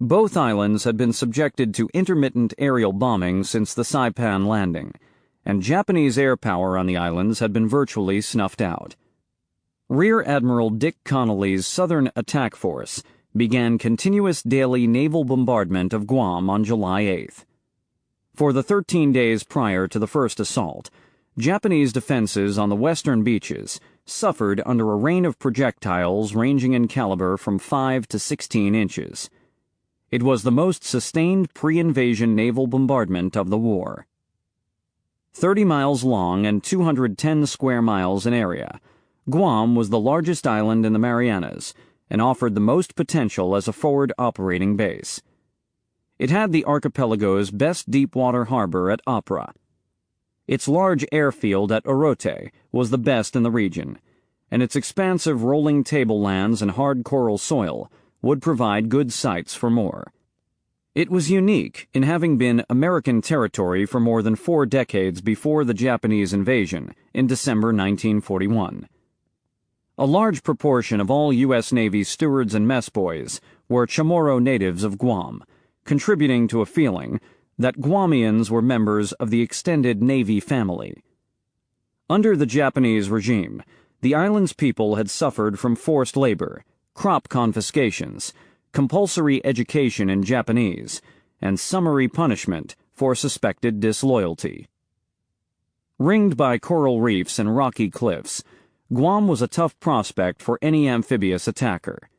Both islands had been subjected to intermittent aerial bombing since the Saipan landing, and Japanese air power on the islands had been virtually snuffed out. Rear Admiral Dick Connolly's Southern Attack Force began continuous daily naval bombardment of Guam on July 8th. For the 13 days prior to the first assault, Japanese defenses on the western beaches suffered under a rain of projectiles ranging in caliber from 5 to 16 inches. It was the most sustained pre-invasion naval bombardment of the war. 30 miles long and 210 square miles in area, Guam was the largest island in the Marianas and offered the most potential as a forward operating base. It had the archipelago's best deep-water harbor at Apra. Its large airfield at Orote was the best in the region, and its expansive rolling tablelands and hard coral soil would provide good sites for more. It was unique in having been American territory for more than 4 decades before the Japanese invasion in December 1941. A large proportion of all U.S. Navy stewards and mess boys were Chamorro natives of Guam, contributing to a feeling that Guamians were members of the extended Navy family. Under the Japanese regime, the island's people had suffered from forced labor, crop confiscations, compulsory education in Japanese, and summary punishment for suspected disloyalty. Ringed by coral reefs and rocky cliffs, Guam was a tough prospect for any amphibious attacker.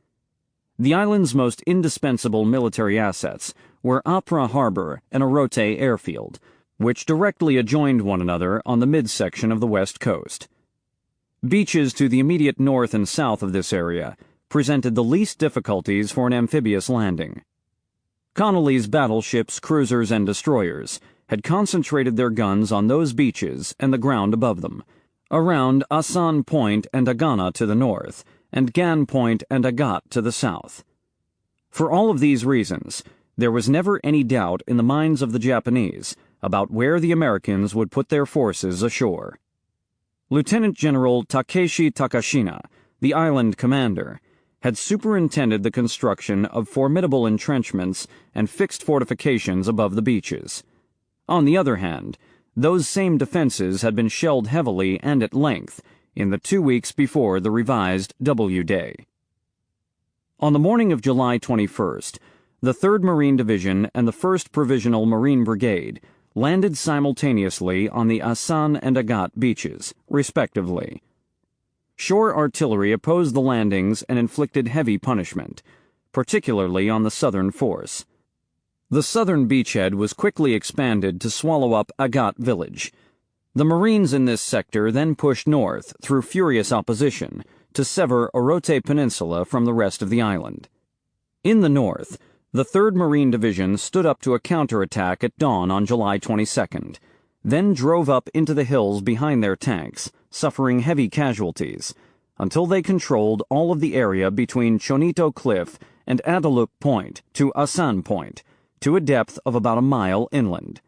The island's most indispensable military assets were Apra Harbor and Orote Airfield, which directly adjoined one another on the midsection of the west coast. Beaches to the immediate north and south of this area presented the least difficulties for an amphibious landing. Connolly's battleships, cruisers, and destroyers had concentrated their guns on those beaches and the ground above them, around Asan Point and Agana to the north, and Gan Point and Agat to the south. For all of these reasons, there was never any doubt in the minds of the Japanese about where the Americans would put their forces ashore. Lieutenant General Takeshi Takashina, the island commander, had superintended the construction of formidable entrenchments and fixed fortifications above the beaches. On the other hand, those same defenses had been shelled heavily and at length in the 2 weeks before the revised W Day. On the morning of July 21st, the 3rd Marine Division and the 1st Provisional Marine Brigade landed simultaneously on the Asan and Agat beaches, respectively. Shore artillery opposed the landings and inflicted heavy punishment, particularly on the southern force. The southern beachhead was quickly expanded to swallow up Agat village. The Marines in this sector then pushed north through furious opposition to sever Orote Peninsula from the rest of the island. In the north, the 3rd Marine Division stood up to a counterattack at dawn on July 22nd, then drove up into the hills behind their tanks, suffering heavy casualties, until they controlled all of the area between Chonito Cliff and Adeluk Point to Asan Point, to a depth of about a mile inland.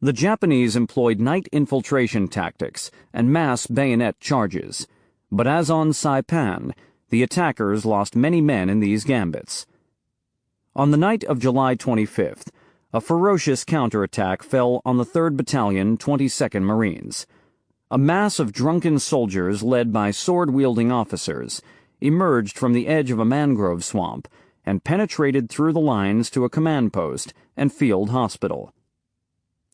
The Japanese employed night infiltration tactics and mass bayonet charges, but as on Saipan, the attackers lost many men in these gambits. On the night of July 25th, a ferocious counterattack fell on the 3rd Battalion, 22nd Marines. A mass of drunken soldiers led by sword-wielding officers emerged from the edge of a mangrove swamp and penetrated through the lines to a command post and field hospital.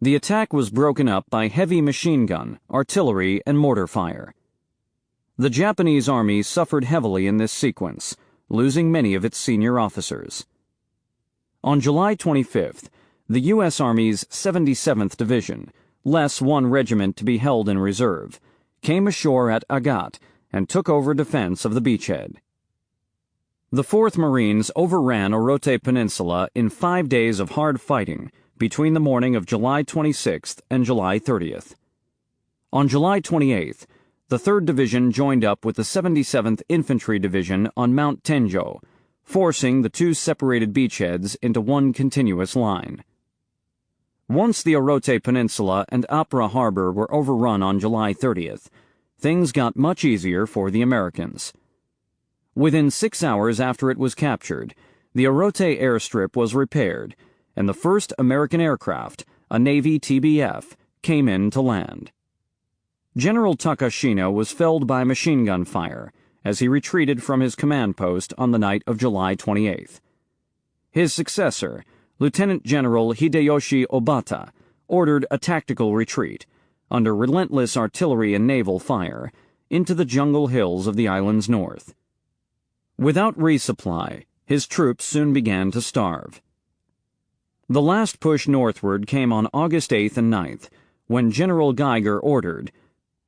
The attack was broken up by heavy machine gun, artillery, and mortar fire. The Japanese army suffered heavily in this sequence, losing many of its senior officers. On July 25th, the U.S. Army's 77th Division, less one regiment to be held in reserve, came ashore at Agat and took over defense of the beachhead. The 4th Marines overran Orote Peninsula in 5 days of hard fighting between the morning of July 26th and July 30th. On July 28th, the 3rd Division joined up with the 77th Infantry Division on Mount Tenjo, forcing the two separated beachheads into one continuous line. Once the Orote Peninsula and Apra Harbor were overrun on July 30th, things got much easier for the Americans. Within 6 hours after it was captured, the Orote airstrip was repaired, and the first American aircraft, a Navy TBF, came in to land. General Takashino was felled by machine gun fire as he retreated from his command post on the night of July 28th. His successor, Lieutenant General Hideyoshi Obata, ordered a tactical retreat, under relentless artillery and naval fire, into the jungle hills of the island's north. Without resupply, his troops soon began to starve. The last push northward came on August 8th and 9th, when General Geiger ordered,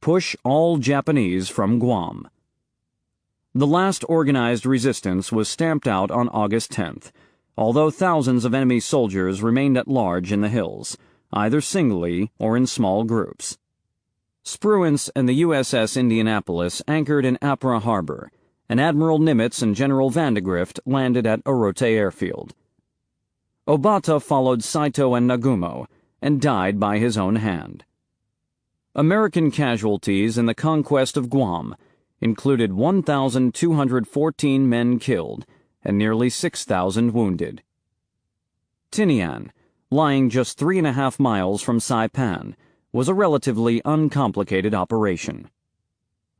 "Push all Japanese from Guam." The last organized resistance was stamped out on August 10th, although thousands of enemy soldiers remained at large in the hills, either singly or in small groups. Spruance and the USS Indianapolis anchored in Apra Harbor, and Admiral Nimitz and General Vandegrift landed at Orote Airfield. Obata followed Saito and Nagumo, and died by his own hand. American casualties in the conquest of Guam included 1,214 men killed and nearly 6,000 wounded. Tinian, lying just 3.5 miles from Saipan, was a relatively uncomplicated operation.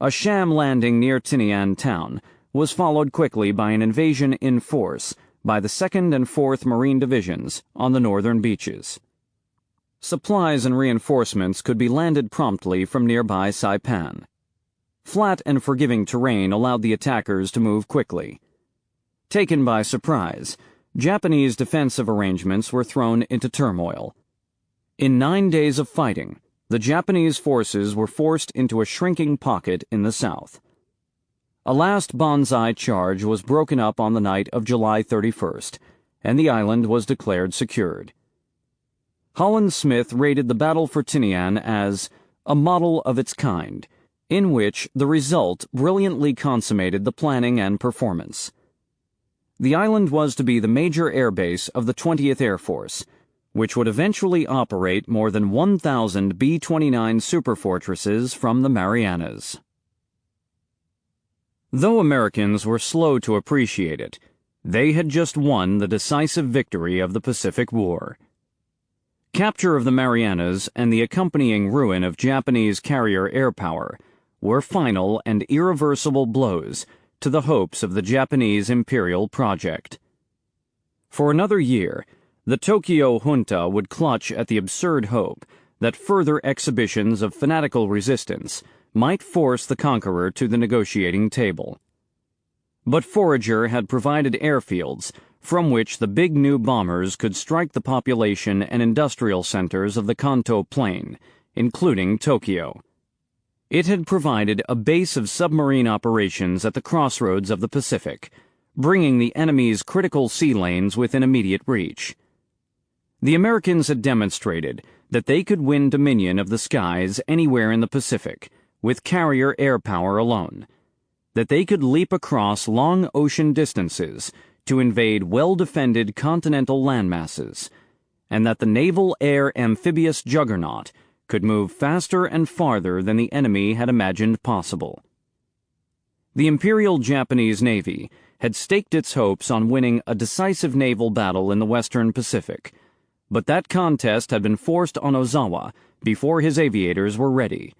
A sham landing near Tinian town was followed quickly by an invasion in force by the 2nd and 4th Marine Divisions on the northern beaches. Supplies and reinforcements could be landed promptly from nearby Saipan. Flat and forgiving terrain allowed the attackers to move quickly. Taken by surprise, Japanese defensive arrangements were thrown into turmoil. In 9 days of fighting, the Japanese forces were forced into a shrinking pocket in the south. A last banzai charge was broken up on the night of July 31st, and the island was declared secured. Holland Smith rated the battle for Tinian as a model of its kind, in which the result brilliantly consummated the planning and performance. The island was to be the major airbase of the 20th Air Force, which would eventually operate more than 1,000 B-29 superfortresses from the Marianas. Though Americans were slow to appreciate it, they had just won the decisive victory of the Pacific War. Capture of the Marianas and the accompanying ruin of Japanese carrier air power were final and irreversible blows to the hopes of the Japanese imperial project. For another year, the Tokyo junta would clutch at the absurd hope that further exhibitions of fanatical resistance might force the conqueror to the negotiating table. But Forager had provided airfields from which the big new bombers could strike the population and industrial centers of the Kanto Plain, including Tokyo. It had provided a base of submarine operations at the crossroads of the Pacific, bringing the enemy's critical sea lanes within immediate reach. The Americans had demonstrated that they could win dominion of the skies anywhere in the Pacific, with carrier air power alone, that they could leap across long ocean distances to invade well-defended continental landmasses, and that the naval air amphibious juggernaut could move faster and farther than the enemy had imagined possible. The Imperial Japanese Navy had staked its hopes on winning a decisive naval battle in the Western Pacific, but that contest had been forced on Ozawa before his aviators were ready,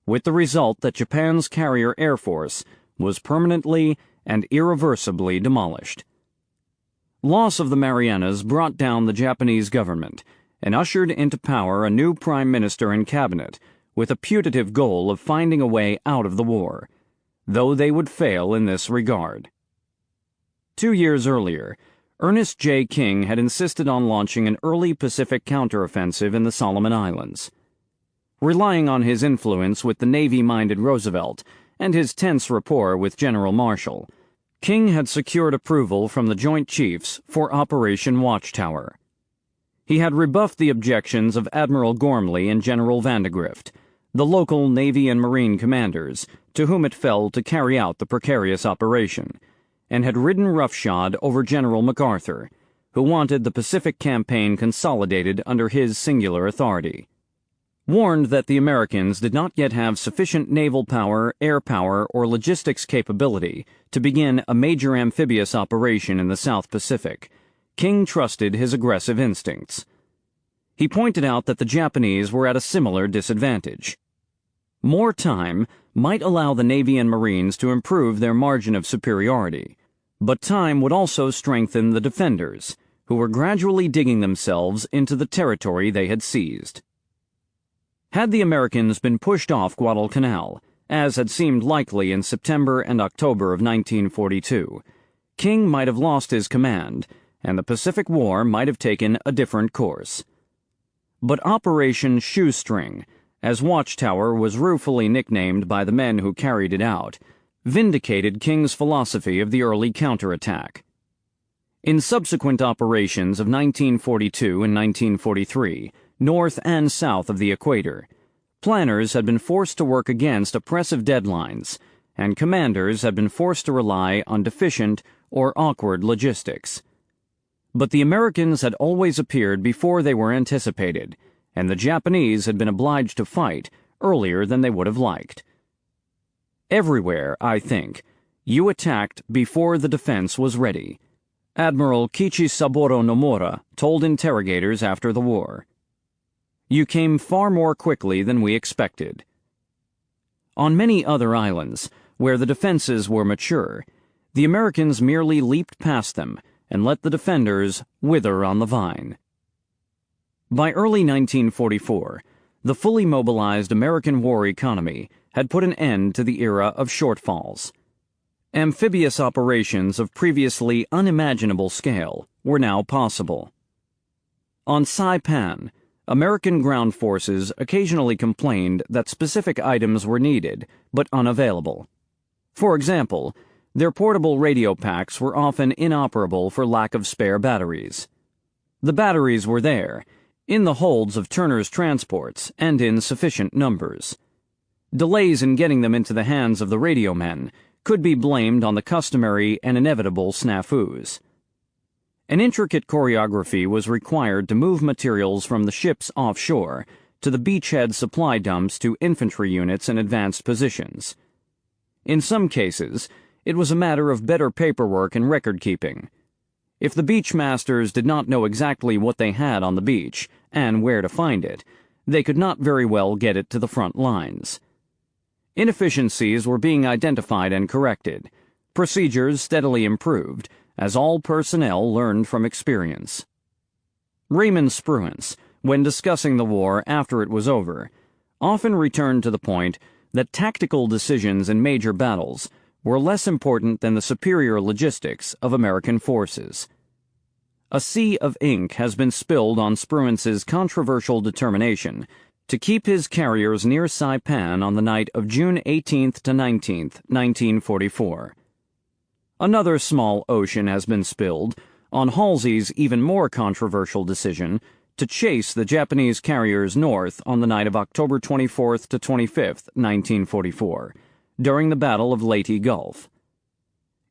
with the result that Japan's carrier air force was permanently and irreversibly demolished. Loss of the Marianas brought down the Japanese government and ushered into power a new prime minister and cabinet with a putative goal of finding a way out of the war, though they would fail in this regard. 2 years earlier, Ernest J. King had insisted on launching an early Pacific counteroffensive in the Solomon Islands. Relying on his influence with the Navy-minded Roosevelt and his tense rapport with General Marshall, King had secured approval from the Joint Chiefs for Operation Watchtower. He had rebuffed the objections of Admiral Gormley and General Vandegrift, the local Navy and Marine commanders, to whom it fell to carry out the precarious operation, and had ridden roughshod over General MacArthur, who wanted the Pacific campaign consolidated under his singular authority. Warned that the Americans did not yet have sufficient naval power, air power, or logistics capability to begin a major amphibious operation in the South Pacific, King trusted his aggressive instincts. He pointed out that the Japanese were at a similar disadvantage. More time might allow the Navy and Marines to improve their margin of superiority, but time would also strengthen the defenders, who were gradually digging themselves into the territory they had seized. Had the Americans been pushed off Guadalcanal, as had seemed likely in September and October of 1942, King might have lost his command, and the Pacific War might have taken a different course. But Operation Shoestring, as Watchtower was ruefully nicknamed by the men who carried it out, vindicated King's philosophy of the early counterattack. In subsequent operations of 1942 and 1943, north and south of the equator, planners had been forced to work against oppressive deadlines, and commanders had been forced to rely on deficient or awkward logistics. But the Americans had always appeared before they were anticipated, and the Japanese had been obliged to fight earlier than they would have liked. Everywhere, I think, you attacked before the defense was ready, Admiral Kichisaburo Nomura told interrogators after the war. You came far more quickly than we expected. On many other islands, where the defenses were mature, the Americans merely leaped past them and let the defenders wither on the vine. By early 1944, the fully mobilized American war economy had put an end to the era of shortfalls. Amphibious operations of previously unimaginable scale were now possible. On Saipan, American ground forces occasionally complained that specific items were needed, but unavailable. For example, their portable radio packs were often inoperable for lack of spare batteries. The batteries were there, in the holds of Turner's transports, and in sufficient numbers. Delays in getting them into the hands of the radio men could be blamed on the customary and inevitable snafus. An intricate choreography was required to move materials from the ships offshore to the beachhead supply dumps to infantry units in advanced positions. In some cases, it was a matter of better paperwork and record-keeping. If the beachmasters did not know exactly what they had on the beach and where to find it, they could not very well get it to the front lines. Inefficiencies were being identified and corrected, procedures steadily improved, as all personnel learned from experience. Raymond Spruance, when discussing the war after it was over, often returned to the point that tactical decisions in major battles were less important than the superior logistics of American forces. A sea of ink has been spilled on Spruance's controversial determination to keep his carriers near Saipan on the night of June 18th to 19th, 1944. Another small ocean has been spilled on Halsey's even more controversial decision to chase the Japanese carriers north on the night of October 24th to 25th, 1944, during the Battle of Leyte Gulf.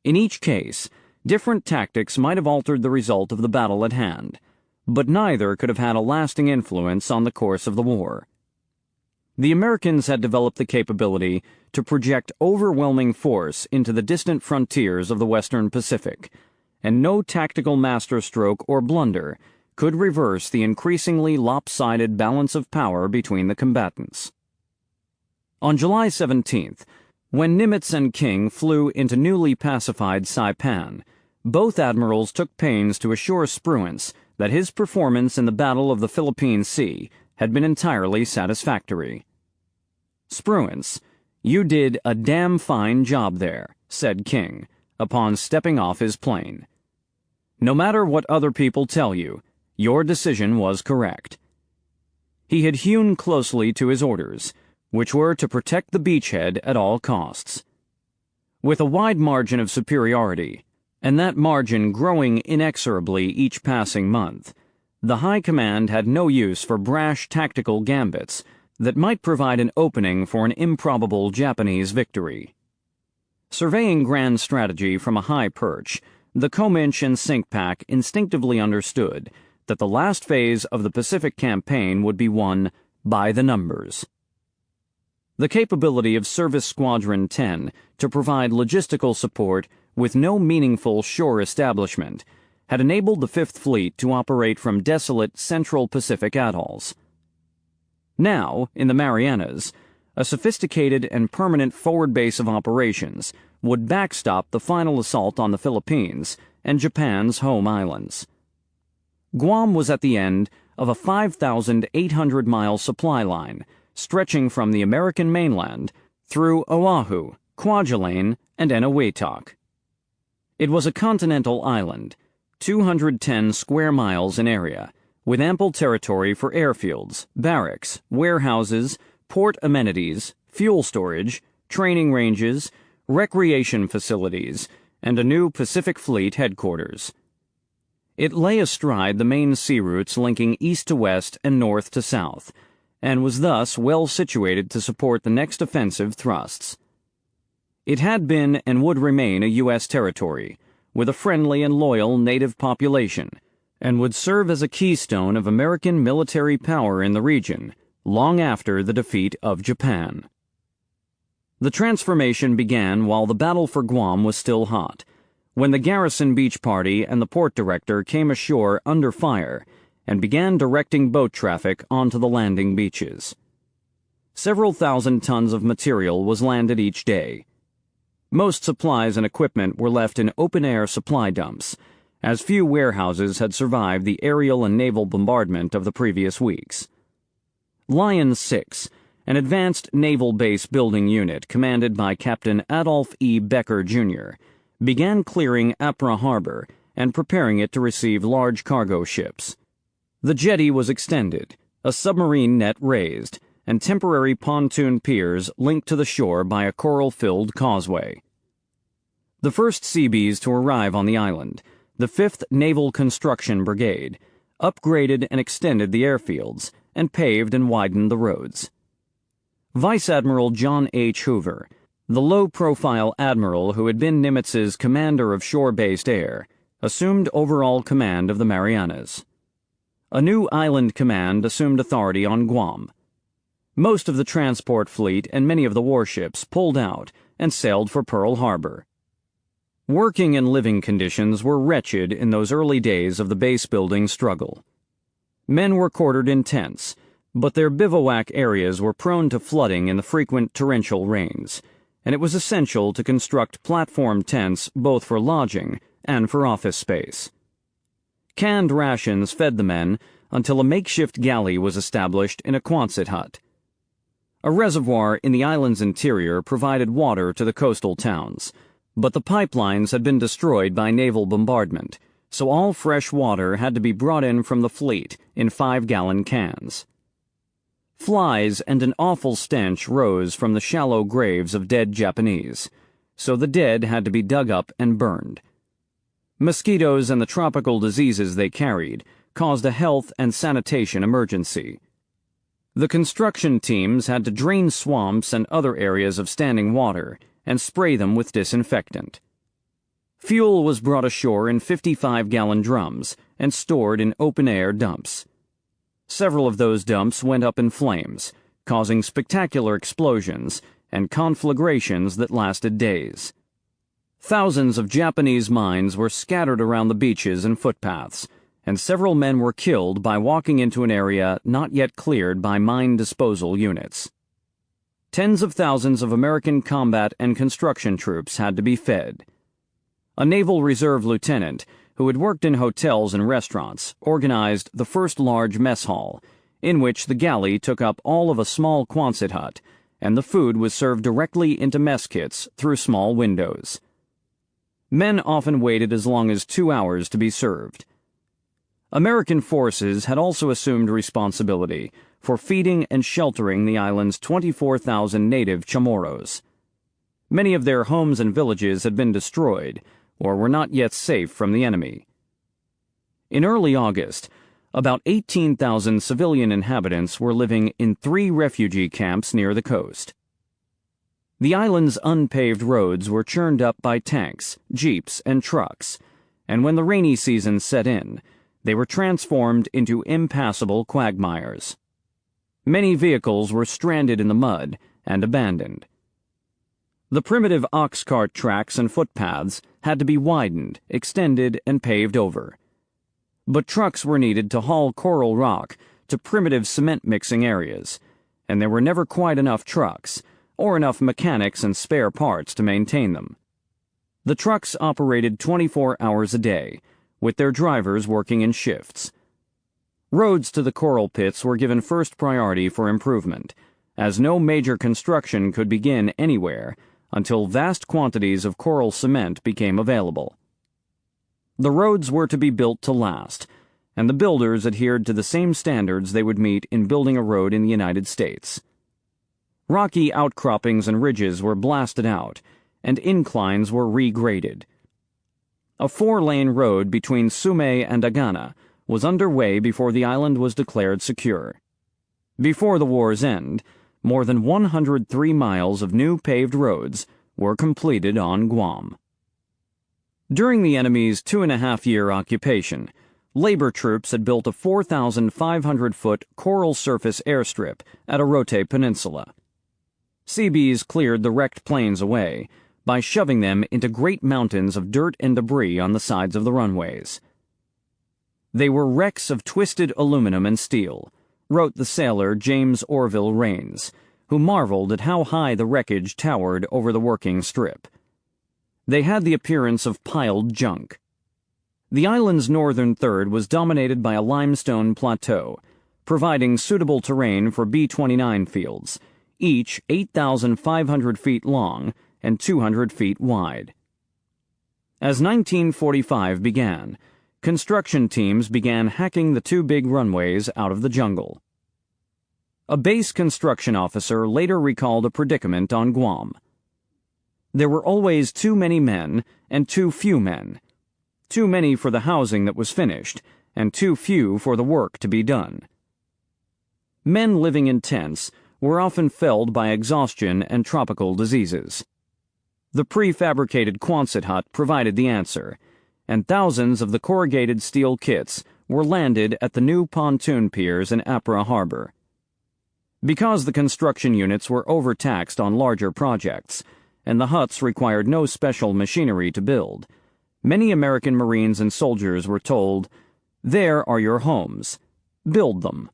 In each case, different tactics might have altered the result of the battle at hand, but neither could have had a lasting influence on the course of the war. The Americans had developed the capability to project overwhelming force into the distant frontiers of the Western Pacific, and no tactical masterstroke or blunder could reverse the increasingly lopsided balance of power between the combatants. On July 17th, when Nimitz and King flew into newly pacified Saipan, both admirals took pains to assure Spruance that his performance in the Battle of the Philippine Sea had been entirely satisfactory. "Spruance, you did a damn fine job there," said King, upon stepping off his plane. "No matter what other people tell you, your decision was correct." He had hewn closely to his orders, which were to protect the beachhead at all costs. With a wide margin of superiority, and that margin growing inexorably each passing month, the High Command had no use for brash tactical gambits that might provide an opening for an improbable Japanese victory. Surveying grand strategy from a high perch, the Cominch and Sinkpak instinctively understood that the last phase of the Pacific campaign would be won by the numbers. The capability of Service Squadron 10 to provide logistical support with no meaningful shore establishment had enabled the Fifth Fleet to operate from desolate Central Pacific atolls. Now, in the Marianas, a sophisticated and permanent forward base of operations would backstop the final assault on the Philippines and Japan's home islands. Guam was at the end of a 5,800-mile supply line stretching from the American mainland through Oahu, Kwajalein, and Eniwetok. It was a continental island, 210 square miles in area, with ample territory for airfields, barracks, warehouses, port amenities, fuel storage, training ranges, recreation facilities, and a new Pacific Fleet headquarters. It lay astride the main sea routes linking east to west and north to south, and was thus well situated to support the next offensive thrusts. It had been and would remain a U.S. territory, with a friendly and loyal native population, and would serve as a keystone of American military power in the region long after the defeat of Japan. The transformation began while the battle for Guam was still hot, when the Garrison Beach Party and the port director came ashore under fire and began directing boat traffic onto the landing beaches. Several thousand tons of material was landed each day. Most supplies and equipment were left in open-air supply dumps, as few warehouses had survived the aerial and naval bombardment of the previous weeks. Lion 6, an advanced naval base building unit commanded by Captain Adolph E. Becker, Jr., began clearing Apra Harbor and preparing it to receive large cargo ships. The jetty was extended, a submarine net raised, and temporary pontoon piers linked to the shore by a coral-filled causeway. The first Seabees to arrive on the island, the 5th Naval Construction Brigade, upgraded and extended the airfields and paved and widened the roads. Vice Admiral John H. Hoover, the low-profile admiral who had been Nimitz's commander of shore-based air, assumed overall command of the Marianas. A new island command assumed authority on Guam. Most of the transport fleet and many of the warships pulled out and sailed for Pearl Harbor. Working and living conditions were wretched in those early days of the base-building struggle. Men were quartered in tents, but their bivouac areas were prone to flooding in the frequent torrential rains, and it was essential to construct platform tents both for lodging and for office space. Canned rations fed the men until a makeshift galley was established in a Quonset hut. A reservoir in the island's interior provided water to the coastal towns, but the pipelines had been destroyed by naval bombardment, so all fresh water had to be brought in from the fleet in 5-gallon cans. Flies and an awful stench rose from the shallow graves of dead Japanese, so the dead had to be dug up and burned. Mosquitoes and the tropical diseases they carried caused a health and sanitation emergency. The construction teams had to drain swamps and other areas of standing water and spray them with disinfectant. Fuel was brought ashore in 55-gallon drums and stored in open-air dumps. Several of those dumps went up in flames, causing spectacular explosions and conflagrations that lasted days. Thousands of Japanese mines were scattered around the beaches and footpaths, and several men were killed by walking into an area not yet cleared by mine disposal units. Tens of thousands of American combat and construction troops had to be fed. A Naval Reserve lieutenant, who had worked in hotels and restaurants, organized the first large mess hall, in which the galley took up all of a small Quonset hut, and the food was served directly into mess kits through small windows. Men often waited as long as 2 hours to be served. American forces had also assumed responsibility for feeding and sheltering the island's 24,000 native Chamorros. Many of their homes and villages had been destroyed, or were not yet safe from the enemy. In early August, About 18,000 civilian inhabitants were living in 3 refugee camps near the coast. The island's unpaved roads were churned up by tanks, jeeps, and trucks, and when the rainy season set in, they were transformed into impassable quagmires. Many vehicles were stranded in the mud and abandoned. The primitive ox cart tracks and footpaths had to be widened, extended, and paved over. But trucks were needed to haul coral rock to primitive cement mixing areas, and there were never quite enough trucks, or enough mechanics and spare parts to maintain them. The trucks operated 24 hours a day, with their drivers working in shifts. Roads to the coral pits were given first priority for improvement, as no major construction could begin anywhere until vast quantities of coral cement became available. The roads were to be built to last, and the builders adhered to the same standards they would meet in building a road in the United States. Rocky outcroppings and ridges were blasted out, and inclines were regraded. A 4-lane road between Sume and Agana was underway before the island was declared secure. Before the war's end, more than 103 miles of new paved roads were completed on Guam. During the enemy's 2.5-year occupation, labor troops had built a 4,500-foot coral surface airstrip at Orote Peninsula. Seabees cleared the wrecked planes away by shoving them into great mountains of dirt and debris on the sides of the runways. They were wrecks of twisted aluminum and steel, wrote the sailor James Orville Raines, who marveled at how high the wreckage towered over the working strip. They had the appearance of piled junk. The island's northern third was dominated by a limestone plateau, providing suitable terrain for B-29 fields, each 8,500 feet long and 200 feet wide. As 1945 began, construction teams began hacking the 2 big runways out of the jungle. A base construction officer later recalled a predicament on Guam. There were always too many men and too few men. Too many for the housing that was finished, and too few for the work to be done. Men living in tents were often felled by exhaustion and tropical diseases. The prefabricated Quonset hut provided the answer, and thousands of the corrugated steel kits were landed at the new pontoon piers in Apra Harbor. Because the construction units were overtaxed on larger projects, and the huts required no special machinery to build, many American Marines and soldiers were told, "There are your homes. Build them."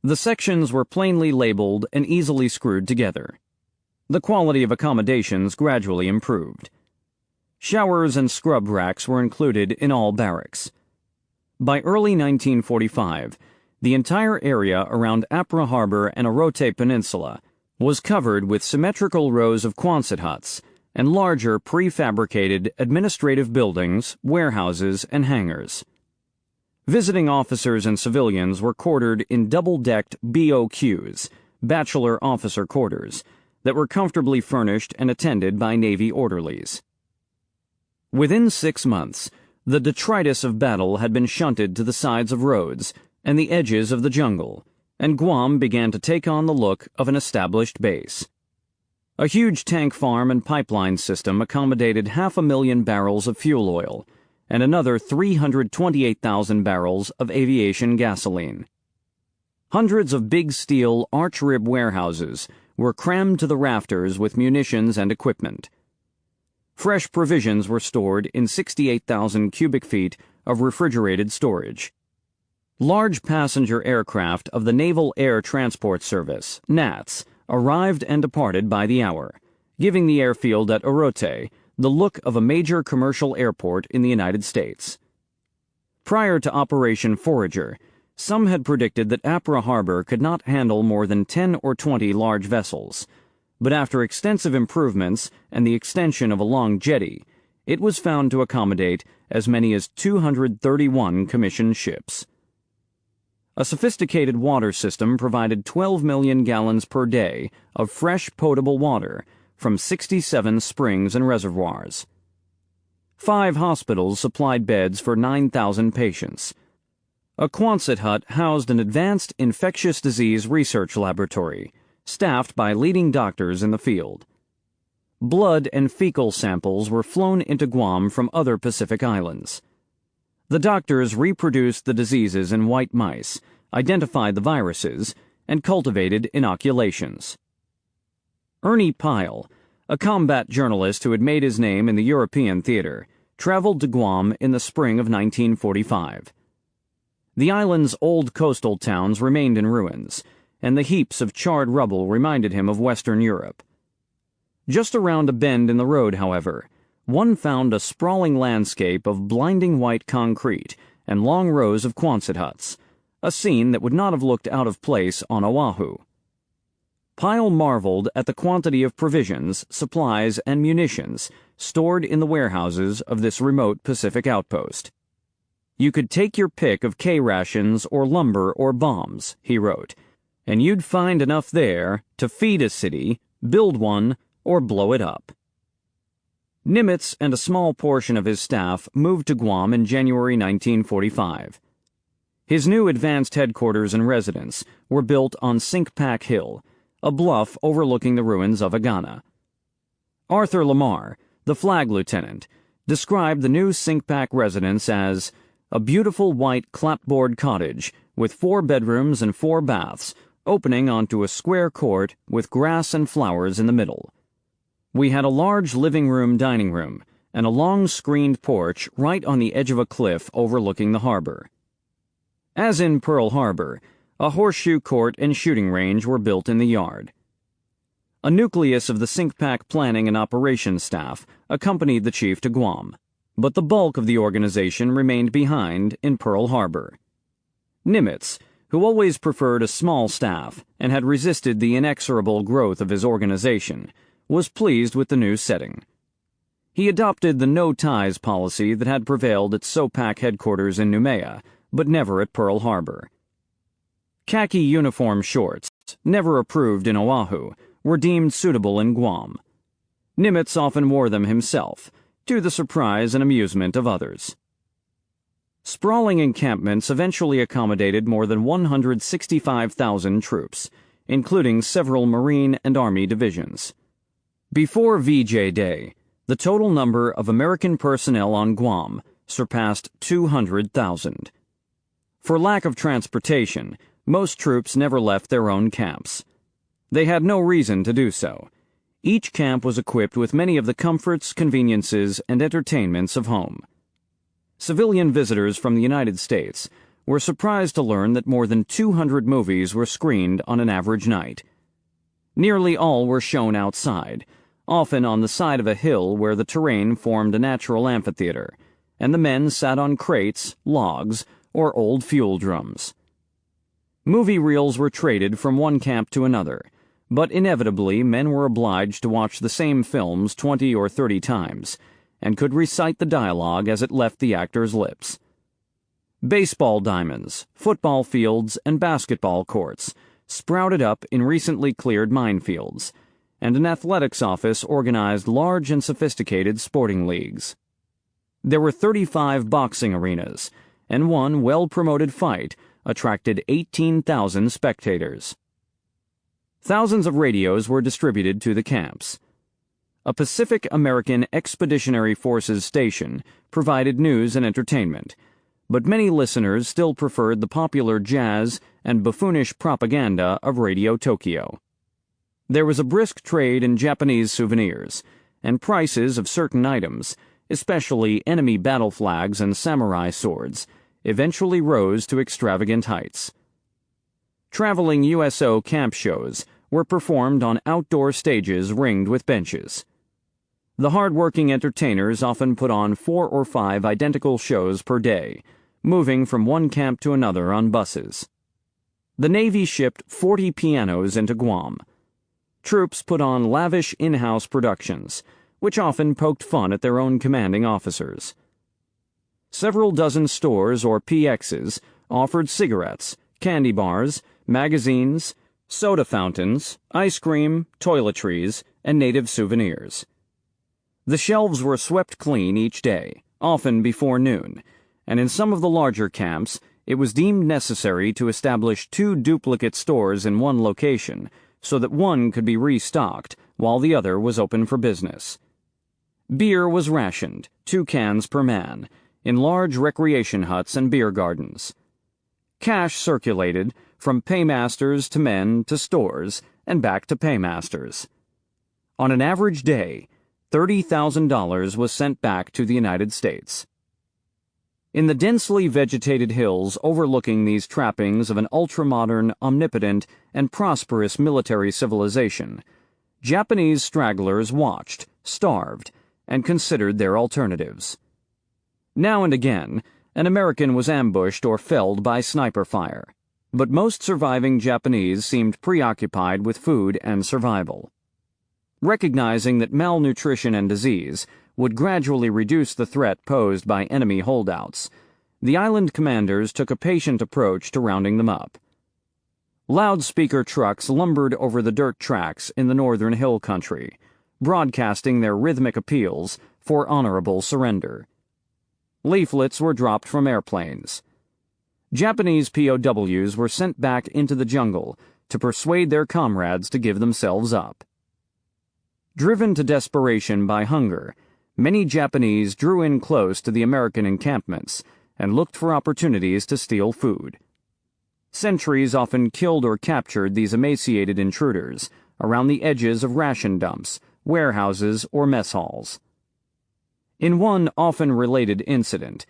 The sections were plainly labeled and easily screwed together. The quality of accommodations gradually improved. Showers and scrub racks were included in all barracks. By early 1945, the entire area around Apra Harbor and Orote Peninsula was covered with symmetrical rows of Quonset huts and larger prefabricated administrative buildings, warehouses, and hangars. Visiting officers and civilians were quartered in double-decked BOQs, Bachelor Officer Quarters, that were comfortably furnished and attended by Navy orderlies. Within 6 months, the detritus of battle had been shunted to the sides of roads and the edges of the jungle, and Guam began to take on the look of an established base. A huge tank farm and pipeline system accommodated 500,000 barrels of fuel oil and another 328,000 barrels of aviation gasoline. Hundreds of big steel arch-rib warehouses were crammed to the rafters with munitions and equipment. Fresh provisions were stored in 68,000 cubic feet of refrigerated storage. Large passenger aircraft of the Naval Air Transport Service, NATS, arrived and departed by the hour, giving the airfield at Orote the look of a major commercial airport in the United States. Prior to Operation Forager, some had predicted that Apra Harbor could not handle more than 10 or 20 large vessels, but after extensive improvements and the extension of a long jetty, it was found to accommodate as many as 231 commissioned ships. A sophisticated water system provided 12 million gallons per day of fresh potable water from 67 springs and reservoirs. 5 hospitals supplied beds for 9,000 patients. A Quonset hut housed an advanced infectious disease research laboratory, staffed by leading doctors in the field. Blood and fecal samples were flown into Guam from other Pacific islands. The doctors reproduced the diseases in white mice, identified the viruses, and cultivated inoculations. Ernie Pyle, a combat journalist who had made his name in the European theater, traveled to Guam in the spring of 1945. The island's old coastal towns remained in ruins, and the heaps of charred rubble reminded him of Western Europe. Just around a bend in the road, however, one found a sprawling landscape of blinding white concrete and long rows of Quonset huts, a scene that would not have looked out of place on Oahu. Pyle marveled at the quantity of provisions, supplies, and munitions stored in the warehouses of this remote Pacific outpost. "You could take your pick of K-rations or lumber or bombs," he wrote, "and you'd find enough there to feed a city, build one, or blow it up." Nimitz and a small portion of his staff moved to Guam in January 1945. His new advanced headquarters and residence were built on Sinkpak Hill, a bluff overlooking the ruins of Agana. Arthur Lamar, the flag lieutenant, described the new Sinkpak residence as a beautiful white clapboard cottage with 4 bedrooms and 4 baths, opening onto a square court with grass and flowers in the middle. "We had a large living room dining room and a long screened porch right on the edge of a cliff overlooking the harbor." As in Pearl Harbor, a horseshoe court and shooting range were built in the yard. A nucleus of the Sinkpak planning and operations staff accompanied the chief to Guam, but the bulk of the organization remained behind in Pearl Harbor. Nimitz, who always preferred a small staff and had resisted the inexorable growth of his organization, was pleased with the new setting. He adopted the no-ties policy that had prevailed at SOPAC headquarters in Noumea, but never at Pearl Harbor. Khaki uniform shorts, never approved in Oahu, were deemed suitable in Guam. Nimitz often wore them himself, to the surprise and amusement of others. Sprawling encampments eventually accommodated more than 165,000 troops, including several Marine and Army divisions. Before VJ Day, the total number of American personnel on Guam surpassed 200,000. For lack of transportation, most troops never left their own camps. They had no reason to do so. Each camp was equipped with many of the comforts, conveniences, and entertainments of home. Civilian visitors from the United States were surprised to learn that more than 200 movies were screened on an average night. Nearly all were shown outside, often on the side of a hill where the terrain formed a natural amphitheater, and the men sat on crates, logs, or old fuel drums. Movie reels were traded from one camp to another, but inevitably men were obliged to watch the same films 20 or 30 times, and could recite the dialogue as it left the actors' lips. Baseball diamonds, football fields, and basketball courts sprouted up in recently cleared minefields, and an athletics office organized large and sophisticated sporting leagues. There were 35 boxing arenas, and one well-promoted fight attracted 18,000 spectators. Thousands of radios were distributed to the camps. A Pacific American Expeditionary Forces station provided news and entertainment, but many listeners still preferred the popular jazz and buffoonish propaganda of Radio Tokyo. There was a brisk trade in Japanese souvenirs, and prices of certain items, especially enemy battle flags and samurai swords, eventually rose to extravagant heights. Traveling USO camp shows were performed on outdoor stages ringed with benches. The hard-working entertainers often put on 4 or 5 identical shows per day, moving from one camp to another on buses. The Navy shipped 40 pianos into Guam. Troops put on lavish in-house productions, which often poked fun at their own commanding officers. Several dozen stores or PXs offered cigarettes, candy bars, magazines, soda fountains, ice cream, toiletries, and native souvenirs. The shelves were swept clean each day, often before noon, and in some of the larger camps, it was deemed necessary to establish 2 duplicate stores in one location so that one could be restocked while the other was open for business. Beer was rationed, 2 cans per man, in large recreation huts and beer gardens. Cash circulated from paymasters to men to stores and back to paymasters. On an average day, $30,000 was sent back to the United States. In the densely vegetated hills overlooking these trappings of an ultramodern, omnipotent, and prosperous military civilization, Japanese stragglers watched, starved, and considered their alternatives. Now and again, an American was ambushed or felled by sniper fire, but most surviving Japanese seemed preoccupied with food and survival. Recognizing that malnutrition and disease would gradually reduce the threat posed by enemy holdouts, the island commanders took a patient approach to rounding them up. Loudspeaker trucks lumbered over the dirt tracks in the northern hill country, broadcasting their rhythmic appeals for honorable surrender. Leaflets were dropped from airplanes. Japanese POWs were sent back into the jungle to persuade their comrades to give themselves up. Driven to desperation by hunger, many Japanese drew in close to the American encampments and looked for opportunities to steal food. Sentries often killed or captured these emaciated intruders around the edges of ration dumps, warehouses, or mess halls. In one often related incident,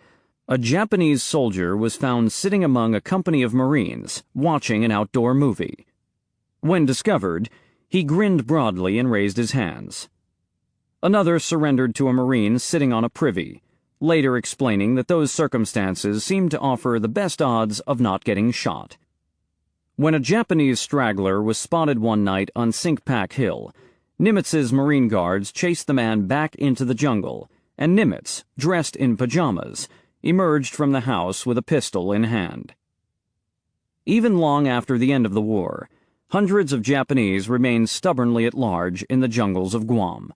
a Japanese soldier was found sitting among a company of Marines watching an outdoor movie. When discovered, he grinned broadly and raised his hands. Another surrendered to a Marine sitting on a privy, later explaining that those circumstances seemed to offer the best odds of not getting shot. When a Japanese straggler was spotted one night on Sinkpak Hill, Nimitz's Marine Guards chased the man back into the jungle, and Nimitz, dressed in pajamas, emerged from the house with a pistol in hand. Even long after the end of the war, hundreds of Japanese remained stubbornly at large in the jungles of Guam.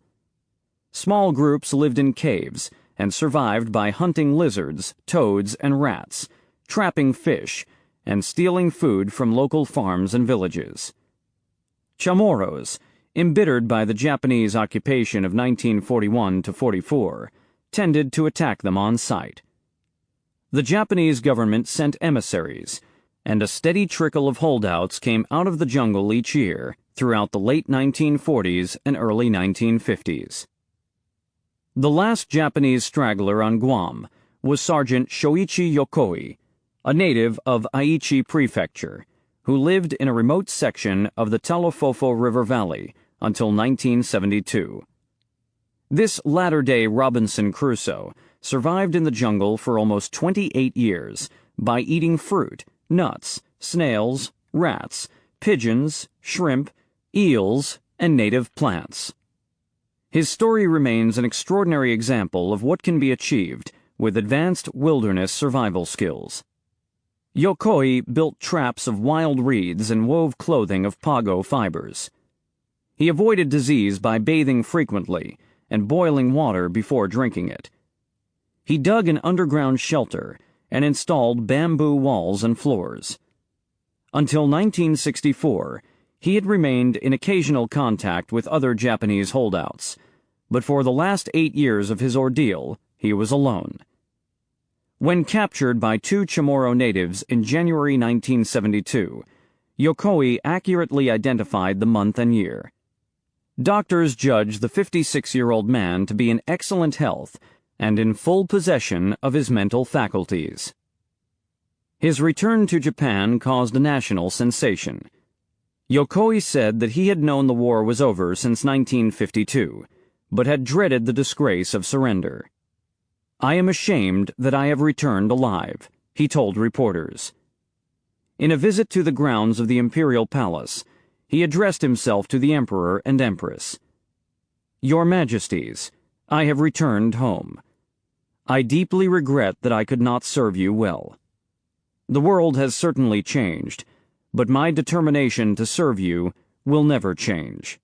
Small groups lived in caves and survived by hunting lizards, toads, and rats, trapping fish, and stealing food from local farms and villages. Chamorros, embittered by the Japanese occupation of 1941 to 44, tended to attack them on sight. The Japanese government sent emissaries, and a steady trickle of holdouts came out of the jungle each year throughout the late 1940s and early 1950s. The last Japanese straggler on Guam was Sergeant Shoichi Yokoi, a native of Aichi Prefecture, who lived in a remote section of the Talofofo River Valley until 1972. This latter-day Robinson Crusoe survived in the jungle for almost 28 years by eating fruit, nuts, snails, rats, pigeons, shrimp, eels, and native plants. His story remains an extraordinary example of what can be achieved with advanced wilderness survival skills. Yokoi built traps of wild reeds and wove clothing of pago fibers. He avoided disease by bathing frequently and boiling water before drinking it. He dug an underground shelter and installed bamboo walls and floors. Until 1964, he had remained in occasional contact with other Japanese holdouts, but for the last 8 years of his ordeal, he was alone. When captured by 2 Chamorro natives in January 1972, Yokoi accurately identified the month and year. Doctors judged the 56-year-old man to be in excellent health and in full possession of his mental faculties. His return to Japan caused a national sensation. Yokoi said that he had known the war was over since 1952, but had dreaded the disgrace of surrender. "I am ashamed that I have returned alive," he told reporters. In a visit to the grounds of the Imperial Palace, he addressed himself to the Emperor and Empress. "Your Majesties, I have returned home. I deeply regret that I could not serve you well. The world has certainly changed, but my determination to serve you will never change."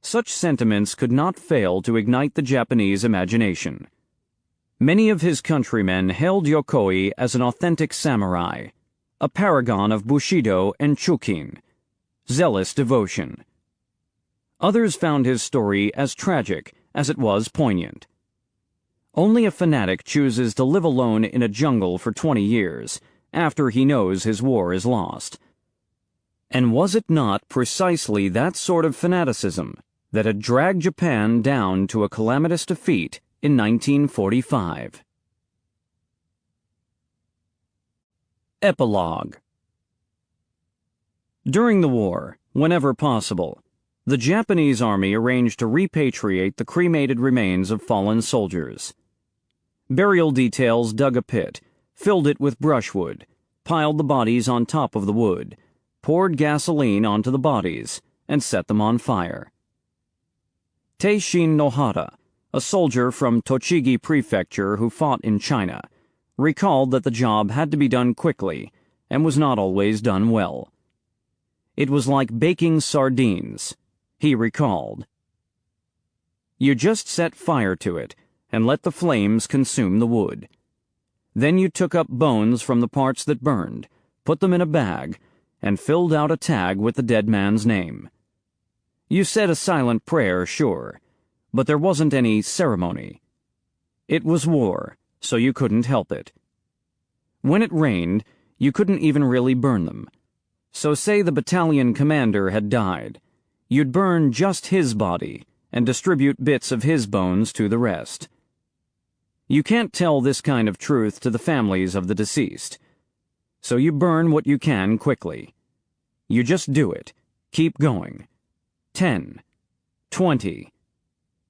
Such sentiments could not fail to ignite the Japanese imagination. Many of his countrymen hailed Yokoi as an authentic samurai, a paragon of Bushido and Chukin, zealous devotion. Others found his story as tragic as it was poignant. Only a fanatic chooses to live alone in a jungle for 20 years after he knows his war is lost. And was it not precisely that sort of fanaticism that had dragged Japan down to a calamitous defeat in 1945? Epilogue. During the war, whenever possible, the Japanese army arranged to repatriate the cremated remains of fallen soldiers. Burial details dug a pit, filled it with brushwood, piled the bodies on top of the wood, poured gasoline onto the bodies, and set them on fire. Teishin Nohara, a soldier from Tochigi Prefecture who fought in China, recalled that the job had to be done quickly and was not always done well. It was like baking sardines, he recalled. You just set fire to it and let the flames consume the wood. Then you took up bones from the parts that burned, put them in a bag, and filled out a tag with the dead man's name. You said a silent prayer, sure, but there wasn't any ceremony. It was war, so you couldn't help it. When it rained, you couldn't even really burn them. So say the battalion commander had died, you'd burn just his body and distribute bits of his bones to the rest. You can't tell this kind of truth to the families of the deceased, so you burn what you can quickly. You just do it. Keep going. 10. 20.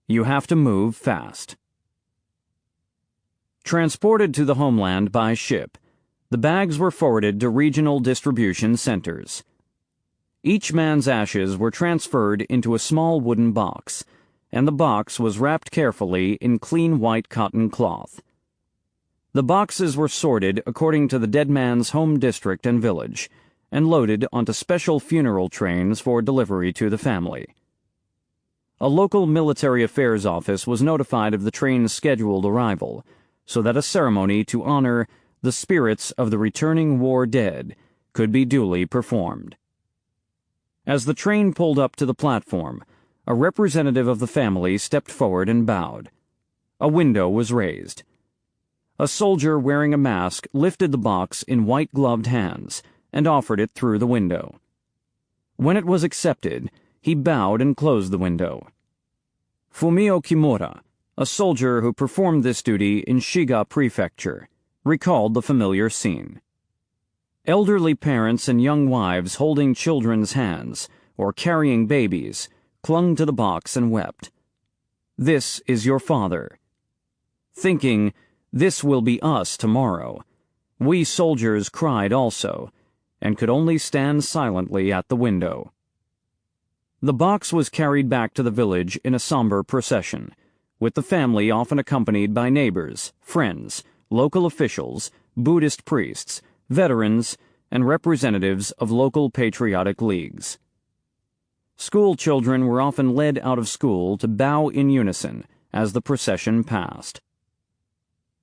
You have to move fast. Transported to the homeland by ship, the bags were forwarded to regional distribution centers. Each man's ashes were transferred into a small wooden box, and the box was wrapped carefully in clean white cotton cloth. The boxes were sorted according to the dead man's home district and village, and loaded onto special funeral trains for delivery to the family. A local military affairs office was notified of the train's scheduled arrival, so that a ceremony to honor the spirits of the returning war dead could be duly performed. As the train pulled up to the platform, a representative of the family stepped forward and bowed. A window was raised. A soldier wearing a mask lifted the box in white-gloved hands and offered it through the window. When it was accepted, he bowed and closed the window. Fumio Kimura, a soldier who performed this duty in Shiga Prefecture, recalled the familiar scene. Elderly parents and young wives holding children's hands or carrying babies clung to the box and wept. This is your father. Thinking, this will be us tomorrow, we soldiers cried also, and could only stand silently at the window. The box was carried back to the village in a somber procession, with the family often accompanied by neighbors, friends, local officials, Buddhist priests, veterans, and representatives of local patriotic leagues. School children were often led out of school to bow in unison as the procession passed.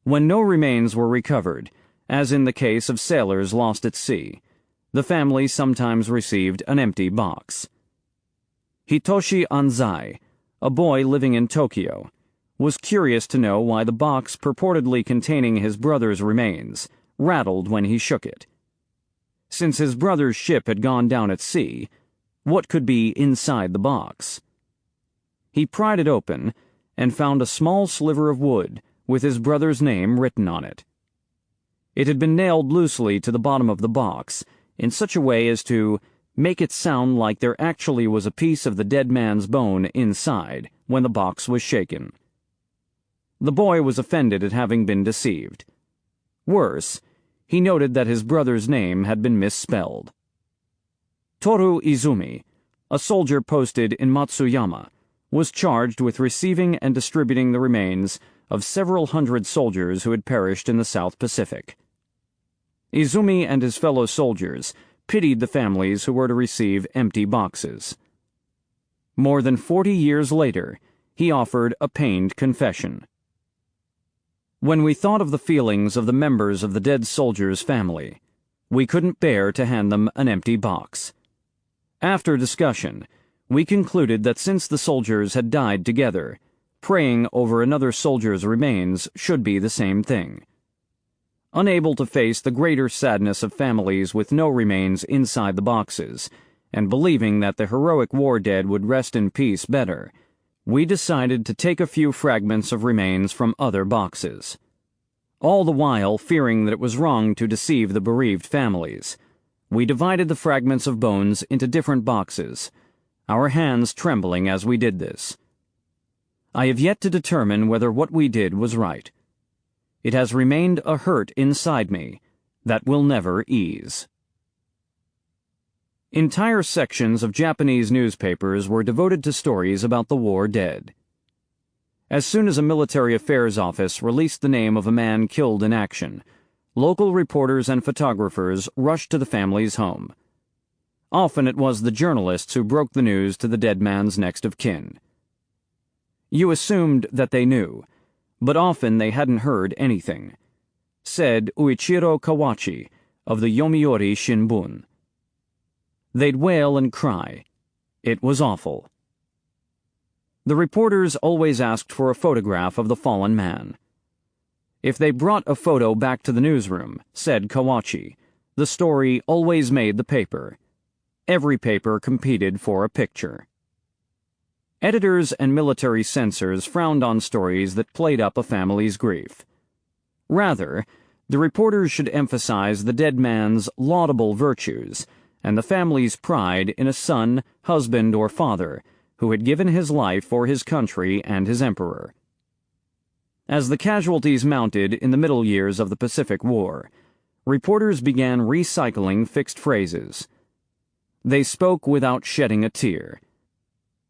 When no remains were recovered, as in the case of sailors lost at sea, the family sometimes received an empty box. Hitoshi Anzai, a boy living in Tokyo, was curious to know why the box purportedly containing his brother's remains rattled when he shook it. Since his brother's ship had gone down at sea, what could be inside the box? He pried it open and found a small sliver of wood with his brother's name written on it. It had been nailed loosely to the bottom of the box in such a way as to make it sound like there actually was a piece of the dead man's bone inside when the box was shaken. The boy was offended at having been deceived. Worse, he noted that his brother's name had been misspelled. Toru Izumi, a soldier posted in Matsuyama, was charged with receiving and distributing the remains of several hundred soldiers who had perished in the South Pacific. Izumi and his fellow soldiers pitied the families who were to receive empty boxes. More than 40 years later, he offered a pained confession. When we thought of the feelings of the members of the dead soldier's family, we couldn't bear to hand them an empty box. After discussion, we concluded that since the soldiers had died together, praying over another soldier's remains should be the same thing. Unable to face the greater sadness of families with no remains inside the boxes, and believing that the heroic war dead would rest in peace better, we decided to take a few fragments of remains from other boxes. All the while fearing that it was wrong to deceive the bereaved families, we divided the fragments of bones into different boxes, our hands trembling as we did this. I have yet to determine whether what we did was right. It has remained a hurt inside me that will never ease. Entire sections of Japanese newspapers were devoted to stories about the war dead. As soon as a military affairs office released the name of a man killed in action, local reporters and photographers rushed to the family's home. Often it was the journalists who broke the news to the dead man's next of kin. You assumed that they knew, but often they hadn't heard anything, said Uichiro Kawachi of the Yomiuri Shimbun. They'd wail and cry. It was awful. The reporters always asked for a photograph of the fallen man. If they brought a photo back to the newsroom, said Kawachi, the story always made the paper. Every paper competed for a picture. Editors and military censors frowned on stories that played up a family's grief. Rather, the reporters should emphasize the dead man's laudable virtues and the family's pride in a son, husband, or father who had given his life for his country and his emperor. As the casualties mounted in the middle years of the Pacific War, reporters began recycling fixed phrases. They spoke without shedding a tear.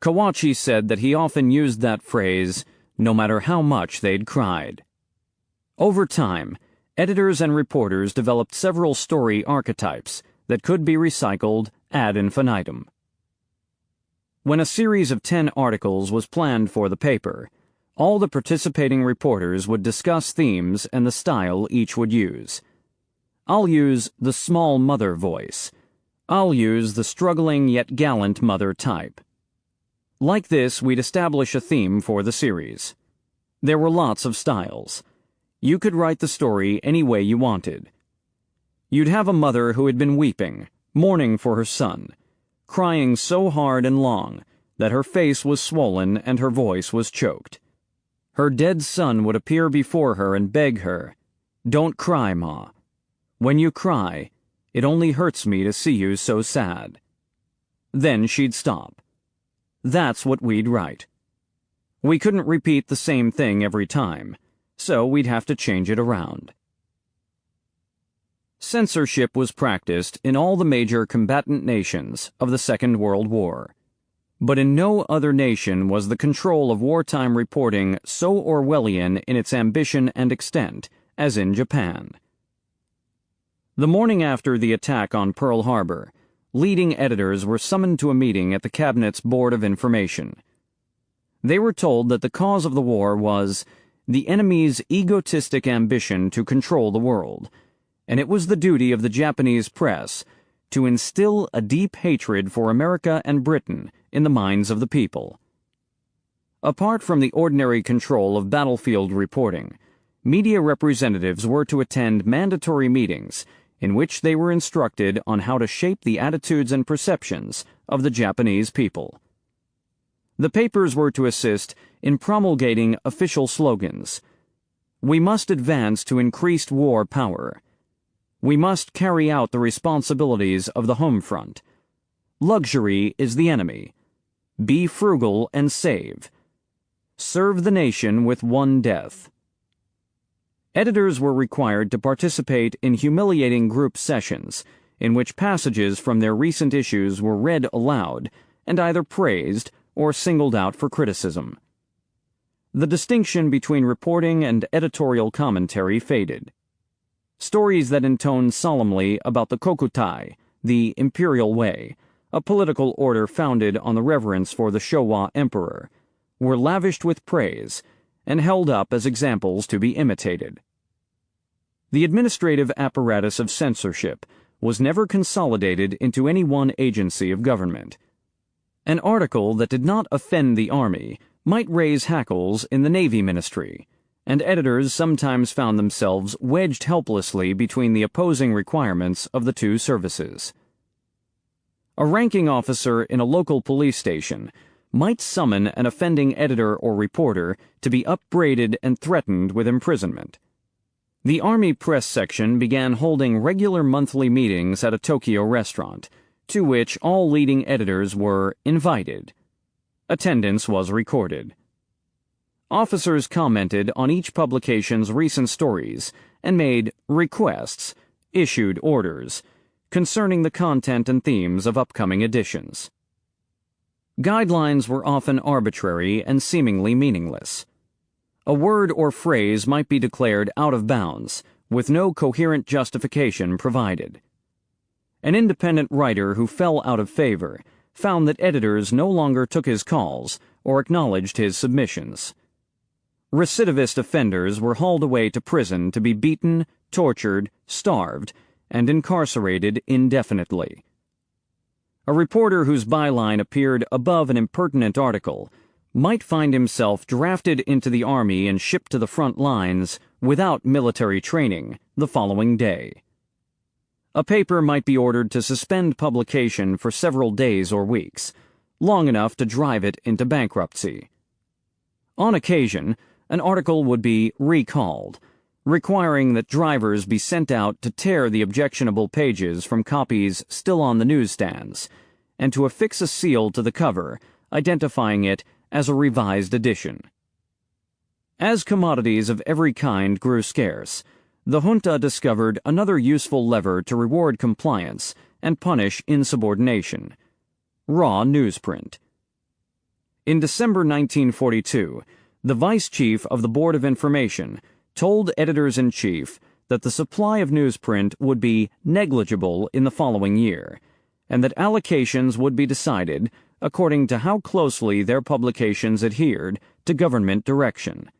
Kawachi said that he often used that phrase, no matter how much they'd cried. Over time, editors and reporters developed several story archetypes that could be recycled ad infinitum. When a series of 10 articles was planned for the paper, all the participating reporters would discuss themes and the style each would use. I'll use the small mother voice. I'll use the struggling yet gallant mother type. Like this, we'd establish a theme for the series. There were lots of styles. You could write the story any way you wanted. You'd have a mother who had been weeping, mourning for her son, crying so hard and long that her face was swollen and her voice was choked. Her dead son would appear before her and beg her, "Don't cry, Ma. When you cry, it only hurts me to see you so sad." Then she'd stop. That's what we'd write. We couldn't repeat the same thing every time, so we'd have to change it around. Censorship was practiced in all the major combatant nations of the Second World War, but in no other nation was the control of wartime reporting so Orwellian in its ambition and extent as in Japan. The morning after the attack on Pearl Harbor, leading editors were summoned to a meeting at the Cabinet's Board of Information. They were told that the cause of the war was the enemy's egotistic ambition to control the world, and it was the duty of the Japanese press to instill a deep hatred for America and Britain in the minds of the people. Apart from the ordinary control of battlefield reporting, media representatives were to attend mandatory meetings in which they were instructed on how to shape the attitudes and perceptions of the Japanese people. The papers were to assist in promulgating official slogans. We must advance to increased war power. We must carry out the responsibilities of the home front. Luxury is the enemy. Be frugal and save. Serve the nation with one death. Editors were required to participate in humiliating group sessions in which passages from their recent issues were read aloud and either praised or singled out for criticism. The distinction between reporting and editorial commentary faded. Stories that intoned solemnly about the Kokutai, the imperial way, a political order founded on the reverence for the Showa emperor, were lavished with praise, and held up as examples to be imitated. The administrative apparatus of censorship was never consolidated into any one agency of government. An article that did not offend the Army might raise hackles in the Navy Ministry, and editors sometimes found themselves wedged helplessly between the opposing requirements of the two services. A ranking officer in a local police station might summon an offending editor or reporter to be upbraided and threatened with imprisonment. The Army press section began holding regular monthly meetings at a Tokyo restaurant, to which all leading editors were invited. Attendance was recorded. Officers commented on each publication's recent stories and made requests, issued orders, concerning the content and themes of upcoming editions. Guidelines were often arbitrary and seemingly meaningless. A word or phrase might be declared out of bounds, with no coherent justification provided. An independent writer who fell out of favor found that editors no longer took his calls or acknowledged his submissions. Recidivist offenders were hauled away to prison to be beaten, tortured, starved, and incarcerated indefinitely. A reporter whose byline appeared above an impertinent article might find himself drafted into the Army and shipped to the front lines without military training the following day. A paper might be ordered to suspend publication for several days or weeks, long enough to drive it into bankruptcy. On occasion, an article would be recalled, requiring that drivers be sent out to tear the objectionable pages from copies still on the newsstands, and to affix a seal to the cover, identifying it as a revised edition. As commodities of every kind grew scarce, the junta discovered another useful lever to reward compliance and punish insubordination: raw newsprint. In December 1942, the vice chief of the Board of Information told editors-in-chief that the supply of newsprint would be negligible in the following year, and that allocations would be decided according to how closely their publications adhered to government direction.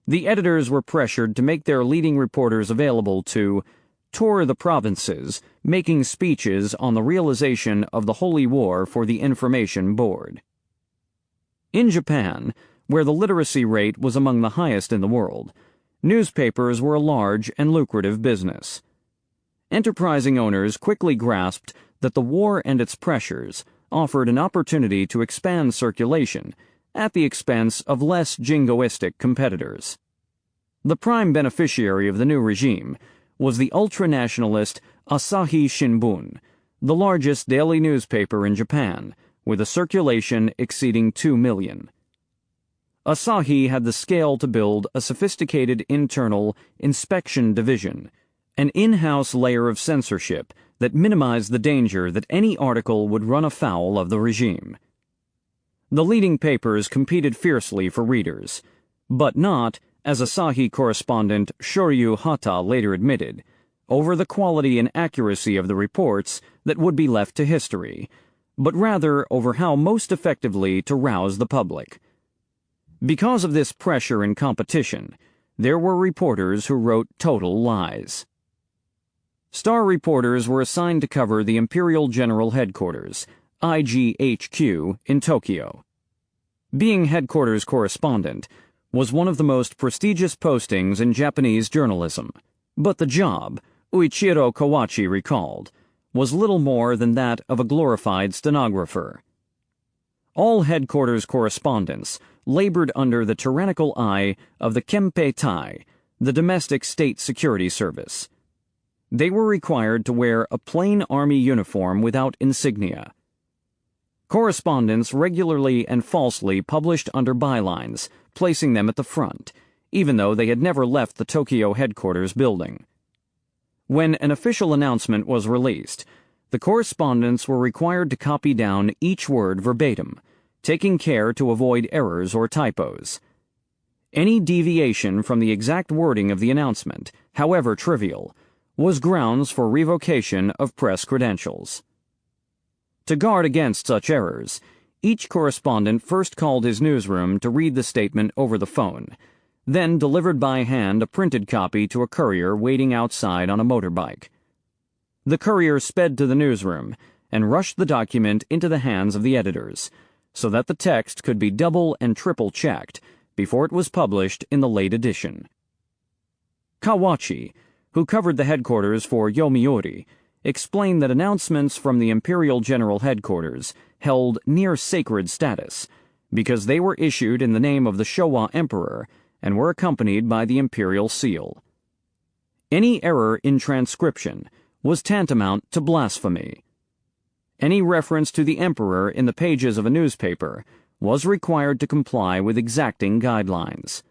The editors were pressured to make their leading reporters available to tour the provinces, making speeches on the realization of the Holy War for the Information Board. In Japan, where the literacy rate was among the highest in the world, newspapers were a large and lucrative business. Enterprising owners quickly grasped that the war and its pressures offered an opportunity to expand circulation at the expense of less jingoistic competitors. The prime beneficiary of the new regime was the ultranationalist Asahi Shimbun, the largest daily newspaper in Japan, with a circulation exceeding 2 million. Asahi had the scale to build a sophisticated internal inspection division, an in-house layer of censorship that minimized the danger that any article would run afoul of the regime. The leading papers competed fiercely for readers, but not, as Asahi correspondent Shoryu Hata later admitted, over the quality and accuracy of the reports that would be left to history, but rather over how most effectively to rouse the public. Because of this pressure and competition, there were reporters who wrote total lies. Star reporters were assigned to cover the Imperial General Headquarters, IGHQ, in Tokyo. Being headquarters correspondent was one of the most prestigious postings in Japanese journalism, but the job, Uichiro Kawachi recalled, was little more than that of a glorified stenographer. All headquarters correspondents labored under the tyrannical eye of the Kempeitai, the domestic state security service. They were required to wear a plain army uniform without insignia. Correspondents regularly and falsely published under bylines, placing them at the front, even though they had never left the Tokyo headquarters building. When an official announcement was released, the correspondents were required to copy down each word verbatim, taking care to avoid errors or typos. Any deviation from the exact wording of the announcement, however trivial, was grounds for revocation of press credentials. To guard against such errors, Each correspondent first called his newsroom to read the statement over the phone, then delivered by hand a printed copy to a courier waiting outside on a motorbike. The courier sped to the newsroom and rushed the document into the hands of the editors, so that the text could be double and triple checked before it was published in the late edition. Kawachi, who covered the headquarters for Yomiuri, explained that announcements from the Imperial General Headquarters held near-sacred status because they were issued in the name of the Showa Emperor and were accompanied by the imperial seal. Any error in transcription was tantamount to blasphemy. Any reference to the emperor in the pages of a newspaper was required to comply with exacting guidelines.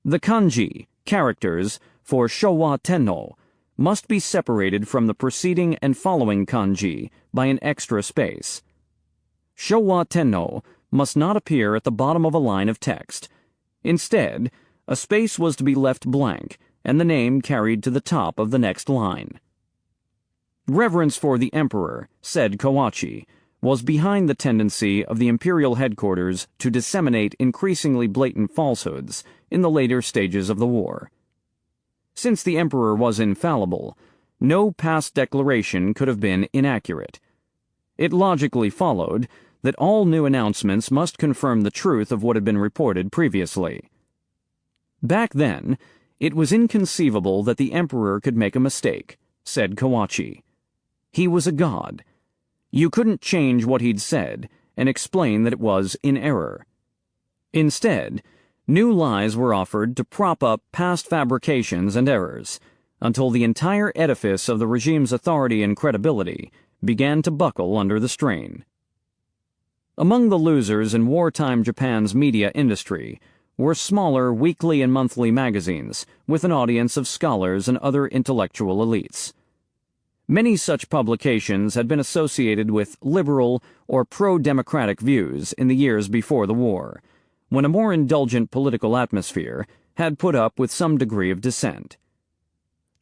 The kanji, characters, for Showa Tenno must be separated from the preceding and following kanji by an extra space. Showa Tenno must not appear at the bottom of a line of text. Instead, a space was to be left blank and the name carried to the top of the next line. Reverence for the emperor, said Kawachi, was behind the tendency of the imperial headquarters to disseminate increasingly blatant falsehoods in the later stages of the war. Since the emperor was infallible, no past declaration could have been inaccurate. It logically followed that all new announcements must confirm the truth of what had been reported previously. Back then, it was inconceivable that the emperor could make a mistake, said Kawachi. He was a god. You couldn't change what he'd said and explain that it was in error. Instead, new lies were offered to prop up past fabrications and errors, until the entire edifice of the regime's authority and credibility began to buckle under the strain. Among the losers in wartime Japan's media industry were smaller weekly and monthly magazines with an audience of scholars and other intellectual elites. Many such publications had been associated with liberal or pro-democratic views in the years before the war, when a more indulgent political atmosphere had put up with some degree of dissent.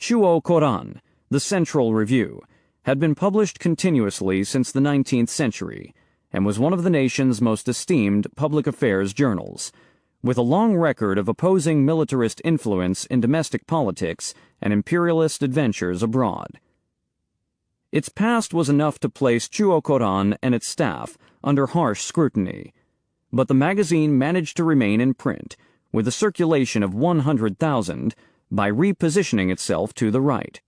Chuo Koran, the Central Review, had been published continuously since the 19th century and was one of the nation's most esteemed public affairs journals, with a long record of opposing militarist influence in domestic politics and imperialist adventures abroad. Its past was enough to place Chuo Koran and its staff under harsh scrutiny, but the magazine managed to remain in print, with a circulation of 100,000, by repositioning itself to the right.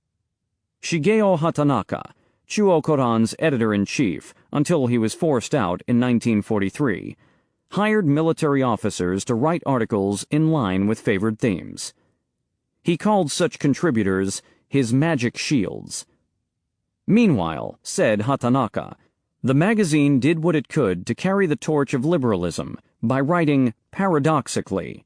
Shigeo Hatanaka, Chuo Koran's editor-in-chief until he was forced out in 1943, hired military officers to write articles in line with favored themes. He called such contributors his magic shields. Meanwhile, said Hatanaka, the magazine did what it could to carry the torch of liberalism by writing paradoxically,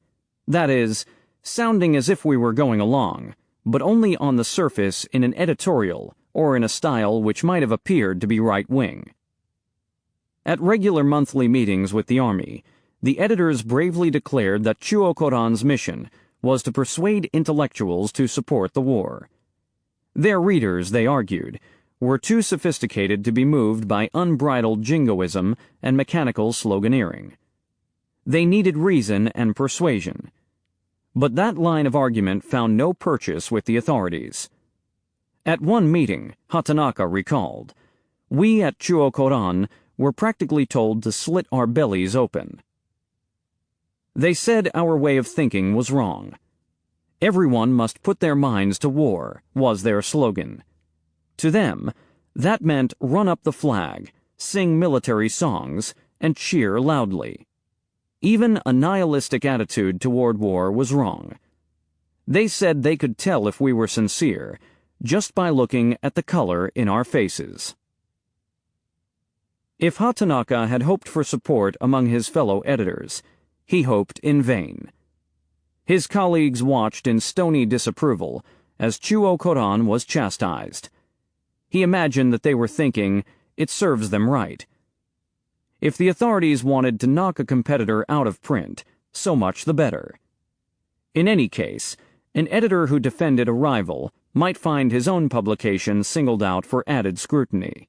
that is, sounding as if we were going along, but only on the surface in an editorial or in a style which might have appeared to be right-wing. At regular monthly meetings with the army, the editors bravely declared that Chuo Koran's mission was to persuade intellectuals to support the war. Their readers, they argued, were too sophisticated to be moved by unbridled jingoism and mechanical sloganeering. They needed reason and persuasion. But that line of argument found no purchase with the authorities. At one meeting, Hatanaka recalled, we at Chuo Koran were practically told to slit our bellies open. They said our way of thinking was wrong. Everyone must put their minds to war, was their slogan. To them, that meant run up the flag, sing military songs, and cheer loudly. Even a nihilistic attitude toward war was wrong. They said they could tell if we were sincere just by looking at the color in our faces. If Hatanaka had hoped for support among his fellow editors, he hoped in vain. His colleagues watched in stony disapproval as Chuo Koran was chastised. He imagined that they were thinking, it serves them right. If the authorities wanted to knock a competitor out of print, so much the better. In any case, an editor who defended a rival might find his own publication singled out for added scrutiny.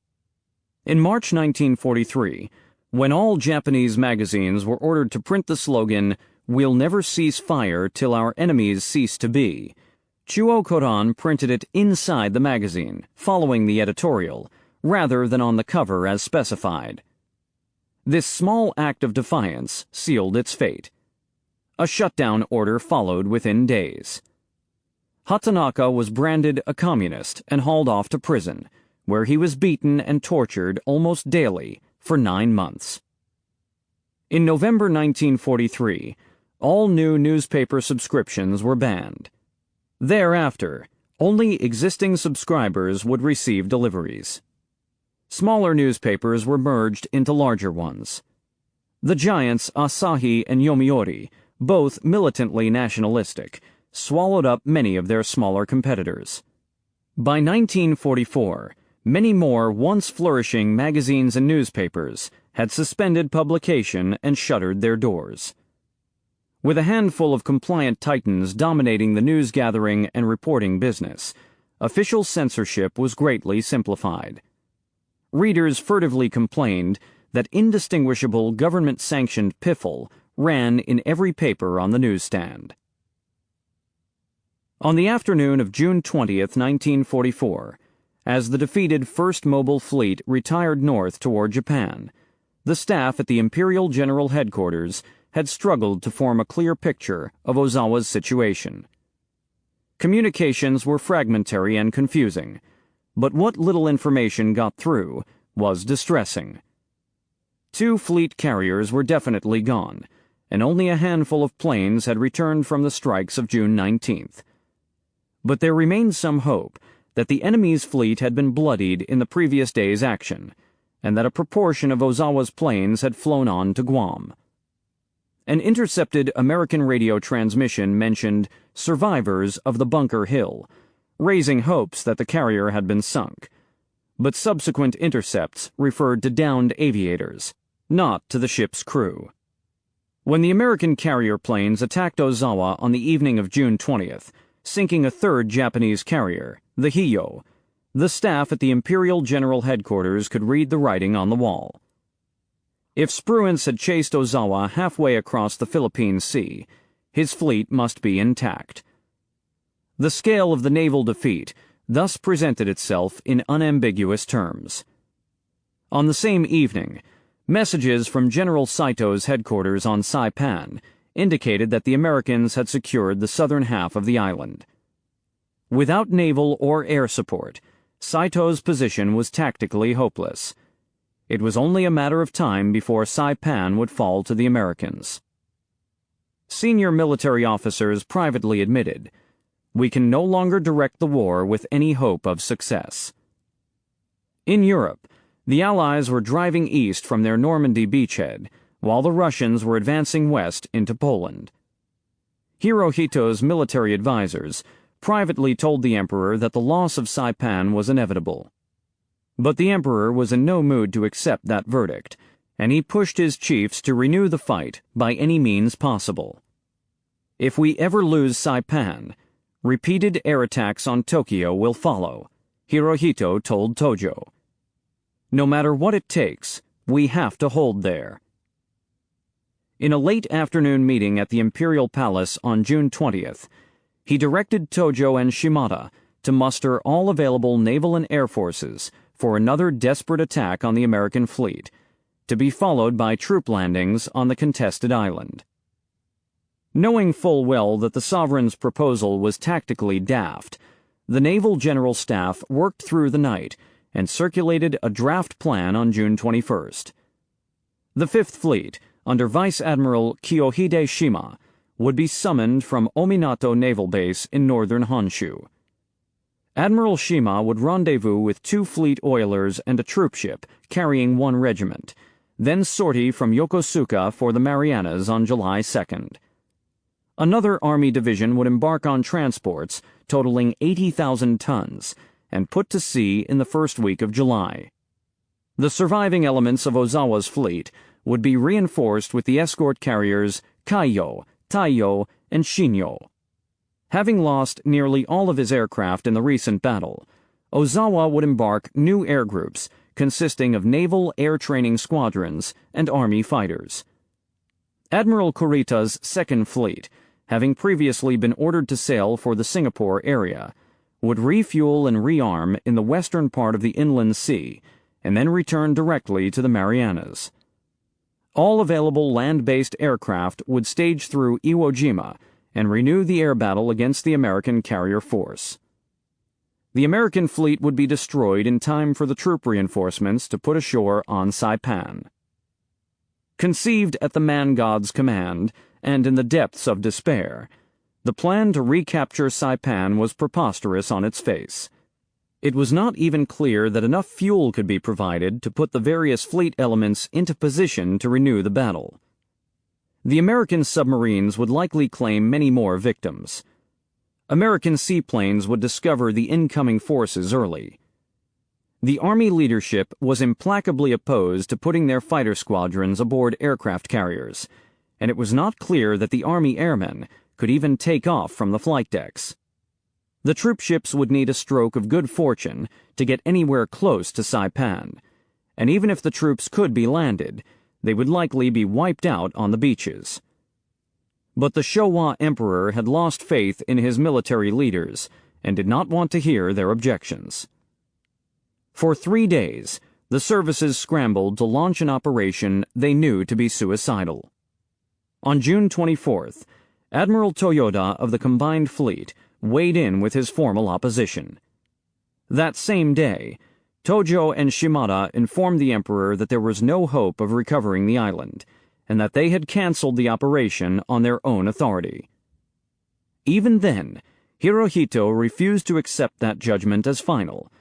In March 1943, When all Japanese magazines were ordered to print the slogan, "We'll never cease fire till our enemies cease to be," Chuo Koran printed it inside the magazine, following the editorial, rather than on the cover as specified. This small act of defiance sealed its fate. A shutdown order followed within days. Hatanaka was branded a communist and hauled off to prison, where he was beaten and tortured almost daily for 9 months. In November 1943, all new newspaper subscriptions were banned. Thereafter, only existing subscribers would receive deliveries. Smaller newspapers were merged into larger ones. The giants Asahi and Yomiuri, both militantly nationalistic, swallowed up many of their smaller competitors. By 1944, many more once flourishing magazines and newspapers had suspended publication and shuttered their doors. With a handful of compliant titans dominating the news-gathering and reporting business, official censorship was greatly simplified. Readers furtively complained that indistinguishable government-sanctioned piffle ran in every paper on the newsstand. On the afternoon of June 20th, 1944, as the defeated 1st Mobile Fleet retired north toward Japan, the staff at the Imperial General Headquarters had struggled to form a clear picture of Ozawa's situation. Communications were fragmentary and confusing, but what little information got through was distressing. 2 fleet carriers were definitely gone, and only a handful of planes had returned from the strikes of June 19th. But there remained some hope that the enemy's fleet had been bloodied in the previous day's action, and that a proportion of Ozawa's planes had flown on to Guam. An intercepted American radio transmission mentioned survivors of the Bunker Hill, raising hopes that the carrier had been sunk, but subsequent intercepts referred to downed aviators, not to the ship's crew. When the American carrier planes attacked Ozawa on the evening of June 20th, sinking a 3rd Japanese carrier, the Hiyo, the staff at the Imperial General Headquarters could read the writing on the wall. If Spruance had chased Ozawa halfway across the Philippine Sea, his fleet must be intact. The scale of the naval defeat thus presented itself in unambiguous terms. On the same evening, messages from General Saito's headquarters on Saipan indicated that the Americans had secured the southern half of the island. Without naval or air support, Saito's position was tactically hopeless. It was only a matter of time before Saipan would fall to the Americans. Senior military officers privately admitted, "We can no longer direct the war with any hope of success." In Europe, the Allies were driving east from their Normandy beachhead, while the Russians were advancing west into Poland. Hirohito's military advisers privately told the Emperor that the loss of Saipan was inevitable. But the Emperor was in no mood to accept that verdict, and he pushed his chiefs to renew the fight by any means possible. "If we ever lose Saipan, repeated air attacks on Tokyo will follow," Hirohito told Tojo. "No matter what it takes, we have to hold there." In a late afternoon meeting at the Imperial Palace on June 20th, he directed Tojo and Shimada to muster all available naval and air forces for another desperate attack on the American fleet, to be followed by troop landings on the contested island. Knowing full well that the sovereign's proposal was tactically daft, the Naval General Staff worked through the night and circulated a draft plan on June 21st. The Fifth Fleet, under Vice Admiral Kiyohide Shima, would be summoned from Ominato Naval Base in northern Honshu. Admiral Shima would rendezvous with 2 fleet oilers and a troopship carrying 1 regiment, then sortie from Yokosuka for the Marianas on July 2nd. Another Army division would embark on transports totaling 80,000 tons and put to sea in the first week of July. The surviving elements of Ozawa's fleet would be reinforced with the escort carriers Kaiyo, Taiyo, and Shinyo. Having lost nearly all of his aircraft in the recent battle, Ozawa would embark new air groups consisting of naval air training squadrons and Army fighters. Admiral Kurita's Second Fleet, having previously been ordered to sail for the Singapore area, would refuel and rearm in the western part of the Inland Sea and then return directly to the Marianas. All available land-based aircraft would stage through Iwo Jima and renew the air battle against the American carrier force. The American fleet would be destroyed in time for the troop reinforcements to put ashore on Saipan. Conceived at the man-god's command and in the depths of despair, the plan to recapture Saipan was preposterous on its face. It was not even clear that enough fuel could be provided to put the various fleet elements into position to renew the battle. The American submarines would likely claim many more victims. American seaplanes would discover the incoming forces early. The Army leadership was implacably opposed to putting their fighter squadrons aboard aircraft carriers, and it was not clear that the Army airmen could even take off from the flight decks. The troopships would need a stroke of good fortune to get anywhere close to Saipan, and even if the troops could be landed, they would likely be wiped out on the beaches. But the Showa Emperor had lost faith in his military leaders and did not want to hear their objections. For 3 days, the services scrambled to launch an operation they knew to be suicidal. On June 24th, Admiral Toyoda of the Combined Fleet weighed in with his formal opposition. That same day, Tojo and Shimada informed the Emperor that there was no hope of recovering the island, and that they had canceled the operation on their own authority. Even then, Hirohito refused to accept that judgment as final,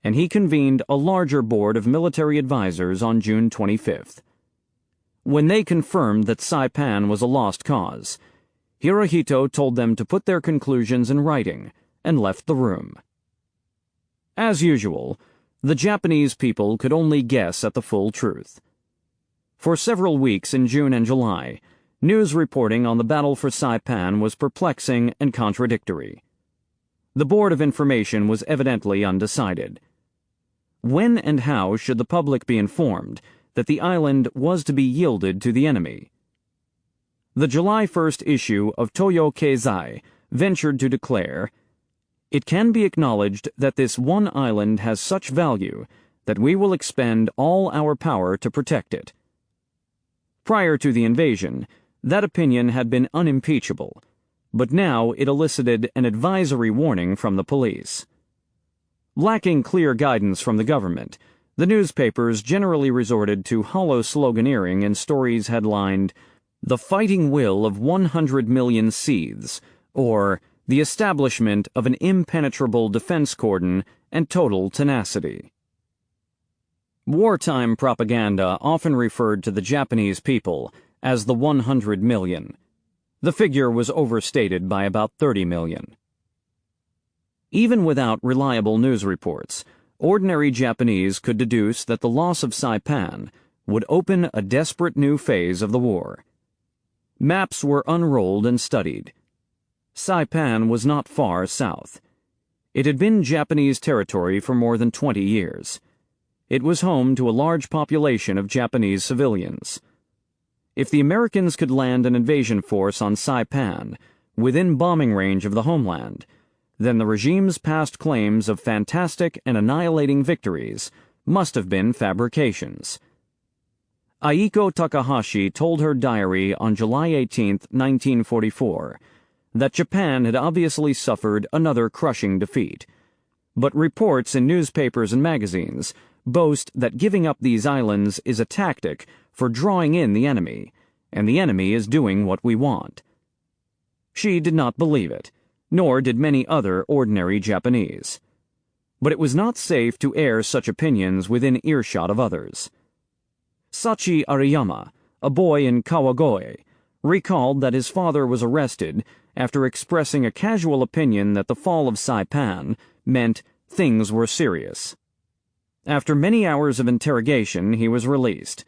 and he convened a larger board of military advisors on June 25th. When they confirmed that Saipan was a lost cause, Hirohito told them to put their conclusions in writing and left the room. As usual, the Japanese people could only guess at the full truth. For several weeks in June and July, news reporting on the battle for Saipan was perplexing and contradictory. The Board of Information was evidently undecided. When and how should the public be informed that the island was to be yielded to the enemy? The July 1st issue of Toyo Keizai ventured to declare, "It can be acknowledged that this one island has such value that we will expend all our power to protect it." Prior to the invasion, that opinion had been unimpeachable, but now it elicited an advisory warning from the police. Lacking clear guidance from the government, the newspapers generally resorted to hollow sloganeering in stories headlined, "The Fighting Will of 100 Million Seeths," or "The Establishment of an Impenetrable Defense Cordon and Total Tenacity." Wartime propaganda often referred to the Japanese people as the 100 million. The figure was overstated by about 30 million. Even without reliable news reports, ordinary Japanese could deduce that the loss of Saipan would open a desperate new phase of the war. Maps were unrolled and studied. Saipan was not far south. It had been Japanese territory for more than 20 years. It was home to a large population of Japanese civilians. If the Americans could land an invasion force on Saipan, within bombing range of the homeland, then the regime's past claims of fantastic and annihilating victories must have been fabrications. Aiko Takahashi told her diary on July 18, 1944, that Japan had obviously suffered another crushing defeat, but reports in newspapers and magazines boast that giving up these islands is a tactic for drawing in the enemy, and the enemy is doing what we want. She did not believe it, nor did many other ordinary Japanese. But it was not safe to air such opinions within earshot of others. Sachi Ariyama, a boy in Kawagoe, recalled that his father was arrested after expressing a casual opinion that the fall of Saipan meant things were serious. After many hours of interrogation, he was released,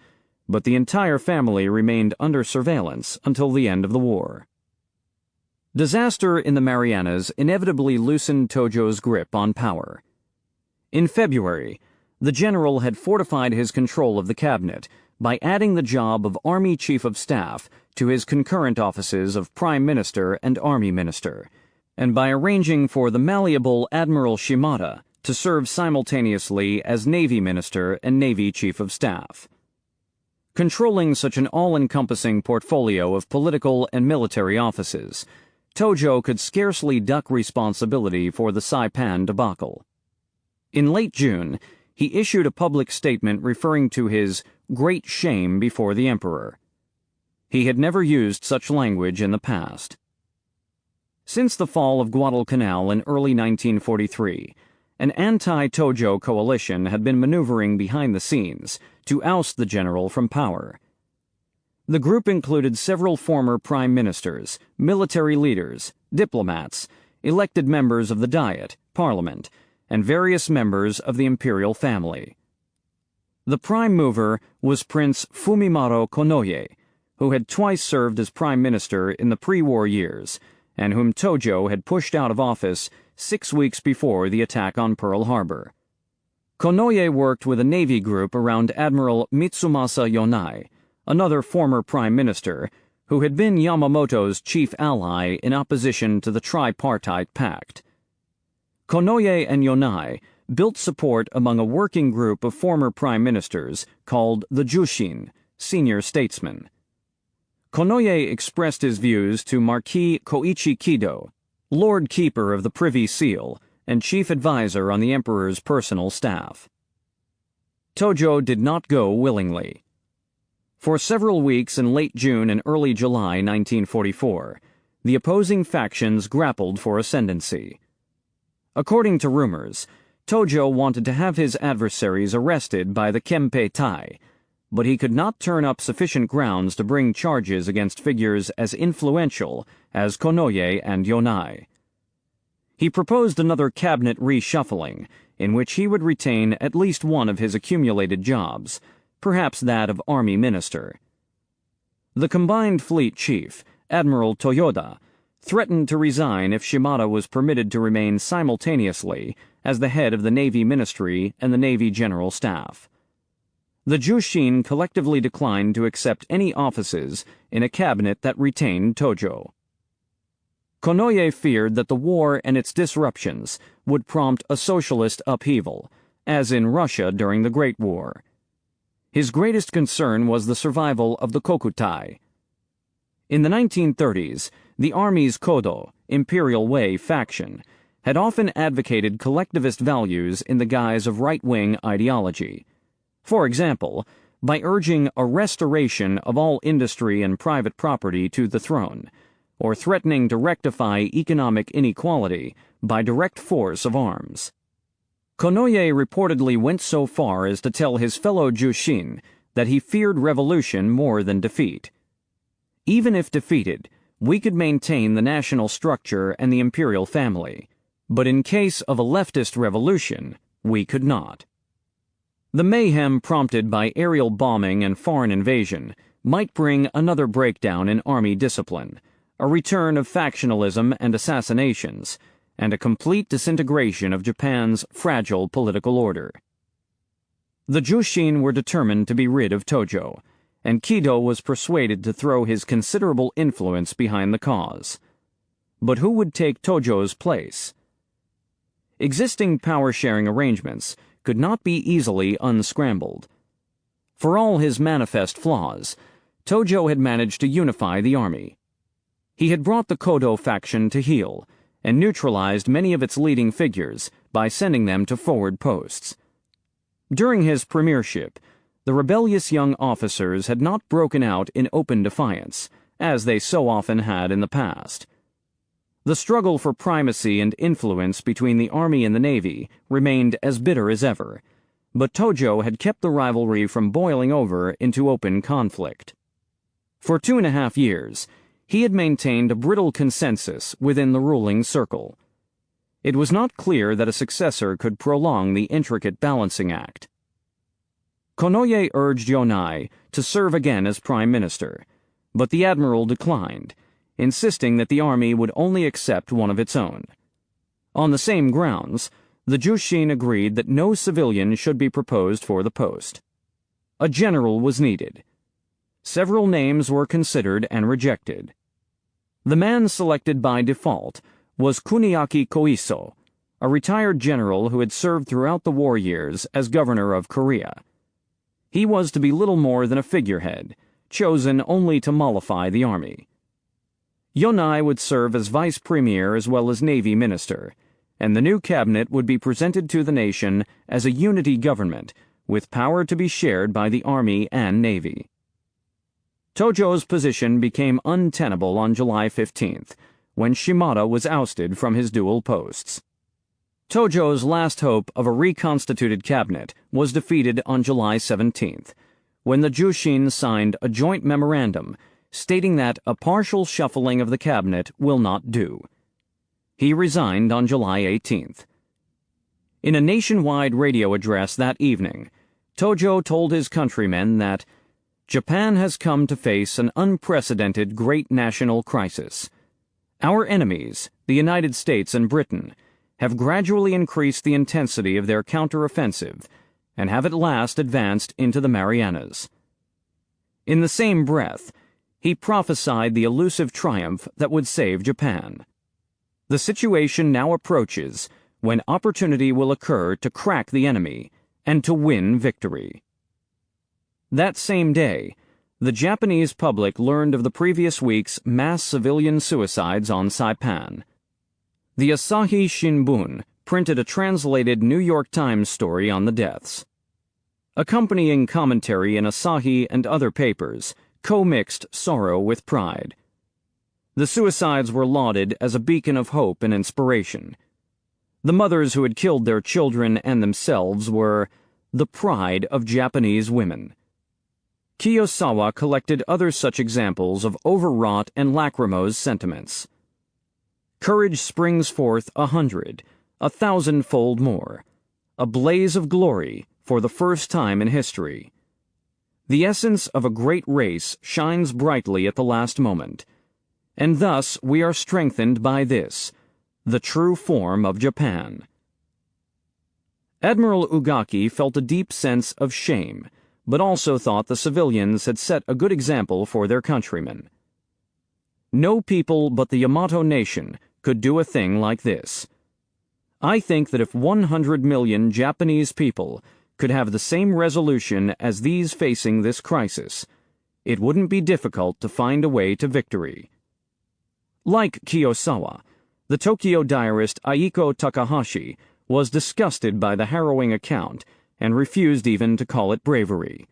but the entire family remained under surveillance until the end of the war. Disaster in the Marianas inevitably loosened Tojo's grip on power. In February, The general had fortified his control of the cabinet by adding the job of Army Chief of Staff to his concurrent offices of Prime Minister and Army Minister, and by arranging for the malleable Admiral Shimada to serve simultaneously as Navy Minister and Navy Chief of Staff. Controlling such an all-encompassing portfolio of political and military offices, Tojo could scarcely duck responsibility for the Saipan debacle. In late June, he issued a public statement referring to his great shame before the emperor. He had never used such language in the past. Since the fall of Guadalcanal in early 1943, an anti-Tojo coalition had been maneuvering behind the scenes to oust the general from power. The group included several former prime ministers, military leaders, diplomats, elected members of the Diet, Parliament, and various members of the imperial family. The prime mover was Prince Fumimaro Konoye, who had twice served as prime minister in the pre-war years, and whom Tojo had pushed out of office 6 weeks before the attack on Pearl Harbor. Konoye worked with a Navy group around Admiral Mitsumasa Yonai, another former prime minister, who had been Yamamoto's chief ally in opposition to the tripartite pact. Konoye and Yonai built support among a working group of former prime ministers called the Jushin, senior statesmen. Konoye expressed his views to Marquis Koichi Kido, Lord Keeper of the Privy Seal and chief advisor on the emperor's personal staff. Tojo did not go willingly. For several weeks in late June and early July 1944, the opposing factions grappled for ascendancy. According to rumors, Tojo wanted to have his adversaries arrested by the Kempei Tai, but he could not turn up sufficient grounds to bring charges against figures as influential as Konoye and Yonai. He proposed another cabinet reshuffling, in which he would retain at least one of his accumulated jobs, perhaps that of Army Minister. The combined fleet chief, Admiral Toyoda, threatened to resign if Shimada was permitted to remain simultaneously as the head of the Navy Ministry and the Navy General Staff. The Jushin collectively declined to accept any offices in a cabinet that retained Tojo. Konoye feared that the war and its disruptions would prompt a socialist upheaval, as in Russia during the Great War. His greatest concern was the survival of the Kokutai. In the 1930s, the Army's Kodo, Imperial Way faction, had often advocated collectivist values in the guise of right-wing ideology. For example, by urging a restoration of all industry and private property to the throne, or threatening to rectify economic inequality by direct force of arms. Konoye reportedly went so far as to tell his fellow Jushin that he feared revolution more than defeat. Even if defeated, we could maintain the national structure and the imperial family, but in case of a leftist revolution, we could not. The mayhem prompted by aerial bombing and foreign invasion might bring another breakdown in army discipline, a return of factionalism and assassinations, and a complete disintegration of Japan's fragile political order. The Jushin were determined to be rid of Tojo, and Kido was persuaded to throw his considerable influence behind the cause. But who would take Tojo's place? Existing power-sharing arrangements could not be easily unscrambled. For all his manifest flaws, Tojo had managed to unify the army. He had brought the Kodo faction to heel, and neutralized many of its leading figures by sending them to forward posts. During his premiership, the rebellious young officers had not broken out in open defiance, as they so often had in the past. The struggle for primacy and influence between the Army and the Navy remained as bitter as ever, but Tojo had kept the rivalry from boiling over into open conflict. For 2.5 years, he had maintained a brittle consensus within the ruling circle. It was not clear that a successor could prolong the intricate balancing act. Konoye urged Yonai to serve again as prime minister, but the admiral declined, insisting that the army would only accept one of its own. On the same grounds, the Jushin agreed that no civilian should be proposed for the post. A general was needed. Several names were considered and rejected. The man selected by default was Kuniaki Koiso, a retired general who had served throughout the war years as governor of Korea. He was to be little more than a figurehead, chosen only to mollify the army. Yonai would serve as vice premier as well as navy minister, and the new cabinet would be presented to the nation as a unity government with power to be shared by the army and navy. Tojo's position became untenable on July 15th, when Shimada was ousted from his dual posts. Tojo's last hope of a reconstituted cabinet was defeated on July 17th, when the Jushin signed a joint memorandum stating that a partial shuffling of the cabinet will not do. He resigned on July 18th. In a nationwide radio address that evening, Tojo told his countrymen that Japan has come to face an unprecedented great national crisis. Our enemies, the United States and Britain, have gradually increased the intensity of their counteroffensive and have at last advanced into the Marianas. In the same breath, he prophesied the elusive triumph that would save Japan. The situation now approaches when opportunity will occur to crack the enemy and to win victory. That same day, the Japanese public learned of the previous week's mass civilian suicides on Saipan. The Asahi Shimbun printed a translated New York Times story on the deaths. Accompanying commentary in Asahi and other papers co-mixed sorrow with pride. The suicides were lauded as a beacon of hope and inspiration. The mothers who had killed their children and themselves were the pride of Japanese women. Kiyosawa collected other such examples of overwrought and lachrymose sentiments. Courage springs forth 100, 1,000-fold more, a blaze of glory for the first time in history. The essence of a great race shines brightly at the last moment, and thus we are strengthened by this, the true form of Japan. Admiral Ugaki felt a deep sense of shame, but also thought the civilians had set a good example for their countrymen. No people but the Yamato nation could do a thing like this. I think that if 100 million Japanese people could have the same resolution as these facing this crisis, it wouldn't be difficult to find a way to victory. Like Kiyosawa, the Tokyo diarist Aiko Takahashi was disgusted by the harrowing account and refused even to call it bravery.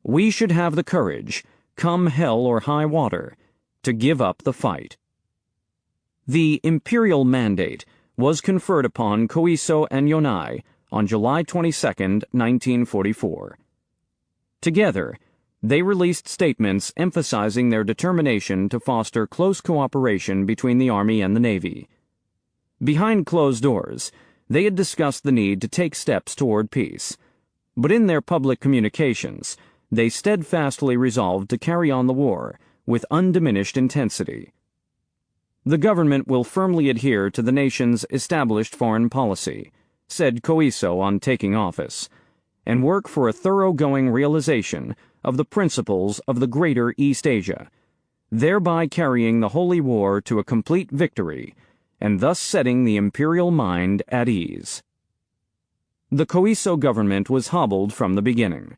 We should have the courage, come hell or high water, to give up the fight. The imperial mandate was conferred upon Koiso and Yonai on July 22, 1944. Together, they released statements emphasizing their determination to foster close cooperation between the Army and the Navy. Behind closed doors, they had discussed the need to take steps toward peace, but in their public communications, they steadfastly resolved to carry on the war with undiminished intensity. The government will firmly adhere to the nation's established foreign policy, said Koiso on taking office, and work for a thoroughgoing realization of the principles of the Greater East Asia, thereby carrying the Holy War to a complete victory, and thus setting the imperial mind at ease. The Koiso government was hobbled from the beginning.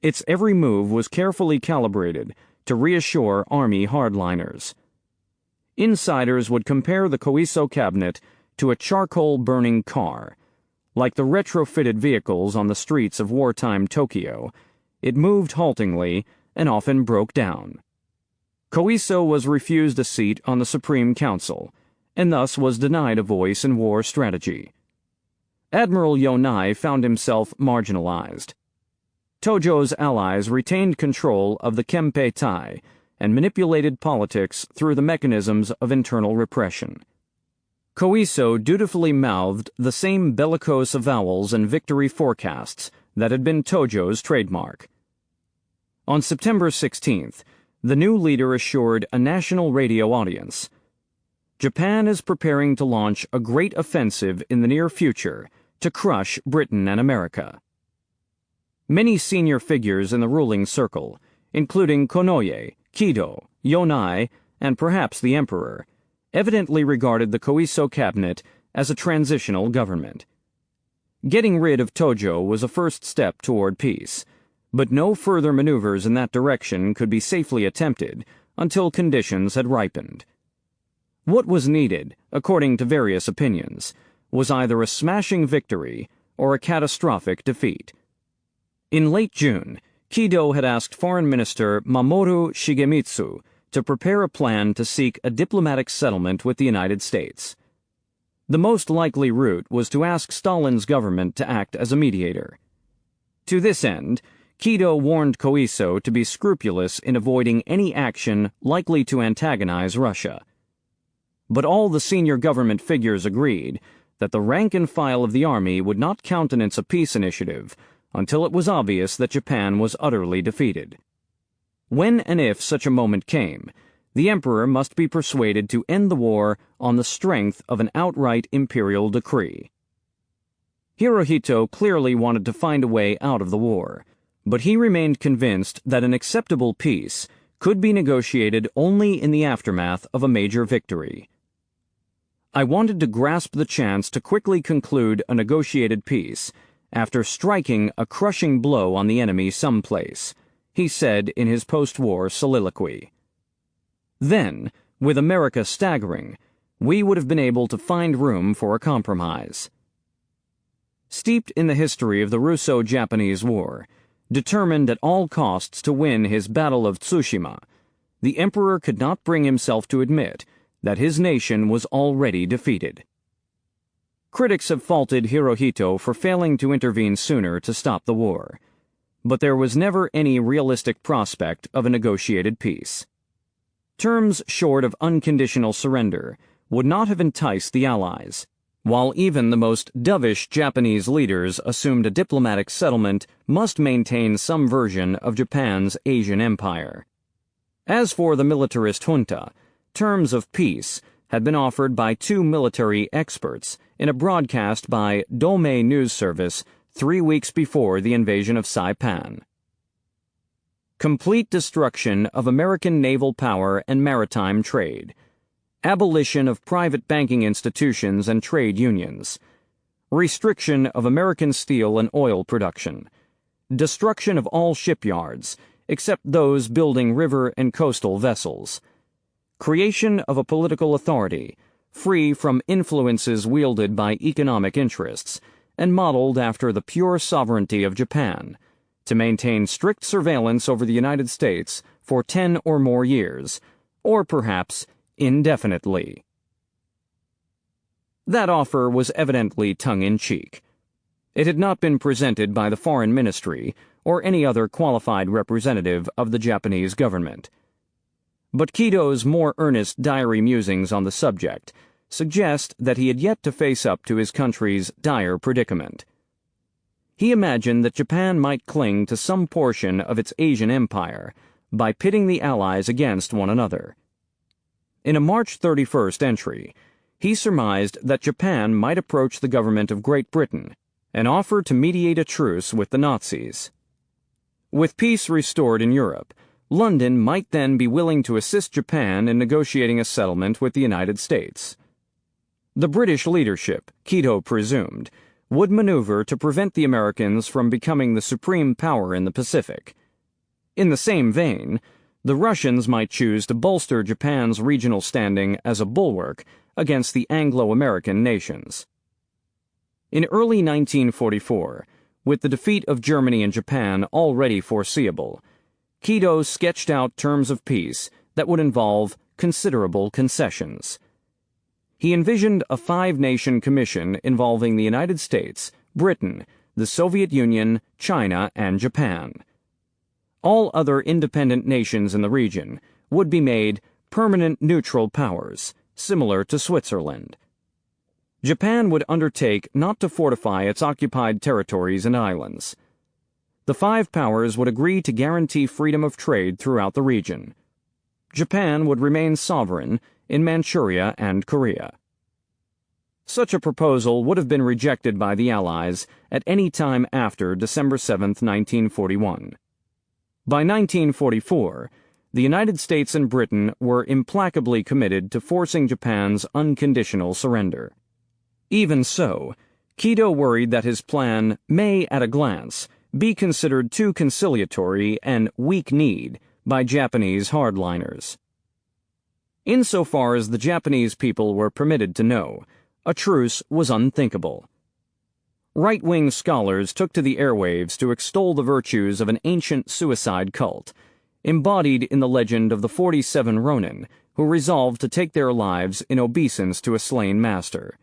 Its every move was carefully calibrated to reassure Army hardliners. Insiders would compare the Koiso cabinet to a charcoal-burning car. Like the retrofitted vehicles on the streets of wartime Tokyo, it moved haltingly and often broke down. Koiso was refused a seat on the Supreme Council, and thus was denied a voice in war strategy. Admiral Yonai found himself marginalized. Tojo's allies retained control of the Kempeitai and manipulated politics through the mechanisms of internal repression. Koiso dutifully mouthed the same bellicose avowals and victory forecasts that had been Tojo's trademark. On September 16th, the new leader assured a national radio audience, Japan is preparing to launch a great offensive in the near future to crush Britain and America. Many senior figures in the ruling circle, including Konoye, Kido, Yonai, and perhaps the Emperor, evidently regarded the Koiso cabinet as a transitional government. Getting rid of Tojo was a first step toward peace, but no further maneuvers in that direction could be safely attempted until conditions had ripened. What was needed, according to various opinions, was either a smashing victory or a catastrophic defeat. In late June, Kido had asked Foreign Minister Mamoru Shigemitsu to prepare a plan to seek a diplomatic settlement with the United States. The most likely route was to ask Stalin's government to act as a mediator. To this end, Kido warned Koiso to be scrupulous in avoiding any action likely to antagonize Russia. But all the senior government figures agreed that the rank and file of the army would not countenance a peace initiative until it was obvious that Japan was utterly defeated. When and if such a moment came, the emperor must be persuaded to end the war on the strength of an outright imperial decree. Hirohito clearly wanted to find a way out of the war, but he remained convinced that an acceptable peace could be negotiated only in the aftermath of a major victory. I wanted to grasp the chance to quickly conclude a negotiated peace after striking a crushing blow on the enemy someplace, he said in his post-war soliloquy. Then, with America staggering, we would have been able to find room for a compromise. Steeped in the history of the Russo-Japanese War, determined at all costs to win his Battle of Tsushima, the emperor could not bring himself to admit that his nation was already defeated. Critics have faulted Hirohito for failing to intervene sooner to stop the war, but there was never any realistic prospect of a negotiated peace. Terms short of unconditional surrender would not have enticed the Allies, while even the most dovish Japanese leaders assumed a diplomatic settlement must maintain some version of Japan's Asian empire. As for the militarist junta, terms of peace had been offered by two military experts in a broadcast by Domei News Service 3 weeks before the invasion of Saipan. Complete destruction of American naval power and maritime trade, abolition of private banking institutions and trade unions, restriction of American steel and oil production, destruction of all shipyards except those building river and coastal vessels, creation of a political authority free from influences wielded by economic interests and modeled after the pure sovereignty of Japan, to maintain strict surveillance over the United States for 10 or more years, or perhaps indefinitely. That offer was evidently tongue-in-cheek. It had not been presented by the Foreign Ministry or any other qualified representative of the Japanese government. But Kido's more earnest diary musings on the subject suggest that he had yet to face up to his country's dire predicament. He imagined that Japan might cling to some portion of its Asian empire by pitting the Allies against one another. In a March 31st entry, he surmised that Japan might approach the government of Great Britain and offer to mediate a truce with the Nazis. With peace restored in Europe, London might then be willing to assist Japan in negotiating a settlement with the United States. The British leadership, Kido presumed, would maneuver to prevent the Americans from becoming the supreme power in the Pacific. In the same vein, the Russians might choose to bolster Japan's regional standing as a bulwark against the Anglo-American nations. In early 1944, with the defeat of Germany and Japan already foreseeable, Kido sketched out terms of peace that would involve considerable concessions. He envisioned a 5-nation commission involving the United States, Britain, the Soviet Union, China, and Japan. All other independent nations in the region would be made permanent neutral powers, similar to Switzerland. Japan would undertake not to fortify its occupied territories and islands. The 5 powers would agree to guarantee freedom of trade throughout the region. Japan would remain sovereign in Manchuria and Korea. Such a proposal would have been rejected by the Allies at any time after December 7, 1941. By 1944, the United States and Britain were implacably committed to forcing Japan's unconditional surrender. Even so, Kido worried that his plan may, at a glance, be considered too conciliatory and weak-kneed by Japanese hardliners. Insofar as the Japanese people were permitted to know, a truce was unthinkable. Right-wing scholars took to the airwaves to extol the virtues of an ancient suicide cult, embodied in the legend of the 47 Ronin, who resolved to take their lives in obeisance to a slain master.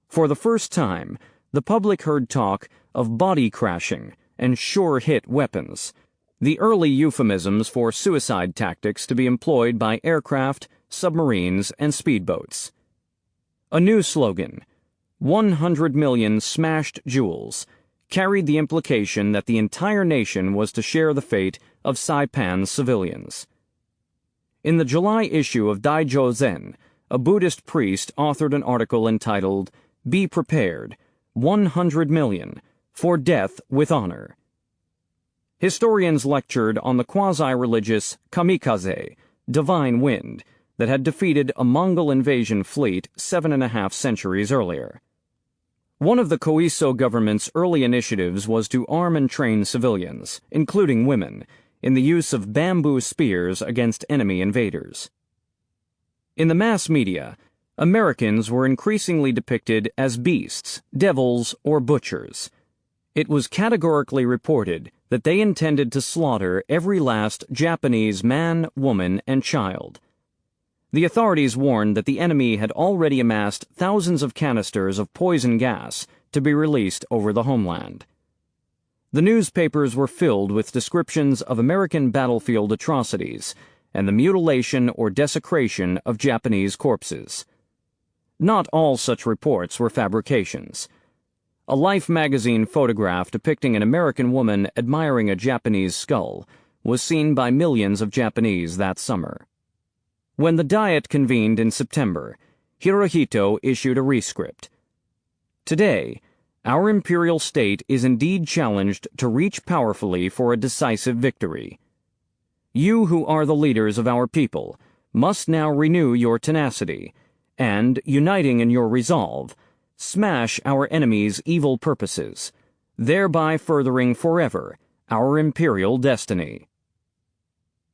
For the first time, the public heard talk of body crashing and sure-hit weapons, the early euphemisms for suicide tactics to be employed by aircraft, submarines, and speedboats. A new slogan, 100 million smashed jewels, carried the implication that the entire nation was to share the fate of Saipan's civilians. In the July issue of Daijo Zen, a Buddhist priest authored an article entitled, "Be Prepared, 100 million, for death with honor." Historians lectured on the quasi-religious kamikaze, divine wind, that had defeated a Mongol invasion fleet 7.5 centuries earlier. One of the Koiso government's early initiatives was to arm and train civilians, including women, in the use of bamboo spears against enemy invaders. In the mass media, Americans were increasingly depicted as beasts, devils, or butchers. It was categorically reported that they intended to slaughter every last Japanese man, woman, and child. The authorities warned that the enemy had already amassed thousands of canisters of poison gas to be released over the homeland. The newspapers were filled with descriptions of American battlefield atrocities and the mutilation or desecration of Japanese corpses. Not all such reports were fabrications. A Life magazine photograph depicting an American woman admiring a Japanese skull was seen by millions of Japanese that summer. When the Diet convened in September, Hirohito issued a rescript. Today, our imperial state is indeed challenged to reach powerfully for a decisive victory. You who are the leaders of our people must now renew your tenacity, and, uniting in your resolve, smash our enemies' evil purposes, thereby furthering forever our imperial destiny.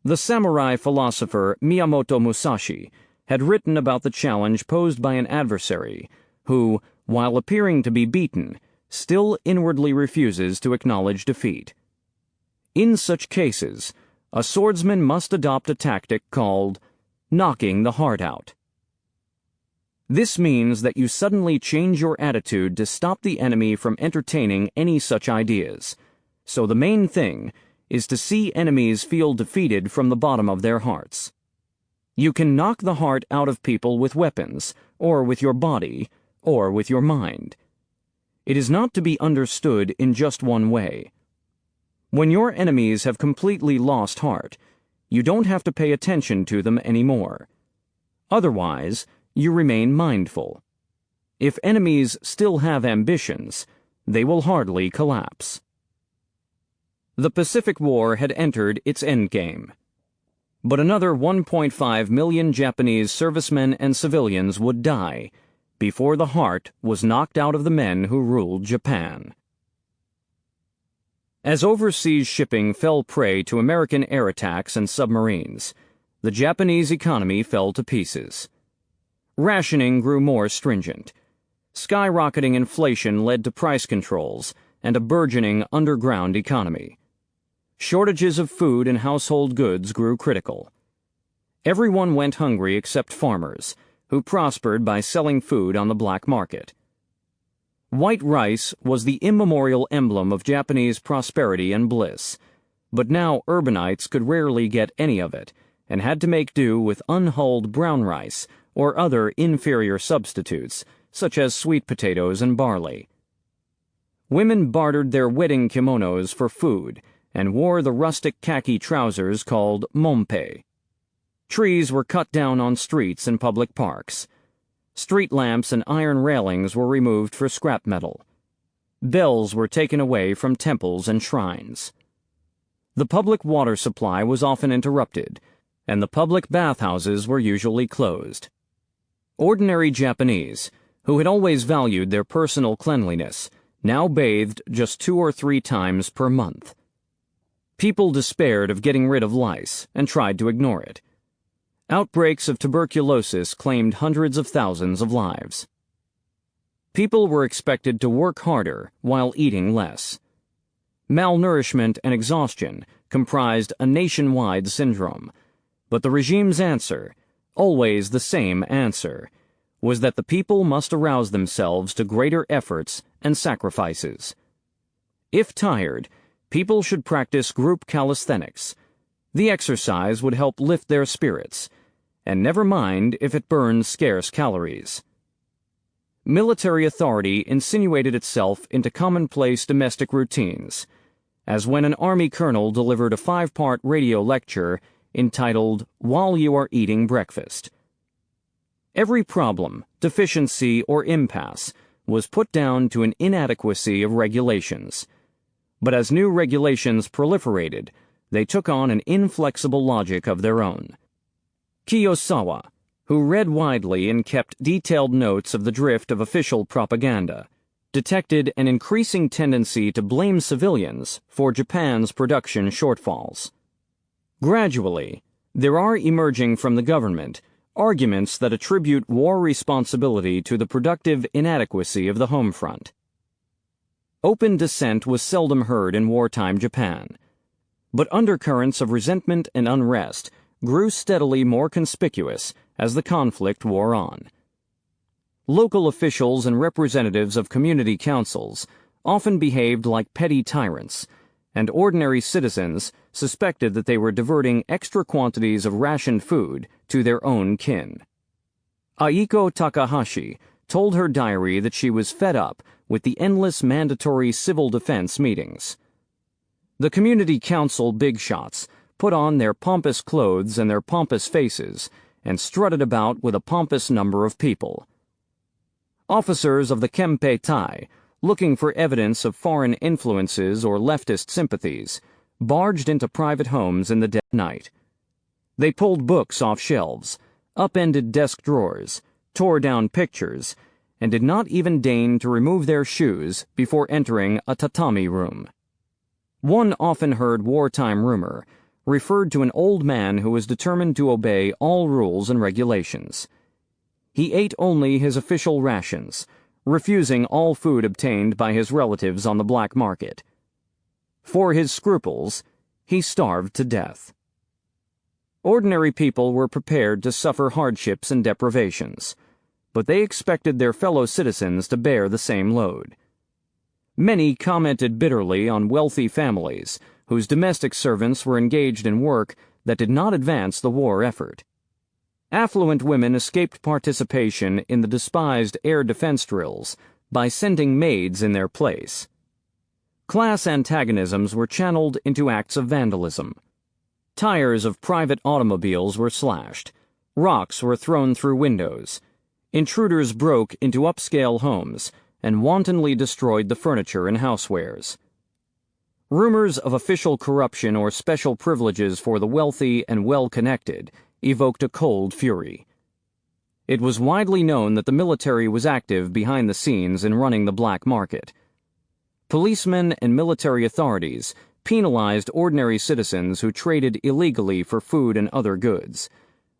The samurai philosopher Miyamoto Musashi had written about the challenge posed by an adversary who, while appearing to be beaten, still inwardly refuses to acknowledge defeat. In such cases, a swordsman must adopt a tactic called knocking the heart out. This means that you suddenly change your attitude to stop the enemy from entertaining any such ideas. So the main thing is to see enemies feel defeated from the bottom of their hearts. You can knock the heart out of people with weapons, or with your body, or with your mind. It is not to be understood in just one way. When your enemies have completely lost heart, you don't have to pay attention to them anymore. Otherwise, you remain mindful. If enemies still have ambitions, they will hardly collapse. The Pacific War had entered its endgame. But another 1.5 million Japanese servicemen and civilians would die before the heart was knocked out of the men who ruled Japan. As overseas shipping fell prey to American air attacks and submarines, the Japanese economy fell to pieces. Rationing grew more stringent. Skyrocketing inflation led to price controls and a burgeoning underground economy. Shortages of food and household goods grew critical. Everyone went hungry except farmers, who prospered by selling food on the black market. White rice was the immemorial emblem of Japanese prosperity and bliss, but now urbanites could rarely get any of it and had to make do with unhulled brown rice or other inferior substitutes, such as sweet potatoes and barley. Women bartered their wedding kimonos for food and wore the rustic khaki trousers called mompe. Trees were cut down on streets and public parks. Street lamps and iron railings were removed for scrap metal. Bells were taken away from temples and shrines. The public water supply was often interrupted, and the public bathhouses were usually closed. Ordinary Japanese, who had always valued their personal cleanliness, now bathed just 2 or 3 times per month. People despaired of getting rid of lice and tried to ignore it. Outbreaks of tuberculosis claimed hundreds of thousands of lives. People were expected to work harder while eating less. Malnourishment and exhaustion comprised a nationwide syndrome, but the regime's answer, always the same answer, was that the people must arouse themselves to greater efforts and sacrifices. If tired, people should practice group calisthenics. The exercise would help lift their spirits, and never mind if it burns scarce calories. Military authority insinuated itself into commonplace domestic routines, as when an Army colonel delivered a 5-part radio lecture entitled "While You Are Eating Breakfast." Every problem, deficiency, or impasse was put down to an inadequacy of regulations. But as new regulations proliferated, they took on an inflexible logic of their own. Kiyosawa, who read widely and kept detailed notes of the drift of official propaganda, detected an increasing tendency to blame civilians for Japan's production shortfalls. Gradually, there are emerging from the government arguments that attribute war responsibility to the productive inadequacy of the home front. Open dissent was seldom heard in wartime Japan, but undercurrents of resentment and unrest grew steadily more conspicuous as the conflict wore on. Local officials and representatives of community councils often behaved like petty tyrants, and ordinary citizens suspected that they were diverting extra quantities of rationed food to their own kin. Aiko Takahashi told her diary that she was fed up with the endless mandatory civil defense meetings. The community council big shots put on their pompous clothes and their pompous faces and strutted about with a pompous number of people. Officers of the Kempei Tai, looking for evidence of foreign influences or leftist sympathies, barged into private homes in the dead of night. They pulled books off shelves, upended desk drawers, tore down pictures, and did not even deign to remove their shoes before entering a tatami room. One often heard wartime rumor referred to an old man who was determined to obey all rules and regulations. He ate only his official rations, refusing all food obtained by his relatives on the black market. For his scruples, he starved to death. Ordinary people were prepared to suffer hardships and deprivations, but they expected their fellow citizens to bear the same load. Many commented bitterly on wealthy families whose domestic servants were engaged in work that did not advance the war effort. Affluent women escaped participation in the despised air defense drills by sending maids in their place. Class antagonisms were channeled into acts of vandalism. Tires of private automobiles were slashed. Rocks were thrown through windows. Intruders broke into upscale homes and wantonly destroyed the furniture and housewares. Rumors of official corruption or special privileges for the wealthy and well-connected evoked a cold fury. It was widely known that the military was active behind the scenes in running the black market. Policemen and military authorities penalized ordinary citizens who traded illegally for food and other goods,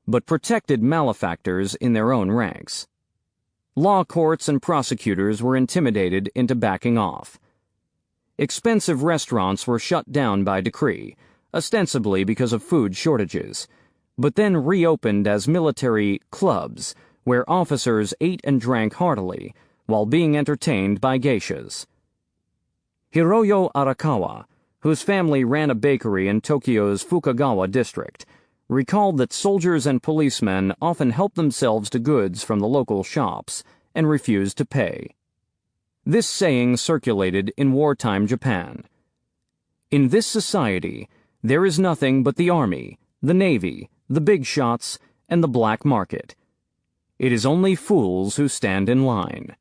but protected malefactors in their own ranks. Law courts and prosecutors were intimidated into backing off. Expensive restaurants were shut down by decree, ostensibly because of food shortages, but then reopened as military clubs where officers ate and drank heartily while being entertained by geishas. Hiroyo Arakawa, whose family ran a bakery in Tokyo's Fukagawa district, recalled that soldiers and policemen often helped themselves to goods from the local shops and refused to pay. This saying circulated in wartime Japan. In this society, there is nothing but the army, the navy, the big shots, and the black market. It is only fools who stand in line.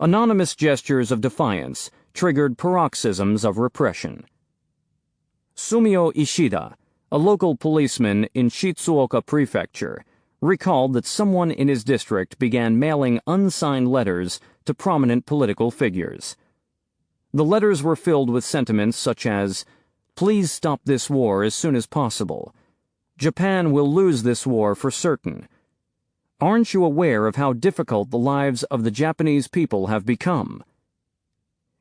Anonymous gestures of defiance triggered paroxysms of repression. Sumio Ishida, a local policeman in Shizuoka Prefecture, recalled that someone in his district began mailing unsigned letters to prominent political figures. The letters were filled with sentiments such as, "Please stop this war as soon as possible. Japan will lose this war for certain. Aren't you aware of how difficult the lives of the Japanese people have become?"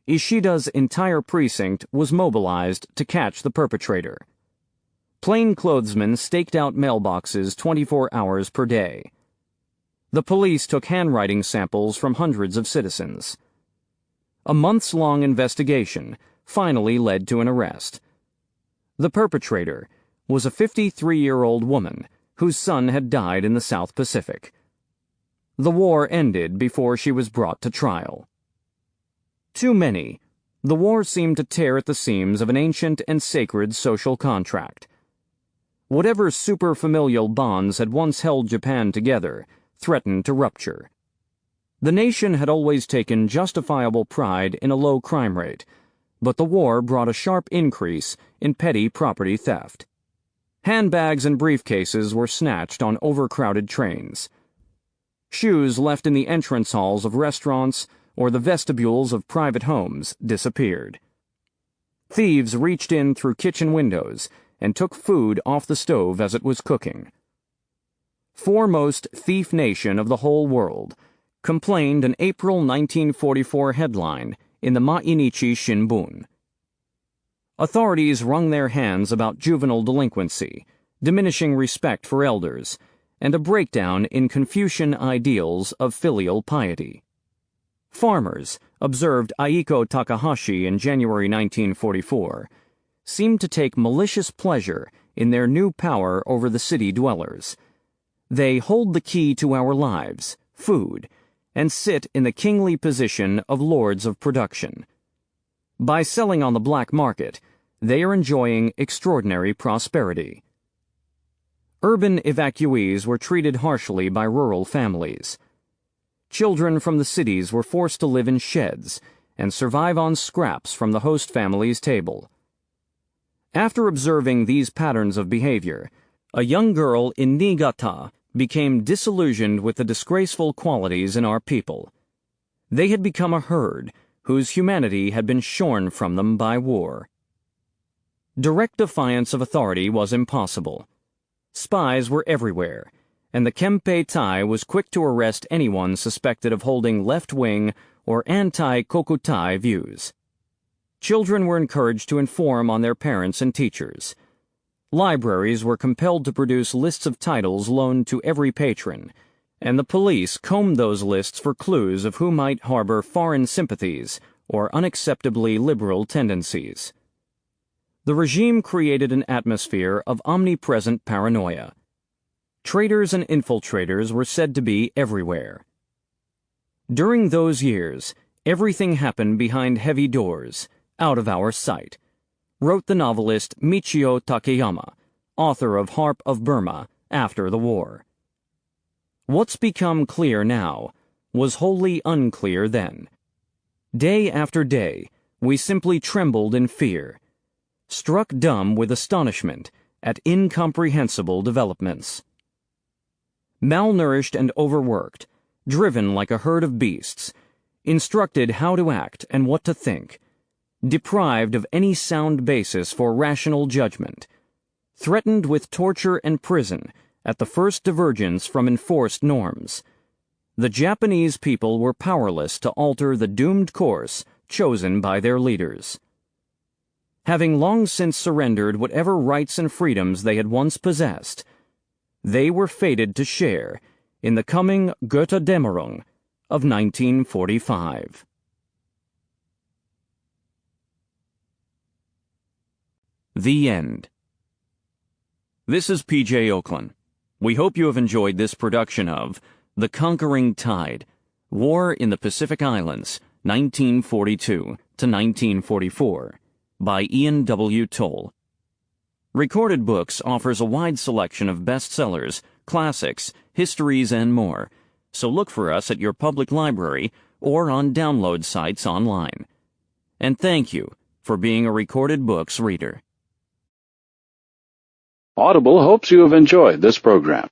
Ishida's entire precinct was mobilized to catch the perpetrator. Plainclothesmen staked out mailboxes 24 hours per day. The police took handwriting samples from hundreds of citizens. A months-long investigation finally led to an arrest. The perpetrator was a 53-year-old woman whose son had died in the South Pacific. The war ended before she was brought to trial. Too many, the war seemed to tear at the seams of an ancient and sacred social contract. Whatever superfamilial bonds had once held Japan together threatened to rupture. The nation had always taken justifiable pride in a low crime rate, but the war brought a sharp increase in petty property theft. Handbags and briefcases were snatched on overcrowded trains. Shoes left in the entrance halls of restaurants or the vestibules of private homes disappeared. Thieves reached in through kitchen windows and took food off the stove as it was cooking. Foremost thief nation of the whole world, complained an April 1944 headline in the Mainichi Shimbun. Authorities wrung their hands about juvenile delinquency, diminishing respect for elders, and a breakdown in Confucian ideals of filial piety. Farmers, observed Aiko Takahashi in January 1944, seemed to take malicious pleasure in their new power over the city dwellers. They hold the key to our lives, food, and sit in the kingly position of lords of production. By selling on the black market, they are enjoying extraordinary prosperity. Urban evacuees were treated harshly by rural families. Children from the cities were forced to live in sheds and survive on scraps from the host family's table. After observing these patterns of behavior, a young girl in Niigata became disillusioned with the disgraceful qualities in our people. They had become a herd whose humanity had been shorn from them by war. Direct defiance of authority was impossible. Spies were everywhere, and the Kempei Tai was quick to arrest anyone suspected of holding left-wing or anti-Kokutai views. Children were encouraged to inform on their parents and teachers. Libraries were compelled to produce lists of titles loaned to every patron, and the police combed those lists for clues of who might harbor foreign sympathies or unacceptably liberal tendencies. The regime created an atmosphere of omnipresent paranoia. Traitors and infiltrators were said to be everywhere. During those years, everything happened behind heavy doors, out of our sight, wrote the novelist Michio Takeyama, author of Harp of Burma, after the war. What's become clear now was wholly unclear then. Day after day, we simply trembled in fear, struck dumb with astonishment at incomprehensible developments. Malnourished and overworked, driven like a herd of beasts, instructed how to act and what to think, deprived of any sound basis for rational judgment, threatened with torture and prison at the first divergence from enforced norms, the Japanese people were powerless to alter the doomed course chosen by their leaders. Having long since surrendered whatever rights and freedoms they had once possessed, they were fated to share in the coming Götterdämmerung of 1945. The End. This is P.J. Oakland. We hope you have enjoyed this production of The Conquering Tide, War in the Pacific Islands, 1942 to 1944, by Ian W. Toll. Recorded Books offers a wide selection of bestsellers, classics, histories, and more, so look for us at your public library or on download sites online. And thank you for being a Recorded Books reader. Audible hopes you have enjoyed this program.